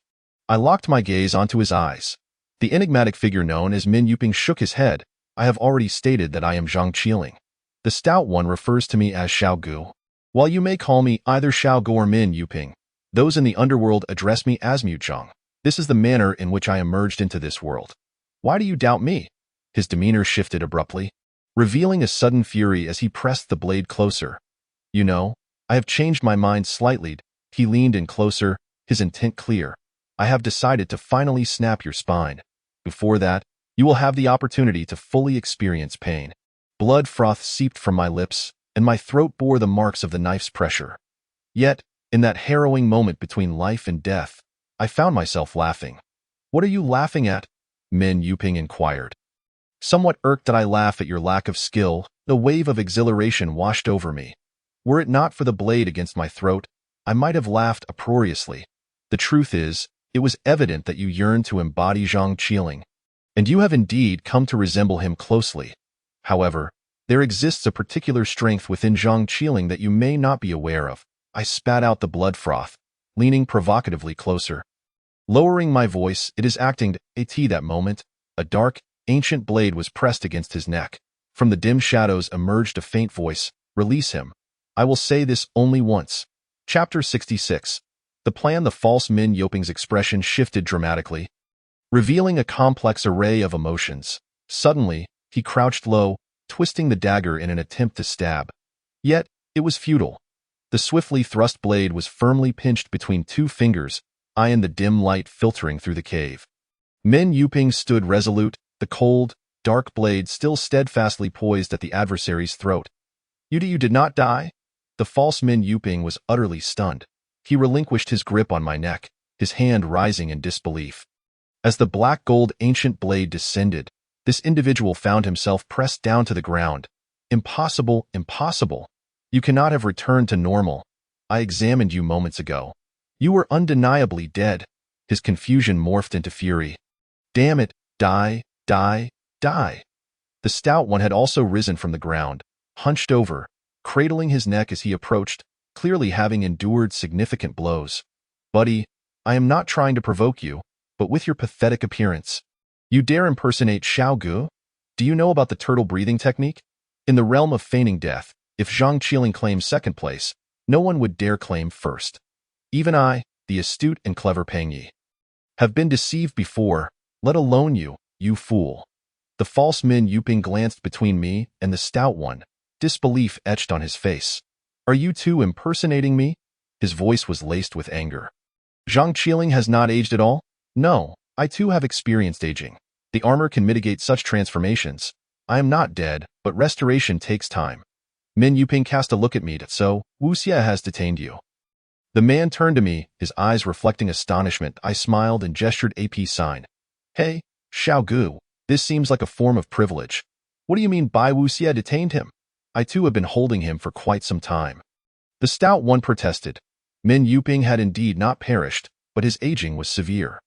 I locked my gaze onto his eyes. The enigmatic figure known as Min Yuping shook his head. I have already stated that I am Zhang Qiling. The stout one refers to me as Xiao Gu. While you may call me either Xiao Gu or Min Yuping, those in the underworld address me as Mu Zhang. This is the manner in which I emerged into this world. Why do you doubt me? His demeanor shifted abruptly, revealing a sudden fury as he pressed the blade closer. You know, I have changed my mind slightly. He leaned in closer, his intent clear. I have decided to finally snap your spine. Before that, You will have the opportunity to fully experience pain. Blood froth seeped from my lips, and my throat bore the marks of the knife's pressure. Yet, in that harrowing moment between life and death, I found myself laughing. "What are you laughing at?" Min Yuping inquired. Somewhat irked that I laugh at your lack of skill, the wave of exhilaration washed over me. Were it not for the blade against my throat, I might have laughed uproariously. The truth is, it was evident that you yearned to embody Zhang Qiling, and you have indeed come to resemble him closely. However, there exists a particular strength within Zhang Qiling that you may not be aware of. I spat out the blood froth, leaning provocatively closer. Lowering my voice, it is acting at that moment. A dark, ancient blade was pressed against his neck. From the dim shadows emerged a faint voice. "Release him. I will say this only once." Chapter 66. The plan. The false Min Yuping's expression shifted dramatically, revealing a complex array of emotions. Suddenly, he crouched low, twisting the dagger in an attempt to stab. Yet, it was futile. The swiftly thrust blade was firmly pinched between two fingers, I in the dim light filtering through the cave. Min Yuping stood resolute, the cold, dark blade still steadfastly poised at the adversary's throat. You did not die?" The false Min Yuping was utterly stunned. He relinquished his grip on my neck, his hand rising in disbelief. As the black gold ancient blade descended, this individual found himself pressed down to the ground. "Impossible, impossible. You cannot have returned to normal. I examined you moments ago. You were undeniably dead." His confusion morphed into fury. "Damn it, die, die, die." The stout one had also risen from the ground, hunched over, cradling his neck as he approached, clearly having endured significant blows. "Buddy, I am not trying to provoke you, but with your pathetic appearance, you dare impersonate Xiao Gu? Do you know about the turtle breathing technique? In the realm of feigning death, if Zhang Qiling claims second place, no one would dare claim first. Even I, the astute and clever Peng Yi, have been deceived before, let alone you, you fool." The false Min Yuping glanced between me and the stout one, disbelief etched on his face. "Are you two impersonating me?" His voice was laced with anger. "Zhang Qiling has not aged at all? No, I too have experienced aging. The armor can mitigate such transformations. I am not dead, but restoration takes time." Min Yuping cast a look at me. "So, Wu Xie has detained you?" The man turned to me, his eyes reflecting astonishment. I smiled and gestured a peace sign. "Hey, Xiao Gu, this seems like a form of privilege. What do you mean by Wu Xie detained him? I too have been holding him for quite some time." The stout one protested. Min Yuping had indeed not perished, but his aging was severe.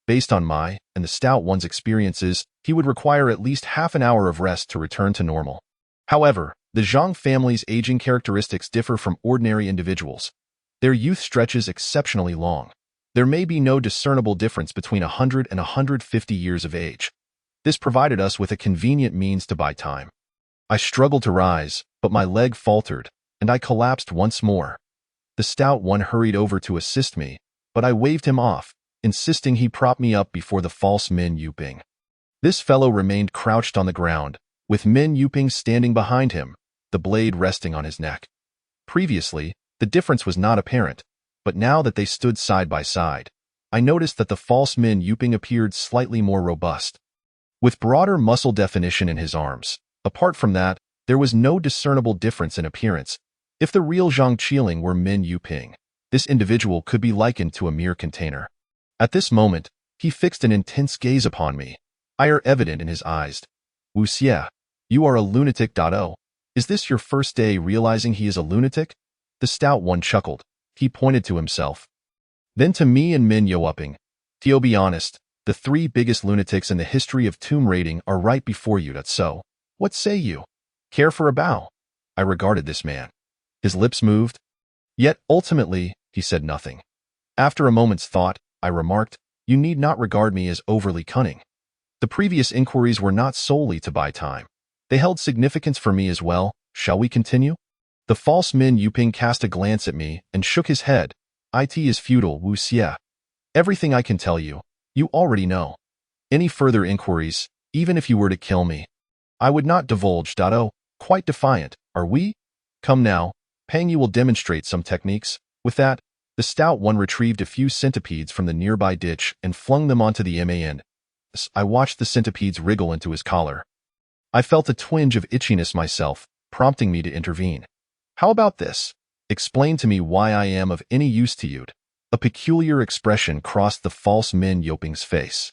Based on my and the stout one's experiences, he would require at least half an hour of rest to return to normal. However, the Zhang family's aging characteristics differ from ordinary individuals. Their youth stretches exceptionally long. There may be no discernible difference between 100 and 150 years of age. This provided us with a convenient means to buy time. I struggled to rise, but my leg faltered, and I collapsed once more. The stout one hurried over to assist me, but I waved him off, insisting he prop me up before the false Min Yuping. This fellow remained crouched on the ground, with Min Yuping standing behind him, the blade resting on his neck. Previously, the difference was not apparent, but now that they stood side by side, I noticed that the false Min Yuping appeared slightly more robust, with broader muscle definition in his arms. Apart from that, there was no discernible difference in appearance. If the real Zhang Qiling were Min Yuping, this individual could be likened to a mere container. At this moment, he fixed an intense gaze upon me, ire evident in his eyes. "Wu Xie, you are a lunatic. Is this your first day realizing he is a lunatic?" The stout one chuckled. He pointed to himself, then to me and Min Yuping. "To be honest, the three biggest lunatics in the history of tomb raiding are right before you. So, what say you? Care for a bow?" I regarded this man. His lips moved, yet ultimately he said nothing. After a moment's thought, I remarked, "You need not regard me as overly cunning. The previous inquiries were not solely to buy time. They held significance for me as well. Shall we continue?" The false Min Yuping cast a glance at me and shook his head. "It is futile, Wu Xie. Everything I can tell you, you already know. Any further inquiries, even if you were to kill me, I would not divulge. Oh, quite defiant, are we? Come now, Peng Yi will demonstrate some techniques." With that, the stout one retrieved a few centipedes from the nearby ditch and flung them onto the man. I watched the centipedes wriggle into his collar. I felt a twinge of itchiness myself, prompting me to intervene. How about this? Explain to me why I am of any use to you. A peculiar expression crossed the false Min Yoping's face.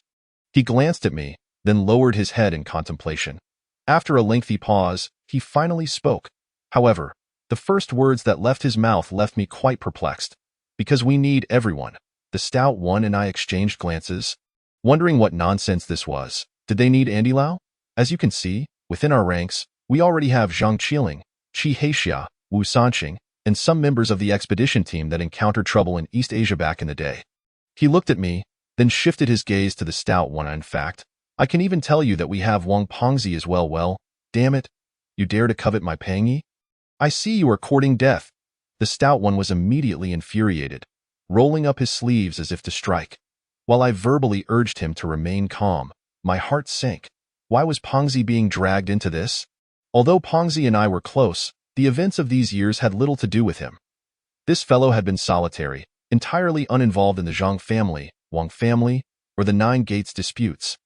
He glanced at me, then lowered his head in contemplation. After a lengthy pause, he finally spoke. However, the first words that left his mouth left me quite perplexed. Because we need everyone. The stout one and I exchanged glances, wondering what nonsense this was. Did they need Andy Lau? As you can see, within our ranks, we already have Zhang Qiling, Qi Haixia, Wu Sanqing, and some members of the expedition team that encountered trouble in East Asia back in the day. He looked at me, then shifted his gaze to the stout one. In fact, I can even tell you that we have Wang Pengzi as well. Well, damn it, you dare to covet my Pengyi? I see you are courting death. The stout one was immediately infuriated, rolling up his sleeves as if to strike. While I verbally urged him to remain calm, my heart sank. Why was Pengzi being dragged into this? Although Pengzi and I were close, the events of these years had little to do with him. This fellow had been solitary, entirely uninvolved in the Zhang family, Wang family, or the Nine Gates disputes.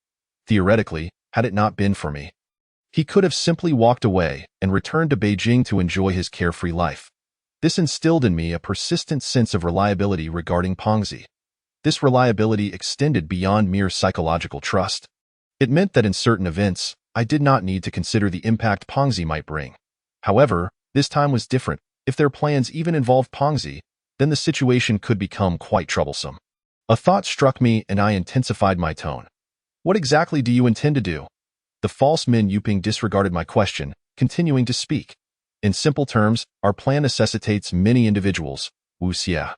Theoretically, had it not been for me, he could have simply walked away and returned to Beijing to enjoy his carefree life. This instilled in me a persistent sense of reliability regarding Pengzi. This reliability extended beyond mere psychological trust. It meant that in certain events, I did not need to consider the impact Pengzi might bring. However, this time was different. If their plans even involved Pengzi, then the situation could become quite troublesome. A thought struck me and I intensified my tone. What exactly do you intend to do? The false Min Yuping disregarded my question, continuing to speak. In simple terms, our plan necessitates many individuals. Wu Xie,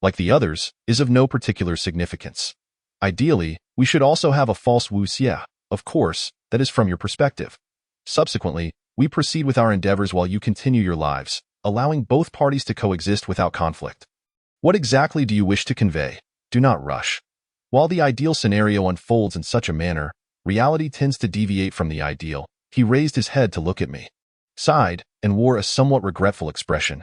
like the others, is of no particular significance. Ideally, we should also have a false Wu Xie, of course, that is from your perspective. Subsequently, we proceed with our endeavors while you continue your lives, allowing both parties to coexist without conflict. What exactly do you wish to convey? Do not rush. While the ideal scenario unfolds in such a manner, reality tends to deviate from the ideal. He raised his head to look at me, sighed, and wore a somewhat regretful expression.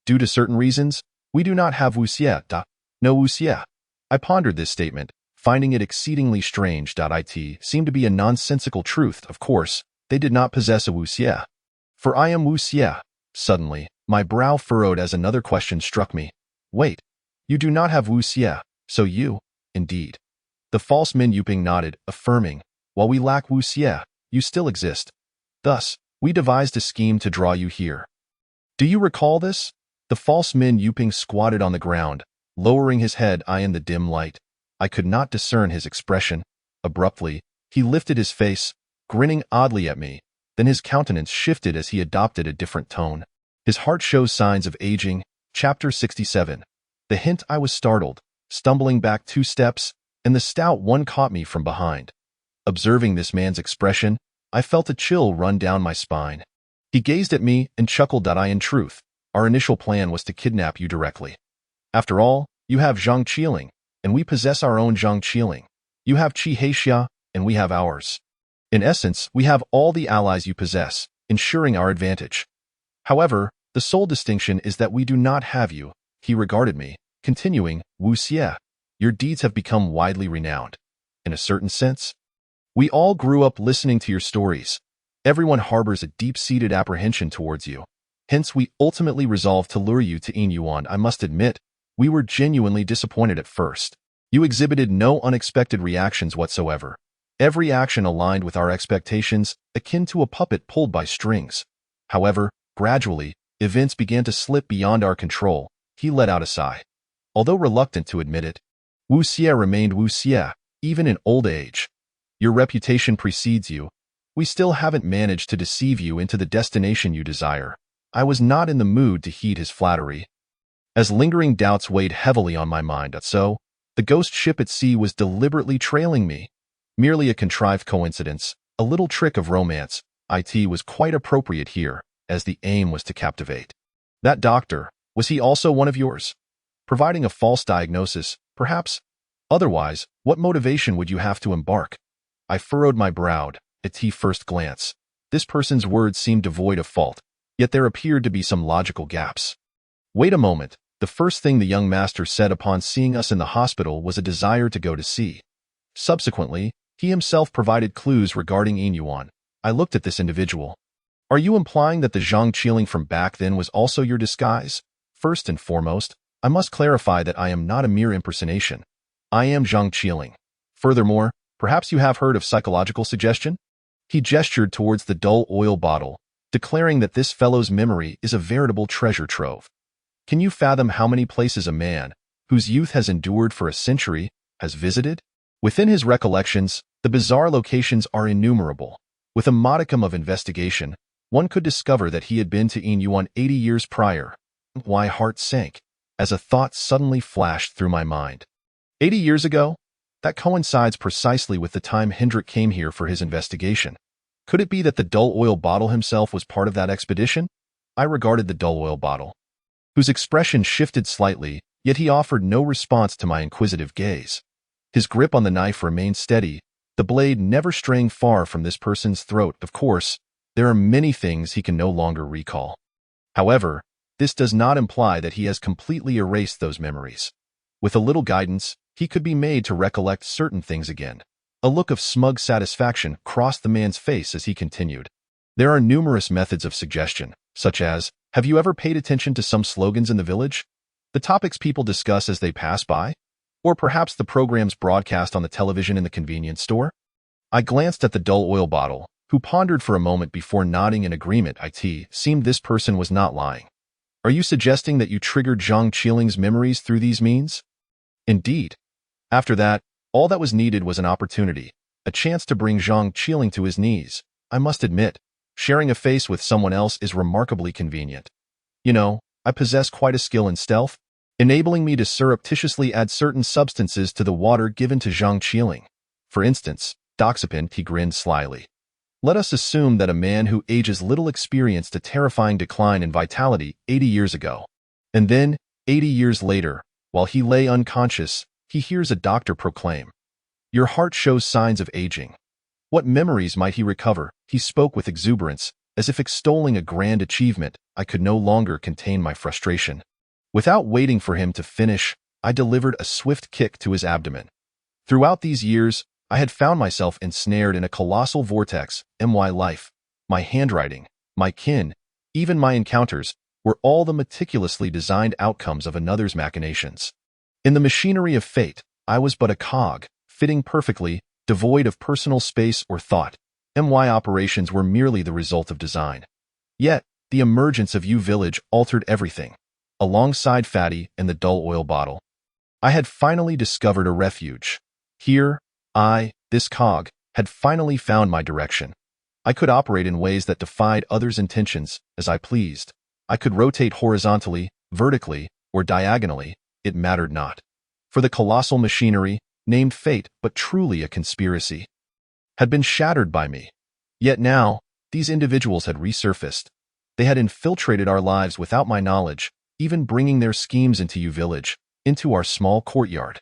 Due to certain reasons, we do not have Wu Xie. No Wu Xie. I pondered this statement, finding it exceedingly strange. It seemed to be a nonsensical truth. Of course, they did not possess a Wu Xie. For I am Wu Xie. Suddenly, my brow furrowed as another question struck me. Wait, you do not have Wu Xie, so you, indeed. The false Min Yuping nodded, affirming, while we lack Wu Xie, you still exist. Thus, we devised a scheme to draw you here. Do you recall this? The false Min Yuping squatted on the ground, lowering his head in the dim light. I could not discern his expression. Abruptly, he lifted his face, grinning oddly at me. Then his countenance shifted as he adopted a different tone. His heart shows signs of aging. Chapter 67. The hint. I was startled, stumbling back 2 steps, and the stout one caught me from behind. Observing this man's expression, I felt a chill run down my spine. He gazed at me and chuckled. In truth, our initial plan was to kidnap you directly. After all, you have Zhang Qiling, and we possess our own Zhang Qiling. You have Qi Haixia, and we have ours. In essence, we have all the allies you possess, ensuring our advantage. However, the sole distinction is that we do not have you. He regarded me, continuing, Wu Xie, your deeds have become widely renowned. In a certain sense, we all grew up listening to your stories. Everyone harbors a deep-seated apprehension towards you. Hence, we ultimately resolved to lure you to Yin Yuan. I must admit, we were genuinely disappointed at first. You exhibited no unexpected reactions whatsoever. Every action aligned with our expectations, akin to a puppet pulled by strings. However, gradually, events began to slip beyond our control. He let out a sigh. Although reluctant to admit it, Wu Xie remained Wu Xie, even in old age. Your reputation precedes you. We still haven't managed to deceive you into the destination you desire. I was not in the mood to heed his flattery, as lingering doubts weighed heavily on my mind. So, the ghost ship at sea was deliberately trailing me. Merely a contrived coincidence, a little trick of romance. It was quite appropriate here, as the aim was to captivate. That doctor, was he also one of yours? Providing a false diagnosis, perhaps? Otherwise, what motivation would you have to embark? I furrowed my brow at first glance. This person's words seemed devoid of fault, yet there appeared to be some logical gaps. Wait a moment. The first thing the young master said upon seeing us in the hospital was a desire to go to sea. Subsequently, He himself provided clues regarding Inyuan. I looked at this individual. Are you implying that the Zhang Qiling from back then was also your disguise? First and foremost, I must clarify that I am not a mere impersonation. I am Zhang Qiling. Furthermore, perhaps you have heard of psychological suggestion? He gestured towards the dull oil bottle, declaring that this fellow's memory is a veritable treasure trove. Can you fathom how many places a man, whose youth has endured for a century, has visited? Within his recollections, the bizarre locations are innumerable. With a modicum of investigation, one could discover that he had been to Inyuan 80 years prior. My heart sank, as a thought suddenly flashed through my mind. 80 years ago? That coincides precisely with the time Hendrik came here for his investigation. Could it be that the dull oil bottle himself was part of that expedition? I regarded the dull oil bottle, whose expression shifted slightly, yet he offered no response to my inquisitive gaze. His grip on the knife remained steady, the blade never straying far from this person's throat. Of course, there are many things he can no longer recall. However, this does not imply that he has completely erased those memories. With a little guidance, he could be made to recollect certain things again. A look of smug satisfaction crossed the man's face as he continued. There are numerous methods of suggestion, such as, have you ever paid attention to some slogans in the village? The topics people discuss as they pass by? Or perhaps the programs broadcast on the television in the convenience store? I glanced at the dull oil bottle, who pondered for a moment before nodding in agreement. It seemed this person was not lying. Are you suggesting that you triggered Zhang Qiling's memories through these means? Indeed. After that, all that was needed was an opportunity, a chance to bring Zhang Qiling to his knees. I must admit, sharing a face with someone else is remarkably convenient. You know, I possess quite a skill in stealth, enabling me to surreptitiously add certain substances to the water given to Zhang Qiling. For instance, Doxepin. He grinned slyly. Let us assume that a man who ages little experienced a terrifying decline in vitality 80 years ago. And then, 80 years later, while he lay unconscious, he hears a doctor proclaim, "Your heart shows signs of aging." What memories might he recover? He spoke with exuberance, as if extolling a grand achievement. I could no longer contain my frustration. Without waiting for him to finish, I delivered a swift kick to his abdomen. Throughout these years, I had found myself ensnared in a colossal vortex. My life, my handwriting, my kin, even my encounters, were all the meticulously designed outcomes of another's machinations. In the machinery of fate, I was but a cog, fitting perfectly, devoid of personal space or thought. My operations were merely the result of design. Yet, the emergence of U Village altered everything. Alongside Fatty and the dull oil bottle, I had finally discovered a refuge. Here, this cog, had finally found my direction. I could operate in ways that defied others' intentions as I pleased. I could rotate horizontally, vertically, or diagonally, it mattered not. For the colossal machinery, named fate but truly a conspiracy, had been shattered by me. Yet now, these individuals had resurfaced. They had infiltrated our lives without my knowledge, even bringing their schemes into U Village, into our small courtyard.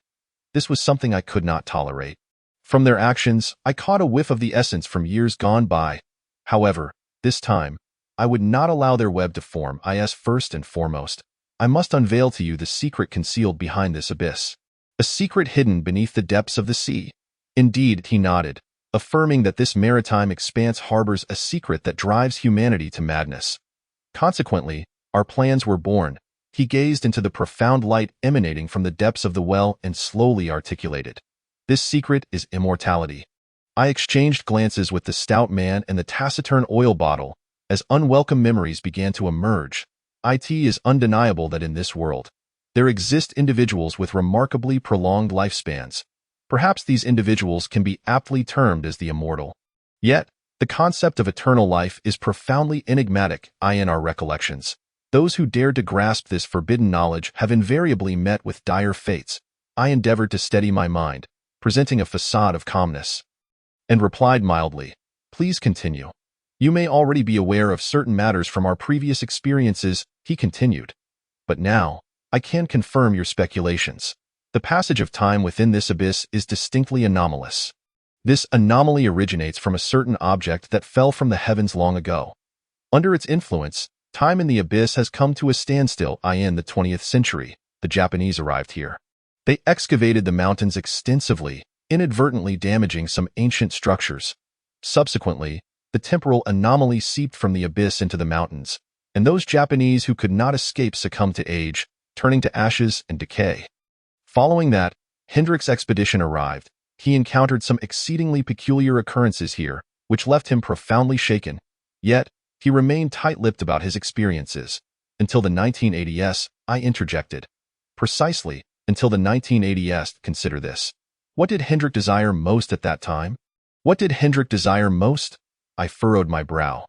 This was something I could not tolerate. From their actions, I caught a whiff of the essence from years gone by. However, this time, I would not allow their web to form. First and foremost, I must unveil to you the secret concealed behind this abyss. A secret hidden beneath the depths of the sea. Indeed, he nodded, affirming that this maritime expanse harbors a secret that drives humanity to madness. Consequently, our plans were born. He gazed into the profound light emanating from the depths of the well and slowly articulated. This secret is immortality. I exchanged glances with the stout man and the taciturn oil bottle as unwelcome memories began to emerge. It is undeniable that in this world, there exist individuals with remarkably prolonged lifespans. Perhaps these individuals can be aptly termed as the immortal. Yet, the concept of eternal life is profoundly enigmatic in our recollections. Those who dared to grasp this forbidden knowledge have invariably met with dire fates. I endeavored to steady my mind, presenting a facade of calmness, and replied mildly, "Please continue. You may already be aware of certain matters from our previous experiences," he continued. "But now, I can confirm your speculations. The passage of time within this abyss is distinctly anomalous. This anomaly originates from a certain object that fell from the heavens long ago. Under its influence, time in the abyss has come to a standstill. In the 20th century, the Japanese arrived here. They excavated the mountains extensively, inadvertently damaging some ancient structures. Subsequently, the temporal anomaly seeped from the abyss into the mountains, and those Japanese who could not escape succumbed to age, turning to ashes and decay. Following that, Hendrik's expedition arrived. He encountered some exceedingly peculiar occurrences here, which left him profoundly shaken. Yet, he remained tight-lipped about his experiences. Until the 1980s, I interjected. Precisely, until the 1980s, consider this. What did Hendrik desire most at that time? What did Hendrik desire most? I furrowed my brow.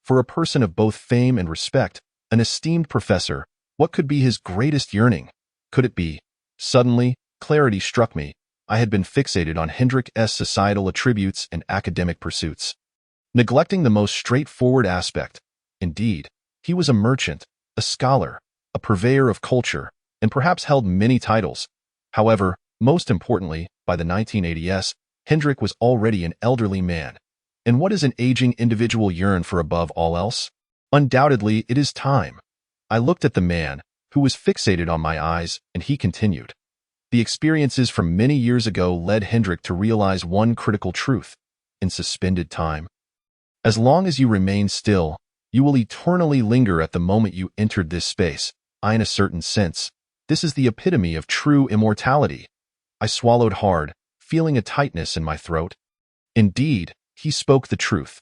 For a person of both fame and respect, an esteemed professor, what could be his greatest yearning? Could it be? Suddenly, clarity struck me. I had been fixated on Hendrik's societal attributes and academic pursuits, neglecting the most straightforward aspect. Indeed, he was a merchant, a scholar, a purveyor of culture, and perhaps held many titles. However, most importantly, by the 1980s, Hendrik was already an elderly man. And what does an aging individual yearn for above all else? Undoubtedly, it is time. I looked at the man, who was fixated on my eyes, and he continued. The experiences from many years ago led Hendrik to realize one critical truth. In suspended time, as long as you remain still, you will eternally linger at the moment you entered this space. In a certain sense, this is the epitome of true immortality. I swallowed hard, feeling a tightness in my throat. Indeed, he spoke the truth.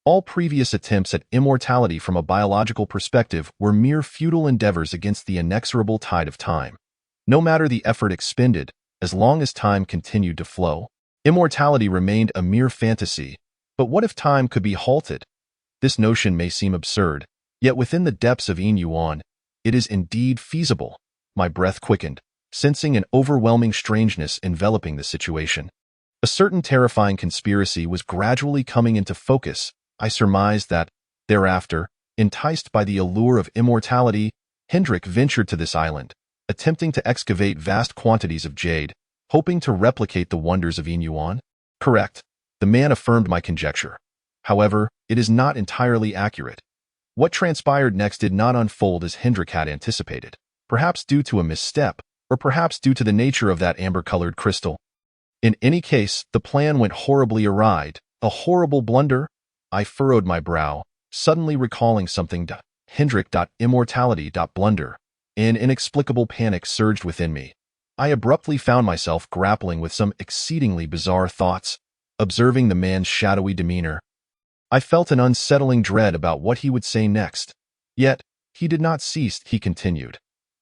All previous attempts at immortality from a biological perspective were mere futile endeavors against the inexorable tide of time. No matter the effort expended, as long as time continued to flow, immortality remained a mere fantasy. But what if time could be halted? This notion may seem absurd, yet within the depths of Yin Yuan, it is indeed feasible. My breath quickened, sensing an overwhelming strangeness enveloping the situation. A certain terrifying conspiracy was gradually coming into focus. I surmised that, thereafter, enticed by the allure of immortality, Hendrik ventured to this island, attempting to excavate vast quantities of jade, hoping to replicate the wonders of Yin Yuan. Correct. The man affirmed my conjecture. However, it is not entirely accurate. What transpired next did not unfold as Hendrik had anticipated, perhaps due to a misstep, or perhaps due to the nature of that amber-colored crystal. In any case, the plan went horribly awry. A horrible blunder? I furrowed my brow, suddenly recalling something. Hendrik.immortality.blunder. An inexplicable panic surged within me. I abruptly found myself grappling with some exceedingly bizarre thoughts, observing the man's shadowy demeanor. I felt an unsettling dread about what he would say next. Yet, he did not cease. He continued.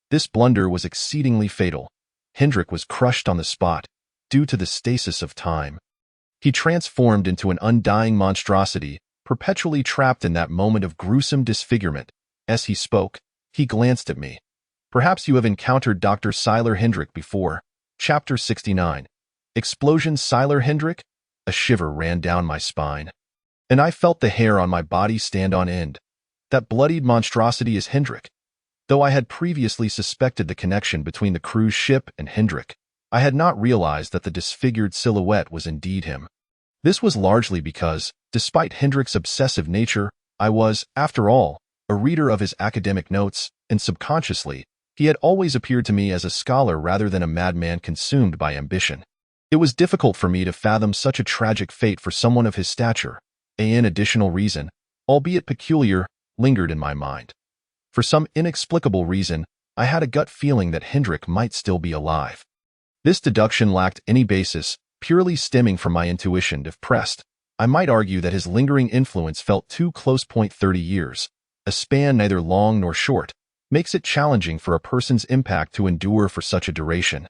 This blunder was exceedingly fatal. Hendrik was crushed on the spot, due to the stasis of time. He transformed into an undying monstrosity, perpetually trapped in that moment of gruesome disfigurement. As he spoke, he glanced at me. Perhaps you have encountered Dr. Siler Hendrik before. Chapter 69. Explosion Siler Hendrik? A shiver ran down my spine, and I felt the hair on my body stand on end. That bloodied monstrosity is Hendrik. Though I had previously suspected the connection between the cruise ship and Hendrik, I had not realized that the disfigured silhouette was indeed him. This was largely because, despite Hendrik's obsessive nature, I was, after all, a reader of his academic notes, and subconsciously, he had always appeared to me as a scholar rather than a madman consumed by ambition. It was difficult for me to fathom such a tragic fate for someone of his stature. An additional reason, albeit peculiar, lingered in my mind. For some inexplicable reason, I had a gut feeling that Hendrik might still be alive. This deduction lacked any basis, purely stemming from my intuition. If pressed, I might argue that his lingering influence felt too close. 30 years, a span neither long nor short, makes it challenging for a person's impact to endure for such a duration,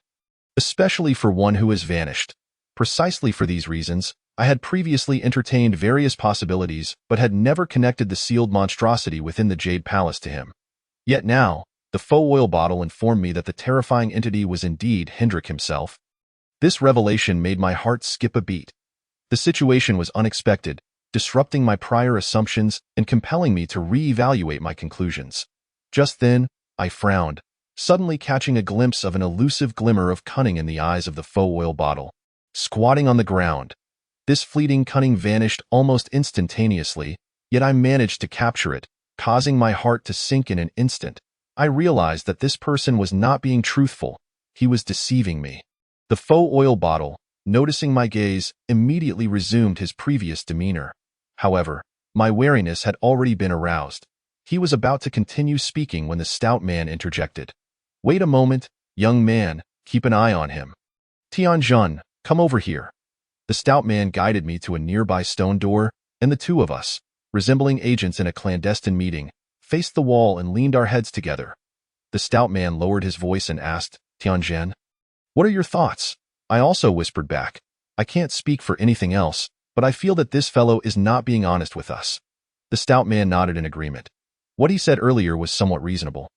especially for one who has vanished. Precisely for these reasons, I had previously entertained various possibilities but had never connected the sealed monstrosity within the Jade Palace to him. Yet now, the faux oil bottle informed me that the terrifying entity was indeed Hendrik himself. This revelation made my heart skip a beat. The situation was unexpected, disrupting my prior assumptions and compelling me to re-evaluate my conclusions. Just then, I frowned, suddenly catching a glimpse of an elusive glimmer of cunning in the eyes of the faux oil bottle. Squatting on the ground, this fleeting cunning vanished almost instantaneously, yet I managed to capture it, causing my heart to sink in an instant. I realized that this person was not being truthful. He was deceiving me. The faux oil bottle, noticing my gaze, immediately resumed his previous demeanor. However, my wariness had already been aroused. He was about to continue speaking when the stout man interjected. "Wait a moment, young man, keep an eye on him. Tianjun, come over here." The stout man guided me to a nearby stone door, and the two of us, resembling agents in a clandestine meeting, faced the wall and leaned our heads together. The stout man lowered his voice and asked, "Tianjun, what are your thoughts?" I also whispered back, "I can't speak for anything else, but I feel that this fellow is not being honest with us." The stout man nodded in agreement. What he said earlier was somewhat reasonable,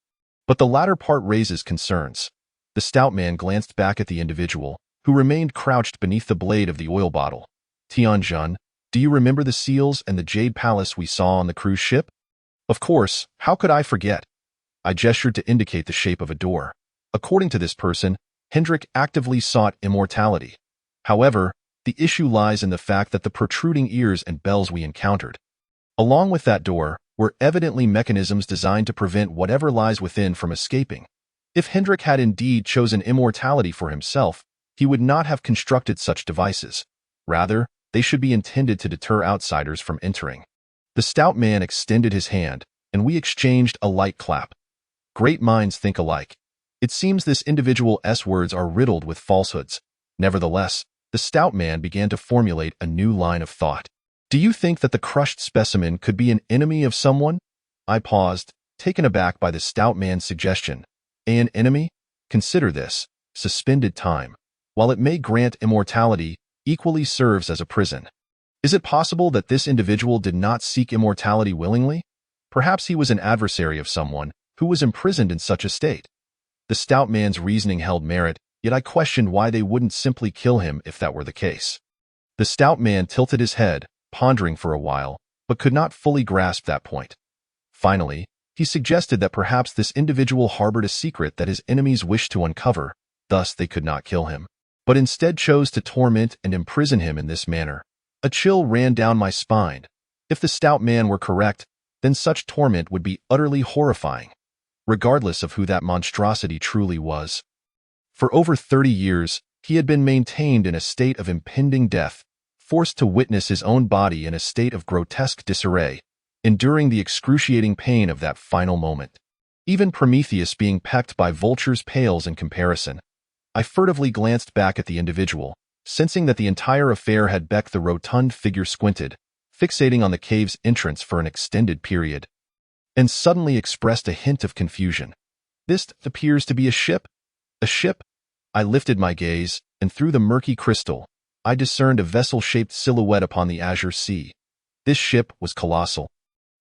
but the latter part raises concerns. The stout man glanced back at the individual, who remained crouched beneath the blade of the oil bottle. "Tianjun, do you remember the seals and the jade palace we saw on the cruise ship?" "Of course, how could I forget?" I gestured to indicate the shape of a door. According to this person, Hendrik actively sought immortality. However, the issue lies in the fact that the protruding ears and bells we encountered, along with that door, were evidently mechanisms designed to prevent whatever lies within from escaping. If Hendrik had indeed chosen immortality for himself, he would not have constructed such devices. Rather, they should be intended to deter outsiders from entering. The stout man extended his hand, and we exchanged a light clap. Great minds think alike. It seems this individual's words are riddled with falsehoods. Nevertheless, the stout man began to formulate a new line of thought. "Do you think that the crushed specimen could be an enemy of someone?" I paused, taken aback by the stout man's suggestion. "An enemy? Consider this. Suspended time, while it may grant immortality, equally serves as a prison. Is it possible that this individual did not seek immortality willingly? Perhaps he was an adversary of someone who was imprisoned in such a state." The stout man's reasoning held merit, yet I questioned why they wouldn't simply kill him if that were the case. The stout man tilted his head, pondering for a while, but could not fully grasp that point. Finally, he suggested that perhaps this individual harbored a secret that his enemies wished to uncover, thus they could not kill him, but instead chose to torment and imprison him in this manner. A chill ran down my spine. If the stout man were correct, then such torment would be utterly horrifying, regardless of who that monstrosity truly was. For over 30 years, he had been maintained in a state of impending death, forced to witness his own body in a state of grotesque disarray, enduring the excruciating pain of that final moment. Even Prometheus being pecked by vultures pales in comparison. I furtively glanced back at the individual, sensing that the entire affair had beckoned. The rotund figure squinted, fixating on the cave's entrance for an extended period, and suddenly expressed a hint of confusion. "This appears to be a ship." "A ship?" I lifted my gaze, and through the murky crystal, I discerned a vessel-shaped silhouette upon the azure sea. This ship was colossal,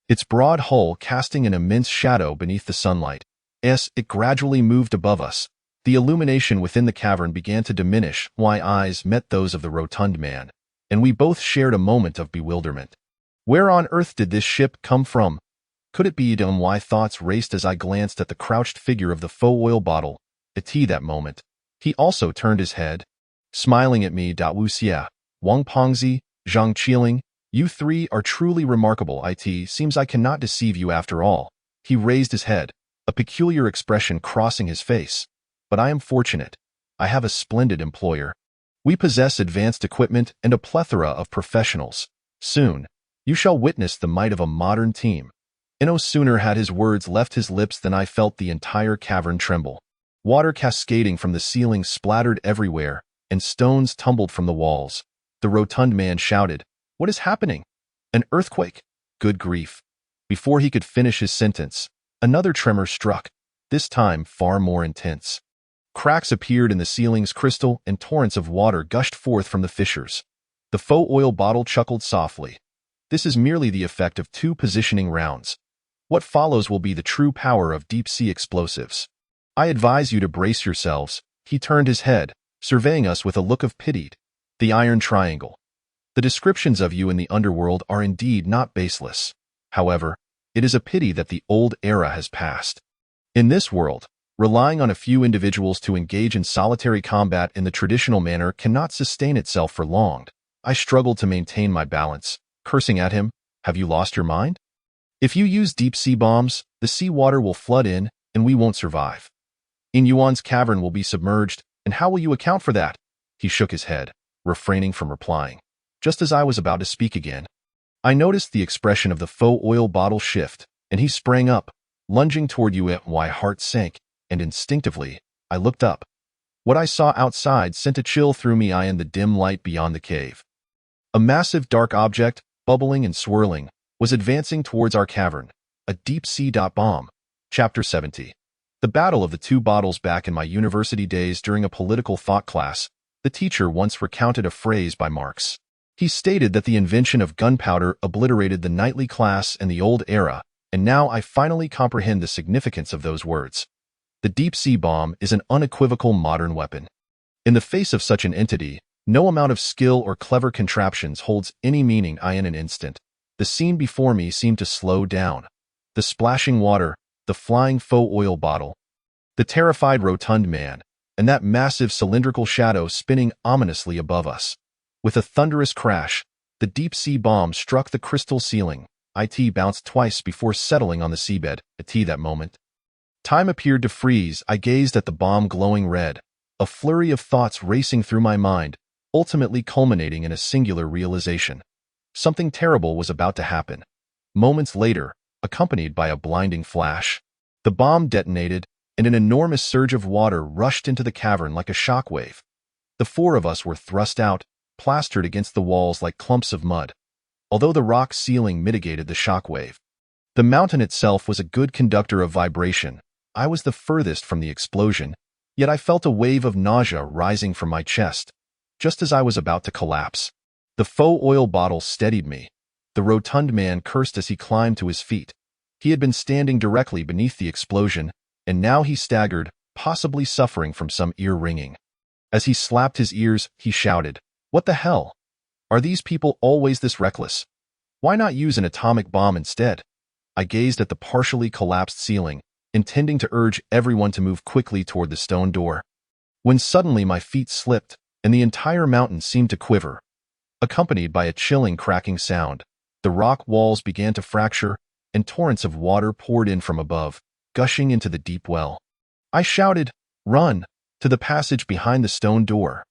its broad hull casting an immense shadow beneath the sunlight. As it gradually moved above us, the illumination within the cavern began to diminish. My eyes met those of the rotund man, and we both shared a moment of bewilderment. Where on earth did this ship come from? Could it be dumb? My thoughts raced as I glanced at the crouched figure of the faux oil bottle. At that moment, he also turned his head, smiling at me. Wu Xia, Wang Pengzi, Zhang Qiling, you three are truly remarkable. It seems I cannot deceive you after all. He raised his head, a peculiar expression crossing his face. But I am fortunate. I have a splendid employer. We possess advanced equipment and a plethora of professionals. Soon, you shall witness the might of a modern team. And no sooner had his words left his lips than I felt the entire cavern tremble. Water cascading from the ceiling splattered everywhere, and stones tumbled from the walls. The rotund man shouted, "What is happening? An earthquake? Good grief." Before he could finish his sentence, another tremor struck, this time far more intense. Cracks appeared in the ceiling's crystal and torrents of water gushed forth from the fissures. The faux oil bottle chuckled softly. "This is merely the effect of 2 positioning rounds. What follows will be the true power of deep-sea explosives. I advise you to brace yourselves." He turned his head, surveying us with a look of pity. "The Iron Triangle. The descriptions of you in the underworld are indeed not baseless. However, it is a pity that the old era has passed. In this world, relying on a few individuals to engage in solitary combat in the traditional manner cannot sustain itself for long." I struggled to maintain my balance, cursing at him. "Have you lost your mind? If you use deep-sea bombs, the seawater will flood in, and we won't survive. In Yuan's cavern will be submerged, and how will you account for that?" He shook his head. refraining from replying. Just as I was about to speak again, I noticed the expression of the faux oil bottle shift, and he sprang up, lunging toward you. My heart sank, and instinctively, I looked up. What I saw outside sent a chill through me in the dim light beyond the cave. A massive dark object, bubbling and swirling, was advancing towards our cavern, a deep-sea bomb. Chapter 70. The Battle of the Two Bottles. Back in my university days during a political thought class, the teacher once recounted a phrase by Marx. He stated that the invention of gunpowder obliterated the knightly class and the old era, and now I finally comprehend the significance of those words. The deep-sea bomb is an unequivocal modern weapon. In the face of such an entity, no amount of skill or clever contraptions holds any meaning. In an instant, the scene before me seemed to slow down. The splashing water, the flying faux oil bottle, the terrified rotund man, and that massive cylindrical shadow spinning ominously above us. With a thunderous crash, the deep-sea bomb struck the crystal ceiling. It bounced twice before settling on the seabed. That moment, time appeared to freeze. I gazed at the bomb glowing red, a flurry of thoughts racing through my mind, ultimately culminating in a singular realization. Something terrible was about to happen. Moments later, accompanied by a blinding flash, the bomb detonated, and an enormous surge of water rushed into the cavern like a shockwave. The four of us were thrust out, plastered against the walls like clumps of mud. Although the rock ceiling mitigated the shockwave, the mountain itself was a good conductor of vibration. I was the furthest from the explosion, yet I felt a wave of nausea rising from my chest. Just as I was about to collapse, the faux oil bottle steadied me. The rotund man cursed as he climbed to his feet. He had been standing directly beneath the explosion, and now he staggered, possibly suffering from some ear ringing. As he slapped his ears, he shouted, "What the hell? Are these people always this reckless? Why not use an atomic bomb instead?" I gazed at the partially collapsed ceiling, intending to urge everyone to move quickly toward the stone door, when suddenly my feet slipped, and the entire mountain seemed to quiver. Accompanied by a chilling cracking sound, the rock walls began to fracture, and torrents of water poured in from above, gushing into the deep well. I shouted, "Run!" to the passage behind the stone door.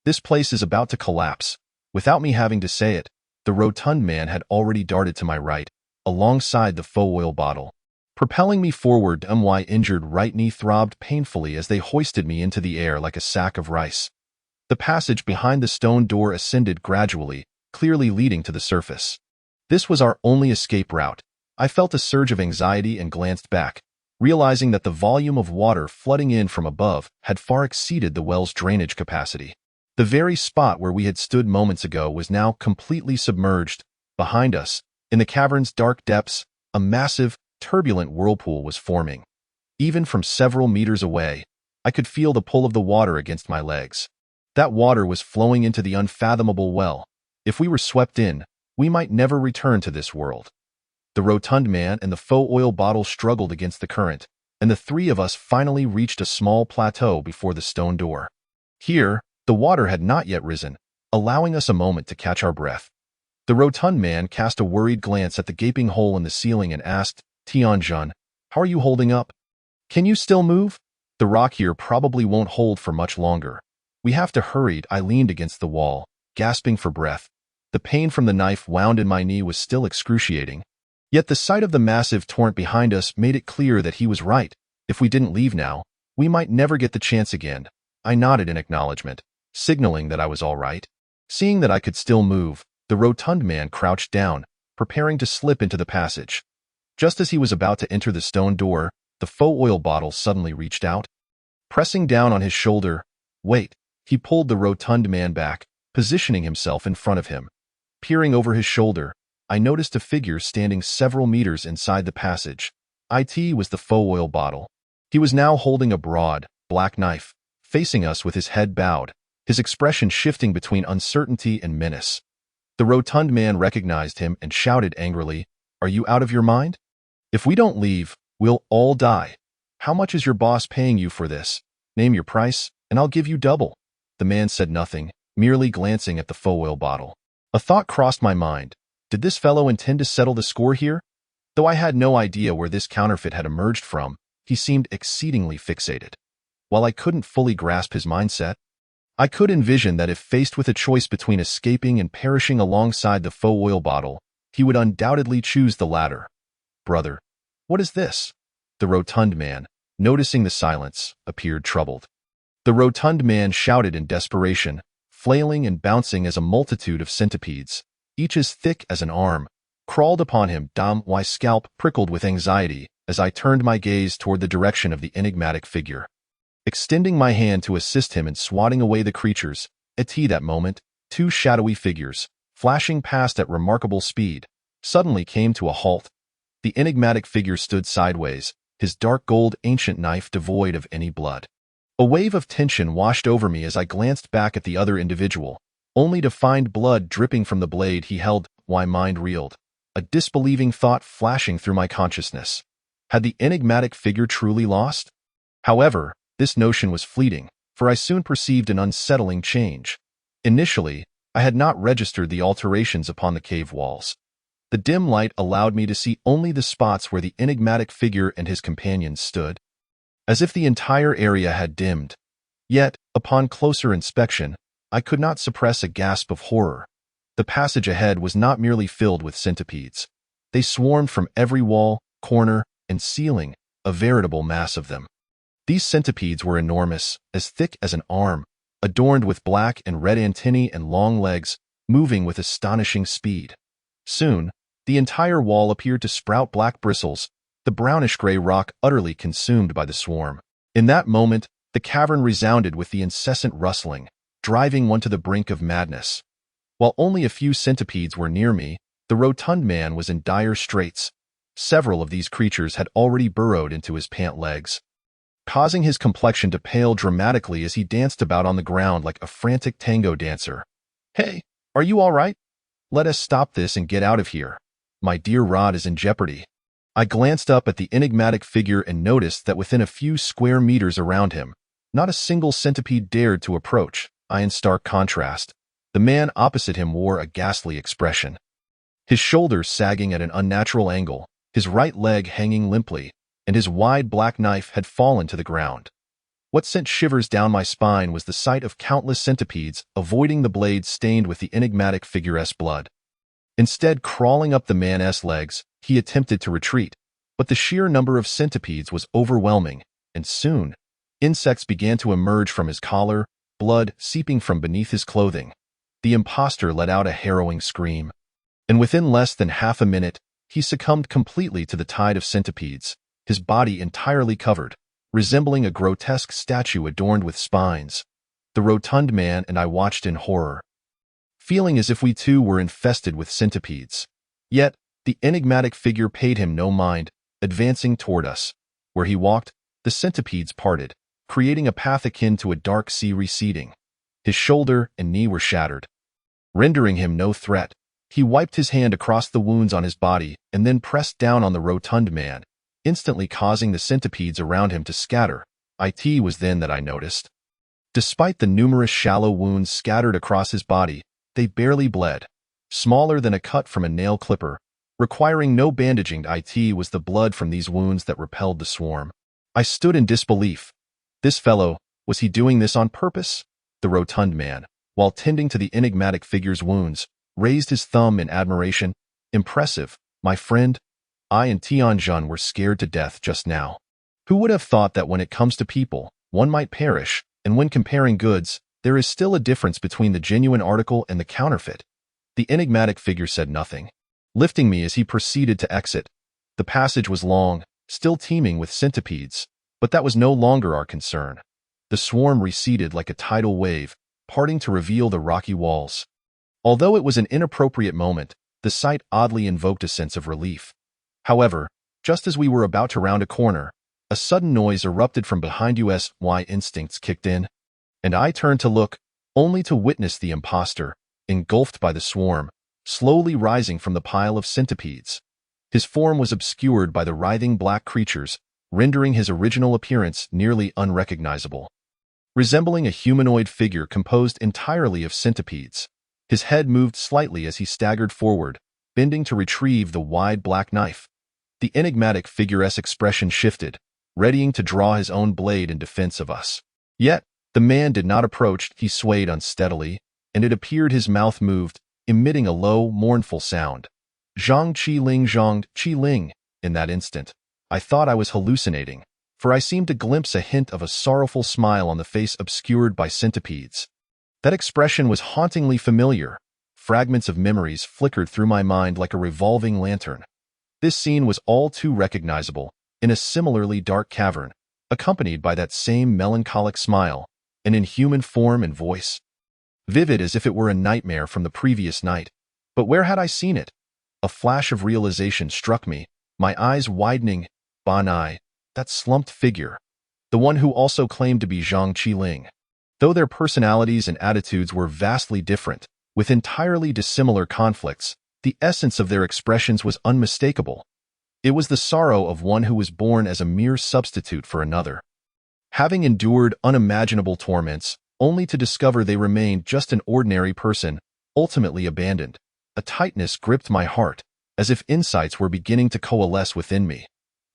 "This place is about to collapse." Without me having to say it, the rotund man had already darted to my right, alongside the faux oil bottle, propelling me forward. My injured right knee throbbed painfully as they hoisted me into the air like a sack of rice. The passage behind the stone door ascended gradually, clearly leading to the surface. This was our only escape route. I felt a surge of anxiety and glanced back, realizing that the volume of water flooding in from above had far exceeded the well's drainage capacity. The very spot where we had stood moments ago was now completely submerged. Behind us, in the cavern's dark depths, a massive, turbulent whirlpool was forming. Even from several meters away, I could feel the pull of the water against my legs. That water was flowing into the unfathomable well. If we were swept in, we might never return to this world. The rotund man and the faux oil bottle struggled against the current, and the three of us finally reached a small plateau before the stone door. Here, the water had not yet risen, allowing us a moment to catch our breath. The rotund man cast a worried glance at the gaping hole in the ceiling and asked, "Tianjun, how are you holding up? Can you still move? The rock here probably won't hold for much longer. We have to hurry." I leaned against the wall, gasping for breath. The pain from the knife wound in my knee was still excruciating. Yet the sight of the massive torrent behind us made it clear that he was right. If we didn't leave now, we might never get the chance again. I nodded in acknowledgement, signaling that I was all right. Seeing that I could still move, the rotund man crouched down, preparing to slip into the passage. Just as he was about to enter the stone door, the faux oil bottle suddenly reached out. Pressing down on his shoulder, "Wait," he pulled the rotund man back, positioning himself in front of him. Peering over his shoulder, I noticed a figure standing several meters inside the passage. It was the faux oil bottle. He was now holding a broad, black knife, facing us with his head bowed, his expression shifting between uncertainty and menace. The rotund man recognized him and shouted angrily, "Are you out of your mind? If we don't leave, we'll all die. How much is your boss paying you for this? Name your price, and I'll give you double." The man said nothing, merely glancing at the faux oil bottle. A thought crossed my mind. Did this fellow intend to settle the score here? Though I had no idea where this counterfeit had emerged from, he seemed exceedingly fixated. While I couldn't fully grasp his mindset, I could envision that if faced with a choice between escaping and perishing alongside the faux oil bottle, he would undoubtedly choose the latter. Brother, what is this? The rotund man, noticing the silence, appeared troubled. The rotund man shouted in desperation, flailing and bouncing as a multitude of centipedes, each as thick as an arm, crawled upon him. My scalp prickled with anxiety as I turned my gaze toward the direction of the enigmatic figure. Extending my hand to assist him in swatting away the creatures, at that moment, two shadowy figures, flashing past at remarkable speed, suddenly came to a halt. The enigmatic figure stood sideways, his dark gold ancient knife devoid of any blood. A wave of tension washed over me as I glanced back at the other individual, only to find blood dripping from the blade he held. My mind reeled, a disbelieving thought flashing through my consciousness. Had the enigmatic figure truly lost? However, this notion was fleeting, for I soon perceived an unsettling change. Initially, I had not registered the alterations upon the cave walls. The dim light allowed me to see only the spots where the enigmatic figure and his companions stood, as if the entire area had dimmed. Yet, upon closer inspection, I could not suppress a gasp of horror. The passage ahead was not merely filled with centipedes. They swarmed from every wall, corner, and ceiling, a veritable mass of them. These centipedes were enormous, as thick as an arm, adorned with black and red antennae and long legs, moving with astonishing speed. Soon, the entire wall appeared to sprout black bristles, the brownish-gray rock utterly consumed by the swarm. In that moment, the cavern resounded with the incessant rustling, driving one to the brink of madness. While only a few centipedes were near me, the rotund man was in dire straits. Several of these creatures had already burrowed into his pant legs, causing his complexion to pale dramatically as he danced about on the ground like a frantic tango dancer. "Hey, are you all right? Let us stop this and get out of here. My dear Rod is in jeopardy." I glanced up at the enigmatic figure and noticed that within a few square meters around him, not a single centipede dared to approach. In stark contrast, the man opposite him wore a ghastly expression. His shoulders sagging at an unnatural angle, his right leg hanging limply, and his wide black knife had fallen to the ground. What sent shivers down my spine was the sight of countless centipedes avoiding the blade stained with the enigmatic figure's blood. Instead, crawling up the man's legs, he attempted to retreat, but the sheer number of centipedes was overwhelming, and soon, insects began to emerge from his collar, blood seeping from beneath his clothing. The impostor let out a harrowing scream, and within less than half a minute, he succumbed completely to the tide of centipedes, his body entirely covered, resembling a grotesque statue adorned with spines. The rotund man and I watched in horror, feeling as if we too were infested with centipedes. Yet, the enigmatic figure paid him no mind, advancing toward us. Where he walked, the centipedes parted, creating a path akin to a dark sea receding. His shoulder and knee were shattered, rendering him no threat. He wiped his hand across the wounds on his body and then pressed down on the rotund man, instantly causing the centipedes around him to scatter. It was then that I noticed. Despite the numerous shallow wounds scattered across his body, they barely bled. Smaller than a cut from a nail clipper, requiring no bandaging. It was the blood from these wounds that repelled the swarm. I stood in disbelief. This fellow, was he doing this on purpose? The rotund man, while tending to the enigmatic figure's wounds, raised his thumb in admiration. "Impressive, my friend. I and Tianjun were scared to death just now. Who would have thought that when it comes to people, one might perish, and when comparing goods, there is still a difference between the genuine article and the counterfeit?" The enigmatic figure said nothing, lifting me as he proceeded to exit. The passage was long, still teeming with centipedes, but that was no longer our concern. The swarm receded like a tidal wave, parting to reveal the rocky walls. Although it was an inappropriate moment, the sight oddly invoked a sense of relief. However, just as we were about to round a corner, a sudden noise erupted from behind us. My instincts kicked in, and I turned to look, only to witness the impostor, engulfed by the swarm, slowly rising from the pile of centipedes. His form was obscured by the writhing black creatures, rendering his original appearance nearly unrecognizable. Resembling a humanoid figure composed entirely of centipedes, his head moved slightly as he staggered forward, bending to retrieve the wide black knife. The enigmatic figure's expression shifted, readying to draw his own blade in defense of us. Yet, The man did not approach, he swayed unsteadily, and it appeared his mouth moved, emitting a low, mournful sound. Zhang Qiling, Zhang Qiling. In that instant, I thought I was hallucinating, for I seemed to glimpse a hint of a sorrowful smile on the face obscured by centipedes. That expression was hauntingly familiar. Fragments of memories flickered through my mind like a revolving lantern. This scene was all too recognizable, in a similarly dark cavern, accompanied by that same melancholic smile, an inhuman form and voice. Vivid as if it were a nightmare from the previous night. But where had I seen it? A flash of realization struck me, my eyes widening. Ban Ai, that slumped figure. The one who also claimed to be Zhang Qiling. Though their personalities and attitudes were vastly different, with entirely dissimilar conflicts, the essence of their expressions was unmistakable. It was the sorrow of one who was born as a mere substitute for another. Having endured unimaginable torments, only to discover they remained just an ordinary person, ultimately abandoned, a tightness gripped my heart, as if insights were beginning to coalesce within me.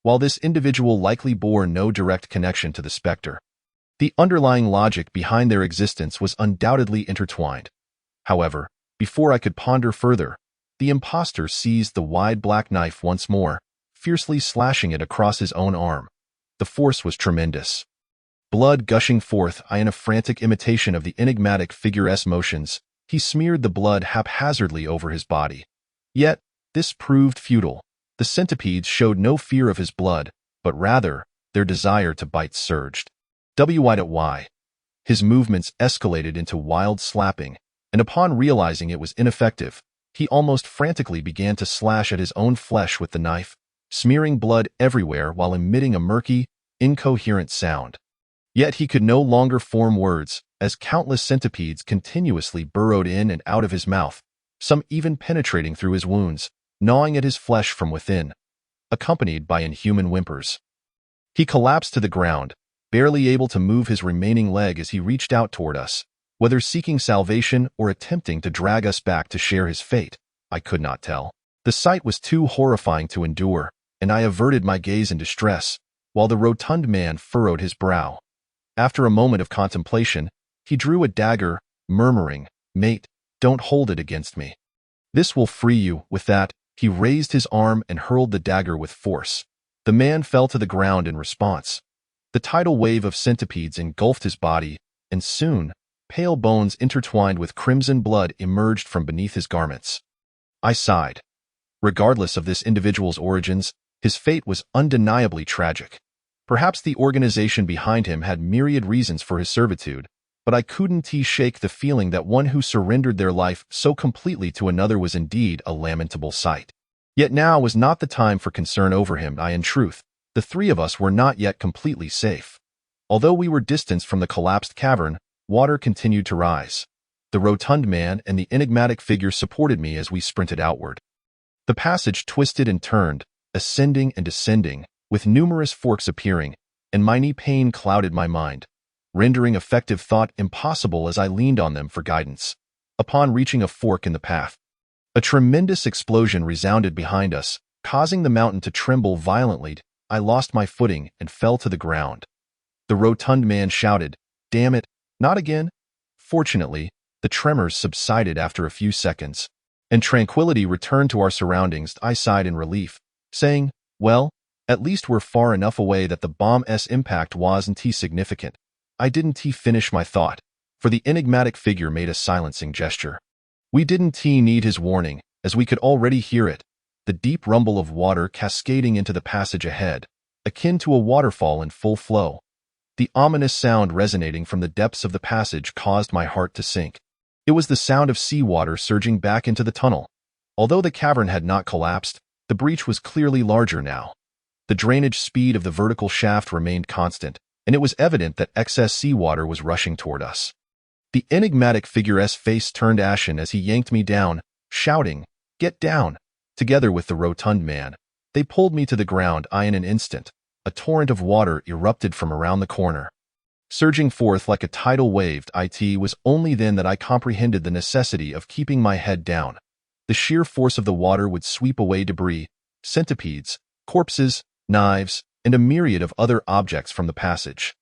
While this individual likely bore no direct connection to the specter, the underlying logic behind their existence was undoubtedly intertwined. However, before I could ponder further, the impostor seized the wide black knife once more, fiercely slashing it across his own arm. The force was tremendous. Blood gushing forth, in a frantic imitation of the enigmatic figure's motions, he smeared the blood haphazardly over his body. Yet, this proved futile. The centipedes showed no fear of his blood, but rather, their desire to bite surged. Why? His movements escalated into wild slapping, and upon realizing it was ineffective, he almost frantically began to slash at his own flesh with the knife, smearing blood everywhere while emitting a murky, incoherent sound. Yet he could no longer form words, as countless centipedes continuously burrowed in and out of his mouth, some even penetrating through his wounds, gnawing at his flesh from within, accompanied by inhuman whimpers. He collapsed to the ground, barely able to move his remaining leg as he reached out toward us. Whether seeking salvation or attempting to drag us back to share his fate, I could not tell. The sight was too horrifying to endure, and I averted my gaze in distress, while the rotund man furrowed his brow. After a moment of contemplation, he drew a dagger, murmuring, "Mate, don't hold it against me. This will free you." With that, he raised his arm and hurled the dagger with force. The man fell to the ground in response. The tidal wave of centipedes engulfed his body, and soon, pale bones intertwined with crimson blood emerged from beneath his garments. I sighed. Regardless of this individual's origins, his fate was undeniably tragic. Perhaps the organization behind him had myriad reasons for his servitude, but I couldn't shake the feeling that one who surrendered their life so completely to another was indeed a lamentable sight. Yet now was not the time for concern over him. In truth, the three of us were not yet completely safe. Although we were distanced from the collapsed cavern, water continued to rise. The rotund man and the enigmatic figure supported me as we sprinted outward. The passage twisted and turned, ascending and descending, with numerous forks appearing, and mighty pain clouded my mind, rendering effective thought impossible as I leaned on them for guidance. Upon reaching a fork in the path, a tremendous explosion resounded behind us, causing the mountain to tremble violently. I lost my footing and fell to the ground. The rotund man shouted, "Damn it, not again!" Fortunately, the tremors subsided after a few seconds, and tranquility returned to our surroundings. I sighed in relief, saying, "Well, at least we're far enough away that the bomb's impact wasn't significant." I didn't finish my thought, for the enigmatic figure made a silencing gesture. We didn't need his warning, as we could already hear it, the deep rumble of water cascading into the passage ahead, akin to a waterfall in full flow. The ominous sound resonating from the depths of the passage caused my heart to sink. It was the sound of seawater surging back into the tunnel. Although the cavern had not collapsed, the breach was clearly larger now. The drainage speed of the vertical shaft remained constant, and it was evident that excess seawater was rushing toward us. The enigmatic figure's face turned ashen as he yanked me down, shouting, "Get down!" Together with the rotund man, they pulled me to the ground. In an instant, a torrent of water erupted from around the corner, surging forth like a tidal wave. It was only then that I comprehended the necessity of keeping my head down. The sheer force of the water would sweep away debris, centipedes, corpses, knives, and a myriad of other objects from the passage.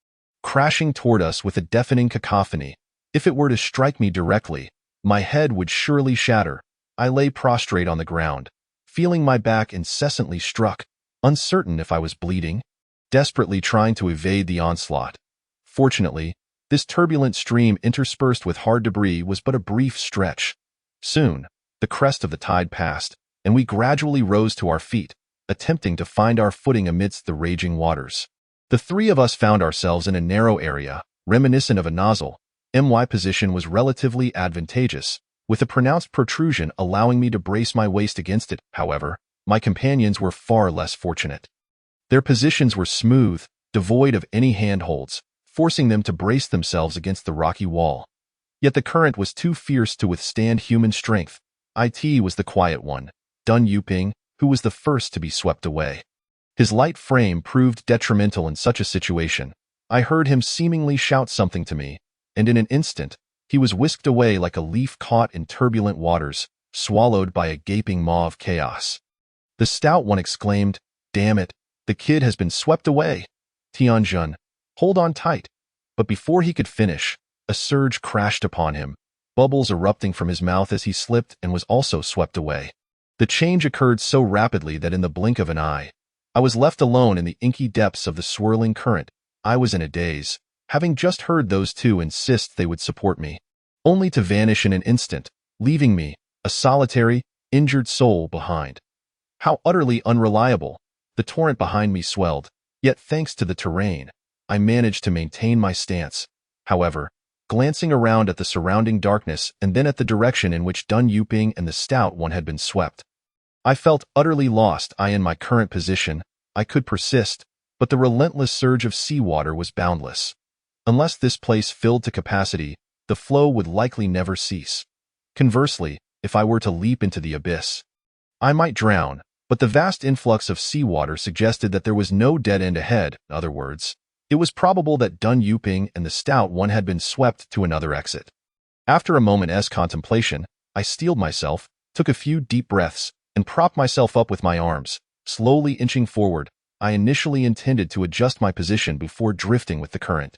crashing toward us with a deafening cacophony. If it were to strike me directly, my head would surely shatter. I lay prostrate on the ground, feeling my back incessantly struck, uncertain if I was bleeding, desperately trying to evade the onslaught. Fortunately, this turbulent stream interspersed with hard debris was but a brief stretch. Soon, the crest of the tide passed, and we gradually rose to our feet, attempting to find our footing amidst the raging waters. The three of us found ourselves in a narrow area, reminiscent of a nozzle. My position was relatively advantageous, with a pronounced protrusion allowing me to brace my waist against it. However, my companions were far less fortunate. Their positions were smooth, devoid of any handholds, forcing them to brace themselves against the rocky wall. Yet the current was too fierce to withstand human strength. It was the quiet one, Dun Yuping, who was the first to be swept away. His light frame proved detrimental in such a situation. I heard him seemingly shout something to me, and in an instant, he was whisked away like a leaf caught in turbulent waters, swallowed by a gaping maw of chaos. The stout one exclaimed, "Damn it, the kid has been swept away. Tianjun, hold on tight." But before he could finish, a surge crashed upon him, bubbles erupting from his mouth as he slipped and was also swept away. The change occurred so rapidly that in the blink of an eye, I was left alone in the inky depths of the swirling current. I was in a daze, having just heard those two insist they would support me, only to vanish in an instant, leaving me, a solitary, injured soul, behind. How utterly unreliable! The torrent behind me swelled, yet thanks to the terrain, I managed to maintain my stance. However, glancing around at the surrounding darkness and then at the direction in which Dun Yuping and the stout one had been swept, I felt utterly lost. In my current position, I could persist, but the relentless surge of seawater was boundless. Unless this place filled to capacity, the flow would likely never cease. Conversely, if I were to leap into the abyss, I might drown, but the vast influx of seawater suggested that there was no dead end ahead. In other words, it was probable that Dun Yuping and the stout one had been swept to another exit. After a moment's contemplation, I steeled myself, took a few deep breaths, and propped myself up with my arms, slowly inching forward. I initially intended to adjust my position before drifting with the current.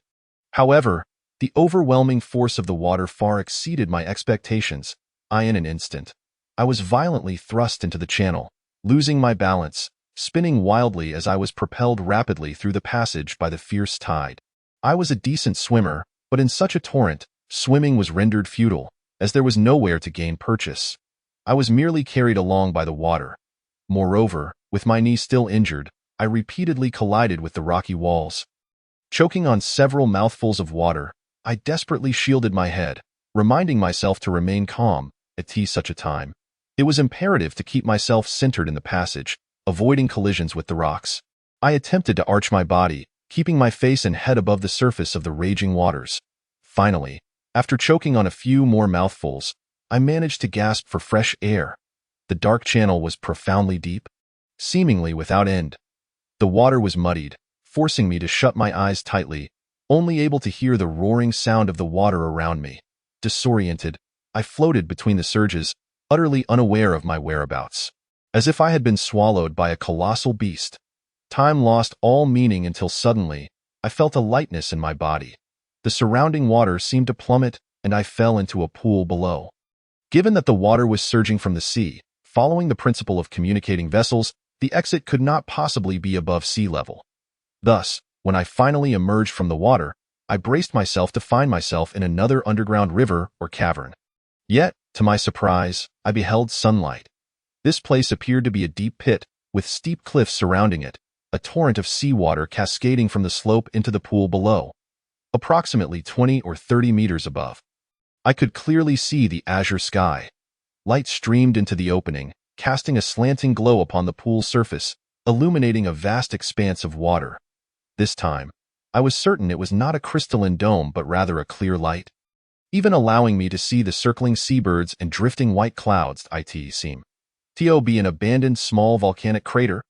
However, the overwhelming force of the water far exceeded my expectations. In an instant, I was violently thrust into the channel, losing my balance, spinning wildly as I was propelled rapidly through the passage by the fierce tide. I was a decent swimmer, but in such a torrent, swimming was rendered futile, as there was nowhere to gain purchase. I was merely carried along by the water. Moreover, with my knee still injured, I repeatedly collided with the rocky walls. Choking on several mouthfuls of water, I desperately shielded my head, reminding myself to remain calm at such a time. It was imperative to keep myself centered in the passage, avoiding collisions with the rocks. I attempted to arch my body, keeping my face and head above the surface of the raging waters. Finally, after choking on a few more mouthfuls, I managed to gasp for fresh air. The dark channel was profoundly deep, seemingly without end. The water was muddied, forcing me to shut my eyes tightly, only able to hear the roaring sound of the water around me. Disoriented, I floated between the surges, utterly unaware of my whereabouts, as if I had been swallowed by a colossal beast. Time lost all meaning until suddenly, I felt a lightness in my body. The surrounding water seemed to plummet, and I fell into a pool below. Given that the water was surging from the sea, following the principle of communicating vessels, the exit could not possibly be above sea level. Thus, when I finally emerged from the water, I braced myself to find myself in another underground river or cavern. Yet, to my surprise, I beheld sunlight. This place appeared to be a deep pit, with steep cliffs surrounding it, a torrent of seawater cascading from the slope into the pool below, approximately 20 or 30 meters above. I could clearly see the azure sky. Light streamed into the opening, casting a slanting glow upon the pool's surface, illuminating a vast expanse of water. This time, I was certain it was not a crystalline dome but rather a clear light, even allowing me to see the circling seabirds and drifting white clouds. It seemed to be an abandoned small volcanic crater.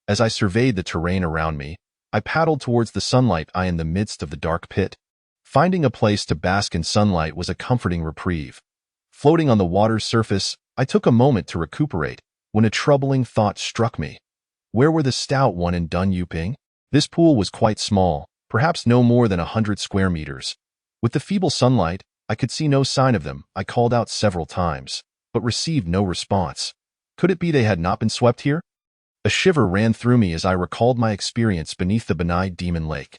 As I surveyed the terrain around me, I paddled towards the sunlight. In the midst of the dark pit, finding a place to bask in sunlight was a comforting reprieve. Floating on the water's surface, I took a moment to recuperate, when a troubling thought struck me. Where were the stout one and Dun Yuping? This pool was quite small, perhaps no more than 100 square meters. With the feeble sunlight, I could see no sign of them. I called out several times, but received no response. Could it be they had not been swept here? A shiver ran through me as I recalled my experience beneath the Benai Demon Lake.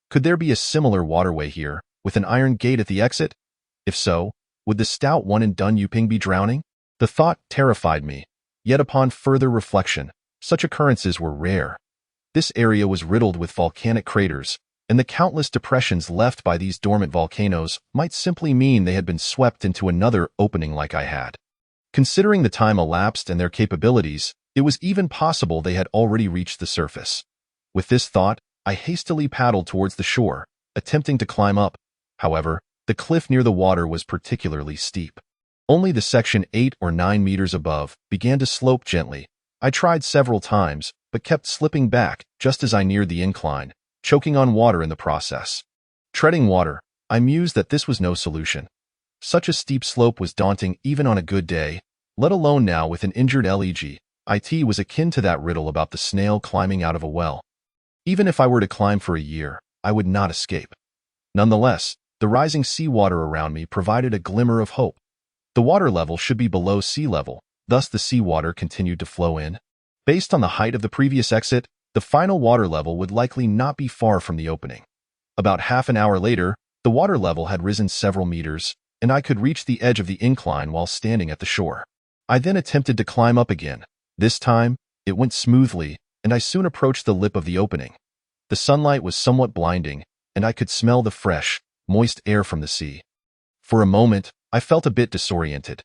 Could there be a similar waterway here, with an iron gate at the exit? If so, would the stout one in Dun Yuping be drowning? The thought terrified me, yet upon further reflection, such occurrences were rare. This area was riddled with volcanic craters, and the countless depressions left by these dormant volcanoes might simply mean they had been swept into another opening like I had. Considering the time elapsed and their capabilities, it was even possible they had already reached the surface. With this thought, I hastily paddled towards the shore, attempting to climb up. However, the cliff near the water was particularly steep. Only the section 8 or 9 meters above began to slope gently. I tried several times, but kept slipping back just as I neared the incline, choking on water in the process. Treading water, I mused that this was no solution. Such a steep slope was daunting even on a good day, let alone now with an injured leg. It was akin to that riddle about the snail climbing out of a well. Even if I were to climb for a year, I would not escape. Nonetheless, the rising seawater around me provided a glimmer of hope. The water level should be below sea level, thus the seawater continued to flow in. Based on the height of the previous exit, the final water level would likely not be far from the opening. About half an hour later, the water level had risen several meters, and I could reach the edge of the incline while standing at the shore. I then attempted to climb up again. This time, it went smoothly, and I soon approached the lip of the opening. The sunlight was somewhat blinding, and I could smell the fresh, moist air from the sea. For a moment, I felt a bit disoriented.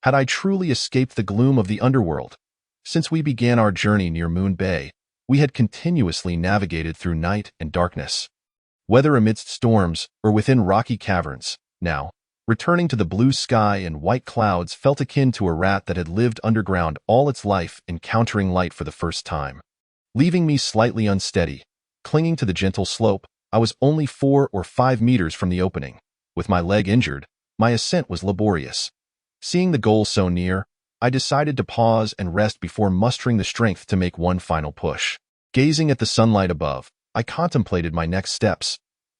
Had I truly escaped the gloom of the underworld? Since we began our journey near Moon Bay, we had continuously navigated through night and darkness. Whether amidst storms or within rocky caverns, now, returning to the blue sky and white clouds felt akin to a rat that had lived underground all its life encountering light for the first time. Leaving me slightly unsteady, clinging to the gentle slope, I was only 4 or 5 meters from the opening. With my leg injured, my ascent was laborious. Seeing the goal so near, I decided to pause and rest before mustering the strength to make one final push. Gazing at the sunlight above, I contemplated my next steps.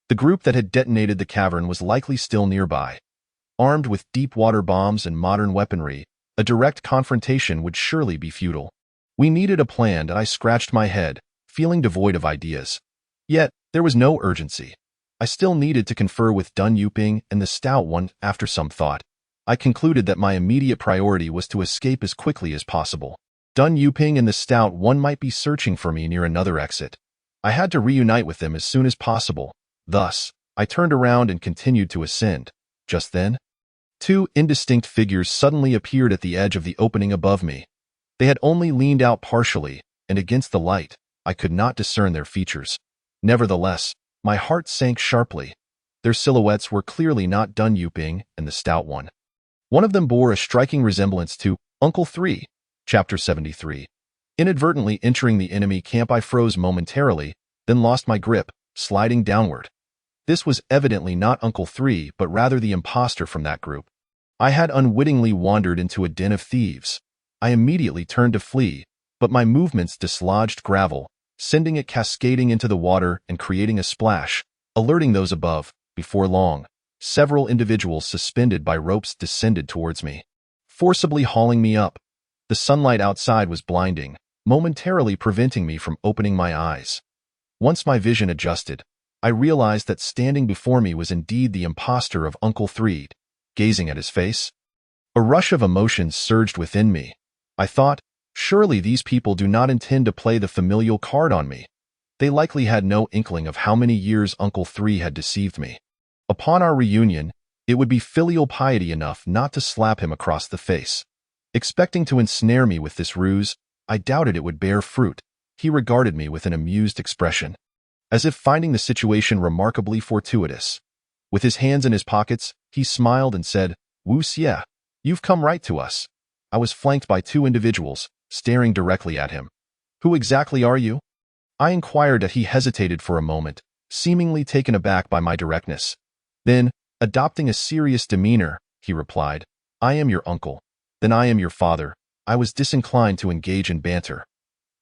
The group that had detonated the cavern was likely still nearby. Armed with deep-water bombs and modern weaponry, a direct confrontation would surely be futile. We needed a plan, and I scratched my head, feeling devoid of ideas. Yet, there was no urgency. I still needed to confer with Dun Yuping and the Stout One. After some thought, I concluded that my immediate priority was to escape as quickly as possible. Dun Yuping and the Stout One might be searching for me near another exit. I had to reunite with them as soon as possible. Thus, I turned around and continued to ascend. Just then, 2 indistinct figures suddenly appeared at the edge of the opening above me. They had only leaned out partially, and against the light, I could not discern their features. Nevertheless, my heart sank sharply. Their silhouettes were clearly not Dun Yuping and the Stout One. One of them bore a striking resemblance to Uncle 3, Chapter 73. Inadvertently entering the enemy camp, I froze momentarily, then lost my grip, sliding downward. This was evidently not Uncle 3, but rather the imposter from that group. I had unwittingly wandered into a den of thieves. I immediately turned to flee, but my movements dislodged gravel, sending it cascading into the water and creating a splash, alerting those above. Before long, several individuals suspended by ropes descended towards me, forcibly hauling me up. The sunlight outside was blinding, momentarily preventing me from opening my eyes. Once my vision adjusted, I realized that standing before me was indeed the imposter of Uncle 3. Gazing at his face, a rush of emotions surged within me. I thought, surely these people do not intend to play the familial card on me. They likely had no inkling of how many years Uncle 3 had deceived me. Upon our reunion, it would be filial piety enough not to slap him across the face. Expecting to ensnare me with this ruse, I doubted it would bear fruit. He regarded me with an amused expression, as if finding the situation remarkably fortuitous. With his hands in his pockets, he smiled and said, "Wu Xie, you've come right to us." I was flanked by 2 individuals, staring directly at him. "Who exactly are you?" I inquired as he hesitated for a moment, seemingly taken aback by my directness. Then, adopting a serious demeanor, he replied, "I am your uncle." "Then I am your father." I was disinclined to engage in banter.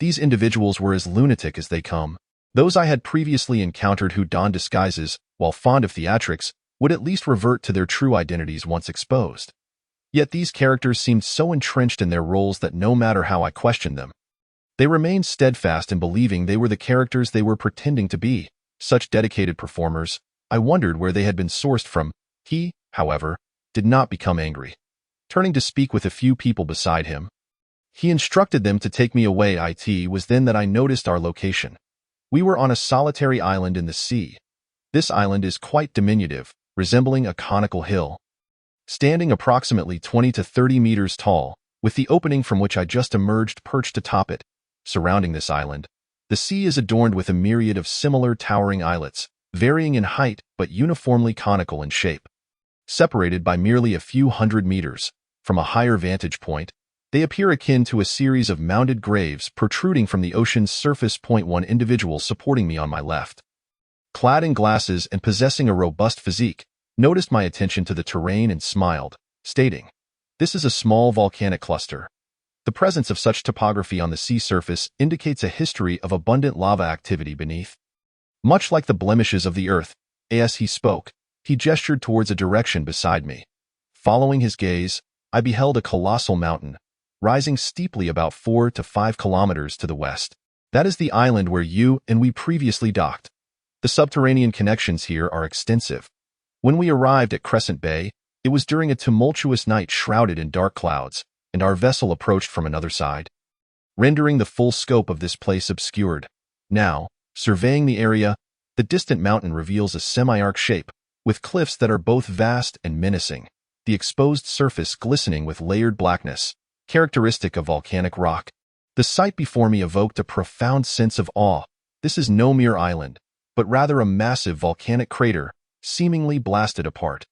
These individuals were as lunatic as they come. Those I had previously encountered who donned disguises, while fond of theatrics, would at least revert to their true identities once exposed. Yet these characters seemed so entrenched in their roles that no matter how I questioned them, they remained steadfast in believing they were the characters they were pretending to be. Such dedicated performers, I wondered where they had been sourced from. He, however, did not become angry. Turning to speak with a few people beside him, he instructed them to take me away. It was then that I noticed our location. We were on a solitary island in the sea. This island is quite diminutive, resembling a conical hill, standing approximately 20 to 30 meters tall, with the opening from which I just emerged perched atop it. Surrounding this island, the sea is adorned with a myriad of similar towering islets, varying in height but uniformly conical in shape. Separated by merely a few hundred meters, from a higher vantage point, they appear akin to a series of mounded graves protruding from the ocean's surface. One individual supporting me on my left, clad in glasses and possessing a robust physique, noticed my attention to the terrain and smiled, stating, "This is a small volcanic cluster. The presence of such topography on the sea surface indicates a history of abundant lava activity beneath. Much like the blemishes of the earth." As he spoke, he gestured towards a direction beside me. Following his gaze, I beheld a colossal mountain, rising steeply about 4 to 5 kilometers to the west. "That is the island where you and we previously docked. The subterranean connections here are extensive. When we arrived at Crescent Bay, it was during a tumultuous night shrouded in dark clouds, and our vessel approached from another side, rendering the full scope of this place obscured. Now, surveying the area, the distant mountain reveals a semi-arc shape, with cliffs that are both vast and menacing, the exposed surface glistening with layered blackness, characteristic of volcanic rock. The sight before me evoked a profound sense of awe. This is no mere island, but rather a massive volcanic crater, seemingly blasted apart.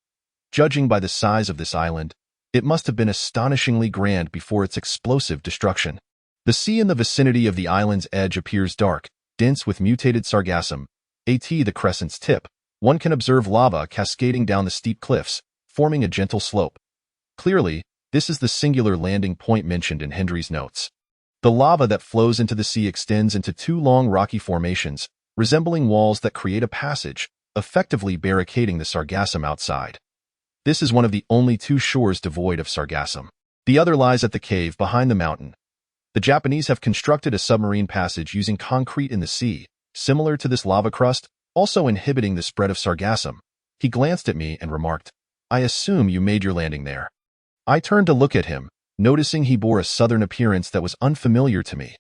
Judging by the size of this island, it must have been astonishingly grand before its explosive destruction. The sea in the vicinity of the island's edge appears dark, dense with mutated sargassum. At the crescent's tip, one can observe lava cascading down the steep cliffs, forming a gentle slope. Clearly, this is the singular landing point mentioned in Hendry's notes. The lava that flows into the sea extends into two long rocky formations, resembling walls that create a passage, effectively barricading the sargassum outside. This is one of the only two shores devoid of sargassum. The other lies at the cave behind the mountain. The Japanese have constructed a submarine passage using concrete in the sea, similar to this lava crust, also inhibiting the spread of sargassum. He glanced at me and remarked, "I assume you made your landing there." I turned to look at him, noticing he bore a southern appearance that was unfamiliar to me.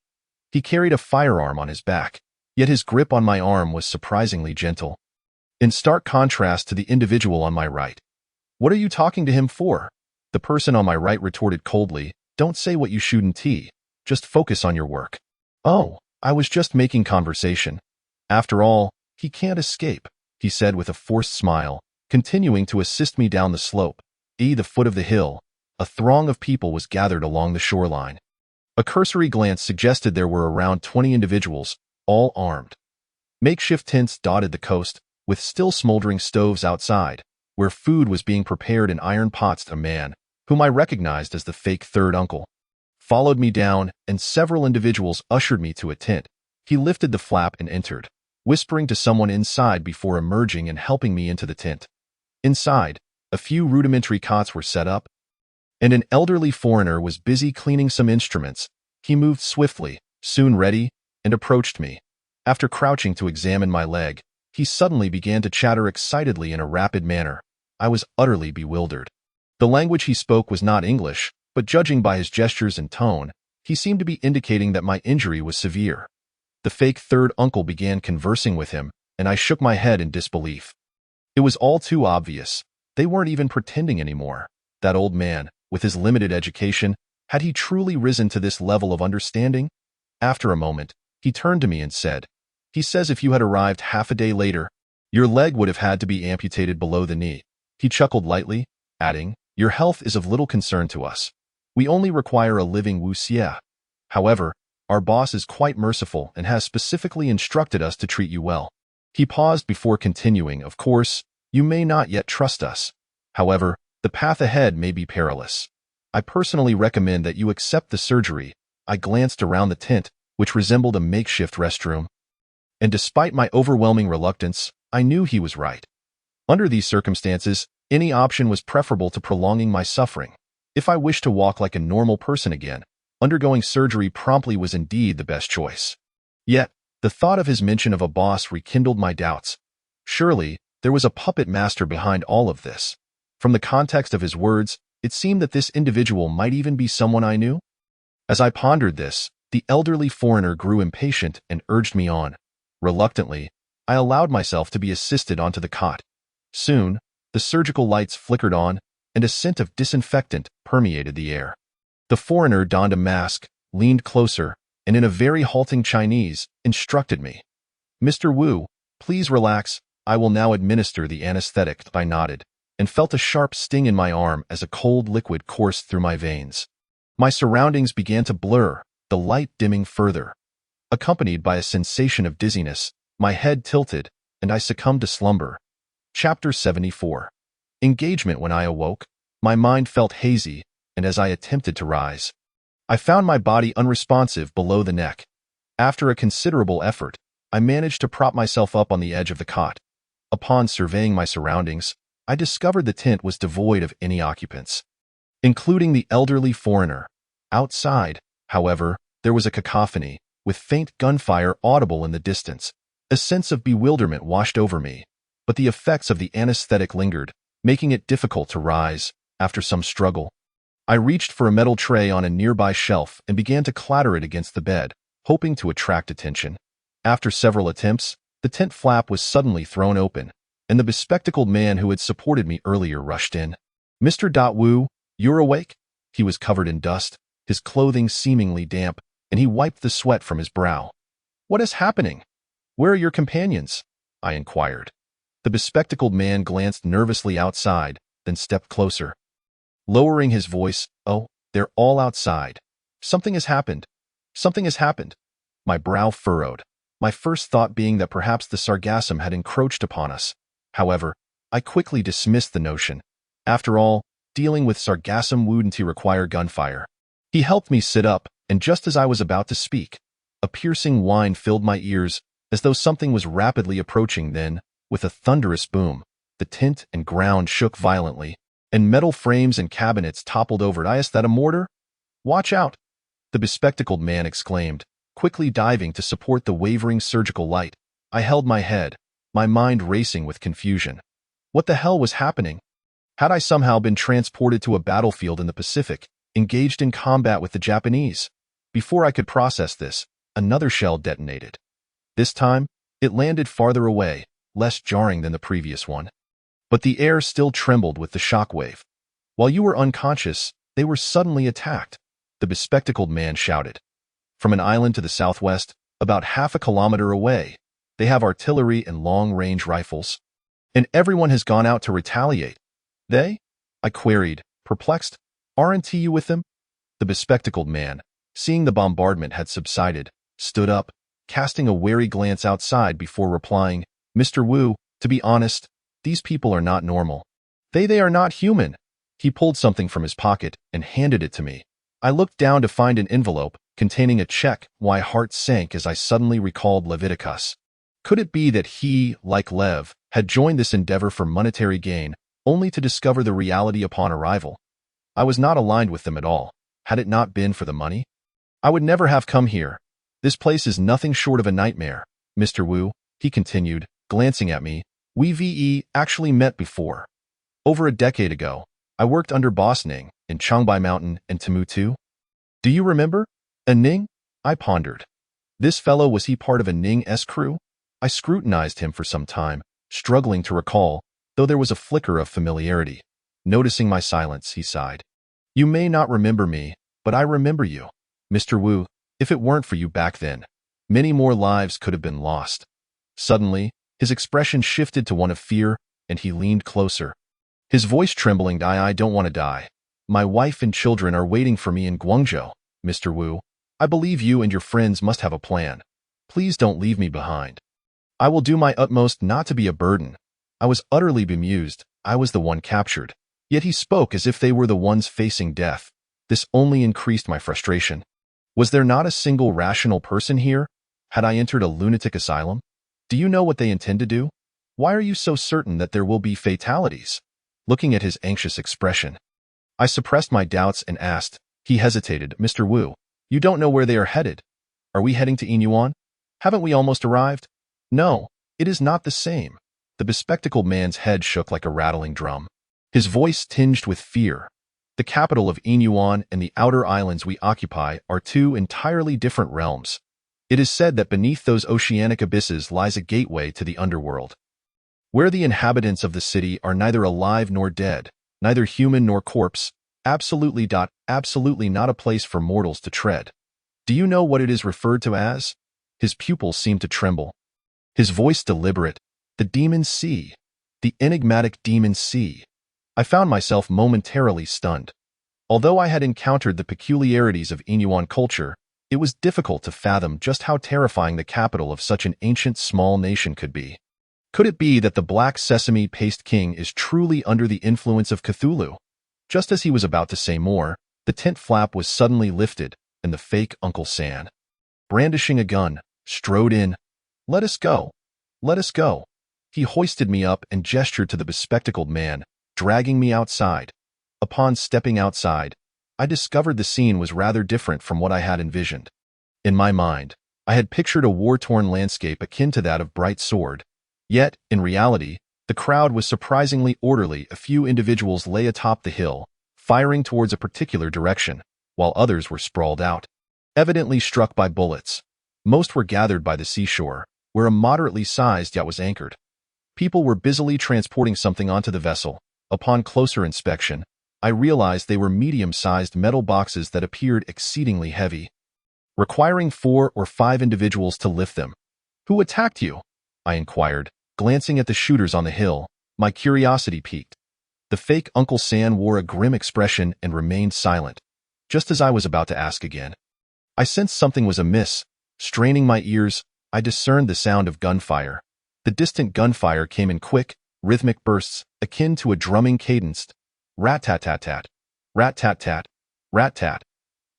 He carried a firearm on his back, yet his grip on my arm was surprisingly gentle, in stark contrast to the individual on my right. "What are you talking to him for?" The person on my right retorted coldly, "Don't say what you shouldn't. Just focus on your work." "Oh, I was just making conversation. After all, he can't escape," he said with a forced smile, continuing to assist me down the slope. At the foot of the hill, a throng of people was gathered along the shoreline. A cursory glance suggested there were around 20 individuals, all armed. Makeshift tents dotted the coast, with still smoldering stoves outside, where food was being prepared in iron pots. A man, whom I recognized as the fake third uncle, followed me down, and several individuals ushered me to a tent. He lifted the flap and entered, whispering to someone inside before emerging and helping me into the tent. Inside, a few rudimentary cots were set up, and an elderly foreigner was busy cleaning some instruments. He moved swiftly, soon ready, and approached me. After crouching to examine my leg, he suddenly began to chatter excitedly in a rapid manner. I was utterly bewildered. The language he spoke was not English, but judging by his gestures and tone, he seemed to be indicating that my injury was severe. The fake third uncle began conversing with him, and I shook my head in disbelief. It was all too obvious. They weren't even pretending anymore. That old man, with his limited education, had he truly risen to this level of understanding? After a moment, he turned to me and said, "He says if you had arrived half a day later, your leg would have had to be amputated below the knee." He chuckled lightly, adding, "Your health is of little concern to us. We only require a living wuxia. However, our boss is quite merciful and has specifically instructed us to treat you well." He paused before continuing, "Of course, you may not yet trust us. However, the path ahead may be perilous. I personally recommend that you accept the surgery." I glanced around the tent, which resembled a makeshift restroom. And despite my overwhelming reluctance, I knew he was right. Under these circumstances, any option was preferable to prolonging my suffering. If I wished to walk like a normal person again, undergoing surgery promptly was indeed the best choice. Yet, the thought of his mention of a boss rekindled my doubts. Surely, there was a puppet master behind all of this. From the context of his words, it seemed that this individual might even be someone I knew. As I pondered this, the elderly foreigner grew impatient and urged me on. Reluctantly, I allowed myself to be assisted onto the cot. Soon, the surgical lights flickered on, and a scent of disinfectant permeated the air. The foreigner donned a mask, leaned closer, and in a very halting Chinese, instructed me. "Mr. Wu, please relax, I will now administer the anesthetic." I nodded, and felt a sharp sting in my arm as a cold liquid coursed through my veins. My surroundings began to blur, the light dimming further. Accompanied by a sensation of dizziness, my head tilted, and I succumbed to slumber. Chapter 74. Engagement. When I awoke, my mind felt hazy, and as I attempted to rise, I found my body unresponsive below the neck. After a considerable effort, I managed to prop myself up on the edge of the cot. Upon surveying my surroundings, I discovered the tent was devoid of any occupants, including the elderly foreigner. Outside, however, there was a cacophony, with faint gunfire audible in the distance. A sense of bewilderment washed over me, but the effects of the anesthetic lingered, making it difficult to rise. After some struggle, I reached for a metal tray on a nearby shelf and began to clatter it against the bed, hoping to attract attention. After several attempts, the tent flap was suddenly thrown open, and the bespectacled man who had supported me earlier rushed in. "Mr. Wu, you're awake?" He was covered in dust, his clothing seemingly damp, and he wiped the sweat from his brow. "What is happening? Where are your companions?" I inquired. The bespectacled man glanced nervously outside, then stepped closer. Lowering his voice, "Oh, they're all outside. Something has happened. Something has happened." My brow furrowed, my first thought being that perhaps the sargassum had encroached upon us. However, I quickly dismissed the notion. After all, dealing with sargassum wouldn't require gunfire. He helped me sit up, and just as I was about to speak, a piercing whine filled my ears, as though something was rapidly approaching. Then, with a thunderous boom, the tent and ground shook violently, and metal frames and cabinets toppled over. "Is that a mortar? Watch out!" the bespectacled man exclaimed, quickly diving to support the wavering surgical light. I held my head, my mind racing with confusion. What the hell was happening? Had I somehow been transported to a battlefield in the Pacific, engaged in combat with the Japanese? Before I could process this, another shell detonated. This time, it landed farther away, less jarring than the previous one. But the air still trembled with the shockwave. "While you were unconscious, they were suddenly attacked," the bespectacled man shouted. "From an island to the southwest, about half a kilometer away, they have artillery and long-range rifles. And everyone has gone out to retaliate." "They?" I queried, perplexed. "Aren't you with them?" The bespectacled man, seeing the bombardment had subsided, stood up, casting a wary glance outside before replying, "Mr. Wu, to be honest, these people are not normal. They are not human." He pulled something from his pocket and handed it to me. I looked down to find an envelope containing a check. My heart sank as I suddenly recalled Leviticus. Could it be that he, like Lev, had joined this endeavor for monetary gain, only to discover the reality upon arrival? I was not aligned with them at all. Had it not been for the money, I would never have come here. "This place is nothing short of a nightmare, Mr. Wu," he continued, glancing at me. "We actually met before. Over a decade ago, I worked under Boss Ning in Changbai Mountain and Timutu. Do you remember? A Ning?" I pondered. This fellow, was he part of a Ning-S crew? I scrutinized him for some time, struggling to recall, though there was a flicker of familiarity. Noticing my silence, he sighed. "You may not remember me, but I remember you, Mr. Wu. If it weren't for you back then, many more lives could have been lost." Suddenly, his expression shifted to one of fear, and he leaned closer. His voice trembling, "I don't want to die. My wife and children are waiting for me in Guangzhou, Mr. Wu. I believe you and your friends must have a plan. Please don't leave me behind. I will do my utmost not to be a burden." I was utterly bemused. I was the one captured. Yet he spoke as if they were the ones facing death. This only increased my frustration. Was there not a single rational person here? Had I entered a lunatic asylum? Do you know what they intend to do? Why are you so certain that there will be fatalities? Looking at his anxious expression, I suppressed my doubts and asked. He hesitated. Mr. Wu, you don't know where they are headed. Are we heading to Inyuan? Haven't we almost arrived? No, it is not the same. The bespectacled man's head shook like a rattling drum. His voice tinged with fear. The capital of Inyuan and the outer islands we occupy are two entirely different realms. It is said that beneath those oceanic abysses lies a gateway to the underworld, where the inhabitants of the city are neither alive nor dead, neither human nor corpse, absolutely not a place for mortals to tread. Do you know what it is referred to as? His pupils seemed to tremble. His voice deliberate. The Demon Sea. The enigmatic Demon Sea. I found myself momentarily stunned. Although I had encountered the peculiarities of Inyuan culture, it was difficult to fathom just how terrifying the capital of such an ancient small nation could be. Could it be that the Black Sesame Paste King is truly under the influence of Cthulhu? Just as he was about to say more, the tent flap was suddenly lifted, and the fake Uncle San, brandishing a gun, strode in. Let us go. Let us go. He hoisted me up and gestured to the bespectacled man, dragging me outside. Upon stepping outside, I discovered the scene was rather different from what I had envisioned. In my mind, I had pictured a war-torn landscape akin to that of Bright Sword. Yet, in reality, the crowd was surprisingly orderly. A few individuals lay atop the hill, firing towards a particular direction, while others were sprawled out, evidently struck by bullets. Most were gathered by the seashore, where a moderately sized yacht was anchored. People were busily transporting something onto the vessel. Upon closer inspection, I realized they were medium-sized metal boxes that appeared exceedingly heavy, requiring 4 or 5 individuals to lift them. Who attacked you? I inquired, glancing at the shooters on the hill. My curiosity piqued. The fake Uncle San wore a grim expression and remained silent, just as I was about to ask again. I sensed something was amiss. Straining my ears, I discerned the sound of gunfire. The distant gunfire came in quick, rhythmic bursts, akin to a drumming cadence. Rat-tat-tat-tat, rat-tat-tat, rat-tat.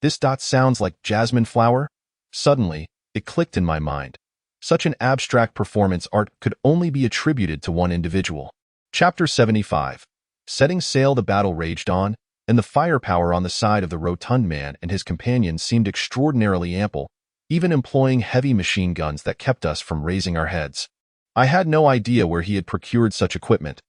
This dot sounds like jasmine flower? Suddenly, it clicked in my mind. Such an abstract performance art could only be attributed to one individual. Chapter 75. Setting sail. The battle raged on, and the firepower on the side of the rotund man and his companions seemed extraordinarily ample, even employing heavy machine guns that kept us from raising our heads. I had no idea where he had procured such equipment.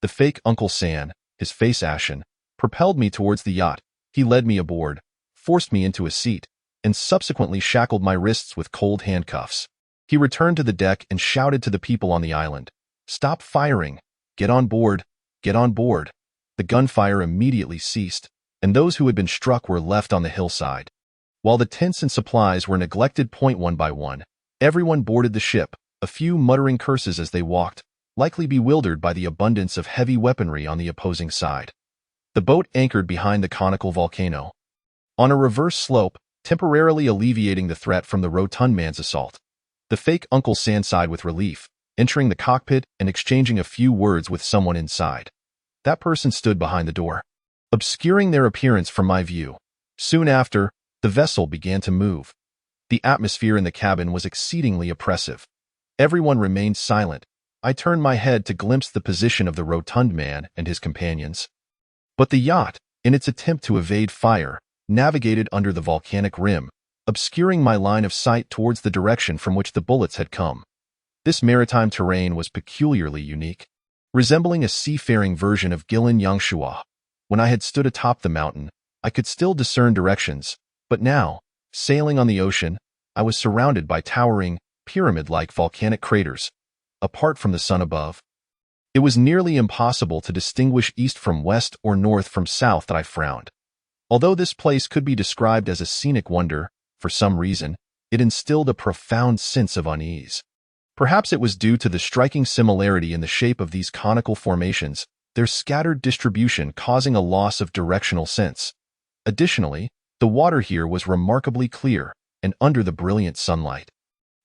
The fake Uncle San, his face ashen, propelled me towards the yacht. He led me aboard, forced me into a seat, and subsequently shackled my wrists with cold handcuffs. He returned to the deck and shouted to the people on the island, "Stop firing! Get on board! Get on board!" The gunfire immediately ceased, and those who had been struck were left on the hillside. While the tents and supplies were neglected one by one, everyone boarded the ship, a few muttering curses as they walked, likely bewildered by the abundance of heavy weaponry on the opposing side. The boat anchored behind the conical volcano, on a reverse slope, temporarily alleviating the threat from the rotund man's assault. The fake Uncle San sighed with relief, entering the cockpit and exchanging a few words with someone inside. That person stood behind the door, obscuring their appearance from my view. Soon after, the vessel began to move. The atmosphere in the cabin was exceedingly oppressive. Everyone remained silent. I turned my head to glimpse the position of the rotund man and his companions. But the yacht, in its attempt to evade fire, navigated under the volcanic rim, obscuring my line of sight towards the direction from which the bullets had come. This maritime terrain was peculiarly unique, resembling a seafaring version of Guilin Yangshua. When I had stood atop the mountain, I could still discern directions, but now, sailing on the ocean, I was surrounded by towering, pyramid-like volcanic craters. Apart from the sun above, it was nearly impossible to distinguish east from west or north from south. That I frowned. Although this place could be described as a scenic wonder, for some reason, it instilled a profound sense of unease. Perhaps it was due to the striking similarity in the shape of these conical formations, their scattered distribution causing a loss of directional sense. Additionally, the water here was remarkably clear and under the brilliant sunlight.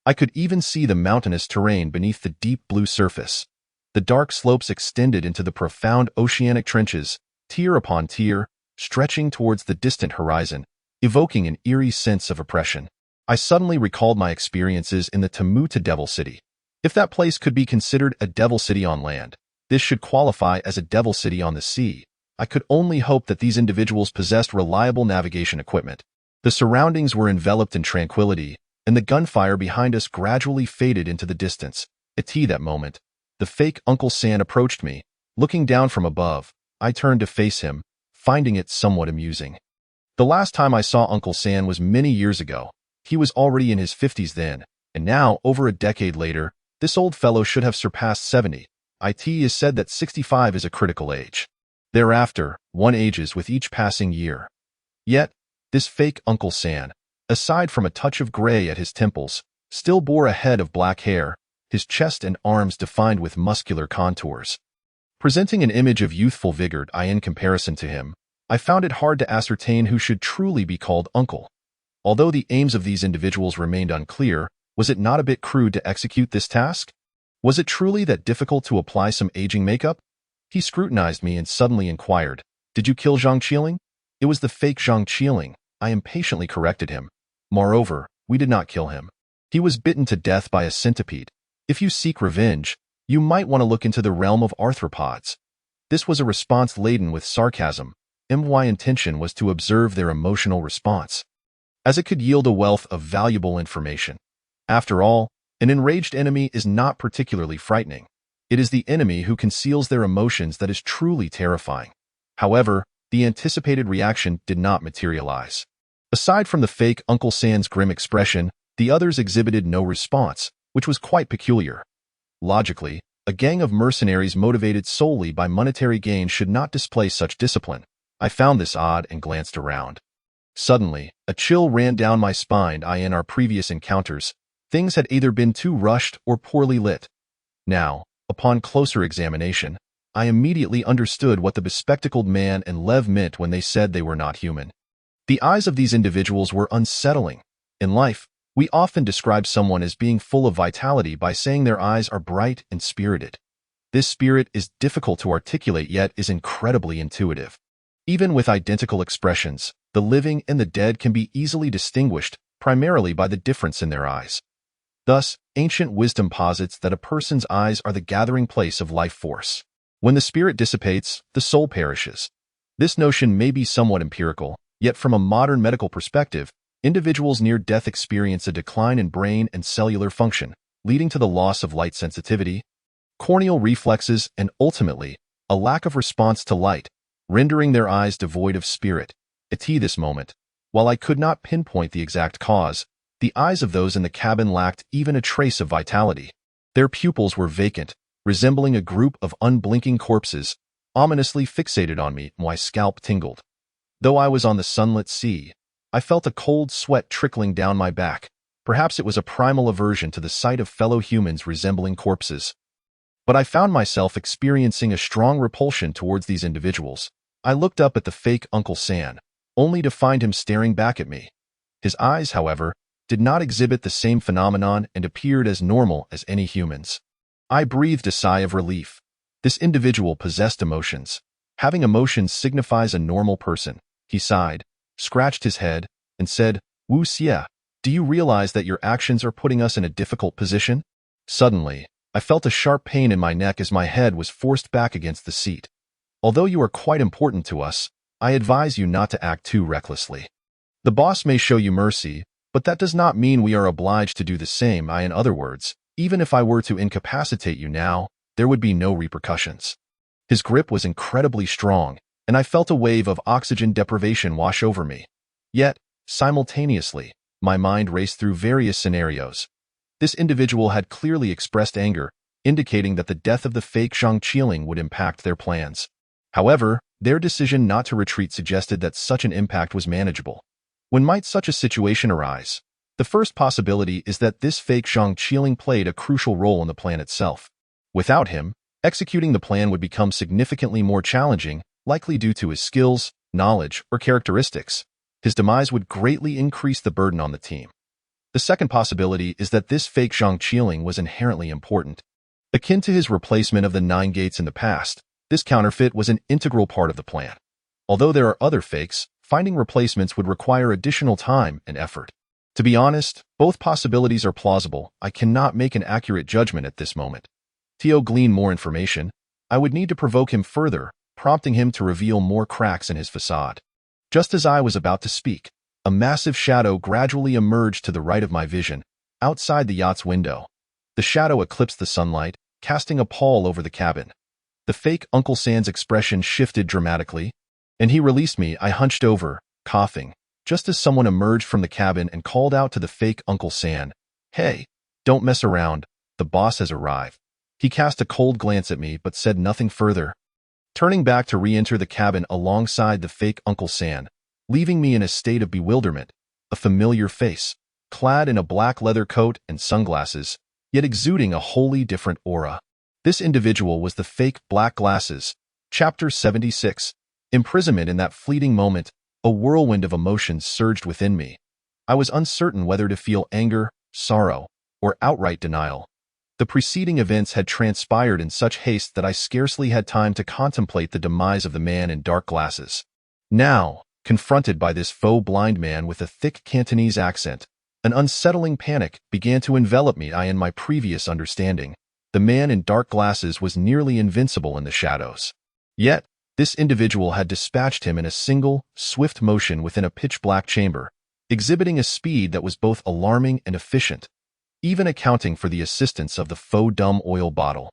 I could even see the mountainous terrain beneath the deep blue surface. The dark slopes extended into the profound oceanic trenches, tier upon tier, stretching towards the distant horizon, evoking an eerie sense of oppression. I suddenly recalled my experiences in the Temuta Devil City. If that place could be considered a devil city on land, this should qualify as a devil city on the sea. I could only hope that these individuals possessed reliable navigation equipment. The surroundings were enveloped in tranquility, and the gunfire behind us gradually faded into the distance. At that moment, the fake Uncle Sam approached me. Looking down from above, I turned to face him, finding it somewhat amusing. The last time I saw Uncle Sam was many years ago. He was already in his 50s then, and now, over a decade later, this old fellow should have surpassed 70. It is said that 65 is a critical age. Thereafter, one ages with each passing year. Yet, this fake Uncle Sam, aside from a touch of gray at his temples, still bore a head of black hair, his chest and arms defined with muscular contours. Presenting an image of youthful vigor, in comparison to him, I found it hard to ascertain who should truly be called uncle. Although the aims of these individuals remained unclear, was it not a bit crude to execute this task? Was it truly that difficult to apply some aging makeup? He scrutinized me and suddenly inquired, "Did you kill Zhang Qiling?" "It was the fake Zhang Qiling," I impatiently corrected him. "Moreover, we did not kill him. He was bitten to death by a centipede. If you seek revenge, you might want to look into the realm of arthropods." This was a response laden with sarcasm. My intention was to observe their emotional response, as it could yield a wealth of valuable information. After all, an enraged enemy is not particularly frightening. It is the enemy who conceals their emotions that is truly terrifying. However, the anticipated reaction did not materialize. Aside from the fake Uncle Sam's grim expression, the others exhibited no response, which was quite peculiar. Logically, a gang of mercenaries motivated solely by monetary gain should not display such discipline. I found this odd and glanced around. Suddenly, a chill ran down my spine. In our previous encounters, things had either been too rushed or poorly lit. Now, upon closer examination, I immediately understood what the bespectacled man and Lev meant when they said they were not human. The eyes of these individuals were unsettling. In life, we often describe someone as being full of vitality by saying their eyes are bright and spirited. This spirit is difficult to articulate yet is incredibly intuitive. Even with identical expressions, the living and the dead can be easily distinguished, primarily by the difference in their eyes. Thus, ancient wisdom posits that a person's eyes are the gathering place of life force. When the spirit dissipates, the soul perishes. This notion may be somewhat empirical, yet from a modern medical perspective, individuals near death experience a decline in brain and cellular function, leading to the loss of light sensitivity, corneal reflexes, and ultimately, a lack of response to light, rendering their eyes devoid of spirit. At this moment, while I could not pinpoint the exact cause, the eyes of those in the cabin lacked even a trace of vitality. Their pupils were vacant, resembling a group of unblinking corpses, ominously fixated on me. My scalp tingled. Though I was on the sunlit sea, I felt a cold sweat trickling down my back. Perhaps it was a primal aversion to the sight of fellow humans resembling corpses. But I found myself experiencing a strong repulsion towards these individuals. I looked up at the fake Uncle Sam, only to find him staring back at me. His eyes, however, did not exhibit the same phenomenon and appeared as normal as any humans. I breathed a sigh of relief. This individual possessed emotions. Having emotions signifies a normal person. He sighed, scratched his head, and said, "Wu Xie, do you realize that your actions are putting us in a difficult position?" Suddenly, I felt a sharp pain in my neck as my head was forced back against the seat. "Although you are quite important to us, I advise you not to act too recklessly. The boss may show you mercy, but that does not mean we are obliged to do the same. In other words, even if I were to incapacitate you now, there would be no repercussions." His grip was incredibly strong, and I felt a wave of oxygen deprivation wash over me. Yet, simultaneously, my mind raced through various scenarios. This individual had clearly expressed anger, indicating that the death of the fake Zhang Qiling would impact their plans. However, their decision not to retreat suggested that such an impact was manageable. When might such a situation arise? The first possibility is that this fake Zhang Qiling played a crucial role in the plan itself. Without him, executing the plan would become significantly more challenging, likely due to his skills, knowledge, or characteristics. His demise would greatly increase the burden on the team. The second possibility is that this fake Zhang Qiling was inherently important. Akin to his replacement of the Nine Gates in the past, this counterfeit was an integral part of the plan. Although there are other fakes, finding replacements would require additional time and effort. To be honest, both possibilities are plausible. I cannot make an accurate judgment at this moment. To glean more information, I would need to provoke him further, prompting him to reveal more cracks in his facade. Just as I was about to speak, a massive shadow gradually emerged to the right of my vision, outside the yacht's window. The shadow eclipsed the sunlight, casting a pall over the cabin. The fake Uncle Sam's expression shifted dramatically, and he released me. I hunched over, coughing, just as someone emerged from the cabin and called out to the fake Uncle Sam, "Hey, don't mess around, the boss has arrived." He cast a cold glance at me but said nothing further, turning back to re-enter the cabin alongside the fake Uncle Sam, leaving me in a state of bewilderment. A familiar face, clad in a black leather coat and sunglasses, yet exuding a wholly different aura. This individual was the fake Black Glasses. Chapter 76. Imprisonment. In that fleeting moment, a whirlwind of emotions surged within me. I was uncertain whether to feel anger, sorrow, or outright denial. The preceding events had transpired in such haste that I scarcely had time to contemplate the demise of the man in dark glasses. Now, confronted by this faux blind man with a thick Cantonese accent, an unsettling panic began to envelop me. In my previous understanding, the man in dark glasses was nearly invincible in the shadows. Yet, this individual had dispatched him in a single, swift motion within a pitch-black chamber, exhibiting a speed that was both alarming and efficient, even accounting for the assistance of the faux dumb oil bottle.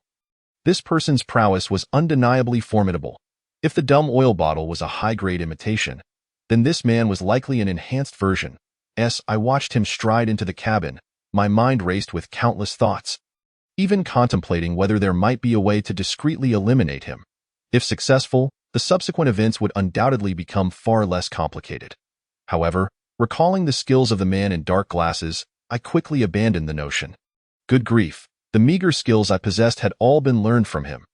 This person's prowess was undeniably formidable. If the dumb oil bottle was a high-grade imitation, then this man was likely an enhanced version. As I watched him stride into the cabin, my mind raced with countless thoughts, even contemplating whether there might be a way to discreetly eliminate him. If successful, the subsequent events would undoubtedly become far less complicated. However, recalling the skills of the man in dark glasses, I quickly abandoned the notion. Good grief, the meager skills I possessed had all been learned from him.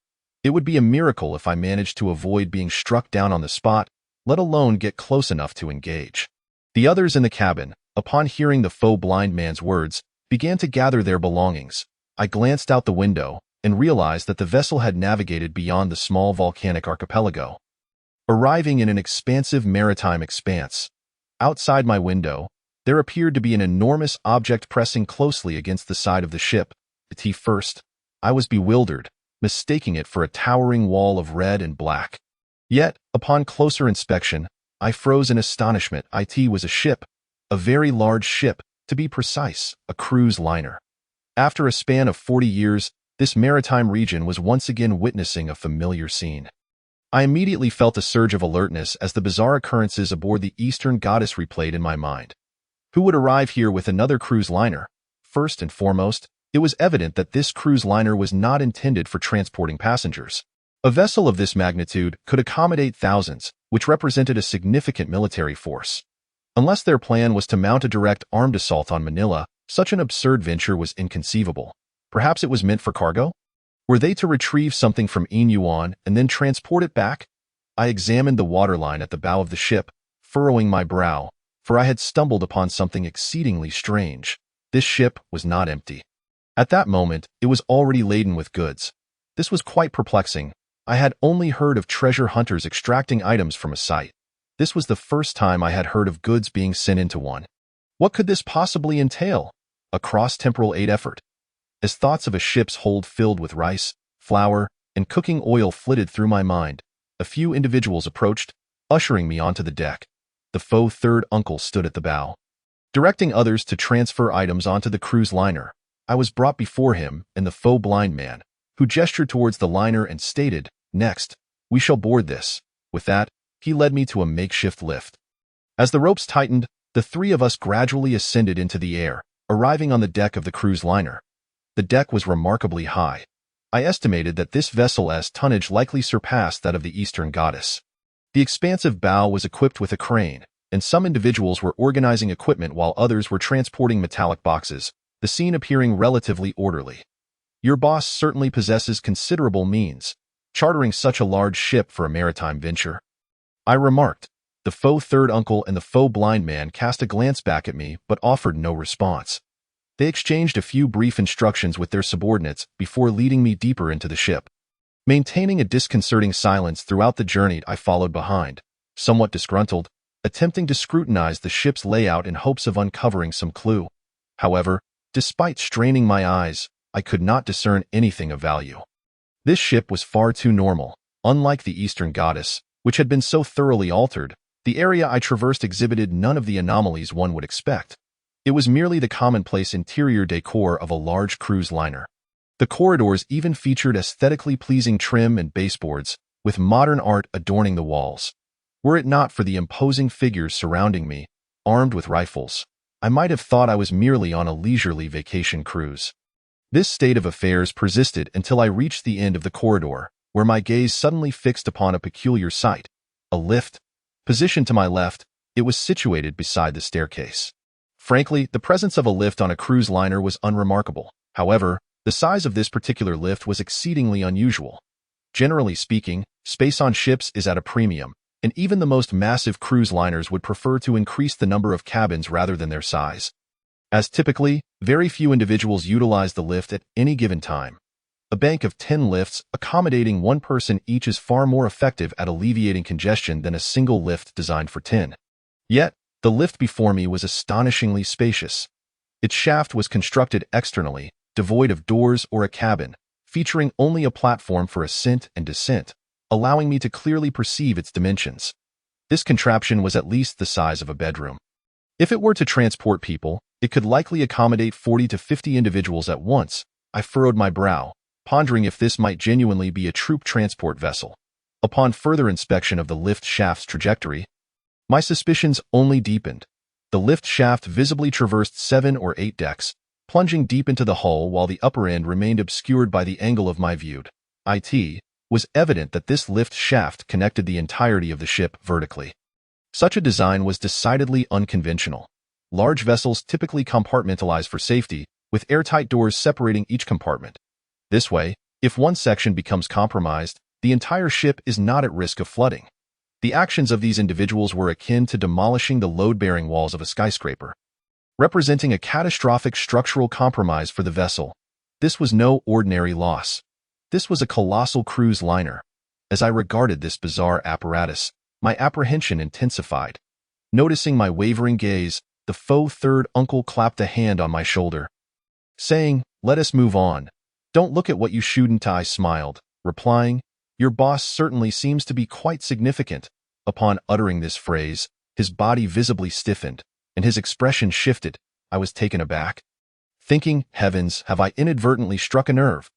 It would be a miracle if I managed to avoid being struck down on the spot, let alone get close enough to engage. The others in the cabin, upon hearing the faux blind man's words, began to gather their belongings. I glanced out the window and realized that the vessel had navigated beyond the small volcanic archipelago, arriving in an expansive maritime expanse. Outside my window, there appeared to be an enormous object pressing closely against the side of the ship. At first, I was bewildered, mistaking it for a towering wall of red and black. Yet, upon closer inspection, I froze in astonishment. It was a ship, a very large ship, to be precise, a cruise liner. After a span of 40 years, this maritime region was once again witnessing a familiar scene. I immediately felt a surge of alertness as the bizarre occurrences aboard the Eastern Goddess replayed in my mind. Who would arrive here with another cruise liner? First and foremost, it was evident that this cruise liner was not intended for transporting passengers. A vessel of this magnitude could accommodate thousands, which represented a significant military force. Unless their plan was to mount a direct armed assault on Manila, such an absurd venture was inconceivable. Perhaps it was meant for cargo? Were they to retrieve something from Inyuan and then transport it back? I examined the waterline at the bow of the ship, furrowing my brow, for I had stumbled upon something exceedingly strange. This ship was not empty. At that moment, it was already laden with goods. This was quite perplexing. I had only heard of treasure hunters extracting items from a site. This was the first time I had heard of goods being sent into one. What could this possibly entail? A cross-temporal aid effort? As thoughts of a ship's hold filled with rice, flour, and cooking oil flitted through my mind, a few individuals approached, ushering me onto the deck. The faux third uncle stood at the bow, directing others to transfer items onto the cruise liner. I was brought before him and the faux blind man, who gestured towards the liner and stated, "Next, we shall board this." With that, he led me to a makeshift lift. As the ropes tightened, the three of us gradually ascended into the air, arriving on the deck of the cruise liner. The deck was remarkably high. I estimated that this vessel's tonnage likely surpassed that of the Eastern Goddess. The expansive bow was equipped with a crane, and some individuals were organizing equipment while others were transporting metallic boxes, the scene appearing relatively orderly. Your boss certainly possesses considerable means, chartering such a large ship for a maritime venture, I remarked. The faux third uncle and the faux blind man cast a glance back at me but offered no response. They exchanged a few brief instructions with their subordinates before leading me deeper into the ship. Maintaining a disconcerting silence throughout the journey, I followed behind, somewhat disgruntled, attempting to scrutinize the ship's layout in hopes of uncovering some clue. However, despite straining my eyes, I could not discern anything of value. This ship was far too normal. Unlike the Eastern Goddess, which had been so thoroughly altered, the area I traversed exhibited none of the anomalies one would expect. It was merely the commonplace interior decor of a large cruise liner. The corridors even featured aesthetically pleasing trim and baseboards, with modern art adorning the walls. Were it not for the imposing figures surrounding me, armed with rifles, I might have thought I was merely on a leisurely vacation cruise. This state of affairs persisted until I reached the end of the corridor, where my gaze suddenly fixed upon a peculiar sight: a lift. Positioned to my left, it was situated beside the staircase. Frankly, the presence of a lift on a cruise liner was unremarkable. However, the size of this particular lift was exceedingly unusual. Generally speaking, space on ships is at a premium, and even the most massive cruise liners would prefer to increase the number of cabins rather than their size. As typically, very few individuals utilize the lift at any given time. A bank of 10 lifts accommodating one person each is far more effective at alleviating congestion than a single lift designed for 10. Yet, the lift before me was astonishingly spacious. Its shaft was constructed externally, devoid of doors or a cabin, featuring only a platform for ascent and descent, allowing me to clearly perceive its dimensions. This contraption was at least the size of a bedroom. If it were to transport people, it could likely accommodate 40 to 50 individuals at once. I furrowed my brow, pondering if this might genuinely be a troop transport vessel. Upon further inspection of the lift shaft's trajectory, my suspicions only deepened. The lift shaft visibly traversed 7 or 8 decks, plunging deep into the hull while the upper end remained obscured by the angle of my view. It was evident that this lift shaft connected the entirety of the ship vertically. Such a design was decidedly unconventional. Large vessels typically compartmentalize for safety, with airtight doors separating each compartment. This way, if one section becomes compromised, the entire ship is not at risk of flooding. The actions of these individuals were akin to demolishing the load-bearing walls of a skyscraper, representing a catastrophic structural compromise for the vessel. This was no ordinary loss. This was a colossal cruise liner. As I regarded this bizarre apparatus, my apprehension intensified. Noticing my wavering gaze, the faux third uncle clapped a hand on my shoulder, saying, "Let us move on. Don't look at what you shouldn't." I smiled, replying, "Your boss certainly seems to be quite significant." Upon uttering this phrase, his body visibly stiffened, and his expression shifted. I was taken aback, thinking, heavens, have I inadvertently struck a nerve?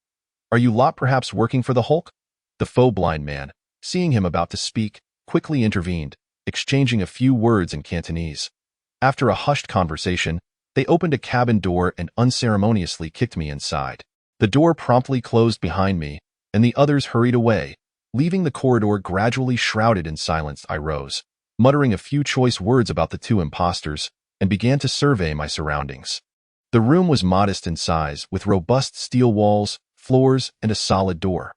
"Are you lot perhaps working for the Hulk?" The faux blind man, seeing him about to speak, quickly intervened, exchanging a few words in Cantonese. After a hushed conversation, they opened a cabin door and unceremoniously kicked me inside. The door promptly closed behind me, and the others hurried away, leaving the corridor gradually shrouded in silence. I rose, muttering a few choice words about the two imposters, and began to survey my surroundings. The room was modest in size, with robust steel walls, floors, and a solid door.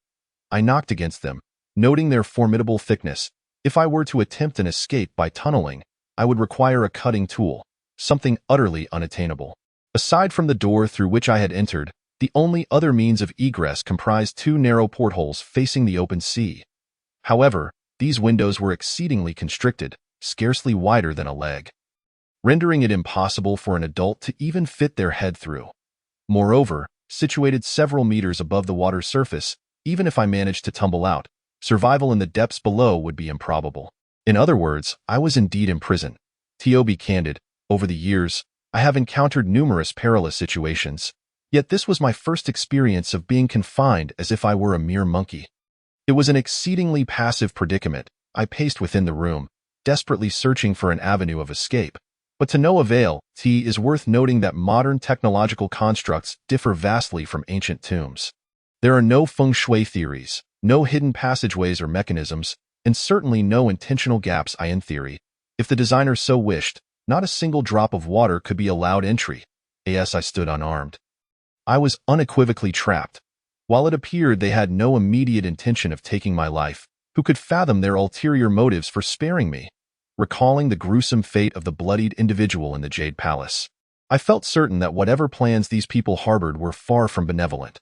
I knocked against them, noting their formidable thickness. If I were to attempt an escape by tunneling, I would require a cutting tool, something utterly unattainable. Aside from the door through which I had entered, the only other means of egress comprised 2 narrow portholes facing the open sea. However, these windows were exceedingly constricted, scarcely wider than a leg, rendering it impossible for an adult to even fit their head through. Moreover, situated several meters above the water's surface, even if I managed to tumble out, survival in the depths below would be improbable. In other words, I was indeed imprisoned. To be candid, over the years, I have encountered numerous perilous situations, yet this was my first experience of being confined as if I were a mere monkey. It was an exceedingly passive predicament. I paced within the room, desperately searching for an avenue of escape, but to no avail. It is worth noting that modern technological constructs differ vastly from ancient tombs. There are no feng shui theories, no hidden passageways or mechanisms, and certainly no intentional gaps. In theory, if the designer so wished, not a single drop of water could be allowed entry. I stood unarmed. I was unequivocally trapped. While it appeared they had no immediate intention of taking my life, who could fathom their ulterior motives for sparing me? Recalling the gruesome fate of the bloodied individual in the Jade Palace, I felt certain that whatever plans these people harbored were far from benevolent.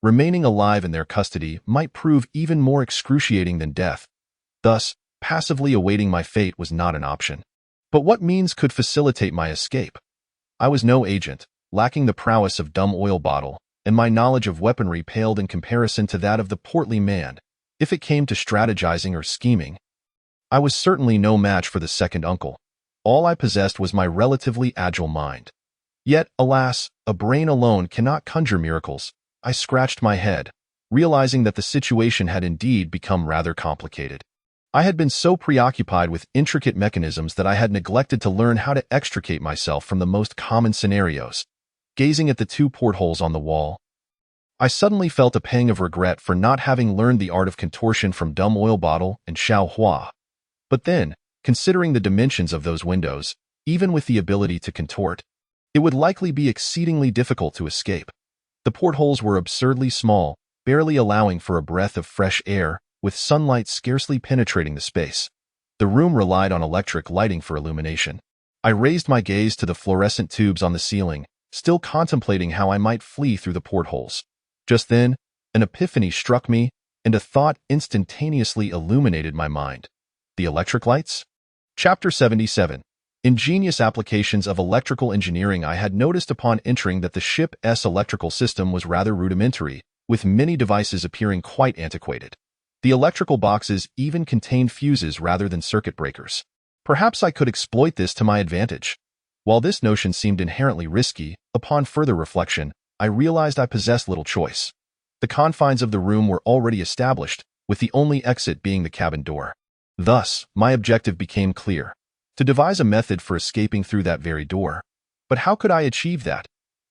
Remaining alive in their custody might prove even more excruciating than death. Thus, Passively awaiting my fate was not an option. But what means could facilitate my escape? I was no agent, lacking the prowess of Dumb Oil Bottle, and my knowledge of weaponry paled in comparison to that of the portly man. If it came to strategizing or scheming, I was certainly no match for the second uncle. All I possessed was my relatively agile mind. Yet, alas, a brain alone cannot conjure miracles. I scratched my head, realizing that the situation had indeed become rather complicated. I had been so preoccupied with intricate mechanisms that I had neglected to learn how to extricate myself from the most common scenarios. Gazing at the two portholes on the wall, I suddenly felt a pang of regret for not having learned the art of contortion from Dumb Oil Bottle and Xiao Hua. But then, considering the dimensions of those windows, even with the ability to contort, it would likely be exceedingly difficult to escape. The portholes were absurdly small, barely allowing for a breath of fresh air, with sunlight scarcely penetrating the space. The room relied on electric lighting for illumination. I raised my gaze to the fluorescent tubes on the ceiling, still contemplating how I might flee through the portholes. Just then, an epiphany struck me, and a thought instantaneously illuminated my mind. The electric lights? Chapter 77. Ingenious applications of electrical engineering. I had noticed upon entering that the ship's electrical system was rather rudimentary, with many devices appearing quite antiquated. The electrical boxes even contained fuses rather than circuit breakers. Perhaps I could exploit this to my advantage. While this notion seemed inherently risky, upon further reflection, I realized I possessed little choice. The confines of the room were already established, with the only exit being the cabin door. Thus, my objective became clear: to devise a method for escaping through that very door. But how could I achieve that?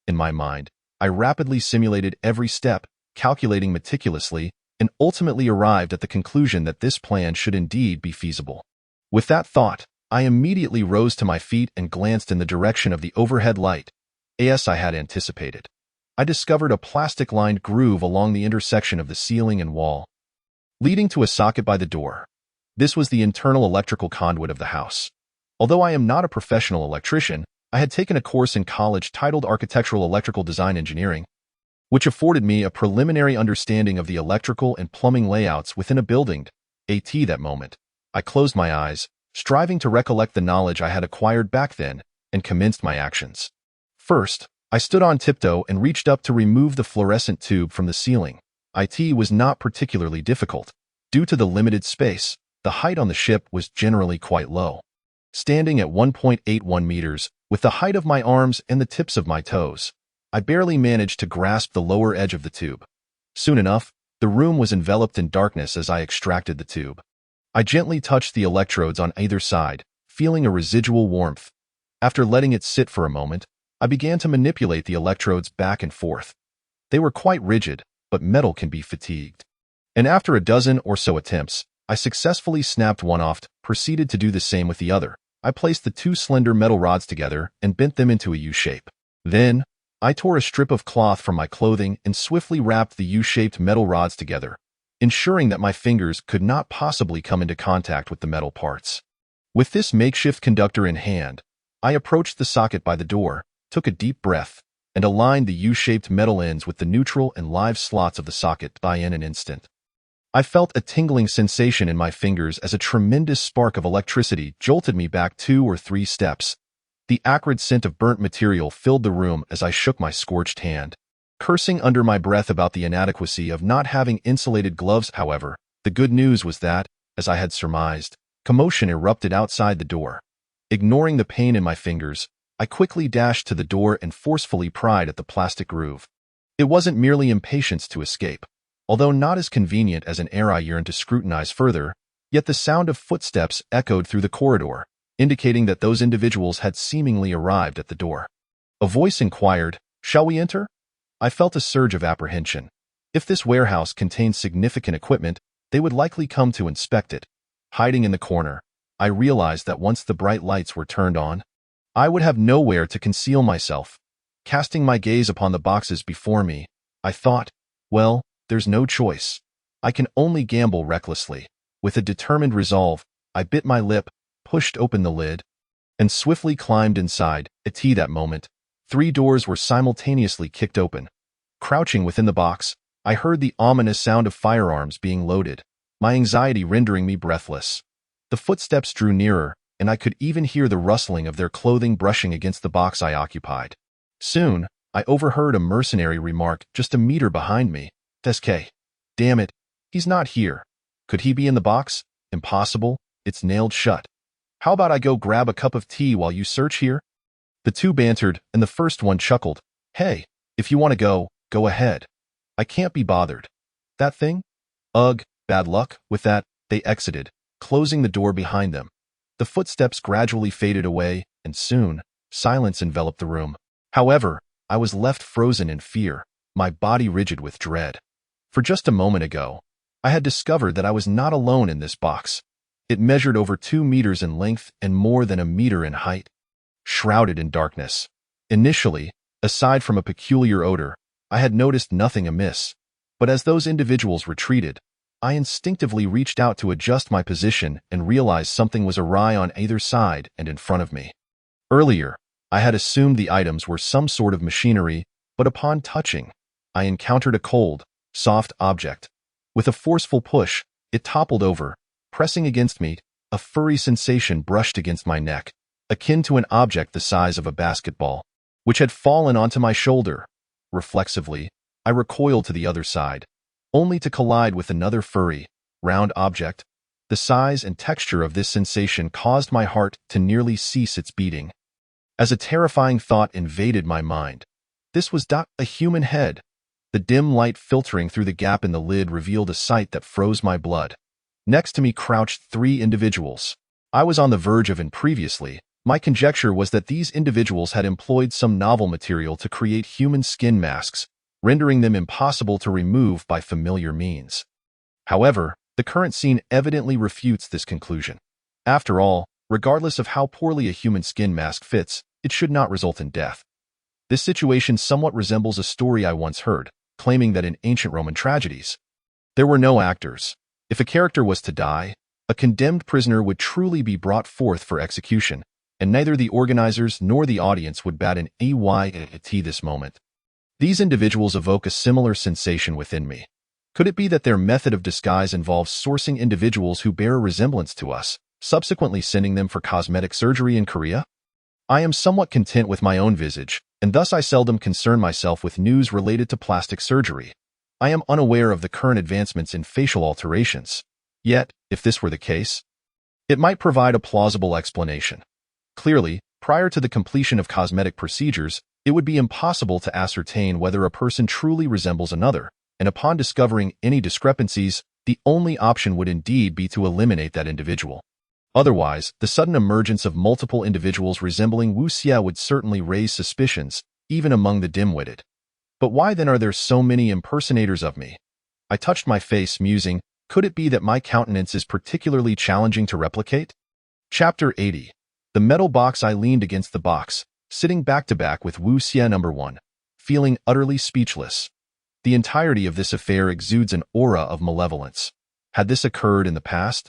In my mind, I rapidly simulated every step, calculating meticulously, and ultimately arrived at the conclusion that this plan should indeed be feasible. With that thought, I immediately rose to my feet and glanced in the direction of the overhead light. As I had anticipated, I discovered a plastic-lined groove along the intersection of the ceiling and wall, leading to a socket by the door. This was the internal electrical conduit of the house. Although I am not a professional electrician, I had taken a course in college titled Architectural Electrical Design Engineering, which afforded me a preliminary understanding of the electrical and plumbing layouts within a building. At that moment, I closed my eyes, striving to recollect the knowledge I had acquired back then, and commenced my actions. First, I stood on tiptoe and reached up to remove the fluorescent tube from the ceiling. It was not particularly difficult. Due to the limited space, the height on the ship was generally quite low. Standing at 1.81 meters, with the height of my arms and the tips of my toes, I barely managed to grasp the lower edge of the tube. Soon enough, the room was enveloped in darkness as I extracted the tube. I gently touched the electrodes on either side, feeling a residual warmth. After letting it sit for a moment, I began to manipulate the electrodes back and forth. They were quite rigid, but metal can be fatigued. And after a dozen or so attempts, I successfully snapped one off, proceeded to do the same with the other. I placed the two slender metal rods together and bent them into a U shape. Then, I tore a strip of cloth from my clothing and swiftly wrapped the U-shaped metal rods together, ensuring that my fingers could not possibly come into contact with the metal parts. With this makeshift conductor in hand, I approached the socket by the door, took a deep breath, and aligned the U-shaped metal ends with the neutral and live slots of the socket in an instant. I felt a tingling sensation in my fingers as a tremendous spark of electricity jolted me back 2 or 3 steps. The acrid scent of burnt material filled the room as I shook my scorched hand. Cursing under my breath about the inadequacy of not having insulated gloves, however, the good news was that, as I had surmised, commotion erupted outside the door. Ignoring the pain in my fingers, I quickly dashed to the door and forcefully pried at the plastic groove. It wasn't merely impatience to escape. Although not as convenient as an air I yearned to scrutinize further, yet the sound of footsteps echoed through the corridor, indicating that those individuals had seemingly arrived at the door. A voice inquired, "Shall we enter?" I felt a surge of apprehension. If this warehouse contained significant equipment, they would likely come to inspect it. Hiding in the corner, I realized that once the bright lights were turned on, I would have nowhere to conceal myself. Casting my gaze upon the boxes before me, I thought, well, there's no choice. I can only gamble recklessly. With a determined resolve, I bit my lip, pushed open the lid, and swiftly climbed inside. At that moment, 3 doors were simultaneously kicked open. Crouching within the box, I heard the ominous sound of firearms being loaded, my anxiety rendering me breathless. The footsteps drew nearer, and I could even hear the rustling of their clothing brushing against the box I occupied. Soon, I overheard a mercenary remark just a meter behind me. "Deske. Damn it, he's not here. Could he be in the box? Impossible, it's nailed shut. How about I go grab a cup of tea while you search here?" The two bantered, and the first one chuckled. "Hey, if you want to go ahead. I can't be bothered. That thing? Ugh, bad luck with that." They exited, closing the door behind them. The footsteps gradually faded away, and soon, silence enveloped the room. However, I was left frozen in fear, my body rigid with dread. For just a moment ago, I had discovered that I was not alone in this box. It measured over 2 meters in length and more than a meter in height, shrouded in darkness. Initially, aside from a peculiar odor, I had noticed nothing amiss. But as those individuals retreated, I instinctively reached out to adjust my position and realized something was awry on either side and in front of me. Earlier, I had assumed the items were some sort of machinery, but upon touching, I encountered a cold, soft object. With a forceful push, it toppled over, pressing against me. A furry sensation brushed against my neck, akin to an object the size of a basketball, which had fallen onto my shoulder. Reflexively, I recoiled to the other side, only to collide with another furry, round object. The size and texture of this sensation caused my heart to nearly cease its beating. As a terrifying thought invaded my mind, this was a human head. The dim light filtering through the gap in the lid revealed a sight that froze my blood. Next to me crouched 3 individuals. I was on the verge of, and previously, my conjecture was that these individuals had employed some novel material to create human skin masks, rendering them impossible to remove by familiar means. However, the current scene evidently refutes this conclusion. After all, regardless of how poorly a human skin mask fits, it should not result in death. This situation somewhat resembles a story I once heard, claiming that in ancient Roman tragedies, there were no actors. If a character was to die, a condemned prisoner would truly be brought forth for execution, and neither the organizers nor the audience would bat an eye at this moment. These individuals evoke a similar sensation within me. Could it be that their method of disguise involves sourcing individuals who bear a resemblance to us, subsequently sending them for cosmetic surgery in Korea? I am somewhat content with my own visage, and thus I seldom concern myself with news related to plastic surgery. I am unaware of the current advancements in facial alterations. Yet, if this were the case, it might provide a plausible explanation. Clearly, prior to the completion of cosmetic procedures, it would be impossible to ascertain whether a person truly resembles another, and upon discovering any discrepancies, the only option would indeed be to eliminate that individual. Otherwise, the sudden emergence of multiple individuals resembling Wu Xia would certainly raise suspicions, even among the dim-witted. But why then are there so many impersonators of me? I touched my face, musing, could it be that my countenance is particularly challenging to replicate? Chapter 80. The metal box. I leaned against the box, sitting back-to-back with Wu Xia No. 1, feeling utterly speechless. The entirety of this affair exudes an aura of malevolence. Had this occurred in the past,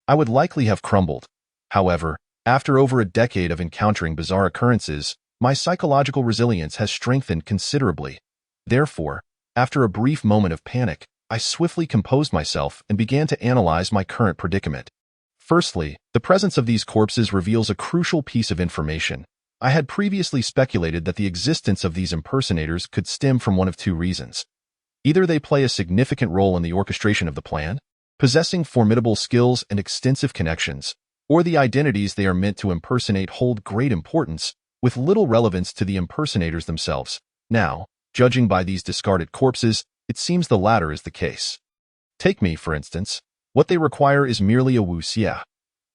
I would likely have crumbled. However, after over a decade of encountering bizarre occurrences, my psychological resilience has strengthened considerably. Therefore, after a brief moment of panic, I swiftly composed myself and began to analyze my current predicament. Firstly, the presence of these corpses reveals a crucial piece of information. I had previously speculated that the existence of these impersonators could stem from one of 2 reasons. Either they play a significant role in the orchestration of the plan, possessing formidable skills and extensive connections, or the identities they are meant to impersonate hold great importance, with little relevance to the impersonators themselves. Now, judging by these discarded corpses, it seems the latter is the case. Take me, for instance. What they require is merely a Wu Xia.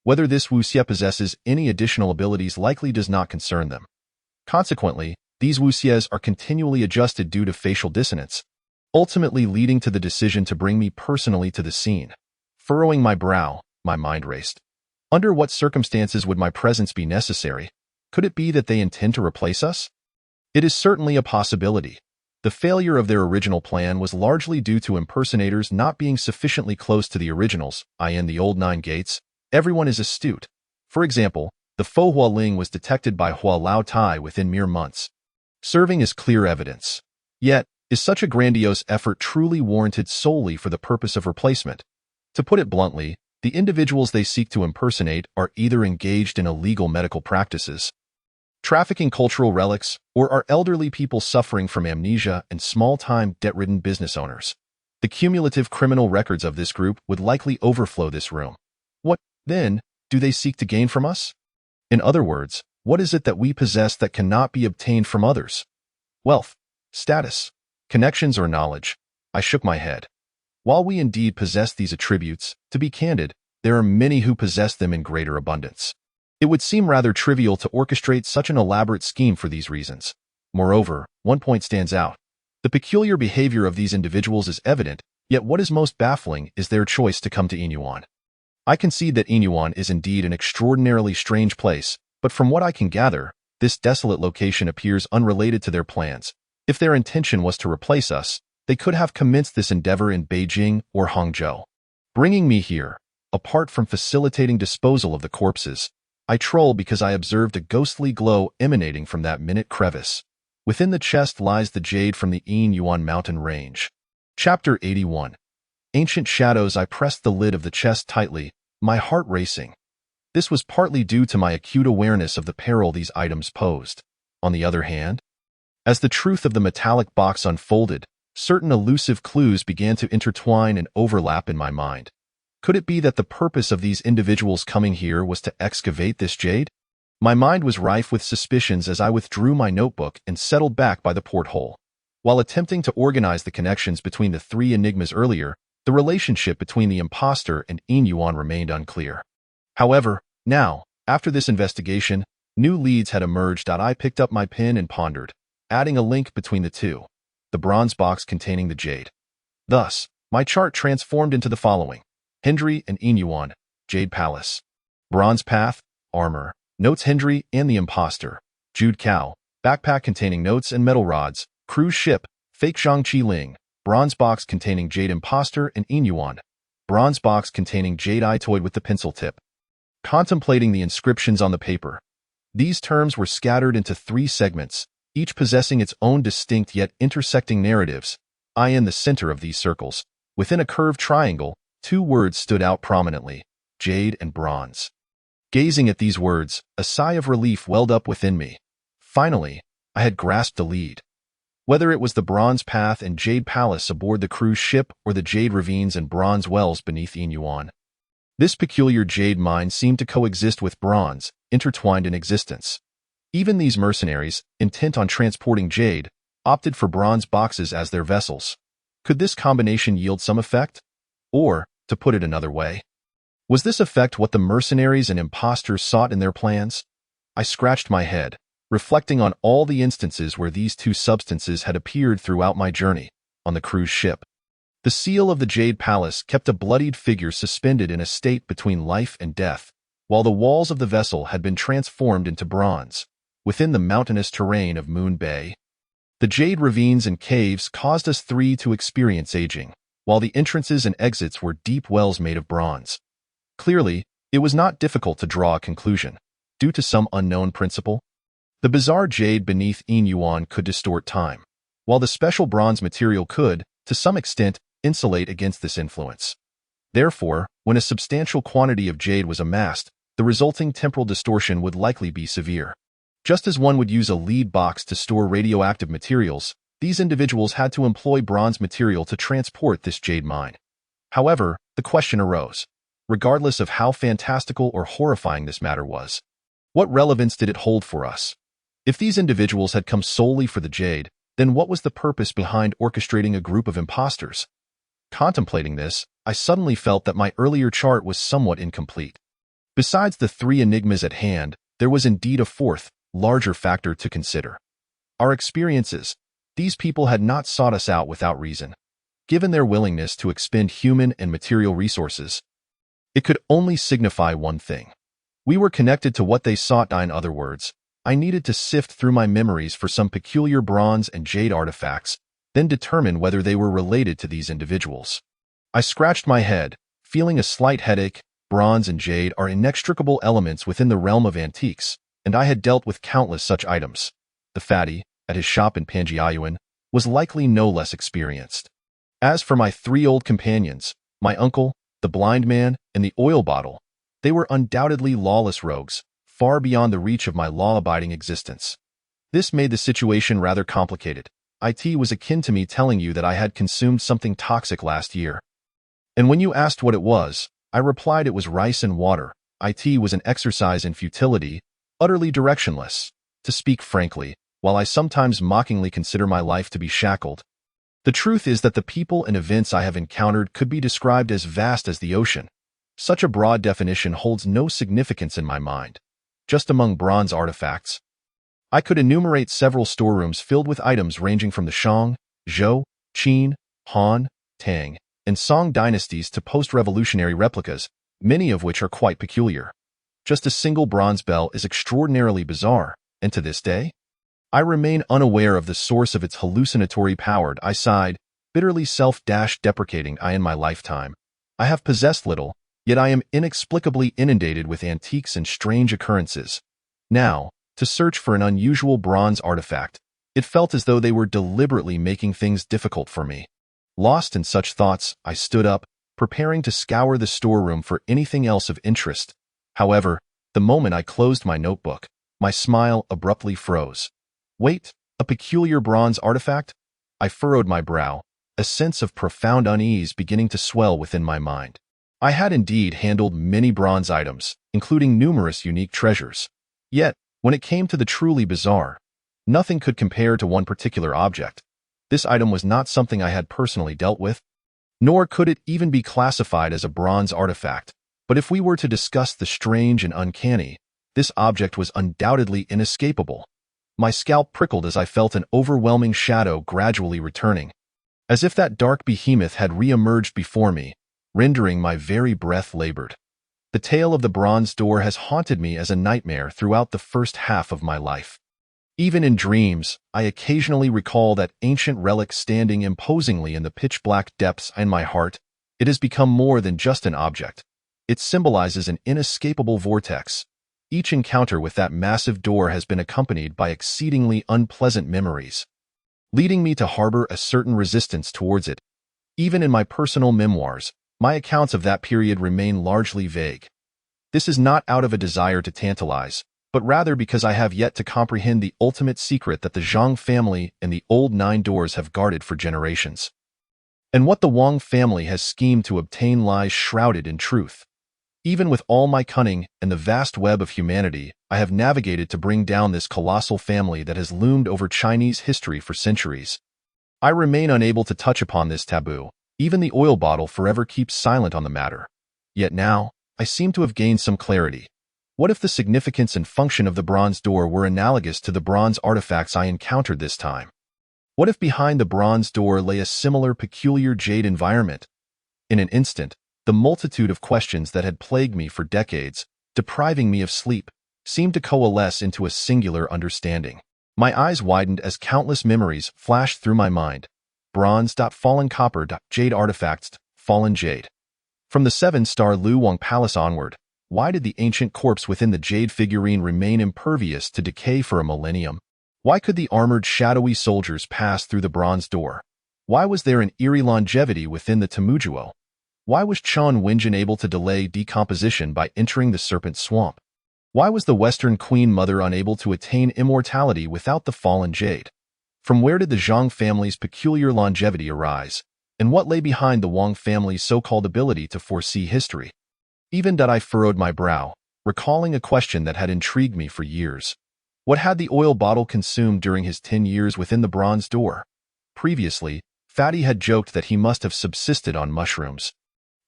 Whether this Wu Xia possesses any additional abilities likely does not concern them. Consequently, these Wu Xias are continually adjusted due to facial dissonance, ultimately leading to the decision to bring me personally to the scene. Furrowing my brow, my mind raced. Under what circumstances would my presence be necessary? Could it be that they intend to replace us? It is certainly a possibility. The failure of their original plan was largely due to impersonators not being sufficiently close to the originals, i.e. the old 9 gates. Everyone is astute. For example, the Fo Hua Ling was detected by Hua Lao Tai within mere months, serving as clear evidence. Yet, is such a grandiose effort truly warranted solely for the purpose of replacement? To put it bluntly, The individuals they seek to impersonate are either engaged in illegal medical practices, trafficking cultural relics, or are elderly people suffering from amnesia and small-time debt-ridden business owners. The cumulative criminal records of this group would likely overflow this room. What, then, do they seek to gain from us? In other words, what is it that we possess that cannot be obtained from others? Wealth, status, connections, or knowledge? I shook my head. While we indeed possess these attributes, to be candid, there are many who possess them in greater abundance. It would seem rather trivial to orchestrate such an elaborate scheme for these reasons. Moreover, one point stands out. The peculiar behavior of these individuals is evident, yet what is most baffling is their choice to come to Inyuan. I concede that Inyuan is indeed an extraordinarily strange place, but from what I can gather, this desolate location appears unrelated to their plans. If their intention was to replace us, they could have commenced this endeavor in Beijing or Hangzhou. Bringing me here, apart from facilitating disposal of the corpses, I troll because I observed a ghostly glow emanating from that minute crevice. Within the chest lies the jade from the Inyuan mountain range. Chapter 81. Ancient shadows. I pressed the lid of the chest tightly, my heart racing. This was partly due to my acute awareness of the peril these items posed. On the other hand, as the truth of the metallic box unfolded, certain elusive clues began to intertwine and overlap in my mind. Could it be that the purpose of these individuals coming here was to excavate this jade? My mind was rife with suspicions as I withdrew my notebook and settled back by the porthole. While attempting to organize the connections between the three enigmas earlier, the relationship between the imposter and Inyuan remained unclear. However, now, after this investigation, new leads had emerged. I picked up my pen and pondered, adding a link between the two: the bronze box containing the jade. Thus, my chart transformed into the following: Hendry and Inyuan, Jade Palace. Bronze path, armor, notes Hendry and the imposter. Jude Cao, backpack containing notes and metal rods. Cruise ship, fake Zhangqi Ling. Bronze box containing jade imposter and Inyuan. Bronze box containing jade eye toyed with the pencil tip. Contemplating the inscriptions on the paper, these terms were scattered into three segments, each possessing its own distinct yet intersecting narratives. I in the center of these circles, within a curved triangle, two words stood out prominently: jade and bronze. Gazing at these words, a sigh of relief welled up within me. Finally, I had grasped the lead. Whether it was the bronze path and jade palace aboard the cruise ship or the jade ravines and bronze wells beneath Inyuan, this peculiar jade mine seemed to coexist with bronze, intertwined in existence. Even these mercenaries, intent on transporting jade, opted for bronze boxes as their vessels. Could this combination yield some effect? Or, to put it another way, was this effect what the mercenaries and imposters sought in their plans? I scratched my head, reflecting on all the instances where these two substances had appeared throughout my journey on the cruise ship. The seal of the Jade Palace kept a bloodied figure suspended in a state between life and death, while the walls of the vessel had been transformed into bronze. Within the mountainous terrain of Moon Bay, the jade ravines and caves caused us three to experience aging, while the entrances and exits were deep wells made of bronze. Clearly, it was not difficult to draw a conclusion. Due to some unknown principle, the bizarre jade beneath Inyuan could distort time, while the special bronze material could, to some extent, insulate against this influence. Therefore, when a substantial quantity of jade was amassed, the resulting temporal distortion would likely be severe. Just as one would use a lead box to store radioactive materials, these individuals had to employ bronze material to transport this jade mine. However, the question arose: regardless of how fantastical or horrifying this matter was, what relevance did it hold for us? If these individuals had come solely for the jade, then what was the purpose behind orchestrating a group of imposters? Contemplating this, I suddenly felt that my earlier chart was somewhat incomplete. Besides the three enigmas at hand, there was indeed a fourth, larger factor to consider: our experiences. These people had not sought us out without reason. Given their willingness to expend human and material resources, it could only signify one thing: we were connected to what they sought. In other words, I needed to sift through my memories for some peculiar bronze and jade artifacts, then determine whether they were related to these individuals. I scratched my head, feeling a slight headache. Bronze and jade are inextricable elements within the realm of antiques, and I had dealt with countless such items. The fatty, at his shop in Panjiayuan, was likely no less experienced. As for my three old companions, my uncle, the blind man, and the oil bottle. They were undoubtedly lawless rogues, far beyond the reach of my law-abiding existence. This made the situation rather complicated. It was akin to me telling you that I had consumed something toxic last year. And when you asked what it was, I replied it was rice and water. It was an exercise in futility, utterly directionless. To speak frankly, while I sometimes mockingly consider my life to be shackled, the truth is that the people and events I have encountered could be described as vast as the ocean. Such a broad definition holds no significance in my mind. Just among bronze artifacts, I could enumerate several storerooms filled with items ranging from the Shang, Zhou, Qin, Han, Tang, and Song dynasties to post-revolutionary replicas, many of which are quite peculiar. Just a single bronze bell is extraordinarily bizarre, and to this day, I remain unaware of the source of its hallucinatory power. I sighed, bitterly self-deprecating. In my lifetime, I have possessed little, yet I am inexplicably inundated with antiques and strange occurrences. Now, to search for an unusual bronze artifact, it felt as though they were deliberately making things difficult for me. Lost in such thoughts, I stood up, preparing to scour the storeroom for anything else of interest. However, the moment I closed my notebook, my smile abruptly froze. Wait, a peculiar bronze artifact? I furrowed my brow, a sense of profound unease beginning to swell within my mind. I had indeed handled many bronze items, including numerous unique treasures. Yet, when it came to the truly bizarre, nothing could compare to one particular object. This item was not something I had personally dealt with, nor could it even be classified as a bronze artifact. But if we were to discuss the strange and uncanny, this object was undoubtedly inescapable. My scalp prickled as I felt an overwhelming shadow gradually returning, as if that dark behemoth had re-emerged before me, rendering my very breath labored. The tale of the bronze door has haunted me as a nightmare throughout the first half of my life. Even in dreams, I occasionally recall that ancient relic standing imposingly in the pitch-black depths in my heart. It has become more than just an object. It symbolizes an inescapable vortex. Each encounter with that massive door has been accompanied by exceedingly unpleasant memories, leading me to harbor a certain resistance towards it. Even in my personal memoirs, my accounts of that period remain largely vague. This is not out of a desire to tantalize, but rather because I have yet to comprehend the ultimate secret that the Zhang family and the Old Nine Doors have guarded for generations. And what the Wang family has schemed to obtain lies shrouded in truth. Even with all my cunning and the vast web of humanity I have navigated to bring down this colossal family that has loomed over Chinese history for centuries, I remain unable to touch upon this taboo. Even the oil bottle forever keeps silent on the matter. Yet now, I seem to have gained some clarity. What if the significance and function of the bronze door were analogous to the bronze artifacts I encountered this time? What if behind the bronze door lay a similar peculiar jade environment? In an instant, the multitude of questions that had plagued me for decades, depriving me of sleep, seemed to coalesce into a singular understanding. My eyes widened as countless memories flashed through my mind. Bronze, fallen copper, jade artifacts, fallen jade. From the 7-star Lu Wang Palace onward, why did the ancient corpse within the jade figurine remain impervious to decay for a millennium? Why could the armored shadowy soldiers pass through the bronze door? Why was there an eerie longevity within the Temujuo? Why was Chen Wenjin able to delay decomposition by entering the serpent swamp? Why was the Western Queen Mother unable to attain immortality without the fallen jade? From where did the Zhang family's peculiar longevity arise, and what lay behind the Wang family's so-called ability to foresee history? Even I furrowed my brow, recalling a question that had intrigued me for years. What had the oil bottle consumed during his 10 years within the bronze door? Previously, Fatty had joked that he must have subsisted on mushrooms,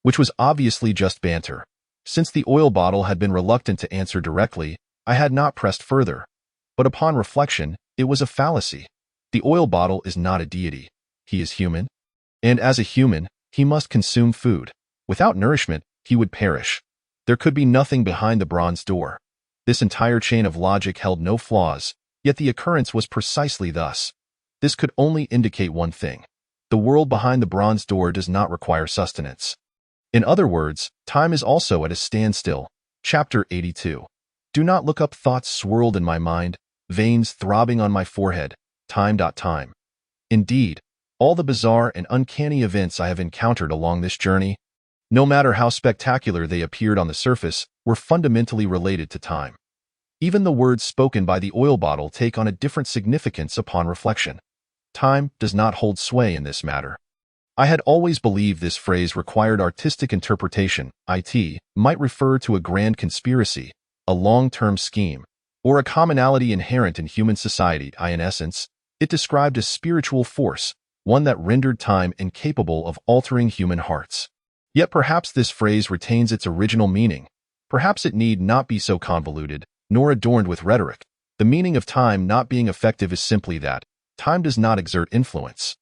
which was obviously just banter. Since the oil bottle had been reluctant to answer directly, I had not pressed further. But upon reflection, it was a fallacy. The oil bottle is not a deity. He is human. And as a human, he must consume food. Without nourishment, he would perish. There could be nothing behind the bronze door. This entire chain of logic held no flaws, yet the occurrence was precisely thus. This could only indicate one thing. The world behind the bronze door does not require sustenance. In other words, time is also at a standstill. Chapter 82. Do not look up. Thoughts swirled in my mind, veins throbbing on my forehead. Time. Indeed, all the bizarre and uncanny events I have encountered along this journey, no matter how spectacular they appeared on the surface, were fundamentally related to time. Even the words spoken by the oil bottle take on a different significance upon reflection. Time does not hold sway in this matter. I had always believed this phrase required artistic interpretation, it, might refer to a grand conspiracy, a long-term scheme, or a commonality inherent in human society. In essence, it described a spiritual force, one that rendered time incapable of altering human hearts. Yet perhaps this phrase retains its original meaning. Perhaps it need not be so convoluted, nor adorned with rhetoric. The meaning of time not being effective is simply that time does not exert influence.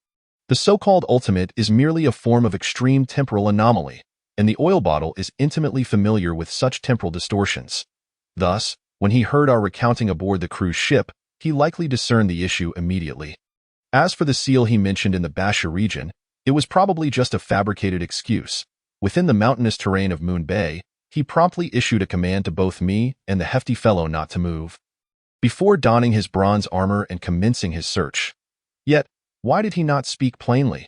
The so-called ultimate is merely a form of extreme temporal anomaly, and the oil bottle is intimately familiar with such temporal distortions. Thus, when he heard our recounting aboard the cruise ship, he likely discerned the issue immediately. As for the seal he mentioned in the Basha region, it was probably just a fabricated excuse. Within the mountainous terrain of Moon Bay, he promptly issued a command to both me and the hefty fellow not to move, before donning his bronze armor and commencing his search. Yet, why did he not speak plainly?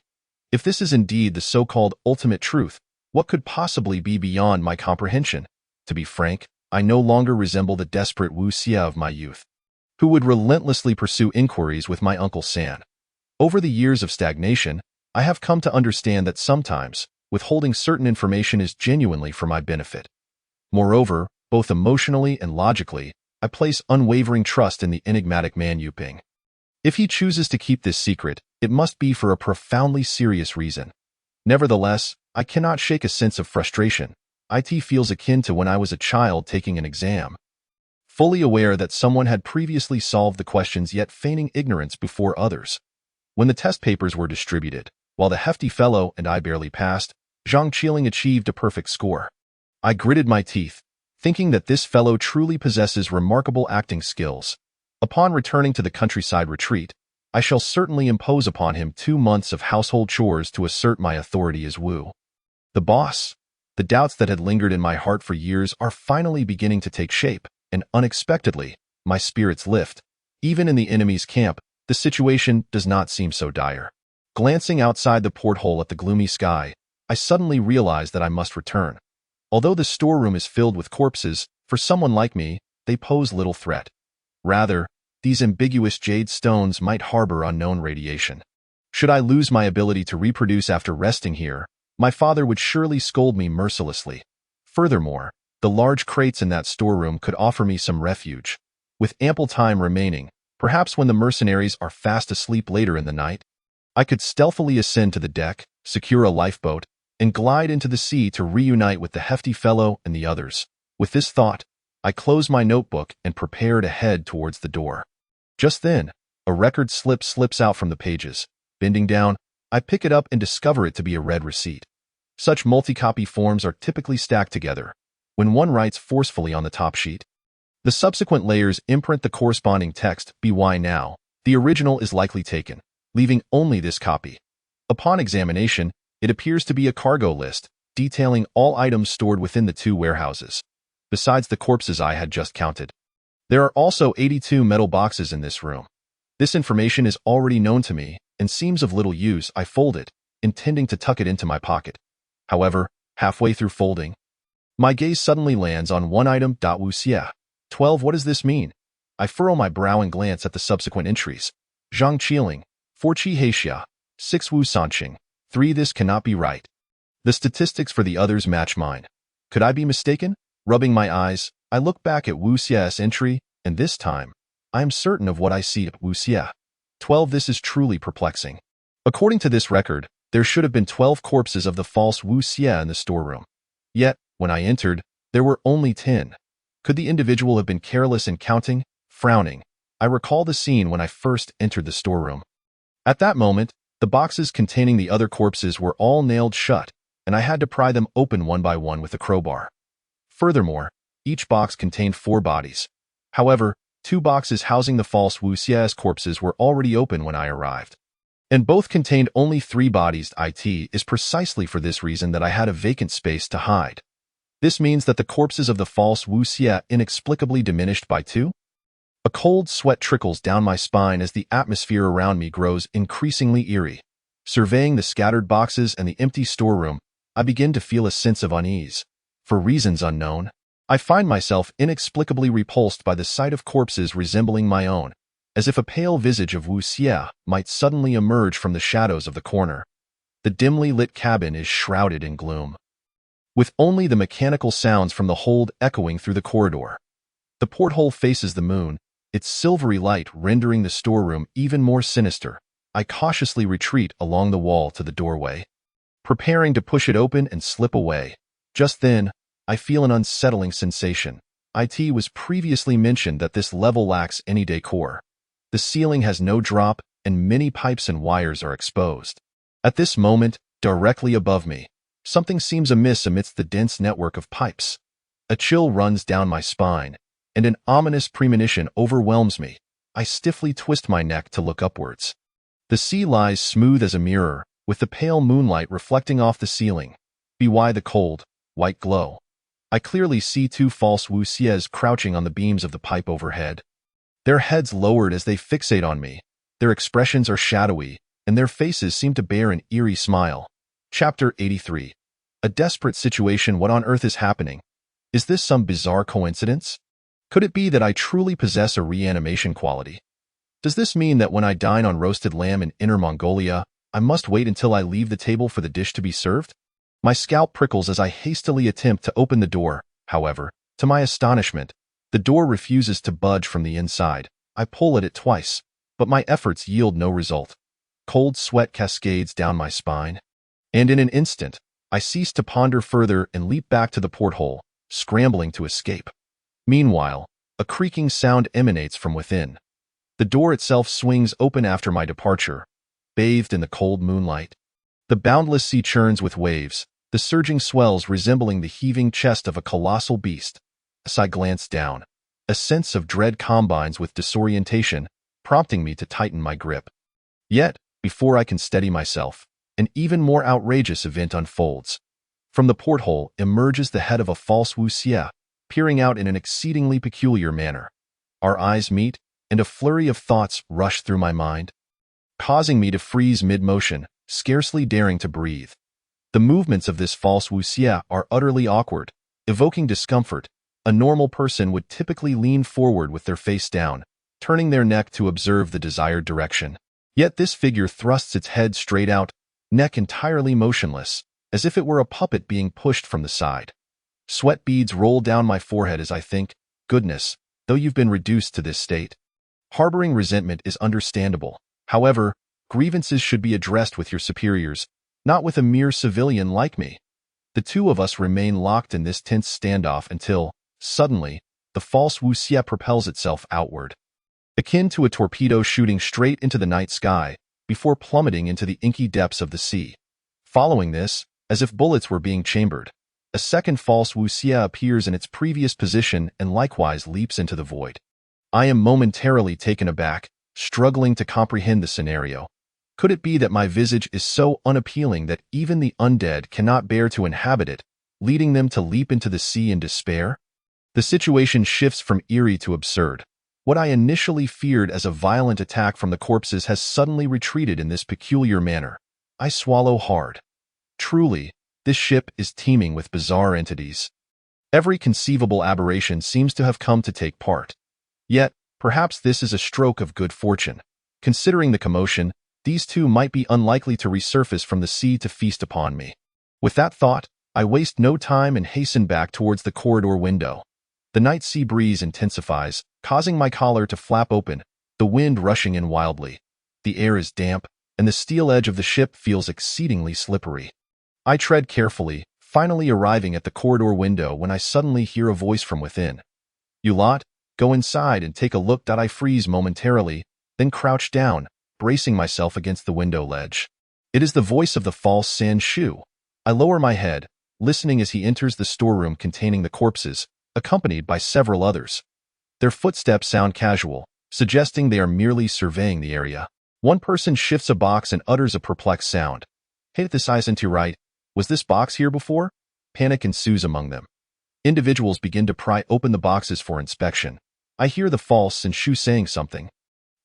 If this is indeed the so-called ultimate truth, what could possibly be beyond my comprehension? To be frank, I no longer resemble the desperate Wu Xie of my youth, who would relentlessly pursue inquiries with my Uncle San. Over the years of stagnation, I have come to understand that sometimes, withholding certain information is genuinely for my benefit. Moreover, both emotionally and logically, I place unwavering trust in the enigmatic man Yu Ping. If he chooses to keep this secret, it must be for a profoundly serious reason. Nevertheless, I cannot shake a sense of frustration. It feels akin to when I was a child taking an exam, fully aware that someone had previously solved the questions yet feigning ignorance before others. When the test papers were distributed, while the hefty fellow and I barely passed, Zhang Qiling achieved a perfect score. I gritted my teeth, thinking that this fellow truly possesses remarkable acting skills. Upon returning to the countryside retreat, I shall certainly impose upon him 2 months of household chores to assert my authority as Wu, the boss. The doubts that had lingered in my heart for years are finally beginning to take shape, and unexpectedly, my spirits lift. Even in the enemy's camp, the situation does not seem so dire. Glancing outside the porthole at the gloomy sky, I suddenly realized that I must return. Although the storeroom is filled with corpses, for someone like me, they pose little threat. Rather, these ambiguous jade stones might harbor unknown radiation. Should I lose my ability to reproduce after resting here, my father would surely scold me mercilessly. Furthermore, the large crates in that storeroom could offer me some refuge. With ample time remaining, perhaps when the mercenaries are fast asleep later in the night, I could stealthily ascend to the deck, secure a lifeboat, and glide into the sea to reunite with the hefty fellow and the others. With this thought, I close my notebook and prepare to head towards the door. Just then, a record slip slips out from the pages. Bending down, I pick it up and discover it to be a red receipt. Such multi-copy forms are typically stacked together. When one writes forcefully on the top sheet, the subsequent layers imprint the corresponding text. By now, the original is likely taken, leaving only this copy. Upon examination, it appears to be a cargo list, detailing all items stored within the 2 warehouses, besides the corpses I had just counted. There are also 82 metal boxes in this room. This information is already known to me, and seems of little use. I fold it, intending to tuck it into my pocket. However, halfway through folding, my gaze suddenly lands on one item. Wu Xie. 12. What does this mean? I furrow my brow and glance at the subsequent entries. Zhang Qiling, 4 Qi Heixia, 6 Wu Sanqing, 3. This cannot be right. The statistics for the others match mine. Could I be mistaken? Rubbing my eyes, I look back at Wu Xie's entry, and this time, I am certain of what I see at Wu Xie. 12. This is truly perplexing. According to this record, there should have been 12 corpses of the false Wu Xie in the storeroom. Yet, when I entered, there were only 10. Could the individual have been careless in counting? Frowning, I recall the scene when I first entered the storeroom. At that moment, the boxes containing the other corpses were all nailed shut, and I had to pry them open one by one with a crowbar. Furthermore, each box contained 4 bodies. However, 2 boxes housing the false Wu Xie's corpses were already open when I arrived, and both contained only 3 bodies. It is precisely for this reason that I had a vacant space to hide. This means that the corpses of the false Wu Xie inexplicably diminished by 2? A cold sweat trickles down my spine as the atmosphere around me grows increasingly eerie. Surveying the scattered boxes and the empty storeroom, I begin to feel a sense of unease. For reasons unknown, I find myself inexplicably repulsed by the sight of corpses resembling my own, as if a pale visage of Wu Xie might suddenly emerge from the shadows of the corner. The dimly lit cabin is shrouded in gloom, with only the mechanical sounds from the hold echoing through the corridor. The porthole faces the moon, its silvery light rendering the storeroom even more sinister. I cautiously retreat along the wall to the doorway, preparing to push it open and slip away. Just then, I feel an unsettling sensation. It was previously mentioned that this level lacks any decor. The ceiling has no drop, and many pipes and wires are exposed. At this moment, directly above me, something seems amiss amidst the dense network of pipes. A chill runs down my spine, and an ominous premonition overwhelms me. I stiffly twist my neck to look upwards. The sea lies smooth as a mirror, with the pale moonlight reflecting off the ceiling. By the cold, white glow, I clearly see two false Wu Xies crouching on the beams of the pipe overhead. Their heads lowered as they fixate on me. Their expressions are shadowy, and their faces seem to bear an eerie smile. Chapter 83. A desperate situation. What on earth is happening? Is this some bizarre coincidence? Could it be that I truly possess a reanimation quality? Does this mean that when I dine on roasted lamb in Inner Mongolia, I must wait until I leave the table for the dish to be served? My scalp prickles as I hastily attempt to open the door. However, to my astonishment, the door refuses to budge from the inside. I pull at it twice, but my efforts yield no result. Cold sweat cascades down my spine, and in an instant, I cease to ponder further and leap back to the porthole, scrambling to escape. Meanwhile, a creaking sound emanates from within. The door itself swings open after my departure, bathed in the cold moonlight. The boundless sea churns with waves, the surging swells resembling the heaving chest of a colossal beast. As I glance down, a sense of dread combines with disorientation, prompting me to tighten my grip. Yet, before I can steady myself, an even more outrageous event unfolds. From the porthole emerges the head of a false Wu Xie, peering out in an exceedingly peculiar manner. Our eyes meet, and a flurry of thoughts rush through my mind, causing me to freeze mid-motion, scarcely daring to breathe. The movements of this false Wu Xie are utterly awkward, evoking discomfort. A normal person would typically lean forward with their face down, turning their neck to observe the desired direction. Yet this figure thrusts its head straight out, neck entirely motionless, as if it were a puppet being pushed from the side. Sweat beads roll down my forehead as I think, goodness, though you've been reduced to this state. Harboring resentment is understandable. However, grievances should be addressed with your superiors, not with a mere civilian like me. The two of us remain locked in this tense standoff until, suddenly, the false Wu Xie propels itself outward, akin to a torpedo shooting straight into the night sky, before plummeting into the inky depths of the sea. Following this, as if bullets were being chambered, a second false Wu Xie appears in its previous position and likewise leaps into the void. I am momentarily taken aback, struggling to comprehend the scenario. Could it be that my visage is so unappealing that even the undead cannot bear to inhabit it, leading them to leap into the sea in despair? The situation shifts from eerie to absurd. What I initially feared as a violent attack from the corpses has suddenly retreated in this peculiar manner. I swallow hard. Truly, this ship is teeming with bizarre entities. Every conceivable aberration seems to have come to take part. Yet, perhaps this is a stroke of good fortune. Considering the commotion, these two might be unlikely to resurface from the sea to feast upon me. With that thought, I waste no time and hasten back towards the corridor window. The night sea breeze intensifies, causing my collar to flap open, the wind rushing in wildly. The air is damp, and the steel edge of the ship feels exceedingly slippery. I tread carefully, finally arriving at the corridor window when I suddenly hear a voice from within. "You lot, go inside and take a look." I freeze momentarily, then crouch down, bracing myself against the window ledge. It is the voice of the false San Shu. I lower my head, listening as he enters the storeroom containing the corpses, accompanied by several others. Their footsteps sound casual, suggesting they are merely surveying the area. One person shifts a box and utters a perplexed sound. "Hey, this eyes into right. Was this box here before?" Panic ensues among them. Individuals begin to pry open the boxes for inspection. I hear the false San Shu saying something,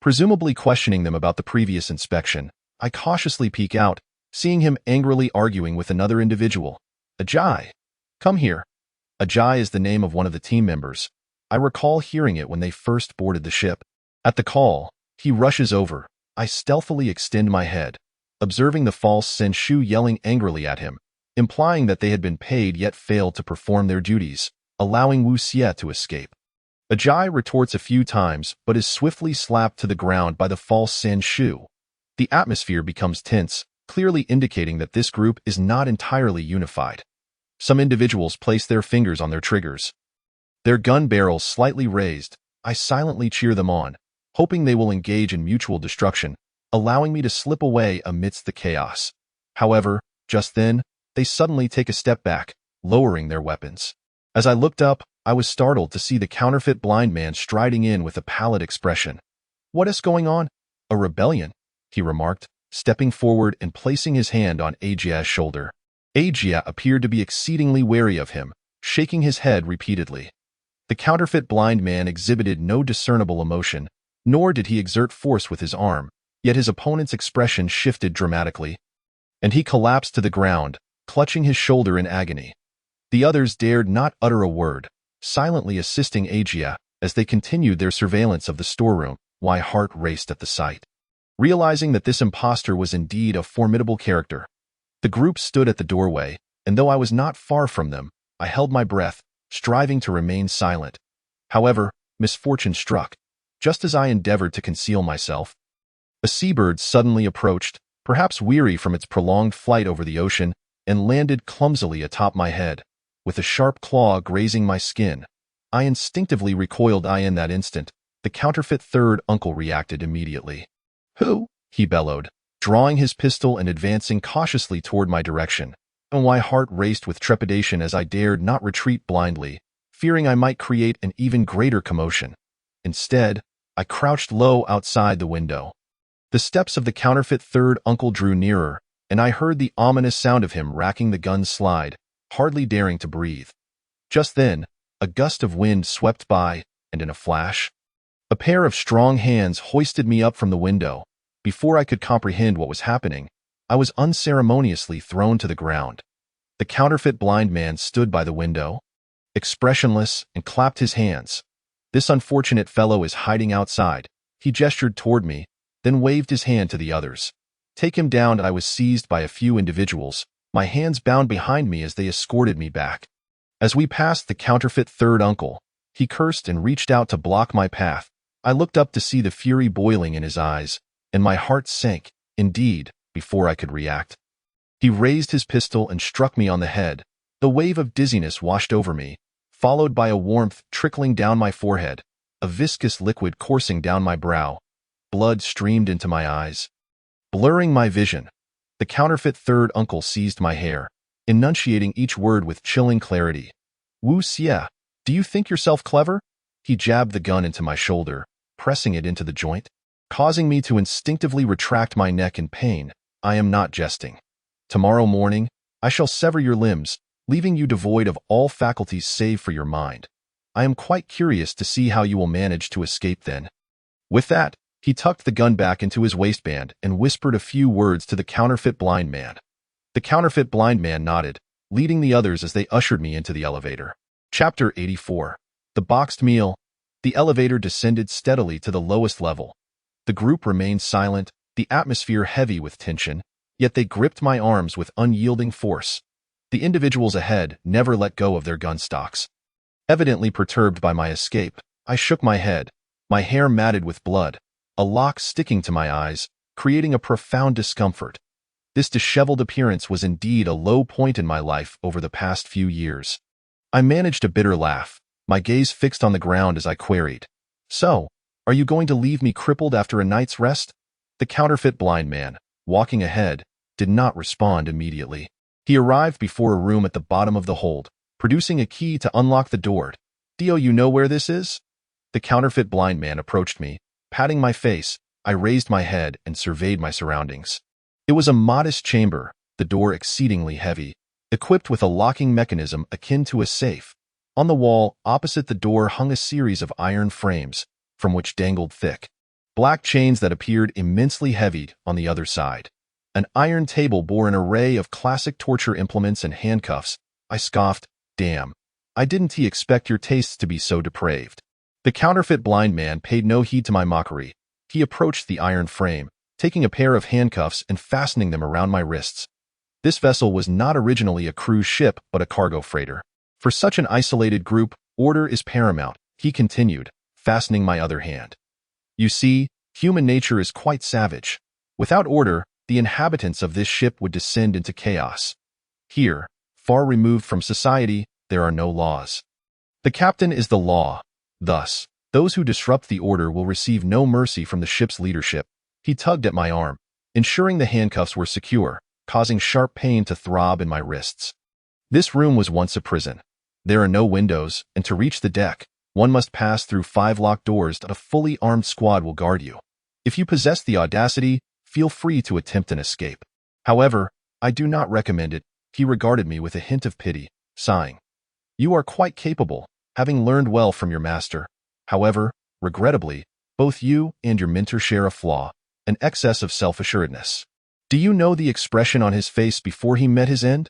presumably questioning them about the previous inspection. I cautiously peek out, seeing him angrily arguing with another individual. Ajay, come here. Ajay is the name of one of the team members. I recall hearing it when they first boarded the ship. At the call, he rushes over. I stealthily extend my head, observing the false Senshu yelling angrily at him, implying that they had been paid yet failed to perform their duties, allowing Wu Xie to escape. Ajay retorts a few times but is swiftly slapped to the ground by the false Senshu. The atmosphere becomes tense, clearly indicating that this group is not entirely unified. Some individuals place their fingers on their triggers, their gun barrels slightly raised. I silently cheer them on, hoping they will engage in mutual destruction, allowing me to slip away amidst the chaos. However, just then, they suddenly take a step back, lowering their weapons. As I looked up, I was startled to see the counterfeit blind man striding in with a pallid expression. "What is going on?" "A rebellion," he remarked, stepping forward and placing his hand on Ajia's shoulder. Ajia appeared to be exceedingly wary of him, shaking his head repeatedly. The counterfeit blind man exhibited no discernible emotion, nor did he exert force with his arm, yet his opponent's expression shifted dramatically, and he collapsed to the ground, clutching his shoulder in agony. The others dared not utter a word, silently assisting Ajia as they continued their surveillance of the storeroom. My heart raced at the sight. Realizing that this impostor was indeed a formidable character, the group stood at the doorway, and though I was not far from them, I held my breath, striving to remain silent. However, misfortune struck. Just as I endeavored to conceal myself, a seabird suddenly approached, perhaps weary from its prolonged flight over the ocean, and landed clumsily atop my head, with a sharp claw grazing my skin. I instinctively recoiled. In that instant, the counterfeit third uncle reacted immediately. "Who?" he bellowed, drawing his pistol and advancing cautiously toward my direction. My heart raced with trepidation as I dared not retreat blindly, fearing I might create an even greater commotion. Instead, I crouched low outside the window. The steps of the counterfeit third uncle drew nearer, and I heard the ominous sound of him racking the gun's slide, hardly daring to breathe. Just then, a gust of wind swept by, and in a flash, a pair of strong hands hoisted me up from the window. Before I could comprehend what was happening, I was unceremoniously thrown to the ground. The counterfeit blind man stood by the window, expressionless, and clapped his hands. "This unfortunate fellow is hiding outside." He gestured toward me, then waved his hand to the others. "Take him down." I was seized by a few individuals, my hands bound behind me as they escorted me back. As we passed the counterfeit third uncle, he cursed and reached out to block my path. I looked up to see the fury boiling in his eyes, and my heart sank, indeed, before I could react. He raised his pistol and struck me on the head. The wave of dizziness washed over me, followed by a warmth trickling down my forehead, a viscous liquid coursing down my brow. Blood streamed into my eyes, blurring my vision. The counterfeit third uncle seized my hair, enunciating each word with chilling clarity. "Wu Xie, do you think yourself clever?" He jabbed the gun into my shoulder, pressing it into the joint, causing me to instinctively retract my neck in pain. "I am not jesting. Tomorrow morning, I shall sever your limbs, leaving you devoid of all faculties save for your mind. I am quite curious to see how you will manage to escape then." With that, he tucked the gun back into his waistband and whispered a few words to the counterfeit blind man. The counterfeit blind man nodded, leading the others as they ushered me into the elevator. Chapter 84. The Boxed Meal. The elevator descended steadily to the lowest level. The group remained silent, the atmosphere heavy with tension, yet they gripped my arms with unyielding force. The individuals ahead never let go of their gun stocks. Evidently perturbed by my escape, I shook my head, my hair matted with blood, a lock sticking to my eyes, creating a profound discomfort. This disheveled appearance was indeed a low point in my life over the past few years. I managed a bitter laugh, my gaze fixed on the ground as I queried, "So, are you going to leave me crippled after a night's rest?" The counterfeit blind man, walking ahead, did not respond immediately. He arrived before a room at the bottom of the hold, producing a key to unlock the door. "Do you know where this is?" The counterfeit blind man approached me, patting my face. I raised my head and surveyed my surroundings. It was a modest chamber, the door exceedingly heavy, equipped with a locking mechanism akin to a safe. On the wall, opposite the door, hung a series of iron frames, from which dangled thick, black chains that appeared immensely heavy on the other side. An iron table bore an array of classic torture implements and handcuffs. I scoffed, "Damn, I didn't expect your tastes to be so depraved." The counterfeit blind man paid no heed to my mockery. He approached the iron frame, taking a pair of handcuffs and fastening them around my wrists. This vessel was not originally a cruise ship, but a cargo freighter. For such an isolated group, order is paramount, he continued, fastening my other hand. You see, human nature is quite savage. Without order, the inhabitants of this ship would descend into chaos. Here, far removed from society, there are no laws. The captain is the law. Thus, those who disrupt the order will receive no mercy from the ship's leadership. He tugged at my arm, ensuring the handcuffs were secure, causing sharp pain to throb in my wrists. This room was once a prison. There are no windows, and to reach the deck, one must pass through 5 locked doors that a fully armed squad will guard you. If you possess the audacity, feel free to attempt an escape. However, I do not recommend it. He regarded me with a hint of pity, sighing. You are quite capable, having learned well from your master. However, regrettably, both you and your mentor share a flaw, an excess of self-assuredness. Do you know the expression on his face before he met his end?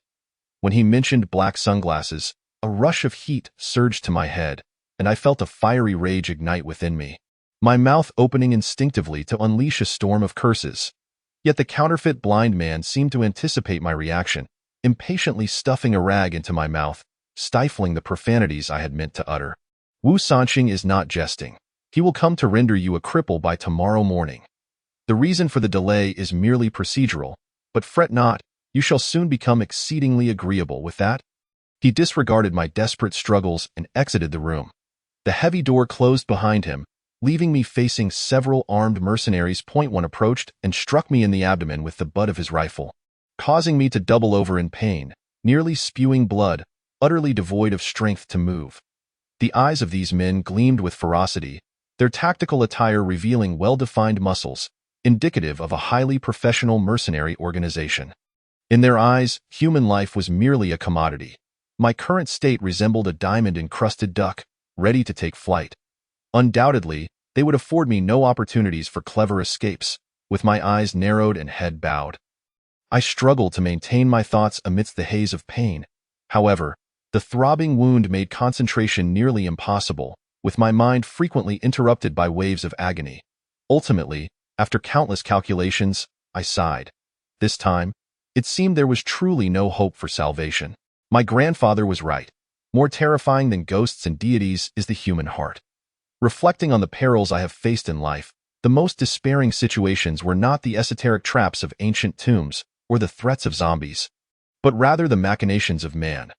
When he mentioned black sunglasses, a rush of heat surged to my head, and I felt a fiery rage ignite within me, my mouth opening instinctively to unleash a storm of curses. Yet the counterfeit blind man seemed to anticipate my reaction, impatiently stuffing a rag into my mouth, stifling the profanities I had meant to utter. Wu Sanqing is not jesting. He will come to render you a cripple by tomorrow morning. The reason for the delay is merely procedural, but fret not, you shall soon become exceedingly agreeable with that. He disregarded my desperate struggles and exited the room. The heavy door closed behind him, leaving me facing several armed mercenaries. Point one approached and struck me in the abdomen with the butt of his rifle, causing me to double over in pain, nearly spewing blood, utterly devoid of strength to move. The eyes of these men gleamed with ferocity, their tactical attire revealing well-defined muscles, indicative of a highly professional mercenary organization. In their eyes, human life was merely a commodity. My current state resembled a diamond-encrusted duck, ready to take flight. Undoubtedly, they would afford me no opportunities for clever escapes, with my eyes narrowed and head bowed. I struggled to maintain my thoughts amidst the haze of pain. However, the throbbing wound made concentration nearly impossible, with my mind frequently interrupted by waves of agony. Ultimately, after countless calculations, I sighed. This time, it seemed there was truly no hope for salvation. My grandfather was right. More terrifying than ghosts and deities is the human heart. Reflecting on the perils I have faced in life, the most despairing situations were not the esoteric traps of ancient tombs or the threats of zombies, but rather the machinations of man.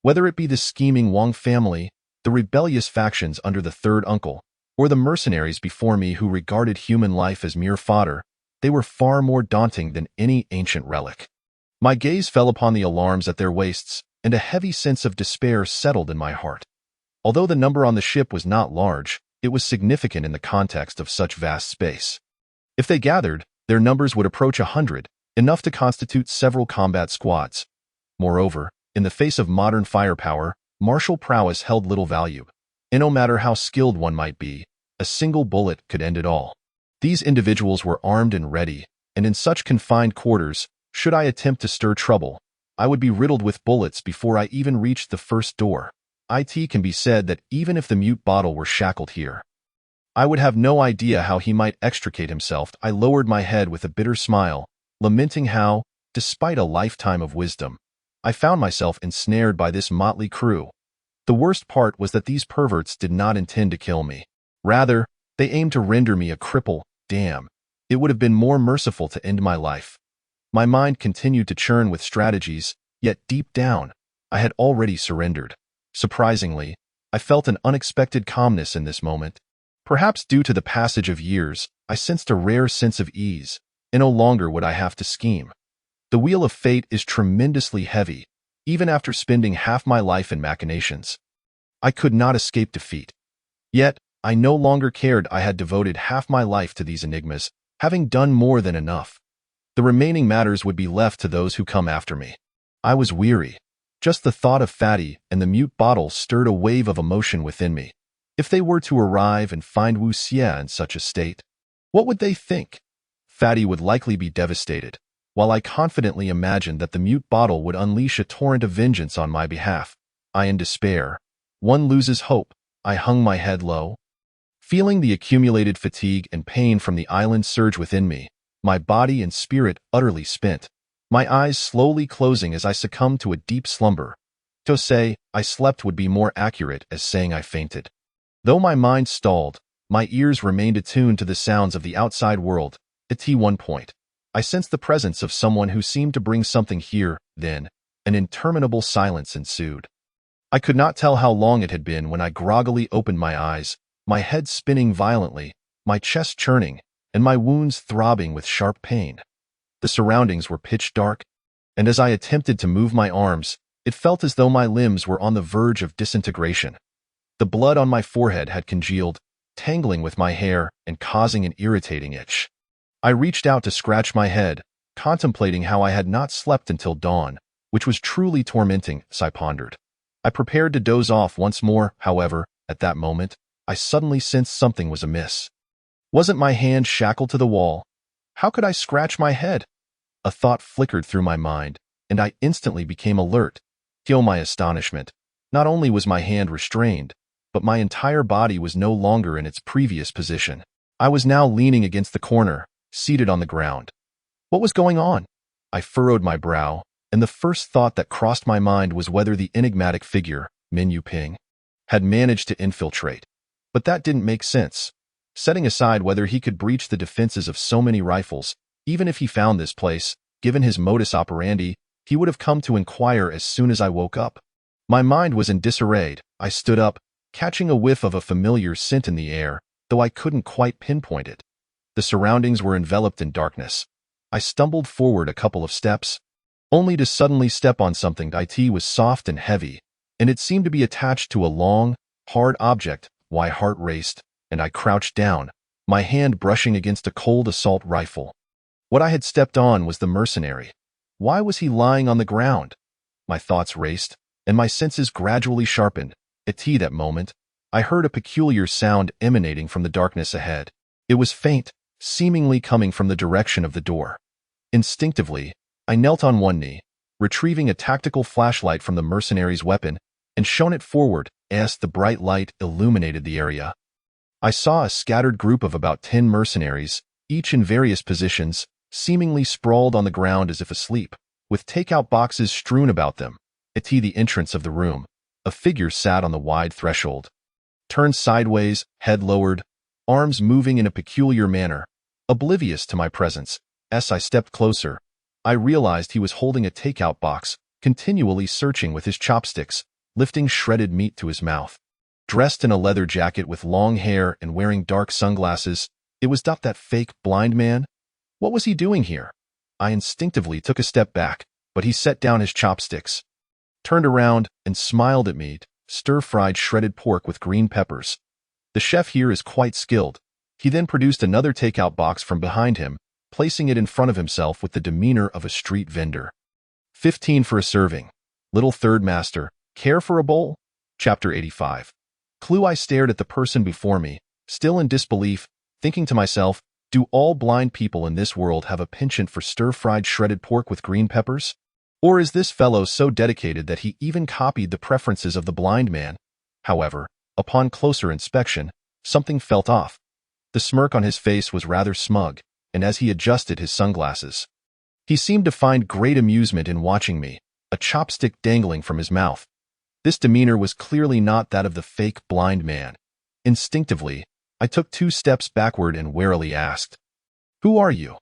Whether it be the scheming Wang family, the rebellious factions under the third uncle, or the mercenaries before me who regarded human life as mere fodder, they were far more daunting than any ancient relic. My gaze fell upon the alarms at their waists, and a heavy sense of despair settled in my heart. Although the number on the ship was not large, it was significant in the context of such vast space. If they gathered, their numbers would approach 100, enough to constitute several combat squads. Moreover, in the face of modern firepower, martial prowess held little value, and no matter how skilled one might be, a single bullet could end it all. These individuals were armed and ready, and in such confined quarters, should I attempt to stir trouble, I would be riddled with bullets before I even reached the first door. It can be said that even if the mute bottle were shackled here, I would have no idea how he might extricate himself. I lowered my head with a bitter smile, lamenting how, despite a lifetime of wisdom, I found myself ensnared by this motley crew. The worst part was that these perverts did not intend to kill me. Rather, they aimed to render me a cripple. Damn, it would have been more merciful to end my life. My mind continued to churn with strategies, yet deep down, I had already surrendered. Surprisingly, I felt an unexpected calmness in this moment. Perhaps due to the passage of years, I sensed a rare sense of ease, and no longer would I have to scheme. The wheel of fate is tremendously heavy, even after spending half my life in machinations. I could not escape defeat. Yet, I no longer cared. I had devoted half my life to these enigmas, having done more than enough. The remaining matters would be left to those who come after me. I was weary. Just the thought of Fatty and the mute bottle stirred a wave of emotion within me. If they were to arrive and find Wu Xie in such a state, what would they think? Fatty would likely be devastated. while I confidently imagined that the mute bottle would unleash a torrent of vengeance on my behalf. I in despair. One loses hope. I hung my head low, feeling the accumulated fatigue and pain from the island surge within me, my body and spirit utterly spent, my eyes slowly closing as I succumbed to a deep slumber. To say I slept would be more accurate as saying I fainted. Though my mind stalled, my ears remained attuned to the sounds of the outside world. At one point, I sensed the presence of someone who seemed to bring something here. Then, an interminable silence ensued. I could not tell how long it had been when I groggily opened my eyes, my head spinning violently, my chest churning, and my wounds throbbing with sharp pain. The surroundings were pitch dark, and as I attempted to move my arms, it felt as though my limbs were on the verge of disintegration. The blood on my forehead had congealed, tangling with my hair and causing an irritating itch. I reached out to scratch my head, contemplating how I had not slept until dawn, which was truly tormenting, as I pondered. I prepared to doze off once more, however, at that moment, I suddenly sensed something was amiss. Wasn't my hand shackled to the wall? How could I scratch my head? A thought flickered through my mind, and I instantly became alert. To my astonishment, not only was my hand restrained, but my entire body was no longer in its previous position. I was now leaning against the corner, seated on the ground. What was going on? I furrowed my brow, and the first thought that crossed my mind was whether the enigmatic figure, Min Yuping, had managed to infiltrate. But that didn't make sense. Setting aside whether he could breach the defenses of so many rifles, even if he found this place, given his modus operandi, he would have come to inquire as soon as I woke up. My mind was in disarray. I stood up, catching a whiff of a familiar scent in the air, though I couldn't quite pinpoint it. The surroundings were enveloped in darkness. I stumbled forward a couple of steps, only to suddenly step on something. It was soft and heavy, and it seemed to be attached to a long, hard object. My heart raced, and I crouched down, my hand brushing against a cold assault rifle. What I had stepped on was the mercenary. Why was he lying on the ground? My thoughts raced, and my senses gradually sharpened. At that moment, I heard a peculiar sound emanating from the darkness ahead. It was faint, seemingly coming from the direction of the door. Instinctively, I knelt on one knee, retrieving a tactical flashlight from the mercenary's weapon, and shone it forward as the bright light illuminated the area. I saw a scattered group of about 10 mercenaries, each in various positions, seemingly sprawled on the ground as if asleep, with takeout boxes strewn about them. At the entrance of the room, a figure sat on the wide threshold, turned sideways, head lowered, arms moving in a peculiar manner, oblivious to my presence. As I stepped closer, I realized he was holding a takeout box, continually searching with his chopsticks, lifting shredded meat to his mouth. Dressed in a leather jacket with long hair and wearing dark sunglasses, it was that fake blind man. What was he doing here? I instinctively took a step back, but he set down his chopsticks, turned around, and smiled at me. Stir-fried shredded pork with green peppers. The chef here is quite skilled. He then produced another takeout box from behind him, placing it in front of himself with the demeanor of a street vendor. 15 for a serving. Little third master. Care for a bowl? Chapter 85. Clue. I stared at the person before me, still in disbelief, thinking to myself, do all blind people in this world have a penchant for stir-fried shredded pork with green peppers? Or is this fellow so dedicated that he even copied the preferences of the blind man? However, upon closer inspection, something felt off. The smirk on his face was rather smug, and as he adjusted his sunglasses, he seemed to find great amusement in watching me, a chopstick dangling from his mouth. This demeanor was clearly not that of the fake blind man. Instinctively, I took 2 steps backward and warily asked, "Who are you?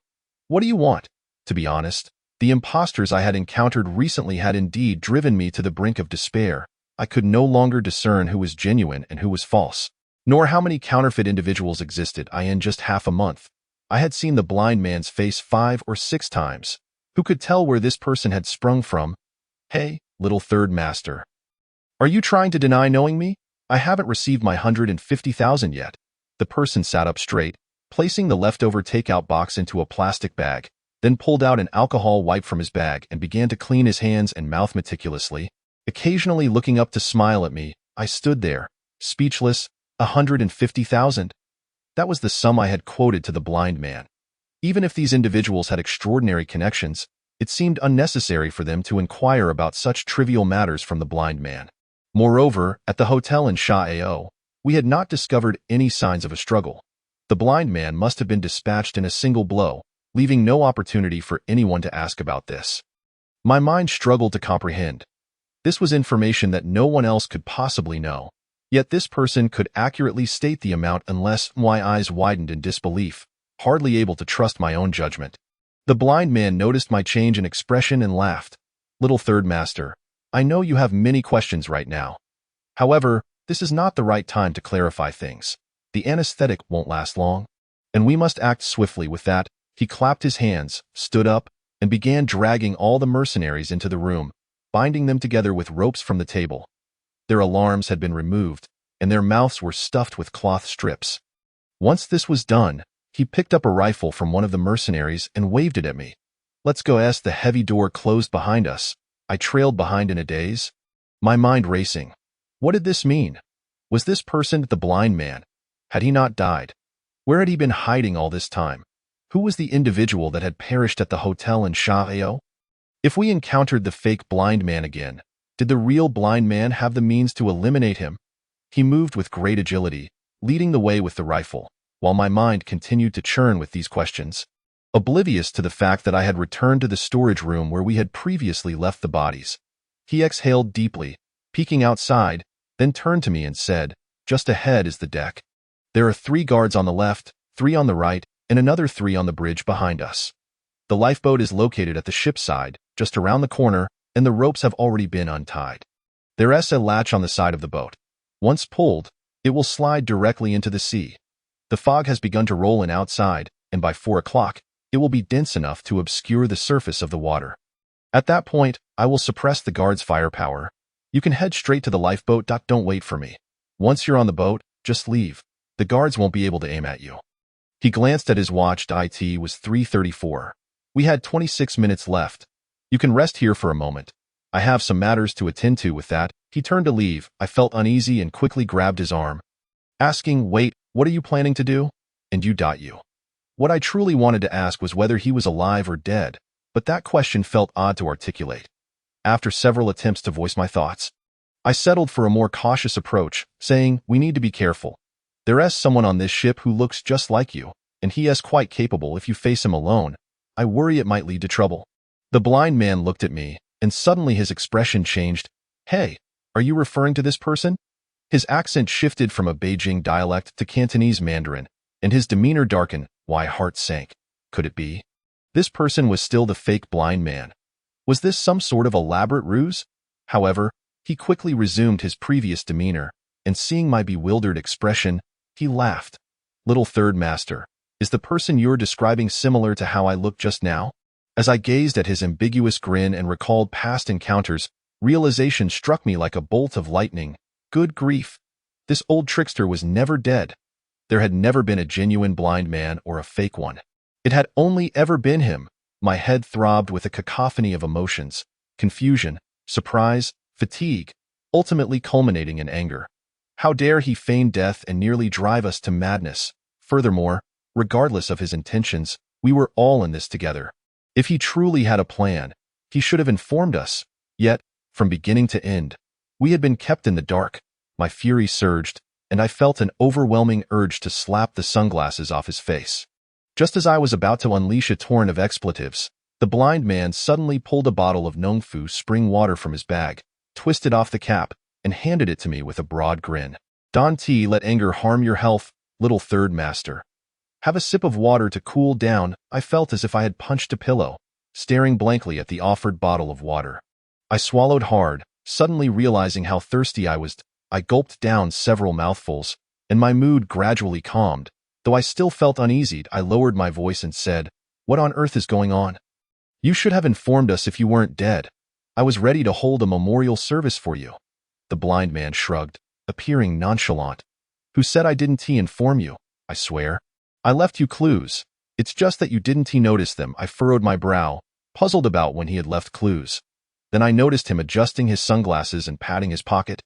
What do you want?" To be honest, the impostors I had encountered recently had indeed driven me to the brink of despair. I could no longer discern who was genuine and who was false, nor how many counterfeit individuals existed. In just half a month, I had seen the blind man's face 5 or 6 times. Who could tell where this person had sprung from? Hey, little third master. Are you trying to deny knowing me? I haven't received my 150,000 yet. The person sat up straight, placing the leftover takeout box into a plastic bag, then pulled out an alcohol wipe from his bag and began to clean his hands and mouth meticulously, occasionally looking up to smile at me. I stood there, speechless. 150,000. That was the sum I had quoted to the blind man. Even if these individuals had extraordinary connections, it seemed unnecessary for them to inquire about such trivial matters from the blind man. Moreover, at the hotel in Sha Ao, we had not discovered any signs of a struggle. The blind man must have been dispatched in a single blow, leaving no opportunity for anyone to ask about this. My mind struggled to comprehend. This was information that no one else could possibly know. Yet this person could accurately state the amount unless my eyes widened in disbelief, hardly able to trust my own judgment. The blind man noticed my change in expression and laughed. "Little third master, I know you have many questions right now. However, this is not the right time to clarify things. The anesthetic won't last long, and we must act swiftly." With that, he clapped his hands, stood up, and began dragging all the mercenaries into the room, binding them together with ropes from the table. Their alarms had been removed, and their mouths were stuffed with cloth strips. Once this was done, he picked up a rifle from one of the mercenaries and waved it at me. "Let's go." As the heavy door closed behind us, I trailed behind in a daze, my mind racing. What did this mean? Was this person the blind man? Had he not died? Where had he been hiding all this time? Who was the individual that had perished at the hotel in Sha Ao? If we encountered the fake blind man again, did the real blind man have the means to eliminate him? He moved with great agility, leading the way with the rifle, while my mind continued to churn with these questions, oblivious to the fact that I had returned to the storage room where we had previously left the bodies. He exhaled deeply, peeking outside, then turned to me and said, "Just ahead is the deck. There are 3 guards on the left, 3 on the right, and another 3 on the bridge behind us. The lifeboat is located at the ship's side, just around the corner, and the ropes have already been untied. There is a latch on the side of the boat. Once pulled, it will slide directly into the sea. The fog has begun to roll in outside, and by 4 o'clock, it will be dense enough to obscure the surface of the water. At that point, I will suppress the guards' firepower. You can head straight to the lifeboat. Don't wait for me. Once you're on the boat, just leave. The guards won't be able to aim at you." He glanced at his watch. It was 3:34. We had 26 minutes left. "You can rest here for a moment. I have some matters to attend to." With that, he turned to leave. I felt uneasy and quickly grabbed his arm, asking, "Wait, what are you planning to do?" "And you?" What I truly wanted to ask was whether he was alive or dead, but that question felt odd to articulate. After several attempts to voice my thoughts, I settled for a more cautious approach, saying, "We need to be careful. There is someone on this ship who looks just like you, and he is quite capable. If you face him alone, I worry it might lead to trouble." The blind man looked at me, and suddenly his expression changed. "Hey, are you referring to this person?" His accent shifted from a Beijing dialect to Cantonese Mandarin, and his demeanor darkened. My heart sank. Could it be? This person was still the fake blind man. Was this some sort of elaborate ruse? However, he quickly resumed his previous demeanor, and seeing my bewildered expression, he laughed. "Little third master, is the person you're describing similar to how I looked just now?" As I gazed at his ambiguous grin and recalled past encounters, realization struck me like a bolt of lightning. Good grief! This old trickster was never dead. There had never been a genuine blind man or a fake one. It had only ever been him. My head throbbed with a cacophony of emotions, confusion, surprise, fatigue, ultimately culminating in anger. How dare he feign death and nearly drive us to madness? Furthermore, regardless of his intentions, we were all in this together. If he truly had a plan, he should have informed us. Yet, from beginning to end, we had been kept in the dark. My fury surged, and I felt an overwhelming urge to slap the sunglasses off his face. Just as I was about to unleash a torrent of expletives, the blind man suddenly pulled a bottle of Nongfu spring water from his bag, twisted off the cap, and handed it to me with a broad grin. "Don't let anger harm your health, little third master. Have a sip of water to cool down." I felt as if I had punched a pillow, staring blankly at the offered bottle of water. I swallowed hard, suddenly realizing how thirsty I was. I gulped down several mouthfuls, and my mood gradually calmed. Though I still felt uneasy, I lowered my voice and said, "What on earth is going on? You should have informed us if you weren't dead. I was ready to hold a memorial service for you." The blind man shrugged, appearing nonchalant. "Who said I didn't inform you? I swear. I left you clues. It's just that you didn't notice them." I furrowed my brow, puzzled about when he had left clues. Then I noticed him adjusting his sunglasses and patting his pocket,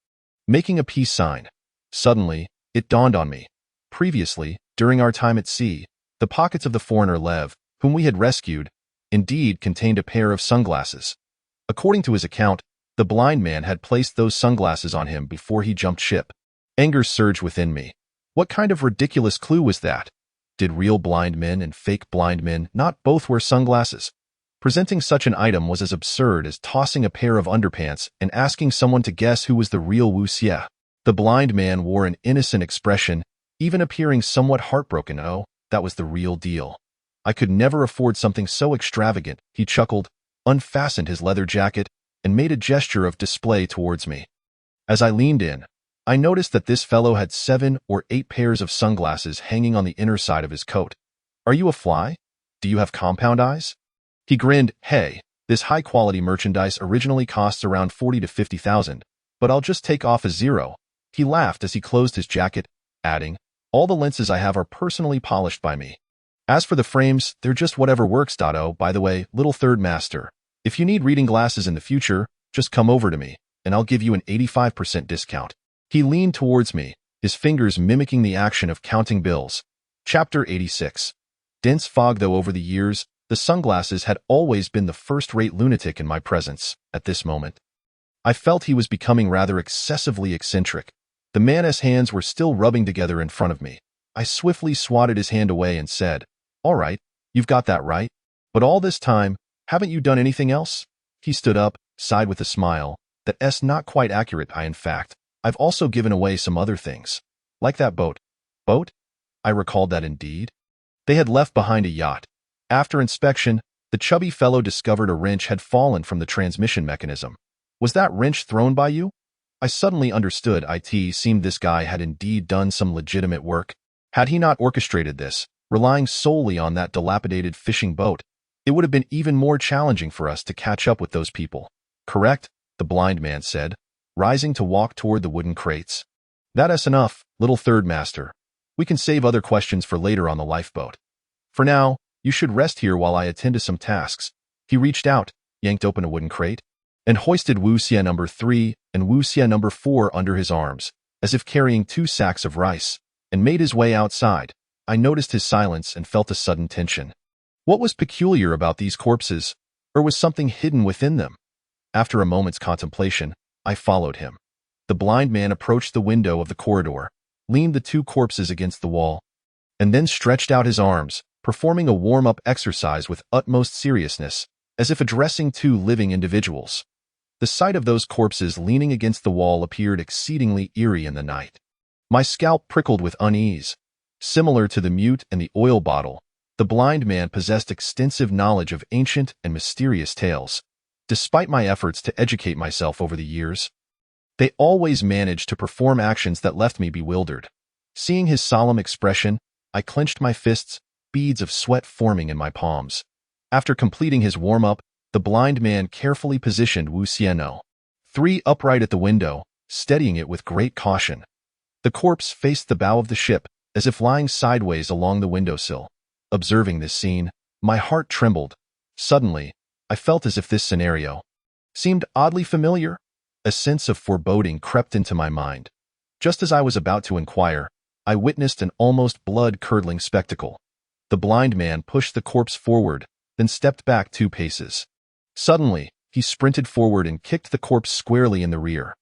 making a peace sign. Suddenly, it dawned on me. Previously, during our time at sea, the pockets of the foreigner Lev whom we had rescued, indeed contained a pair of sunglasses. According to his account, the blind man had placed those sunglasses on him before he jumped ship. Anger surged within me. What kind of ridiculous clue was that? Did real blind men and fake blind men not both wear sunglasses? Presenting such an item was as absurd as tossing a pair of underpants and asking someone to guess who was the real Wu Xie. The blind man wore an innocent expression, even appearing somewhat heartbroken. Oh, that was the real deal. I could never afford something so extravagant, he chuckled, unfastened his leather jacket, and made a gesture of display towards me. As I leaned in, I noticed that this fellow had 7 or 8 pairs of sunglasses hanging on the inner side of his coat. Are you a fly? Do you have compound eyes? He grinned. Hey, this high-quality merchandise originally costs around 40 to 50,000, but I'll just take off a zero. He laughed as he closed his jacket, adding, all the lenses I have are personally polished by me. As for the frames, they're just whatever works. Oh, by the way, little third master, if you need reading glasses in the future, just come over to me, and I'll give you an 85% discount. He leaned towards me, his fingers mimicking the action of counting bills. Chapter 86. Dense fog. Though over the years, the sunglasses had always been the first-rate lunatic in my presence. At this moment, I felt he was becoming rather excessively eccentric. The man's hands were still rubbing together in front of me. I swiftly swatted his hand away and said, all right, you've got that right. But all this time, haven't you done anything else? He stood up, sighed with a smile. That's not quite accurate. In fact, I've also given away some other things. Like that boat. Boat? I recalled that indeed. They had left behind a yacht. After inspection, the chubby fellow discovered a wrench had fallen from the transmission mechanism. Was that wrench thrown by you? I suddenly understood. It seemed this guy had indeed done some legitimate work. Had he not orchestrated this, relying solely on that dilapidated fishing boat, it would have been even more challenging for us to catch up with those people. Correct, the blind man said, rising to walk toward the wooden crates. That's enough, little third master. We can save other questions for later on the lifeboat. For now, you should rest here while I attend to some tasks. He reached out, yanked open a wooden crate, and hoisted Wu Xie number 3 and Wu Xie number 4 under his arms, as if carrying 2 sacks of rice, and made his way outside. I noticed his silence and felt a sudden tension. What was peculiar about these corpses, or was something hidden within them? After a moment's contemplation, I followed him. The blind man approached the window of the corridor, leaned the 2 corpses against the wall, and then stretched out his arms, performing a warm-up exercise with utmost seriousness, as if addressing 2 living individuals. The sight of those corpses leaning against the wall appeared exceedingly eerie in the night. My scalp prickled with unease. Similar to the mute and the oil bottle, the blind man possessed extensive knowledge of ancient and mysterious tales. Despite my efforts to educate myself over the years, they always managed to perform actions that left me bewildered. Seeing his solemn expression, I clenched my fists, beads of sweat forming in my palms. After completing his warm-up, the blind man carefully positioned Wu Xie No. 3 upright at the window, steadying it with great caution. The corpse faced the bow of the ship, as if lying sideways along the windowsill. Observing this scene, my heart trembled. Suddenly, I felt as if this scenario seemed oddly familiar. A sense of foreboding crept into my mind. Just as I was about to inquire, I witnessed an almost blood-curdling spectacle. The blind man pushed the corpse forward, then stepped back 2 paces. Suddenly, he sprinted forward and kicked the corpse squarely in the rear.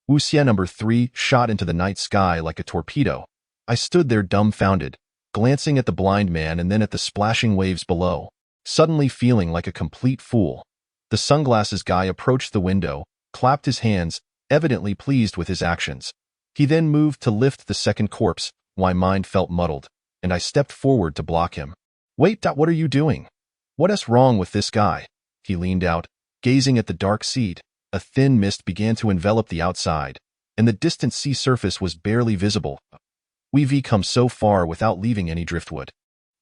Wu Xie number 3 shot into the night sky like a torpedo. I stood there dumbfounded, glancing at the blind man and then at the splashing waves below, suddenly feeling like a complete fool. The sunglasses guy approached the window, clapped his hands, evidently pleased with his actions. He then moved to lift the second corpse. My mind felt muddled, and I stepped forward to block him. Wait, what are you doing? What's wrong with this guy? He leaned out, gazing at the dark sea. A thin mist began to envelop the outside, and the distant sea surface was barely visible. We've come so far without leaving any driftwood.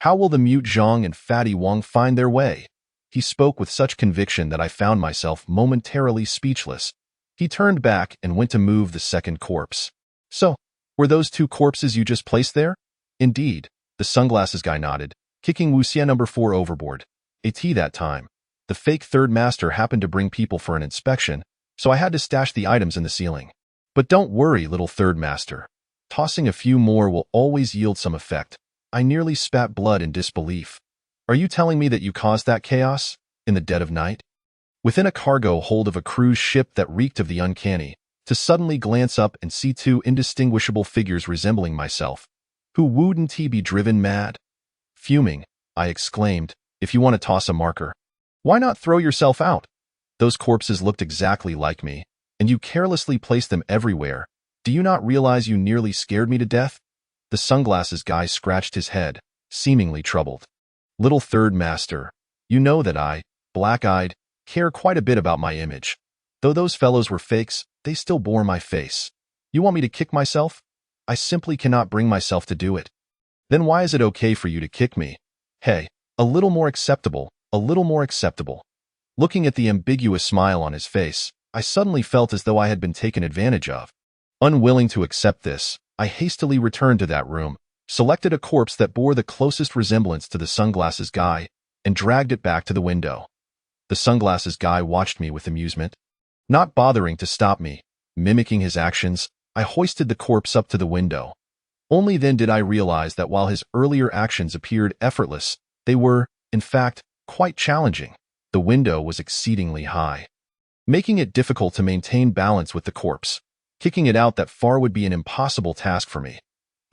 How will the mute Zhang and Fatty Wang find their way? He spoke with such conviction that I found myself momentarily speechless. He turned back and went to move the second corpse. So, were those 2 corpses you just placed there? Indeed, the sunglasses guy nodded, kicking Wu Xie number 4 overboard. That time, the fake third master happened to bring people for an inspection, so I had to stash the items in the ceiling. But don't worry, little third master. Tossing a few more will always yield some effect. I nearly spat blood in disbelief. Are you telling me that you caused that chaos in the dead of night? Within a cargo hold of a cruise ship that reeked of the uncanny, to suddenly glance up and see two indistinguishable figures resembling myself. Who wouldn't he be driven mad? Fuming, I exclaimed, if you want to toss a marker, why not throw yourself out? Those corpses looked exactly like me, and you carelessly placed them everywhere. Do you not realize you nearly scared me to death? The sunglasses guy scratched his head, seemingly troubled. Little third master, you know that I, black-eyed, care quite a bit about my image. Though those fellows were fakes, they still bore my face. You want me to kick myself? I simply cannot bring myself to do it. Then why is it okay for you to kick me? Hey, a little more acceptable, a little more acceptable. Looking at the ambiguous smile on his face, I suddenly felt as though I had been taken advantage of. Unwilling to accept this, I hastily returned to that room, selected a corpse that bore the closest resemblance to the sunglasses guy, and dragged it back to the window. The sunglasses guy watched me with amusement. Not bothering to stop me, mimicking his actions, I hoisted the corpse up to the window. Only then did I realize that while his earlier actions appeared effortless, they were, in fact, quite challenging. The window was exceedingly high, making it difficult to maintain balance with the corpse. Kicking it out that far would be an impossible task for me.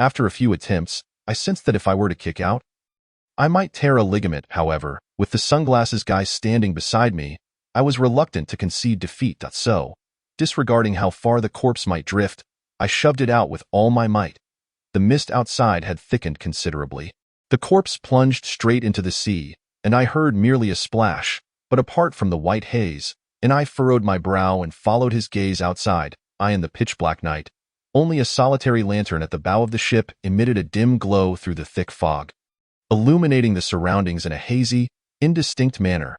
After a few attempts, I sensed that if I were to kick out, I might tear a ligament. However, with the sunglasses guy standing beside me, I was reluctant to concede defeat. So, disregarding how far the corpse might drift, I shoved it out with all my might. The mist outside had thickened considerably. The corpse plunged straight into the sea, and I heard merely a splash, but apart from the white haze, I furrowed my brow and followed his gaze outside. In the pitch-black night, only a solitary lantern at the bow of the ship emitted a dim glow through the thick fog, illuminating the surroundings in a hazy, indistinct manner.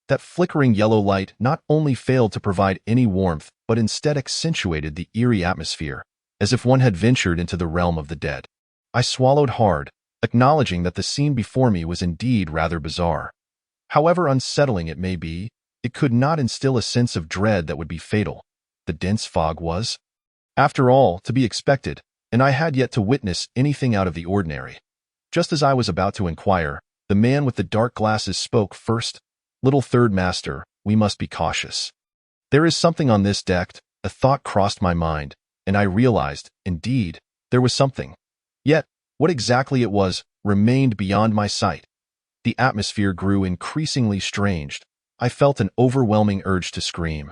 That flickering yellow light not only failed to provide any warmth, but instead accentuated the eerie atmosphere, as if one had ventured into the realm of the dead. I swallowed hard, acknowledging that the scene before me was indeed rather bizarre. However unsettling it may be, it could not instill a sense of dread that would be fatal. The dense fog was, after all, to be expected, and I had yet to witness anything out of the ordinary. Just as I was about to inquire, the man with the dark glasses spoke first. Little third master, we must be cautious. There is something on this deck. A thought crossed my mind, and I realized, indeed, there was something. Yet, what exactly it was remained beyond my sight. The atmosphere grew increasingly strange. I felt an overwhelming urge to scream.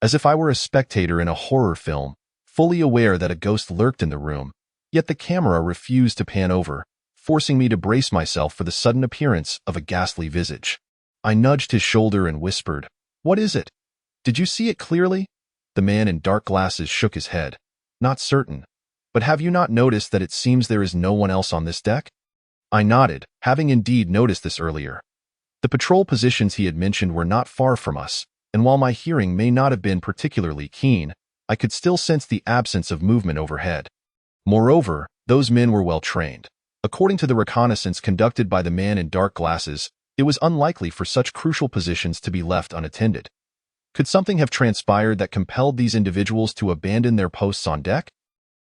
As if I were a spectator in a horror film, fully aware that a ghost lurked in the room, yet the camera refused to pan over, forcing me to brace myself for the sudden appearance of a ghastly visage. I nudged his shoulder and whispered, "What is it? Did you see it clearly?" The man in dark glasses shook his head. "Not certain. But have you not noticed that it seems there is no one else on this deck?" I nodded, having indeed noticed this earlier. The patrol positions he had mentioned were not far from us, and while my hearing may not have been particularly keen, I could still sense the absence of movement overhead. Moreover, those men were well trained. According to the reconnaissance conducted by the man in dark glasses, it was unlikely for such crucial positions to be left unattended. Could something have transpired that compelled these individuals to abandon their posts on deck?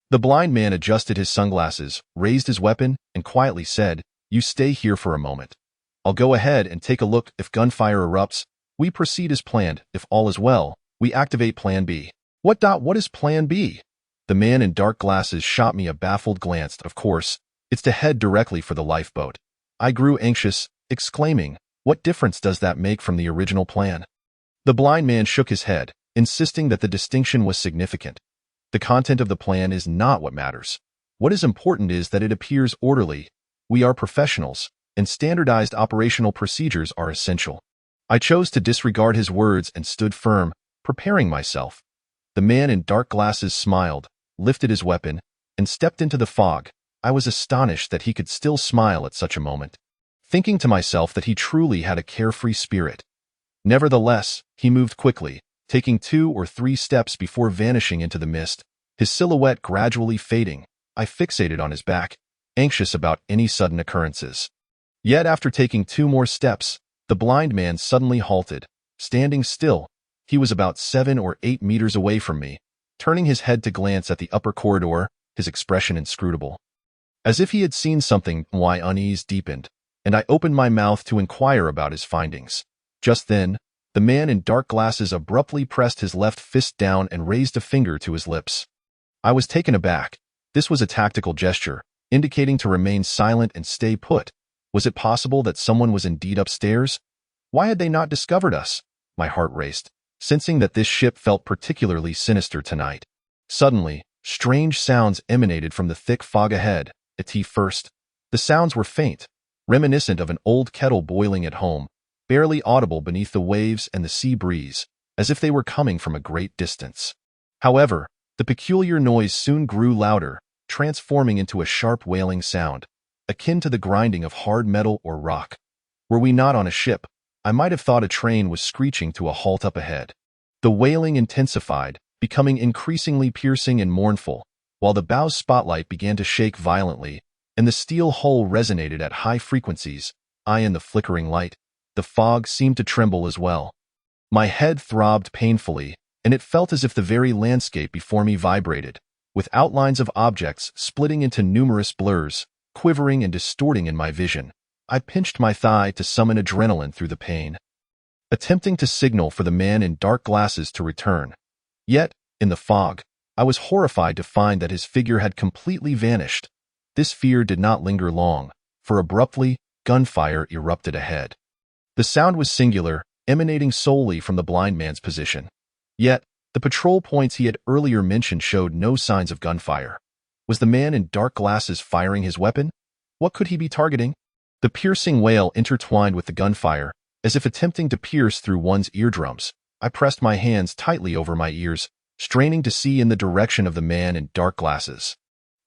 The blind man adjusted his sunglasses, raised his weapon, and quietly said, "You stay here for a moment. I'll go ahead and take a look. If gunfire erupts, we proceed as planned. If all is well, we activate Plan B." What is Plan B? The man in dark glasses shot me a baffled glance. Of course, it's to head directly for the lifeboat. I grew anxious, exclaiming, "What difference does that make from the original plan?" The blind man shook his head, insisting that the distinction was significant. The content of the plan is not what matters. What is important is that it appears orderly. We are professionals, and standardized operational procedures are essential. I chose to disregard his words and stood firm, preparing myself. The man in dark glasses smiled, lifted his weapon, and stepped into the fog. I was astonished that he could still smile at such a moment, thinking to myself that he truly had a carefree spirit. Nevertheless, he moved quickly, taking 2 or 3 steps before vanishing into the mist, his silhouette gradually fading. I fixated on his back, anxious about any sudden occurrences. Yet after taking 2 more steps, the blind man suddenly halted, standing still. He was about 7 or 8 meters away from me, turning his head to glance at the upper corridor, his expression inscrutable. As if he had seen something, my unease deepened. and I opened my mouth to inquire about his findings. Just then, the man in dark glasses abruptly pressed his left fist down and raised a finger to his lips. I was taken aback. This was a tactical gesture, indicating to remain silent and stay put. Was it possible that someone was indeed upstairs? Why had they not discovered us? My heart raced, sensing that this ship felt particularly sinister tonight. Suddenly, strange sounds emanated from the thick fog ahead. At first, the sounds were faint, reminiscent of an old kettle boiling at home, barely audible beneath the waves and the sea breeze, as if they were coming from a great distance. However, the peculiar noise soon grew louder, transforming into a sharp wailing sound, akin to the grinding of hard metal or rock. Were we not on a ship, I might have thought a train was screeching to a halt up ahead. The wailing intensified, becoming increasingly piercing and mournful, while the bow's spotlight began to shake violently, and the steel hull resonated at high frequencies. In the flickering light, the fog seemed to tremble as well. My head throbbed painfully, and it felt as if the very landscape before me vibrated, with outlines of objects splitting into numerous blurs, quivering and distorting in my vision. I pinched my thigh to summon adrenaline through the pain, attempting to signal for the man in dark glasses to return. Yet, in the fog, I was horrified to find that his figure had completely vanished. This fear did not linger long, for abruptly, gunfire erupted ahead. The sound was singular, emanating solely from the blind man's position. Yet, the patrol points he had earlier mentioned showed no signs of gunfire. Was the man in dark glasses firing his weapon? What could he be targeting? The piercing wail intertwined with the gunfire, as if attempting to pierce through one's eardrums. I pressed my hands tightly over my ears, straining to see in the direction of the man in dark glasses.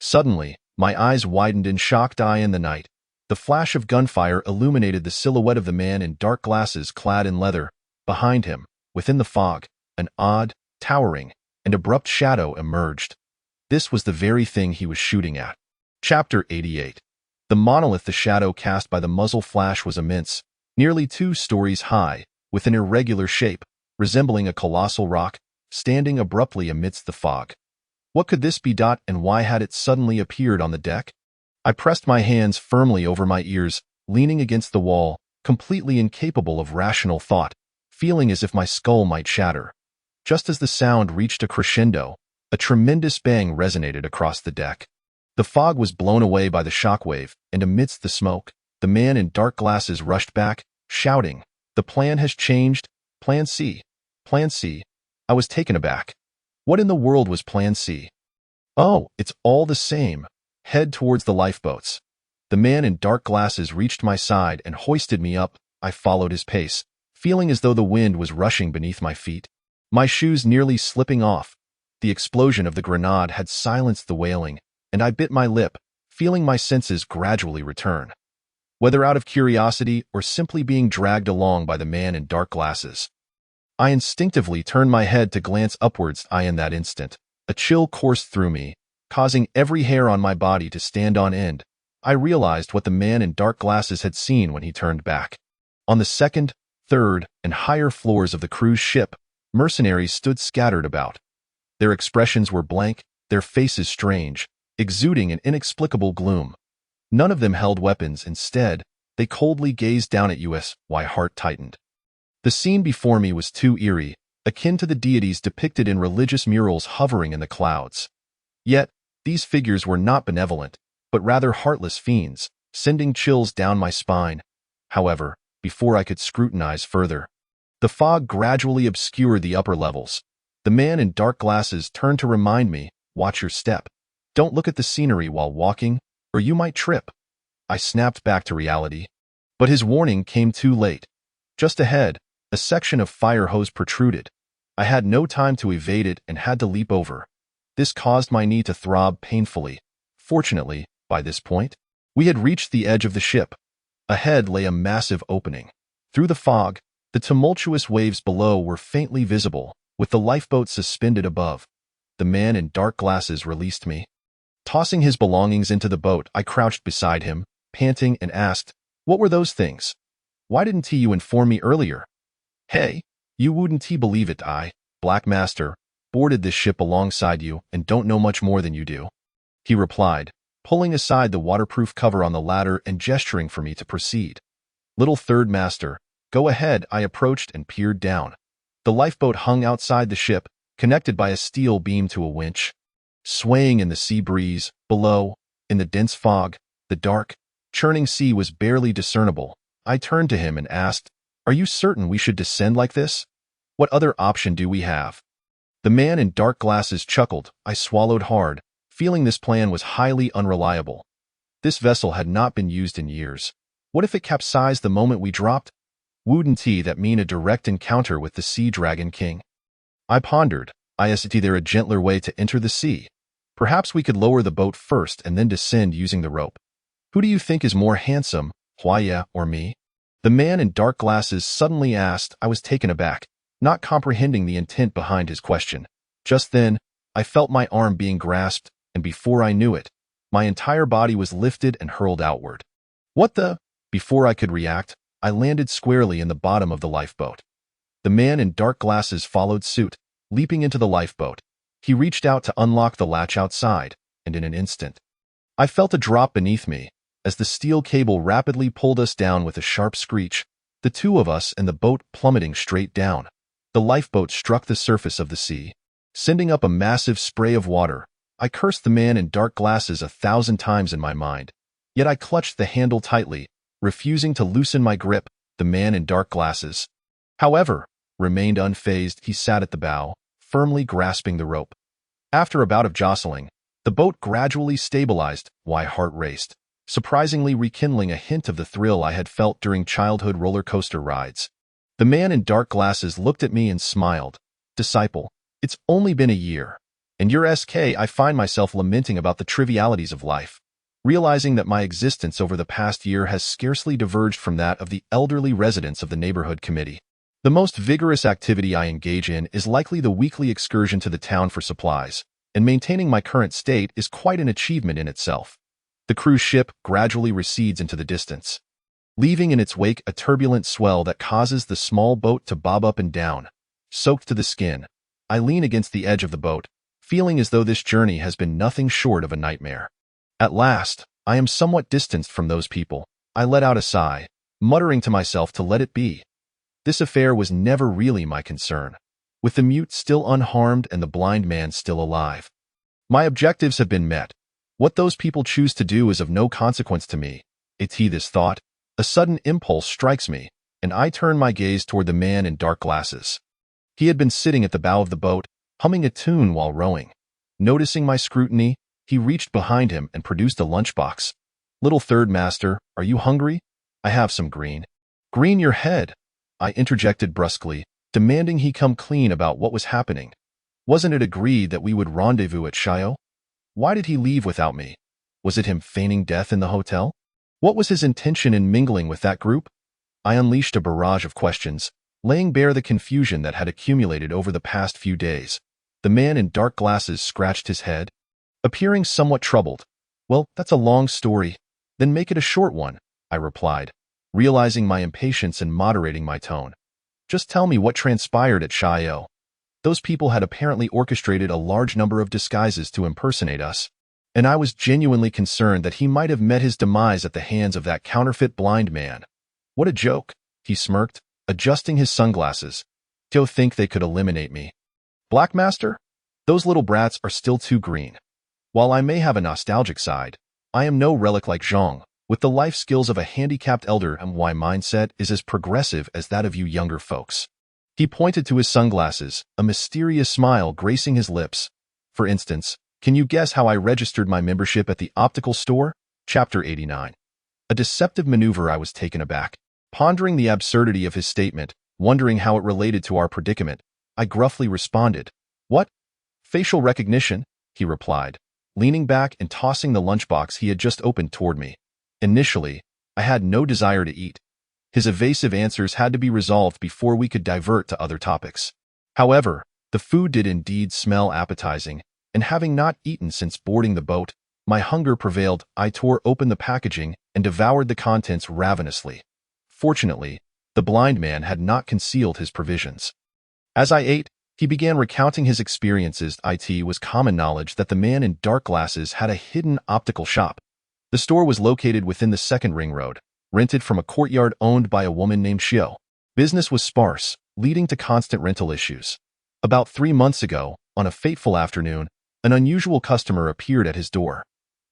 Suddenly, my eyes widened in shocked eye in the night. The flash of gunfire illuminated the silhouette of the man in dark glasses clad in leather. Behind him, within the fog, an odd, towering, and abrupt shadow emerged. This was the very thing he was shooting at. Chapter 88. The monolith the shadow cast by the muzzle flash was immense, nearly 2 stories high, with an irregular shape, resembling a colossal rock, standing abruptly amidst the fog. What could this be? And why had it suddenly appeared on the deck? I pressed my hands firmly over my ears, leaning against the wall, completely incapable of rational thought, feeling as if my skull might shatter. Just as the sound reached a crescendo, a tremendous bang resonated across the deck. The fog was blown away by the shockwave, and amidst the smoke, the man in dark glasses rushed back, shouting, "The plan has changed. Plan C. Plan C." I was taken aback. What in the world was Plan C? Oh, it's all the same. Head towards the lifeboats. The man in dark glasses reached my side and hoisted me up. I followed his pace, feeling as though the wind was rushing beneath my feet, my shoes nearly slipping off. The explosion of the grenade had silenced the wailing, and I bit my lip, feeling my senses gradually return. Whether out of curiosity or simply being dragged along by the man in dark glasses, I instinctively turned my head to glance upwards. In that instant, a chill coursed through me, causing every hair on my body to stand on end. I realized what the man in dark glasses had seen when he turned back. On the second, third, and higher floors of the cruise ship, mercenaries stood scattered about. Their expressions were blank, their faces strange, exuding an inexplicable gloom. None of them held weapons. Instead, they coldly gazed down at us. My heart tightened. The scene before me was too eerie, akin to the deities depicted in religious murals hovering in the clouds. Yet, these figures were not benevolent, but rather heartless fiends, sending chills down my spine. However, before I could scrutinize further, the fog gradually obscured the upper levels. The man in dark glasses turned to remind me, "Watch your step. Don't look at the scenery while walking, or you might trip." I snapped back to reality. But his warning came too late. Just ahead, a section of fire hose protruded. I had no time to evade it and had to leap over. This caused my knee to throb painfully. Fortunately, by this point, we had reached the edge of the ship. Ahead lay a massive opening. Through the fog, the tumultuous waves below were faintly visible, with the lifeboat suspended above. The man in dark glasses released me. Tossing his belongings into the boat, I crouched beside him, panting, and asked, "What were those things? Why didn't you inform me earlier?" "Hey, you wouldn't believe it. Black Master, boarded this ship alongside you and don't know much more than you do," he replied, pulling aside the waterproof cover on the ladder and gesturing for me to proceed. "Little third master, go ahead." I approached and peered down. The lifeboat hung outside the ship, connected by a steel beam to a winch. Swaying in the sea breeze, below, in the dense fog, the dark, churning sea was barely discernible. I turned to him and asked, "Are you certain we should descend like this? What other option do we have?" The man in dark glasses chuckled. I swallowed hard, feeling this plan was highly unreliable. This vessel had not been used in years. What if it capsized the moment we dropped? Wouldn't that mean a direct encounter with the Sea Dragon King? I pondered. Is there a gentler way to enter the sea? Perhaps we could lower the boat first and then descend using the rope. Who do you think is more handsome, Huaya or me? The man in dark glasses suddenly asked. I was taken aback, not comprehending the intent behind his question. Just then, I felt my arm being grasped, and before I knew it, my entire body was lifted and hurled outward. What the? Before I could react, I landed squarely in the bottom of the lifeboat. The man in dark glasses followed suit, leaping into the lifeboat. He reached out to unlock the latch outside, and in an instant, I felt a drop beneath me. As the steel cable rapidly pulled us down with a sharp screech, the two of us and the boat plummeting straight down. The lifeboat struck the surface of the sea, sending up a massive spray of water. I cursed the man in dark glasses 1,000 times in my mind, yet I clutched the handle tightly, refusing to loosen my grip. The man in dark glasses, however, remained unfazed. He sat at the bow, firmly grasping the rope. After a bout of jostling, the boat gradually stabilized. My heart raced, surprisingly rekindling a hint of the thrill I had felt during childhood roller coaster rides. The man in dark glasses looked at me and smiled. "Disciple, it's only been a year, and you're SK." I find myself lamenting about the trivialities of life, realizing that my existence over the past year has scarcely diverged from that of the elderly residents of the neighborhood committee. The most vigorous activity I engage in is likely the weekly excursion to the town for supplies, and maintaining my current state is quite an achievement in itself. The cruise ship gradually recedes into the distance, leaving in its wake a turbulent swell that causes the small boat to bob up and down. Soaked to the skin, I lean against the edge of the boat, feeling as though this journey has been nothing short of a nightmare. At last, I am somewhat distanced from those people. I let out a sigh, muttering to myself to let it be. This affair was never really my concern, with the mute still unharmed and the blind man still alive. My objectives have been met. What those people choose to do is of no consequence to me. This thought, a sudden impulse strikes me, and I turn my gaze toward the man in dark glasses. He had been sitting at the bow of the boat, humming a tune while rowing. Noticing my scrutiny, he reached behind him and produced a lunchbox. "Little third master, are you hungry? I have some green." "Green your head," I interjected brusquely, demanding he come clean about what was happening. Wasn't it agreed that we would rendezvous at Shio? Why did he leave without me? Was it him feigning death in the hotel? What was his intention in mingling with that group? I unleashed a barrage of questions, laying bare the confusion that had accumulated over the past few days. The man in dark glasses scratched his head, appearing somewhat troubled. "Well, that's a long story. Then make it a short one," I replied, realizing my impatience and moderating my tone. "Just tell me what transpired at Shio." Those people had apparently orchestrated a large number of disguises to impersonate us, and I was genuinely concerned that he might have met his demise at the hands of that counterfeit blind man. "What a joke," he smirked, adjusting his sunglasses. "Do think they could eliminate me? Black Master? Those little brats are still too green. While I may have a nostalgic side, I am no relic like Zhang, with the life skills of a handicapped elder, and my mindset is as progressive as that of you younger folks." He pointed to his sunglasses, a mysterious smile gracing his lips. "For instance, can you guess how I registered my membership at the optical store?" Chapter 89. A deceptive maneuver. I was taken aback. Pondering the absurdity of his statement, wondering how it related to our predicament, I gruffly responded, "What? Facial recognition?" he replied, leaning back and tossing the lunchbox he had just opened toward me. Initially, I had no desire to eat. His evasive answers had to be resolved before we could divert to other topics. However, the food did indeed smell appetizing, and having not eaten since boarding the boat, my hunger prevailed. I tore open the packaging and devoured the contents ravenously. Fortunately, the blind man had not concealed his provisions. As I ate, He began recounting his experiences. It was common knowledge that the man in dark glasses had a hidden optical shop. The store was located within the second ring road, rented from a courtyard owned by a woman named Xiao. Business was sparse, leading to constant rental issues. About 3 months ago, on a fateful afternoon, an unusual customer appeared at his door.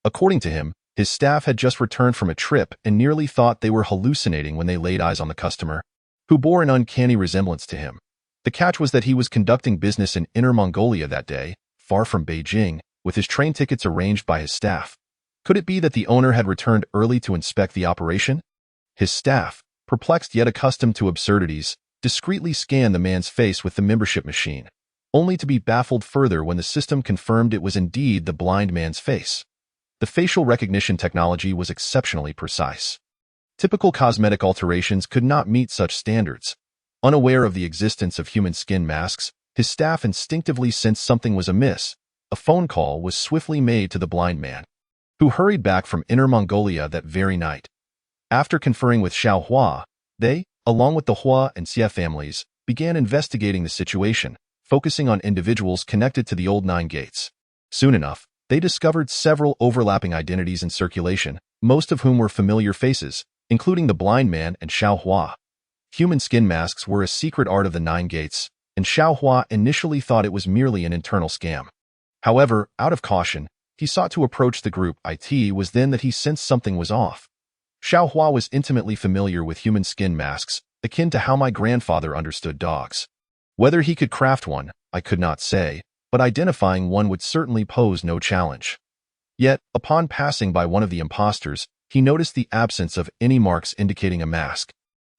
According to him, his staff had just returned from a trip and nearly thought they were hallucinating when they laid eyes on the customer, who bore an uncanny resemblance to him. The catch was that he was conducting business in Inner Mongolia that day, far from Beijing, with his train tickets arranged by his staff. Could it be that the owner had returned early to inspect the operation? His staff, perplexed yet accustomed to absurdities, discreetly scanned the man's face with the membership machine, only to be baffled further when the system confirmed it was indeed the blind man's face. The facial recognition technology was exceptionally precise. Typical cosmetic alterations could not meet such standards. Unaware of the existence of human skin masks, his staff instinctively sensed something was amiss. A phone call was swiftly made to the blind man, who hurried back from Inner Mongolia that very night. After conferring with Xiao Hua, they, along with the Hua and Xie families, began investigating the situation, focusing on individuals connected to the old Nine Gates. Soon enough, they discovered several overlapping identities in circulation, most of whom were familiar faces, including the blind man and Xiao Hua. Human skin masks were a secret art of the Nine Gates, and Xiao Hua initially thought it was merely an internal scam. However, out of caution, he sought to approach the group. It was then that he sensed something was off. Xiao Hua was intimately familiar with human skin masks, akin to how my grandfather understood dogs. Whether he could craft one, I could not say, but identifying one would certainly pose no challenge. Yet, upon passing by one of the impostors, he noticed the absence of any marks indicating a mask.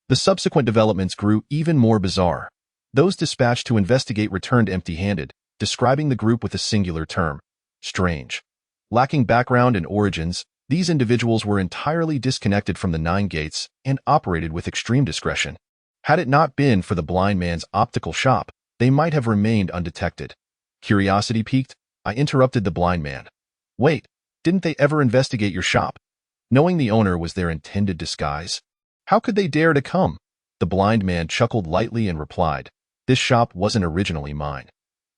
The subsequent developments grew even more bizarre. Those dispatched to investigate returned empty-handed, describing the group with a singular term: strange. Lacking background and origins, these individuals were entirely disconnected from the Nine Gates and operated with extreme discretion. Had it not been for the blind man's optical shop, they might have remained undetected. Curiosity piqued, I interrupted the blind man. Wait, didn't they ever investigate your shop? Knowing the owner was their intended disguise? How could they dare to come? The blind man chuckled lightly and replied, this shop wasn't originally mine.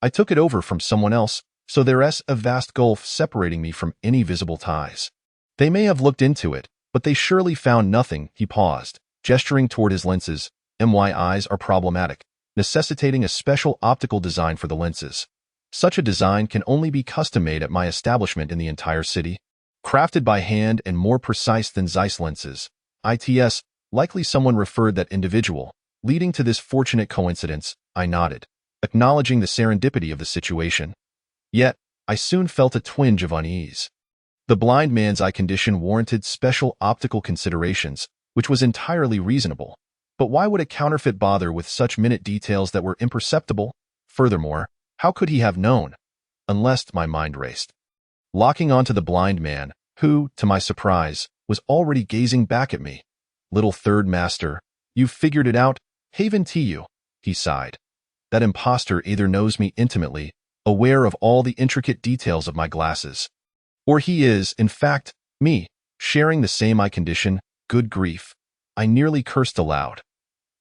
I took it over from someone else, so there's a vast gulf separating me from any visible ties. They may have looked into it, but they surely found nothing. He paused, gesturing toward his lenses. My eyes are problematic, necessitating a special optical design for the lenses. Such a design can only be custom-made at my establishment in the entire city. Crafted by hand and more precise than Zeiss lenses. Likely someone referred that individual. Leading to this fortunate coincidence, I nodded, acknowledging the serendipity of the situation. Yet, I soon felt a twinge of unease. The blind man's eye condition warranted special optical considerations, which was entirely reasonable. But why would a counterfeit bother with such minute details that were imperceptible? Furthermore, how could he have known? Unless my mind raced. Locking onto the blind man, who, to my surprise, was already gazing back at me. Little third master, you've figured it out, haven't you? He sighed. That impostor either knows me intimately, aware of all the intricate details of my glasses, or he is, in fact, me, sharing the same eye condition. Good grief. I nearly cursed aloud.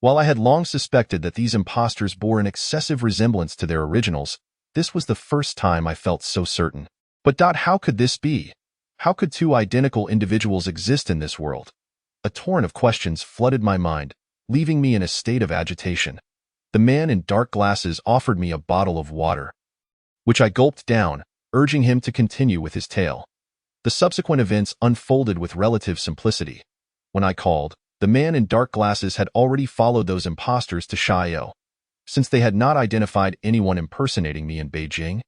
While I had long suspected that these impostors bore an excessive resemblance to their originals, this was the first time I felt so certain. But how could this be? How could two identical individuals exist in this world? A torrent of questions flooded my mind, leaving me in a state of agitation. The man in dark glasses offered me a bottle of water, which I gulped down, urging him to continue with his tale. The subsequent events unfolded with relative simplicity. When I called, the man in dark glasses had already followed those impostors to Xiao. Since they had not identified anyone impersonating me in Beijing,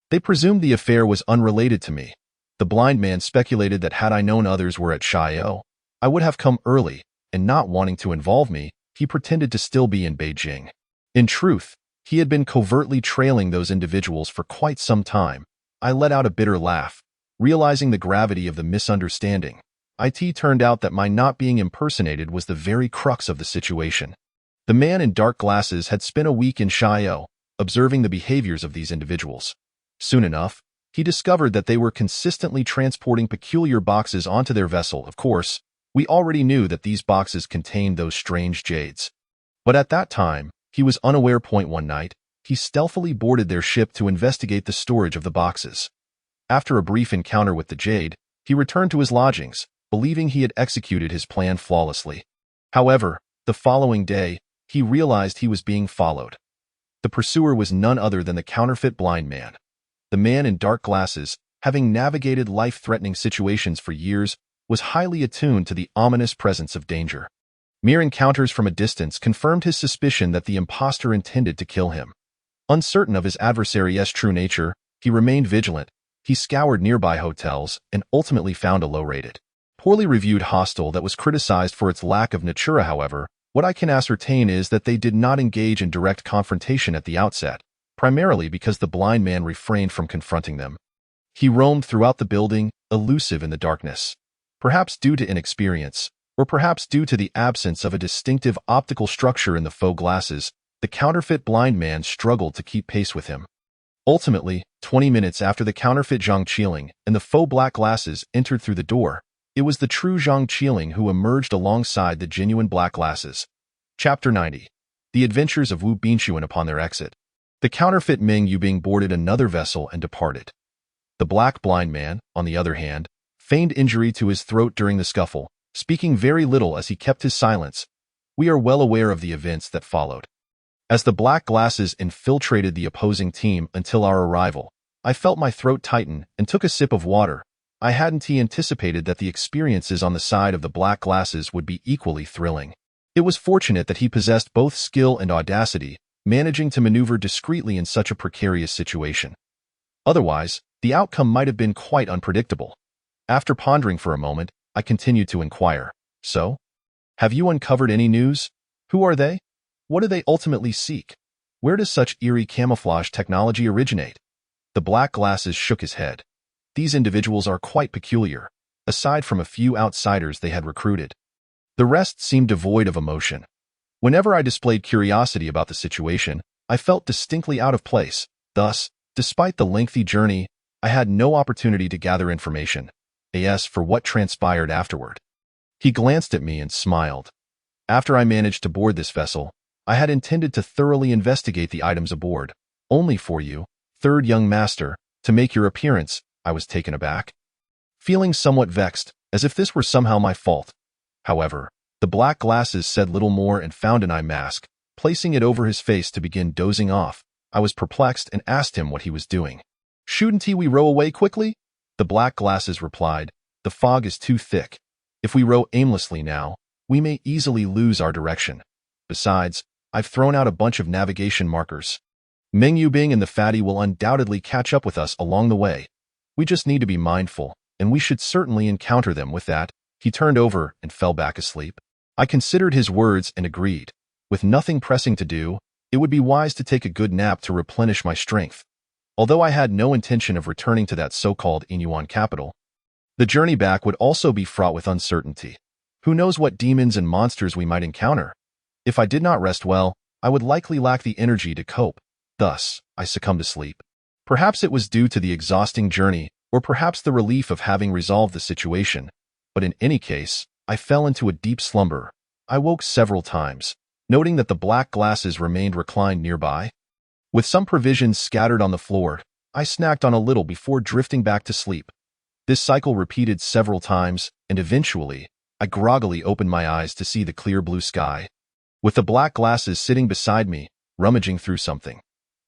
they presumed the affair was unrelated to me. The blind man speculated that had I known others were at Xiao, I would have come early, and not wanting to involve me, he pretended to still be in Beijing. In truth, he had been covertly trailing those individuals for quite some time. I let out a bitter laugh, realizing the gravity of the misunderstanding. It turned out that my not being impersonated was the very crux of the situation. The man in dark glasses had spent a week in Xiao, observing the behaviors of these individuals. Soon enough, he discovered that they were consistently transporting peculiar boxes onto their vessel. Of course, we already knew that these boxes contained those strange jades. But at that time, he was unaware. One night, he stealthily boarded their ship to investigate the storage of the boxes. After a brief encounter with the Jade, he returned to his lodgings, believing he had executed his plan flawlessly. However, the following day, he realized he was being followed. The pursuer was none other than the counterfeit blind man. The man in dark glasses, having navigated life-threatening situations for years, was highly attuned to the ominous presence of danger. Mere encounters from a distance confirmed his suspicion that the impostor intended to kill him. Uncertain of his adversary's true nature, he remained vigilant. He scoured nearby hotels and ultimately found a low-rated, poorly reviewed hostel that was criticized for its lack of natura. However, what I can ascertain is that they did not engage in direct confrontation at the outset, primarily because the blind man refrained from confronting them. He roamed throughout the building, elusive in the darkness. Perhaps due to inexperience, or perhaps due to the absence of a distinctive optical structure in the faux glasses, the counterfeit blind man struggled to keep pace with him. Ultimately, 20 minutes after the counterfeit Zhang Qiling and the faux black glasses entered through the door, it was the true Zhang Qiling who emerged alongside the genuine black glasses. Chapter 90. The Adventures of Wu Binxuan upon their exit. The counterfeit Meng Yubing boarded another vessel and departed. The black blind man, on the other hand, feigned injury to his throat during the scuffle, speaking very little as he kept his silence. We are well aware of the events that followed. As the black glasses infiltrated the opposing team until our arrival, I felt my throat tighten and took a sip of water. I hadn't anticipated that the experiences on the side of the black glasses would be equally thrilling. It was fortunate that he possessed both skill and audacity, managing to maneuver discreetly in such a precarious situation. Otherwise, the outcome might have been quite unpredictable. After pondering for a moment, I continued to inquire. So? Have you uncovered any news? Who are they? What do they ultimately seek? Where does such eerie camouflage technology originate? The black glasses shook his head. These individuals are quite peculiar, aside from a few outsiders they had recruited. The rest seemed devoid of emotion. Whenever I displayed curiosity about the situation, I felt distinctly out of place. Thus, despite the lengthy journey, I had no opportunity to gather information. As for what transpired afterward. He glanced at me and smiled. After I managed to board this vessel, I had intended to thoroughly investigate the items aboard. Only for you, third young master, to make your appearance. I was taken aback, feeling somewhat vexed, as if this were somehow my fault. However, the black glasses said little more and found an eye mask, placing it over his face to begin dozing off. I was perplexed and asked him what he was doing. Shouldn't we row away quickly? The black glasses replied, the fog is too thick. If we row aimlessly now, we may easily lose our direction. Besides, I've thrown out a bunch of navigation markers. Meng Yubing and the fatty will undoubtedly catch up with us along the way. We just need to be mindful, and we should certainly encounter them. With that, he turned over and fell back asleep. I considered his words and agreed. With nothing pressing to do, it would be wise to take a good nap to replenish my strength. Although I had no intention of returning to that so-called Inyuan capital, the journey back would also be fraught with uncertainty. Who knows what demons and monsters we might encounter? If I did not rest well, I would likely lack the energy to cope. Thus, I succumbed to sleep. Perhaps it was due to the exhausting journey, or perhaps the relief of having resolved the situation. But in any case, I fell into a deep slumber. I woke several times, noting that the black glasses remained reclined nearby. With some provisions scattered on the floor, I snacked on a little before drifting back to sleep. This cycle repeated several times, and eventually, I groggily opened my eyes to see the clear blue sky, with the black glasses sitting beside me, rummaging through something.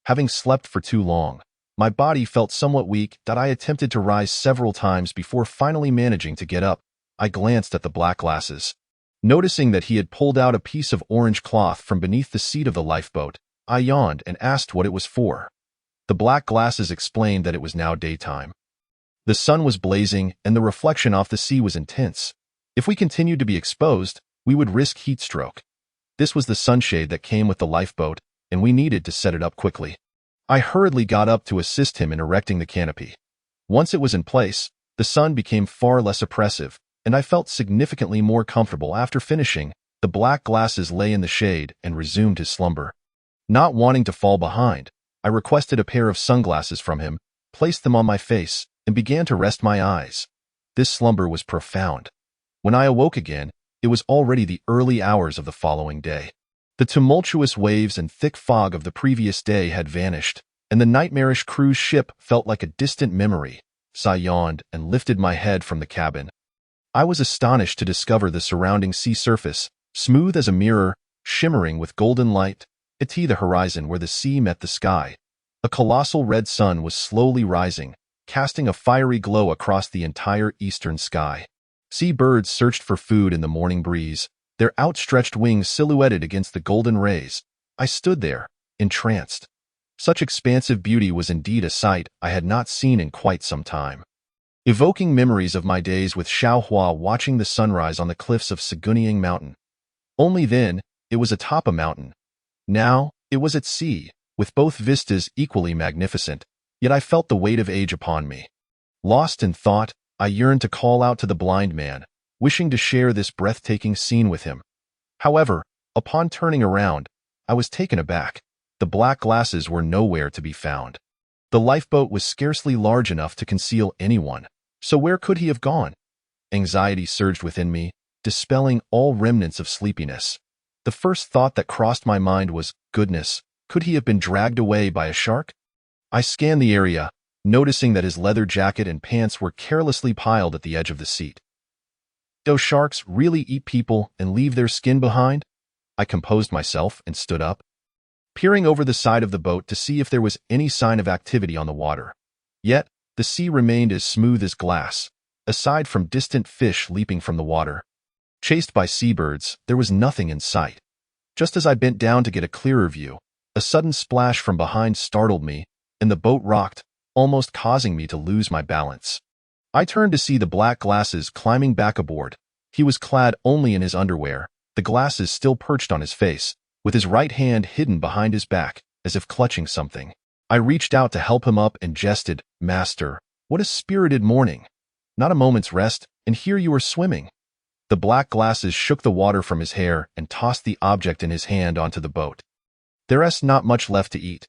Having slept for too long, my body felt somewhat weak that I attempted to rise several times before finally managing to get up. I glanced at the black glasses. Noticing that he had pulled out a piece of orange cloth from beneath the seat of the lifeboat, I yawned and asked what it was for. The black glasses explained that it was now daytime. The sun was blazing and the reflection off the sea was intense. If we continued to be exposed, we would risk heat stroke. This was the sunshade that came with the lifeboat, and we needed to set it up quickly. I hurriedly got up to assist him in erecting the canopy. Once it was in place, the sun became far less oppressive, and I felt significantly more comfortable after finishing. The black glasses lay in the shade and resumed his slumber. Not wanting to fall behind, I requested a pair of sunglasses from him, placed them on my face, and began to rest my eyes. This slumber was profound. When I awoke again, it was already the early hours of the following day. The tumultuous waves and thick fog of the previous day had vanished, and the nightmarish cruise ship felt like a distant memory. I yawned and lifted my head from the cabin. I was astonished to discover the surrounding sea surface, smooth as a mirror, shimmering with golden light, to the horizon where the sea met the sky. A colossal red sun was slowly rising, casting a fiery glow across the entire eastern sky. Sea birds searched for food in the morning breeze, their outstretched wings silhouetted against the golden rays. I stood there, entranced. Such expansive beauty was indeed a sight I had not seen in quite some time. Evoking memories of my days with Xiaohua watching the sunrise on the cliffs of Siguniang Mountain. Only then, it was atop a mountain. Now, it was at sea, with both vistas equally magnificent, yet I felt the weight of age upon me. Lost in thought, I yearned to call out to the blind man, wishing to share this breathtaking scene with him. However, upon turning around, I was taken aback. The black glasses were nowhere to be found. The lifeboat was scarcely large enough to conceal anyone, so where could he have gone? Anxiety surged within me, dispelling all remnants of sleepiness. The first thought that crossed my mind was, goodness, could he have been dragged away by a shark? I scanned the area, noticing that his leather jacket and pants were carelessly piled at the edge of the seat. Do sharks really eat people and leave their skin behind? I composed myself and stood up, peering over the side of the boat to see if there was any sign of activity on the water. Yet, the sea remained as smooth as glass, aside from distant fish leaping from the water. Chased by seabirds, there was nothing in sight. Just as I bent down to get a clearer view, a sudden splash from behind startled me, and the boat rocked, almost causing me to lose my balance. I turned to see the black glasses climbing back aboard. He was clad only in his underwear, the glasses still perched on his face, with his right hand hidden behind his back, as if clutching something. I reached out to help him up and jested, "Master, what a spirited morning. Not a moment's rest, and here you are swimming." The black glasses shook the water from his hair and tossed the object in his hand onto the boat. "There's not much left to eat.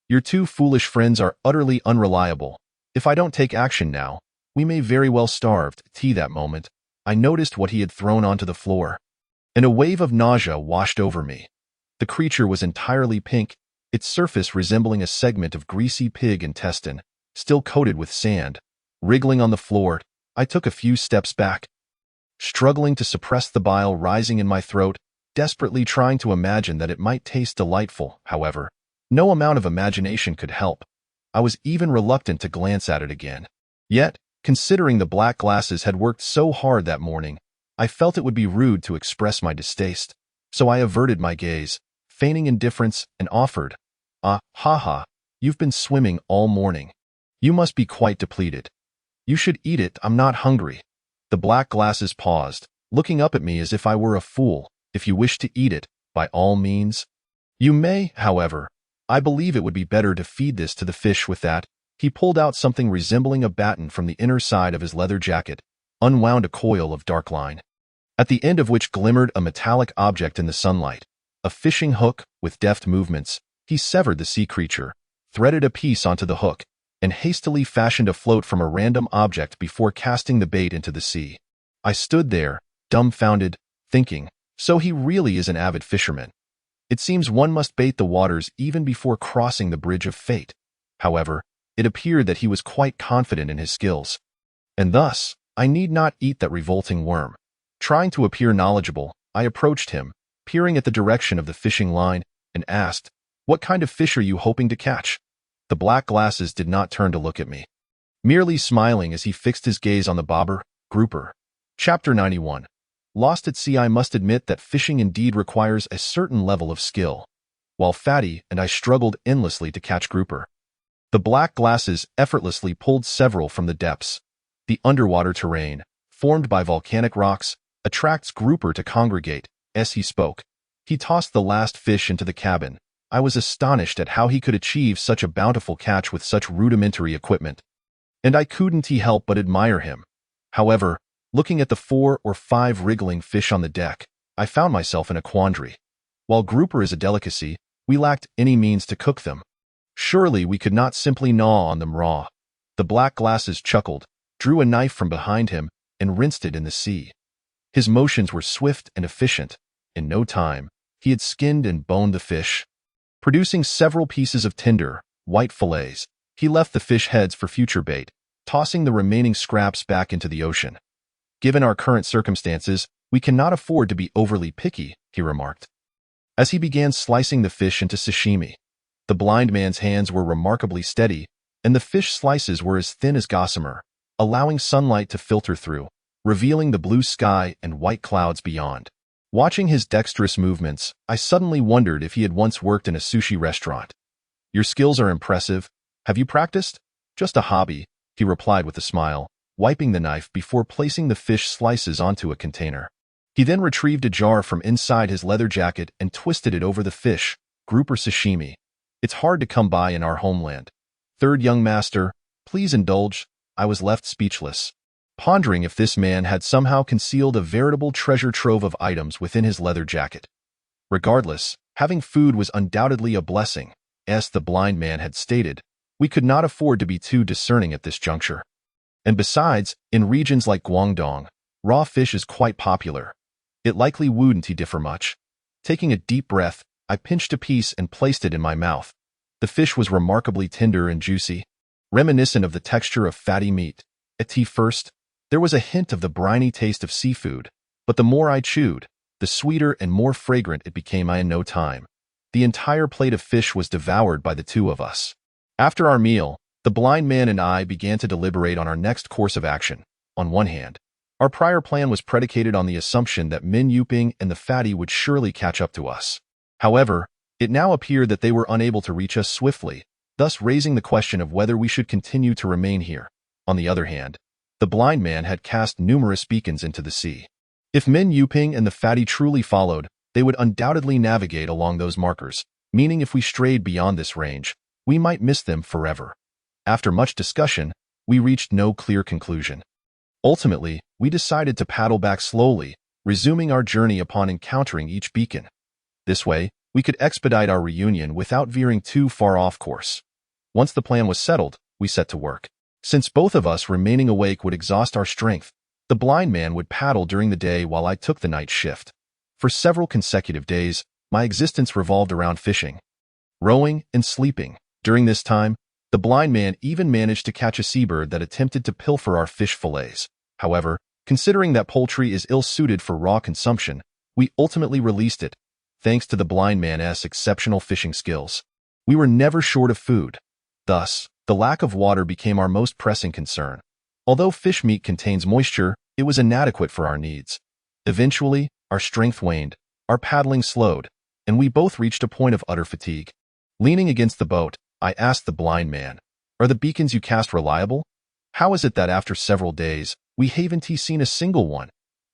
Your two foolish friends are utterly unreliable. If I don't take action now, we may very well starve." That moment, I noticed what he had thrown onto the floor, and a wave of nausea washed over me. The creature was entirely pink, its surface resembling a segment of greasy pig intestine, still coated with sand. Wriggling on the floor, I took a few steps back, struggling to suppress the bile rising in my throat, desperately trying to imagine that it might taste delightful. However, no amount of imagination could help. I was even reluctant to glance at it again. Yet, considering the black glasses had worked so hard that morning, I felt it would be rude to express my distaste, so I averted my gaze, feigning indifference, and offered, haha, you've been swimming all morning. You must be quite depleted. You should eat it, I'm not hungry." The black glasses paused, looking up at me as if I were a fool. "If you wish to eat it, by all means. You may, however. I believe it would be better to feed this to the fish." With that, he pulled out something resembling a baton from the inner side of his leather jacket, unwound a coil of dark line, at the end of which glimmered a metallic object in the sunlight. A fishing hook. With deft movements, he severed the sea creature, threaded a piece onto the hook, and hastily fashioned a float from a random object before casting the bait into the sea. I stood there, dumbfounded, thinking, so he really is an avid fisherman. It seems one must bait the waters even before crossing the bridge of fate. However, it appeared that he was quite confident in his skills. And thus, I need not eat that revolting worm. Trying to appear knowledgeable, I approached him, peering at the direction of the fishing line, and asked, "What kind of fish are you hoping to catch?" The black glasses did not turn to look at me, merely smiling as he fixed his gaze on the bobber, grouper. Chapter 91. Lost at sea. I must admit that fishing indeed requires a certain level of skill. While Fatty and I struggled endlessly to catch grouper, the black glasses effortlessly pulled several from the depths. The underwater terrain, formed by volcanic rocks, attracts grouper to congregate. As he spoke, he tossed the last fish into the cabin. I was astonished at how he could achieve such a bountiful catch with such rudimentary equipment, and I couldn't help but admire him. However, looking at the 4 or 5 wriggling fish on the deck, I found myself in a quandary. While grouper is a delicacy, we lacked any means to cook them. Surely we could not simply gnaw on them raw. The black glasses chuckled, drew a knife from behind him, and rinsed it in the sea. His motions were swift and efficient. In no time, he had skinned and boned the fish, producing several pieces of tender, white fillets. He left the fish heads for future bait, tossing the remaining scraps back into the ocean. Given our current circumstances, we cannot afford to be overly picky, he remarked. As he began slicing the fish into sashimi, the blind man's hands were remarkably steady, and the fish slices were as thin as gossamer, allowing sunlight to filter through, revealing the blue sky and white clouds beyond. Watching his dexterous movements, I suddenly wondered if he had once worked in a sushi restaurant. Your skills are impressive. Have you practiced? Just a hobby, he replied with a smile, wiping the knife before placing the fish slices onto a container. He then retrieved a jar from inside his leather jacket and twisted it over the fish, grouper sashimi. It's hard to come by in our homeland. Third young master, please indulge. I was left speechless, pondering if this man had somehow concealed a veritable treasure trove of items within his leather jacket. Regardless, having food was undoubtedly a blessing, as the blind man had stated. We could not afford to be too discerning at this juncture. And besides, in regions like Guangdong, raw fish is quite popular. It likely wouldn't differ much. Taking a deep breath, I pinched a piece and placed it in my mouth. The fish was remarkably tender and juicy, reminiscent of the texture of fatty meat. At first, there was a hint of the briny taste of seafood, but the more I chewed, the sweeter and more fragrant it became in no time. The entire plate of fish was devoured by the two of us. After our meal, the blind man and I began to deliberate on our next course of action. On one hand, our prior plan was predicated on the assumption that Min Yuping and the fatty would surely catch up to us. However, it now appeared that they were unable to reach us swiftly, thus raising the question of whether we should continue to remain here. On the other hand, the blind man had cast numerous beacons into the sea. If Min Yuping and the fatty truly followed, they would undoubtedly navigate along those markers, meaning if we strayed beyond this range, we might miss them forever. After much discussion, we reached no clear conclusion. Ultimately, we decided to paddle back slowly, resuming our journey upon encountering each beacon. This way, we could expedite our reunion without veering too far off course. Once the plan was settled, we set to work. Since both of us remaining awake would exhaust our strength, the blind man would paddle during the day while I took the night shift. For several consecutive days, my existence revolved around fishing, rowing, and sleeping. During this time, the blind man even managed to catch a seabird that attempted to pilfer our fish fillets. However, considering that poultry is ill-suited for raw consumption, we ultimately released it, thanks to the blind man's exceptional fishing skills. We were never short of food. Thus, the lack of water became our most pressing concern. Although fish meat contains moisture, it was inadequate for our needs. Eventually, our strength waned, our paddling slowed, and we both reached a point of utter fatigue. Leaning against the boat, I asked the blind man, "Are the beacons you cast reliable? How is it that after several days, we haven't seen a single one?"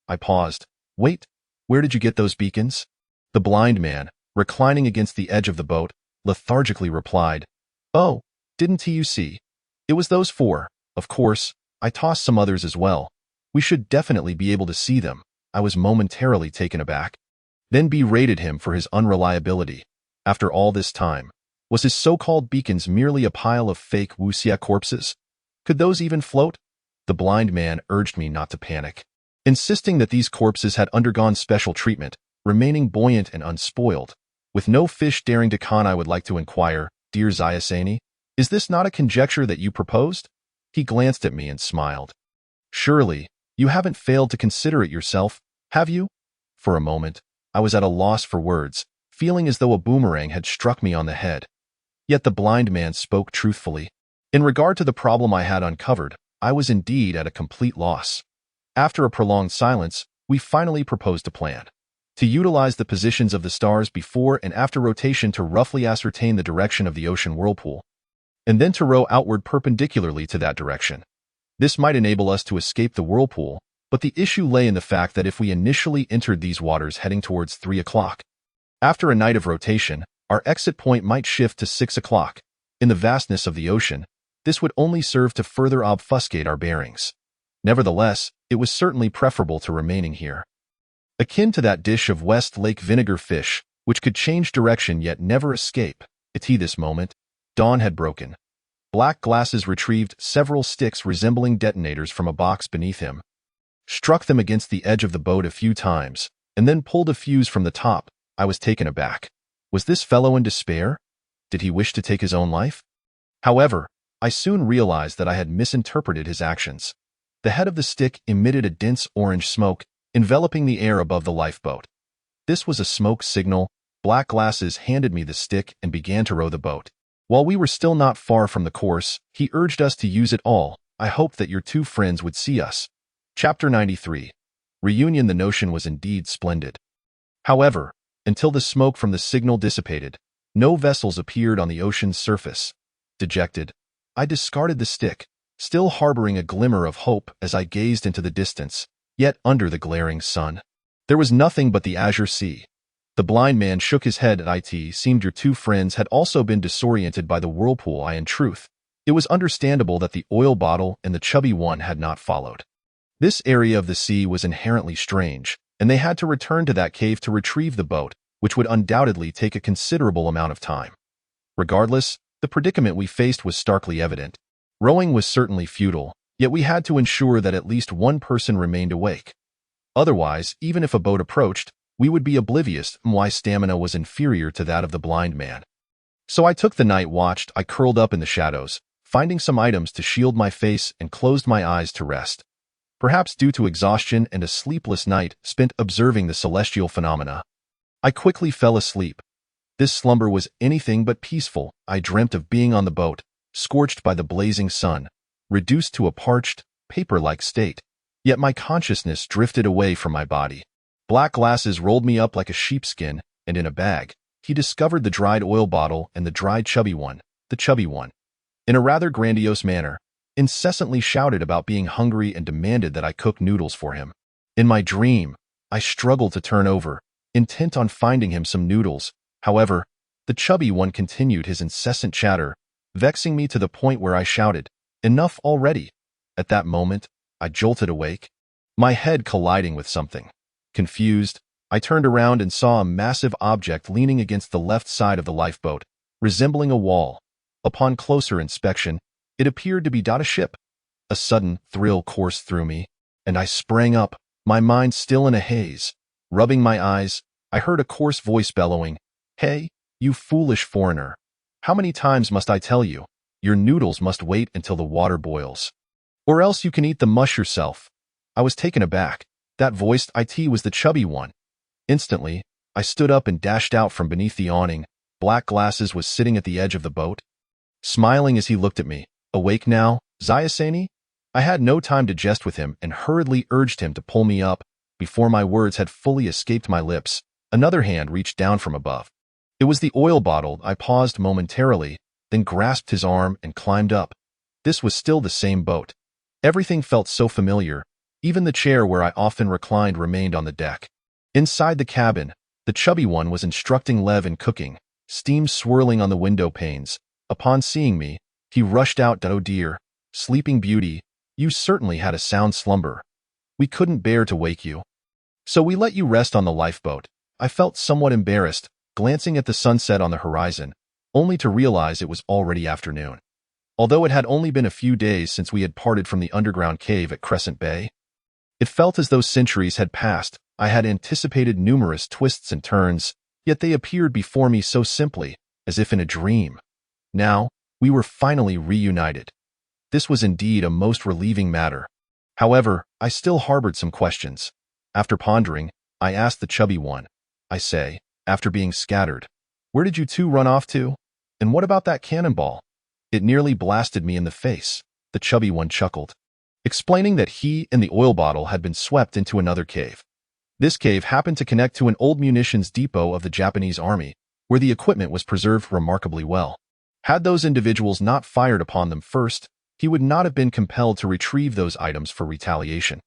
I paused. "Wait, where did you get those beacons?" The blind man, reclining against the edge of the boat, lethargically replied, "Oh, didn't you see? It was those four. Of course, I tossed some others as well. We should definitely be able to see them." I was momentarily taken aback, then berated him for his unreliability. After all this time, was his so-called beacons merely a pile of fake wuxia corpses? Could those even float? The blind man urged me not to panic, insisting that these corpses had undergone special treatment, remaining buoyant and unspoiled. With no fish daring to con, I would like to inquire, "Dear Zayasani, is this not a conjecture that you proposed?" He glanced at me and smiled. "Surely, you haven't failed to consider it yourself, have you?" For a moment, I was at a loss for words, feeling as though a boomerang had struck me on the head. Yet the blind man spoke truthfully. In regard to the problem I had uncovered, I was indeed at a complete loss. After a prolonged silence, we finally proposed a plan. To utilize the positions of the stars before and after rotation to roughly ascertain the direction of the ocean whirlpool, and then to row outward perpendicularly to that direction. This might enable us to escape the whirlpool, but the issue lay in the fact that if we initially entered these waters heading towards 3 o'clock, after a night of rotation, our exit point might shift to 6 o'clock. In the vastness of the ocean, this would only serve to further obfuscate our bearings. Nevertheless, it was certainly preferable to remaining here. Akin to that dish of West Lake vinegar fish, which could change direction yet never escape, at this moment, dawn had broken. Black Glasses retrieved several sticks resembling detonators from a box beneath him, struck them against the edge of the boat a few times, and then pulled a fuse from the top. I was taken aback. Was this fellow in despair? Did he wish to take his own life? However, I soon realized that I had misinterpreted his actions. The head of the stick emitted a dense orange smoke, enveloping the air above the lifeboat. This was a smoke signal. Black Glasses handed me the stick and began to row the boat. While we were still not far from the course, he urged us to use it all. I hoped that your two friends would see us. Chapter 93. Reunion. The notion was indeed splendid. However, until the smoke from the signal dissipated, no vessels appeared on the ocean's surface. Dejected, I discarded the stick, still harboring a glimmer of hope as I gazed into the distance, yet under the glaring sun. There was nothing but the azure sea. The blind man shook his head at it. Seemed your two friends had also been disoriented by the whirlpool. In truth, it was understandable that the oil bottle and the chubby one had not followed. This area of the sea was inherently strange, and they had to return to that cave to retrieve the boat, which would undoubtedly take a considerable amount of time. Regardless, the predicament we faced was starkly evident. Rowing was certainly futile, yet we had to ensure that at least one person remained awake. Otherwise, even if a boat approached, we would be oblivious. My stamina was inferior to that of the blind man. So I took the night watch. I curled up in the shadows, finding some items to shield my face, and closed my eyes to rest. Perhaps due to exhaustion and a sleepless night spent observing the celestial phenomena, I quickly fell asleep. This slumber was anything but peaceful. I dreamt of being on the boat, scorched by the blazing sun, reduced to a parched, paper-like state. Yet my consciousness drifted away from my body. Black Glasses rolled me up like a sheepskin, and in a bag, he discovered the dried oil bottle and the dried chubby one, the chubby one. In a rather grandiose manner, incessantly shouted about being hungry and demanded that I cook noodles for him. In my dream, I struggled to turn over, intent on finding him some noodles. However, the chubby one continued his incessant chatter, vexing me to the point where I shouted, "Enough already!" At that moment, I jolted awake, my head colliding with something. Confused, I turned around and saw a massive object leaning against the left side of the lifeboat, resembling a wall. Upon closer inspection, it appeared to be a ship. A sudden thrill coursed through me, and I sprang up, my mind still in a haze. Rubbing my eyes, I heard a coarse voice bellowing, "Hey, you foolish foreigner! How many times must I tell you? Your noodles must wait until the water boils, or else you can eat the mush yourself." I was taken aback. That voice was the chubby one. Instantly, I stood up and dashed out from beneath the awning. Black Glasses was sitting at the edge of the boat, smiling as he looked at me. "Awake now, Zayaseni?" I had no time to jest with him and hurriedly urged him to pull me up. Before my words had fully escaped my lips, another hand reached down from above. It was the oil bottle. I paused momentarily, then grasped his arm and climbed up. This was still the same boat. Everything felt so familiar. Even the chair where I often reclined remained on the deck. Inside the cabin, the chubby one was instructing Lev in cooking, steam swirling on the window panes. Upon seeing me, he rushed out. "Oh dear, Sleeping Beauty, you certainly had a sound slumber. We couldn't bear to wake you, so we let you rest on the lifeboat." I felt somewhat embarrassed, glancing at the sunset on the horizon, only to realize it was already afternoon. Although it had only been a few days since we had parted from the underground cave at Crescent Bay, it felt as though centuries had passed. I had anticipated numerous twists and turns, yet they appeared before me so simply, as if in a dream. Now, we were finally reunited. This was indeed a most relieving matter. However, I still harbored some questions. After pondering, I asked the chubby one, after being scattered, "Where did you two run off to? And what about that cannonball? It nearly blasted me in the face." The chubby one chuckled, explaining that he and the oil bottle had been swept into another cave. This cave happened to connect to an old munitions depot of the Japanese army, where the equipment was preserved remarkably well. Had those individuals not fired upon them first, he would not have been compelled to retrieve those items for retaliation.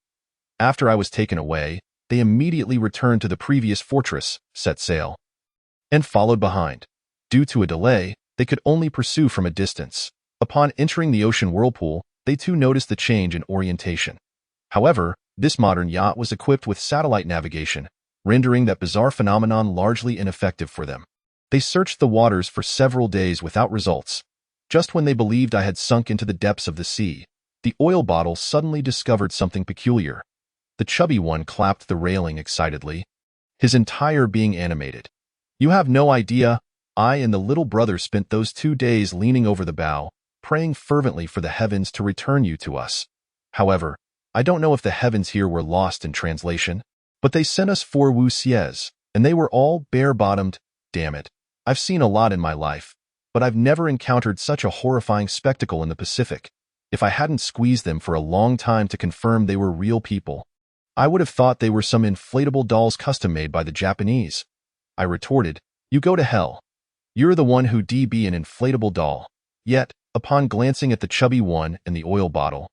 After I was taken away, they immediately returned to the previous fortress, set sail, and followed behind. Due to a delay, they could only pursue from a distance. Upon entering the ocean whirlpool, they too noticed the change in orientation. However, this modern yacht was equipped with satellite navigation, rendering that bizarre phenomenon largely ineffective for them. They searched the waters for several days without results. Just when they believed I had sunk into the depths of the sea, the oil bottle suddenly discovered something peculiar. The chubby one clapped the railing excitedly, his entire being animated. You have no idea. I and the little brother spent those 2 days leaning over the bow, praying fervently for the heavens to return you to us. However, I don't know if the heavens here were lost in translation, but they sent us 4 wuxies, and they were all bare-bottomed. Damn it. I've seen a lot in my life, but I've never encountered such a horrifying spectacle in the Pacific. If I hadn't squeezed them for a long time to confirm they were real people, I would have thought they were some inflatable dolls custom-made by the Japanese. I retorted, "You go to hell. You're the one who be an inflatable doll." Yet, upon glancing at the chubby one and the oil bottle,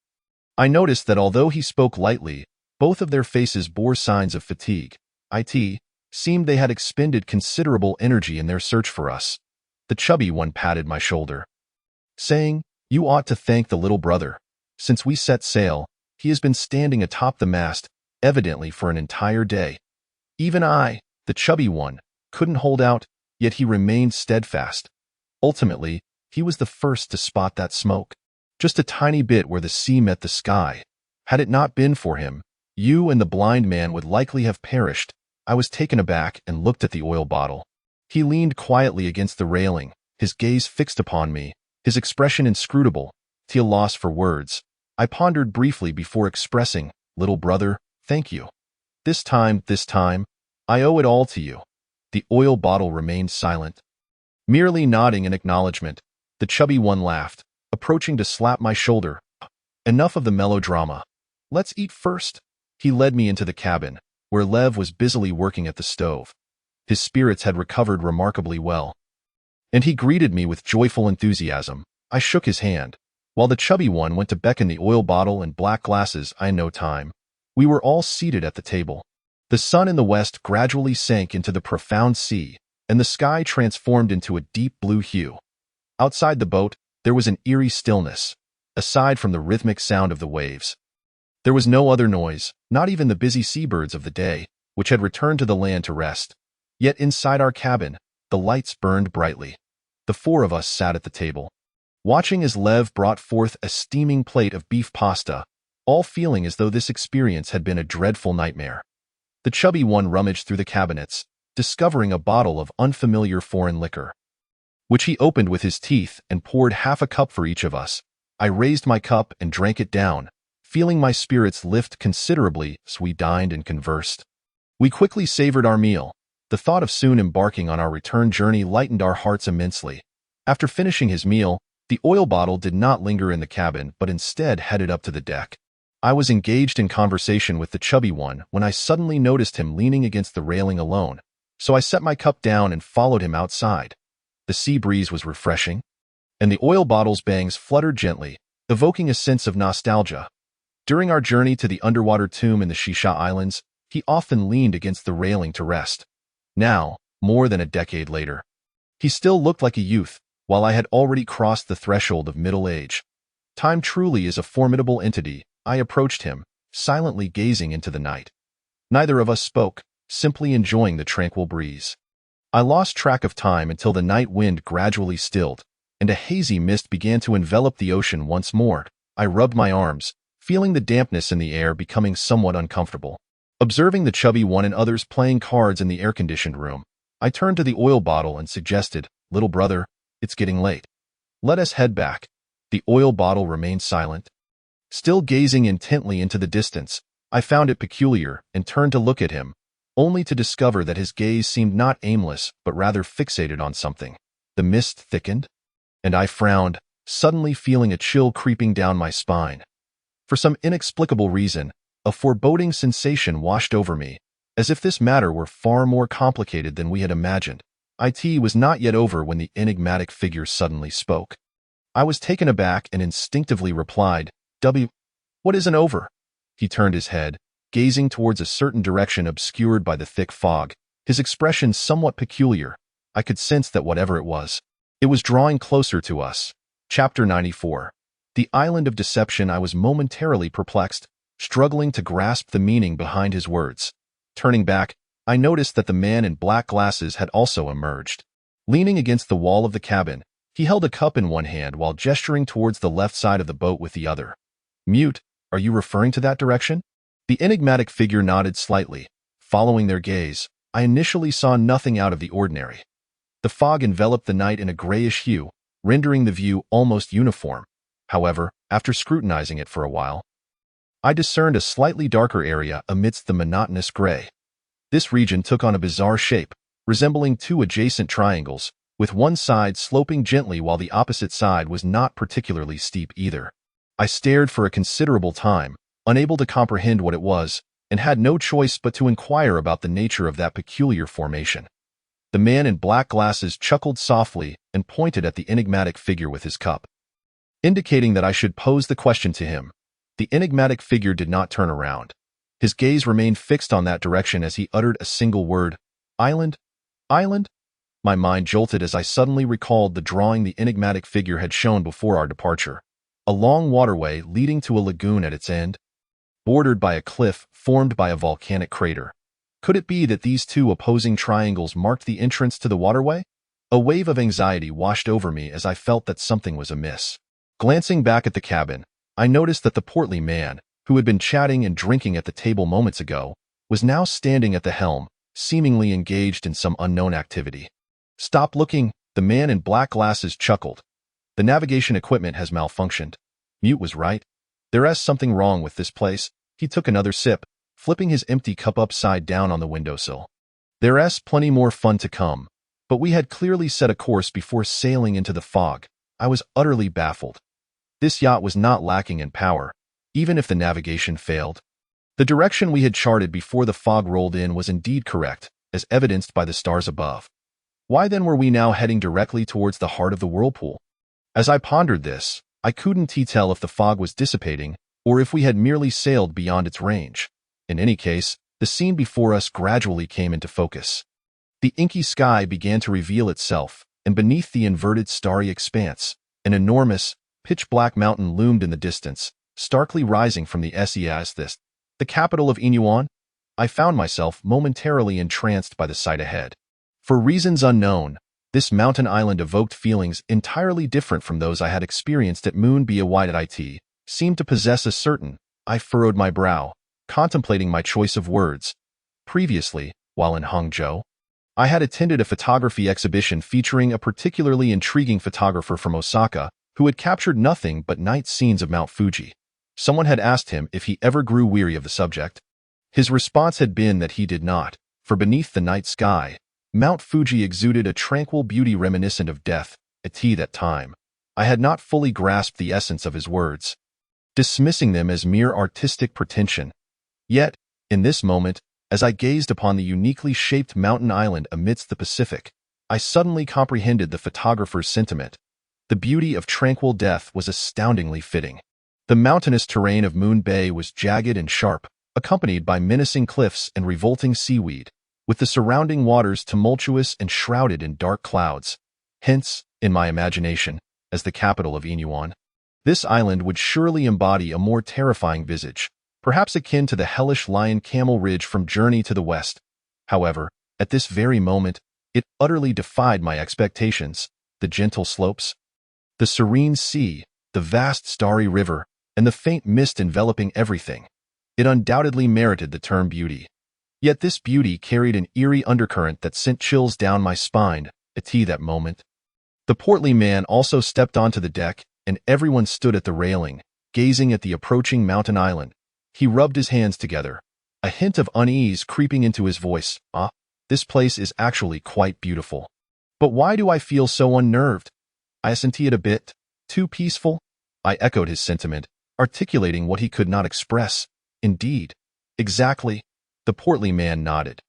I noticed that although he spoke lightly, both of their faces bore signs of fatigue. It seemed they had expended considerable energy in their search for us. The chubby one patted my shoulder, saying, "You ought to thank the little brother. Since we set sail, he has been standing atop the mast, evidently for an entire day." Even I, the chubby one, couldn't hold out, yet he remained steadfast. Ultimately, he was the first to spot that smoke, just a tiny bit where the sea met the sky. Had it not been for him, you and the blind man would likely have perished. I was taken aback and looked at the oil bottle. He leaned quietly against the railing, his gaze fixed upon me, his expression inscrutable, till loss for words. I pondered briefly before expressing, "Little brother, thank you. This time, I owe it all to you." The oil bottle remained silent, merely nodding in acknowledgement. The chubby one laughed, approaching to slap my shoulder. "Enough of the melodrama. Let's eat first." He led me into the cabin, where Lev was busily working at the stove. His spirits had recovered remarkably well, and he greeted me with joyful enthusiasm. I shook his hand, while the chubby one went to beckon the oil bottle and black glasses. I had no time. We were all seated at the table. The sun in the west gradually sank into the profound sea, and the sky transformed into a deep blue hue. Outside the boat, there was an eerie stillness, aside from the rhythmic sound of the waves. There was no other noise, not even the busy seabirds of the day, which had returned to the land to rest. Yet inside our cabin, the lights burned brightly. The 4 of us sat at the table, watching as Lev brought forth a steaming plate of beef pasta, all feeling as though this experience had been a dreadful nightmare. The chubby one rummaged through the cabinets, discovering a bottle of unfamiliar foreign liquor, which he opened with his teeth and poured half a cup for each of us. I raised my cup and drank it down, feeling my spirits lift considerably as we dined and conversed. We quickly savored our meal. The thought of soon embarking on our return journey lightened our hearts immensely. After finishing his meal, the oil bottle did not linger in the cabin but instead headed up to the deck. I was engaged in conversation with the chubby one when I suddenly noticed him leaning against the railing alone, so I set my cup down and followed him outside. The sea breeze was refreshing, and the oil bottle's bangs fluttered gently, evoking a sense of nostalgia. During our journey to the underwater tomb in the Shisha Islands, he often leaned against the railing to rest. Now, more than a decade later, he still looked like a youth, while I had already crossed the threshold of middle age. Time truly is a formidable entity. I approached him, silently gazing into the night. Neither of us spoke, simply enjoying the tranquil breeze. I lost track of time until the night wind gradually stilled, and a hazy mist began to envelop the ocean once more. I rubbed my arms, feeling the dampness in the air becoming somewhat uncomfortable. Observing the chubby one and others playing cards in the air-conditioned room, I turned to the oil bottle and suggested, "Little brother, it's getting late. Let us head back." The oil bottle remained silent, still gazing intently into the distance. I found it peculiar and turned to look at him, only to discover that his gaze seemed not aimless but rather fixated on something. The mist thickened, and I frowned, suddenly feeling a chill creeping down my spine. For some inexplicable reason, a foreboding sensation washed over me, as if this matter were far more complicated than we had imagined. It was not yet over when the enigmatic figure suddenly spoke. I was taken aback and instinctively replied, "What isn't over?" He turned his head, gazing towards a certain direction obscured by the thick fog, his expression somewhat peculiar. I could sense that whatever it was drawing closer to us. Chapter 94. The Island of Deception. I was momentarily perplexed, struggling to grasp the meaning behind his words. Turning back, I noticed that the man in black glasses had also emerged. Leaning against the wall of the cabin, he held a cup in one hand while gesturing towards the left side of the boat with the other. "Mute, are you referring to that direction?" The enigmatic figure nodded slightly, following their gaze. I initially saw nothing out of the ordinary. The fog enveloped the night in a grayish hue, rendering the view almost uniform. However, after scrutinizing it for a while, I discerned a slightly darker area amidst the monotonous gray. This region took on a bizarre shape, resembling two adjacent triangles, with one side sloping gently while the opposite side was not particularly steep either. I stared for a considerable time, unable to comprehend what it was, and had no choice but to inquire about the nature of that peculiar formation. The man in black glasses chuckled softly and pointed at the enigmatic figure with his cup, indicating that I should pose the question to him. The enigmatic figure did not turn around. His gaze remained fixed on that direction as he uttered a single word, "Island? Island?" My mind jolted as I suddenly recalled the drawing the enigmatic figure had shown before our departure. A long waterway leading to a lagoon at its end, bordered by a cliff formed by a volcanic crater. Could it be that these two opposing triangles marked the entrance to the waterway? A wave of anxiety washed over me as I felt that something was amiss. Glancing back at the cabin, I noticed that the portly man, who had been chatting and drinking at the table moments ago, was now standing at the helm, seemingly engaged in some unknown activity. "Stop looking," the man in black glasses chuckled. "The navigation equipment has malfunctioned." Mute was right. There's something wrong with this place. He took another sip, flipping his empty cup upside down on the windowsill. "There's plenty more fun to come." But we had clearly set a course before sailing into the fog. I was utterly baffled. This yacht was not lacking in power, even if the navigation failed. The direction we had charted before the fog rolled in was indeed correct, as evidenced by the stars above. Why then were we now heading directly towards the heart of the whirlpool? As I pondered this, I couldn't tell if the fog was dissipating or if we had merely sailed beyond its range. In any case, the scene before us gradually came into focus. The inky sky began to reveal itself, and beneath the inverted starry expanse, an enormous, pitch-black mountain loomed in the distance, starkly rising from the Seas, the capital of Inuan. I found myself momentarily entranced by the sight ahead. For reasons unknown, this mountain island evoked feelings entirely different from those I had experienced at Moon Biawait seemed to possess a certain. I furrowed my brow, contemplating my choice of words. Previously, while in Hangzhou, I had attended a photography exhibition featuring a particularly intriguing photographer from Osaka who had captured nothing but night scenes of Mount Fuji. Someone had asked him if he ever grew weary of the subject. His response had been that he did not, for beneath the night sky, Mount Fuji exuded a tranquil beauty reminiscent of death. At that time, I had not fully grasped the essence of his words, dismissing them as mere artistic pretension. Yet, in this moment, as I gazed upon the uniquely shaped mountain island amidst the Pacific, I suddenly comprehended the photographer's sentiment. The beauty of tranquil death was astoundingly fitting. The mountainous terrain of Moon Bay was jagged and sharp, accompanied by menacing cliffs and revolting seaweed, with the surrounding waters tumultuous and shrouded in dark clouds. Hence, in my imagination, as the capital of Inuan, this island would surely embody a more terrifying visage, perhaps akin to the hellish Lion-Camel Ridge from Journey to the West. However, at this very moment, it utterly defied my expectations. The gentle slopes, the serene sea, the vast starry river, and the faint mist enveloping everything. It undoubtedly merited the term beauty. Yet this beauty carried an eerie undercurrent that sent chills down my spine. At that moment, the portly man also stepped onto the deck, and everyone stood at the railing, gazing at the approaching mountain island. He rubbed his hands together, a hint of unease creeping into his voice. This place is actually quite beautiful. But why do I feel so unnerved? Isn't it a bit too peaceful? I echoed his sentiment, articulating what he could not express. Indeed. Exactly. The portly man nodded.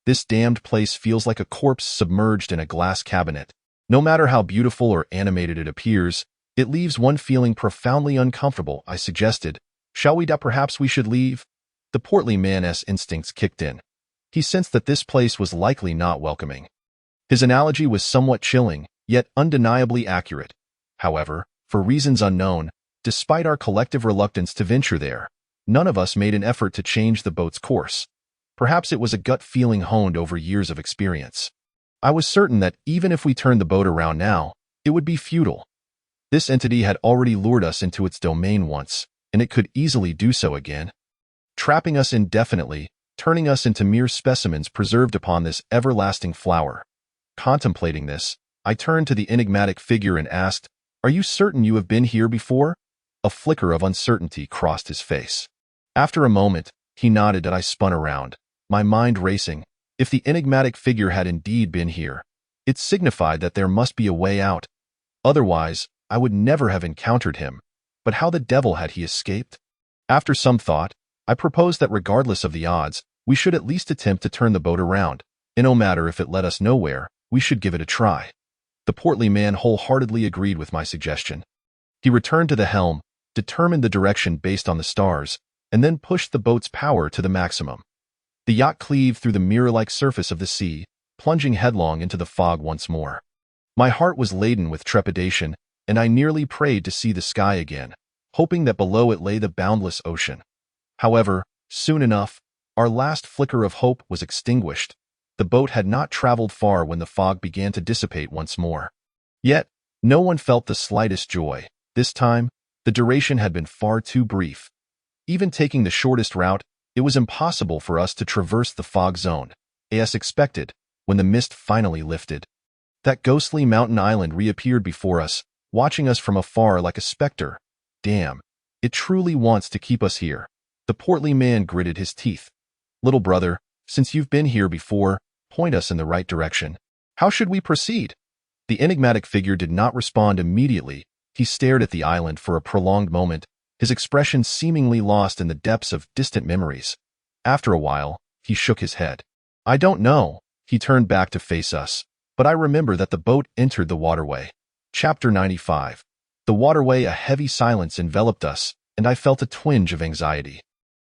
This damned place feels like a corpse submerged in a glass cabinet. No matter how beautiful or animated it appears, it leaves one feeling profoundly uncomfortable. I suggested, "Shall we? Perhaps we should leave?" The portly man's instincts kicked in. He sensed that this place was likely not welcoming. His analogy was somewhat chilling, yet undeniably accurate. However, for reasons unknown, despite our collective reluctance to venture there, none of us made an effort to change the boat's course. Perhaps it was a gut feeling honed over years of experience. I was certain that even if we turned the boat around now, it would be futile. This entity had already lured us into its domain once, and it could easily do so again. Trapping us indefinitely, turning us into mere specimens preserved upon this everlasting flower. Contemplating this, I turned to the enigmatic figure and asked, "Are you certain you have been here before?" A flicker of uncertainty crossed his face. After a moment, he nodded and I spun around, my mind racing. If the enigmatic figure had indeed been here, it signified that there must be a way out. Otherwise, I would never have encountered him. But how the devil had he escaped? After some thought, I proposed that regardless of the odds, we should at least attempt to turn the boat around, and no matter if it led us nowhere, we should give it a try. The portly man wholeheartedly agreed with my suggestion. He returned to the helm, determined the direction based on the stars, and then pushed the boat's power to the maximum. The yacht cleaved through the mirror-like surface of the sea, plunging headlong into the fog once more. My heart was laden with trepidation, and I nearly prayed to see the sky again, hoping that below it lay the boundless ocean. However, soon enough, our last flicker of hope was extinguished. The boat had not traveled far when the fog began to dissipate once more. Yet, no one felt the slightest joy. This time, the duration had been far too brief. Even taking the shortest route, it was impossible for us to traverse the fog zone, as expected, when the mist finally lifted. That ghostly mountain island reappeared before us, watching us from afar like a specter. Damn, it truly wants to keep us here. The portly man gritted his teeth. Little brother, since you've been here before, point us in the right direction. How should we proceed? The enigmatic figure did not respond immediately. He stared at the island for a prolonged moment, his expression seemingly lost in the depths of distant memories. After a while, he shook his head. I don't know. He turned back to face us, but I remember that the boat entered the waterway. Chapter 95. The waterway, a heavy silence enveloped us, and I felt a twinge of anxiety.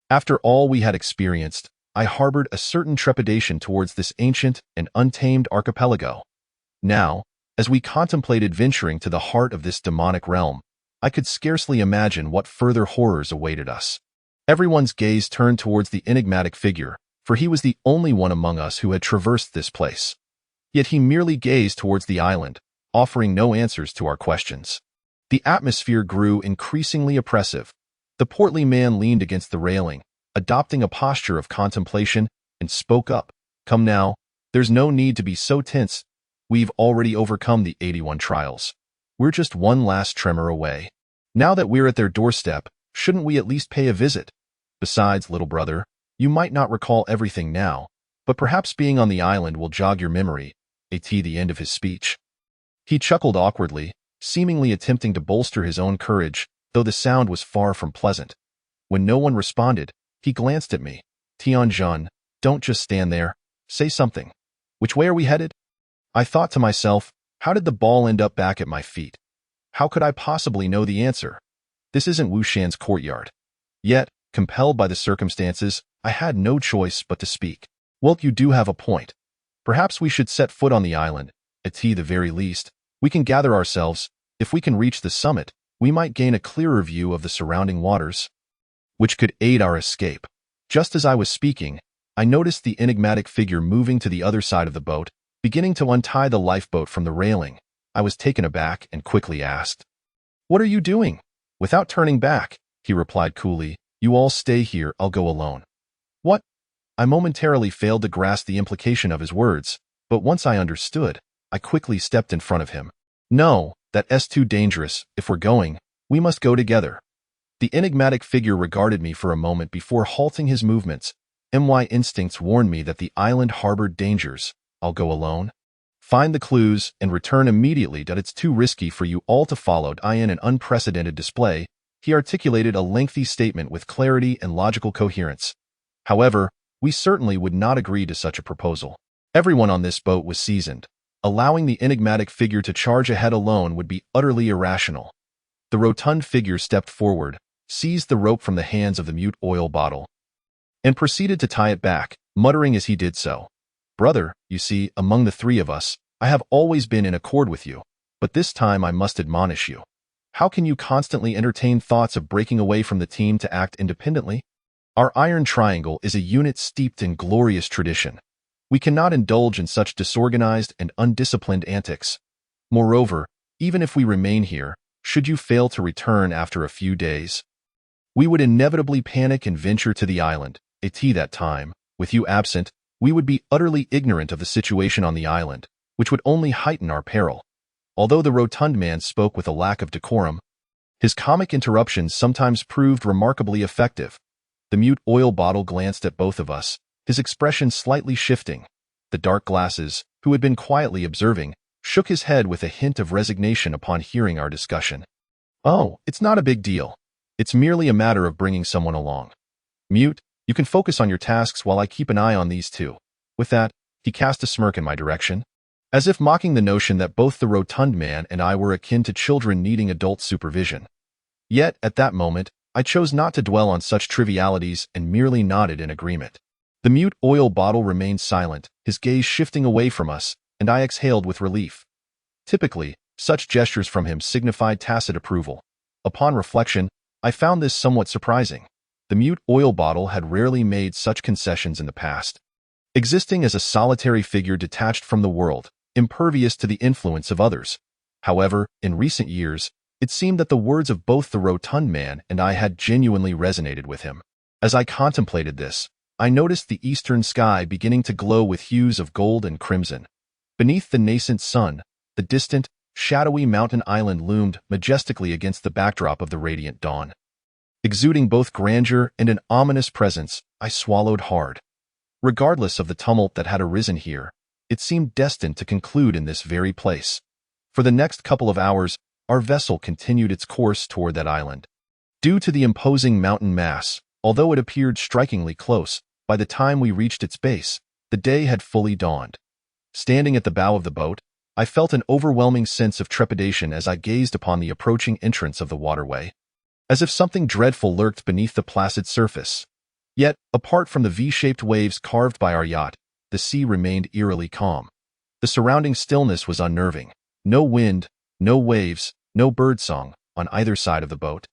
After all we had experienced, I harbored a certain trepidation towards this ancient and untamed archipelago. Now, as we contemplated venturing to the heart of this demonic realm, I could scarcely imagine what further horrors awaited us. Everyone's gaze turned towards the enigmatic figure, for he was the only one among us who had traversed this place. Yet he merely gazed towards the island, offering no answers to our questions. The atmosphere grew increasingly oppressive. The portly man leaned against the railing, adopting a posture of contemplation, and spoke up. Come now, there's no need to be so tense. We've already overcome the 81 trials. We're just one last tremor away. Now that we're at their doorstep, shouldn't we at least pay a visit? Besides, little brother, you might not recall everything now, but perhaps being on the island will jog your memory. The end of his speech. He chuckled awkwardly, seemingly attempting to bolster his own courage, though the sound was far from pleasant. When no one responded, he glanced at me. Tianjun, don't just stand there. Say something. Which way are we headed? I thought to myself, how did the ball end up back at my feet? How could I possibly know the answer? This isn't Wushan's courtyard. Yet, compelled by the circumstances, I had no choice but to speak. Well, you do have a point. Perhaps we should set foot on the island. At the very least, we can gather ourselves. If we can reach the summit, we might gain a clearer view of the surrounding waters, which could aid our escape. Just as I was speaking, I noticed the enigmatic figure moving to the other side of the boat, beginning to untie the lifeboat from the railing. I was taken aback and quickly asked, "What are you doing?" Without turning back, he replied coolly, "You all stay here, I'll go alone." What? I momentarily failed to grasp the implication of his words, but once I understood, I quickly stepped in front of him. "No, that's too dangerous. If we're going, we must go together." The enigmatic figure regarded me for a moment before halting his movements. My instincts warned me that the island harbored dangers. I'll go alone. Find the clues and return immediately. That it's too risky for you all to follow. In an unprecedented display, he articulated a lengthy statement with clarity and logical coherence. However, we certainly would not agree to such a proposal. Everyone on this boat was seasoned. Allowing the enigmatic figure to charge ahead alone would be utterly irrational. The rotund figure stepped forward, seized the rope from the hands of the mute oil bottle, and proceeded to tie it back, muttering as he did so. "Brother, you see, among the three of us, I have always been in accord with you, but this time I must admonish you. How can you constantly entertain thoughts of breaking away from the team to act independently? Our iron triangle is a unit steeped in glorious tradition. We cannot indulge in such disorganized and undisciplined antics. Moreover, even if we remain here, should you fail to return after a few days, we would inevitably panic and venture to the island. At that time, With you absent, we would be utterly ignorant of the situation on the island, which would only heighten our peril. Although the rotund man spoke with a lack of decorum, his comic interruptions sometimes proved remarkably effective. The mute oil bottle glanced at both of us, his expression slightly shifting. The dark glasses, who had been quietly observing, shook his head with a hint of resignation upon hearing our discussion. "Oh, it's not a big deal. It's merely a matter of bringing someone along. Mute, you can focus on your tasks while I keep an eye on these two." With that, he cast a smirk in my direction, as if mocking the notion that both the rotund man and I were akin to children needing adult supervision. Yet, at that moment, I chose not to dwell on such trivialities and merely nodded in agreement. The mute oil bottle remained silent, his gaze shifting away from us, and I exhaled with relief. Typically, such gestures from him signified tacit approval. Upon reflection, I found this somewhat surprising. The mute oil bottle had rarely made such concessions in the past, existing as a solitary figure detached from the world, impervious to the influence of others. However, in recent years, it seemed that the words of both the rotund man and I had genuinely resonated with him. As I contemplated this, I noticed the eastern sky beginning to glow with hues of gold and crimson. Beneath the nascent sun, the distant, shadowy mountain island loomed majestically against the backdrop of the radiant dawn. Exuding both grandeur and an ominous presence, I swallowed hard. Regardless of the tumult that had arisen here, it seemed destined to conclude in this very place. For the next couple of hours, our vessel continued its course toward that island. Due to the imposing mountain mass, although it appeared strikingly close, by the time we reached its base, the day had fully dawned. Standing at the bow of the boat, I felt an overwhelming sense of trepidation as I gazed upon the approaching entrance of the waterway, as if something dreadful lurked beneath the placid surface. Yet, apart from the V-shaped waves carved by our yacht, the sea remained eerily calm. The surrounding stillness was unnerving. No wind, no waves, no birdsong on either side of the boat.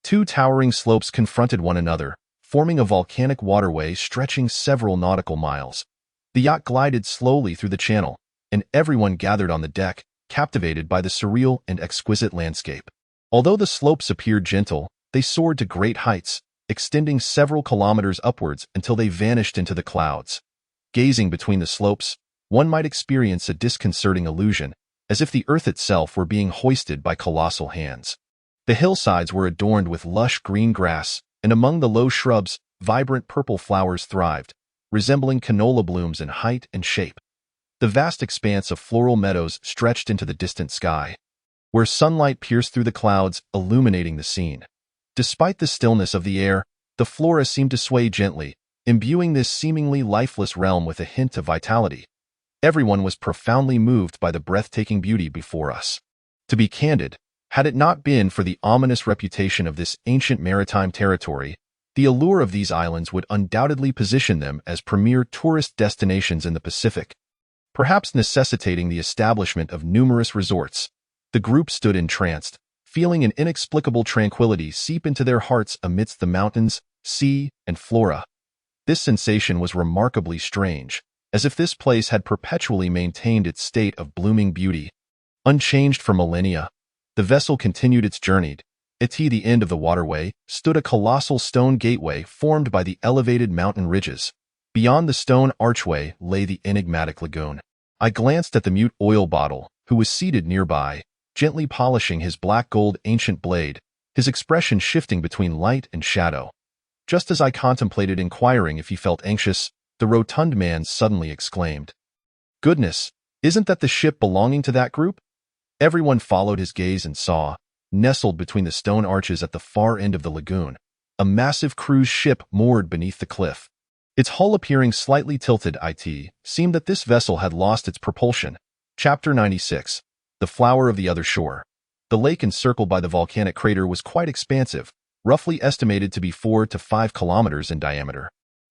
Two towering slopes confronted one another, forming a volcanic waterway stretching several nautical miles. The yacht glided slowly through the channel, and everyone gathered on the deck, captivated by the surreal and exquisite landscape. Although the slopes appeared gentle, they soared to great heights, extending several kilometers upwards until they vanished into the clouds. Gazing between the slopes, one might experience a disconcerting illusion, as if the earth itself were being hoisted by colossal hands. The hillsides were adorned with lush green grass, and among the low shrubs, vibrant purple flowers thrived, resembling canola blooms in height and shape. The vast expanse of floral meadows stretched into the distant sky, where sunlight pierced through the clouds, illuminating the scene. Despite the stillness of the air, the flora seemed to sway gently, imbuing this seemingly lifeless realm with a hint of vitality. Everyone was profoundly moved by the breathtaking beauty before us. To be candid, had it not been for the ominous reputation of this ancient maritime territory, the allure of these islands would undoubtedly position them as premier tourist destinations in the Pacific, perhaps necessitating the establishment of numerous resorts. The group stood entranced, feeling an inexplicable tranquility seep into their hearts amidst the mountains, sea, and flora. This sensation was remarkably strange, as if this place had perpetually maintained its state of blooming beauty. Unchanged for millennia, the vessel continued its journey. At the end of the waterway stood a colossal stone gateway formed by the elevated mountain ridges. Beyond the stone archway lay the enigmatic lagoon. I glanced at the mute oil bottle, who was seated nearby, gently polishing his black gold ancient blade, his expression shifting between light and shadow. Just as I contemplated inquiring if he felt anxious, the rotund man suddenly exclaimed, "Goodness, isn't that the ship belonging to that group?" Everyone followed his gaze and saw, nestled between the stone arches at the far end of the lagoon, a massive cruise ship moored beneath the cliff. Its hull appearing slightly tilted, it seemed that this vessel had lost its propulsion. Chapter 96. The Flower of the Other Shore. The lake encircled by the volcanic crater was quite expansive, roughly estimated to be 4 to 5 kilometers in diameter.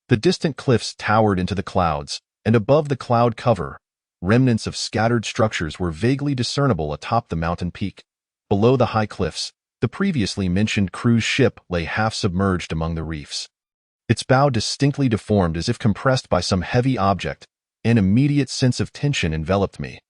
The distant cliffs towered into the clouds, and above the cloud cover, remnants of scattered structures were vaguely discernible atop the mountain peak. Below the high cliffs, the previously mentioned cruise ship lay half-submerged among the reefs. Its bow distinctly deformed as if compressed by some heavy object. An immediate sense of tension enveloped me.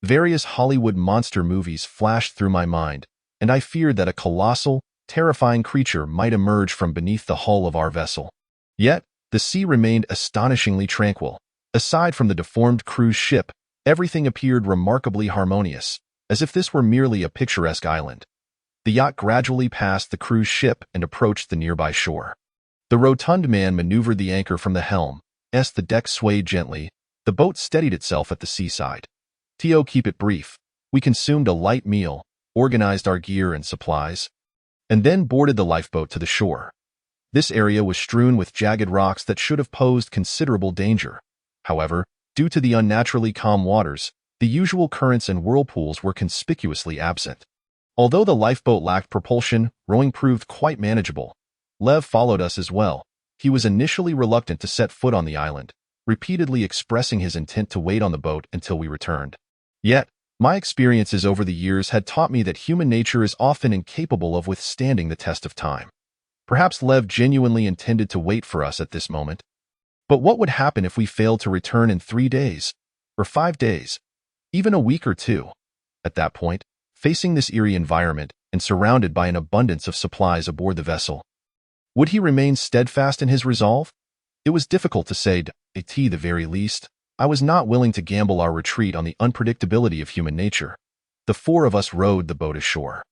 Various Hollywood monster movies flashed through my mind, and I feared that a colossal, terrifying creature might emerge from beneath the hull of our vessel. Yet, The sea remained astonishingly tranquil. Aside from the deformed cruise ship, everything appeared remarkably harmonious, as if this were merely a picturesque island. The yacht gradually passed the cruise ship and approached the nearby shore. The rotund man maneuvered the anchor from the helm. As the deck swayed gently, the boat steadied itself at the seaside. To keep it brief, we consumed a light meal, organized our gear and supplies, and then boarded the lifeboat to the shore. This area was strewn with jagged rocks that should have posed considerable danger. However, due to the unnaturally calm waters, the usual currents and whirlpools were conspicuously absent. Although the lifeboat lacked propulsion, rowing proved quite manageable. Lev followed us as well. He was initially reluctant to set foot on the island, repeatedly expressing his intent to wait on the boat until we returned. Yet, my experiences over the years had taught me that human nature is often incapable of withstanding the test of time. Perhaps Lev genuinely intended to wait for us at this moment. But what would happen if we failed to return in 3 days, or 5 days, even a week or 2? At that point, facing this eerie environment and surrounded by an abundance of supplies aboard the vessel, would he remain steadfast in his resolve? It was difficult to say, at the very least. I was not willing to gamble our retreat on the unpredictability of human nature. The 4 of us rowed the boat ashore.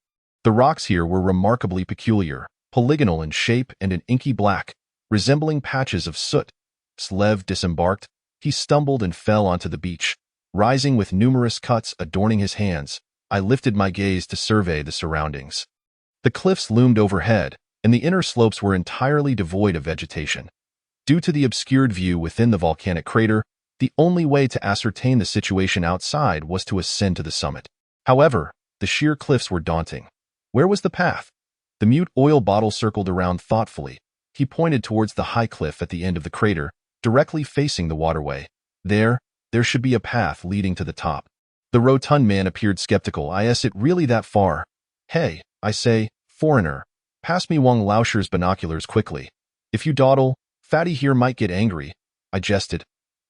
The rocks here were remarkably peculiar, polygonal in shape and an inky black, resembling patches of soot. As Lev disembarked, he stumbled and fell onto the beach, rising with numerous cuts adorning his hands. I lifted my gaze to survey the surroundings. The cliffs loomed overhead, and the inner slopes were entirely devoid of vegetation. Due to the obscured view within the volcanic crater, the only way to ascertain the situation outside was to ascend to the summit. However, the sheer cliffs were daunting. Where was the path? The mute oil bottle circled around thoughtfully. He pointed towards the high cliff at the end of the crater, directly facing the waterway. There should be a path leading to the top. The rotund man appeared skeptical. Is it really that far? Hey, I say, foreigner, pass me Wang Laosher's binoculars quickly. If you dawdle, Fatty here might get angry. I jested.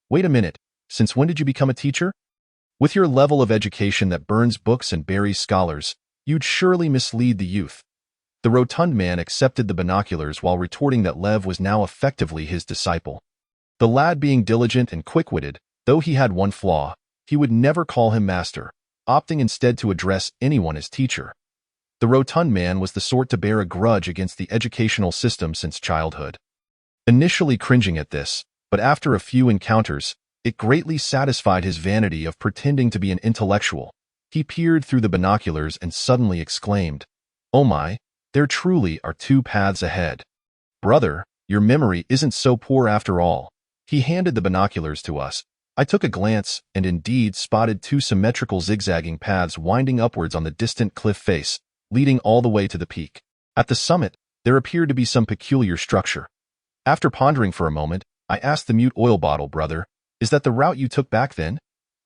Wait a minute, since when did you become a teacher? With your level of education that burns books and buries scholars, you'd surely mislead the youth. The rotund man accepted the binoculars while retorting that Lev was now effectively his disciple. The lad being diligent and quick-witted, though he had one flaw, he would never call him master, opting instead to address anyone as teacher. The rotund man was the sort to bear a grudge against the educational system since childhood. Initially cringing at this, but after a few encounters, it greatly satisfied his vanity of pretending to be an intellectual. He peered through the binoculars and suddenly exclaimed, "Oh my, there truly are 2 paths ahead. Brother, your memory isn't so poor after all." He handed the binoculars to us. I took a glance and indeed spotted 2 symmetrical zigzagging paths winding upwards on the distant cliff face, leading all the way to the peak. At the summit, there appeared to be some peculiar structure. After pondering for a moment, I asked the mute oil bottle, "Brother, is that the route you took back then?"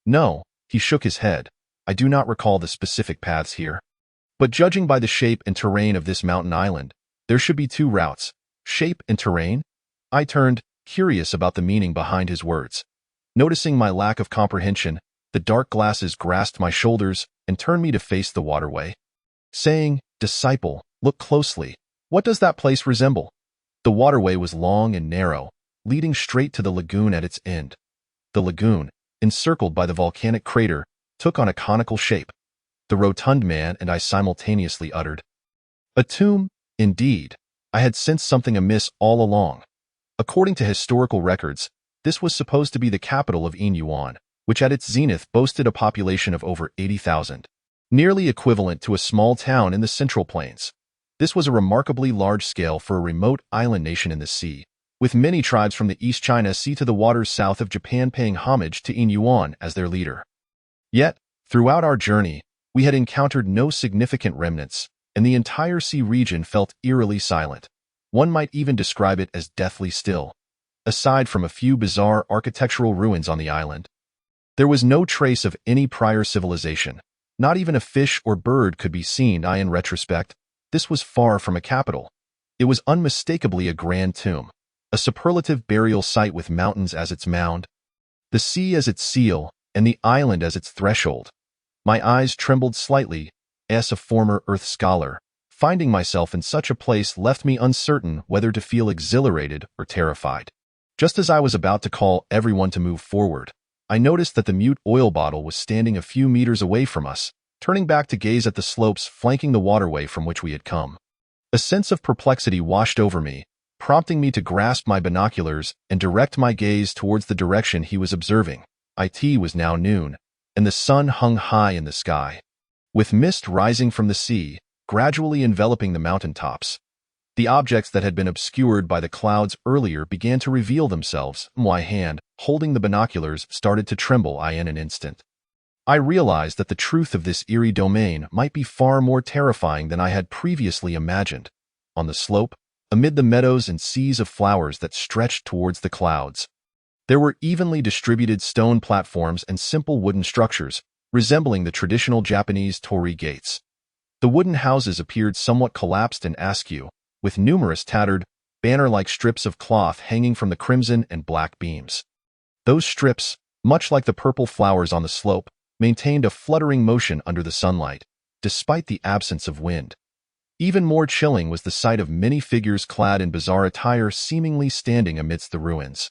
"No," he shook his head. "I do not recall the specific paths here. But judging by the shape and terrain of this mountain island, there should be 2 routes. Shape and terrain?" I turned, curious about the meaning behind his words. Noticing my lack of comprehension, the dark glasses grasped my shoulders and turned me to face the waterway. Saying, "Disciple, look closely. What does that place resemble?" The waterway was long and narrow, leading straight to the lagoon at its end. The lagoon, encircled by the volcanic crater, took on a conical shape. The rotund man and I simultaneously uttered, "A tomb, indeed." I had sensed something amiss all along. According to historical records, this was supposed to be the capital of Yinyuan, which at its zenith boasted a population of over 80,000, nearly equivalent to a small town in the Central Plains. This was a remarkably large scale for a remote island nation in the sea, with many tribes from the East China Sea to the waters south of Japan paying homage to Yinyuan as their leader. Yet, throughout our journey, we had encountered no significant remnants, and the entire sea region felt eerily silent. One might even describe it as deathly still. Aside from a few bizarre architectural ruins on the island, there was no trace of any prior civilization. Not even a fish or bird could be seen. In retrospect, this was far from a capital. It was unmistakably a grand tomb, a superlative burial site with mountains as its mound, the sea as its seal, and the island as its threshold. My eyes trembled slightly, as a former Earth scholar. Finding myself in such a place left me uncertain whether to feel exhilarated or terrified. Just as I was about to call everyone to move forward, I noticed that the mute oil bottle was standing a few meters away from us, turning back to gaze at the slopes flanking the waterway from which we had come. A sense of perplexity washed over me, prompting me to grasp my binoculars and direct my gaze towards the direction he was observing. It was now noon, and the sun hung high in the sky, with mist rising from the sea, gradually enveloping the mountaintops. The objects that had been obscured by the clouds earlier began to reveal themselves. My hand, holding the binoculars, started to tremble in an instant. I realized that the truth of this eerie domain might be far more terrifying than I had previously imagined. On the slope, amid the meadows and seas of flowers that stretched towards the clouds, there were evenly distributed stone platforms and simple wooden structures, resembling the traditional Japanese torii gates. The wooden houses appeared somewhat collapsed and askew, with numerous tattered, banner-like strips of cloth hanging from the crimson and black beams. Those strips, much like the purple flowers on the slope, maintained a fluttering motion under the sunlight, despite the absence of wind. Even more chilling was the sight of many figures clad in bizarre attire seemingly standing amidst the ruins.